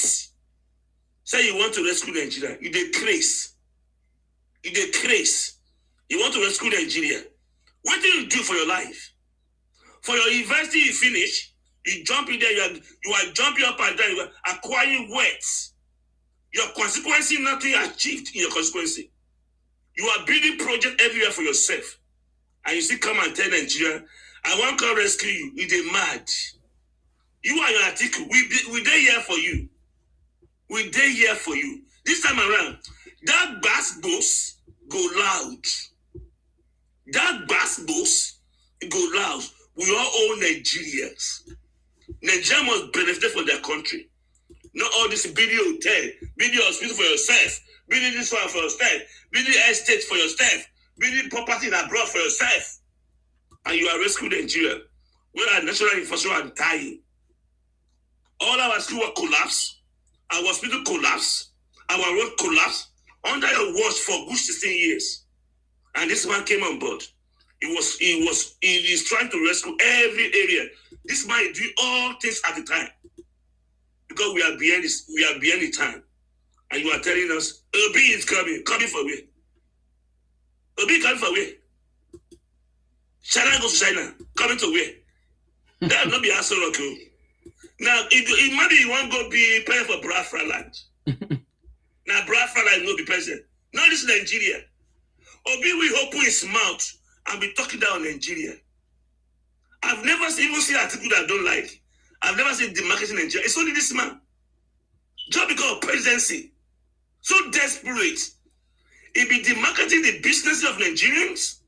Say you want to rescue Nigeria. You decrease. You want to rescue Nigeria. What do you do for your life? For your university you finish, you jump in there, you are jumping up and down, you are acquiring wealth. Your consequence, nothing achieved in your consequence. You are building project everywhere for yourself. And you still come and tell Nigeria, I want to come rescue you. You're mad. You are your article. We there here for you. We there here for you. This time around, that bass boss go loud. That bass boss go loud. We are all Nigerians. Nigeria must benefit from their country. Not all this building hotel, building hospital for yourself, building this one for yourself, building estate for yourself, building property in abroad for yourself. And you are rescuing Nigeria. Where our national infrastructure are dying. All our school will collapse, our hospital collapse, our road collapse, under your watch for good 16 years. And this man came on board. He is trying to rescue every area. This man is doing all things at a time. Because we are behind the time. And you are telling us, Obi is coming for where? Obi coming for where? China goes to China, coming to where? That will not be answer, okay. Now, imagine you want to go be president for Biafra land. Now, Biafra land will be president. Not this Nigeria. Obi will open his mouth and be talking down Nigeria. I've never even seen an article that I don't like. I've never seen demarcating Nigeria. It's only this man. Just because of presidency. So desperate. He be demarcating the business of Nigerians,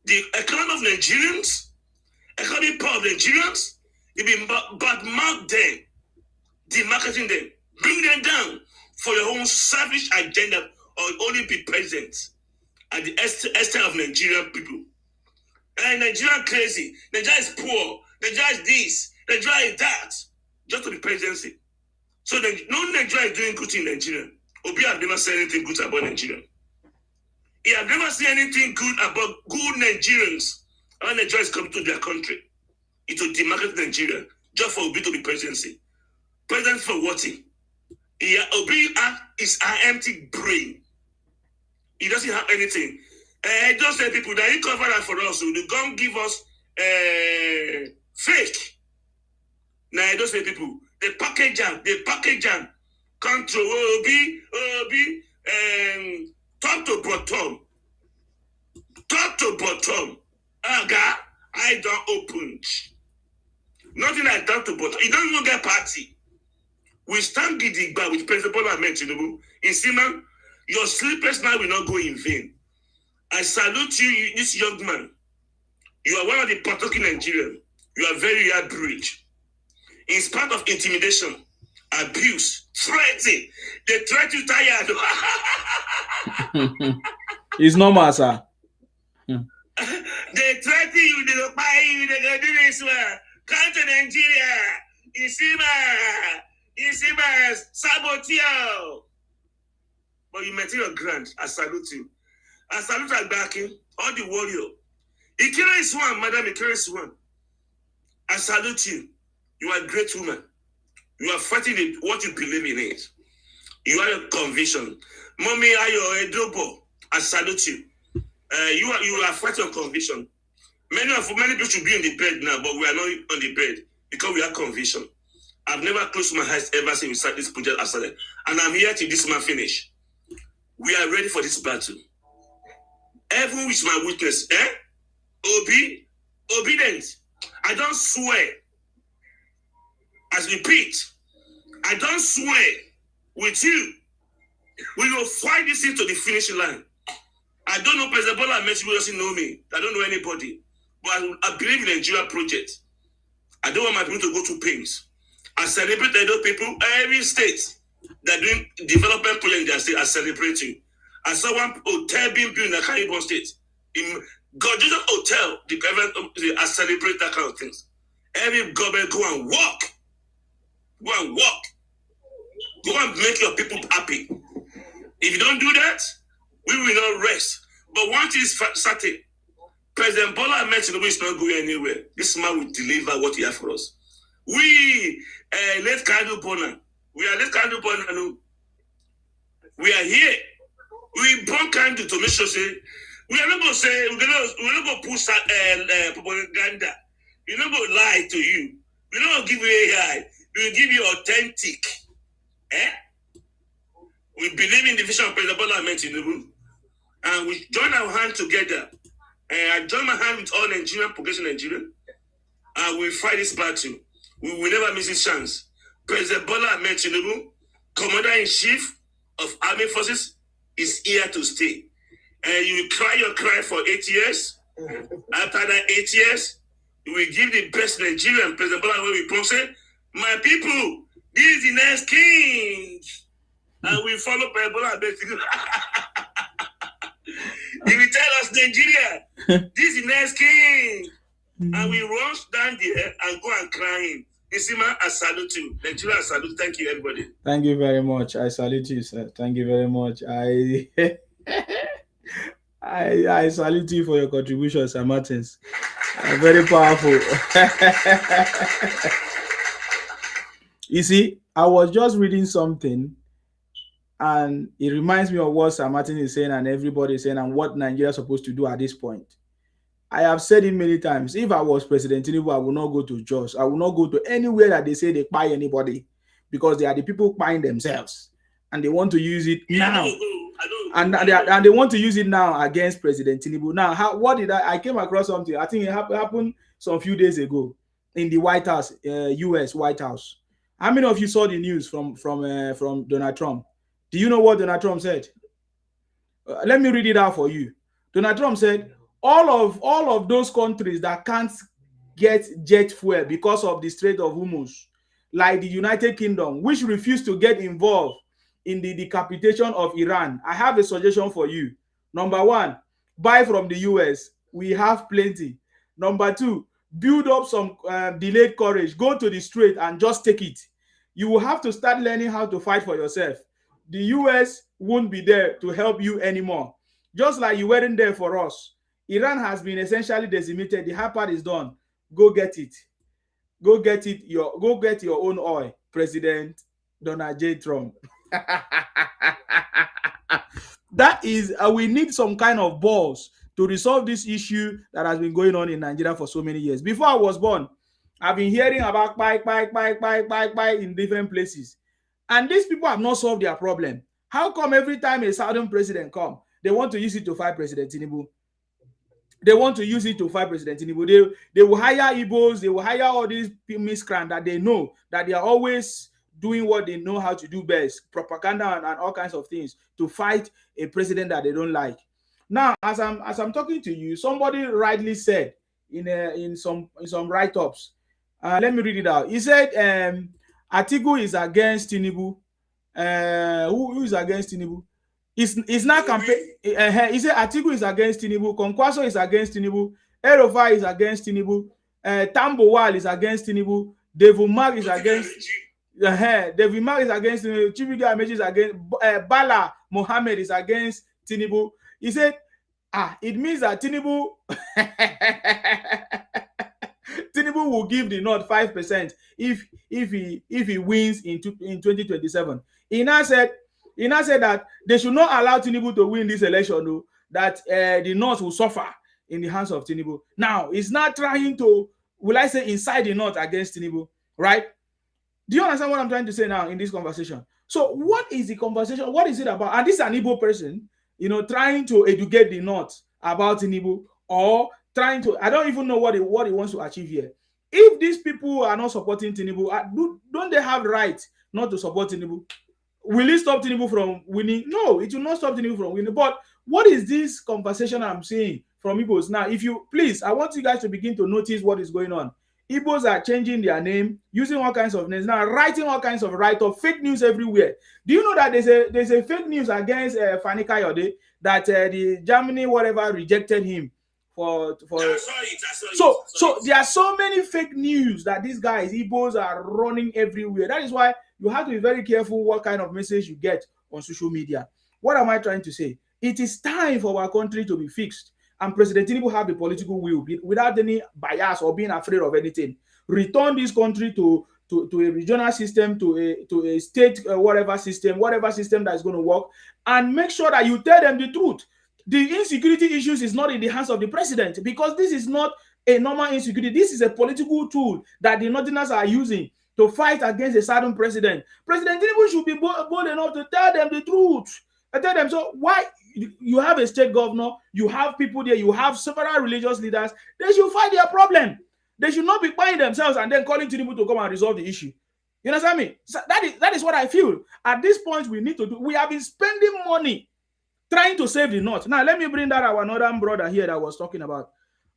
the economy of Nigerians, economic power of Nigerians. He be badmouth them, demarcating them, bring them down for your own selfish agenda or only be present at the extent of Nigerian people. And Nigeria crazy. Nigeria is poor. Nigeria is this. Nigeria is that. Just to be presidency. So no Nigeria is doing good in Nigeria. Obi have never said anything good about Nigeria. He have never said anything good about good Nigerians. How Nigeria is coming to their country. It will demarket Nigeria just for Obi to be presidency. President for what? Obi is an empty brain. He doesn't have anything. Just say people that he cover that for us. So they come give us fake. Now those people, they package them, control Obi, top to bottom. Aga, I don't open. Nothing like top to bottom. You don't even get party. We stand gidigba with President Bola Ahmed Tinubu. In Siman, your sleepless night will not go in vain. I salute you, this young man. You are one of the Patoki Nigerians. You are very hard-bred. In spite of intimidation, abuse, threatening, they threat you tired. It's normal, sir. They threaten you, they don't buy you, they go do this one. Come to Nigeria. Isima, saboteur. But you maintain your ground. I salute you. I salute Agbaki, all the warrior. Ikira is one, Madam Ikira is one. I salute you. You are a great woman. You are fighting what you believe in it. You are a conviction. Mommy, Ayo Edobo, I salute you. You are fighting your conviction. Many people should be in the bed now, but we are not on the bed because we have conviction. I've never closed my eyes ever since we started this project. I started, and I'm here till this man finish. We are ready for this battle. Everyone is my witness. Obedient. I don't swear. As repeat, I don't swear with you. We will fight this thing to the finishing line. I don't know President Bola Ahmed Tinubu doesn't know me. I don't know anybody. But I believe in the Nigeria project. I don't want my people to go through pains. I celebrate Edo people, every state that doing development project in their state. I celebrate you. I saw one hotel being built in the Caribbean state. In Gorgeous Hotel, I celebrate that kind of things. Every government go and walk. Go and walk. Go and make your people happy. If you don't do that, we will not rest. But one thing is certain. President Bola Ahmed Tinubu is not going anywhere. This man will deliver what he has for us. We let Kanu Bona. We are let Kanu Bona. We are here. We born Kanu to make sure say we are not going to say we're not going to push propaganda. We're not going to lie to you. We're not going to give you AI. We will give you authentic. We believe in the vision of President Bola Ahmed Tinubu, and we join our hands together. I join my hand with all Nigerian, progressive Nigeria, and we fight this battle. We will never miss this chance. President Bola Ahmed Tinubu, Commander-in-Chief of Army Forces, is here to stay. And you will cry your cry for 8 years. After that 8 years, you will give the best Nigerian President Bola Ahmed Tinubu say, my people, this is the next king. And we follow President Bola Ahmed Tinubu. He will tell us, Nigeria, this is the next king. And we rush down there and go and cry him. Isima, I salute you. Nigeria, I salute. Thank you, everybody. Thank you very much. I salute you, sir. Thank you very much. I salute you for your contribution, Sir Martins. Very powerful. You see, I was just reading something, and it reminds me of what Sir Martin is saying and everybody is saying and what Nigeria is supposed to do at this point. I have said it many times. If I was President Tinubu, I will not go to Jos. I will not go to anywhere that they say they buy anybody, because they are the people buying themselves, and they want to use it now. And they want to use it now against President Tinubu. Now, what did I came across something? I think it happened some few days ago in the White House, U.S. White House. How many of you saw the news from Donald Trump? Do you know what Donald Trump said? Let me read it out for you. Donald Trump said, all of those countries that can't get jet fuel because of the Strait of Hormuz, like the United Kingdom, which refused to get involved in the decapitation of Iran, I have a suggestion for you. Number one, buy from the US. We have plenty. Number two, build up some delayed courage. Go to the Strait and just take it. You will have to start learning how to fight for yourself. The US won't be there to help you anymore. Just like you weren't there for us. Iran has been essentially decimated. The hard part is done. Go get it. Go get it. Go get your own oil, President Donald J. Trump. That is, we need some kind of balls to resolve this issue that has been going on in Nigeria for so many years. Before I was born, I've been hearing about buy in different places. And these people have not solved their problem. How come every time a Southern president comes, they want to use it to fight President Tinubu? They want to use it to fight President Tinubu. They will hire Igbos, they will hire all these miscreants that they know that they are always doing what they know how to do best, propaganda and all kinds of things, to fight a president that they don't like. Now, as I'm talking to you, somebody rightly said in some write-ups. Let me read it out. He said Atiku is against Tinubu. Who is against Tinubu? It's not campaign. He said Atiku is against Tinubu. Kwankwaso is against Tinubu. El-Rufai is against Tinubu. Tambowal is against Tinubu. Devumag is against. Devumag is against Tinubu. Chibuga Amechi is against. Bala Mohammed is against Tinubu. He said, it means that Tinubu Tinubu will give the North 5% if he wins in 2027. He now said that they should not allow Tinubu to win this election, though, that the North will suffer in the hands of Tinubu. Now, he's not trying to, will I say, incite the North against Tinubu, right? Do you understand what I'm trying to say now in this conversation? So what is the conversation? What is it about? And this is an Igbo person, trying to educate the North about Tinubu, or trying to, I don't even know what he wants to achieve here. If these people are not supporting Tinubu, don't they have right not to support Tinubu? Will it stop Tinubu from winning? No, it will not stop Tinubu from winning. But what is this conversation I'm seeing from Igbos? Now, if you, please, I want you guys to begin to notice what is going on. Igbos are changing their name, using all kinds of names, now writing all kinds of write-up, fake news everywhere. Do you know that there's a fake news against Fani Kayode, that the Germany, whatever, rejected him for so there are so many fake news that these guys, Igbos, are running everywhere. That is why you have to be very careful what kind of message you get on social media. What am I trying to say? It is time for our country to be fixed. And President Tinubu have the political will, without any bias or being afraid of anything. Return this country to a regional system, to a state, whatever system that is going to work, and make sure that you tell them the truth. The insecurity issues is not in the hands of the president, because this is not a normal insecurity. This is a political tool that the Northerners are using to fight against a certain president. President Tinubu should be bold enough to tell them the truth. I tell them, so why you have a state governor, you have people there, you have several religious leaders, they should fight their problem. They should not be buying themselves and then calling Tinubu to come and resolve the issue. You understand me? So that is what I feel. At this point, we need to do. We have been spending money trying to save the North. Now, let me bring that our northern brother here that was talking about.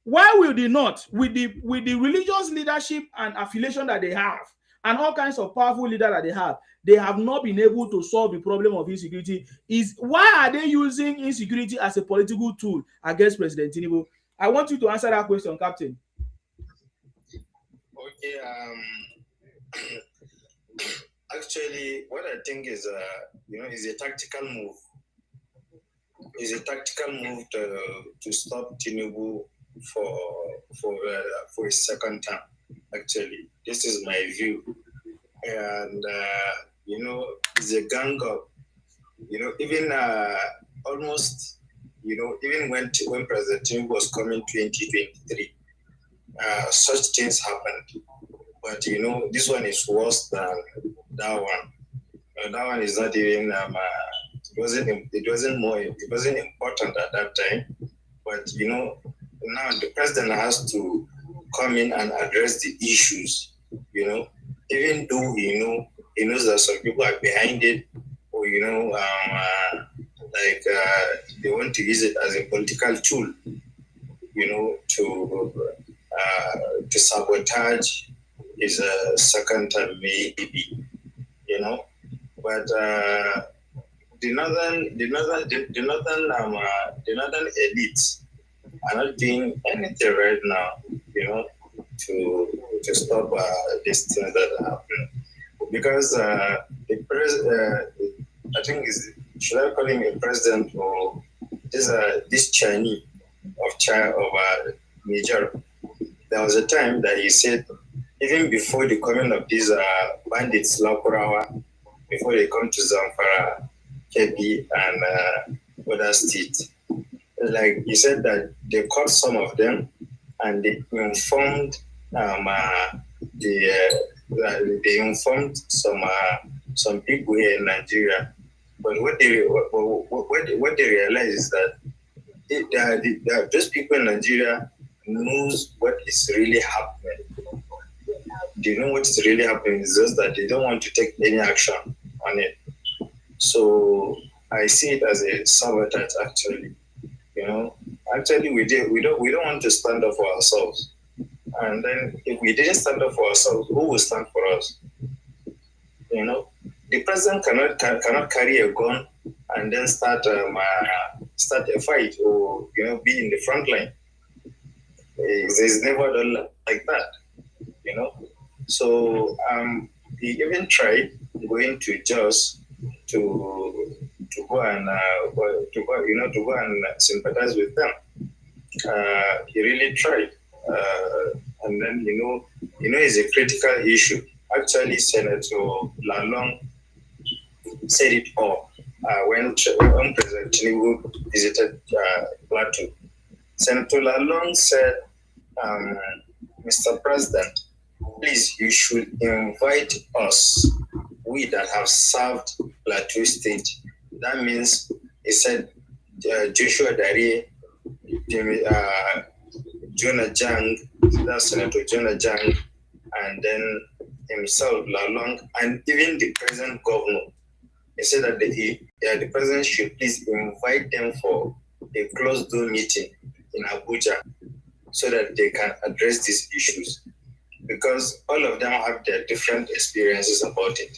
Why will the North, with the religious leadership and affiliation that they have, and all kinds of powerful leaders that they have not been able to solve the problem of insecurity? Why are they using insecurity as a political tool against President Tinubu? I want you to answer that question, Captain. Okay. Actually, what I think is, is a tactical move. Is a tactical move to stop Tinubu for his second term. Actually, this is my view, and it's a gang up. Even almost, even when President Tinubu was coming 2023, such things happened. But this one is worse than that one. That one is not even. It wasn't important at that time. But now the president has to come in and address the issues. Even though he knows that some people are behind it, or they want to use it as a political tool. To sabotage his second term, maybe. But the northern elites are not doing anything right now, to stop these things that are happening. Because the president, I think should I call him a president, or this Chinese of Niger? There was a time that he said, even before the coming of these bandits, Lakurawa, before they come to Zamfara, Kebbi, and other states, like he said that they caught some of them and they informed some people here in Nigeria. But what they realize is that those people in Nigeria knows what is really happening. They know what is really happening. It's just that they don't want to take any action on it. So I see it as a sabotage, actually. Actually we don't want to stand up for ourselves. And then if we didn't stand up for ourselves, who will stand for us? The president cannot carry a gun and then start a fight, or be in the front line. It's never done like that, So he even tried going to Jos to go and sympathize with them. He really tried, and then it's a critical issue. Actually, Senator Lalong said it all when President Tinubu visited Plateau. Senator Lalong said, Mr. President, please, you should invite us, we that have served Plateau State. That means, he said, Joshua Dare, Jonah Jang, that's Senator Jonah Jang, and then himself, Lalong, and even the present governor. He said that the president should please invite them for a closed-door meeting in Abuja so that they can address these issues. Because all of them have their different experiences about it.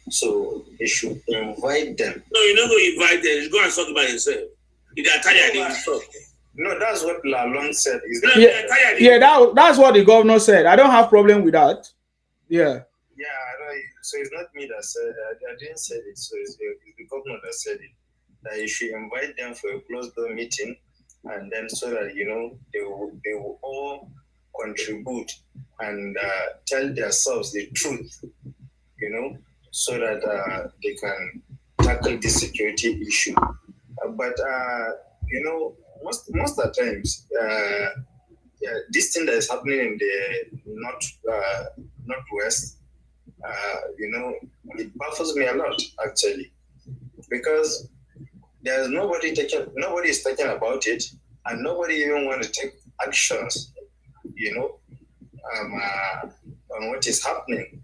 So they should invite them. No, you're not going to invite them. You go and talk about yourself. They're tired of talk. No, that's what Lalong said. That's what the governor said. I don't have problem with that. Yeah. Yeah, so it's not me that said it. I didn't say it. So it's the governor that said it. That you should invite them for a closed-door meeting, and then so that they will all contribute and tell themselves the truth, so that they can tackle this security issue. But most of the times, this thing that is happening in the northwest, it baffles me a lot actually, because there's nobody is talking about it, and nobody even want to take actions, on what is happening.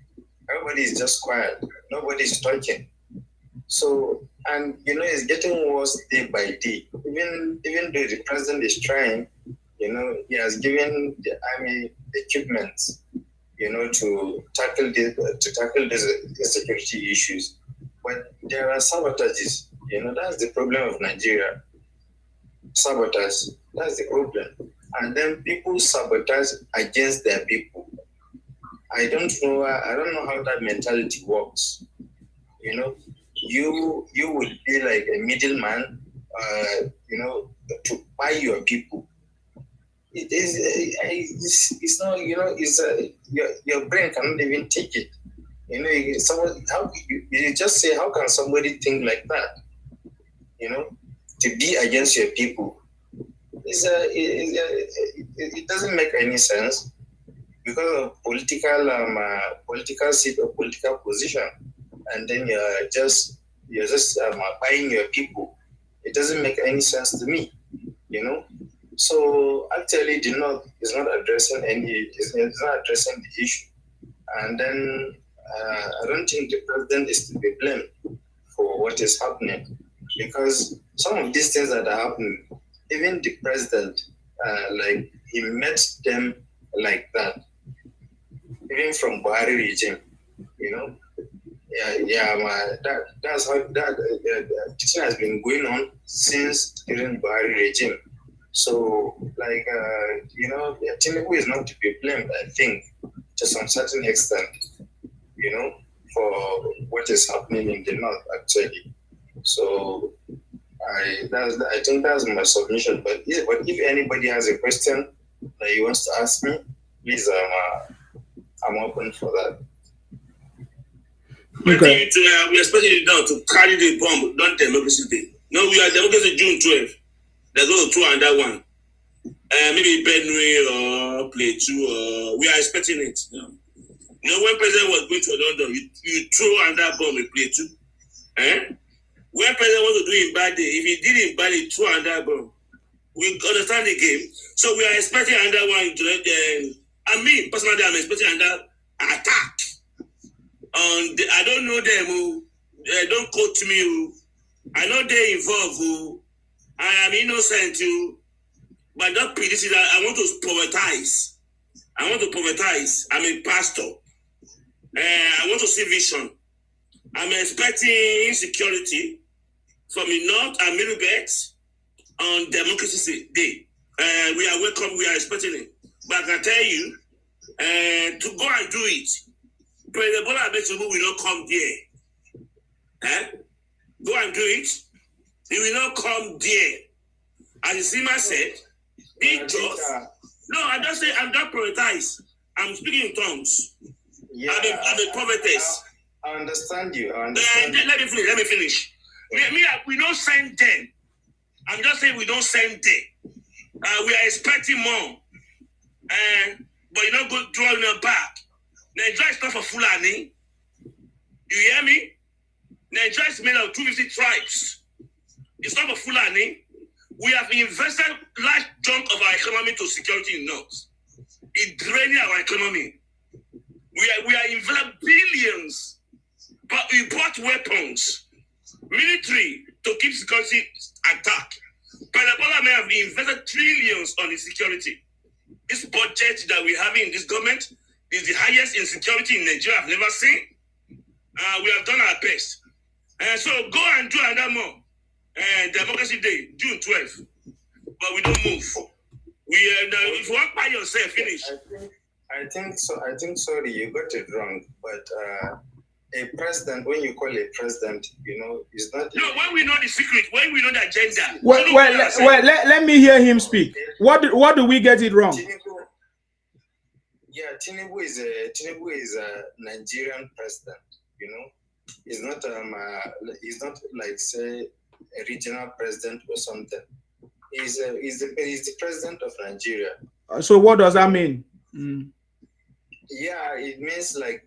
Everybody is just quiet. Nobody is talking. So, and it's getting worse day by day. Even though the president is trying, he has given the army equipment, to tackle these security issues. But there are sabotages. That's the problem of Nigeria. Sabotage. That's the problem. And then people sabotage against their people. I don't know how that mentality works. You would be like a middleman, to buy your people. It is. It's not. Your brain cannot even take it. You just say, how can somebody think like that? To be against your people. It doesn't make any sense because of political seat or political position, and then you're just buying your people. It doesn't make any sense to me, So actually, the North is not addressing the issue, and then I don't think the president is to be blamed for what is happening, because some of these things that are happening, even the president, he met them like that, even from Buhari regime, that's how teaching has been going on since during Buhari regime. So, Tinubu is not to be blamed, I think, to some certain extent, for what is happening in the North, actually. So, I think that's my submission. But if anybody has a question that he wants to ask me, please, I'm open for that. Okay. We are expecting it now to carry the bomb, not Democracy Day. No, we are Democracy June 12th. There's no two and that one. Maybe Benue or Plateau, or we are expecting it. When President was going to London, you throw under bomb in Plateau. When President wants to do it bad day, if he did it bad day, throw under bomb. We understand the game. So we are expecting under one. I mean, personally, I'm expecting under attack. I don't know them. Don't quote me. I know they involved. I am innocent, but not predicting that I want to prophetize. I'm a pastor. I want to see vision. I'm expecting insecurity from the North and Middle Belt on Democracy Day. We are welcome. We are expecting it. But I can tell you, to go and do it, President Bola Ahmed Tinubu will not come there. Go and do it. He will not come there. As Zima said, be just. No, I'm just saying, I'm not prioritized. I'm speaking in tongues. Yeah, I'm a prophetess. I understand you. Let me finish. We don't send them. I'm just saying we don't send them. We are expecting more. But you're not going to draw them back. Nigeria is not for Fulani. You hear me? Nigeria is made of 250 tribes. It's not for Fulani. We have invested large chunk of our economy to security in North. It's draining our economy. We are investing billions, but we bought weapons, military to keep security attack. President Bola may have invested trillions on the security. This budget that we have in this government is the highest in security in Nigeria I've never seen. We have done our best. So go and do another more. Democracy Day, June 12th. But we don't move. If you want by yourself, finish. I think so. Sorry, you got it wrong. But a president, when you call a president, is not. No, when we know the secret, when we know the agenda. Let me hear him speak. What do we get it wrong? Tinubu is a Nigerian president. He's not like say a regional president or something. He's the president of Nigeria. So what does that mean? Yeah, it means like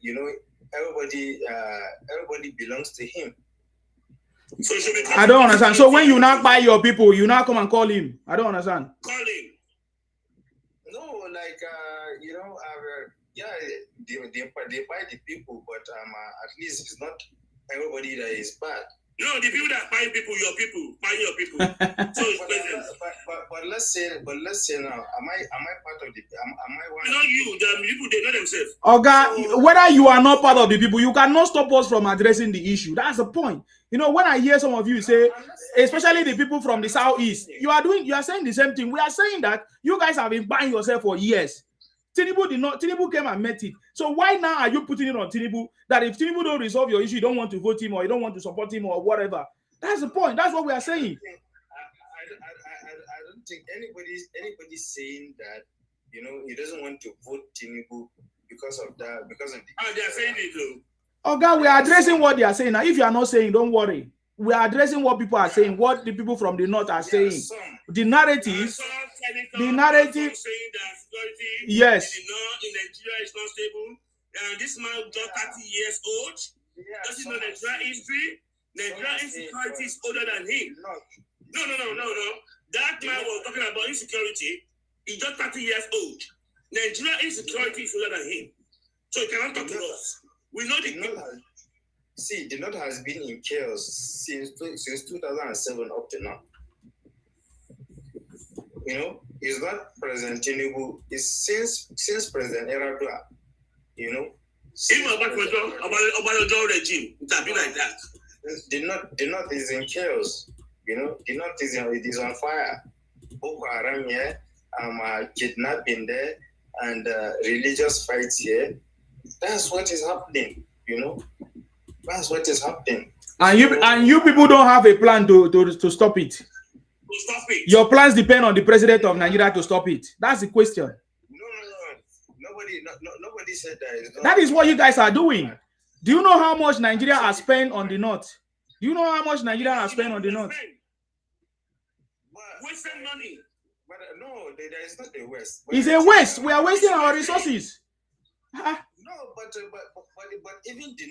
everybody belongs to him. So it should be I don't understand. So when you now buy your people, you now come and call him. I don't understand. Call him. No, like yeah, they buy the people, but at least it's not everybody that is bad. No, the people that buy people, your people, buy your people. So it's present. But let's say now, am I part of the? Am I one? Not you. The people, they know themselves. Oga, whether you are not part of the people, you cannot stop us from addressing the issue. That's the point. You know, when I hear some of you say, especially the people from the southeast, you are saying the same thing. We are saying that you guys have been buying yourself for years. Tinubu came and met it. So why now are you putting it on Tinubu that if Tinubu don't resolve your issue, you don't want to vote him or you don't want to support him or whatever? That's the point. That's what we are saying. I don't think anybody's saying that, you know, he doesn't want to vote Tinubu because of that, because of the... Oh, they are saying it too. Okay, we are addressing what they are saying. Now, if you are not saying, don't worry. We are addressing what people are saying, what the people from the north are saying. The narrative, saying that security yes. in Nigeria is not stable. This man just 30 years old. Does he know Nigeria history? Nigeria insecurity is older than him. No. That man was talking about insecurity. He's just 30 years old. Nigeria insecurity is older than him. So he cannot talk to us. We know the people. See, the North has been in chaos since 2007 up to now. You know, it's not President Tinubu. It's since President Erdogan. You know, even about the regime, it has been like that. The North is in chaos. You know, the North is on fire. Boko Haram here, kidnapping there, and religious fights here. That's what is happening. You know. That's what is happening. And you people don't have a plan to stop it. To stop it. Your plans depend on the president of Nigeria to stop it. That's the question. No. Nobody said that. That is what you guys are doing. Do you know how much Nigeria has spent on the north? Do you know how much Nigeria has spent on the north? Wasting money. But no, there is not a waste. It's a waste. We are wasting our resources. No, but even the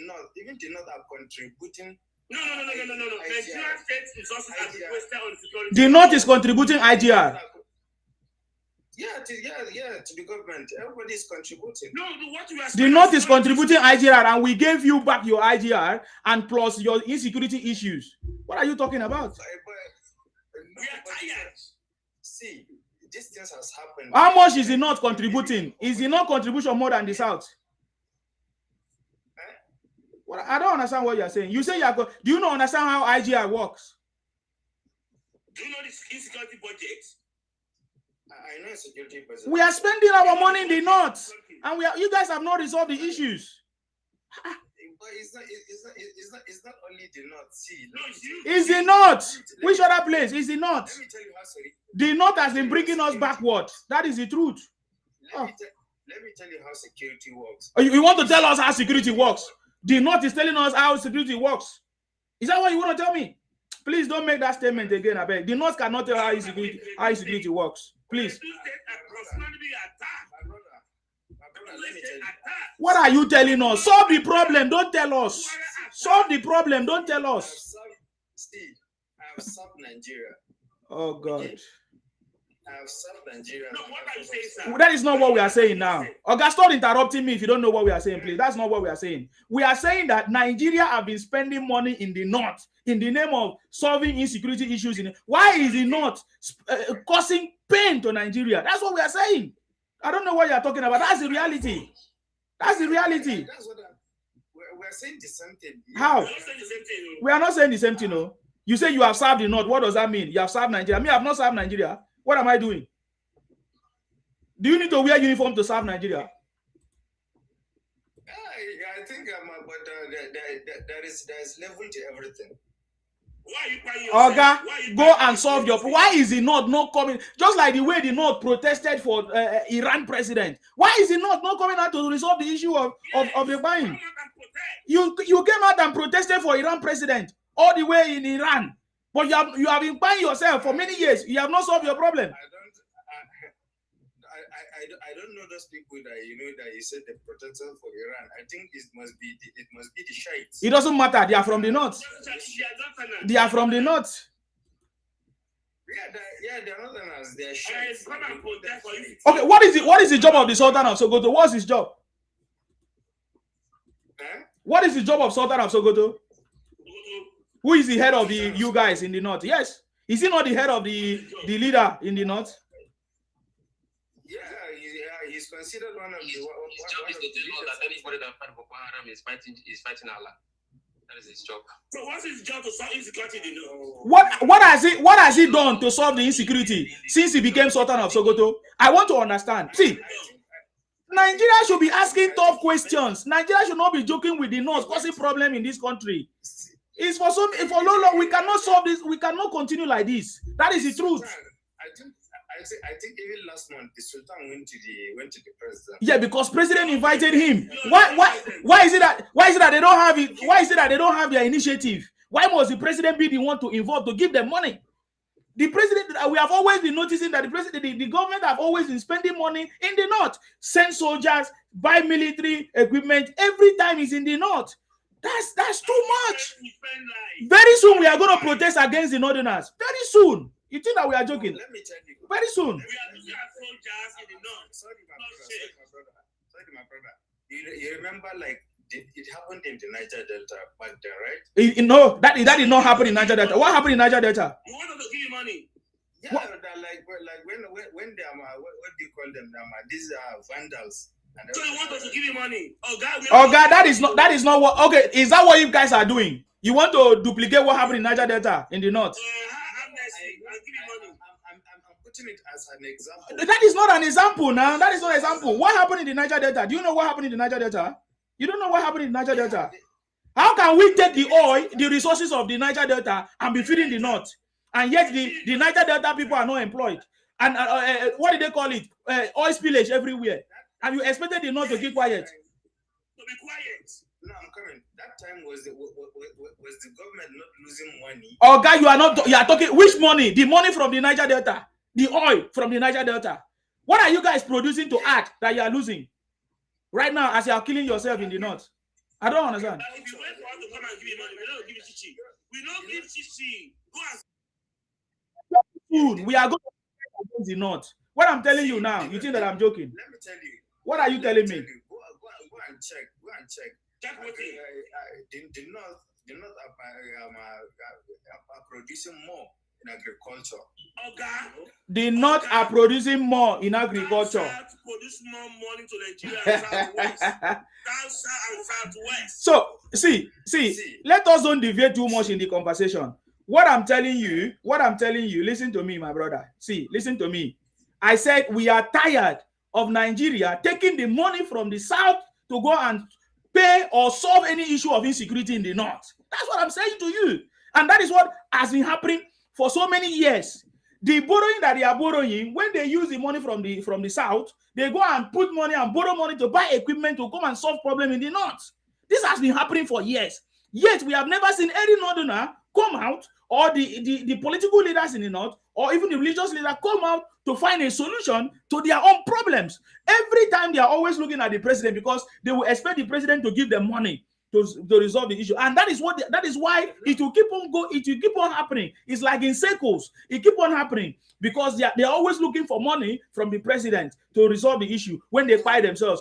North are contributing. No. Nigeria state resources are wasted on security. The North is contributing IGR. Yeah, to the government. Everybody is contributing. No, what we are the North is contributing IGR, and we gave you back your IGR and plus your insecurity issues. What are you talking about? We are tired. See, this thing has happened. How much is the North contributing? Is the North contribution more than the South? Well, I don't understand what you're saying. You say do you not understand how IGR works? Do you know this insecurity budget? I know security budget. We are spending our money in the North, and you guys have not resolved the issues. But it's not only the North. See, it's the North. Which other place? It's the North. Let me tell you how the North has been bringing us backward. That is the truth. Let me tell you how security works. You want to tell us how security works? The North is telling us how security works. Is that what you want to tell me? Please don't make that statement again, I beg. The North cannot tell how security works. Please. What are you telling us? Solve the problem. Don't tell us. Solve the problem. Don't tell us. Steve, I have served Nigeria. Oh, God. I have served Nigeria. No, what are you saying, sir? That is not what we are saying now. Oga, stop interrupting me if you don't know what we are saying, please. That's not what we are saying. We are saying that Nigeria have been spending money in the North in the name of solving insecurity issues. Why is it not causing pain to Nigeria? That's what we are saying. I don't know what you are talking about. That's the reality. That's the reality. That's what we are saying the same thing. How? We are not saying the same thing, no. You say you have served the North. What does that mean? You have served Nigeria. Me, I have not served Nigeria. What am I doing? Do you need to wear uniform to serve Nigeria? I think, but there is level to everything. Oga, go and solve your. Why is the North not coming? Just like the way the North protested for Iran president. Why is the North not coming out to resolve the issue of the buying? You came out and protested for Iran president all the way in Iran, but you have been buying yourself for many years. You have not solved your problem. I don't know those people that that you said the protector for Iran. I think it must be the Shiites. It doesn't matter. They are from the north. They are from the north. Yeah, they're northerners. They're Shiites. Okay, what is the job of the Sultan of Sokoto? What's his job? Huh? What is the job of Sultan of Sokoto? Who is the head of you guys in the north? Yes. Is he not the head of the leader in the north? Yeah, he's considered one of the. His job is to tell us that anybody that fight Boko Haram is fighting Allah. That is his job. So what's his job to solve insecurity? What has he done to solve the insecurity since he became Sultan of Sokoto? I want to understand. See, Nigeria should be asking tough questions. Nigeria should not be joking with the North causing problem in this country. It's for long. We cannot solve this. We cannot continue like this. That is the truth. I think even last month the Sultan went to the president. Yeah, because president invited him. Why is it that they don't have it? Why is it that they don't have their initiative? Why must the president be the one to involve to give them money? The president, we have always been noticing that the government have always been spending money in the north, send soldiers, buy military equipment. Every time is in the north. That's too much. Very soon we are going to protest against the northerners. Very soon. You think that we are joking? Let me tell you. Very soon. We are looking at soldiers in the north. Sorry, my brother. You remember, like, it happened in the Niger Delta back there, right? No, that did not happen in Niger Delta. What happened in Niger Delta? You want them to give you money? Yeah, like when they are what do you call them? These are vandals. So you want us to give you money? God, that is not what. Okay, is that what you guys are doing? You want to duplicate what happened in Niger Delta in the north? I'm putting it as an example. That is not an example now. That is not an example. What happened in the Niger Delta? Do you know what happened in the Niger Delta? You don't know what happened in the Niger Delta? How can we take the oil, the resources of the Niger Delta, and be feeding the north? And yet the Niger Delta people are not employed. And what did they call it? Oil spillage everywhere. And you expected the north to keep quiet. To be quiet. No, I'm coming. That time was the government not losing money? Oh, God, you are talking which money? The money from the Niger Delta, the oil from the Niger Delta. What are you guys producing to add that you are losing right now as you are killing yourself in the north? I don't understand. If you wait for us to come and give you money, we don't give you chichi. We don't give chichi. Go and food. We are going to against the north. What I'm telling you now, you think that I'm joking? Let me tell you. What are you telling me? Go and check. Go and check. Check what the north are producing more in agriculture. Okay. The north are producing more in agriculture. South produce more money to Nigeria and Southwest. South and Southwest. So see, let us don't deviate too much in the conversation. What I'm telling you, listen to me, my brother. See, listen to me. I said we are tired of Nigeria taking the money from the south to go and pay or solve any issue of insecurity in the north. That's what I'm saying to you. And that is what has been happening for so many years. The borrowing that they are borrowing, when they use the money from the south, they go and put money and borrow money to buy equipment to come and solve problem in the north. This has been happening for years. Yet we have never seen any northerner come out, or the political leaders in the north, or even the religious leaders come out to find a solution to their own problems. Every time they are always looking at the president because they will expect the president to give them money to resolve the issue. And that is why it will keep on happening. It's like in circles. It keep on happening because they are always looking for money from the president to resolve the issue when they fight themselves.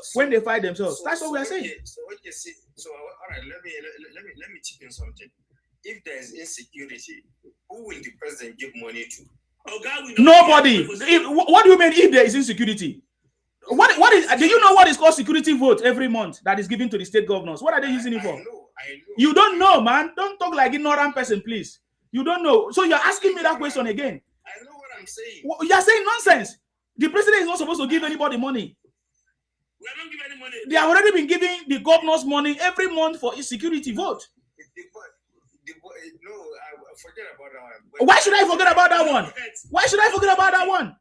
That's what we are saying. So what you see. So all right, let me chip in something. If there is insecurity, who will the president give money to? Oh God, nobody. What do you mean if there is insecurity? What is? Do you know what is called security vote every month that is given to the state governors? What are they using it for? I know. You don't know, man. Don't talk like ignorant person, please. You don't know. So you're asking me that question again. I know what I'm saying. You're saying nonsense. The president is not supposed to give anybody money. We are not giving any money. They have already been giving the governors money every month for a security vote. No, forget about that one. Why should I forget about that one? Why should I forget about that one?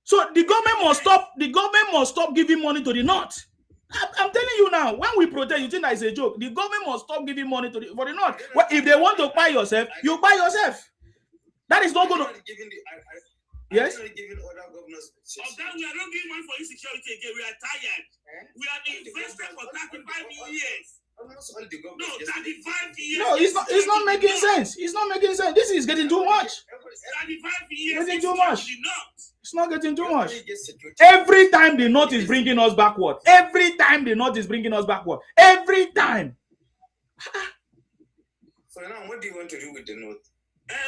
So the government must stop. The government must stop giving money to the north. I'm telling you now. When we protest, you think that is a joke. The government must stop giving money for the north. Well, if they want to buy yourself, you buy yourself. That is not going to. Yes. Are you not giving other governors? Of that, we are not giving money for insecurity again. We are tired. We have invested for 35 years. Almost all the government. No, 35 years. No, it's not making sense. It's not making sense. This is getting too much. 35 years. Getting too much. Not. It's not getting too much. Every time the North is bringing us backward. Every time the North is bringing us backward. Every time. So now, what do you want to do with the North?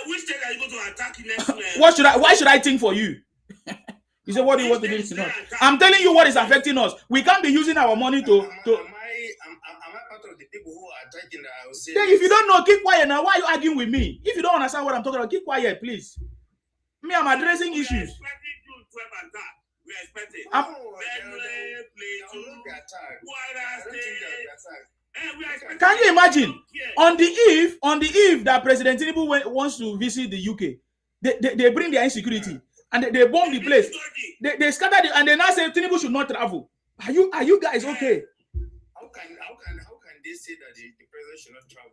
Which state are you going to attack next? Why should I think for you? You say, what do you want to do with the North? I'm telling you what is affecting us. We can't be using our money to. Am I part of the people who are attacking? I will say. Then if you don't know, keep quiet now. Why are you arguing with me? If you don't understand what I'm talking about, keep quiet, please. Me, I'm addressing issues. We are expecting. Can you imagine on the eve that President Tinubu wants to visit the UK, they bring their insecurity and they bomb the place. They scatter and they now say Tinubu should not travel. Are you guys okay? How can they say that the president should not travel?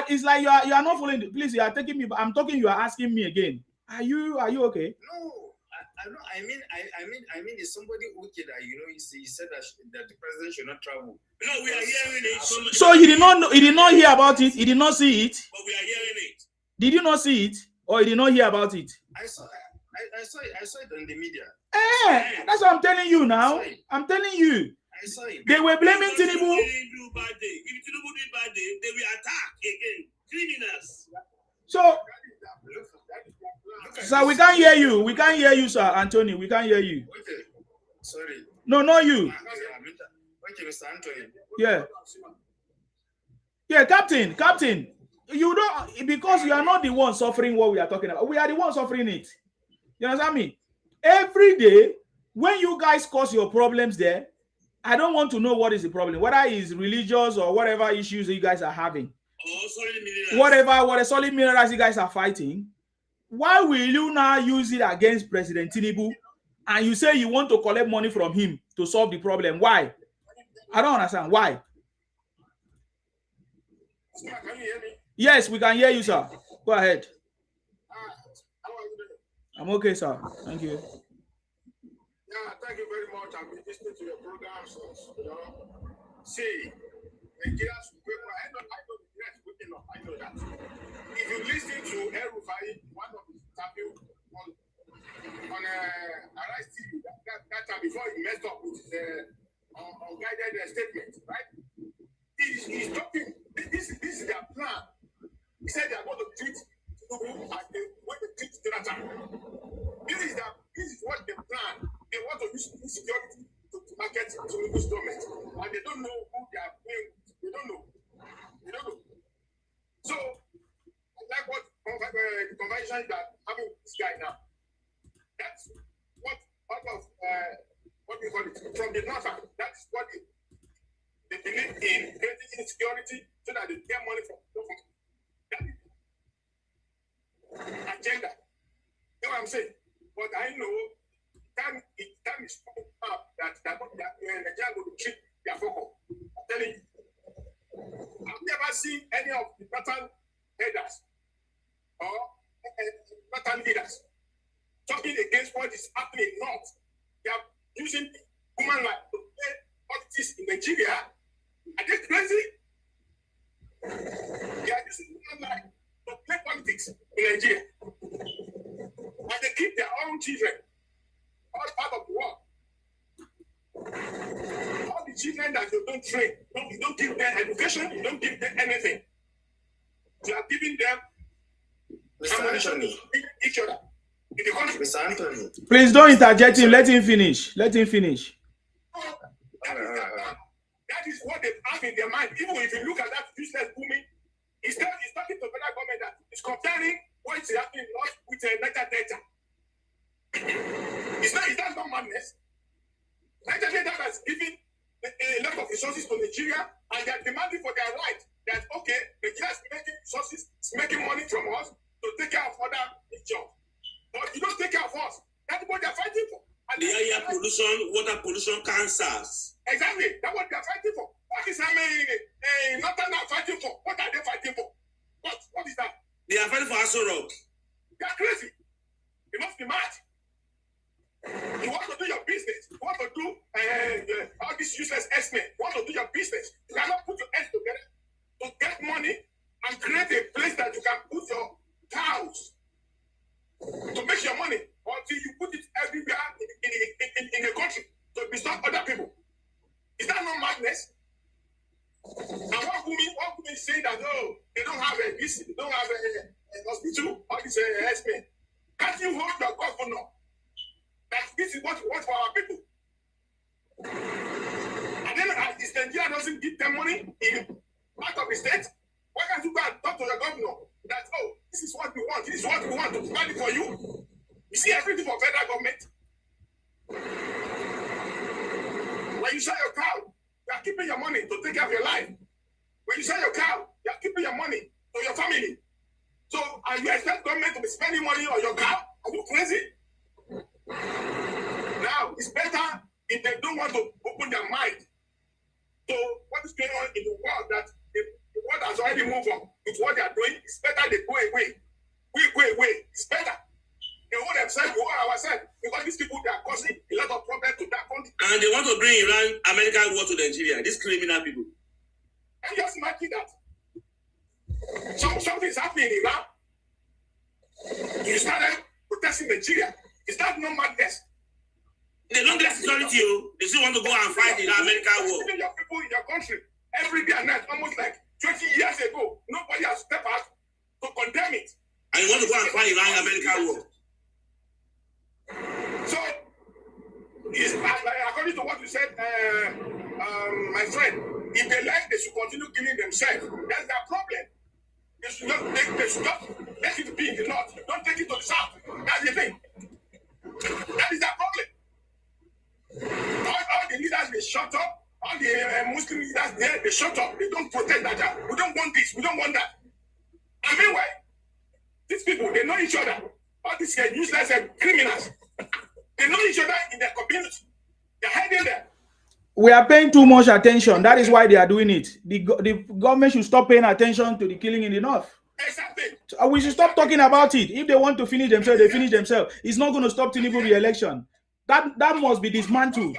It's like you are not following. Please, you are taking me. I'm talking. You are asking me again. Are you okay? No. I mean, is somebody okay that he said that the president should not travel? No, we are hearing it. So he did not know, he did not hear about it. He did not see it. But we are hearing it. Did you not see it, or he did not hear about it? I saw it on the media. That's what I'm telling you now. I'm telling you. I saw it. They were blaming Tinubu. If Tinubu did bad day, they will attack again. Criminals. So we can't hear you. We can't hear you, sir, Anthony. We can't hear you. Okay. Sorry. No, not you. Okay, Mr. Anthony. Yeah. Yeah, Captain. You don't, because you are not the one suffering what we are talking about. We are the ones suffering it. You understand me? Every day, when you guys cause your problems there, I don't want to know what is the problem, whether it's religious or whatever issues you guys are having. Whatever solid minerals you guys are fighting. Why will you now use it against President Tinubu and you say you want to collect money from him to solve the problem? Why? I don't understand. Why? Can you hear me? Yes, we can hear you, sir. Go ahead. I'm okay, sir. Thank you. Yeah, thank you very much. I've been listening to your programs. See, Nigerians, I know Nigerians waking up. I know that. If you listen to El-Rufai, one of his interviews on Arise TV, that time before he messed up with his unguided statement, right? He's talking. This is their plan. He said they are going to treat Tinubu as they want to treat Jonathan. This is what they plan. They want to use insecurity to market Tinubu's government, and they don't know who they are playing with. They don't know. So, like what the conversation that having with this guy now. That's what out of what we call it from the north. That's what they believe in creating insecurity so that they get money from government. That is agenda. You know what I'm saying? But I know time is coming up that Nigeria will treat their focus. I'm telling you. I've never seen any of the pattern headers or pattern leaders talking against what is happening north. They are using human life to play politics in Nigeria. Are they crazy? They are using human life to play politics in Nigeria. And they keep their own children all part of the world. All the children that you don't train, you don't give them education, you don't give them anything. You are giving them ammunition to beat each other in the country. Mr. Anthony. Please don't interject him. Let him finish. That is what they have in their mind. Even if you look at that useless booming, he's talking to the federal government that is comparing what is happening with Niger Delta. It's not madness. Niger Delta has given a lot of resources to Nigeria, and they are demanding for their right. That okay, Nigeria is making resources, it's making money from us to take care of other jobs. But you don't take care of us. That's what they're fighting for. And the air pollution, water pollution, cancers. Exactly. That's what they're fighting for. What is Northern are fighting for? What are they fighting for? What is that? They are fighting for Aso Rock. They are crazy. this useless estimate want to do your business. You cannot put your heads together to get money and create a place that you can put your cows to make your money until you put it everywhere in the country to disturb other people. Is that not madness? And one woman say that, oh, they don't have a this, they don't have a hospital, or this estimate. Can't you hold your governor that this is what we want for our people? And then if Nigeria doesn't give them money in part of the state, why can't you go and talk to your governor that, oh, this is what we want, this is what we want to provide it for you? You see everything for federal government. When you sell your cow, you are keeping your money to take care of your life. When you sell your cow, you are keeping your money to your family. So, and you expect government to be spending money on your cow? Are you crazy? Now, it's better if they don't want to open their mind to what is going on in the world, that the world has already moved on with what they are doing. It's better they go away. We go away. It's better. They hold themselves, we hold ourselves, because these people, they are causing a lot of problems to that country. And they want to bring Iran, American war to Nigeria. These criminal people. And just imagine that. Something is happening in Iran. You started protesting Nigeria. Is that no madness? They don't get security. They still want to go and fight in the American war. Even your people in your country, every day and night, almost like 20 years ago, nobody has stepped out to condemn it. And you want to go and fight in the American war. So, according to what you said, my friend, if they like, they should continue killing themselves. That's their problem. They should not let it be in the north. Don't take it to the south. That's the thing. That is their problem. All the leaders, they shut up. All the Muslim leaders there, they shut up. They don't protect that. We don't want this. We don't want that. And meanwhile, these people, they know each other. All these useless criminals. They know each other in their community. They're hiding there. We are paying too much attention. That is why they are doing it. The government should stop paying attention to the killing in the north. Exactly. So we should stop talking about it. If they want to finish themselves, they finish themselves. It's not going to stop Tinubu re-election. That must be dismantled.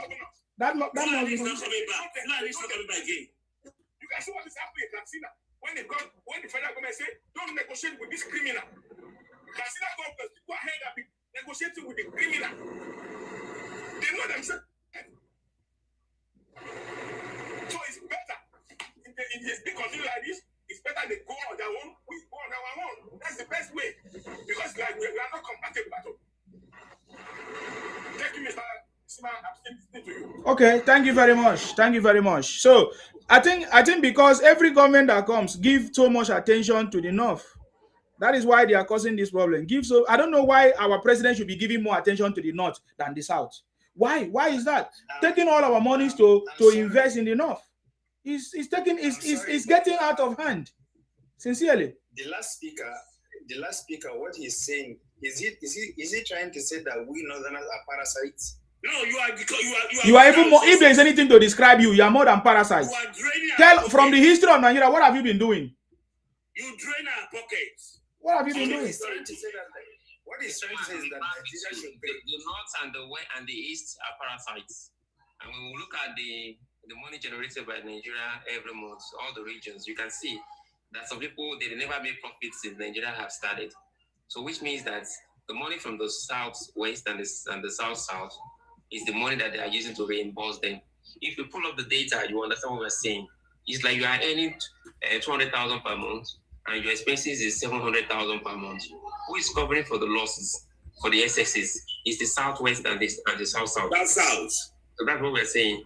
That must be. It's not coming back. It's not coming back again. You can see what is happening in Katsina. When the federal government say, don't negotiate with this criminal. Katsina government go ahead and be negotiating with the criminal. They know themselves. So it's better. If they continue like this, it's better they go on their own. We go on our own. That's the best way. Because like we are not compatible at all. Thank you, Mr. Sima. I'm still listening to you. Okay, thank you very much. Thank you very much. So I think because every government that comes gives so much attention to the north. That is why they are causing this problem. I don't know why our president should be giving more attention to the north than the south. Why? Why is that? Taking all our monies to invest in the north. It's getting out of hand. Sincerely. The last speaker, what he's saying, is he trying to say that we northerners are parasites? No, you are even more. If there is anything to describe you, you are more than parasites. Tell from the history of Nigeria, what have you been doing? You drain our pockets. What have you been doing? What he's trying to say is that Nigeria should pay. The north and the west and the east are parasites. And when we look at the money generated by Nigeria every month, all the regions, you can see that some people, they never make profits since Nigeria have started. So which means that the money from the southwest and the south is the money that they are using to reimburse them. If you pull up the data, you understand what we're saying. It's like you are earning 200,000 per month, and your expenses is 700,000 per month. Who is covering for the losses, for the excesses? It's the southwest and the south. That's south. So that's what we're saying.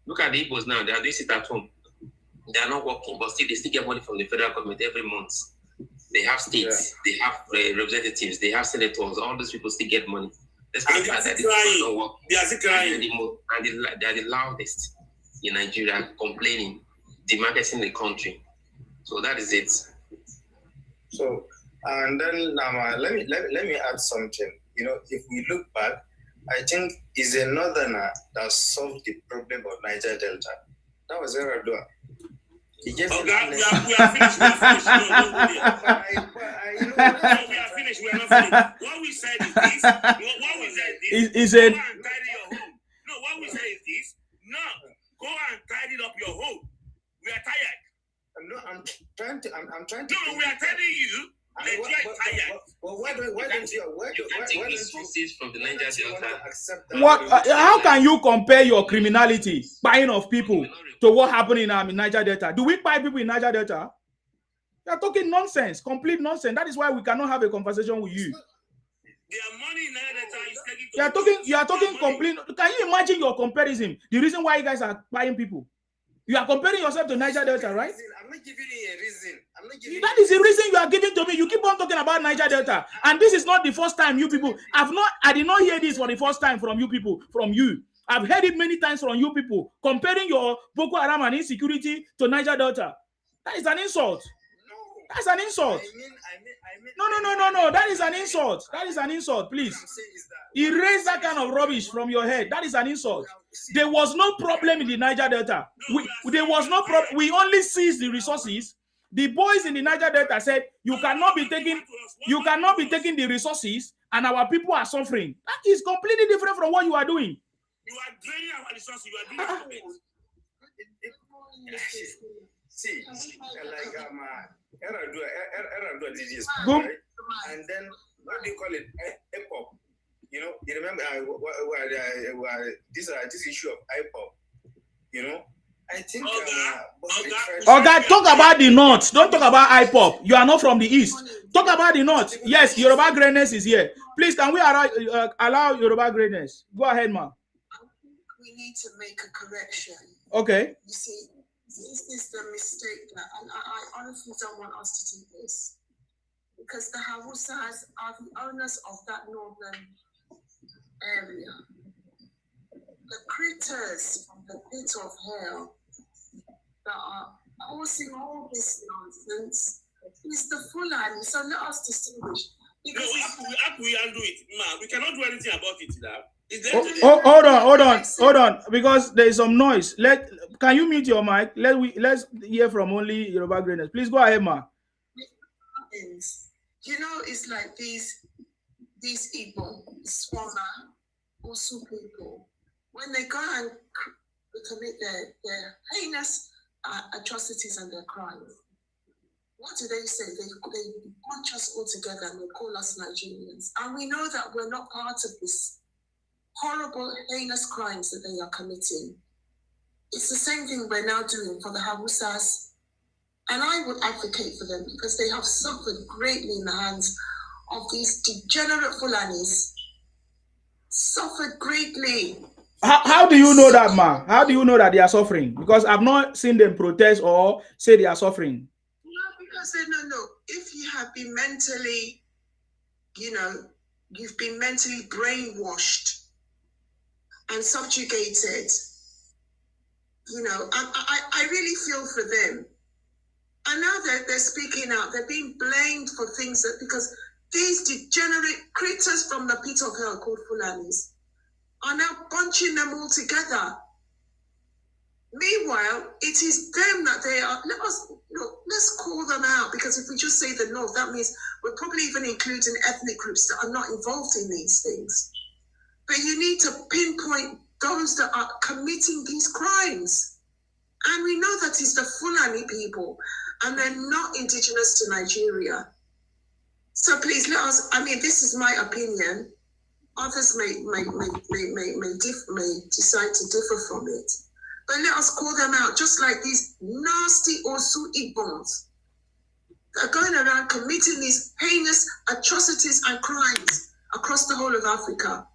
Look at the Igbos now. They are doing it at home. They are not working, but still they still get money from the federal government every month. They have states, they have representatives, they have senators. All those people still get money. Let's and they are still crying. They are still crying. They are the loudest in Nigeria, complaining, demarketing the country. So that is it. So, and then let me add something. You know, if we look back, I think it's a northerner that solved the problem of Niger Delta. That was Eradua. We are finished. We are finished. We are not finished. What we said is this. What we said is what we say is this. No, Go and tidy up your home. We are tired. No, I'm trying to. No, we are telling you. Nigeria is tired. Why don't you resources from the Niger Delta? What? How can you compare your criminality, buying of people, to what happened in Niger Delta? Do we buy people in Niger Delta? You are talking nonsense, complete nonsense. That is why we cannot have a conversation with you. Their money in Niger Delta is taking. You are talking complete. Can you imagine your comparison? The reason why you guys are buying people. You are comparing yourself to Niger Delta, right? I'm not giving you a reason. That is the reason you are giving to me. You keep on talking about Niger Delta, and this is not the first time you people. I did not hear this for the first time from you people. From you, I've heard it many times from you people comparing your Boko Haram and insecurity to Niger Delta. That is an insult. That's an insult. No. That is an insult. That is an insult. Please erase that kind of rubbish from your head. That is an insult. There was no problem in the Niger Delta. There was no problem. We only seized the resources. The boys in the Niger Delta said you cannot be taking the resources, and our people are suffering. That is completely different from what you are doing. You are draining our resources. You are doing See, like Eradua did this, Boom. right? And then what do you call it? IPOP. You know, you remember this issue of IPOP. You know, I think. Okay, talk about the North. Don't talk about IPOP. You are not from the East. Talk about the North. Yes, Yoruba Greatness is here. Please, can we allow Yoruba Greatness? Go ahead, ma. We need to make a correction. Okay. You see, this is the mistake that, and I honestly don't want us to do this, because the Hausas are the owners of that northern area. The critters from the pit of hell that are causing all this nonsense is the Fulani. So let us distinguish. No, we undo it, ma. We cannot do anything about it now. Hold on, because there is some noise. Can you mute your mic? Let's hear from only Yoruba Greatness. Please go ahead, ma. You know, it's like these Igbo, Swama, Osu people, when they go and commit their heinous atrocities and their crimes, what do they say? They bunch us all together and they call us Nigerians. And we know that we're not part of this horrible, heinous crimes that they are committing. It's the same thing we're now doing for the Hausas. And I would advocate for them because they have suffered greatly in the hands of these degenerate Fulanis. Suffered greatly. How do you know that, ma? How do you know that they are suffering? Because I've not seen them protest or say they are suffering. No, because no. If you have been mentally, you've been mentally brainwashed and subjugated, I really feel for them. And now they're speaking out. They're being blamed for things because these degenerate critters from the pit of hell called Fulanis are now bunching them all together. Meanwhile, it is them that they are. Let's call them out, because if we just say the North, that means we're probably even including ethnic groups that are not involved in these things. But you need to pinpoint those that are committing these crimes. And we know that it's the Fulani people, and they're not indigenous to Nigeria. So please let us, this is my opinion. Others may decide to differ from it. But let us call them out, just like these nasty Osu Igbons that are going around committing these heinous atrocities and crimes across the whole of Africa.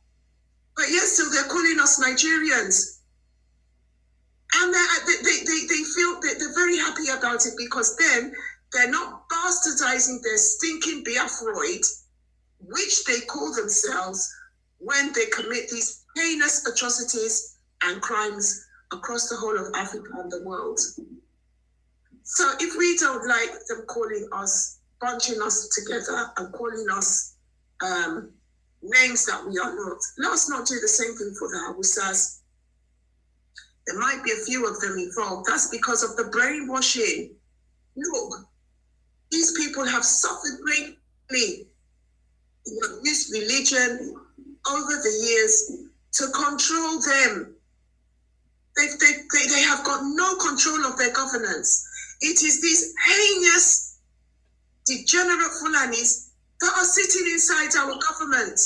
But yet still they're calling us Nigerians. And they feel that they're very happy about it, because then they're not bastardizing their stinking Biafroid, which they call themselves, when they commit these heinous atrocities and crimes across the whole of Africa and the world. So if we don't like them calling us, bunching us together and calling us names that we are not, let us not do the same thing for the Hausas. There might be a few of them involved. That's because of the brainwashing. Look, these people have suffered greatly. They have used religion over the years to control them. They have got no control of their governance. It is these heinous, degenerate Fulanis that are sitting inside our government,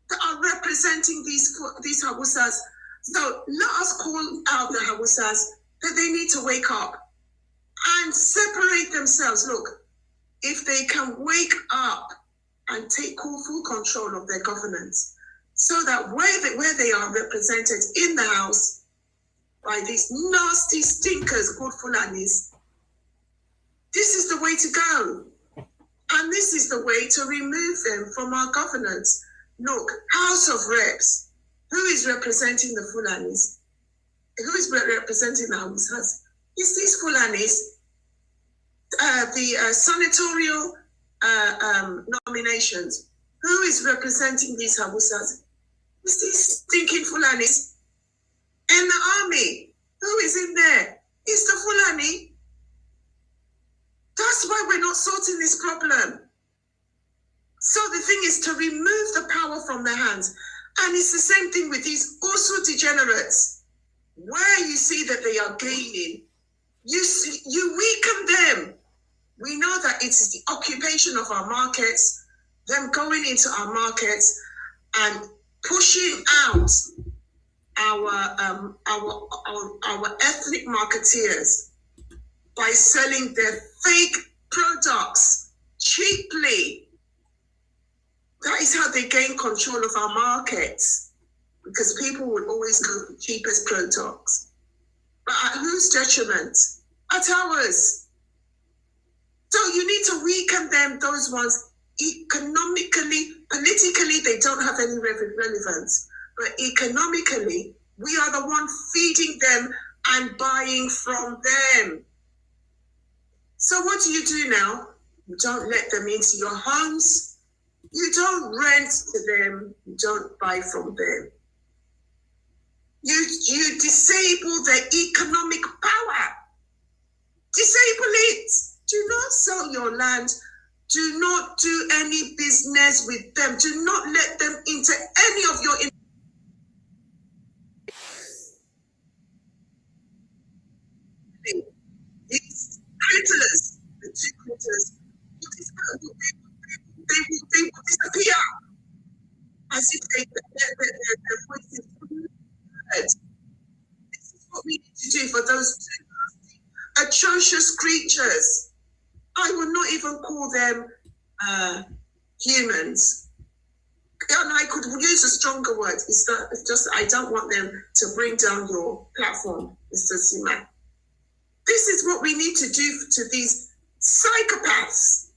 that are representing these Hawusas. So let us call out the Hawusas that they need to wake up and separate themselves. Look, if they can wake up and take full control of their governance, so that where they are represented in the house by these nasty stinkers called Fulanis, this is the way to go. And this is the way to remove them from our governance. Look, House of Reps, who is representing the Fulanis? Who is representing the Hausas? It's these Fulanis. The senatorial nominations. Who is representing these Hausas? It's these stinking Fulanis. And the army, who is in there? It's the Fulani. That's why we're not sorting this problem. So the thing is to remove the power from their hands. And it's the same thing with these also degenerates. Where you see that they are gaining, you weaken them. We know that it is the occupation of our markets, them going into our markets and pushing out our ethnic marketeers by selling their fake products cheaply. That is how they gain control of our markets, because people would always go for cheapest products. But at whose detriment? At ours. So you need to weaken them, those ones, economically, politically, they don't have any relevance. But economically, we are the one feeding them and buying from them. So what do you do now? You don't let them into your homes. You don't rent to them. You don't buy from them. You disable their economic power. Disable it. Do not sell your land. Do not do any business with them. Do not let them into any of your these critters, the two critters, they will disappear as if their voices heard. This is what we need to do for those two nasty, atrocious creatures. I will not even call them humans. And I could use a stronger word. It's just I don't want them to bring down your platform, Mr. Sima. This is what we need to do to these psychopaths,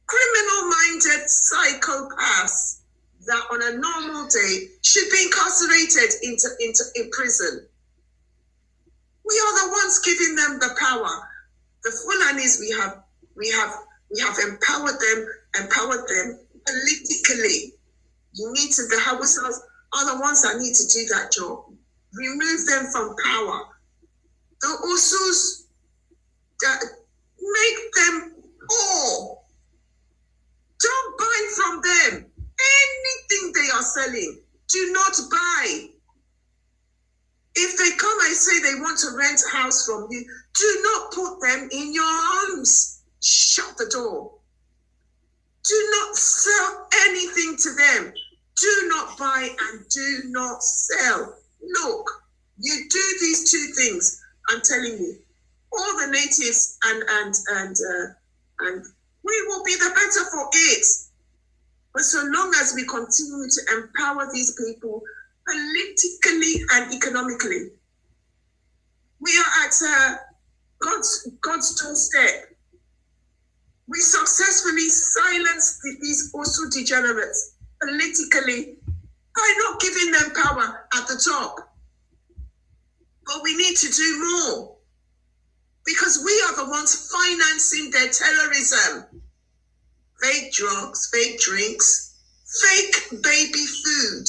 criminal-minded psychopaths that on a normal day should be incarcerated in prison. We are the ones giving them the power. The Fulanis we have empowered them politically. You need to, the Hausas are the ones that need to do that job. Remove them from power. The Usus, make them poor. Don't buy from them. Anything they are selling, do not buy. If they come and say they want to rent a house from you, do not put them in your homes. Shut the door. Do not sell anything to them. Do not buy and do not sell. Look, you do these two things, I'm telling you, all the natives and we will be the better for it. But so long as we continue to empower these people politically and economically, we are at God's doorstep. We successfully silenced these also degenerates politically by not giving them power at the top. But we need to do more, because we are the ones financing their terrorism. Fake drugs, fake drinks, fake baby food,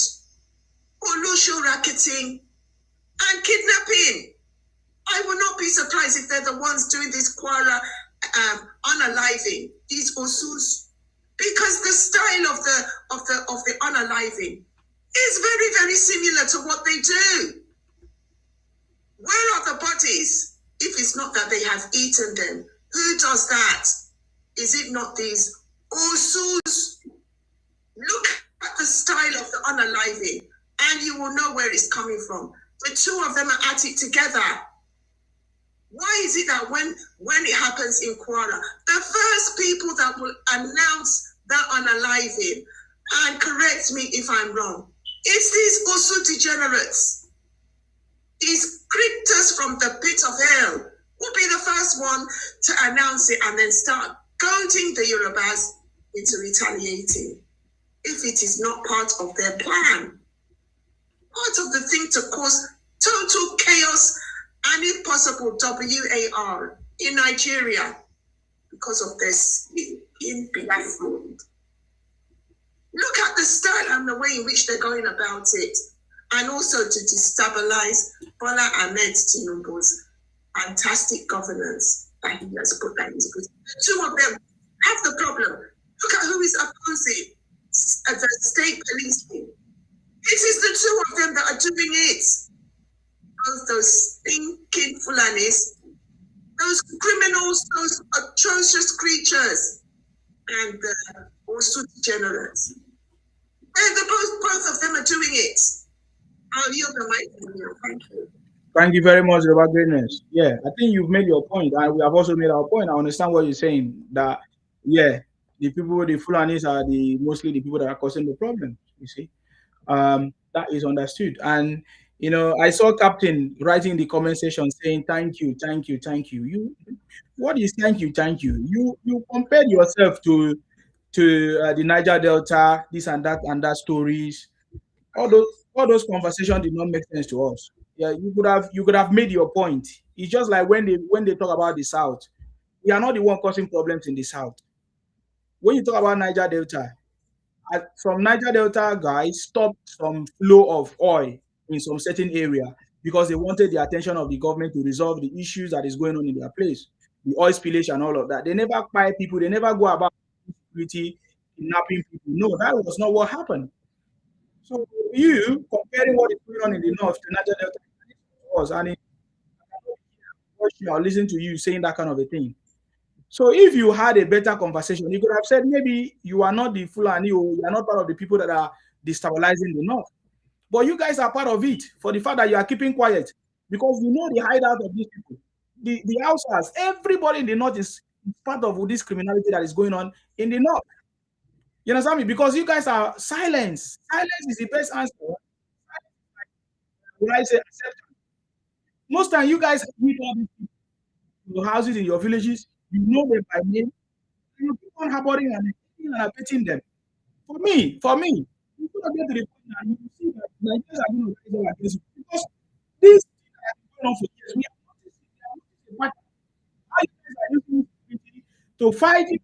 pollution racketing, and kidnapping. I will not be surprised if they're the ones doing this Kwara unaliving, these Osus, because the style of the unaliving is very, very similar to what they do. Where are the bodies? If it's not that they have eaten them, who does that? Is it not these Osus? Look at the style of the unaliving, and you will know where it's coming from. The two of them are at it together. Why is it that when it happens in Kwara, the first people that will announce that unaliving, and correct me if I'm wrong, it's these Osu degenerates, these creatures from the pit of hell, will be the first one to announce it and then start goading the Yorubas into retaliating. If it is not part of their plan, part of the thing to cause total chaos and, if possible, WAR in Nigeria because of this in Biafra. Look at the style and the way in which they're going about it, and also to destabilize Bola Ahmed Tinubu's fantastic governance that he has put that into place. The two of them have the problem. Look at who is opposing the state policing. It is the two of them that are doing it. Those stinking Fulanis, those criminals, those atrocious creatures, and also degenerates. And both of them are doing it. I'll yield the mic to you. Thank you. Thank you very much, Robert Greatness. Yeah, I think you've made your point, and we have also made our point. I understand what you're saying, that, yeah, the people, the Fulanis are mostly the people that are causing the problem, you see. That is understood. And, you know, I saw Captain writing in the comment section saying, thank you, thank you, thank you. What is thank you, thank you? You compared yourself to the Niger Delta, this and that stories. All those conversations did not make sense to us. Yeah, you could have made your point. It's just like when they talk about the South, we are not the one causing problems in the South. When you talk about Niger Delta, some Niger Delta guys stopped some flow of oil in some certain area because they wanted the attention of the government to resolve the issues that is going on in their place, the oil spillage and all of that. They never buy people. They never go about security, kidnapping people. No, that was not what happened. So you comparing what is going on in the north to Niger Delta was, and I listen to you saying that kind of a thing. So if you had a better conversation, you could have said maybe you are not the Fulani, or you are not part of the people that are destabilizing the north. But you guys are part of it for the fact that you are keeping quiet, because you know the hideout of these people. The outsiders, everybody in the north is part of this criminality that is going on in the north. You understand me? Because you guys are silent. Silence is the best answer. When I say acceptance, most time you guys meet all these people in your houses, in your villages, you know them by name, and you keep on harboring and appeasing them. For me, you could have get to the point that you see that Nigerians are going to rise up against you, because this thing that has been going on for years, we are not how you guys are using security to fight it.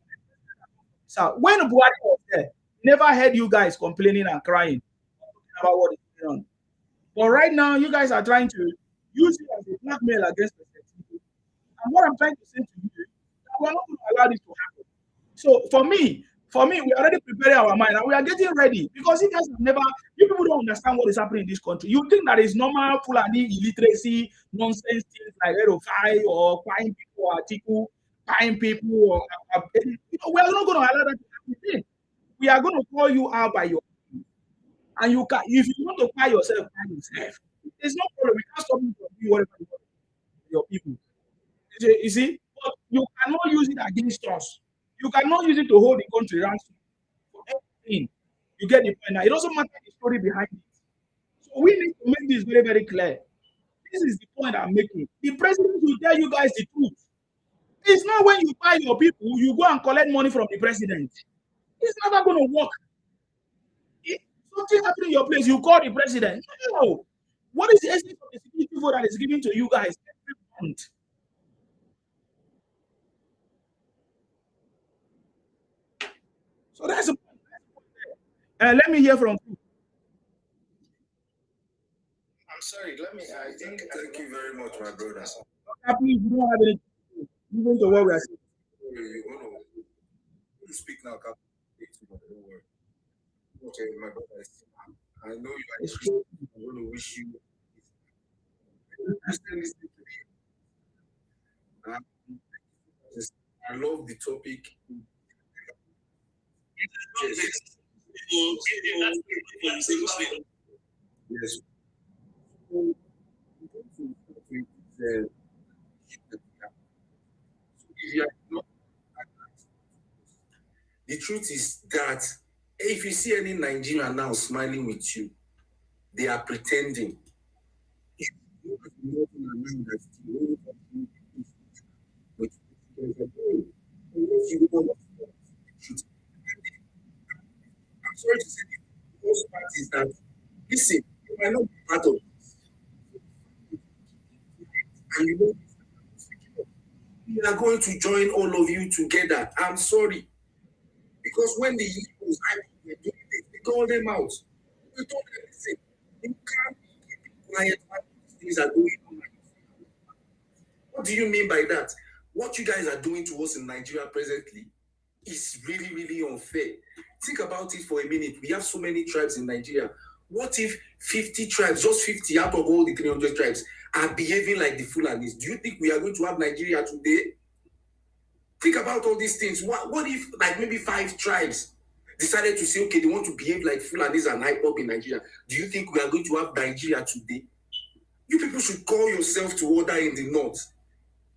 So when Buhari was there, never heard you guys complaining and crying about what is going on. But right now, you guys are trying to use it as a blackmail against the people. And what I'm trying to say to you is that we're not going to allow this to happen. So for me, we're already preparing our mind and we are getting ready, because you guys have never, you people don't understand what is happening in this country. You think that is normal Fulani illiteracy, nonsense things like Erofai or buying people or Atiku, buying people or you know, we are not going to allow that to happen. We are going to call you out by your name. And you can, if you want to buy yourself, there's no problem. We can't stop you from doing whatever you want to your people. You see, but you cannot use it against us. You cannot use it to hold the country ransom for everything. You get the point now. It doesn't matter the story behind it. So we need to make this very, very clear. This is the point I'm making. The president will tell you guys the truth. It's not when you buy your people, you go and collect money from the president. It's never going to work. If something happens in your place, you call the president. No. What is the essence of the security vote that is given to you guys every month? So that's a point. Let me hear from you. I'm sorry, thank you very much, my brother. Please, you don't have any, even to what we are saying. You want to speak now, Captain. Okay, my brother, I know you are. I'm going to wish you I love the topic. Yes. The truth is that if you see any Nigerian now smiling with you, they are pretending. I'm sorry to say the most part is that, listen, you might not be part of this. And you know, we are going to join all of you together. I'm sorry. Because when the Igbos were doing it, we called them out. We told them, listen, you can't keep quiet when these things are going on. What do you mean by that? What you guys are doing to us in Nigeria presently is really, really unfair. Think about it for a minute. We have so many tribes in Nigeria. What if 50 tribes, just 50 out of all the 300 tribes, are behaving like the Fulanis? Do you think we are going to have Nigeria today? Think about all these things. What if, like, maybe 5 tribes decided to say, okay, they want to behave like Fulanis and hype up in Nigeria? Do you think we are going to have Nigeria today? You people should call yourself to order in the north.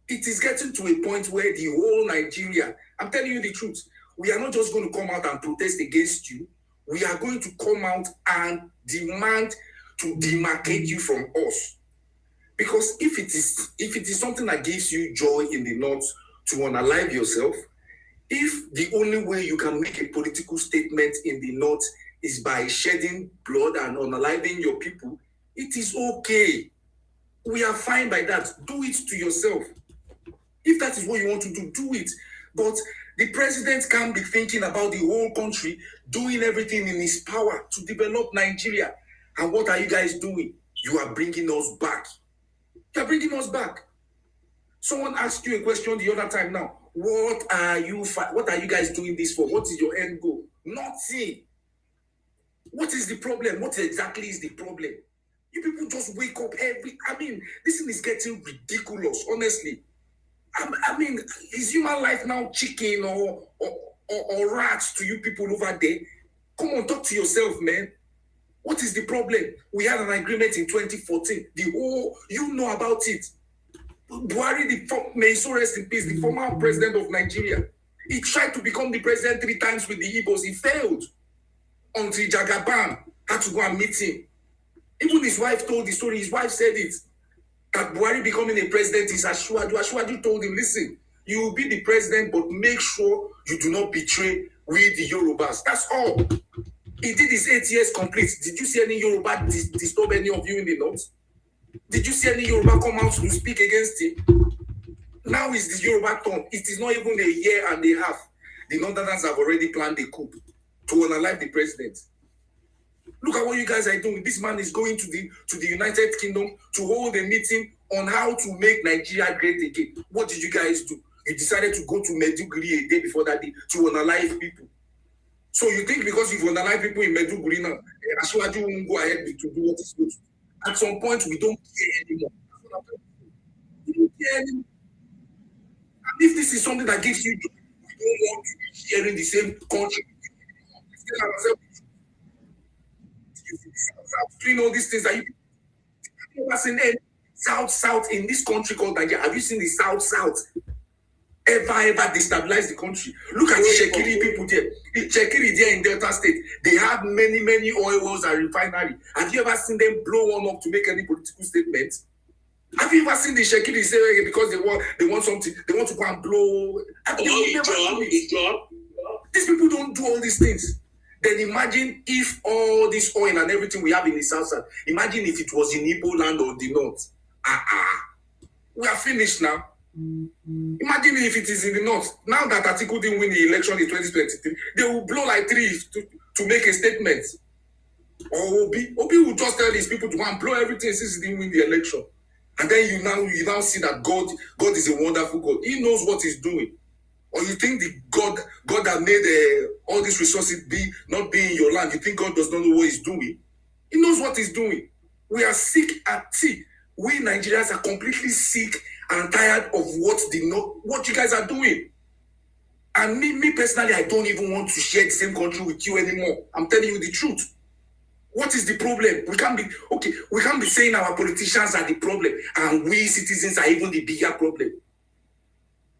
It is getting to a point where the whole Nigeria, I'm telling you the truth, we are not just going to come out and protest against you. We are going to come out and demand to demarcate you from us. Because if it is something that gives you joy in the north to unalive yourself, if the only way you can make a political statement in the north is by shedding blood and unaliving your people, it is okay. We are fine by that. Do it to yourself. If that is what you want to do, do it. But the president can't be thinking about the whole country, doing everything in his power to develop Nigeria. And what are you guys doing? You are bringing us back. You are bringing us back. Someone asked you a question the other time now. What are you guys doing this for? What is your end goal? Nothing. What is the problem? What exactly is the problem? You people just wake up this thing is getting ridiculous, honestly. I mean, is human life now chicken or rats to you people over there? Come on, talk to yourself, man. What is the problem? We had an agreement in 2014. You know about it. Buhari, may he so rest in peace, the former president of Nigeria. He tried to become the president 3 times with the Igbos. He failed until Jagaban had to go and meet him. Even his wife told the story. His wife said it. That Buhari becoming a president is Ashwaju. Ashwaju told him, listen, you will be the president, but make sure you do not betray with the Yorubas. That's all. He did his 8 years complete. Did you see any Yoruba disturb any of you in the north? Did you see any Yoruba come out to speak against him? Now is the Yoruba turn. It is not even a year and a half. The Northerners have already planned a coup to unalive the president. Look at what you guys are doing. This man is going to the United Kingdom to hold a meeting on how to make Nigeria great again. What did you guys do? You decided to go to Maiduguri a day before that day to unalive people. So you think because you've unalived people in Maiduguri now, Ashwaju won't go ahead to do what he's supposed to do. At some point, we don't care anymore. We don't care anymore. And if this is something that gives you joy, we don't want to be sharing the same country. Doing all these things that you have never seen any South in this country called Nigeria. Have you seen the South ever destabilize the country? Look at the Shekiri people there. The Shekiri there in Delta State, they have many oil wells and refinery. Have you ever seen them blow one up to make any political statements? Have you ever seen the Shekiri say because they want something, they want to go and blow? These people don't do all these things. Then imagine if all this oil and everything we have in the south, imagine if it was in Igbo land or the north. We are finished now. Imagine if it is in the north. Now that Atiku didn't win the election in 2023, they will blow like trees to make a statement. Or Obi will just tell these people to go and blow everything since he didn't win the election. And then you now see that God is a wonderful God. He knows what he's doing. Or you think the God that made all these resources not be in your land, you think God does not know what he's doing? He knows what he's doing. We are sick at sea. We Nigerians are completely sick and tired of what you guys are doing. And me personally, I don't even want to share the same country with you anymore. I'm telling you the truth. What is the problem? We can't be saying our politicians are the problem and we citizens are even the bigger problem.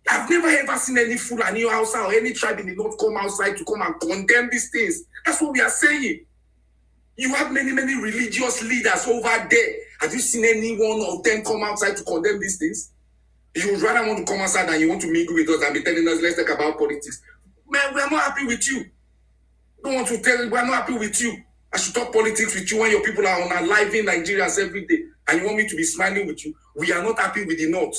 I've never ever seen any Fulani outside or any tribe in the north come outside to come and condemn these things. That's what we are saying. You have many religious leaders over there. Have you seen any one of them come outside to condemn these things? You would rather want to come outside than you want to mingle with us and be telling us, let's talk about politics. Man, we are not happy with you. Don't want to tell you, we are not happy with you. I should talk politics with you when your people are on a live in Nigerians every day and you want me to be smiling with you. We are not happy with the North.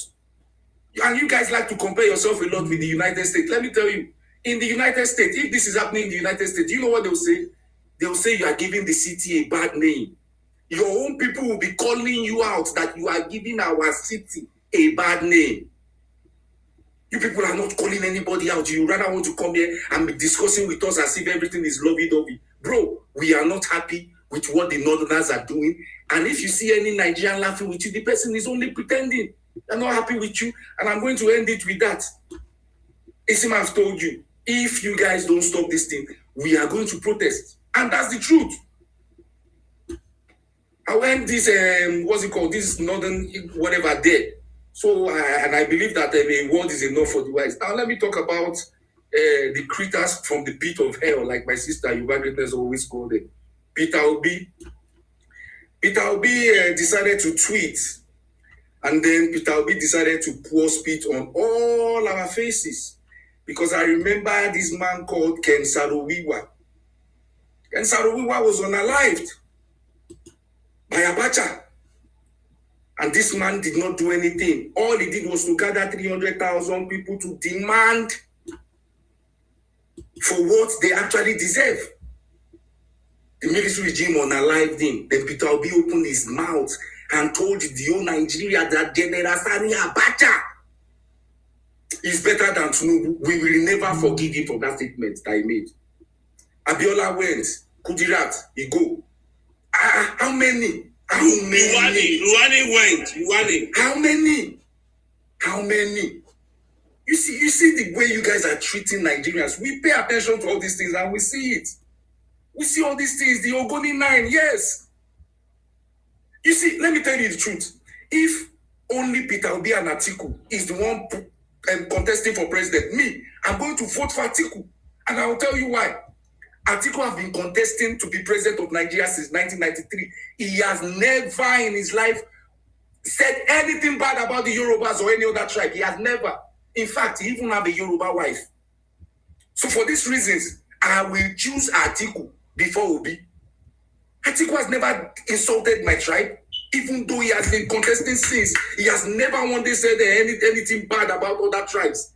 And you guys like to compare yourself a lot with the United States. Let me tell you, in the United States, if this is happening in the United States, you know what they'll say? They'll say you are giving the city a bad name. Your own people will be calling you out that you are giving our city a bad name. You people are not calling anybody out. You rather want to come here and be discussing with us as if everything is lovey-dovey. Bro, we are not happy with what the Northerners are doing. And if you see any Nigerian laughing with you, the person is only pretending. They're not happy with you. And I'm going to end it with that. Isim, I've told you, if you guys don't stop this thing, we are going to protest. And that's the truth. I went this, this northern whatever there. So, and I believe that a word is enough for the wise. Now, let me talk about the critters from the pit of hell, like my sister Yuba Greatness always called it. Peter Obi decided to tweet. And then Peter Obi decided to pour spit on all our faces. Because I remember this man called Ken Saro-Wiwa. Ken Saro-Wiwa was unalived by Abacha. And this man did not do anything. All he did was to gather 300,000 people to demand for what they actually deserve. The military regime unalived him. Then Peter Obi opened his mouth and told the whole Nigeria that General Sani Abacha is better than Tinubu. We will never forgive him for that statement that he made. Abiola went, Kudirat, he go. How many? Ruwani went. How many? You see the way you guys are treating Nigerians. We pay attention to all these things and we see it. We see all these things. The Ogoni 9, yes. You see, let me tell you the truth. If only Peter Obi and Atiku is the one contesting for president, I'm going to vote for Atiku. And I will tell you why. Atiku has been contesting to be president of Nigeria since 1993. He has never in his life said anything bad about the Yorubas or any other tribe. He has never. In fact, he even have a Yoruba wife. So for these reasons, I will choose Atiku before Obi. Atiku has never insulted my tribe, even though he has been contesting since. He has never one day said anything bad about other tribes.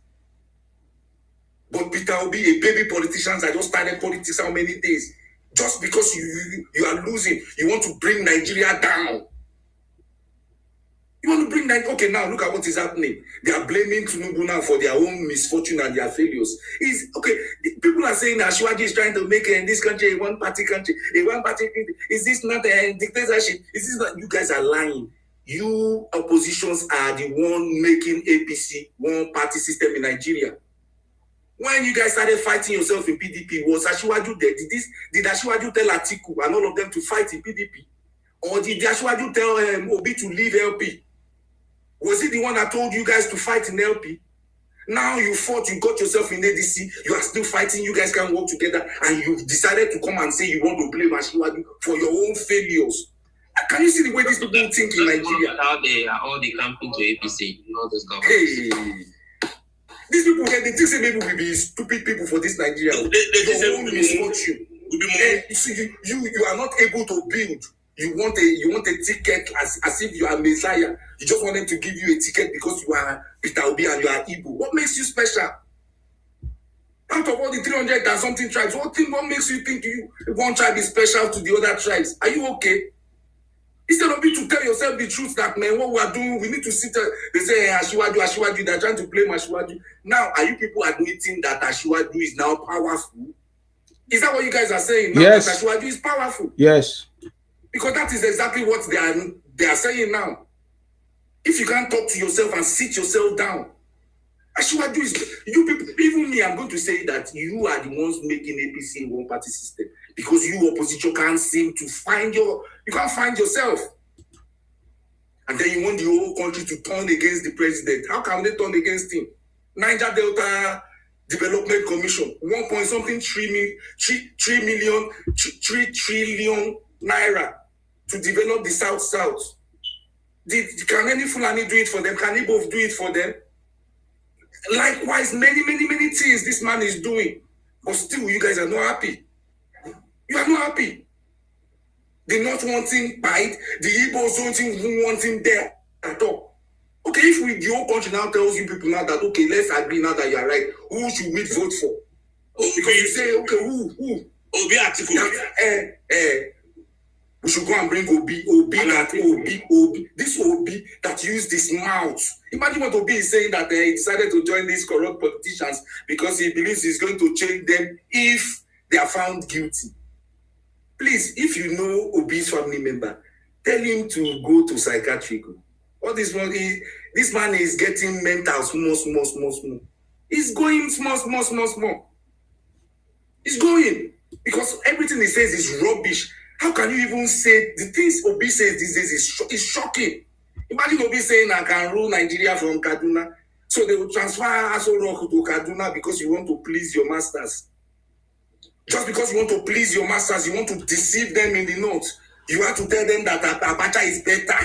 But Peter Obi, a baby politician that just started politics how many days? Just because you are losing, you want to bring Nigeria down. You want to bring Nigeria. Okay, now look at what is happening. They are blaming Tinubu now for their own misfortune and their failures. People are saying that Ashwaji is trying to make this country a one-party country. A one-party. Is this not a dictatorship? Is this not? You guys are lying. You oppositions are the one making APC one-party system in Nigeria. When you guys started fighting yourself in PDP, was Asiwaju there? Did Asiwaju tell Atiku and all of them to fight in PDP? Or did Asiwaju tell Obi to leave LP? Was he the one that told you guys to fight in LP? Now you fought, you got yourself in ADC, you are still fighting, you guys can work together, and you've decided to come and say you want to blame Asiwaju for your own failures. Can you see the way these people think in Nigeria? How they are all the camping to APC, not this government. Hey. These people, they think say maybe we be stupid people for this Nigeria. Your own misfortune. You are not able to build. You want a ticket as if you are Messiah. You just want them to give you a ticket because you are Peter Obi and you are Igbo. What makes you special? Out of all the 300 and something tribes, what makes you think one tribe is special to the other tribes? Are you okay? Instead of you to tell yourself the truth that, man, what we are doing, we need to sit there. They say, Asiwaju, they're trying to blame Asiwaju. Now, are you people admitting that Asiwaju is now powerful? Is that what you guys are saying? Now Yes. That Asiwaju is powerful? Yes. Because that is exactly what they are saying now. If you can't talk to yourself and sit yourself down, Asiwaju is, you people, even me, I'm going to say that you are the ones making APC a one-party system because you opposition can't seem to find you can't find yourself. And then you want the whole country to turn against the president. How can they turn against him? Niger Delta Development Commission, 3 trillion naira to develop the South. Can any Fulani do it for them? Can Igbo do it for them? Likewise, many things this man is doing. But still, you guys are not happy. You are not happy. They're not wanting bite. The Igbos don't want him there at all. Okay, if the whole country now tells you people now that, okay, let's agree now that you are right, who should we vote for? Because you say, okay, who? Obi article. We should go and bring Obi. This Obi that used his mouth. Imagine what Obi is saying, that he decided to join these corrupt politicians because he believes he's going to change them if they are found guilty. Please, if you know Obi's family member, tell him to go to psychiatric. All this one, this man is getting mental small. He's going small. He's going because everything he says is rubbish. How can you even say the things Obi says these days is shocking? Imagine Obi saying, I can rule Nigeria from Kaduna. So they will transfer Aso Rock to Kaduna because you want to please your masters. Just because you want to please your masters, you want to deceive them in the north. You have to tell them that Abacha is better.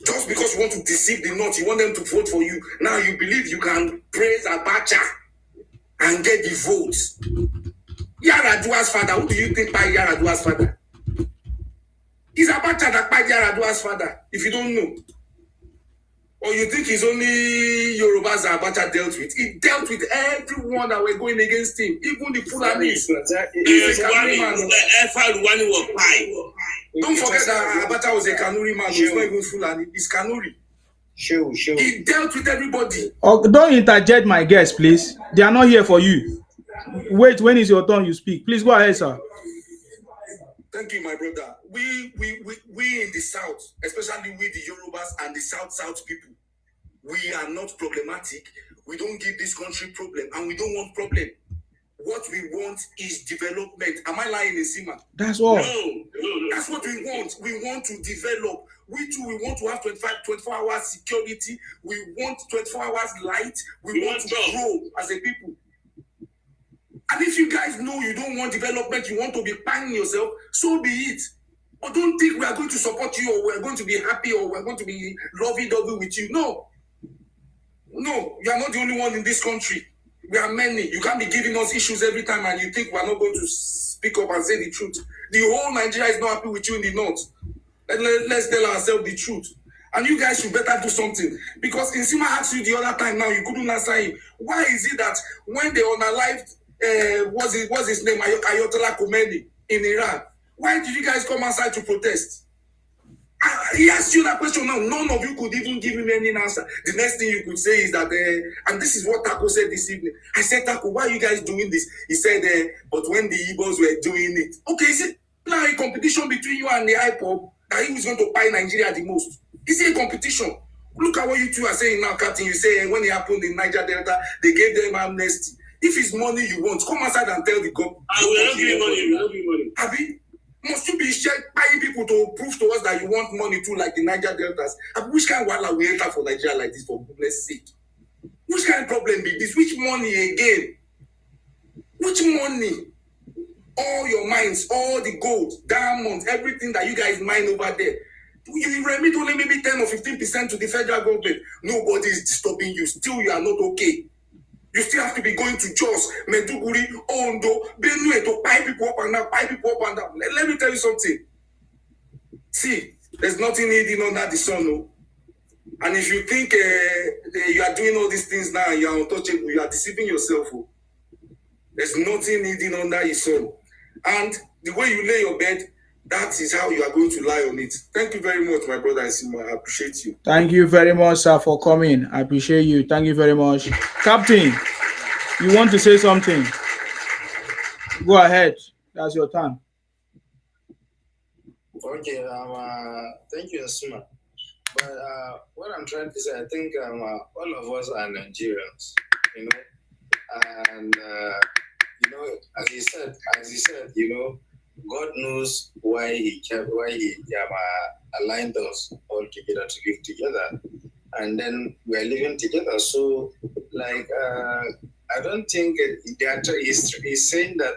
Just because you want to deceive the north, you want them to vote for you. Now you believe you can praise Abacha and get the votes. Yaradua's father, who do you think by Yaradua's father? It's Abacha that by Yaradua's father, if you don't know. Or you think it's only Yorubas that Abacha dealt with? He dealt with everyone that were going against him, even the Fulanis. Don't forget that Abacha was a Kanuri man. He's not even Fulani. He's Kanuri. Sure. He dealt with everybody. Oh, don't interject my guests, please. They are not here for you. Wait, when is your turn? You speak. Please go ahead, sir. Thank you, my brother. We in the South, especially we the Yorubas and the South people, we are not problematic. We don't give this country problem, and we don't want problem. What we want is development. Am I lying, Isima? That's all. No. That's what we want. We want to develop. We too, we want to have 24 hours security. We want 24 hours light. We want to grow as a people. And if you guys know you don't want development, you want to be banging yourself, so be it. But don't think we are going to support you, or we're going to be happy, or we're going to be lovey-dovey with you. No, you are not the only one in this country. We are many. You can't be giving us issues every time and you think we are not going to speak up and say the truth. The whole Nigeria is not happy with you in the north. Let's tell ourselves the truth. And you guys should better do something. Because Nsima asked you the other time now, you couldn't answer him. Why is it that when they unalived what's his name, Ayatollah Khomeini in Iran, why did you guys come outside to protest? He asked you that question now. None of you could even give him any answer. The next thing you could say is that, and this is what Taco said this evening. I said, Taco, why are you guys doing this? He said, but when the Igbos were doing it. Okay, is it now a competition between you and the IPOB that he was going to buy Nigeria the most? Is it a competition? Look at what you two are saying now, Captain. You say when it happened in Niger Delta, they gave them amnesty. If it's money you want, come outside and tell the government. We are not giving money. We are not giving money. Abi, must you be buying people to prove to us that you want money too, like the Niger Deltas? Abi, which kind of wala we enter for Nigeria like this, for goodness sake? Which kind of problem be this? Which money again? Which money? All your mines, all the gold, diamonds, everything that you guys mine over there. You remit only maybe 10 or 15% to the federal government. Nobody is disturbing you. Still, you are not okay. You still have to be going to Jos, Meduguri, Ondo, Benue to buy people up and down, Let me tell you something. See, there's nothing hidden under the sun, no. And if you think you are doing all these things now, you are untouchable, you are deceiving yourself. Oh. There's nothing hidden under the sun. And the way you lay your bed, that is how you are going to lie on it. Thank you very much, my brother Nsima. I appreciate you. Thank you very much, sir, for coming. I appreciate you. Thank you very much. Captain, you want to say something? Go ahead. That's your turn. Okay. Thank you, Nsima. But what I'm trying to say, I think all of us are Nigerians, you know, and you know, as he said, you know, God knows why he aligned us all together to live together, and then we are living together. So, like, I don't think he's saying that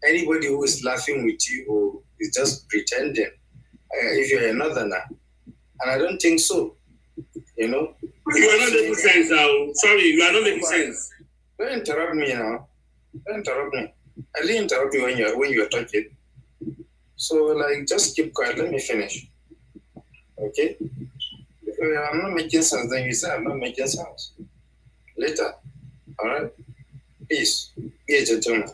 anybody who is laughing with you is just pretending. If you're a northerner, and I don't think so. You know, you are not making sense now. Sorry, you are not making sense. Don't interrupt me now. Don't interrupt me. I didn't interrupt you when you were talking. So, like, just keep quiet. Let me finish. Okay? If I'm not making sense, then you say I'm not making sense. Later. All right? Peace. Be a gentleman.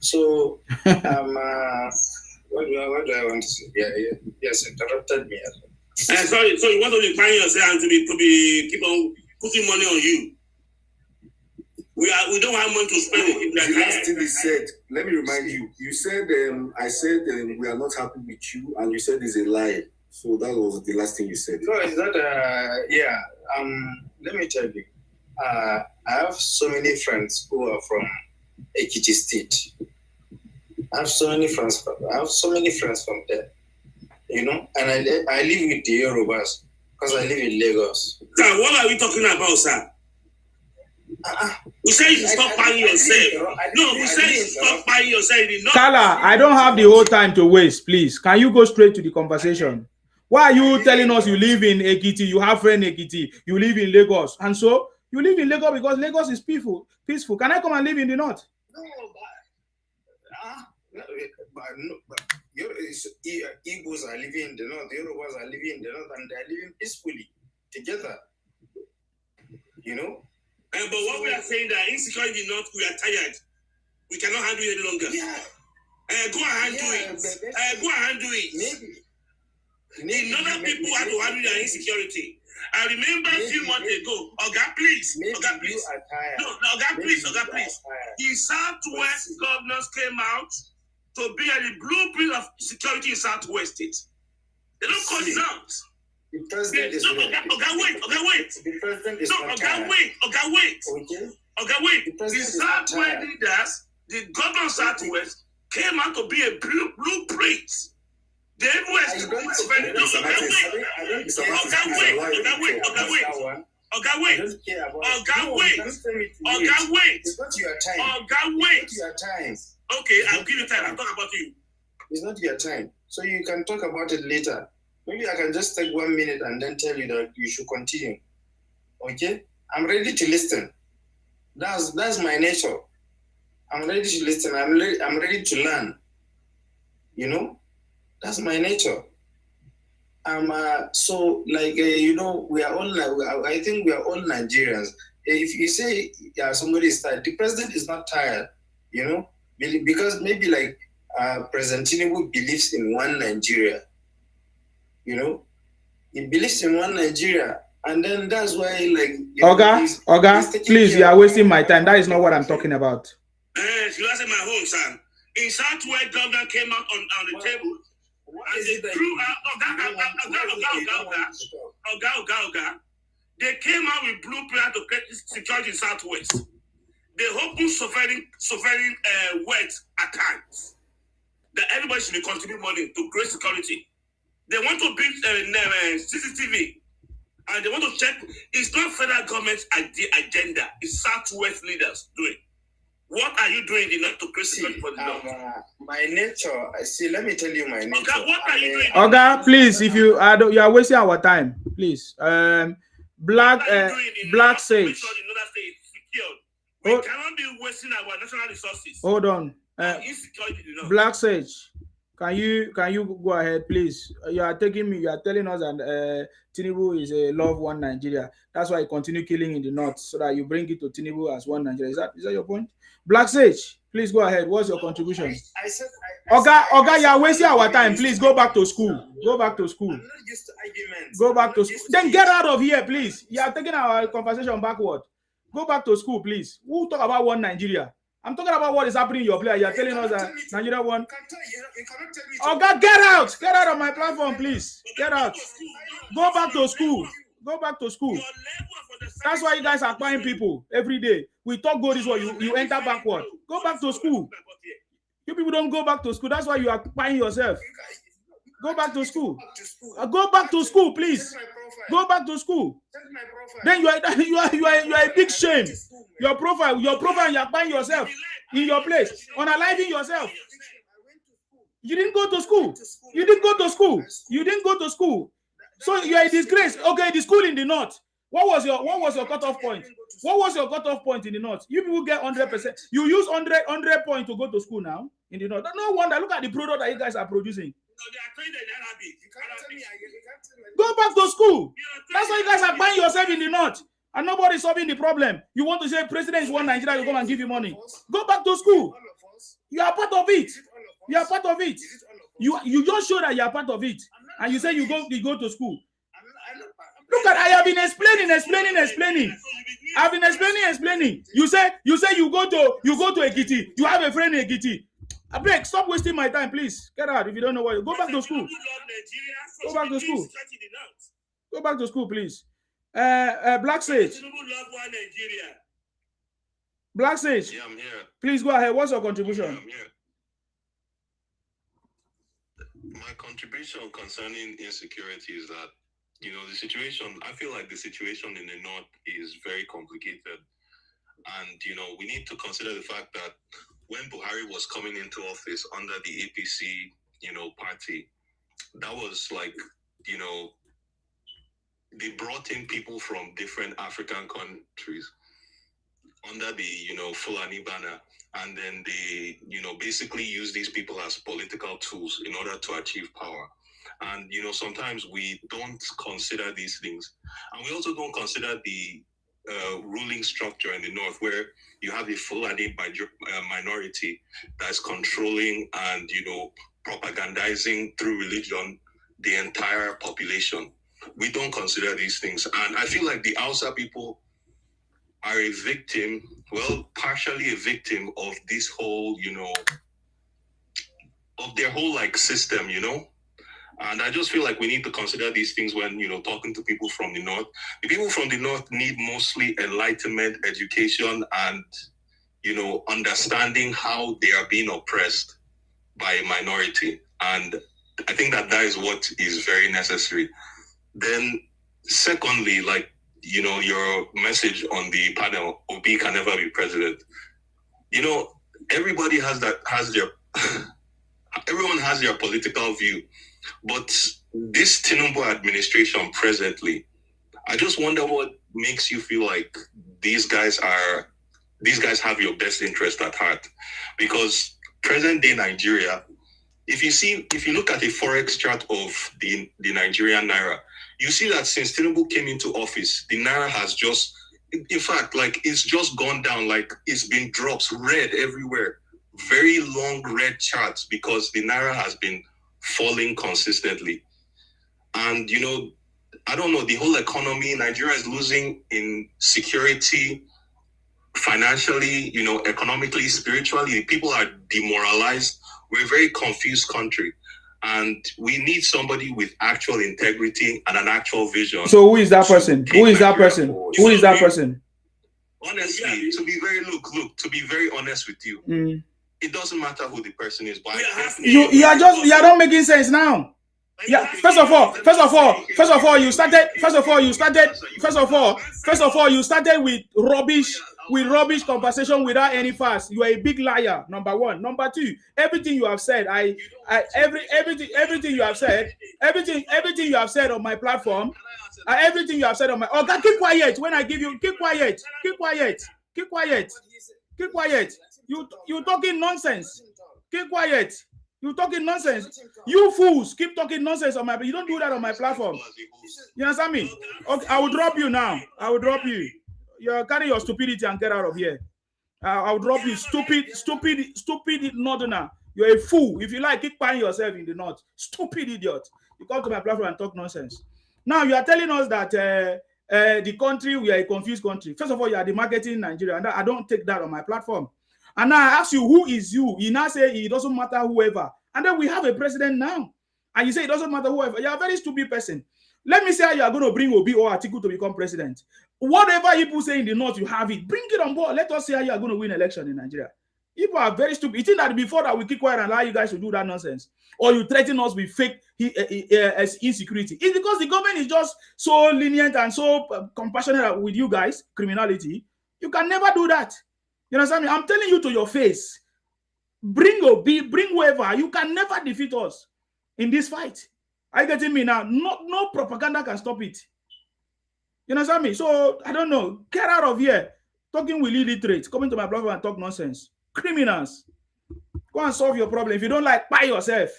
So, what do I want to say? Yes, interrupted me. Sorry, so you want to be buying yourself and to be keep on putting money on you. We don't have money to spend. The last thing he said, let me remind you. You said I said we are not happy with you, and you said it's a lie. So that was the last thing you said. No, is that let me tell you. I have so many friends who are from Ekiti State. I have so many friends from there. You know, and I live with the Yorubas because I live in Lagos. Sir, what are we talking about, sir? We say you stop buying yourself. No, we say you stop buying yourself. Kala, I don't have the whole time to waste. Please, can you go straight to the conversation? Why are you telling us you live in Ekiti, you have friend Ekiti, you live in Lagos, and so you live in Lagos because Lagos is peaceful. Can I come and live in the north? Igbos are living in the north, the Yorubas are living in the north, and they are living peacefully together. You know? But what we are saying that insecurity in the north, we are tired. We cannot handle it any longer. Go and handle it. Go and handle it. Maybe. In other people have to handle their insecurity. I remember a few months ago, Oga, please. Oga, please. No, Oga, please. The Southwest governors came out to be at the blueprint of security in Southwest State. They don't call it out. The president is wait. The president is wait. The Southwest leaders, the governor of Southwest, came out to be a blueprint. The West. Okay, I'll give you time. I'll talk about you. It's not your time. So you can talk about it later. Maybe I can just take 1 minute and then tell you that you should continue. Okay? I'm ready to listen. That's my nature. I'm ready to listen. I'm ready to learn. You know? That's my nature. So like you know, we are all. I think we are all Nigerians. If you say somebody is tired, the president is not tired. You know, because maybe like President Tinubu believes in one Nigeria. You know, he believes in one Nigeria, and then that's why like. Oga, please, you are wasting my time. That is not what I'm talking about. You asked my home, son. In Southwest, governor came out on the table. And they threw out Oga. They came out with blueprint to create security in Southwest. They open sovereign words at times. That everybody should be contributing money to create security. They want to build CCTV. And they want to check. It's not federal government's agenda. It's Southwest leaders doing. What are you doing to create security for the North? My nature. Let me tell you my nature. Okay, what are you doing? Oga, please, if you are wasting our time, please. Black Sage. We cannot be wasting our national resources. Hold on. Black Sage, can you go ahead, please? You are telling us that Tinubu is a love one Nigeria. That's why you continue killing in the north, so that you bring it to Tinubu as one Nigeria. Is that your point? Black Sage, please go ahead. What's your contribution? Oga, you are wasting our time. Please go back to school. Go back to school. I'm not used to arguments. Go back to school. Then get out of here, please. You are taking our conversation backward. Go back to school, please. We'll talk about one Nigeria. I'm talking about what is happening in your place. You are telling us that Nigeria one. Oh God, get out! Get out of my platform, please. Get out. Go back to school. Go back to school. That's why you guys are buying people every day. We talk go this way, you enter backward. Go back to school. You people don't go back to school. That's why you are buying yourself. Go back to school. Go back to school, please. Go back to school. Then you are a big shame. Your profile, you are buying yourself in your place, unaliving yourself. You didn't go to school. You didn't go to school. You didn't go to school. So you are a disgrace. Okay, the school in the north. What was your cutoff point? What was your cutoff point in the north? You people get 100%. You use 100 points to go to school now in the north. No wonder. Look at the product that you guys are producing. Go back to school. That's why you guys are buying yourself in the north. And nobody's solving the problem. You want to say president is one Nigeria to come and give you money. Go back to school. You are part of it. You are part of it. You just show that you are part of it. And you say you go to school. Look at, I have been explaining. I've been explaining. You say you go to Ekiti. You have a friend in Ekiti. I beg, stop wasting my time, please. Get out if you don't know what you go back to school. Go back to school. Go back to school, please. Black Sage. Black Sage. Yeah, I'm here. Please go ahead. What's your contribution? Yeah, I'm here. My contribution concerning insecurity is that, you know, the situation, I feel like the situation in the north is very complicated. And, you know, we need to consider the fact that when Buhari was coming into office under the APC, you know, party, that was like, you know, they brought in people from different African countries under the, you know, Fulani banner. And then they, you know, basically use these people as political tools in order to achieve power. And, you know, sometimes we don't consider these things. And we also don't consider the ruling structure in the north, where you have the Fulani minority that's controlling and, you know, propagandizing through religion the entire population. We don't consider these things. And I feel like the Hausa people are a victim, well, partially a victim of this whole, you know, of their whole like system, you know. And I just feel like we need to consider these things when, you know, talking to people from the north. The people from the north need mostly enlightenment, education, and, you know, understanding how they are being oppressed by a minority. And I think that is what is very necessary. Then, secondly, like, you know, your message on the panel, Obi can never be president. You know, everybody has their everyone has their political view. But this Tinubu administration presently, I just wonder what makes you feel like these guys have your best interest at heart. Because present day Nigeria, if you look at a forex chart of the Nigerian Naira, you see that since Tinubu came into office, the Naira has just, in fact, like it's just gone down, like it's been drops, red everywhere. Very long red charts because the Naira has been falling consistently. And, you know, I don't know, the whole economy, Nigeria is losing in security, financially, you know, economically, spiritually. People are demoralized. We're a very confused country. And we need somebody with actual integrity and an actual vision. So who is that person? Who is that person? Who is that person? Honestly, to be very honest with you, it doesn't matter who the person is, but you are not making sense now. Yeah. First of all, you started with rubbish conversation without any facts. You are a big liar. Number one. Number two, everything you have said, everything you have said on my platform, everything you have said on my. Oh, God, keep quiet. When I give you, keep quiet. You talking nonsense. Keep quiet. You talking nonsense. You fools keep talking nonsense on my. You don't do that on my platform. You understand me? Okay, I will drop you now. I will drop you. You carry your stupidity and get out of here. I will drop you, stupid northerner. You're a fool. If you like, keep buying yourself in the north. Stupid idiot. You come to my platform and talk nonsense. Now you are telling us that the country, we are a confused country. First of all, you are the marketing in Nigeria, and I don't take that on my platform. And now I ask you, who is you? You now say it doesn't matter whoever. And then we have a president now. And you say it doesn't matter whoever. You're a very stupid person. Let me say how you are going to bring Obi or Atiku to become president. Whatever people say in the north, you have it. Bring it on board. Let us see how you are going to win election in Nigeria. People are very stupid. You think that before that we keep quiet and allow you guys to do that nonsense? Or you threaten us with fake insecurity? It's because the government is just so lenient and so compassionate with you guys, criminality. You can never do that. You understand me? I'm telling you to your face. Bring Obi, bring whoever. You can never defeat us in this fight. Are you getting me now? No propaganda can stop it. You understand me? So, I don't know. Get out of here. Talking with illiterates. Coming to my platform and talk nonsense. Criminals. Go and solve your problem. If you don't like, buy yourself.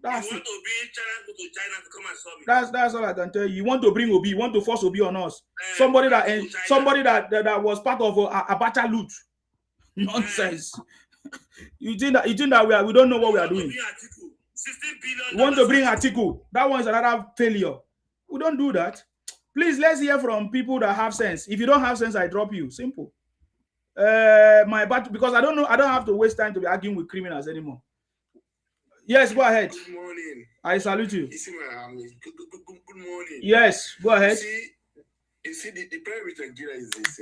That's you want to bring China, go to China to come and solve it. That's all I can tell you. You want to bring Obi, you want to force Obi on us. Somebody that was part of Abacha loot. Nonsense. You think that we don't know what we are doing. You want to bring Atiku. That one is another failure. We don't do that. Please, let's hear from people that have sense. If you don't have sense, I drop you. Simple. Because I don't know, I don't have to waste time to be arguing with criminals anymore. Yes, go ahead. Good morning. I salute you. Good morning. Yes, go ahead. You see the problem with Nigeria is this,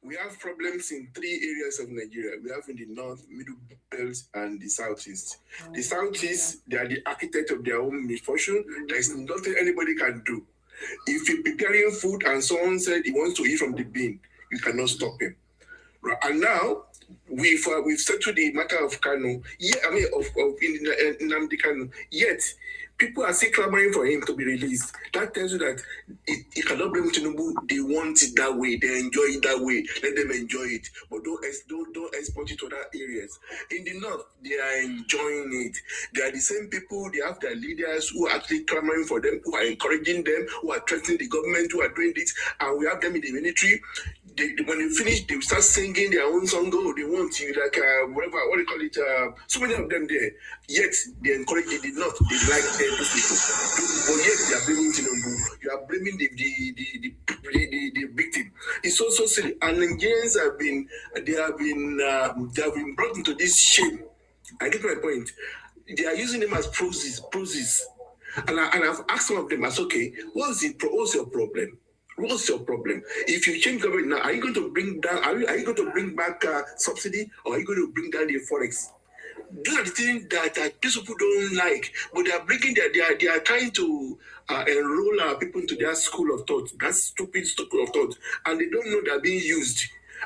we have problems in 3 areas of Nigeria. We have in the north, middle belt, and the southeast. The southeast, they are the architect of their own misfortune. There is nothing anybody can do. If you're preparing food and someone said he wants to eat from the bin, you cannot stop him. And now we've settled the matter of Kanu. Yeah, I mean of Nnamdi Kanu. Yet people are still clamoring for him to be released. That tells you that it cannot blame Tinubu. They want it that way. They enjoy it that way. Let them enjoy it. But don't export it to other areas. In the north, they are enjoying it. They are the same people. They have their leaders who are actually clamoring for them, who are encouraging them, who are threatening the government, who are doing this. And we have them in the military. When they finish, they start singing their own song. Oh, they want you, like whatever, what do you call it? So many of them there. Yet they encourage it. They not. They like those people. But yet they are blaming Tinubu. You are blaming the victim. It's so silly. And Nigerians have been brought into this shame. I get my point. They are using them as poses. And I've asked some of them, as okay, what's your problem? What's your problem? If you change government now, are you going to bring down? Are you going to bring back subsidy, or are you going to bring down the forex? Those are the things that these people don't like, but they are bringing. They are trying to enroll our people into their school of thought. That stupid school of thought, and they don't know they're being used.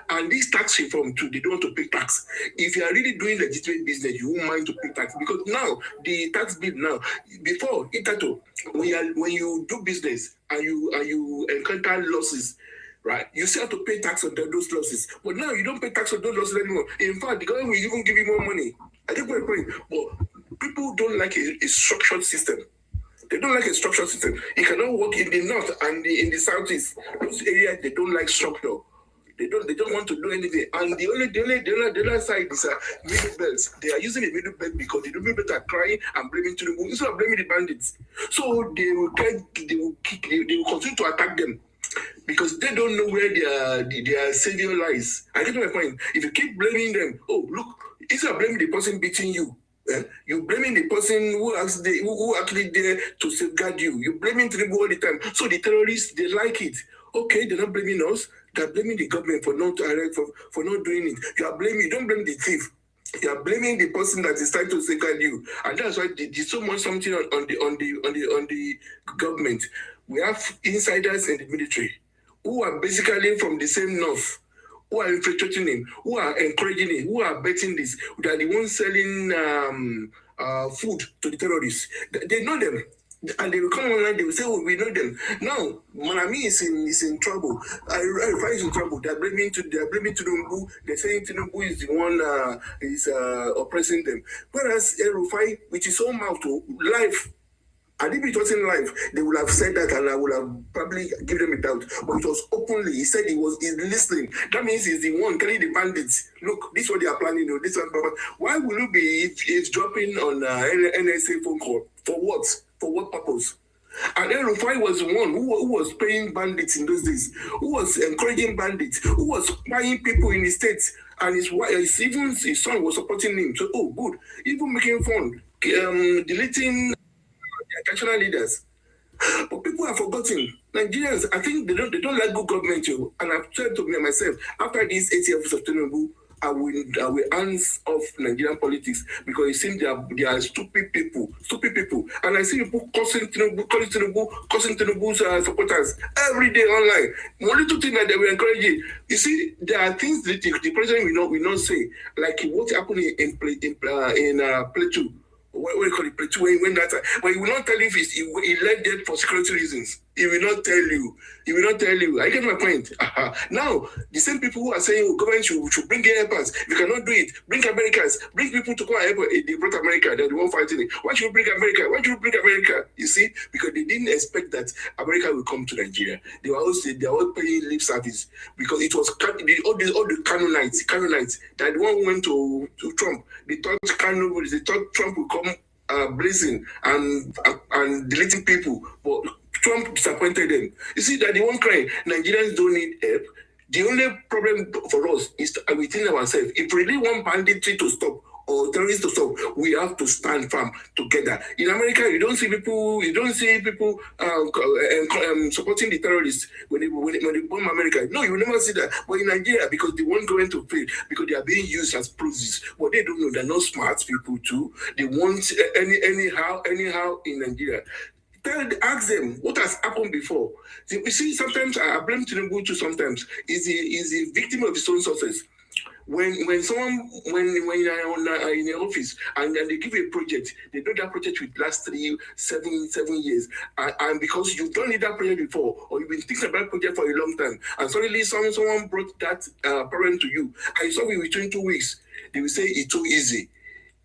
And this tax reform too, they don't want to pay tax. If you are really doing legitimate business, you won't mind to pay tax, because now the tax bill now, before Itato, when you do business and you encounter losses, right, you still have to pay tax on those losses. But now you don't pay tax on those losses anymore. In fact, the government will even give you more money. I get my point. But people don't like a structured system. They don't like a structured system. It cannot work in the north and in the southeast. Those areas, they don't like structure. They don't want to do anything. And the other side is middle belts. They are using the middle belt because the middle belt are crying and blaming Tinubu instead of blaming the bandits. So they will continue to attack them because they don't know where their savior lies. I get my point. If you keep blaming them, oh look, instead of blaming the person beating you, you're blaming the person who actually there to safeguard you. You're blaming Tinubu all the time. So the terrorists, they like it. Okay, they're not blaming us. They're blaming the government for not doing it. You don't blame the thief. You are blaming the person that is trying to safeguard you, and that's why there's so much something on the government. We have insiders in the military who are basically from the same north, who are infiltrating him, who are encouraging him, who are betting this. They are the ones selling food to the terrorists. They know them. And they will come online, they will say, oh, we know them. Now, Malami is in trouble. Rufai is in trouble. They're blaming Tinubu. They're saying Tinubu is the one is oppressing them. Whereas Rufai, which is so mouth to life, and if it wasn't live, they would have said that, and I would have probably given them a doubt. But it was openly. He said he's listening. That means he's the one carrying the bandits. Look, this is what they are planning. This one. Why will you be dropping on NSA phone call? For what? For what purpose? And then Rufai was the one who was paying bandits in those days, who was encouraging bandits, who was spying people in the states. And his even his son was supporting him. So, oh, good. Even making fun, deleting the attractional leaders. But people have forgotten. Nigerians, I think they don't like good government. And I've said to me myself, after these 8 years of Tinubu, I will hands off Nigerian politics because it seems they are stupid people. And I see people cursing Tinubu's supporters every day online. One little thing that they were encouraging. You see, there are things that the president will not say, like what happened in Plateau. What do you call it? Plateau, when he will not tell you if he led there for security reasons. He will not tell you. I get my point. Now, the same people who are saying, oh, government should bring helpers. If you cannot do it, bring Americans. Bring people to come and help. They brought America. They're the one fighting it. Why should we bring America? You see? Because they didn't expect that America will come to Nigeria. They were all paying lip service. Because it was all the Canoanites that one who went to Trump. They thought Trump would come blazing and deleting people. But Trump disappointed them. You see that they won't cry. Nigerians don't need help. The only problem for us is within ourselves. If we really want banditry to stop or terrorists to stop, we have to stand firm together. In America, you don't see people supporting the terrorists when they bomb America. No, you will never see that. But in Nigeria, because they won't go into fail, because they are being used as proxies. But they don't know they're not smart people too. They want anyhow in Nigeria. Ask them what has happened before. You see, sometimes I blame Tinubu too. Sometimes is a victim of his own success. When you're in the office and they give you a project, they do that project will last 7 years, and because you've done that project before, or you've been thinking about that project for a long time, and suddenly someone brought that problem to you, and you solve it within 2 weeks, they will say it's too easy.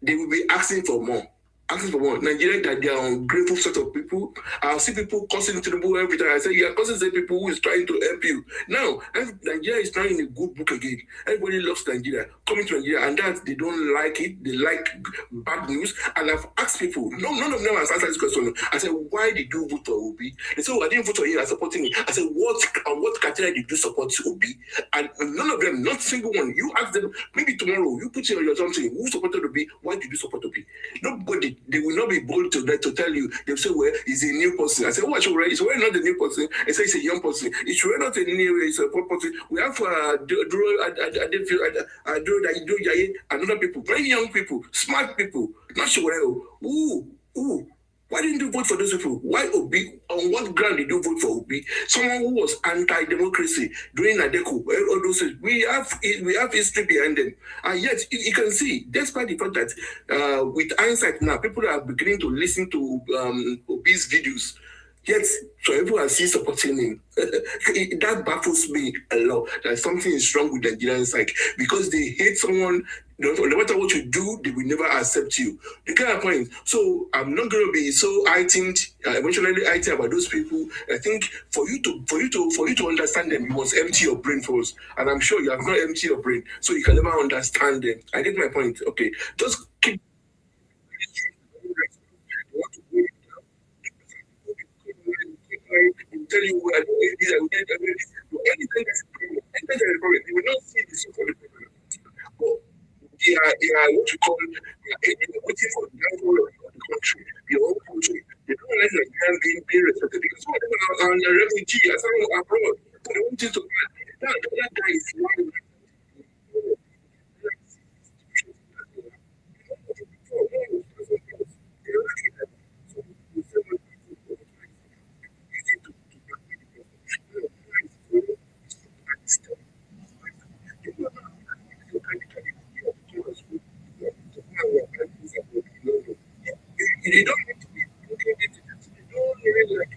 They will be asking for more. Nigeria, that they are ungrateful set of people. I see people cursing Tinubu every time. I say, yeah, cursing the people who is trying to help you. Now, Nigeria is now in a good book again. Everybody loves Nigeria, coming to Nigeria, and that they don't like it. They like bad news. And I've asked people, none of them has answered this question. I said, why did you vote for Obi? They said, oh, I didn't vote for him, I'm supporting him. I said, what criteria did you support Obi? And none of them, not a single one. You ask them, maybe tomorrow, you put your something, who supported Obi? Why did you support Obi? Nobody. They will not be bold to tell you. They'll say, well, he's a new person. I said, oh, it's really not a new person. I say, it's a young person. It's really not a new, it's a poor person. We have another people, very young people, smart people, not sure. Why didn't you vote for those people? Why Obi? On what ground did you vote for Obi? Someone who was anti-democracy during Adeko. All those things. We have history behind them, and yet you can see, despite the fact that with hindsight now, people are beginning to listen to Obi's videos. Yet, so everyone sees supporting him. That baffles me a lot. That something is wrong with the Nigerian side because they hate someone. No matter what you do, they will never accept you. The kind of point. So I'm not going to be so emotionally about those people. I think for you to understand them, you must empty your brain first. And I'm sure you have not emptied your brain, so you can never understand them. I get my point. Okay, just keep. Tell you what I do, anything that's a problem. You will not see this for the problem. But they are what you call waiting for the downfall of the country, your own country. They don't like Nigerians being respected because some of them are a refugee, some of them are abroad. So they want you to that guy is lying. They don't really like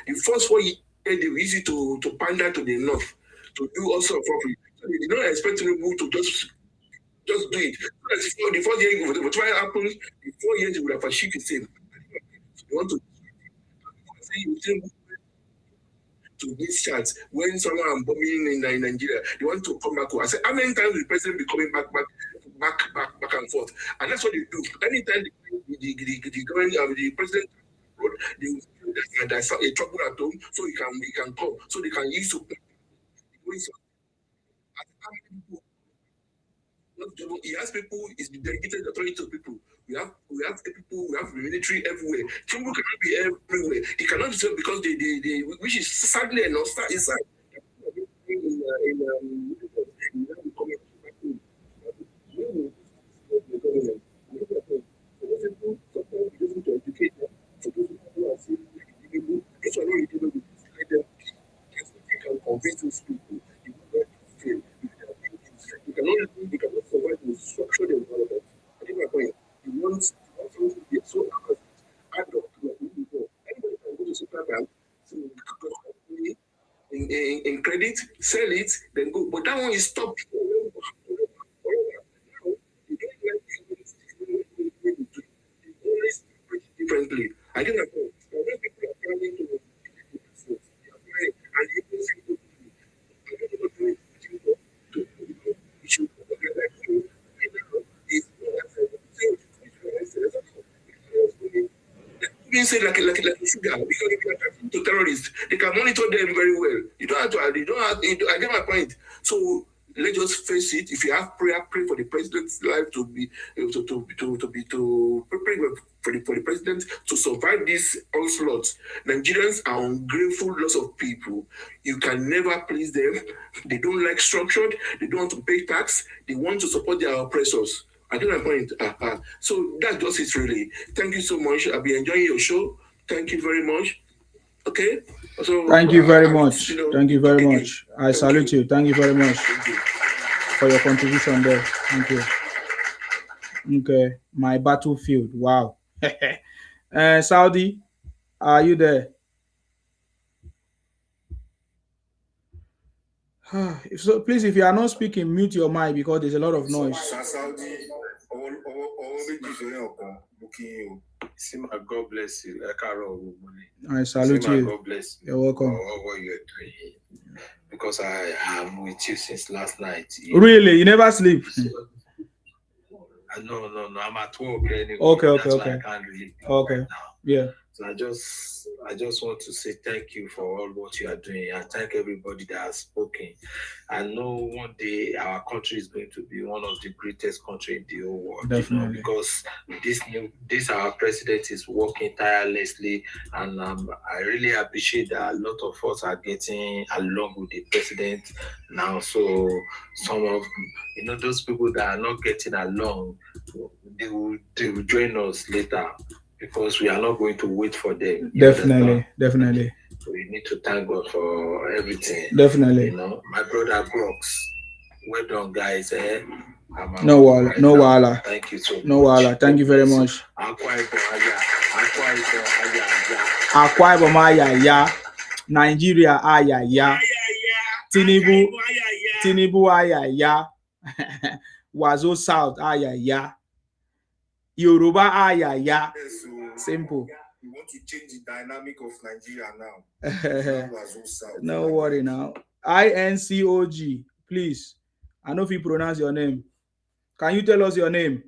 The first 4 years, they were easy to pander to the north, to do all sort of profit. So they did not expect Tinubu to just do it. So the first year, whatever happens, the 4 years, he would have achieved the same. So they want to to these chats when someone bombing in Nigeria, they want to come back. I said, how many times will the president be coming back and forth? And that's what they do. Anytime the government, the president, there's a trouble at home, so he can come, so they can use to. He has people, he's delegated authority to people. We have people, we have military everywhere. Tinubu cannot be everywhere. He cannot do because they which is sadly enough, is sad. Convince those people. You cannot survive in structured environment. I think my point. You want something to be so add up to what you do. Anybody can go to super bank, in credit, sell it, then go. But that one is stopped. Differently. I think my point. People are planning to being said like sugar, because if you are attacking to terrorists, they can monitor them very well. You don't have to. I get my point. So let's just face it. If you have prayer, pray for the president's life to pray for the president to survive this onslaught. Nigerians are ungrateful, lots of people. You can never please them. They don't like structured. They don't want to pay tax. They want to support their oppressors. I get my point. So that's just it, really. Thank you so much. I've been enjoying your show. Thank you very much. Okay. So thank you very much. Thank you very much. I salute you. Thank you very much for your contribution there. Thank you. Okay, my battlefield. Wow. Saudi, are you there? So please, if you are not speaking, mute your mic because there's a lot of noise. God bless you. I salute you. God bless you. You're welcome. For what you're doing. Because I am with you since last night. Really? You never sleep? No. I'm at work anyway. Okay. I can't really okay. Right now. Yeah. So I just want to say thank you for all what you are doing and thank everybody that has spoken. I know one day our country is going to be one of the greatest countries in the whole world. Definitely. Because this our president is working tirelessly, and I really appreciate that a lot of us are getting along with the president now. So some of those people that are not getting along, they will join us later. Because we are not going to wait for them. Definitely. So we need to thank God for everything. Definitely. My brother Brooks. Well done, guys. No wala. Thank you so much. No wala. Thank you very much. Akwa Ibom aya. Nigeria aya. Tinubu aya. Wazo South aya. Yoruba aya. Simple. You want to change the dynamic of Nigeria now. No worry now. INCOG, please. I know if you pronounce your name. Can you tell us your name?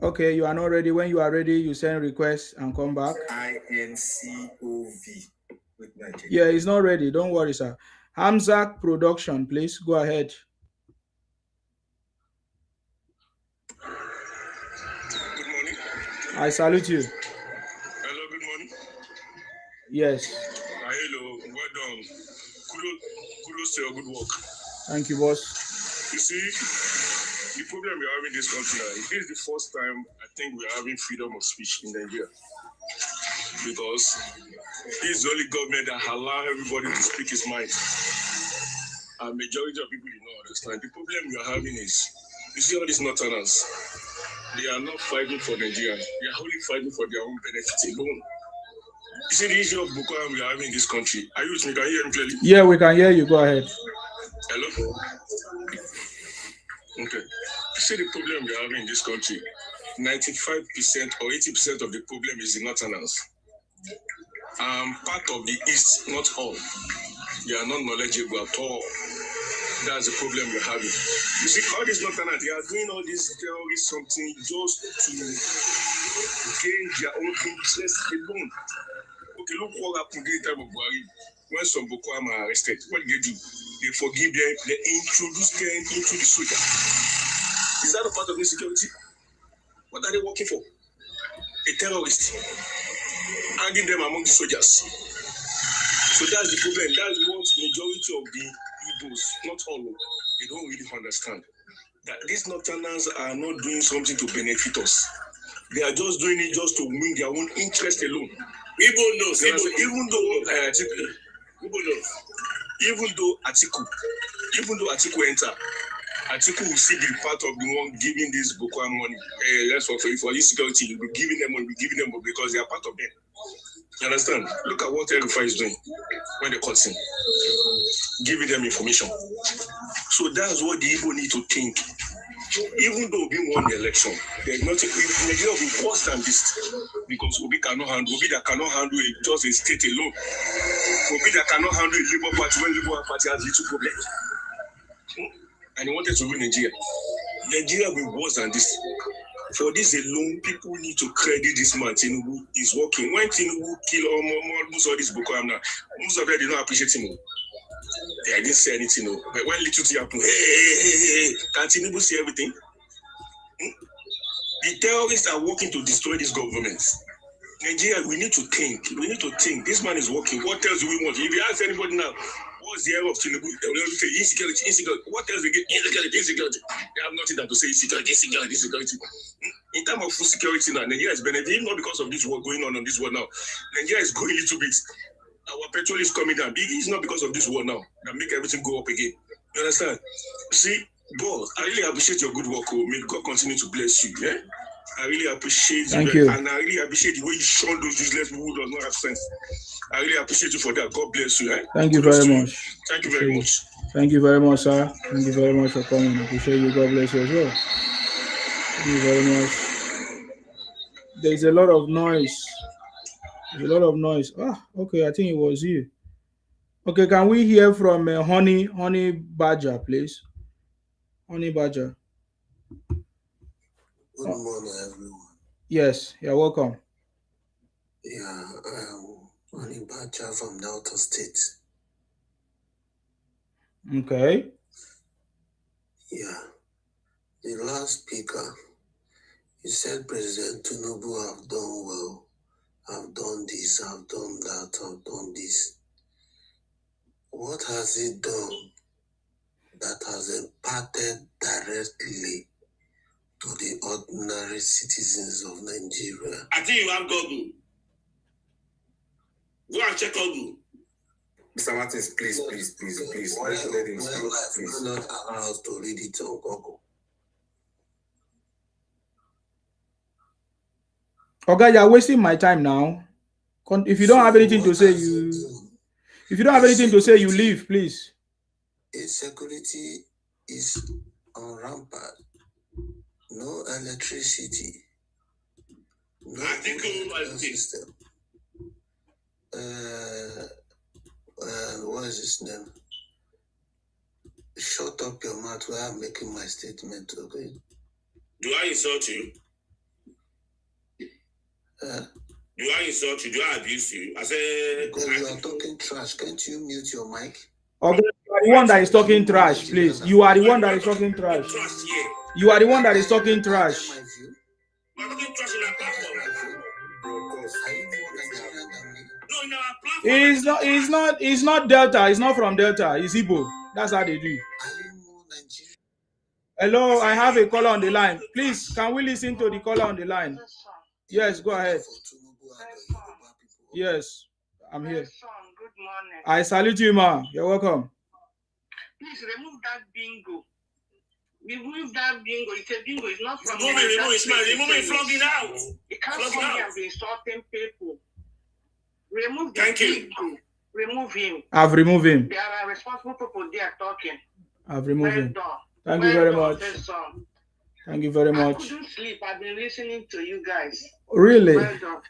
Okay, you are not ready. When you are ready, you send requests and come back. INCOV. Yeah, he's not ready. Don't worry, sir. Hamzak Production, please go ahead. Good morning. I salute you. Hello, good morning. Yes. Hello, well done. Kudos to your good work. Thank you, boss. You see, the problem we are having in this country, this is the first time I think we are having freedom of speech in Nigeria. Because this is the only government that allows everybody to speak his mind. And majority of people do not understand. The problem we are having is, you see all these northerners, They are not fighting for Nigeria. They are only fighting for their own benefit alone. You see the issue of Boko Haram we are having in this country. Are you with me? Can you hear me clearly? Yeah, we can hear you. Go ahead. Hello? Okay. You see the problem we are having in this country. 95% or 80% of the problem is the northerners. Part of the East, not all. They are not knowledgeable at all. That's the problem we're having. You see, all these northerners, they are doing all this terrorist something just to gain their own interest alone. Okay, look what happened during the time of Buhari. When some Boko Haram are arrested, what do? They forgive them, they introduce them into the soldier. Is that a part of insecurity? What are they working for? A terrorist. Hanging them among the soldiers. So that's the problem. That's what majority of the Igbos, not all, they don't really understand. That these northerners are not doing something to benefit us. They are just doing it just to win their own interest alone. Even though Atiku enter, Atiku will still be part of the one giving this Boko Haram money. Let's for insecurity, you'll be giving them money, because they are part of them. You understand? Look at what El-Rufai is doing when they caught him, giving them information. So that's what the Igbo need to think. Even though we won the election, there's nothing. Nigeria will be worse than this because Obi that cannot handle just a state alone. Obi that cannot handle a Labour Party when Labour Party has little problems. And he wanted to win Nigeria. Nigeria will be worse than this. For this alone, people need to credit this man. Tinubu is working. When Tinubu kill almost all this Boko Haram now, most of them did not appreciate him. I didn't say anything, no. But when little thing happened, hey, can Tinubu see everything? The terrorists are working to destroy this government. Nigeria, we need to think. This man is working. What else do we want? If you ask anybody now, what's the error of Tinubu? They will say insecurity. What else they get? Insecurity. They have nothing to say insecurity. In terms of food security now, Nigeria is benefiting not because of this war going on this war now. Nigeria is growing a little bit. Our petrol is coming down. It's not because of this war now that make everything go up again. You understand? See, God, I really appreciate your good work. May God continue to bless you. Yeah? I really appreciate you. And I really appreciate the way you shun those useless people who does not have sense. I really appreciate you for that. God bless you. Eh? Thank you very much. Thank you very much. Thank you very much, sir. Thank you very much for coming. I appreciate you. God bless you as well. Thank you very much. There's a lot of noise. Okay, I think it was you. Okay, can we hear from Honey Badger, please? Honey Badger. Good morning, everyone. Yes, you're welcome. Yeah, Honey Badger from Delta State. Okay. Yeah. The last speaker, he said President Tinubu have done well. I've done this, I've done that, I've done this. What has he done that has impacted directly to the ordinary citizens of Nigeria? I think you have Google. Go and check Google. Mr. Martins, please. Why let him speak, please. Not allowed to read it on Google. Okay, you're wasting my time now. If you don't have anything to say, you leave, please. Insecurity is on rampant. No electricity. No system. What is his name? Shut up your mouth while I'm making my statement, okay? Do I insult you? Do I insult you? Do I abuse you? I say because you are talking trash. Can't you mute your mic? Okay, you are the one that is talking trash, please. You are the one that is talking trash. You are the one that is talking trash. It's not Delta. It's not from Delta. It's Igbo. That's how they do. Hello, I have a caller on the line. Please, can we listen to the caller on the line? Yes, go ahead. Yes, I'm here. Good morning. I salute you, ma. You're welcome. Please remove that bingo. Remove that bingo. It's a bingo. It's not from Remove it, flog it out. You can't Flog it come out. here and be insulting people. Remove the Thank you. bingo. Remove him. I've removed him. There are responsible people there talking. I've removed Well him. done. Thank Well you very done, much. Nelson. Thank you very I much. couldn't sleep. I've been listening to you guys. Really? Well done.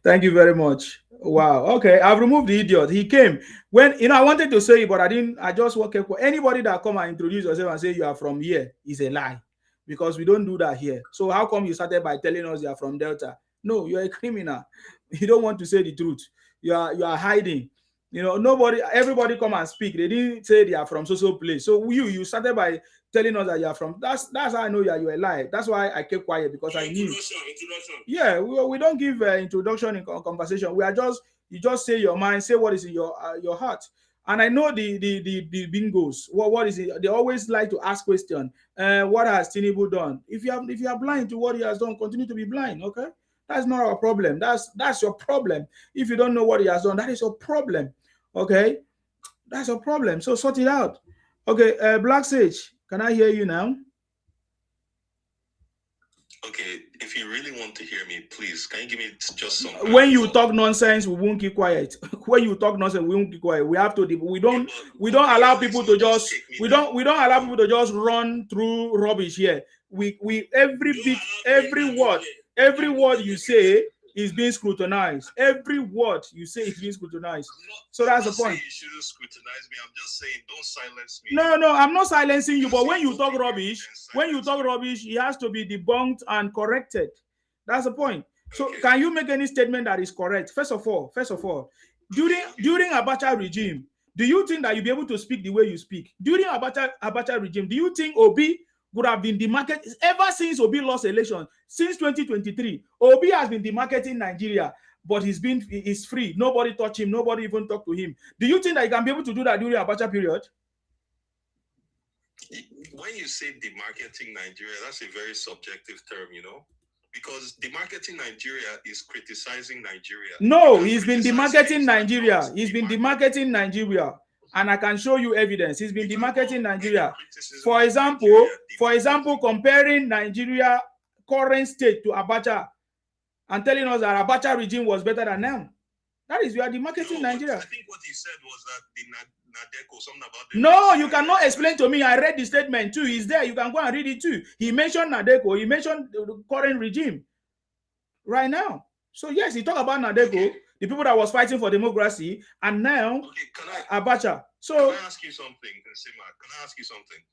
Thank you very much. Wow. Okay, I've removed the idiot. He came when I wanted to say it, but I didn't. I just walked up. Anybody that come and introduce yourself and say you are from here is a lie, because we don't do that here. So how come you started by telling us you are from Delta? No, you're a criminal. You don't want to say the truth. You are hiding. Everybody come and speak. They didn't say they are from so place. So you started by telling us that you are from. That's how I know you're a lie. That's why I kept quiet, because I knew. Introduction. Yeah, we don't give introduction in conversation. We are you just say your mind, say what is in your heart. And I know the bingos. What is it? They always like to ask question. What has Tinubu done? If you are blind to what he has done, continue to be blind. Okay, that's not our problem. That's your problem. If you don't know what he has done, that is your problem. Okay, that's your problem. So sort it out. Okay, Black Sage, can I hear you now? Okay, if you really want to hear me, please, can you give me just some... When you talk nonsense, we won't keep quiet. When you talk nonsense, we won't keep quiet. We have to. We don't allow people to just. We don't allow people to just run through rubbish here. Every word you say is being scrutinized. Every word you say is being scrutinized. So that's the point. You shouldn't scrutinize me. I'm just saying, don't silence me. No, I'm not silencing you. But when you talk rubbish, it has to be debunked and corrected. That's the point. So can you make any statement that is correct? First of all, during Abacha regime, do you think that you'll be able to speak the way you speak? During Abacha regime, do you think Obi would have been demarketed ever since Obi lost election? Since 2023, Obi has been demarketing Nigeria, but he's free. Nobody touch him. Nobody even talk to him. Do you think that you can be able to do that during Abacha period? When you say demarketing Nigeria, that's a very subjective term, because demarketing Nigeria is criticizing Nigeria. No, he's been demarketing Nigeria. He's been demarketing Nigeria. And I can show you evidence. He's been demarketing Nigeria. For example, comparing Nigeria current state to Abacha and telling us that Abacha regime was better than them. That is, we are demarketing Nigeria. I think what he said was that the NADECO, something about the... No, you cannot explain to me. I read the statement too. It's there. You can go and read it too. He mentioned NADECO. He mentioned the current regime right now. So yes, he talked about NADECO, the people that was fighting for democracy, and now Abacha. So can I ask you something, Nsima? Can I ask you something?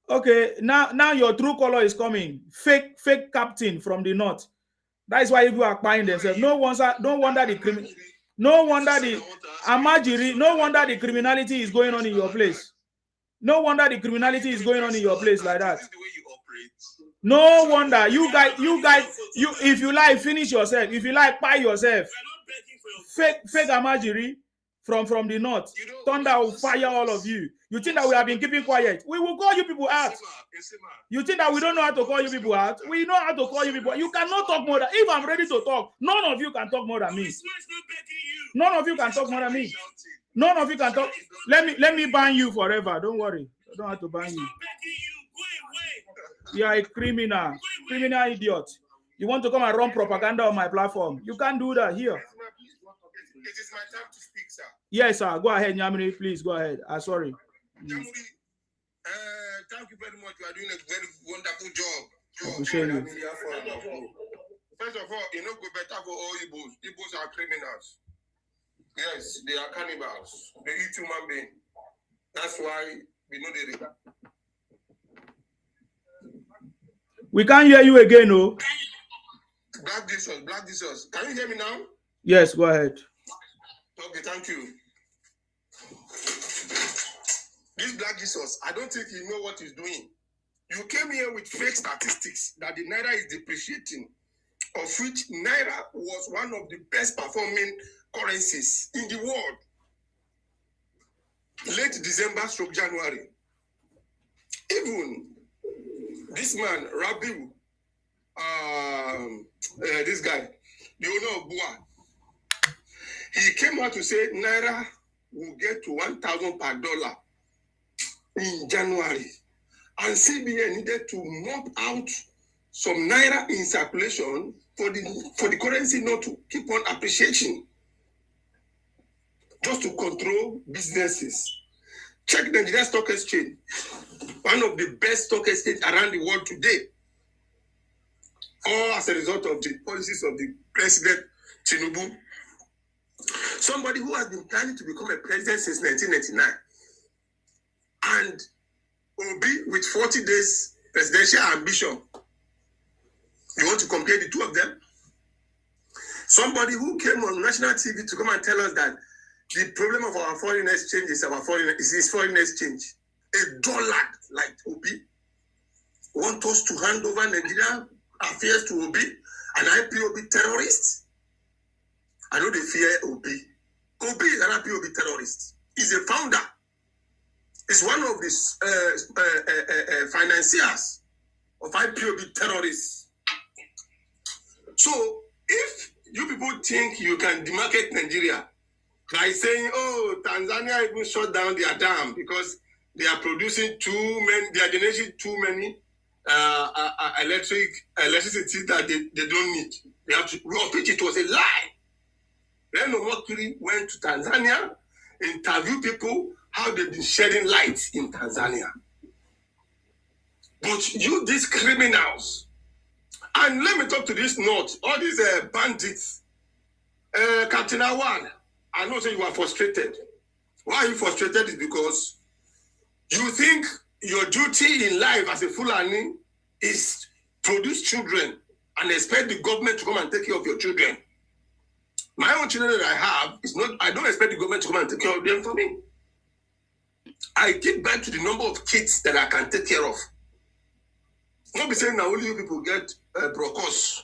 Okay, now your true color is coming. Fake captain from the north. That is why people are buying themselves. No wonder the Amajiri. No wonder the criminality is going on in your place. No wonder the criminality is going on in your place like that. No wonder you guys. If you like, finish yourself. If you like, buy yourself. Fake Amajiri from the north. Thunder will fire all of you. You think that we have been keeping quiet? We will call you people out. You think that we don't know how to call you people out? We know how to call you people. You cannot talk more than. If I'm ready to talk, none of you can talk more than me. None of you can talk more than me. None of you can talk. Let me ban you forever. Don't worry. I don't have to ban you. You are a criminal idiot. You want to come and run propaganda on my platform? You can't do that here. It is my time to speak, sir. Yes, sir. Go ahead, Nyamiri. Please go ahead. Sorry. Nyamiri, thank you very much. You are doing a very wonderful job. Appreciate you. First of all, go better for all Igbos. Igbos are criminals. Yes, they are cannibals. They eat human beings. That's why we know they. We can't hear you again, no. Black Jesus. Can you hear me now? Yes, go ahead. Okay, thank you. This Black Jesus, I don't think you know what he's doing. You came here with fake statistics that the Naira is depreciating, of which Naira was one of the best performing currencies in the world. Late December / January. Even this man, Rabiu, this guy, the owner of Bua, he came out to say Naira will get to 1,000 per dollar in January. and CBN needed to mop out some naira in circulation for the currency not to keep on appreciating, just to control businesses. Check the Nigeria Stock Exchange, one of the best stock exchange around the world today, all as a result of the policies of the President Tinubu. Somebody who has been planning to become a president since 1999, and Obi with 40 days presidential ambition. You want to compare the two of them? Somebody who came on national TV to come and tell us that the problem of our foreign exchange is his foreign exchange. A dollar like Obi want us to hand over Nigeria affairs to Obi, an IPOB terrorist. I know they fear Obi. Obi is an IPOB terrorist. He's a founder. He's one of the financiers of IPOB terrorists. So if you people think you can demarcate Nigeria by saying, oh, Tanzania even shut down their dam because they are producing they are generating too many electricity that they don't need. They have to, of which it was a lie. Then Mercury went to Tanzania, interviewed people how they've been shedding light in Tanzania. But you, these criminals, and let me talk to this note, all these bandits, Captain Awan, I know that you are frustrated. Why are you frustrated is because you think your duty in life as a Fulani is produce children and expect the government to come and take care of your children. My own children that I have, I don't expect the government to come and take care of them for me. I give back to the number of kids that I can take care of. Not be saying now only you people get brocos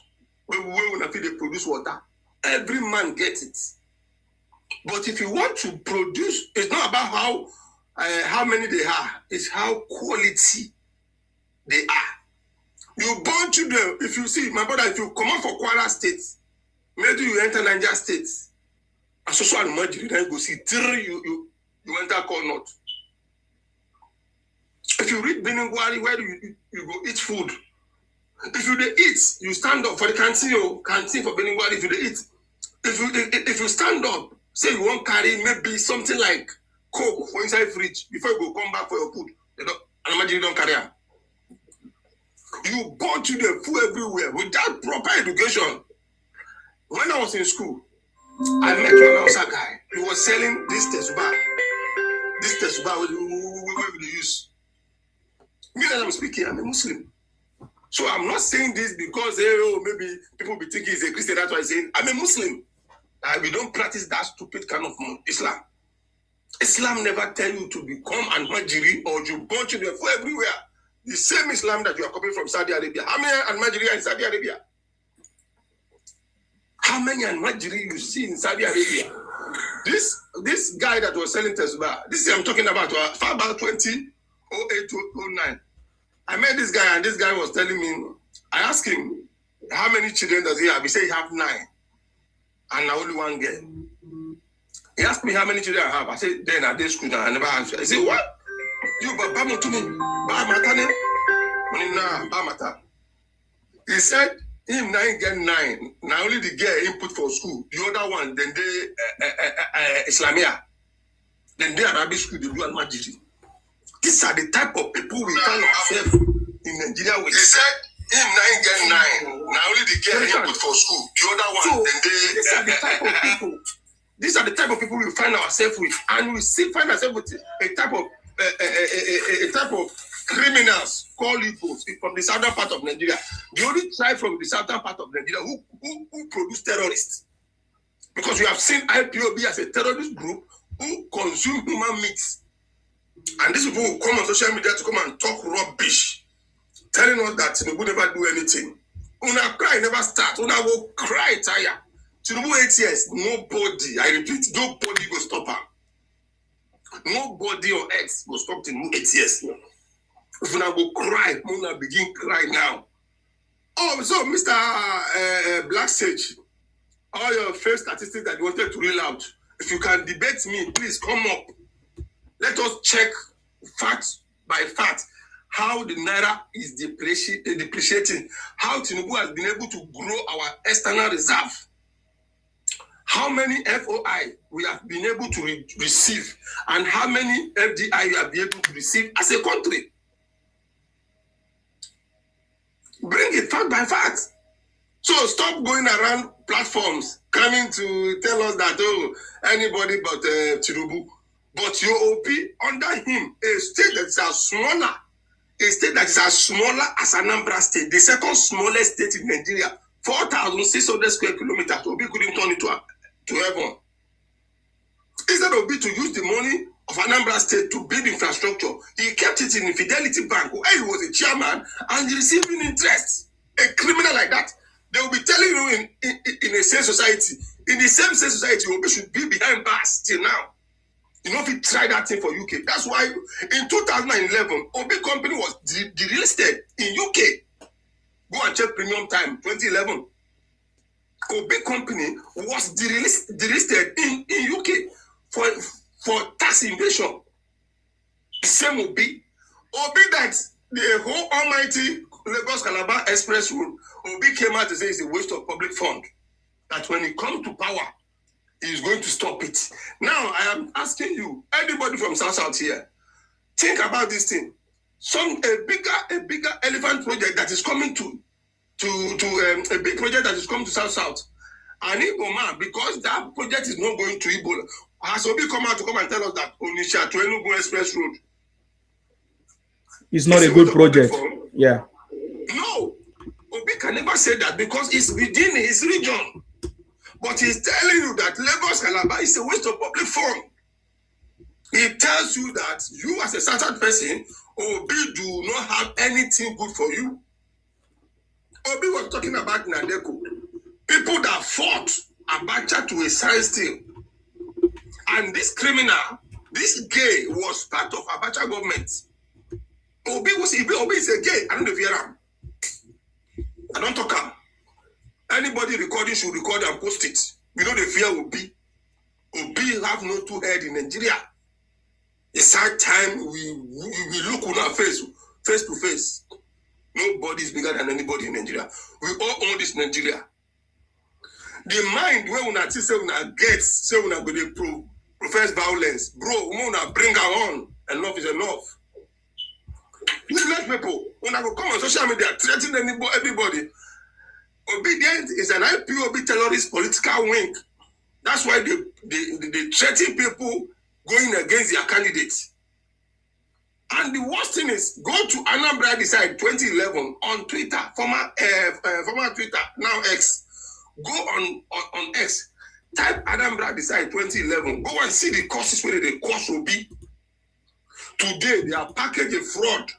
when they produce water. Every man gets it. But if you want to produce, it's not about how many they are, it's how quality they are. You born children, if you see, my brother, if you come out for Kwara State, maybe you enter Niger State, and so and much you then go see you enter Connaught. If you read Beningwari, where do you go eat food? If you eat, you stand up for the canteen for Beningwari. If you eat, if you stand up, say you won't carry maybe something like Coke for inside fridge before you go come back for your food. And imagine you don't carry them. You born to the food everywhere without proper education. When I was in school, I met one outside guy. He was selling this tesuba. This tesuba we use. Me that I'm speaking, I'm a Muslim. So I'm not saying this because maybe people be thinking he's a Christian. That's why I'm saying I'm a Muslim. We don't practice that stupid kind of Islam. Islam never tell you to become an Almajiri or you born children for everywhere. The same Islam that you are copying from Saudi Arabia. How many Almajiri are in Saudi Arabia? How many Almajiri you see in Saudi Arabia? This guy that was selling Tesla, this is I'm talking about far about 2008 to 09. I met this guy and this guy was telling me, I asked him, how many children does he have? He said he have 9 and only one girl. He asked me how many children I have. I said, then at this school, I never answered. He said, what? You, Baba to me. He said, him 9 get 9. Now only the girl input for school. The other one, then they Islamia. Then they Arabic school, they do Al-Majiri. These are the type of people we find ourselves in Nigeria with. He said, him 9 get 9. Now only the girl input for school. The other one, then they... These are the type of people. These are the type of people we find ourselves with, and we still find ourselves with a type of criminals called Igbos from the southern part of Nigeria. The only tribe from the southern part of Nigeria who produce terrorists. Because we have seen IPOB as a terrorist group who consume human meat. And these people will come on social media to come and talk rubbish, telling us that Tinubu never do anything. Una cry never start. Una will cry tire. Tinubu 8 years, nobody, I repeat, nobody will stop her. Nobody on earth will stop Tinubu 8 years. If una go cry, una begin cry now. Oh, so Mr. Black Sage, all your first statistics that you wanted to reel out, if you can debate me, please come up. Let us check fact by fact. how the naira is depreciating, how Tinubu has been able to grow our external reserve, how many FOI we have been able to receive, and how many FDI we have been able to receive as a country. Bring it fact by fact. So stop going around platforms coming to tell us that, oh, anybody but Tinubu. But your OP, under him, a state that is as smaller, as Anambra State, the second smallest state in Nigeria, 4,600 square kilometers, Obi couldn't turn it to heaven. Instead of Obi to use the money of Anambra State to build infrastructure, he kept it in Fidelity Bank, where he was a chairman and receiving interest. A criminal like that, they will be telling you in a same society, in the same society, Obi should be behind bars till now. You know, if you try that thing for UK, that's why in 2011, Obi company was delisted in UK. Go and check Premium Time, 2011. Obi company was delisted in UK for tax invasion. The same Obi that the whole almighty Lagos Calabar Express Road, Obi came out to say it's a waste of public fund. That when he comes to power, he's going to stop it. Now I am asking you, anybody from South here, think about this thing. A bigger elephant project that is coming to a big project that is coming to South. And Igbo man, because that project is not going to Igbo, has Obi come out to come and tell us that Onitsha to Enugu Express Road it's not a good project. Yeah. No, Obi can never say that because it's within his region. But he's telling you that Lagos Calabar is a waste of public fund. He tells you that you as a certain person, Obi do not have anything good for you. Obi was talking about Nadeko. People that fought Abacha to a standstill. And this criminal, this gay, was part of Abacha government. Obi is a gay. I don't know if you hear him. I don't talk him. Anybody recording should record and post it. We know the fear Obi. Obi have no two head in Nigeria. It's hard time we look on our face to face. Nobody is bigger than anybody in Nigeria. We all own this Nigeria. The mind where una say una get, say una go dey profess violence, bro. Una bring her on. Enough is enough. Useless people, una go come on social media threatening everybody. Obedience is an IPOB terrorist political wing. That's why they threaten people going against their candidates. And the worst thing is, go to Anambra Decide 2011 on Twitter, former Twitter, now X. Go on X, type Anambra Decide 2011. Go and see the courses where the course will be. Today, they are packaging fraud.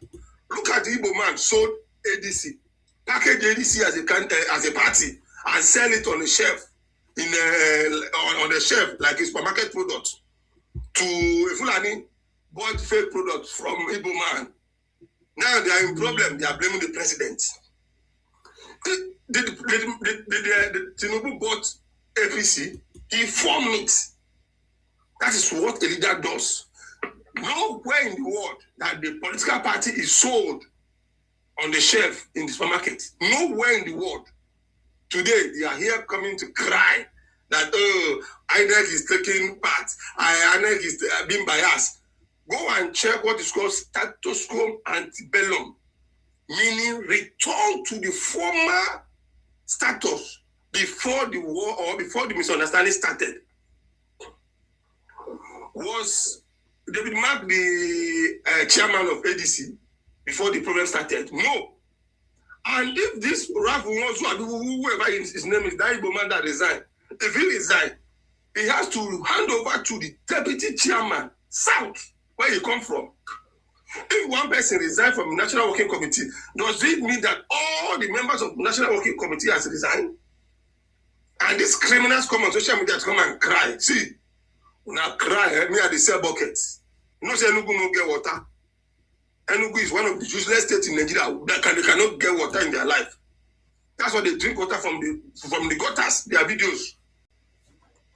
Look at the Igbo man sold ADC. Package ADC as a party and sell it on the shelf, on the shelf like a supermarket product. To a Fulani bought fake products from Igbo man. Now they are in problem. They are blaming the president. The Tinubu bought APC. He formed it. That is what a leader does. Nowhere in the world that the political party is sold on the shelf in the supermarket. Nowhere in the world. Today, they are here coming to cry that, oh, INEC is taking part. INEC is being biased. Go and check what is called status quo antebellum, meaning return to the former status before the war or before the misunderstanding started. Was David Mark the chairman of ADC before the problem started? No. And if this Ralph whoever his name is, that Igbo man that resigned, if he resign, he has to hand over to the deputy chairman, South, where he come from. If one person resigns from the National Working Committee, does it mean that all the members of the National Working Committee has resigned? And these criminals come on social media to come and cry. See, when I cry, me at the cell buckets. You know, say Enugu no get water. Enugu is one of the useless states in Nigeria that cannot get water in their life. That's why they drink water from the gutters, their videos.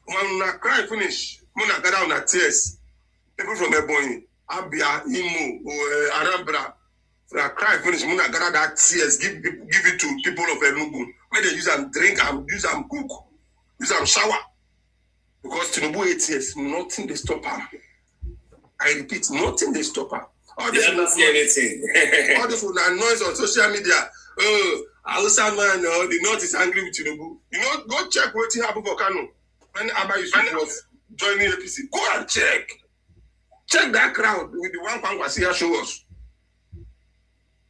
When I cry finish, when I gather on tears, people from Ebonyi, Abia, Imo, or Arambra, I cry finish, Muna gather that tears, give it to people of Enugu. When they use them drink and use them cook, use them shower. Because Tinubu 8 years, nothing they stop her. I repeat, nothing they stop her. All this never see anything. all this noise on social media. Oh, Hausa man, the North is angry with Tinubu. You know, go check what happened for Kano. When Abba Yusuf was joining APC. Go and check. Check that crowd with the one Kwangwasia show us.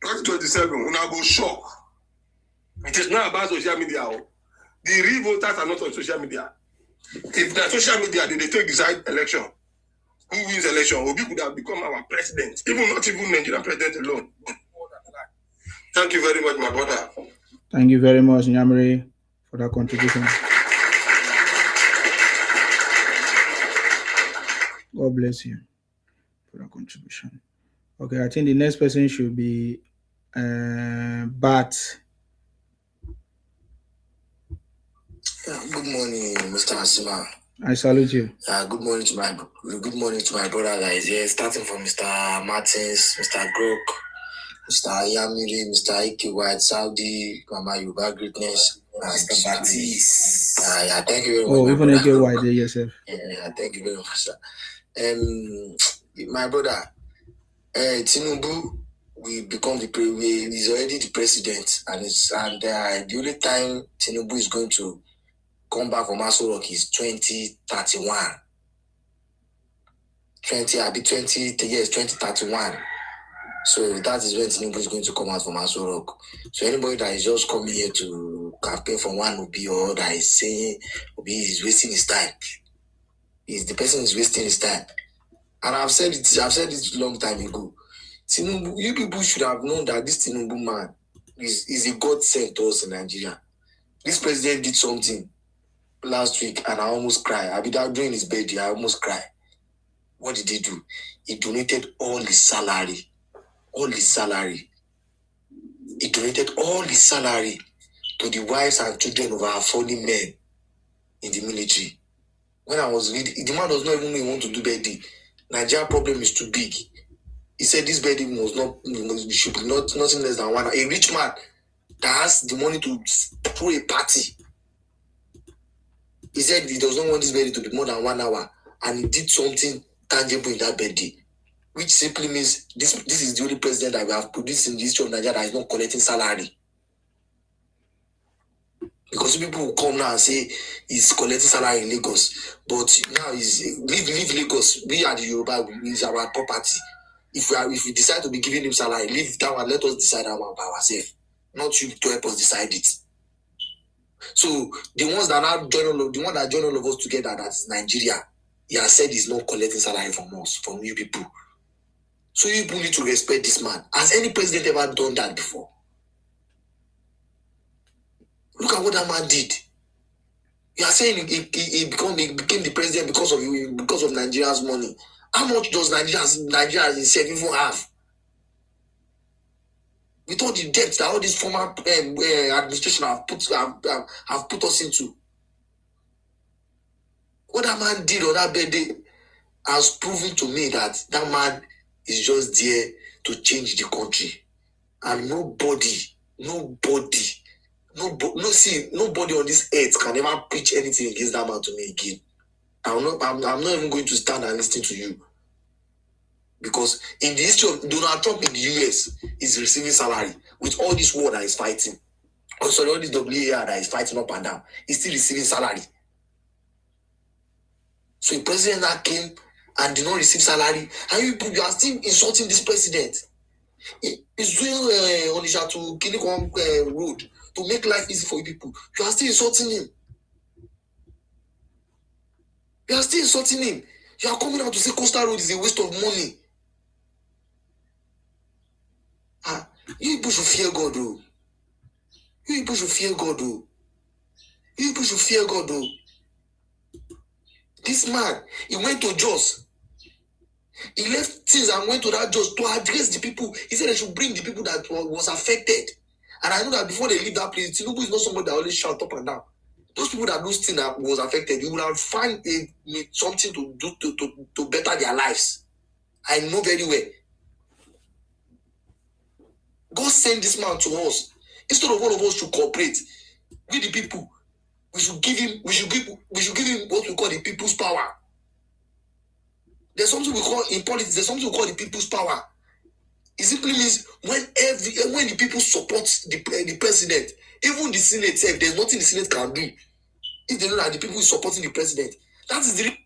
2027, we now go shock. It is not about social media. The real voters are not on social media. If the social media they take decide election, who wins election, Obi could have become our president. Not even Nigerian president alone. Thank you very much, my brother. Thank you very much, Nyamiri, for that contribution. God bless you for that contribution. Okay, I think the next person should be Bat. Good morning, Mr. Asima. I salute you. Good morning to my brother guys here, starting from Mr. Martins, Mr. Grok, Mr. Yamiri, Mr. Ike White, Saudi, Mama Yuba Greatness, Mr. Baptiste. Thank you very much. Oh, even Ike White there yourself. Yeah, thank you very much, sir. My brother, Tinubu will become he's already the president, and the only time Tinubu is going to come back from Aso Rock is 2031. 2031. So that is when Tinubu is going to come out from Aso Rock. So anybody that is just coming here to campaign for one Obi or that is saying Obi is wasting his time, the person is wasting his time. And I've said it a long time ago. Tinubu, you people should have known that this Tinubu man is a God sent to us in Nigeria. This president did something last week and I almost cried. I mean, during his birthday, I almost cried. What did he do? He donated all his salary. He donated all his salary to the wives and children of our fallen men in the military. When I was reading, the man does not even want to do birthday. Nigeria problem is too big. He said this birthday should be nothing less than 1 hour. A rich man that has the money to throw a party. He said he does not want this birthday to be more than 1 hour, and he did something tangible in that birthday, which simply means this is the only president that we have produced in the history of Nigeria that is not collecting salary. Because people will come now and say he's collecting salary in Lagos, but now he's leave Lagos. We are the Yoruba, it's our property. If we decide to be giving him salary, leave that one. Let us decide that one by ourselves, not you to help us decide it. So the one that join all of us together, that's Nigeria. He has said he's not collecting salary from us, from you people. So you people need to respect this man. Has any president ever done that before? Look at what that man did. You are saying he became the president because of Nigeria's money. How much does Nigeria itself even have? With all the debt that all this former administration have put us into. What that man did on that birthday has proven to me that man is just there to change the country. And nobody on this earth can ever preach anything against that man to me again. I'm not even going to stand and listen to you. Because in the history of Donald Trump in the US is receiving salary with all this war that is fighting. Also, all this WAR that is fighting up and down, he's still receiving salary. So a president that came and did not receive salary, and you are still insulting this president. He's doing Onisha to Kinikon road to make life easy for you people. You are still insulting him. You are still insulting him. You are coming out to say Coastal Road is a waste of money. You people should fear God, though. You people should fear God, though. You people should fear God, though. This man, he went to Jos. He left things and went to that Jos to address the people. He said they should bring the people that was affected. And I know that before they leave that place, Tinubu is not somebody that always shout up and down. Those people that those things that was affected, you will have find something to do to better their lives. I know very well. God send this man to us. Instead of all of us to cooperate with the people, we should give him what we call the people's power. There's something we call in politics, there's something we call the people's power. It simply means when the people support the president, even the Senate itself, there's nothing the Senate can do if they know that the people is supporting the president. That is the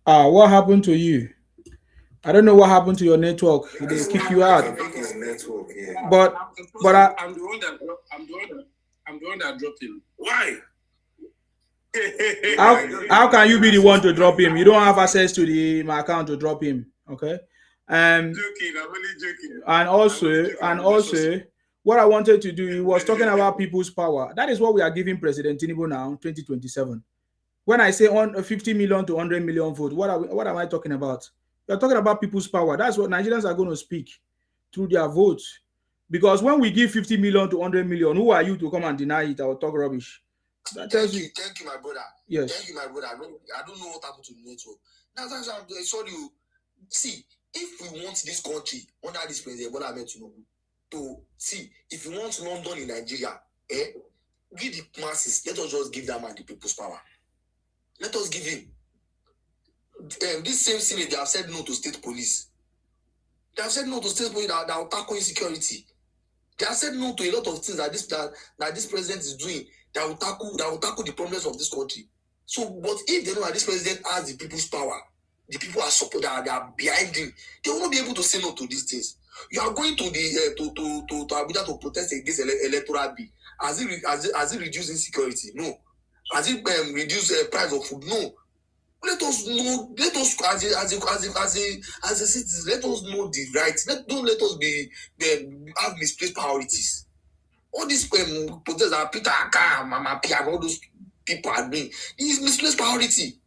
what happened to you? I don't know what happened to your network. They kick you out. I think it's network, yeah. But I'm the one that dropped him. Why? how can you be the one to drop him? You don't have access to my account to drop him. Okay. Joking, I'm only joking. And also, what I wanted to do, he was talking about people's power. That is what we are giving President Tinubu now, 2027. When I say on 50 million to 100 million vote, what am I talking about? We're talking about people's power. That's what Nigerians are going to speak through their votes. Because when we give 50 million to 100 million, who are you to come and deny it or talk rubbish? That tells you. Thank you, my brother. Yes. Thank you, my brother. I don't know what happened to the network. That's I'm sorry. See, if we want this country under this president, what I meant to see, if we want London in Nigeria, give the masses. Let us just give that man the people's power. Let us give him. This same Senate, they have said no to state police. They have said no to state police that will tackle insecurity. They have said no to a lot of things that this president is doing that will tackle the problems of this country. So, but if they know that this president has the people's power, the people are support that are behind him, they will not be able to say no to these things. You are going to the to Abuja to protest against electoral bill. Has it reduced insecurity? No. Has it reduced price of food? No. Let us know. Let us as a citizen. Let us know the rights. Don't let us have misplaced priorities. All these protests that Peter Aka, Mama Pia, all those people are doing, it is misplaced priority.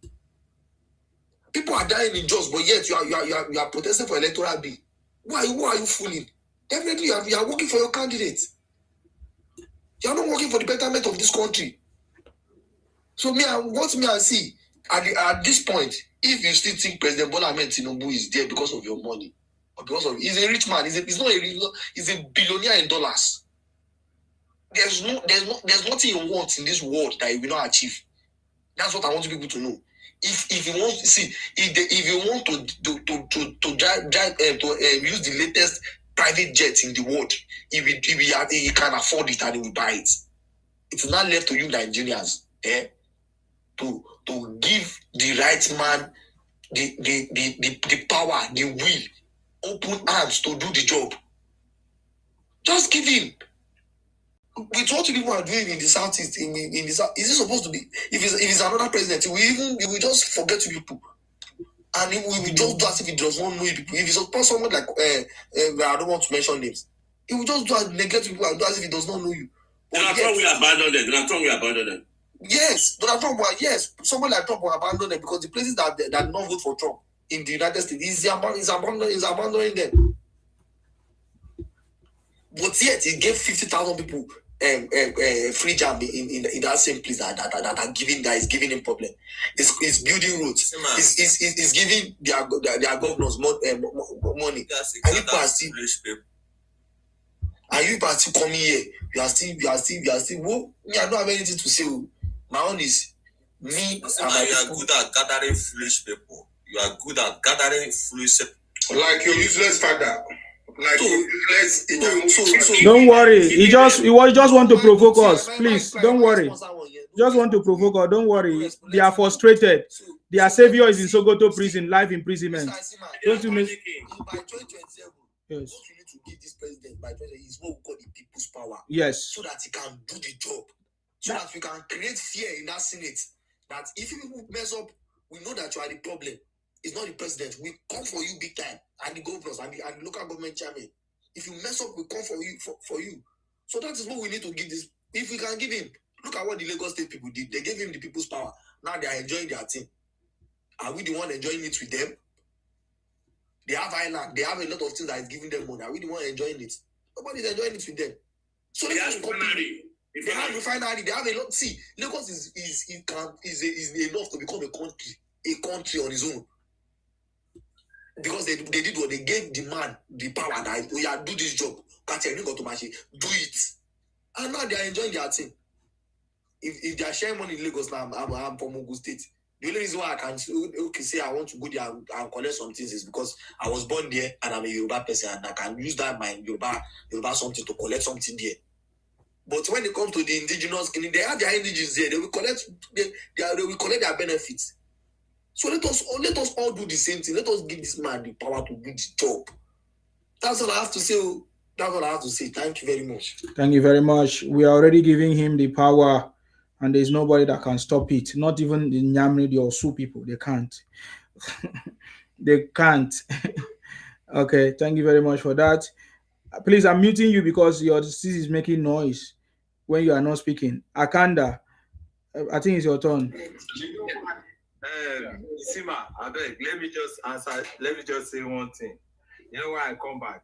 People are dying in jobs, but yet you are protesting for electoral bill. Who are you fooling? Definitely, you are working for your candidate. You are not working for the betterment of this country. So I see at this point, if you still think President Bola Ahmed Tinubu is there because of your money, or because of he's a rich man, he's a billionaire in dollars. There's nothing you want in this world that you will not achieve. That's what I want people to know. If you want to see, if you want to drive use the latest private jet in the world, he can afford it and he will buy it. It's not left to you Nigerians, to give the right man the power, the will, open arms to do the job. Just give him. With what people are doing in the southeast, in the south, is it supposed to be? If it's another president, he will just forget people, and he will just do as if he does not know people. If it's someone like I don't want to mention names, he will just neglect people and do as if he does not know you. Donald Trump will abandon them. Yes, Donald Trump. Yes, someone like Trump will abandon them because the places that don't vote for Trump in the United States, he's abandoning them. But yet he gave 50,000 people free jam in that same place that is giving him problem. It's building roads. It's giving their governors more money. And you are still coming here. You are still. Well, me, I don't have anything to say. My own is me. You are good at gathering foolish people. You are good at gathering foolish people. Like your useless father. Like don't worry. He was just want to provoke us. Please, don't worry. Just want to provoke us. Don't worry. They are frustrated. Their savior is in Sokoto prison, life imprisonment. Don't you miss? By 2027, yes. What we need to give this president by 2027 is what we call the people's power. Yes. So that he can do the job. So that we can create fear in that Senate. That if people mess up, we know that you are the problem. It's not the president. We come for you big time, and the governors and the local government chairman. If you mess up, we come for you for you. So that is what we need to give this. If we can give him, look at what the Lagos State people did. They gave him the people's power. Now they are enjoying their thing. Are we the one enjoying it with them? They have island. They have a lot of things that is giving them money. Are we the one enjoying it? Nobody's enjoying it with them. So they have refinery. They have refinery. They have a lot. See, Lagos is enough to become a country on its own. because they did what they gave the man the power that we are do this job. Do it. And now they are enjoying their thing. If they are sharing money in Lagos now, I'm from Ogun State. The only reason why I can say I want to go there and collect some things is because I was born there and I'm a Yoruba person and I can use that my Yoruba something to collect something there. But when it comes to the indigenous, they have their indigens there. They will collect their benefits. So let us all do the same thing. Let us give this man the power to do the job. That's all I have to say. That's all I have to say. Thank you very much. Thank you very much. We are already giving him the power, and there's nobody that can stop it. Not even the Nyamri, the Osu people. They can't. They can't. Okay, thank you very much for that. Please, I'm muting you because your this is making noise when you are not speaking. Akanda, I think it's your turn. Sima, I beg, let me just answer. Let me just say one thing. You know why I come back?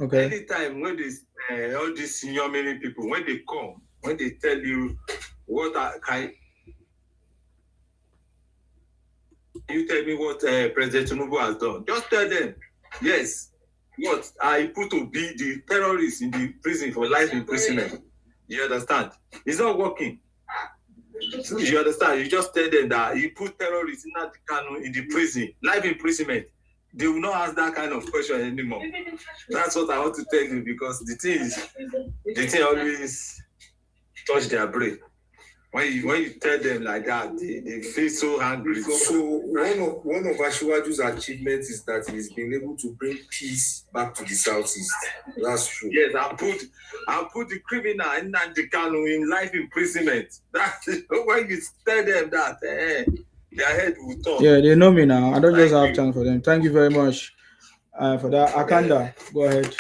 Okay. Anytime when this all these senior many people, when they come, when they tell you what you tell me what President Tinubu has done. Just tell them, yes, what I put to be the terrorists in the prison for life imprisonment. You understand? It's not working. You understand? You just tell them that you put terrorists in the prison, life imprisonment. They will not ask that kind of question anymore. That's what I want to tell you because the thing always touch their brain. When you tell them like that, they feel so angry. So one of Asiwaju's achievements is that he's been able to bring peace back to the southeast. That's true. Yes, I put the criminal in Nnamdi Kanu in life imprisonment. That's when you tell them that, their head will talk. Yeah, they know me now. I don't just have time for them. Thank you very much for that. Akanda, go ahead.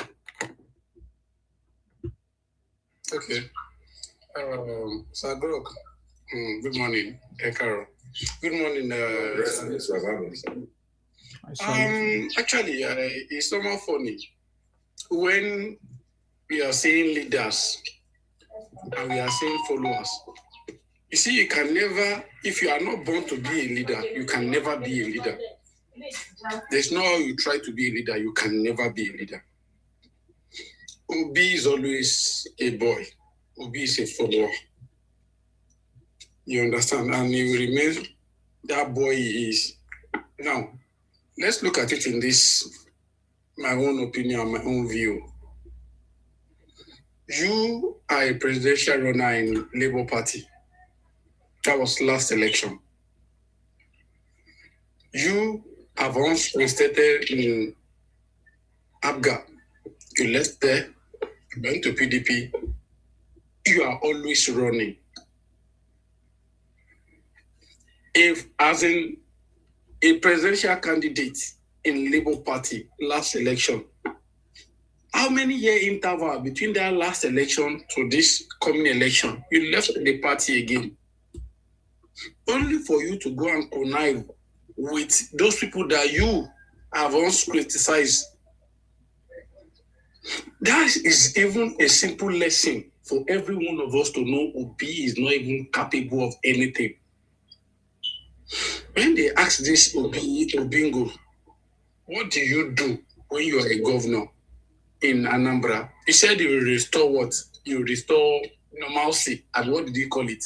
Okay. Sir Grok, good morning. Carol. Good morning. Actually, it's somehow funny when we are seeing leaders and we are seeing followers. You see, you can never, if you are not born to be a leader, you can never be a leader. There's no how you try to be a leader, you can never be a leader. Obi is always a boy. Obi is a follower. You understand? And he will remain that boy he is. Now, let's look at it in this, my own opinion, my own view. You are a presidential runner in Labour Party. That was last election. You have once stated in Abga. You left there, you went to PDP. You are always running. If, as in a presidential candidate in Labour Party last election, how many year interval between that last election to this coming election? You left the party again. Only for you to go and connive with those people that you have once criticized. That is even a simple lesson for every one of us to know Obi is not even capable of anything. When they ask this Obingo, what do you do when you are a governor in Anambra? He said you will restore what? You will restore normalcy. And what did he call it?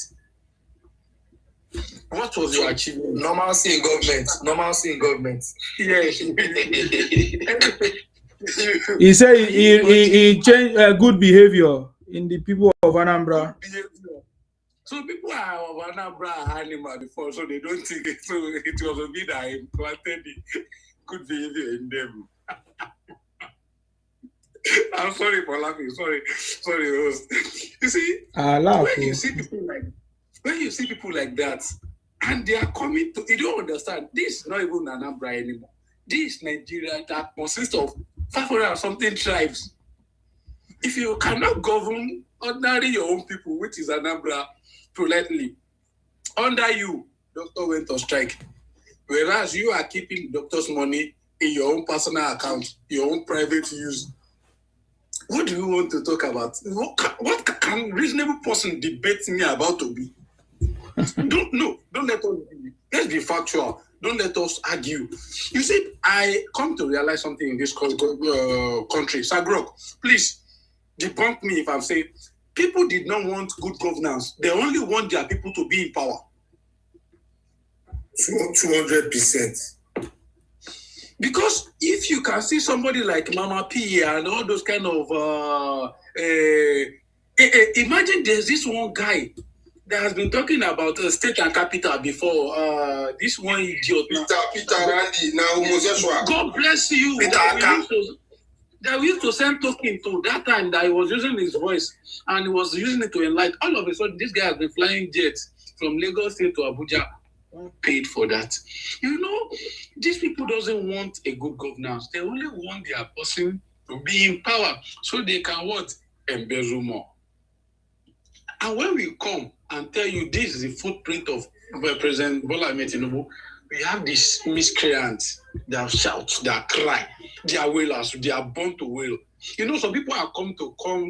What was your achievement? Normalcy in government. Normalcy in government. Yes. He said he changed good behavior in the people of Anambra. So people are of Anambra animal before, so they don't think it. So it was a bit that implanted the good behavior in them. I'm sorry for laughing. Sorry, host. You see, when you see people like that, and they are coming to, you don't understand. This is not even Anambra anymore. This is Nigeria that consists of 500 and something tribes. If you cannot govern ordinary your own people, which is Anambra, politely, under you, doctor went on strike. Whereas you are keeping doctor's money in your own personal account, your own private use. What do you want to talk about? What can reasonable person debate me about to be? Don't let us be. Let's be factual. Don't let us argue. You see, I come to realize something in this country. Sagrok, please debunk me if I'm saying people did not want good governance. They only want their people to be in power. 200%. Because if you can see somebody like Mama P and all those kind of imagine there's this one guy that has been talking about state and capital before. This one idiot. Peter Randy, now homosexual. God bless you. That we used to send token to that time that he was using his voice and he was using it to enlighten. All of a sudden, this guy has been flying jets from Lagos State to Abuja. Who paid for that? You know, these people doesn't want a good governance. They only want their person to be in power so they can what? Embezzle more. And when we come and tell you this is the footprint of President Bola Ahmed Tinubu, we have these miscreants that shout, that cry, they are wailers, they are born to wail. You know, some people are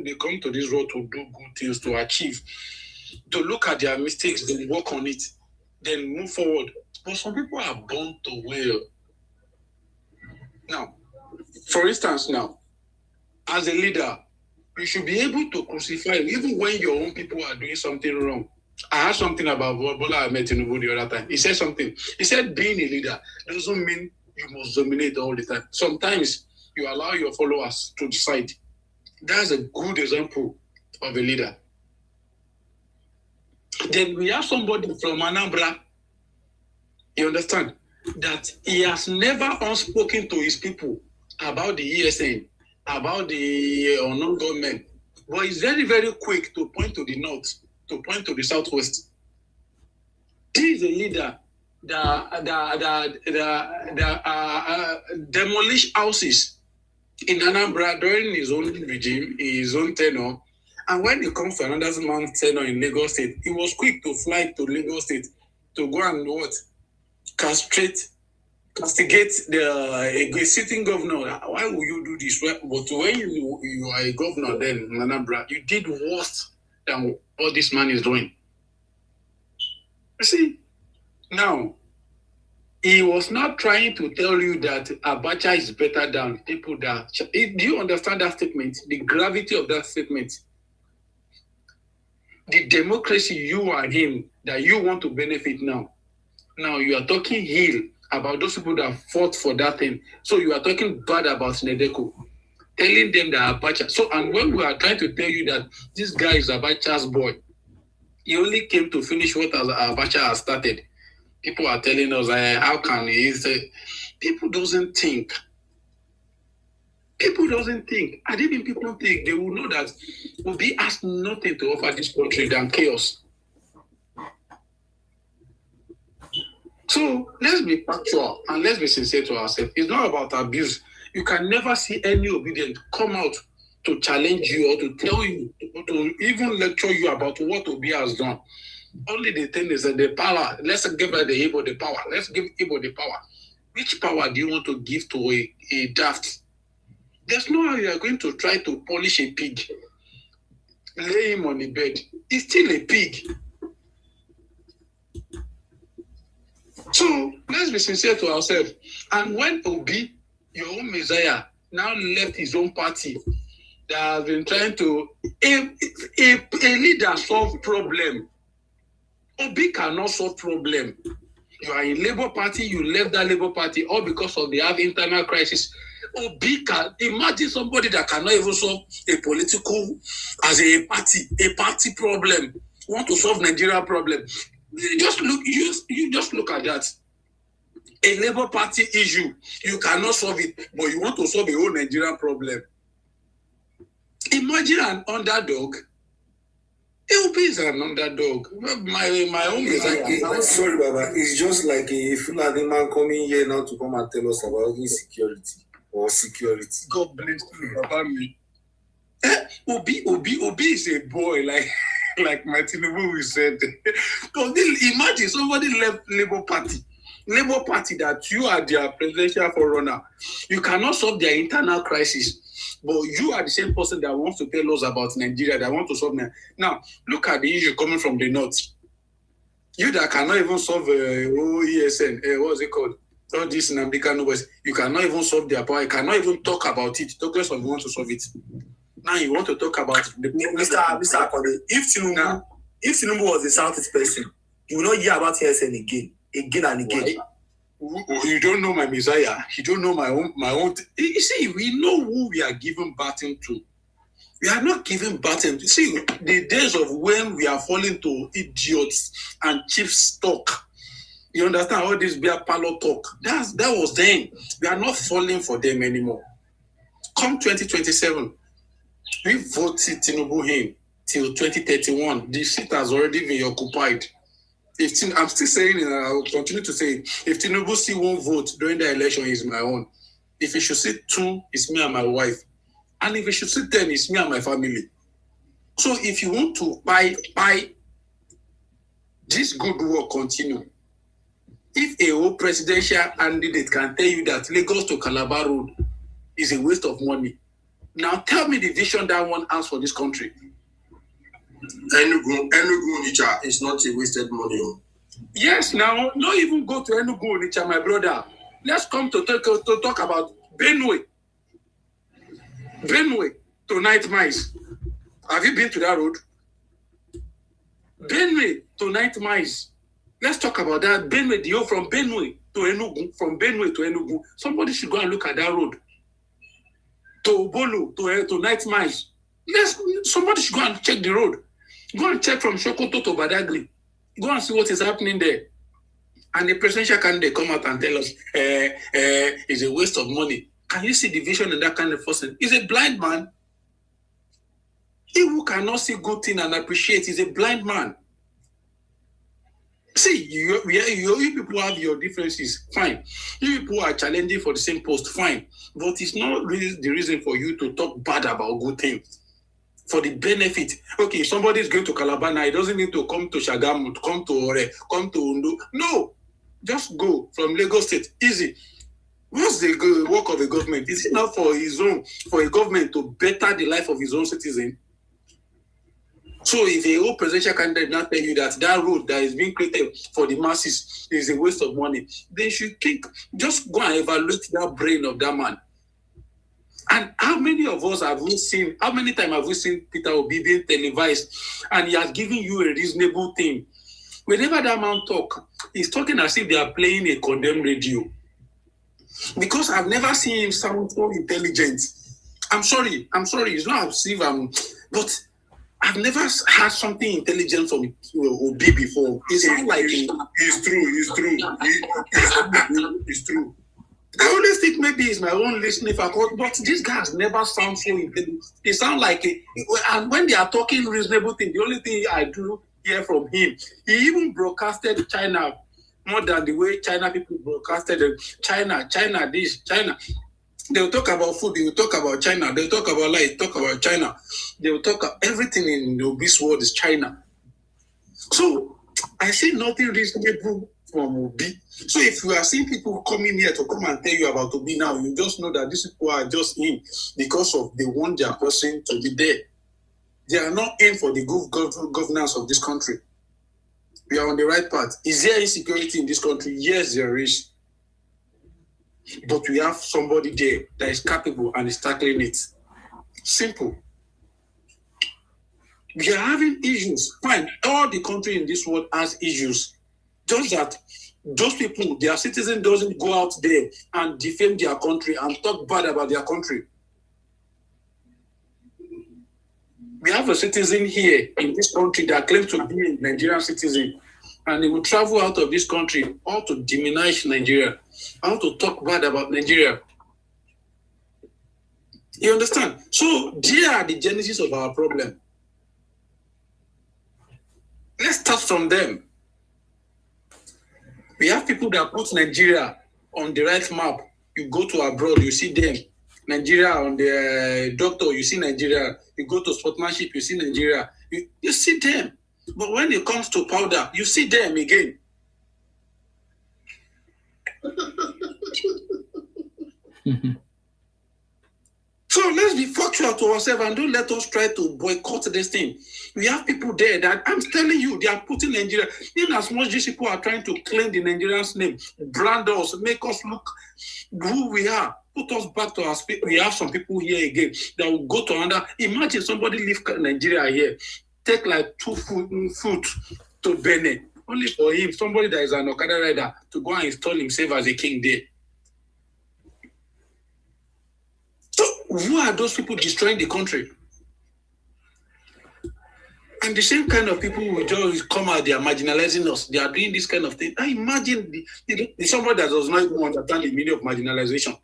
they come to this road to do good things, to achieve, to look at their mistakes, then work on it, then move forward. But some people are born to wail. Now, for instance, now, as a leader, you should be able to crucify even when your own people are doing something wrong. I heard something about Bola Ahmed Tinubu the other time. He said something. He said being a leader doesn't mean you must dominate all the time. Sometimes you allow your followers to decide. That's a good example of a leader. Then we have somebody from Anambra, you understand, that he has never unspoken to his people about the ESN, about the unknown government, but he's very, very quick to point to the north, to point to the southwest. He is a leader that demolish houses in Anambra during his own regime, his own tenure. And when it comes to another man's tenure in Lagos State, he was quick to fly to Lagos State to go and what? Castigate the sitting governor. Why would you do this? But when you are a governor then in Anambra, you did worse than what this man is doing. You see, now, he was not trying to tell you that Abacha is better than people that... Do you understand that statement? The gravity of that statement? The democracy you are in, that you want to benefit now. Now you are talking ill about those people that fought for that thing. So you are talking bad about Nedeko, telling them that Abacha. So, and when we are trying to tell you that this guy is Abacha's boy, he only came to finish what Abacha has started. People are telling us, how can he say? People doesn't think. People doesn't think. And even people think, they will know that Obi has nothing to offer this country than chaos. So let's be factual and let's be sincere to ourselves. It's not about abuse. You can never see any obedient come out to challenge you or to tell you, to even lecture you about what Obi has done. Only the thing is that the power, let's give the Igbo the power. Let's give Igbo the power. Which power do you want to give to a daft? There's no how you are going to try to polish a pig, lay him on the bed. He's still a pig. So let's be sincere to ourselves. And when Obi, your own Messiah, now left his own party that has been trying to a leader solve problem. Obi cannot solve problem. You are in Labour Party, you left that Labour Party all because of they have internal crisis. Obi can imagine somebody that cannot even solve a political as a party problem. Want to solve Nigeria problem. You just look at that. A Labour Party issue, you cannot solve it, but you want to solve a whole Nigerian problem. Imagine an underdog. Obi is an underdog. My own is I'm sorry, Baba. It's just like a Fulani man coming here now to come and tell us about insecurity or security. God bless you, Baba me. Obi is a boy like Martin Tinubu said. Imagine somebody left Labour Party that you are their presidential forerunner. You cannot solve their internal crisis. But you are the same person that wants to tell us about Nigeria, that want to solve Nigeria. Now, look at the issue coming from the north. You that cannot even solve ESN, what's it called? All this in American boys, you cannot even solve their power. You cannot even talk about it. Talk less of you want to solve it. Now you want to talk about the Mr. Akode, if Tinubu was a Southeast person, you will not hear about ESN again and again. You don't know my Messiah. You don't know my own. You see, we know who we are giving baton to. We are not giving baton. See, the days of when we are falling to idiots and cheap stock. You understand all this beer parlor talk? That was then. We are not falling for them anymore. Come 2027, we voted Tinubu in till 2031. The seat has already been occupied. I'm still saying, and I will continue to say, if Tinubu see one vote during the election, it's my own. If he should see 2, it's me and my wife. And if he should see 10, it's me and my family. So if you want to buy this good work continue. If a whole presidential candidate can tell you that Lagos to Calabar Road is a waste of money, now tell me the vision that one has for this country. Enugu Onitsha is not a wasted money. Yes, now, not even go to Enugu Onitsha, my brother. Let's come to talk about Benue. Benue to Night Mice. Have you been to that road? Benue to Night Mice. Let's talk about that. Benue, from Benue to Enugu, from Benue to Enugu. Somebody should go and look at that road. To Bolu, to Night Mice. Somebody should go and check the road. Go and check from Sokoto to Badagry. Go and see what is happening there. And the presidential candidate come out and tell us, it's a waste of money. Can you see the vision in that kind of person? He's a blind man. He who cannot see good thing and appreciate is a blind man. See, you people have your differences, fine. You people are challenging for the same post, fine. But it's not really the reason for you to talk bad about good things. For the benefit. Okay, if somebody is going to Calabar now, he doesn't need to come to Shagamu, come to Ore, come to Ondo. No, just go from Lagos State. Easy. What's the work of a government? Is it not for a government to better the life of his own citizen? So if a whole presidential candidate now tell you that road that is being created for the masses is a waste of money, they should just go and evaluate that brain of that man. And how many of us have we seen, how many times have we seen Peter Obi being televised and he has given you a reasonable thing? Whenever that man talk, he's talking as if they are playing a condemned radio. Because I've never seen him sound so intelligent. I'm sorry, it's not as if but I've never had something intelligent from Obi before. It sounds like it's true. I always think maybe it's my own listening faculty, but this guy has never sound so intelligent. It sounds like and when they are talking reasonable thing, the only thing I do hear from him, he even broadcasted China more than the way China people broadcasted China this, China. They'll talk about food, they'll talk about China, they'll talk about light, talk about China. They'll talk about everything in the obese world is China. So I see nothing reasonable from Obi. So if you are seeing people coming here to come and tell you about Obi now, you just know that these people are just in because of they want their person to be there. They are not in for the good governance of this country. We are on the right path. Is there insecurity in this country? Yes, there is. But we have somebody there that is capable and is tackling it. Simple. We are having issues. Fine. All the country in this world has issues. Just that those people, their citizen doesn't go out there and defame their country and talk bad about their country. We have a citizen here in this country that claims to be a Nigerian citizen, and they will travel out of this country all to diminish Nigeria, how to talk bad about Nigeria. You understand? So they are the genesis of our problem. Let's start from them. We have people that put Nigeria on the right map. You go to abroad, you see them. Nigeria on the doctor, you see Nigeria. You go to sportsmanship, you see Nigeria. You see them. But when it comes to powder, you see them again. So let's be factual to ourselves and don't let us try to boycott this thing. We have people there that I'm telling you, they are putting Nigeria, in as much as people are trying to claim the Nigerian's name, brand us, make us look who we are, put us back to our speed. We have some people here again that will go to another. Imagine somebody leave Nigeria here, take like 2 foot to Benin, only for him, somebody that is an Okada rider, to go and install himself as a king there. So who are those people destroying the country? And the same kind of people will just come out, they are marginalizing us. They are doing this kind of thing. I imagine somebody that does not even understand the meaning of marginalization.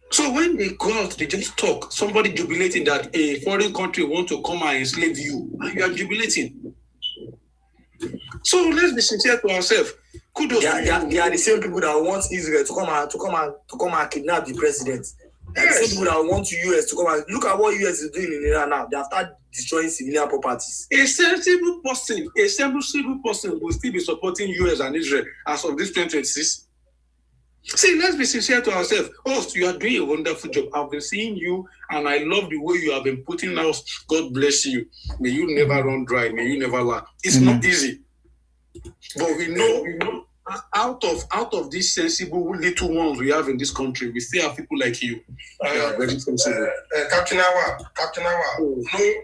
So when they go out, they just talk. Somebody jubilating that a foreign country wants to come and enslave you, and you are jubilating. So let's be sincere to ourselves. Kudos. They are the same people that want Israel to come and kidnap the president. They are the same people that want US to come and look at what US is doing in Iran now. They have started destroying civilian properties. A sensible person will still be supporting US and Israel as of this 2026. See, let's be sincere to ourselves. Host, you are doing a wonderful job. I've been seeing you, and I love the way you have been putting out. God bless you. May you never run dry. May you never lack. It's not easy, but we know out of these sensible little ones we have in this country, we still have people like you. Very sensible. Captain Awa,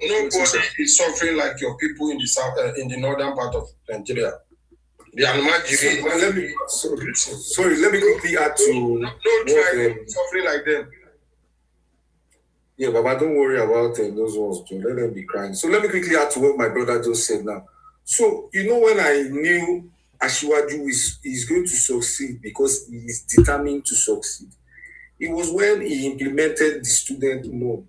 nobody is suffering like your people in the south, in the northern part of Nigeria. The Almajiri. Let me quickly add to no tribe suffering like them. Yeah, Baba, don't worry about those ones, Joe. Let them be crying. So let me quickly add to what my brother just said now. So, when I knew Asiwaju is going to succeed because he is determined to succeed, it was when he implemented the student loan.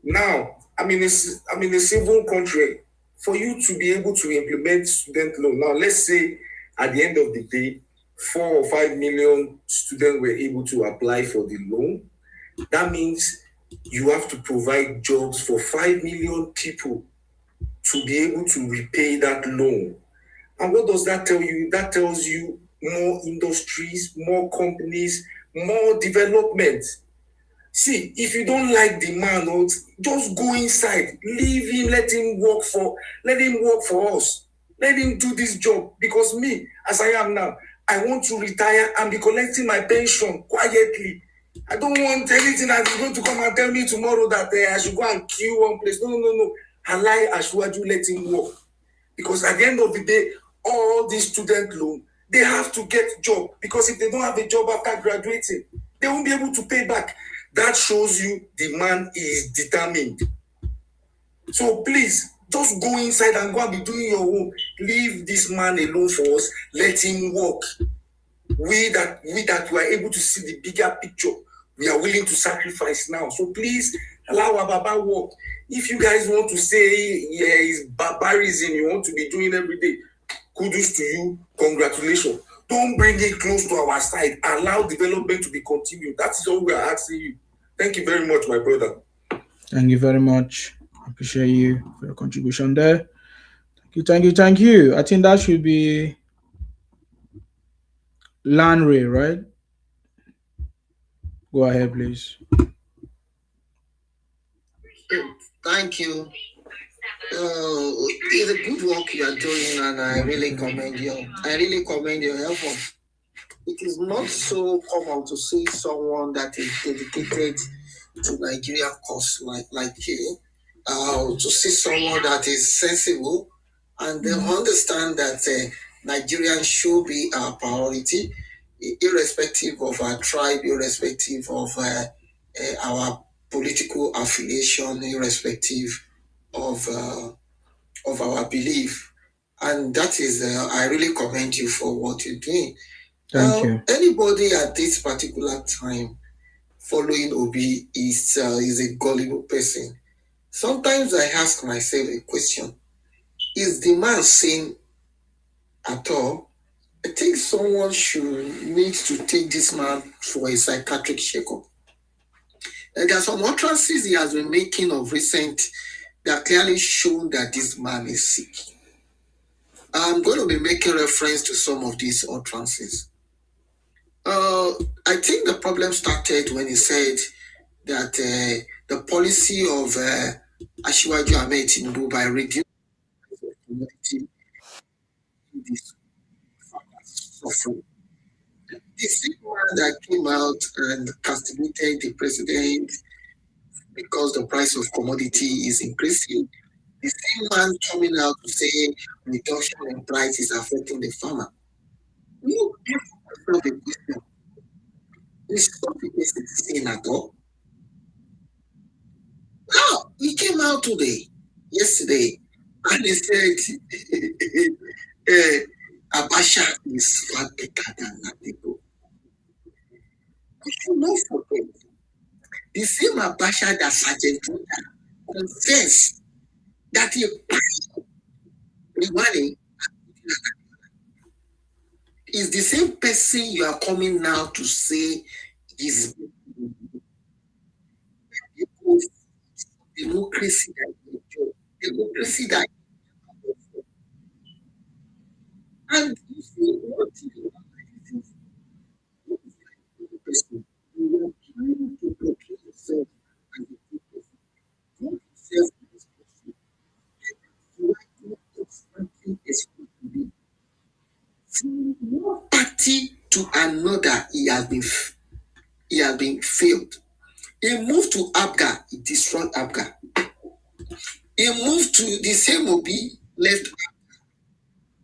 Now, I'm in a civil country. For you to be able to implement student loan, now let's say at the end of the day, 4 or 5 million students were able to apply for the loan. That means you have to provide jobs for 5 million people to be able to repay that loan. And what does that tell you? That tells you more industries, more companies, more development. See, if you don't like the man, just go inside, leave him, let him work for us. Let him do this job. Because me, as I am now, I want to retire and be collecting my pension quietly. I don't want anything that is going to come and tell me tomorrow that I should go and kill one place. No. Alai Asiwaju, let him work. Because at the end of the day, all these student loan, they have to get job. Because if they don't have a job after graduating, they won't be able to pay back. That shows you the man is determined. So please, just go inside and go and be doing your own. Leave this man alone for us. Let him work. We that were able to see the bigger picture, we are willing to sacrifice now. So please, allow our Baba work. If you guys want to say, it's barbarism, you want to be doing every day, kudos to you, congratulations. Don't bring it close to our side. Allow development to be continued. That is all we are asking you. Thank you very much, my brother. Thank you very much. I appreciate you for your contribution there. Thank you. I think that should be Lanre, right? Go ahead, please. Thank you. It's a good work you are doing, and I really commend you. I really commend your effort. It is not so common to see someone that is dedicated to Nigerian cause like you, to see someone that is sensible and they understand that Nigerians should be our priority, irrespective of our tribe, irrespective of our political affiliation, irrespective of our belief. And that is, I really commend you for what you're doing. Thank you. Anybody at this particular time following Obi is a gullible person. Sometimes I ask myself a question: is the man sane at all? I think someone need to take this man for a psychiatric checkup. There are some utterances he has been making of recent that clearly show that this man is sick. I'm going to be making reference to some of these utterances. I think the problem started when he said that the policy of Asiwaju Ahmed Tinubu by reducing commodity is suffering. The same man that came out and castigated the president because the price of commodity is increasing, the same man coming out to say reduction in price is affecting the farmer. You ask yourself a question. Is what the person saying at all? Now, he came out yesterday, and he said, Abacha is far better than Ladipo. You should not forget, the same Abacha that Sergeant Tuta confessed that he paid the money is the same person you are coming now to say is democracy that and you see what you are trying to portray yourself as a good person. Not yourself as a person. From one party to another, he has been failed. He moved to Abga, he destroyed Abga. He moved to the same Obi, left Abga.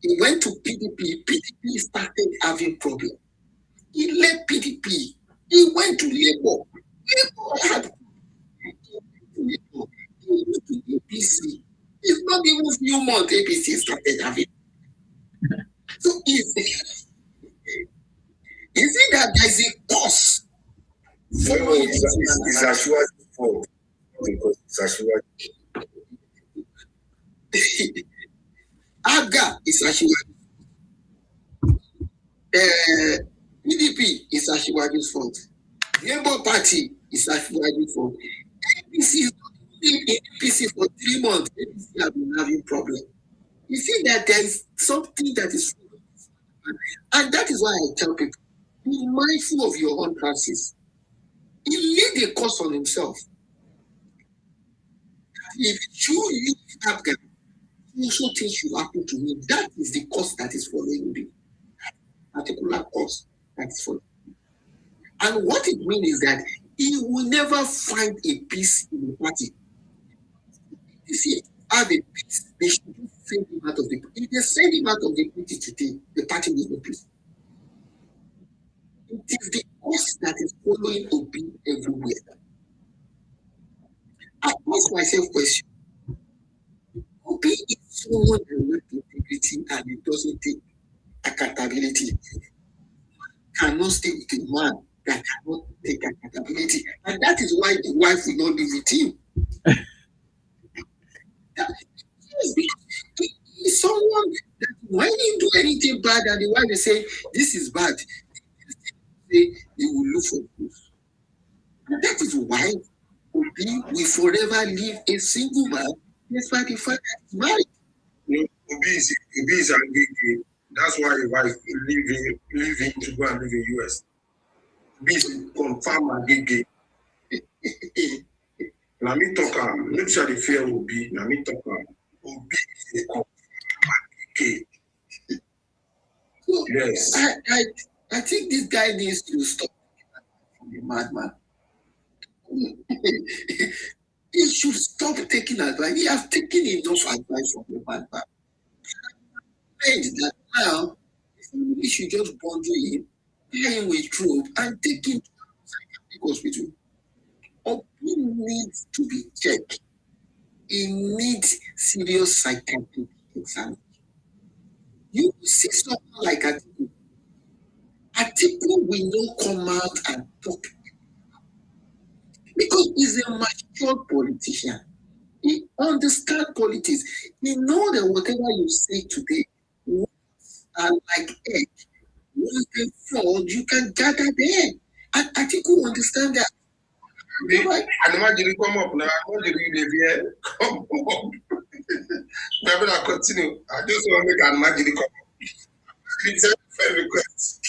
He went to PDP. PDP started having problems. He left PDP. He went to Labour. He went to APC. It's not even a few months APC started having. So is it that there's a cause? It's Asiwaju's fault because it's Asiwaju. Abga is Asiwaju's. PDP is Asiwaju's fault. Labour Party is Asiwaju's fault. APC is not in APC for 3 months. APC have been having problems. You see that there is something that is wrong. And that is why I tell people, be mindful of your own practice. He laid a curse on himself. If you leave Abga, also things should happen to him. That is the curse that is following you. Particular curse that is following you. And what it means is that he will never find a peace in the party. You see, have a peace, they should send him out of the party. If they send him out of the party today, the party will no peace. It is the cause that is following Obi everywhere. I ask myself a question. Obi is someone that lacks integrity and he doesn't take accountability. Cannot stay with a man that cannot take accountability. And that is why the wife will not live with him. He's someone that when he do anything bad and the wife will say, this is bad, he will look for proof. And that is why Obi will forever live a single man despite the fact that he's married. Obi is angry. That's why the wife leaving to go and live in US. Obi is confirmed gay. Let me talk. Make sure the fear will be. Let me talk. Obi is confirmed gay. Yes. I think this guy needs to stop being a madman. He should stop taking advice. He has taken enough advice from the madman. That now, he should just bundle him, tie him with rope, and take him to the psychiatric hospital. Obi needs to be checked. He needs serious psychiatric examination. You see someone like Atiku. Atiku will not come out and talk because he's a mature politician. He understands politics. He knows that whatever you say today are like egg. Once they fall, you can gather them. And Atiku understand that. And imagine you come up now. Imagine you live here. Come up. Maybe I continue. I just want to make an imagine come up. It's a fair request.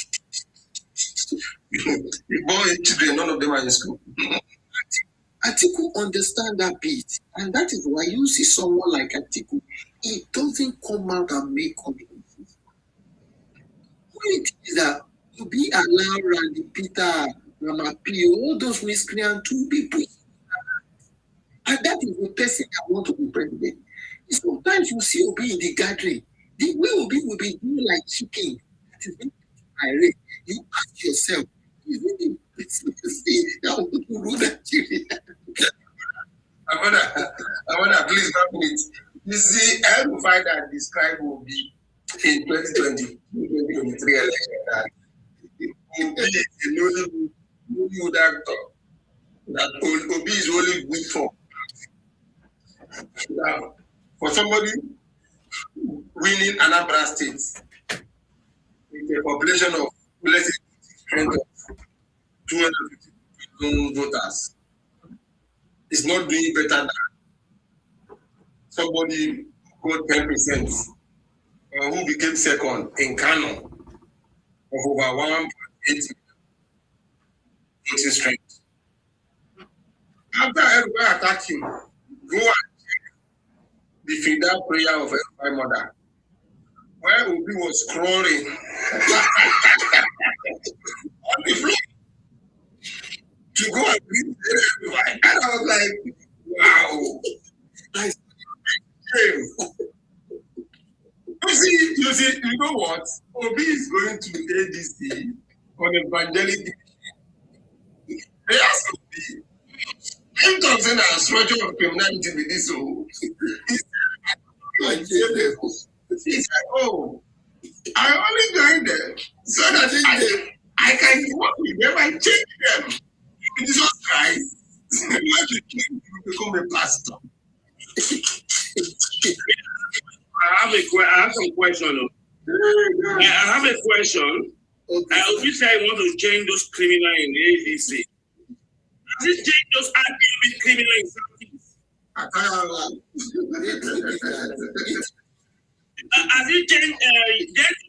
You born children, none of them are in school. Atiku understand that bit, and that is why you see someone like Atiku, he doesn't come out and make commitments. When it is that to be allowed Randy Peter, Ramapi, all those miscreant to be put, and that is the person that want to be president. Sometimes you see Obi in the gathering, the way Obi will be doing like chicken. That is irate. You ask yourself, is it the see that want to rule Nigeria? I wanna please help me. You see, every fight that describe Obi in 2023 election that Obi is the Nollywood actor that Obi is only good for. Now, for somebody winning Anambra State with a population of let's say 250,000 voters, is not doing better than somebody who got 10% who became second in Kano of over 1.8 voting strength. After everybody attacked him, go and check the Fida prayer of every mother, where Obi was crawling on the floor to go and greet everybody. And I was like, wow. That's shame. You know what? Obi is going to ADC on evangelical. They ask Obi, I'm talking about structure of criminality with this. He said, oh, I only joined them so that I can work with them and change them. Jesus Christ, you have to change to become a pastor. I have some question. I have a question. You say I want to change those criminals in the ADC. Has it changed those RPB criminals in Southeast? Has it changed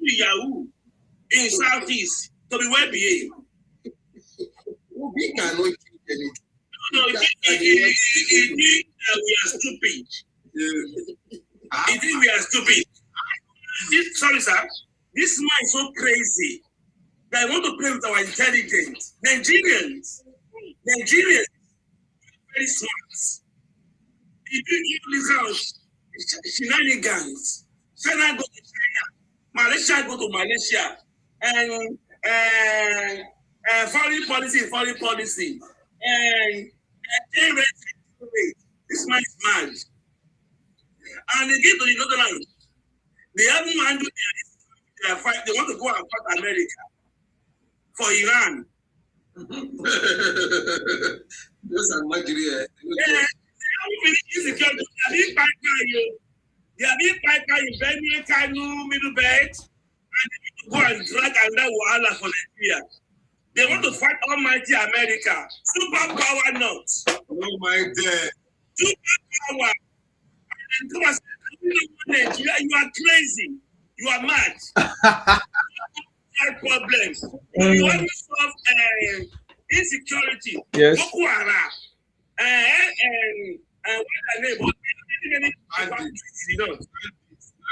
Yahoo in Southeast to be well behaved? We cannot change anything. No, we are stupid. You think we are stupid? Sorry, sir. This man is so crazy that I want to play with our intelligence. Nigerians, very smart. If you listen out shenanigans, China go to China, Malaysia go to Malaysia, and foreign policy, and this man is mad. And they get to the Netherlands. They haven't handled their fight. They want to go and fight America for Iran. Those are Nigeria. Yeah, they are being fighter in Benue, Kanu, Middle Belt, and they want to go and drag another Wahala for Nigeria. They want to fight Almighty America. Superpower not. Almighty. Superpower. And come and say, Nigeria, you are crazy. You are mad. Problems. You want to solve insecurity. Yes. Boko Haram. And what are they?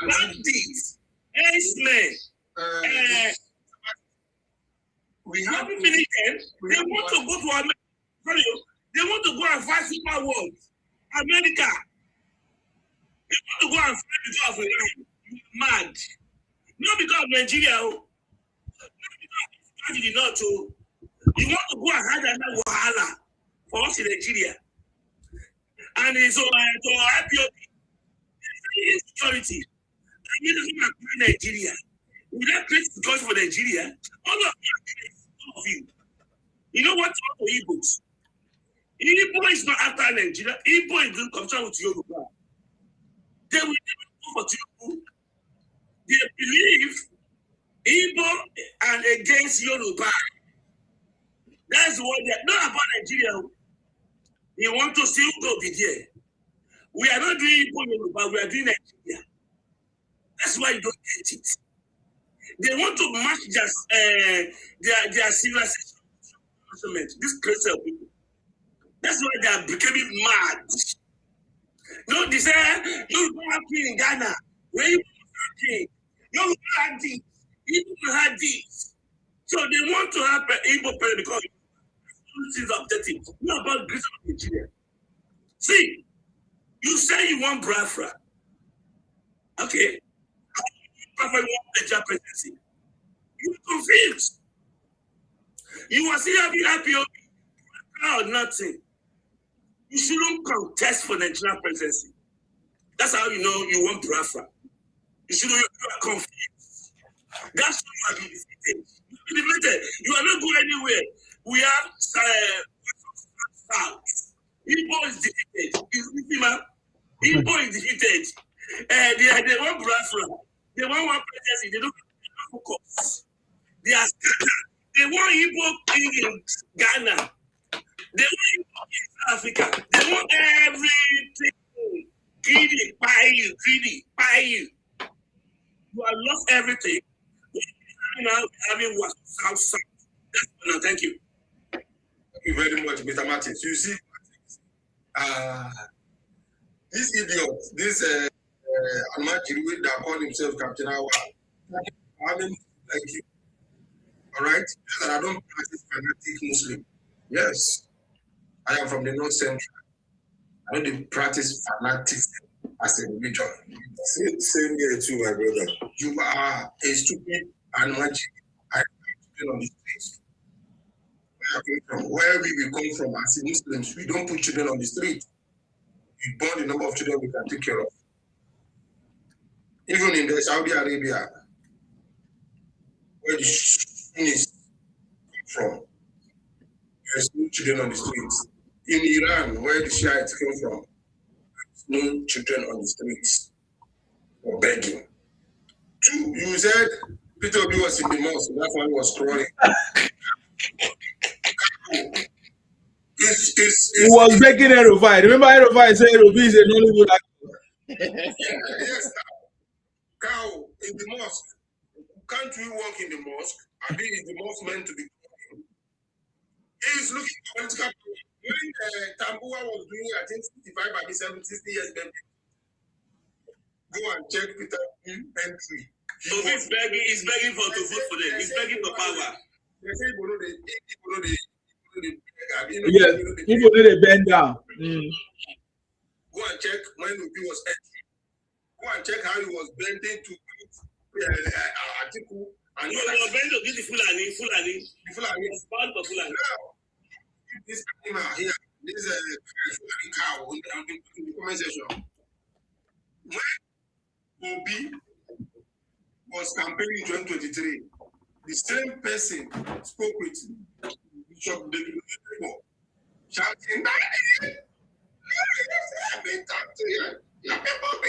Bandits. X-Men. We have to finish them. They want to go to America. They want to go and fight super world. America. They want to go and fight because of Iran. You're mad. Not because of Nigeria. Not because of the North. You want to go and hide under Wahala for us in Nigeria. And it's to help you. Insecurity. And you doesn't apply Nigeria. We don't create security for Nigeria. All of you. You know what's wrong with Igbos? Igbo is not after Nigeria. Igbo is doing concern with Yoruba. They will never go for Tinubu. They believe Igbo and against Yoruba. That's what they're not about Nigeria. They want to still go be there. We are not doing Igbo Yoruba, we are doing Nigeria. That's why you don't get it. They want to match their civilization. This crazy people. That's why they are becoming mad. No, they say, you don't have king in Ghana. Where you have king? You had this. You had this. So they want to have an Igbo president because this is objective. Not about Greece of Nigeria. See, you say you want Biafra. Okay. Biafra want the presidency. You're confused. You are still having IPO or nothing. You shouldn't contest for Nigerian presidency. That's how you know you want Biafra. You shouldn't, you are confused. That's why you are being defeated. You are not going anywhere. We have South. Igbo is defeated. Igbo is defeated. They want Biafra. They want one presidency. They don't focus. They are scattered. They want Igbo in Ghana. They want Igbo in South Africa. They want everything. Greedy, buy you. Greedy, buy you. You have lost everything. Now having what South. No, thank you. Thank you very much, Mr. Martins. You see, this idiot, this Almajiri that called himself Captain Awa, I mean, like you. All right, that I don't practice fanatic Muslim. Yes, I am from the North Central. I don't practice fanaticism as a religion. Same here too, my brother. You are a stupid Almajiri. I am on the streets. Where we will come from as Muslims, we don't put children on the street. We born the number of children we can take care of. Even in the Saudi Arabia, where the Sunnis come from, there's no children on the streets. In Iran, where the Shiites came from, there's no children on the streets or begging. Two, you said Peter Obi was in the mosque, that's why he was crawling. He was begging Erufai. Remember Erufai said Obi is a Nollywood actor. Yes, cow in the mosque. Can't we walk in the mosque? I mean, is the mosque meant to be walking? He is looking for political. When Tambua was doing, I think, 65, I mean, 60 years baby. Go and check Peter entry. So he's begging for to vote for them. He's begging for power. They say, yes, people need to bend down. Go and check when Obi was entering. Go and check how he was bending to article. And he was bending to get the Fulani. The Fulani. Now, this animal here, this Fulani cow in the comment section. When Obi was campaigning in 2023, the same person spoke with Bishop David shouting,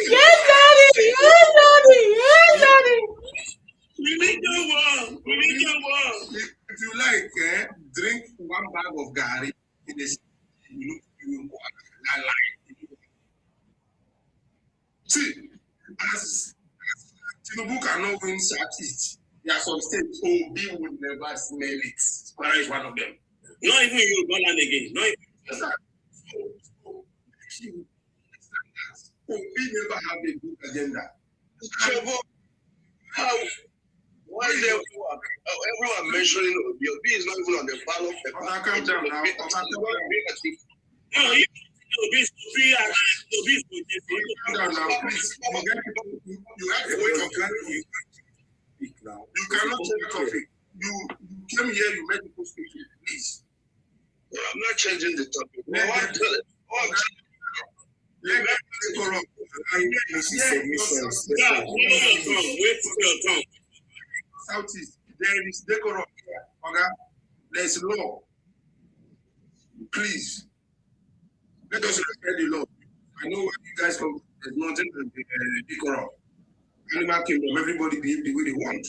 yes, Daddy! We need your war. If you like, drink one bag of Gary in the you see, as Tinubu cannot win Southeast, there are some states Obi would never smell it. Kwara is one of them. Not even you go land again. Not even. Obi never have a good agenda. How? Why is everyone mentioning Obi? Obi is not even on the ballot paper. Calm down now. No, Obi is calm down now, please. You have a way of planning. Now. You cannot change the topic. You came here, you made people speak to you, please. Well, I'm not changing the topic. Southeast, there is decorum here. Okay? There is law. Please, let us respect the law. I know where you guys come. There's nothing decorum. Animal kingdom, everybody behave the way they want.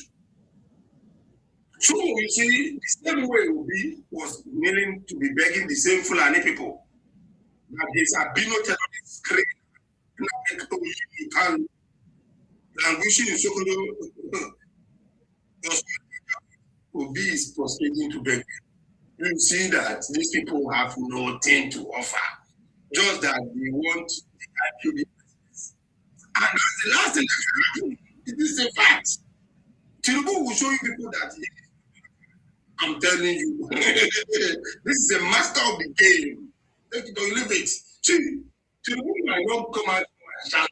So you see, the same way Obi was willing to be begging the same Fulani people that his albino terrorists create you can languishing in Sokoto. Obi is prostrating to beg. you see that these people have nothing to offer, just that they want the IPOB. And that's the last thing that happened. It is a fact. Tinubu will show you people that I'm telling you, this is a master of the game. Take it or leave it. See, Tinubu might not come out and shout.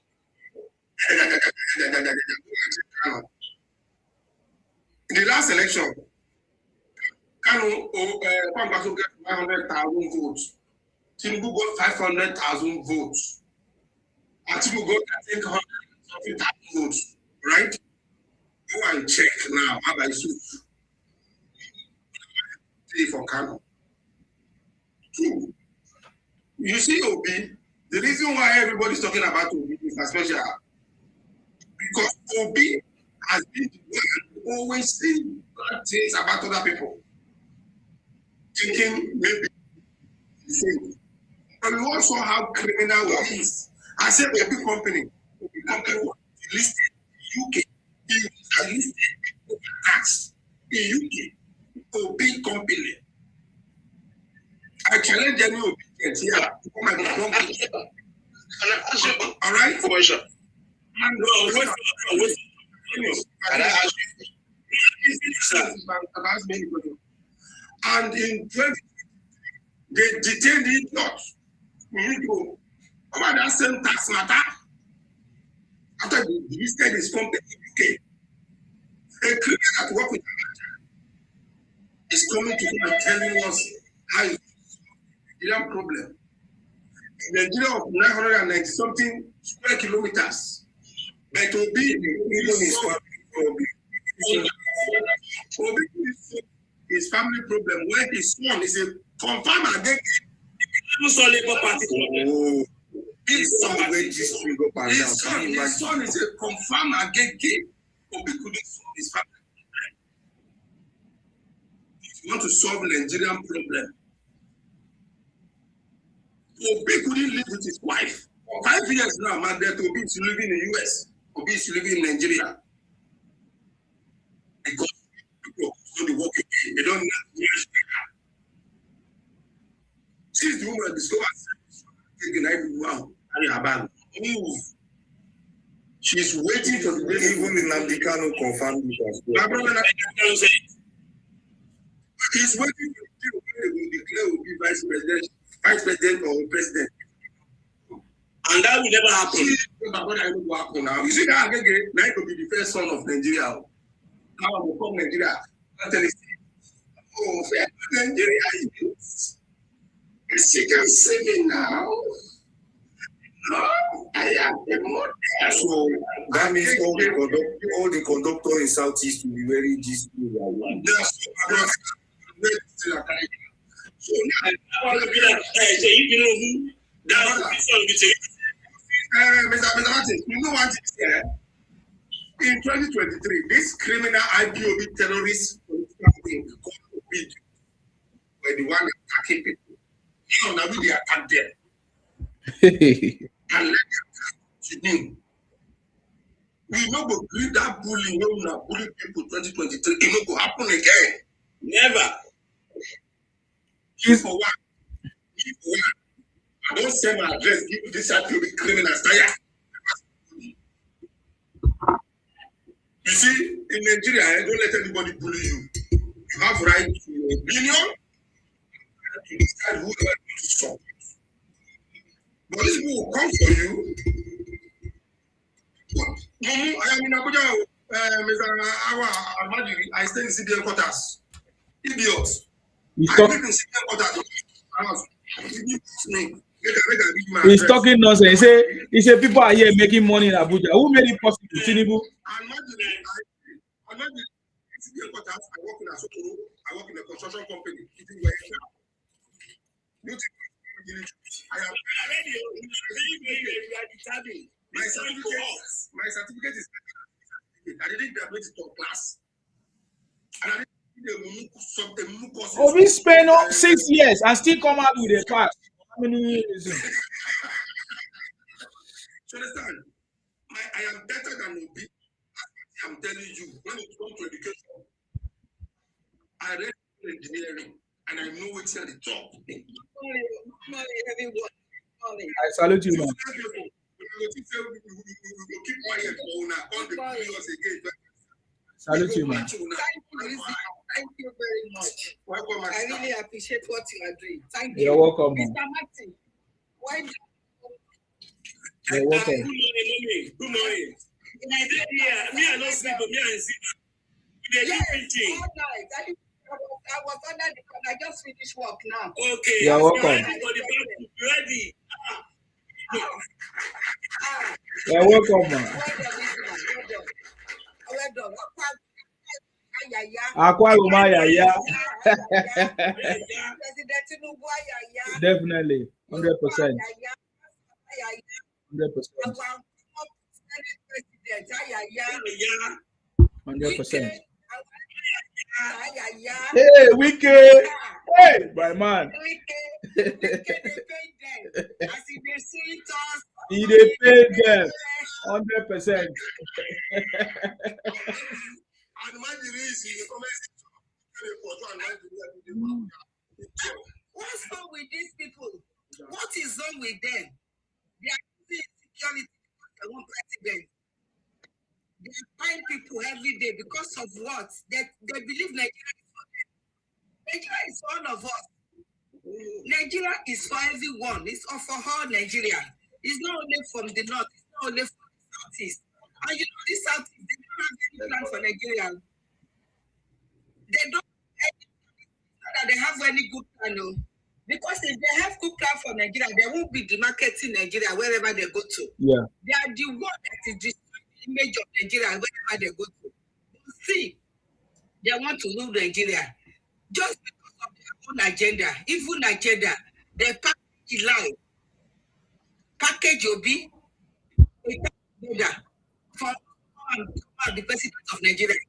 In the last election, Kanu Kwambaso got 500,000 votes. Tinubu got 500,000 votes. Atiku got, I think, 150,000 votes. Right? Go and check now. How about you? For Kanu. Two. You see, Obi, the reason why everybody's talking about Obi is especially because Obi has been the one who always saying bad things about other people, thinking maybe the same. But we also have criminal ways. I said a big company was listed in UK. It was listed over tax in UK. A big company. I challenge any obedience here. All right? Question. And in 20, they detained it not. We need to about that same tax matter. After they listed his company in UK, a criminal that work with is coming to him and telling us how it's a Nigerian problem. Nigeria of 990 something square kilometers. But to be his family problem when his son is a confirmed again. His son is a confirmed again. Obi couldn't solve his family. If you want to solve the Nigerian problem, Obi couldn't live with his wife. For 5 years now, man, that Obi is living in the US. Obi is living in Nigeria. Because people don't be working, they don't know. Since the woman discovered she's waiting for the day. Even the Nambikano confirmed it as well. My brother, he's waiting for the day when they will declare will be vice president or president. And that will never happen. Now, you see that again, now it will be the first son of Nigeria. Now I will come Nigeria. Oh, Nigeria is. She can see me now. No, I am the mother. So that means all the conductor in Southeast will be very disciplined. So now, Mr. Martin, you know what it is here? In 2023, this criminal IPOB terrorist were the one attacking people. Now we attack them. And let them to him. We no go do that bullying, no bully people 2023. It no go happen again. Never. For one. I don't send my address, give this IPOB criminals. You see, in Nigeria, don't let anybody bully you. You have right to your opinion. To decide who you want to support. But these people will come for you. I am in Abuja, Mr. Almajiri. I stay in CBN quarters. Idiots. I live in CBN quarters. He's talking nonsense. He say people are here making money in Abuja. Who made it possible? Tinubu. I work in a Sotoro. I work in a construction company. I am my certificate is I didn't graduate to class. And I didn't something. Obi spent 6 years and still come out with a pass. How many years? So understand? I am better than Obi. I'm telling you, when it comes to education, I read engineering. I and I know it's at the top. Good morning, everyone. I salute you, man. Keep quiet now. Salute you, man. Thank you, Lizzie. Thank you very much. Welcome, I really appreciate what you are doing. Thank you. You're welcome, man. Mr. Martin, why do You're welcome. Good morning. Good morning. Me, I don't sleep, but me and see. Yes, all night. I was under the con. I just finished work now. Okay. You're welcome. Ready. You're welcome, man. Well done. Akwa Ibom, yeah. President Tinubu, Definitely, 100%. 100%. Hey, wicked. Hey, my man. He dey pay them 100%. What's wrong with these people? What is wrong with them? They are using security because they want president. They find people every day because of what? They believe Nigeria is for them. Nigeria is for all of us. Nigeria is for everyone. It's all for all Nigeria. It's not only from the north. It's not only from the southeast. And you know, the southeast, they don't have any plan for Nigeria. They don't. Not that they have any good plan, no. Because if they have good plan for Nigeria, they won't be demarketing Nigeria wherever they go to. Yeah. They are the one that is destroying the image of Nigeria wherever they go to. See, they want to rule Nigeria just because of their own agenda, evil agenda. They package lie, package Obi, for the president of Nigeria,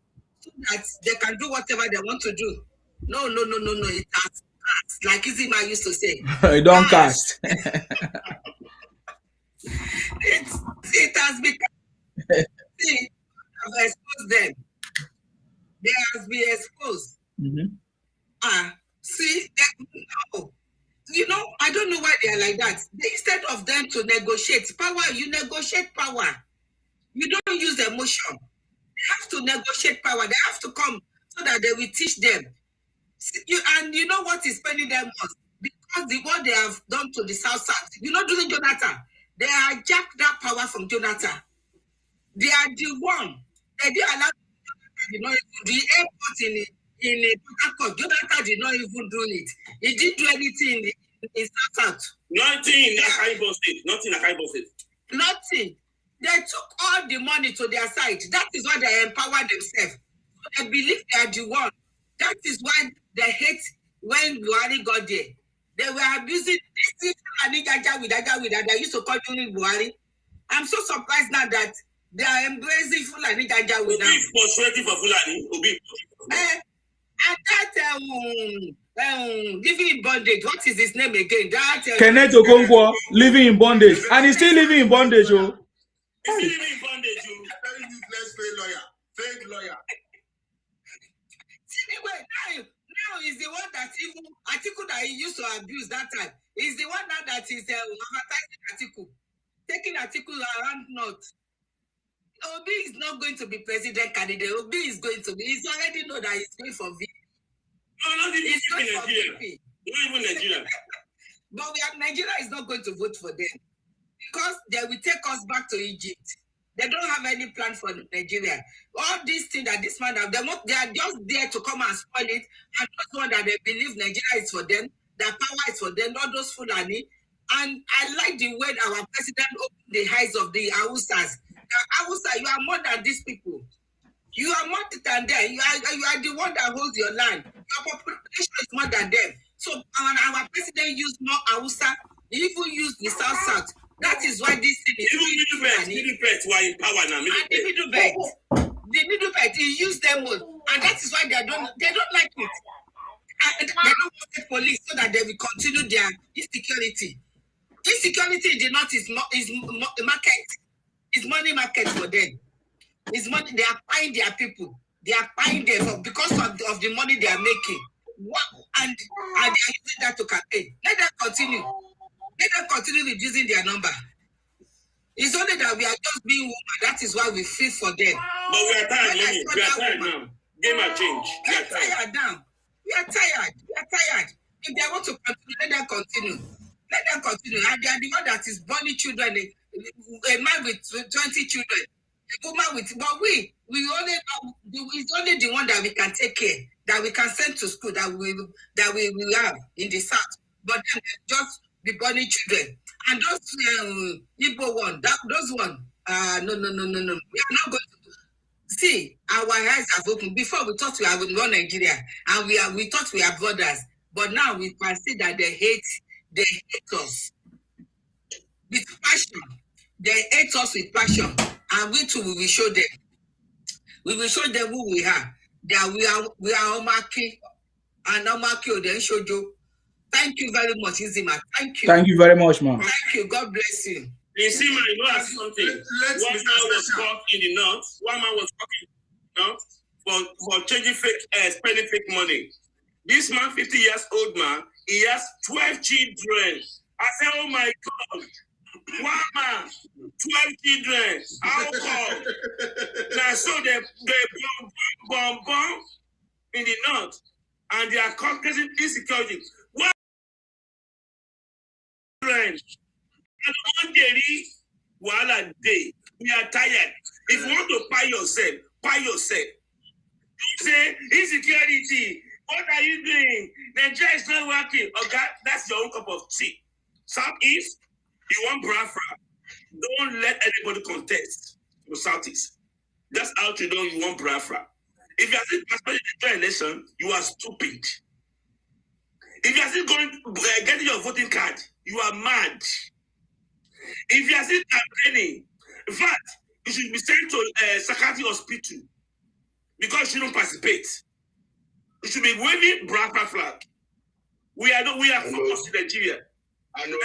so that they can do whatever they want to do. No. It has cast, like Izima used to say. Don't cast. It has become. See, I've exposed them. They have been exposed. See, no. You know, I don't know why they are like that. Instead of them to negotiate power, you negotiate power. You don't use emotion. They have to negotiate power. They have to come so that they will teach them. And you know what is paining them most? Because what they have done to the South, you know, during Jonathan, they hijacked that power from Jonathan. They are the one. They did allow the airport in Port Harcourt. Jonathan did not even do it. He didn't do anything in South. Nothing in Akaibo State. Nothing in Akaibo State. Nothing. They took all the money to their side. That is why they empower themselves. So they believe they are the one. That is why they hate when Buhari got there. They were abusing this Fulani that they used to call during Buhari. I'm so surprised now that they are embracing Fulani Jaja with them. Obi was waiting for Fulani. Obi. And that living in bondage. What is his name again? That Kenneth Okonkwo living in bondage, and he's still living in bondage, oh. He's still living in bondage, oh. Very useless fake lawyer. Anyway, now is the one that even article that he used to abuse that time. Is the one now that is advertising article, taking article around North. Obi is not going to be president candidate. Obi is going to be. He's already know that he's going for VP. No, not even Nigeria. Not even Nigeria. But Nigeria is not going to vote for them because they will take us back to Egypt. They don't have any plan for Nigeria. All these things that this man have, they are just there to come and spoil it. And just one that they believe Nigeria is for them, that power is for them, not those Fulani. And I like the way our president opened the eyes of the Hausas. Hausa, you are more than these people. You are more than them. You are the one that holds your land. Your population is more than them. So our president used more Hausa. He even used the South. That is why this thing is. Even Middle Belt were in power now. The Middle Belt, he used them all. And that is why they don't like it. And they don't want the police so that they will continue their insecurity. Insecurity in the north is market. It's money market for them. It's money. They are buying their people. They are buying them because of the money they are making. And they are using that to campaign. Let them continue. Let them continue reducing their number. It's only that we are just being women. That is why we feel for them. But we are tired, mommy. We are tired now. Game has changed. We are tired now. We are tired. We are tired. If they want to continue, let them continue. Let them continue. And they are the one that is burning children. A man with 20 children. A woman with, but we only, it's only the one that we can take care, that we can send to school, that we have in the south. But then just be burning children. And those Igbo one, those one, no. We are not going to see. Our eyes have opened. Before we thought we have run Nigeria, and we thought we are brothers, but now we can see that they hate us with passion. They hate us with passion, and we too we will show them. We will show them who we are. That we are Omaki, and Omaki then Shojo. Thank you very much, Izima. Thank you. Thank you very much, ma'am. Thank you. God bless you. Izima, you know something. One man was caught in the north. One man was caught in the north for changing spending fake money. This man, 50 years old man, he has 12 children. I said, oh my God. One man, 12 children. How come? Now, so they bomb in the north, and they are causing insecurity. What? And one day, while day, we are tired. If you want to buy yourself, buy yourself. You say insecurity. What are you doing? Nigeria is not working. Okay, that's your own cup of tea. Southeast, you want Biafra. Don't let anybody contest the Southeast. That's how you know you want Biafra. If you are still participating in the election, you are stupid. If you are still getting your voting card, you are mad. If you are still campaigning, in fact, you should be sent to a psychiatric hospital because you don't participate. You should be waving Biafra flag. We are focused in Nigeria. I know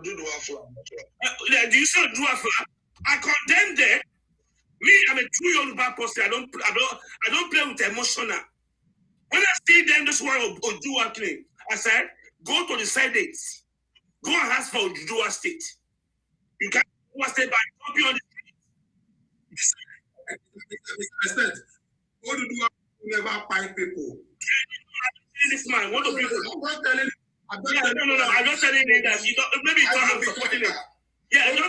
do flag. Do you still do a flag? I condemn them. Me, I'm a true Yoruba person. I don't play with emotional. When I see them, this one will do a thing. I said, go to the Senate. Go and ask for Ojukwu state. You can't stay by copy on the street. What do you never find people? This man, what do people? No. I'm just telling you that maybe you don't have supporting it. Yeah, it's not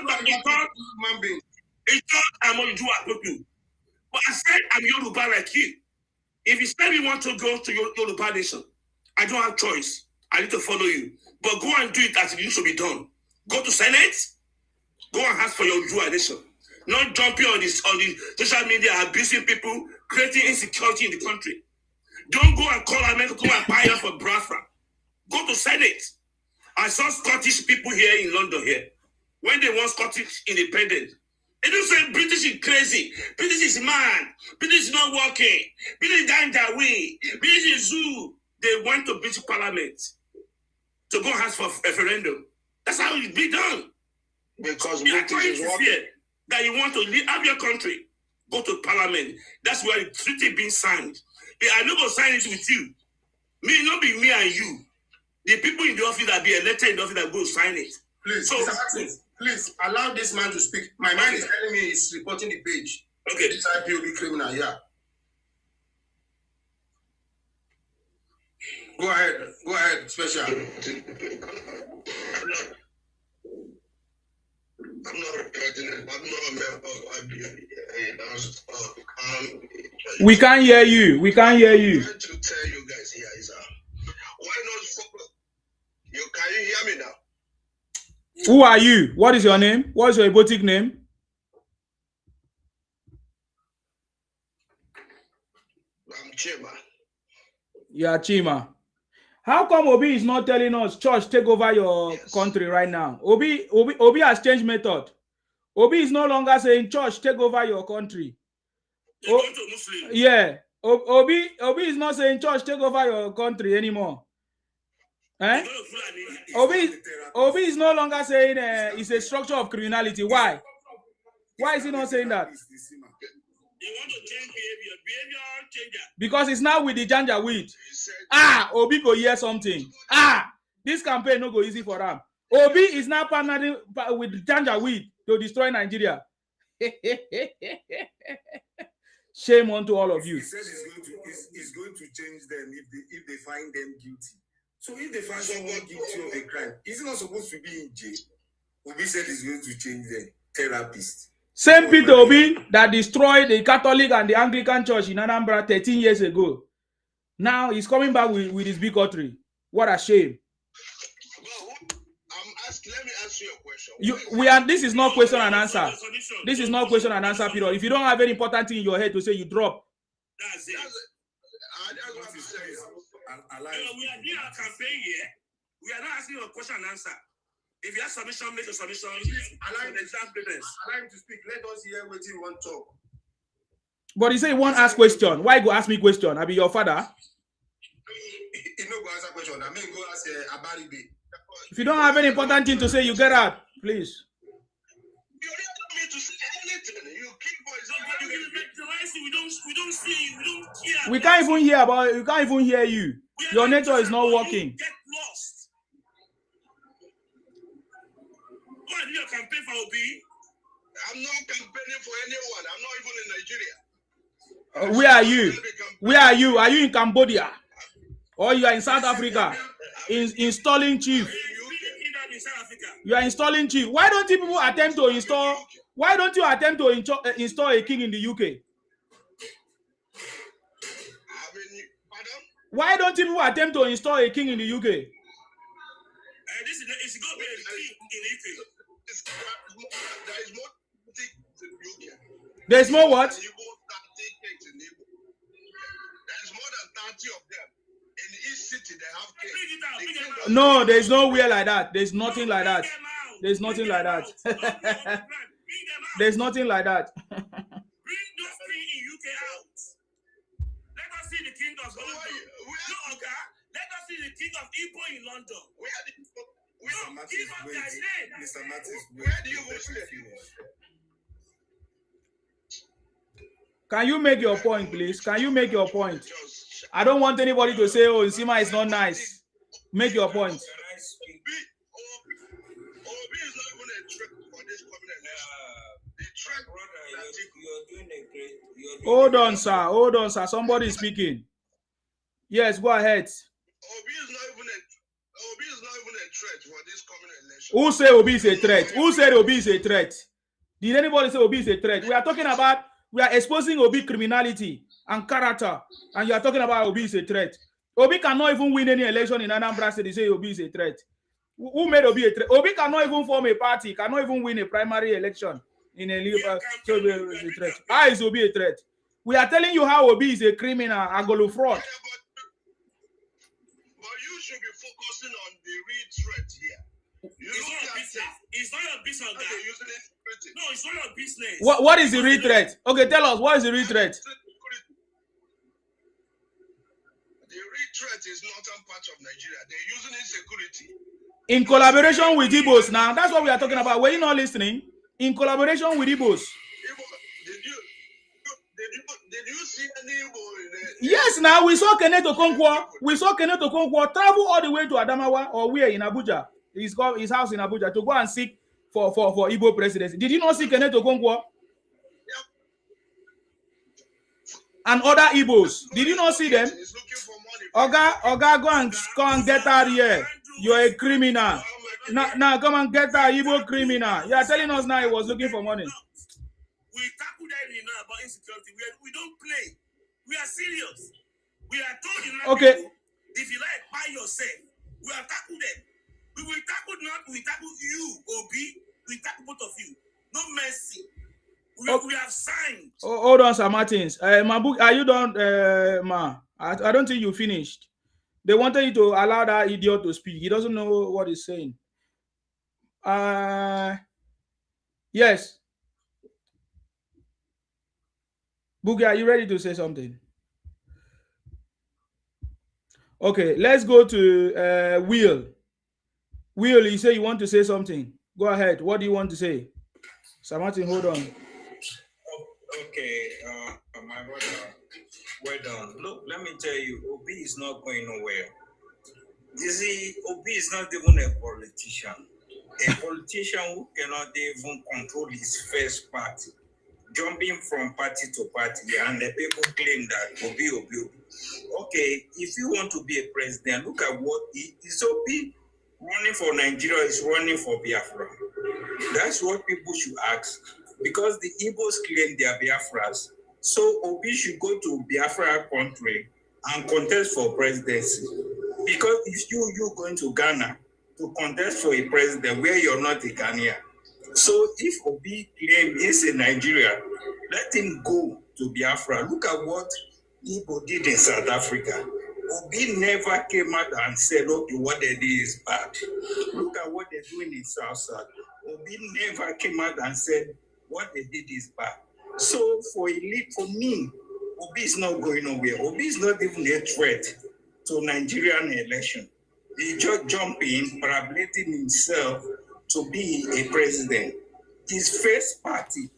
I'm going to do a people. But I said I'm Yoruba like you. If you say you want to go to your Yoruba nation, I don't have choice. I need to follow you. But go and do it as it used to be done. Go to Senate. Go and ask for your Yoruba nation. Not jumping on the social media, abusing people, creating insecurity in the country. Don't go and call America to come and buy her for Biafra. Go to Senate. I saw Scottish people here in London here. When they want Scottish independence, they don't say British is crazy. British is mad. British is not working. British is dying their way. British is zoo. They went to British Parliament to go ask for a referendum. That's how it be done. Because you are trying to fear that you want to leave out your country. Go to Parliament. That's where the treaty being signed. I'm not going to sign it with you. Me, not be me and you. The people in the office that be elected in the office that go sign it. Please, so, please allow this man to speak. My mind is telling me he's reporting the page. Okay. This IPOB criminal, yeah. Go ahead, special. I'm not a member of IPOB. We can't hear you. We can't hear you. I'm trying to tell you guys here is why not focus? Can you hear me now? Who are you? What is your name? What is your boutique name? I'm Chima. You are Chima. How come Obi is not telling us, church, take over your country right now? Obi has changed method. Obi is no longer saying, church, take over your country. Yeah. Obi is not saying, church, take over your country anymore. Eh? Obi is no longer saying it's a structure of criminality. Why? Why is he not saying that? They want to change behavioral changer. Because it's now with the Janjaweed. Obi go hear something. This campaign no go easy for them. Obi is now partnering with Janjaweed to destroy Nigeria. Shame on to all of you. He said he's going to change them if they find them guilty. So if they find someone guilty of a crime, is he not supposed to be in jail? Obi said he's going to change them. Therapist. Same Peter Obi that destroyed the Catholic and the Anglican Church in Anambra 13 years ago. Now he's coming back with his bigotry. What a shame. Let me ask you a question. This is not question and answer. This is not question and answer period. If you don't have any important thing in your head to say, you drop. That's it. That's what I'm saying. We are doing a campaign here. We are not asking a question and answer. If you have submission, make a submission. Allow him to speak. Let us hear what he want to talk. But he say he won't ask question. Why go ask me question? I be your father. He no go answer question. I may go ask Abaribe. If you don't have any important thing to say, you get out, please. You don't need to say anything. You keep we don't see you. We don't care. We can't even hear about. We can't even hear you. Your network is not working. Get lost. Go and do your campaign for Obi. I'm not campaigning for anyone. I'm not even in Nigeria. Where are you? Where are you? Are you in Cambodia? Or you are in South Africa? Installing chief. You are installing chief. Why don't you people attempt to install? Why don't you attempt to install a king in the UK? Why don't you people attempt to install a king in the UK? This is going to be a king in the UK. There is more There's more what? There's more than 30 of them. In each city, they have kings. No, there's nowhere like that. There's nothing like that. There's nothing like that. There's nothing like that. Bring those three in UK out. Let us see the king of London. No, okay. Let us see the king of Igbo in London. Give up their name. Mr. Martins, where do you go to? Can you make your point, please? Can you make your point? I don't want anybody to say, oh, Nsima is not nice. Make your point. Hold on, sir. Hold on, sir. Somebody is speaking. Yes, go ahead. Obi is not even a threat for this coming election. Who said Obi is a threat? Who said Obi is a threat? Did anybody say Obi is a threat? We are talking about, we are exposing Obi criminality and character, and you are talking about Obi is a threat. Obi cannot even win any election in Anambra State. They say Obi is a threat. Who made Obi a threat? Obi cannot even form a party, cannot even win a primary election in a legal. So Obi is a threat. How is Obi a threat? We are telling you how Obi is a criminal, Agolo fraud. But you should be focusing on the real threat here. It's not your business, guy. No, it's not your business. What is the real threat? Okay, tell us, what is the real threat? The real threat is northern part of Nigeria. They're using insecurity. In collaboration with Igbos now. That's what we are talking about. Were you not listening? In collaboration with Igbos. Did you see any Igbo in there? Yes, now we saw Kenneth Okonkwo. We saw Kenneth Okonkwo travel all the way to Adamawa or where in Abuja. He's got his house in Abuja to go and seek for Igbo presidency. Did you not see Kenneth Okonkwo? And other Igbos. Did you not see them? Oga, go and get out here. You're a criminal. Now come and get that Igbo criminal. You are telling us now he was looking for money. We tackle them about insecurity. We don't play. We are serious. We are told in okay. If you like, by yourself. We are tackle them. We will tackle not. We tackle you, Obi. We tackle both of you. No mercy. We have signed. Oh, hold on, Sir Martins. Mabu, are you done, Ma? I don't think you finished. They wanted you to allow that idiot to speak. He doesn't know what he's saying. Yes. Boogie, are you ready to say something? Okay, let's go to Will. Will, you say you want to say something. Go ahead. What do you want to say? Sir Martin, hold on. Okay, my brother, well done. Look, let me tell you, Obi is not going nowhere. You see, Obi is not even a politician. A politician who cannot even control his first party, jumping from party to party, and the people claim that Obi. Okay, if you want to be a president, look at what is Obi running for Nigeria, is running for Biafra. That's what people should ask. Because the Igbos claim they are Biafras. So Obi should go to Biafra country and contest for presidency. Because if you're going to Ghana to contest for a president where you're not a Ghanaian. So if Obi claim he's in Nigeria, let him go to Biafra. Look at what Igbo did in South Africa. Obi never came out and said, okay, what they did is bad. Look at what they're doing in South South. Obi never came out and said, what they did is bad. So for me, Obi is not going nowhere. Obi is not even a threat to Nigerian election. He just jumped in, parabolating himself to be a president. His first party,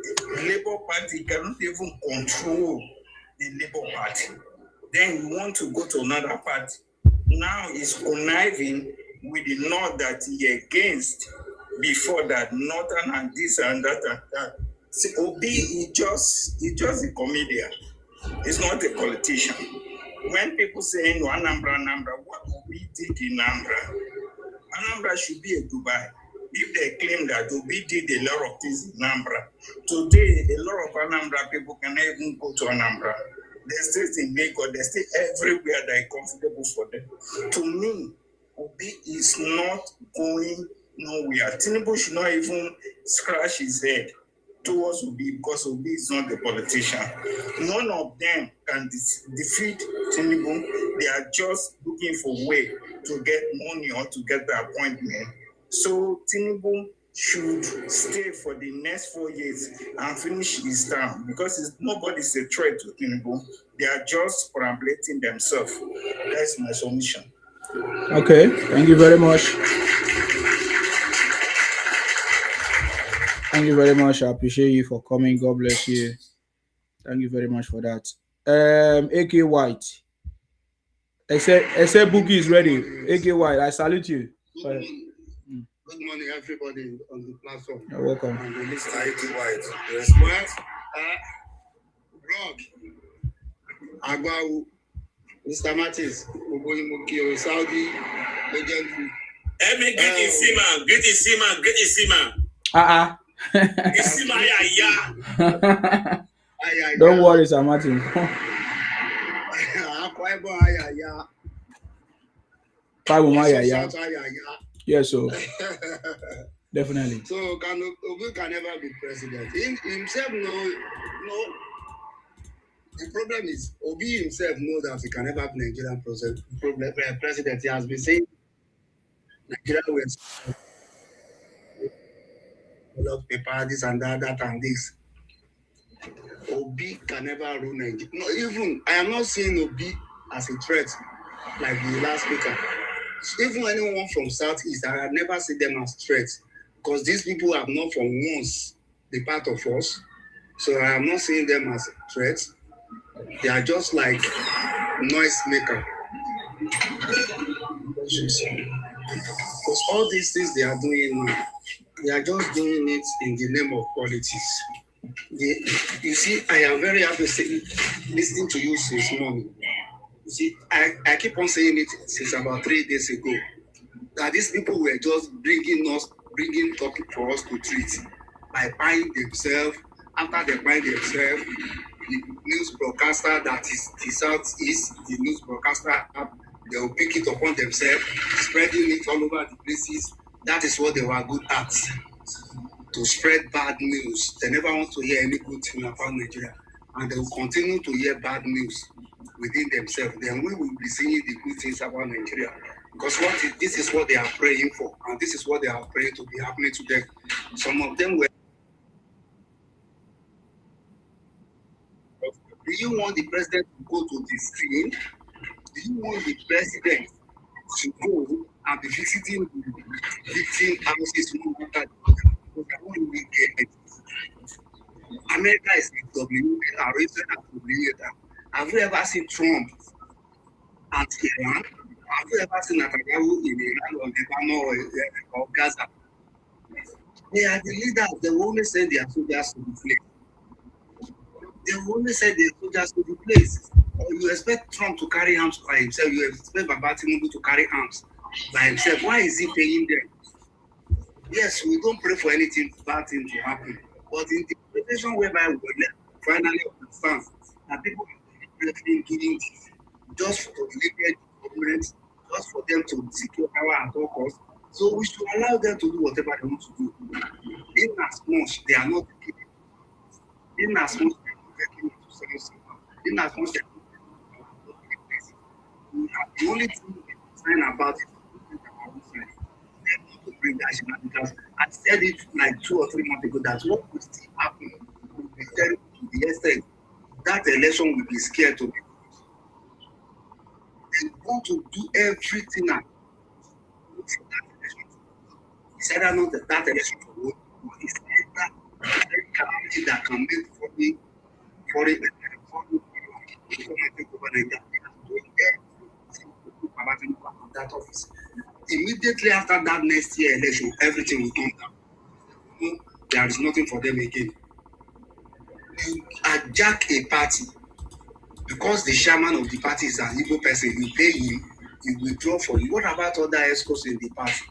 the Labour Party, cannot even control the Labour Party. Then we want to go to another party. Now he's conniving with the North that he against before that, Northern and this and that and that. See, Obi is just a comedian. He's not a politician. When people say no, Anambra, what Obi did in Anambra should be a Dubai. If they claim that Obi did a lot of things in Anambra, today a lot of Anambra people cannot even go to Anambra. They stay in Lagos, they stay everywhere that is comfortable for them. To me, Obi is not going nowhere. Tinubu should not even scratch his head towards Obi because Obi is not a politician. None of them can defeat Tinubu. They are just looking for a way to get money or to get the appointment. So Tinubu should stay for the next 4 years and finish his term because nobody's a threat to Tinubu. They are just perambulating themselves. That's my submission. Okay, thank you very much. Thank you very much. I appreciate you for coming. God bless you. Thank you very much for that. AK White. Except Boogie is ready. AK White, I salute you. Good morning, everybody on the platform. You're welcome. And the listener. AK White. Yes. Well, Rob, Agbawu, Mr. Mattis, Oboyimokio, Saudi, legendary. Emi, greet Isima. Isima, yeah. Don't worry, Sir Martin. Yes, so definitely. So Obi can never be president. Himself, no. The problem is Obi himself knows that he can never be Nigerian president. He has been saying Nigeria will a lot of paper, this and that and this. Obi can never rule Nigeria. No, even I am not seeing Obi as a threat like the last speaker. Even anyone from Southeast, I have never seen them as threats because these people have not for once been part of us. So I am not seeing them as threats. They are just like noise maker. Because all these things they are doing now, they are just doing it in the name of politics. You see, I am very happy listening to you since morning. You see, I keep on saying it since about 3 days ago, that these people were just bringing topic for us to treat by buying themselves. After they buy themselves, the news broadcaster that is the Southeast, the news broadcaster app, they will pick it upon themselves, spreading it all over the places. That is what they were good at, to spread bad news. They never want to hear any good thing about Nigeria, and they will continue to hear bad news within themselves. Then we will be seeing the good things about Nigeria, because this is what they are praying for, and this is what they are praying to be happening to them. Some of them were. Do you want the president to go to the screen? Do you want the president to go and be visiting the victim houses? America is a W, or Israel is a W. Have you ever seen Trump at Iran? Have you ever seen Netanyahu in Iran or Lebanon or Gaza? They are the leaders. They will only send their soldiers to the place. They will only send their soldiers to the place. Or you expect Trump to carry arms by himself. You expect Baba Tinubu to carry arms by himself. Why is he paying them? Yes, we don't pray for anything bad thing to happen. But in the situation whereby we will finally understand that people are deliberately doing this just to liberate the government, just for them to secure power at all costs. So we should allow them to do whatever they want to do. In as much they are not taking it. In as much they are not taking it to service. In as much they are not taking it. The only thing we can sign about it is our own side. They want to bring that because I said it like 2 or 3 months ago that what will still happen will be terrible to the extent that election will be scared to be. They want to do everything now. It's either not that election to vote, but it's either calamity that can make foreign take over Nigeria. That office. Immediately after that next year election, everything will come down. There is nothing for them again. You hijack a party because the chairman of the party is an Igbo person. You pay him, you withdraw for you. What about other escorts in the party?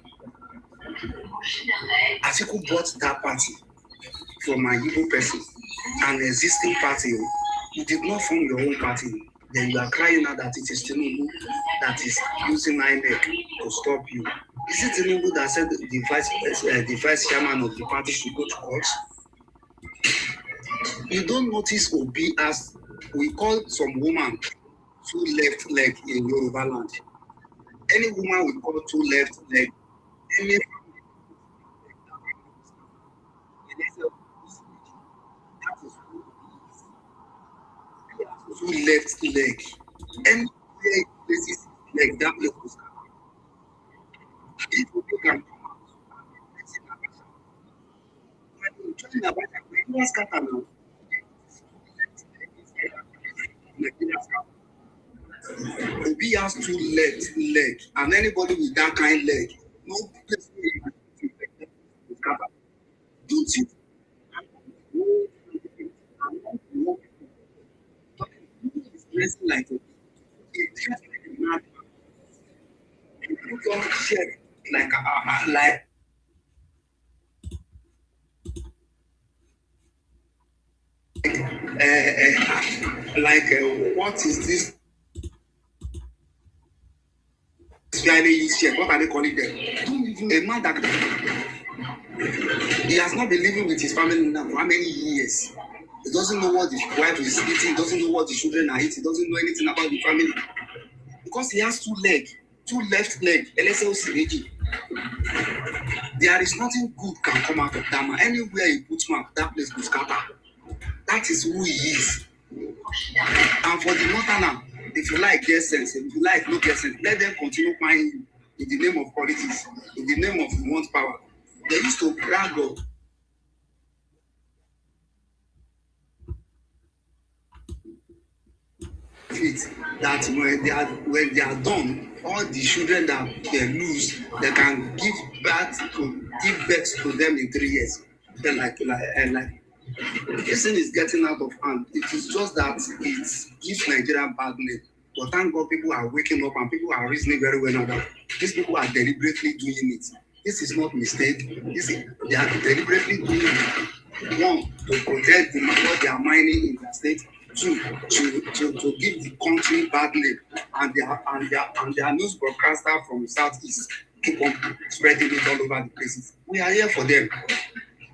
Atiku bought that party from an Igbo person, an existing party. You did not form your own party. Then you are crying out that it is Tinubu that is using INEC to stop you. Is it Tinubu that said the vice chairman of the party should go to court? You don't notice Obi as we call some woman 2 left leg in Yoruba land. Any woman we call 2 left leg, any 2 left leg. Any places like that place was if you can come out, Obi has 2 left leg, and anybody with that kind leg, no place don't you? Dressing like a mad people don't share like what is this? What are they calling them? A man that he has not been living with his family now for how many years? He doesn't know what the wife is eating, doesn't know what the children are eating, doesn't know anything about the family. Because he has 2 legs, 2 left legs, LSL Sireji. There is nothing good can come out of that man. Anywhere he puts mouth, that place will scatter. That is who he is. And for the northerner, if you like get sense, if you like no get sense, let them continue buying you in the name of politics, in the name of you want power. They used to brag up. That when they are done, all the children that they lose, they can give birth to them in 3 years. Then like this thing is getting out of hand. It is just that it gives Nigeria bad name. But thank God people are waking up and people are reasoning very well now that these people are deliberately doing it. This is not mistake. They are deliberately doing it. 1, to protect what they are mining in their state. 2, to give the country bad name, and their news broadcaster from Southeast keep on spreading it all over the places. We are here for them.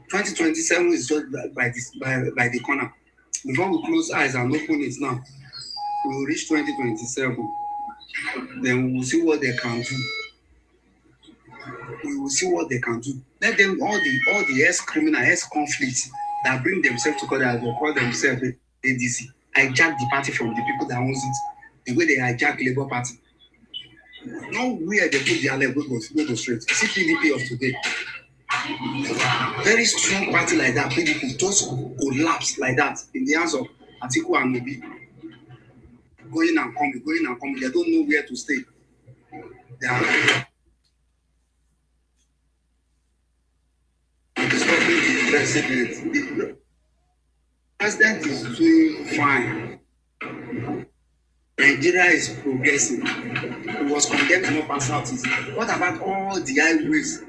2027 is just by the corner. Before we close eyes and open it now, we will reach 2027. Then we will see what they can do. We will see what they can do. Let them all the ex-criminal, ex-conflicts that bring themselves together, as they call themselves ADC, hijack the party from the people that owns it. The way they hijack Labour Party. Nowhere they put their leg go straight. See PDP of today. very strong party like that, PDP, just collapse like that in the hands of Atiku and Obi. Going and coming. They don't know where to stay. They are stopping the president. The president is doing fine. Nigeria is progressing. It was condemned to not pass out. What about all the highways?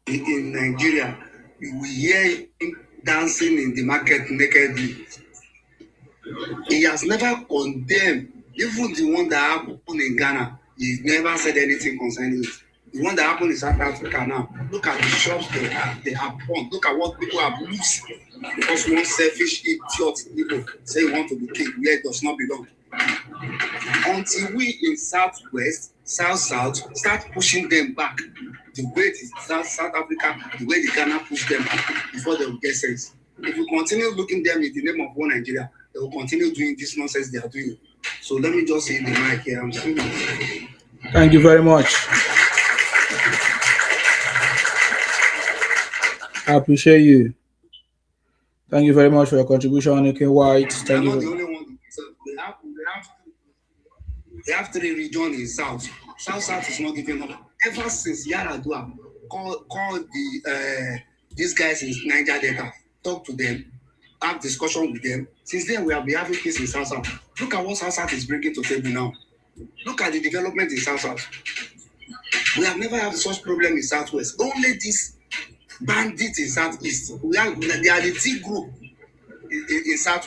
In Nigeria, you will hear him dancing in the market nakedly. He has never condemned even the one that happened in Ghana. He never said anything concerning it. The one that happened in South Africa now, look at the shops they have burned. Look at what people have losing because one selfish idiot people say you want to be king where it does not belong. Until we in Southwest, South, start pushing them back the way the South Africa, the way the Ghana push them back before they will get sense. If we continue looking them in the name of one Nigeria, they will continue doing this nonsense they are doing. So let me just say the mic here. I'm serious. Thank you very much. I appreciate you. Thank you very much for your contribution, Ike White. Thank you. I'm not the only one. They have 3 regions in South. South is not giving up. Ever since Yaradua called these guys in Niger Delta, talk to them, have discussion with them. Since then, we have been having peace in South. Look at what South is bringing to the table now. Look at the development in South. We have never had such problem in Southwest. Only this bandits in Southeast. They are the T group in South.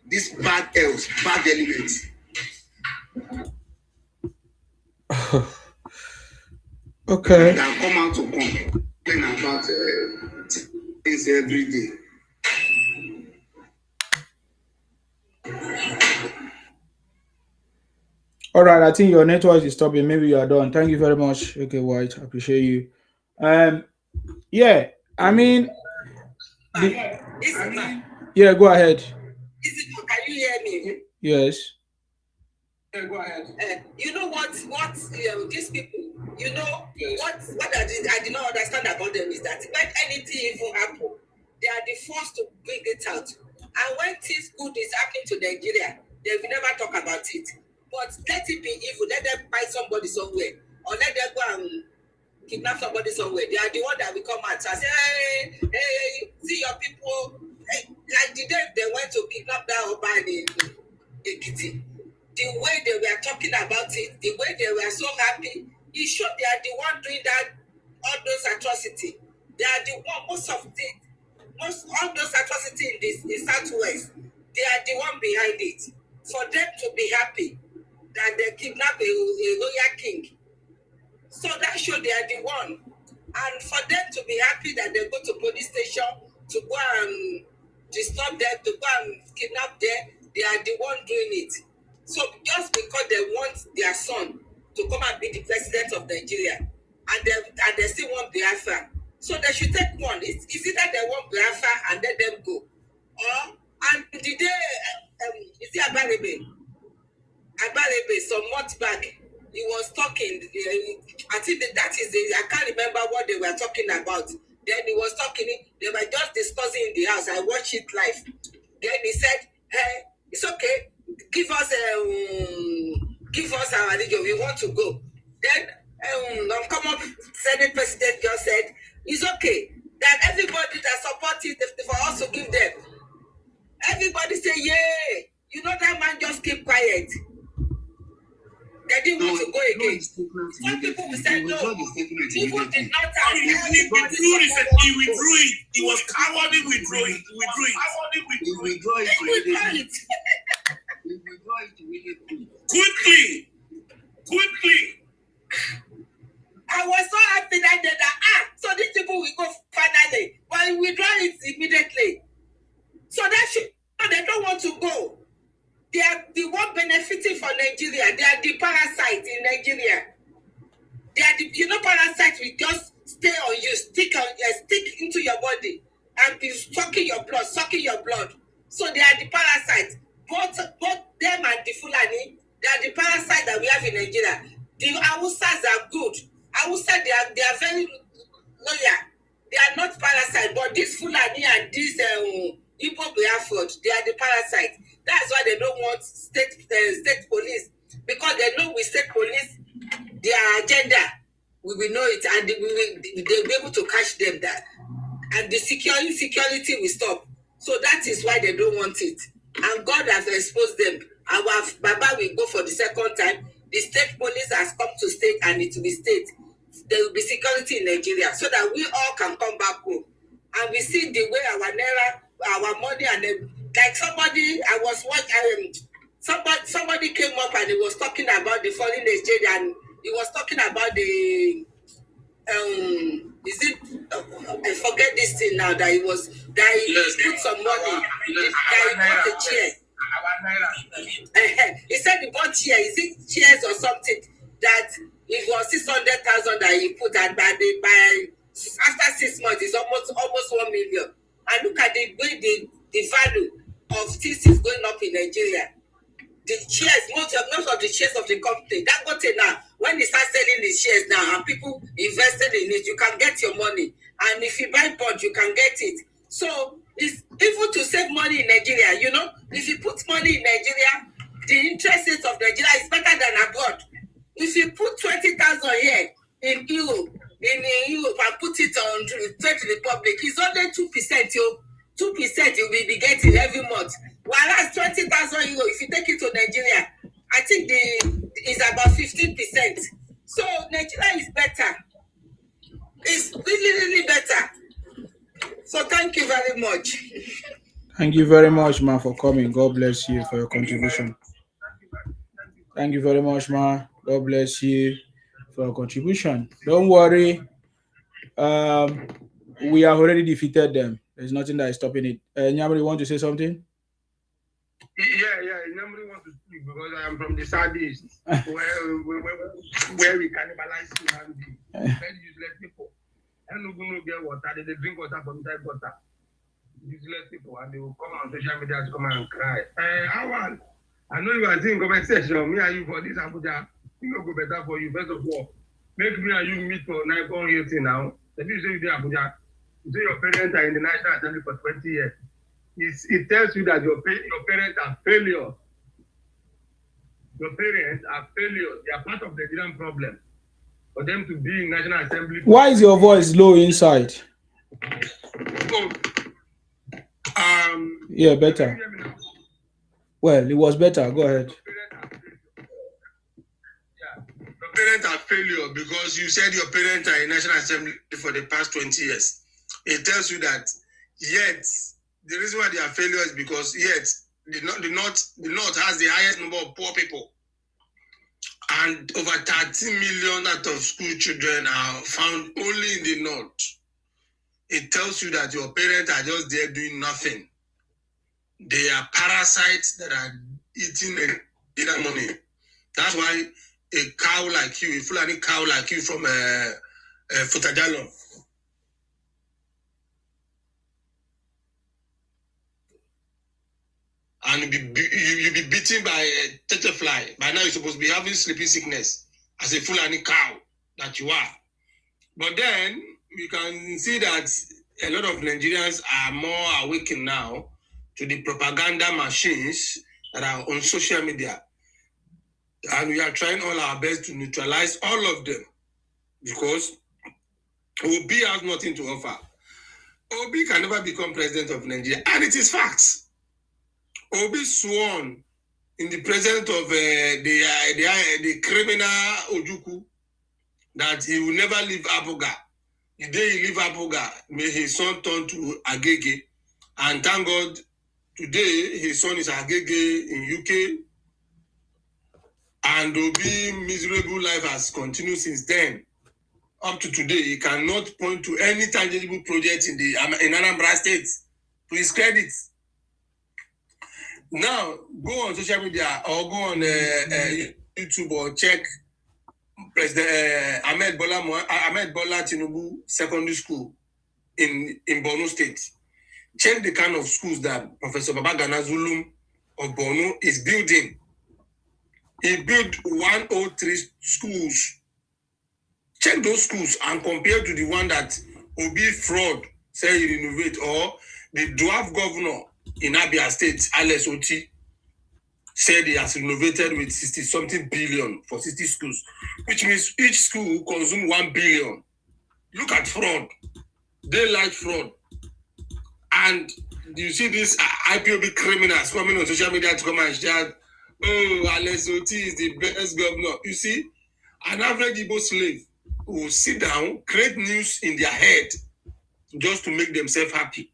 These bad elves, bad elements. Okay. They come out to complain about things every day. All right, I think your network is stopping. Maybe you are done. Thank you very much, Ike White. I appreciate you. Yeah, I mean, yeah, go ahead. Can you hear me? Yes. Yeah, go ahead. You know what these people, you know, yes. What I did not understand about them is that when anything even happen, they are the first to bring it out. And when things good is happening to Nigeria, they will never talk about it. But let it be evil, let them buy somebody somewhere, or let them go and kidnap somebody somewhere. They are the one that will come out and say, hey, see your people. Hey, like the day they went to kidnap that Oban in Ekiti. The way they were talking about it, the way they were so happy, it showed they are the one doing that, all those atrocities. They are the one, all those atrocities in Southwest, they are the one behind it. For them to be happy that they kidnap a royal king. So that showed they are the one. And for them to be happy that they go to police station to go and disturb them, to go and kidnap them, they are the one doing it. So just because they want their son to come and be the president of Nigeria, and they still want Biafra, so they should take one. It's either they want Biafra and let them go, or and the day you see Abarebe some months back, he was talking. I think that is I can't remember what they were talking about. Then he was talking. They were just discussing in the house. I watched it live. Then he said, "Hey, it's okay. Give us our religion. We want to go." Then come up, Senate President just said, "It's okay that everybody that supports it for us to give them." Everybody say, "Yeah." You know that man just keep quiet. They didn't want to go again. Some people will say no. People did not have He withdrew it. He was cowardly withdrawing. He withdrew it. Quickly. I was so happy that day so these people will go finally. But we withdraw it immediately. So that they don't want to go. They are the one benefiting for Nigeria. They are the parasites in Nigeria. They are parasites will just stay on you, stick into your body and be sucking your blood. So they are the parasites. Both them and the Fulani, They are the parasite that we have in Nigeria. The Hausas are good. Hausa, they are very loyal. They are not parasite, but this Fulani and this Igbo Biafra, they are the parasite. That's why they don't want state police, because they know with state police their agenda. We will know it, and they'll be able to catch them. That and the security will stop. So that is why they don't want it. And God has exposed them. Our Baba will go for the second time. The state police has come to state, and it will be state. There will be security in Nigeria, so that we all can come back home. And we see the way our naira, our money, and then, like somebody, I was watching. Somebody came up and he was talking about the foreign exchange, and he was talking about the I forget this thing now, that he put some money, that he bought a chair. He said he bought chair. Is it chairs or something? That it was 600,000 that he put, and by after 6 months it's almost 1 million. And look at the way the value of things is going up in Nigeria. The shares, most of the shares of the company, that got it now. When they start selling the shares now and people invested in it, you can get your money. And if you buy bond, you can get it. So it's even to save money in Nigeria. You know, if you put money in Nigeria, the interest rate of Nigeria is better than abroad. If you put 20,000 here in Europe, and put it on Trade Republic, it's only 2%. 2% you'll be getting every month. Whereas 20,000 euro, if you take it to Nigeria, I think it's about 15%. So Nigeria is better. It's really, really better. So thank you very much. Thank you very much, ma, for coming. God bless you for your contribution. Thank you very much, ma. God bless you for your contribution. Don't worry. We have already defeated them. There's nothing that is stopping it. Nyamri, want to say something? Yeah. Nobody wants to speak because I am from the southeast, where we cannibalize human beings. Very useless people. And no going to get water. They drink water from that water. Useless people, and they will come on social media to come and cry. I know you are doing comment section. Me and you for this Abuja. It will go better for you. First of all, make me and you meet for 9.80 now. Let me say you there, Abuja. You say your parents are in the National Assembly for 20 years. It tells you that your parents are failures. Your parents are failures. They are part of the Nigerian problem. For them to be in National Assembly. Why is your voice low inside? Yeah, better. Well, it was better. Go ahead. Your parents are failure because you said your parents are in National Assembly for the past 20 years. It tells you that yet the reason why they are failure is because yet the North has the highest number of poor people. And over 30 million out of school children are found only in the North. It tells you that your parents are just there doing nothing. They are parasites that are eating their money. That's why a cow like you, a Fulani cow like you from Futajalo, and you'll be beaten by a turtle fly. By now you're supposed to be having sleeping sickness as a Fulani cow that you are. But then we can see that a lot of Nigerians are more awakened now to the propaganda machines that are on social media. And we are trying all our best to neutralize all of them because Obi has nothing to offer. Obi can never become president of Nigeria. And it is facts. Obi sworn in the presence of the criminal Ojukwu that he will never leave Abuga. The day he leave Abuga, may his son turn to Agege. And thank God, today his son is Agege in UK. And Obi miserable life has continued since then. Up to today, he cannot point to any tangible project in Anambra State to his credit. Now, go on social media or go on YouTube or check President Ahmed Bola Tinubu Secondary School in Borno State. Check the kind of schools that Professor Babagana Zulum of Borno is building. He built 103 schools. Check those schools and compare to the one that Obi fraud say he renovate, or the dwarf governor in Abia State, Alex Oti, said he has renovated with 60-something billion for 60 schools, which means each school will consume 1 billion. Look at fraud. They like fraud. And you see these IPOB criminals coming on social media to come and shout, oh, Alex Oti is the best governor. You see, an average Igbo slave will sit down, create news in their head just to make themselves happy.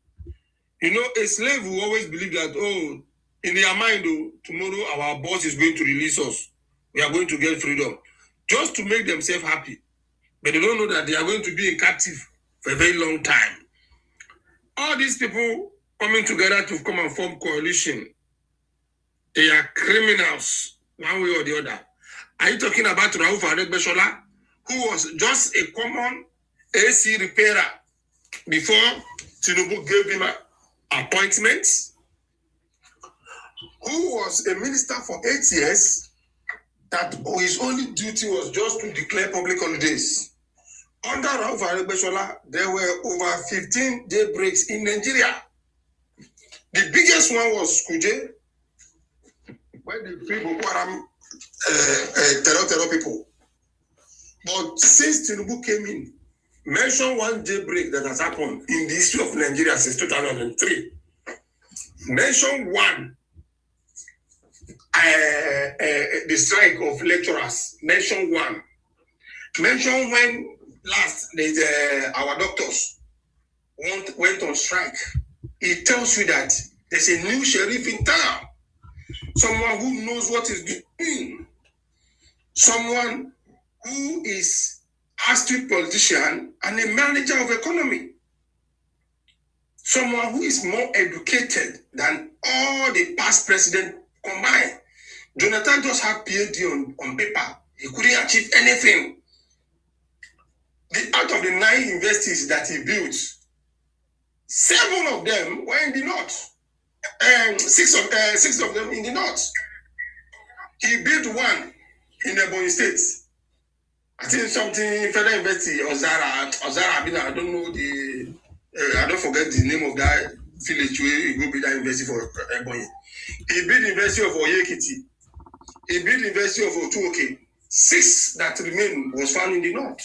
You know, a slave will always believe that, oh, in their mind, oh, tomorrow our boss is going to release us. We are going to get freedom. Just to make themselves happy. But they don't know that they are going to be in captive for a very long time. All these people coming together to come and form coalition, they are criminals, one way or the other. Are you talking about Rauf Aregbesola, who was just a common AC repairer before Tinubu gave him an appointment? Who was a minister for 8 years, that his only duty was just to declare public holidays? Under Rauf Aregbesola, there were over 15 day breaks in Nigeria. The biggest one was Kuje, where they free Boko Haram terror people. But since Tinubu came in, mention one day break that has happened in the history of Nigeria since 2003. Mention one. The strike of lecturers. Mention one. Mention when last our doctors went on strike. It tells you that there's a new sheriff in town. Someone who knows what is doing. Someone who is astute politician and a manager of economy. Someone who is more educated than all the past presidents combined. Jonathan just had PhD on paper. He couldn't achieve anything. Out of the 9 universities that he built, 7 of them were in the north. 6 of them in the north. He built one in Ebonyi State. I think something Federal University, Ozara, I don't know I don't forget the name of that village where he go build that university for Ebonyi. He built the University of Oyekiti. He built the University of Otuoke. 6 that remain was found in the north.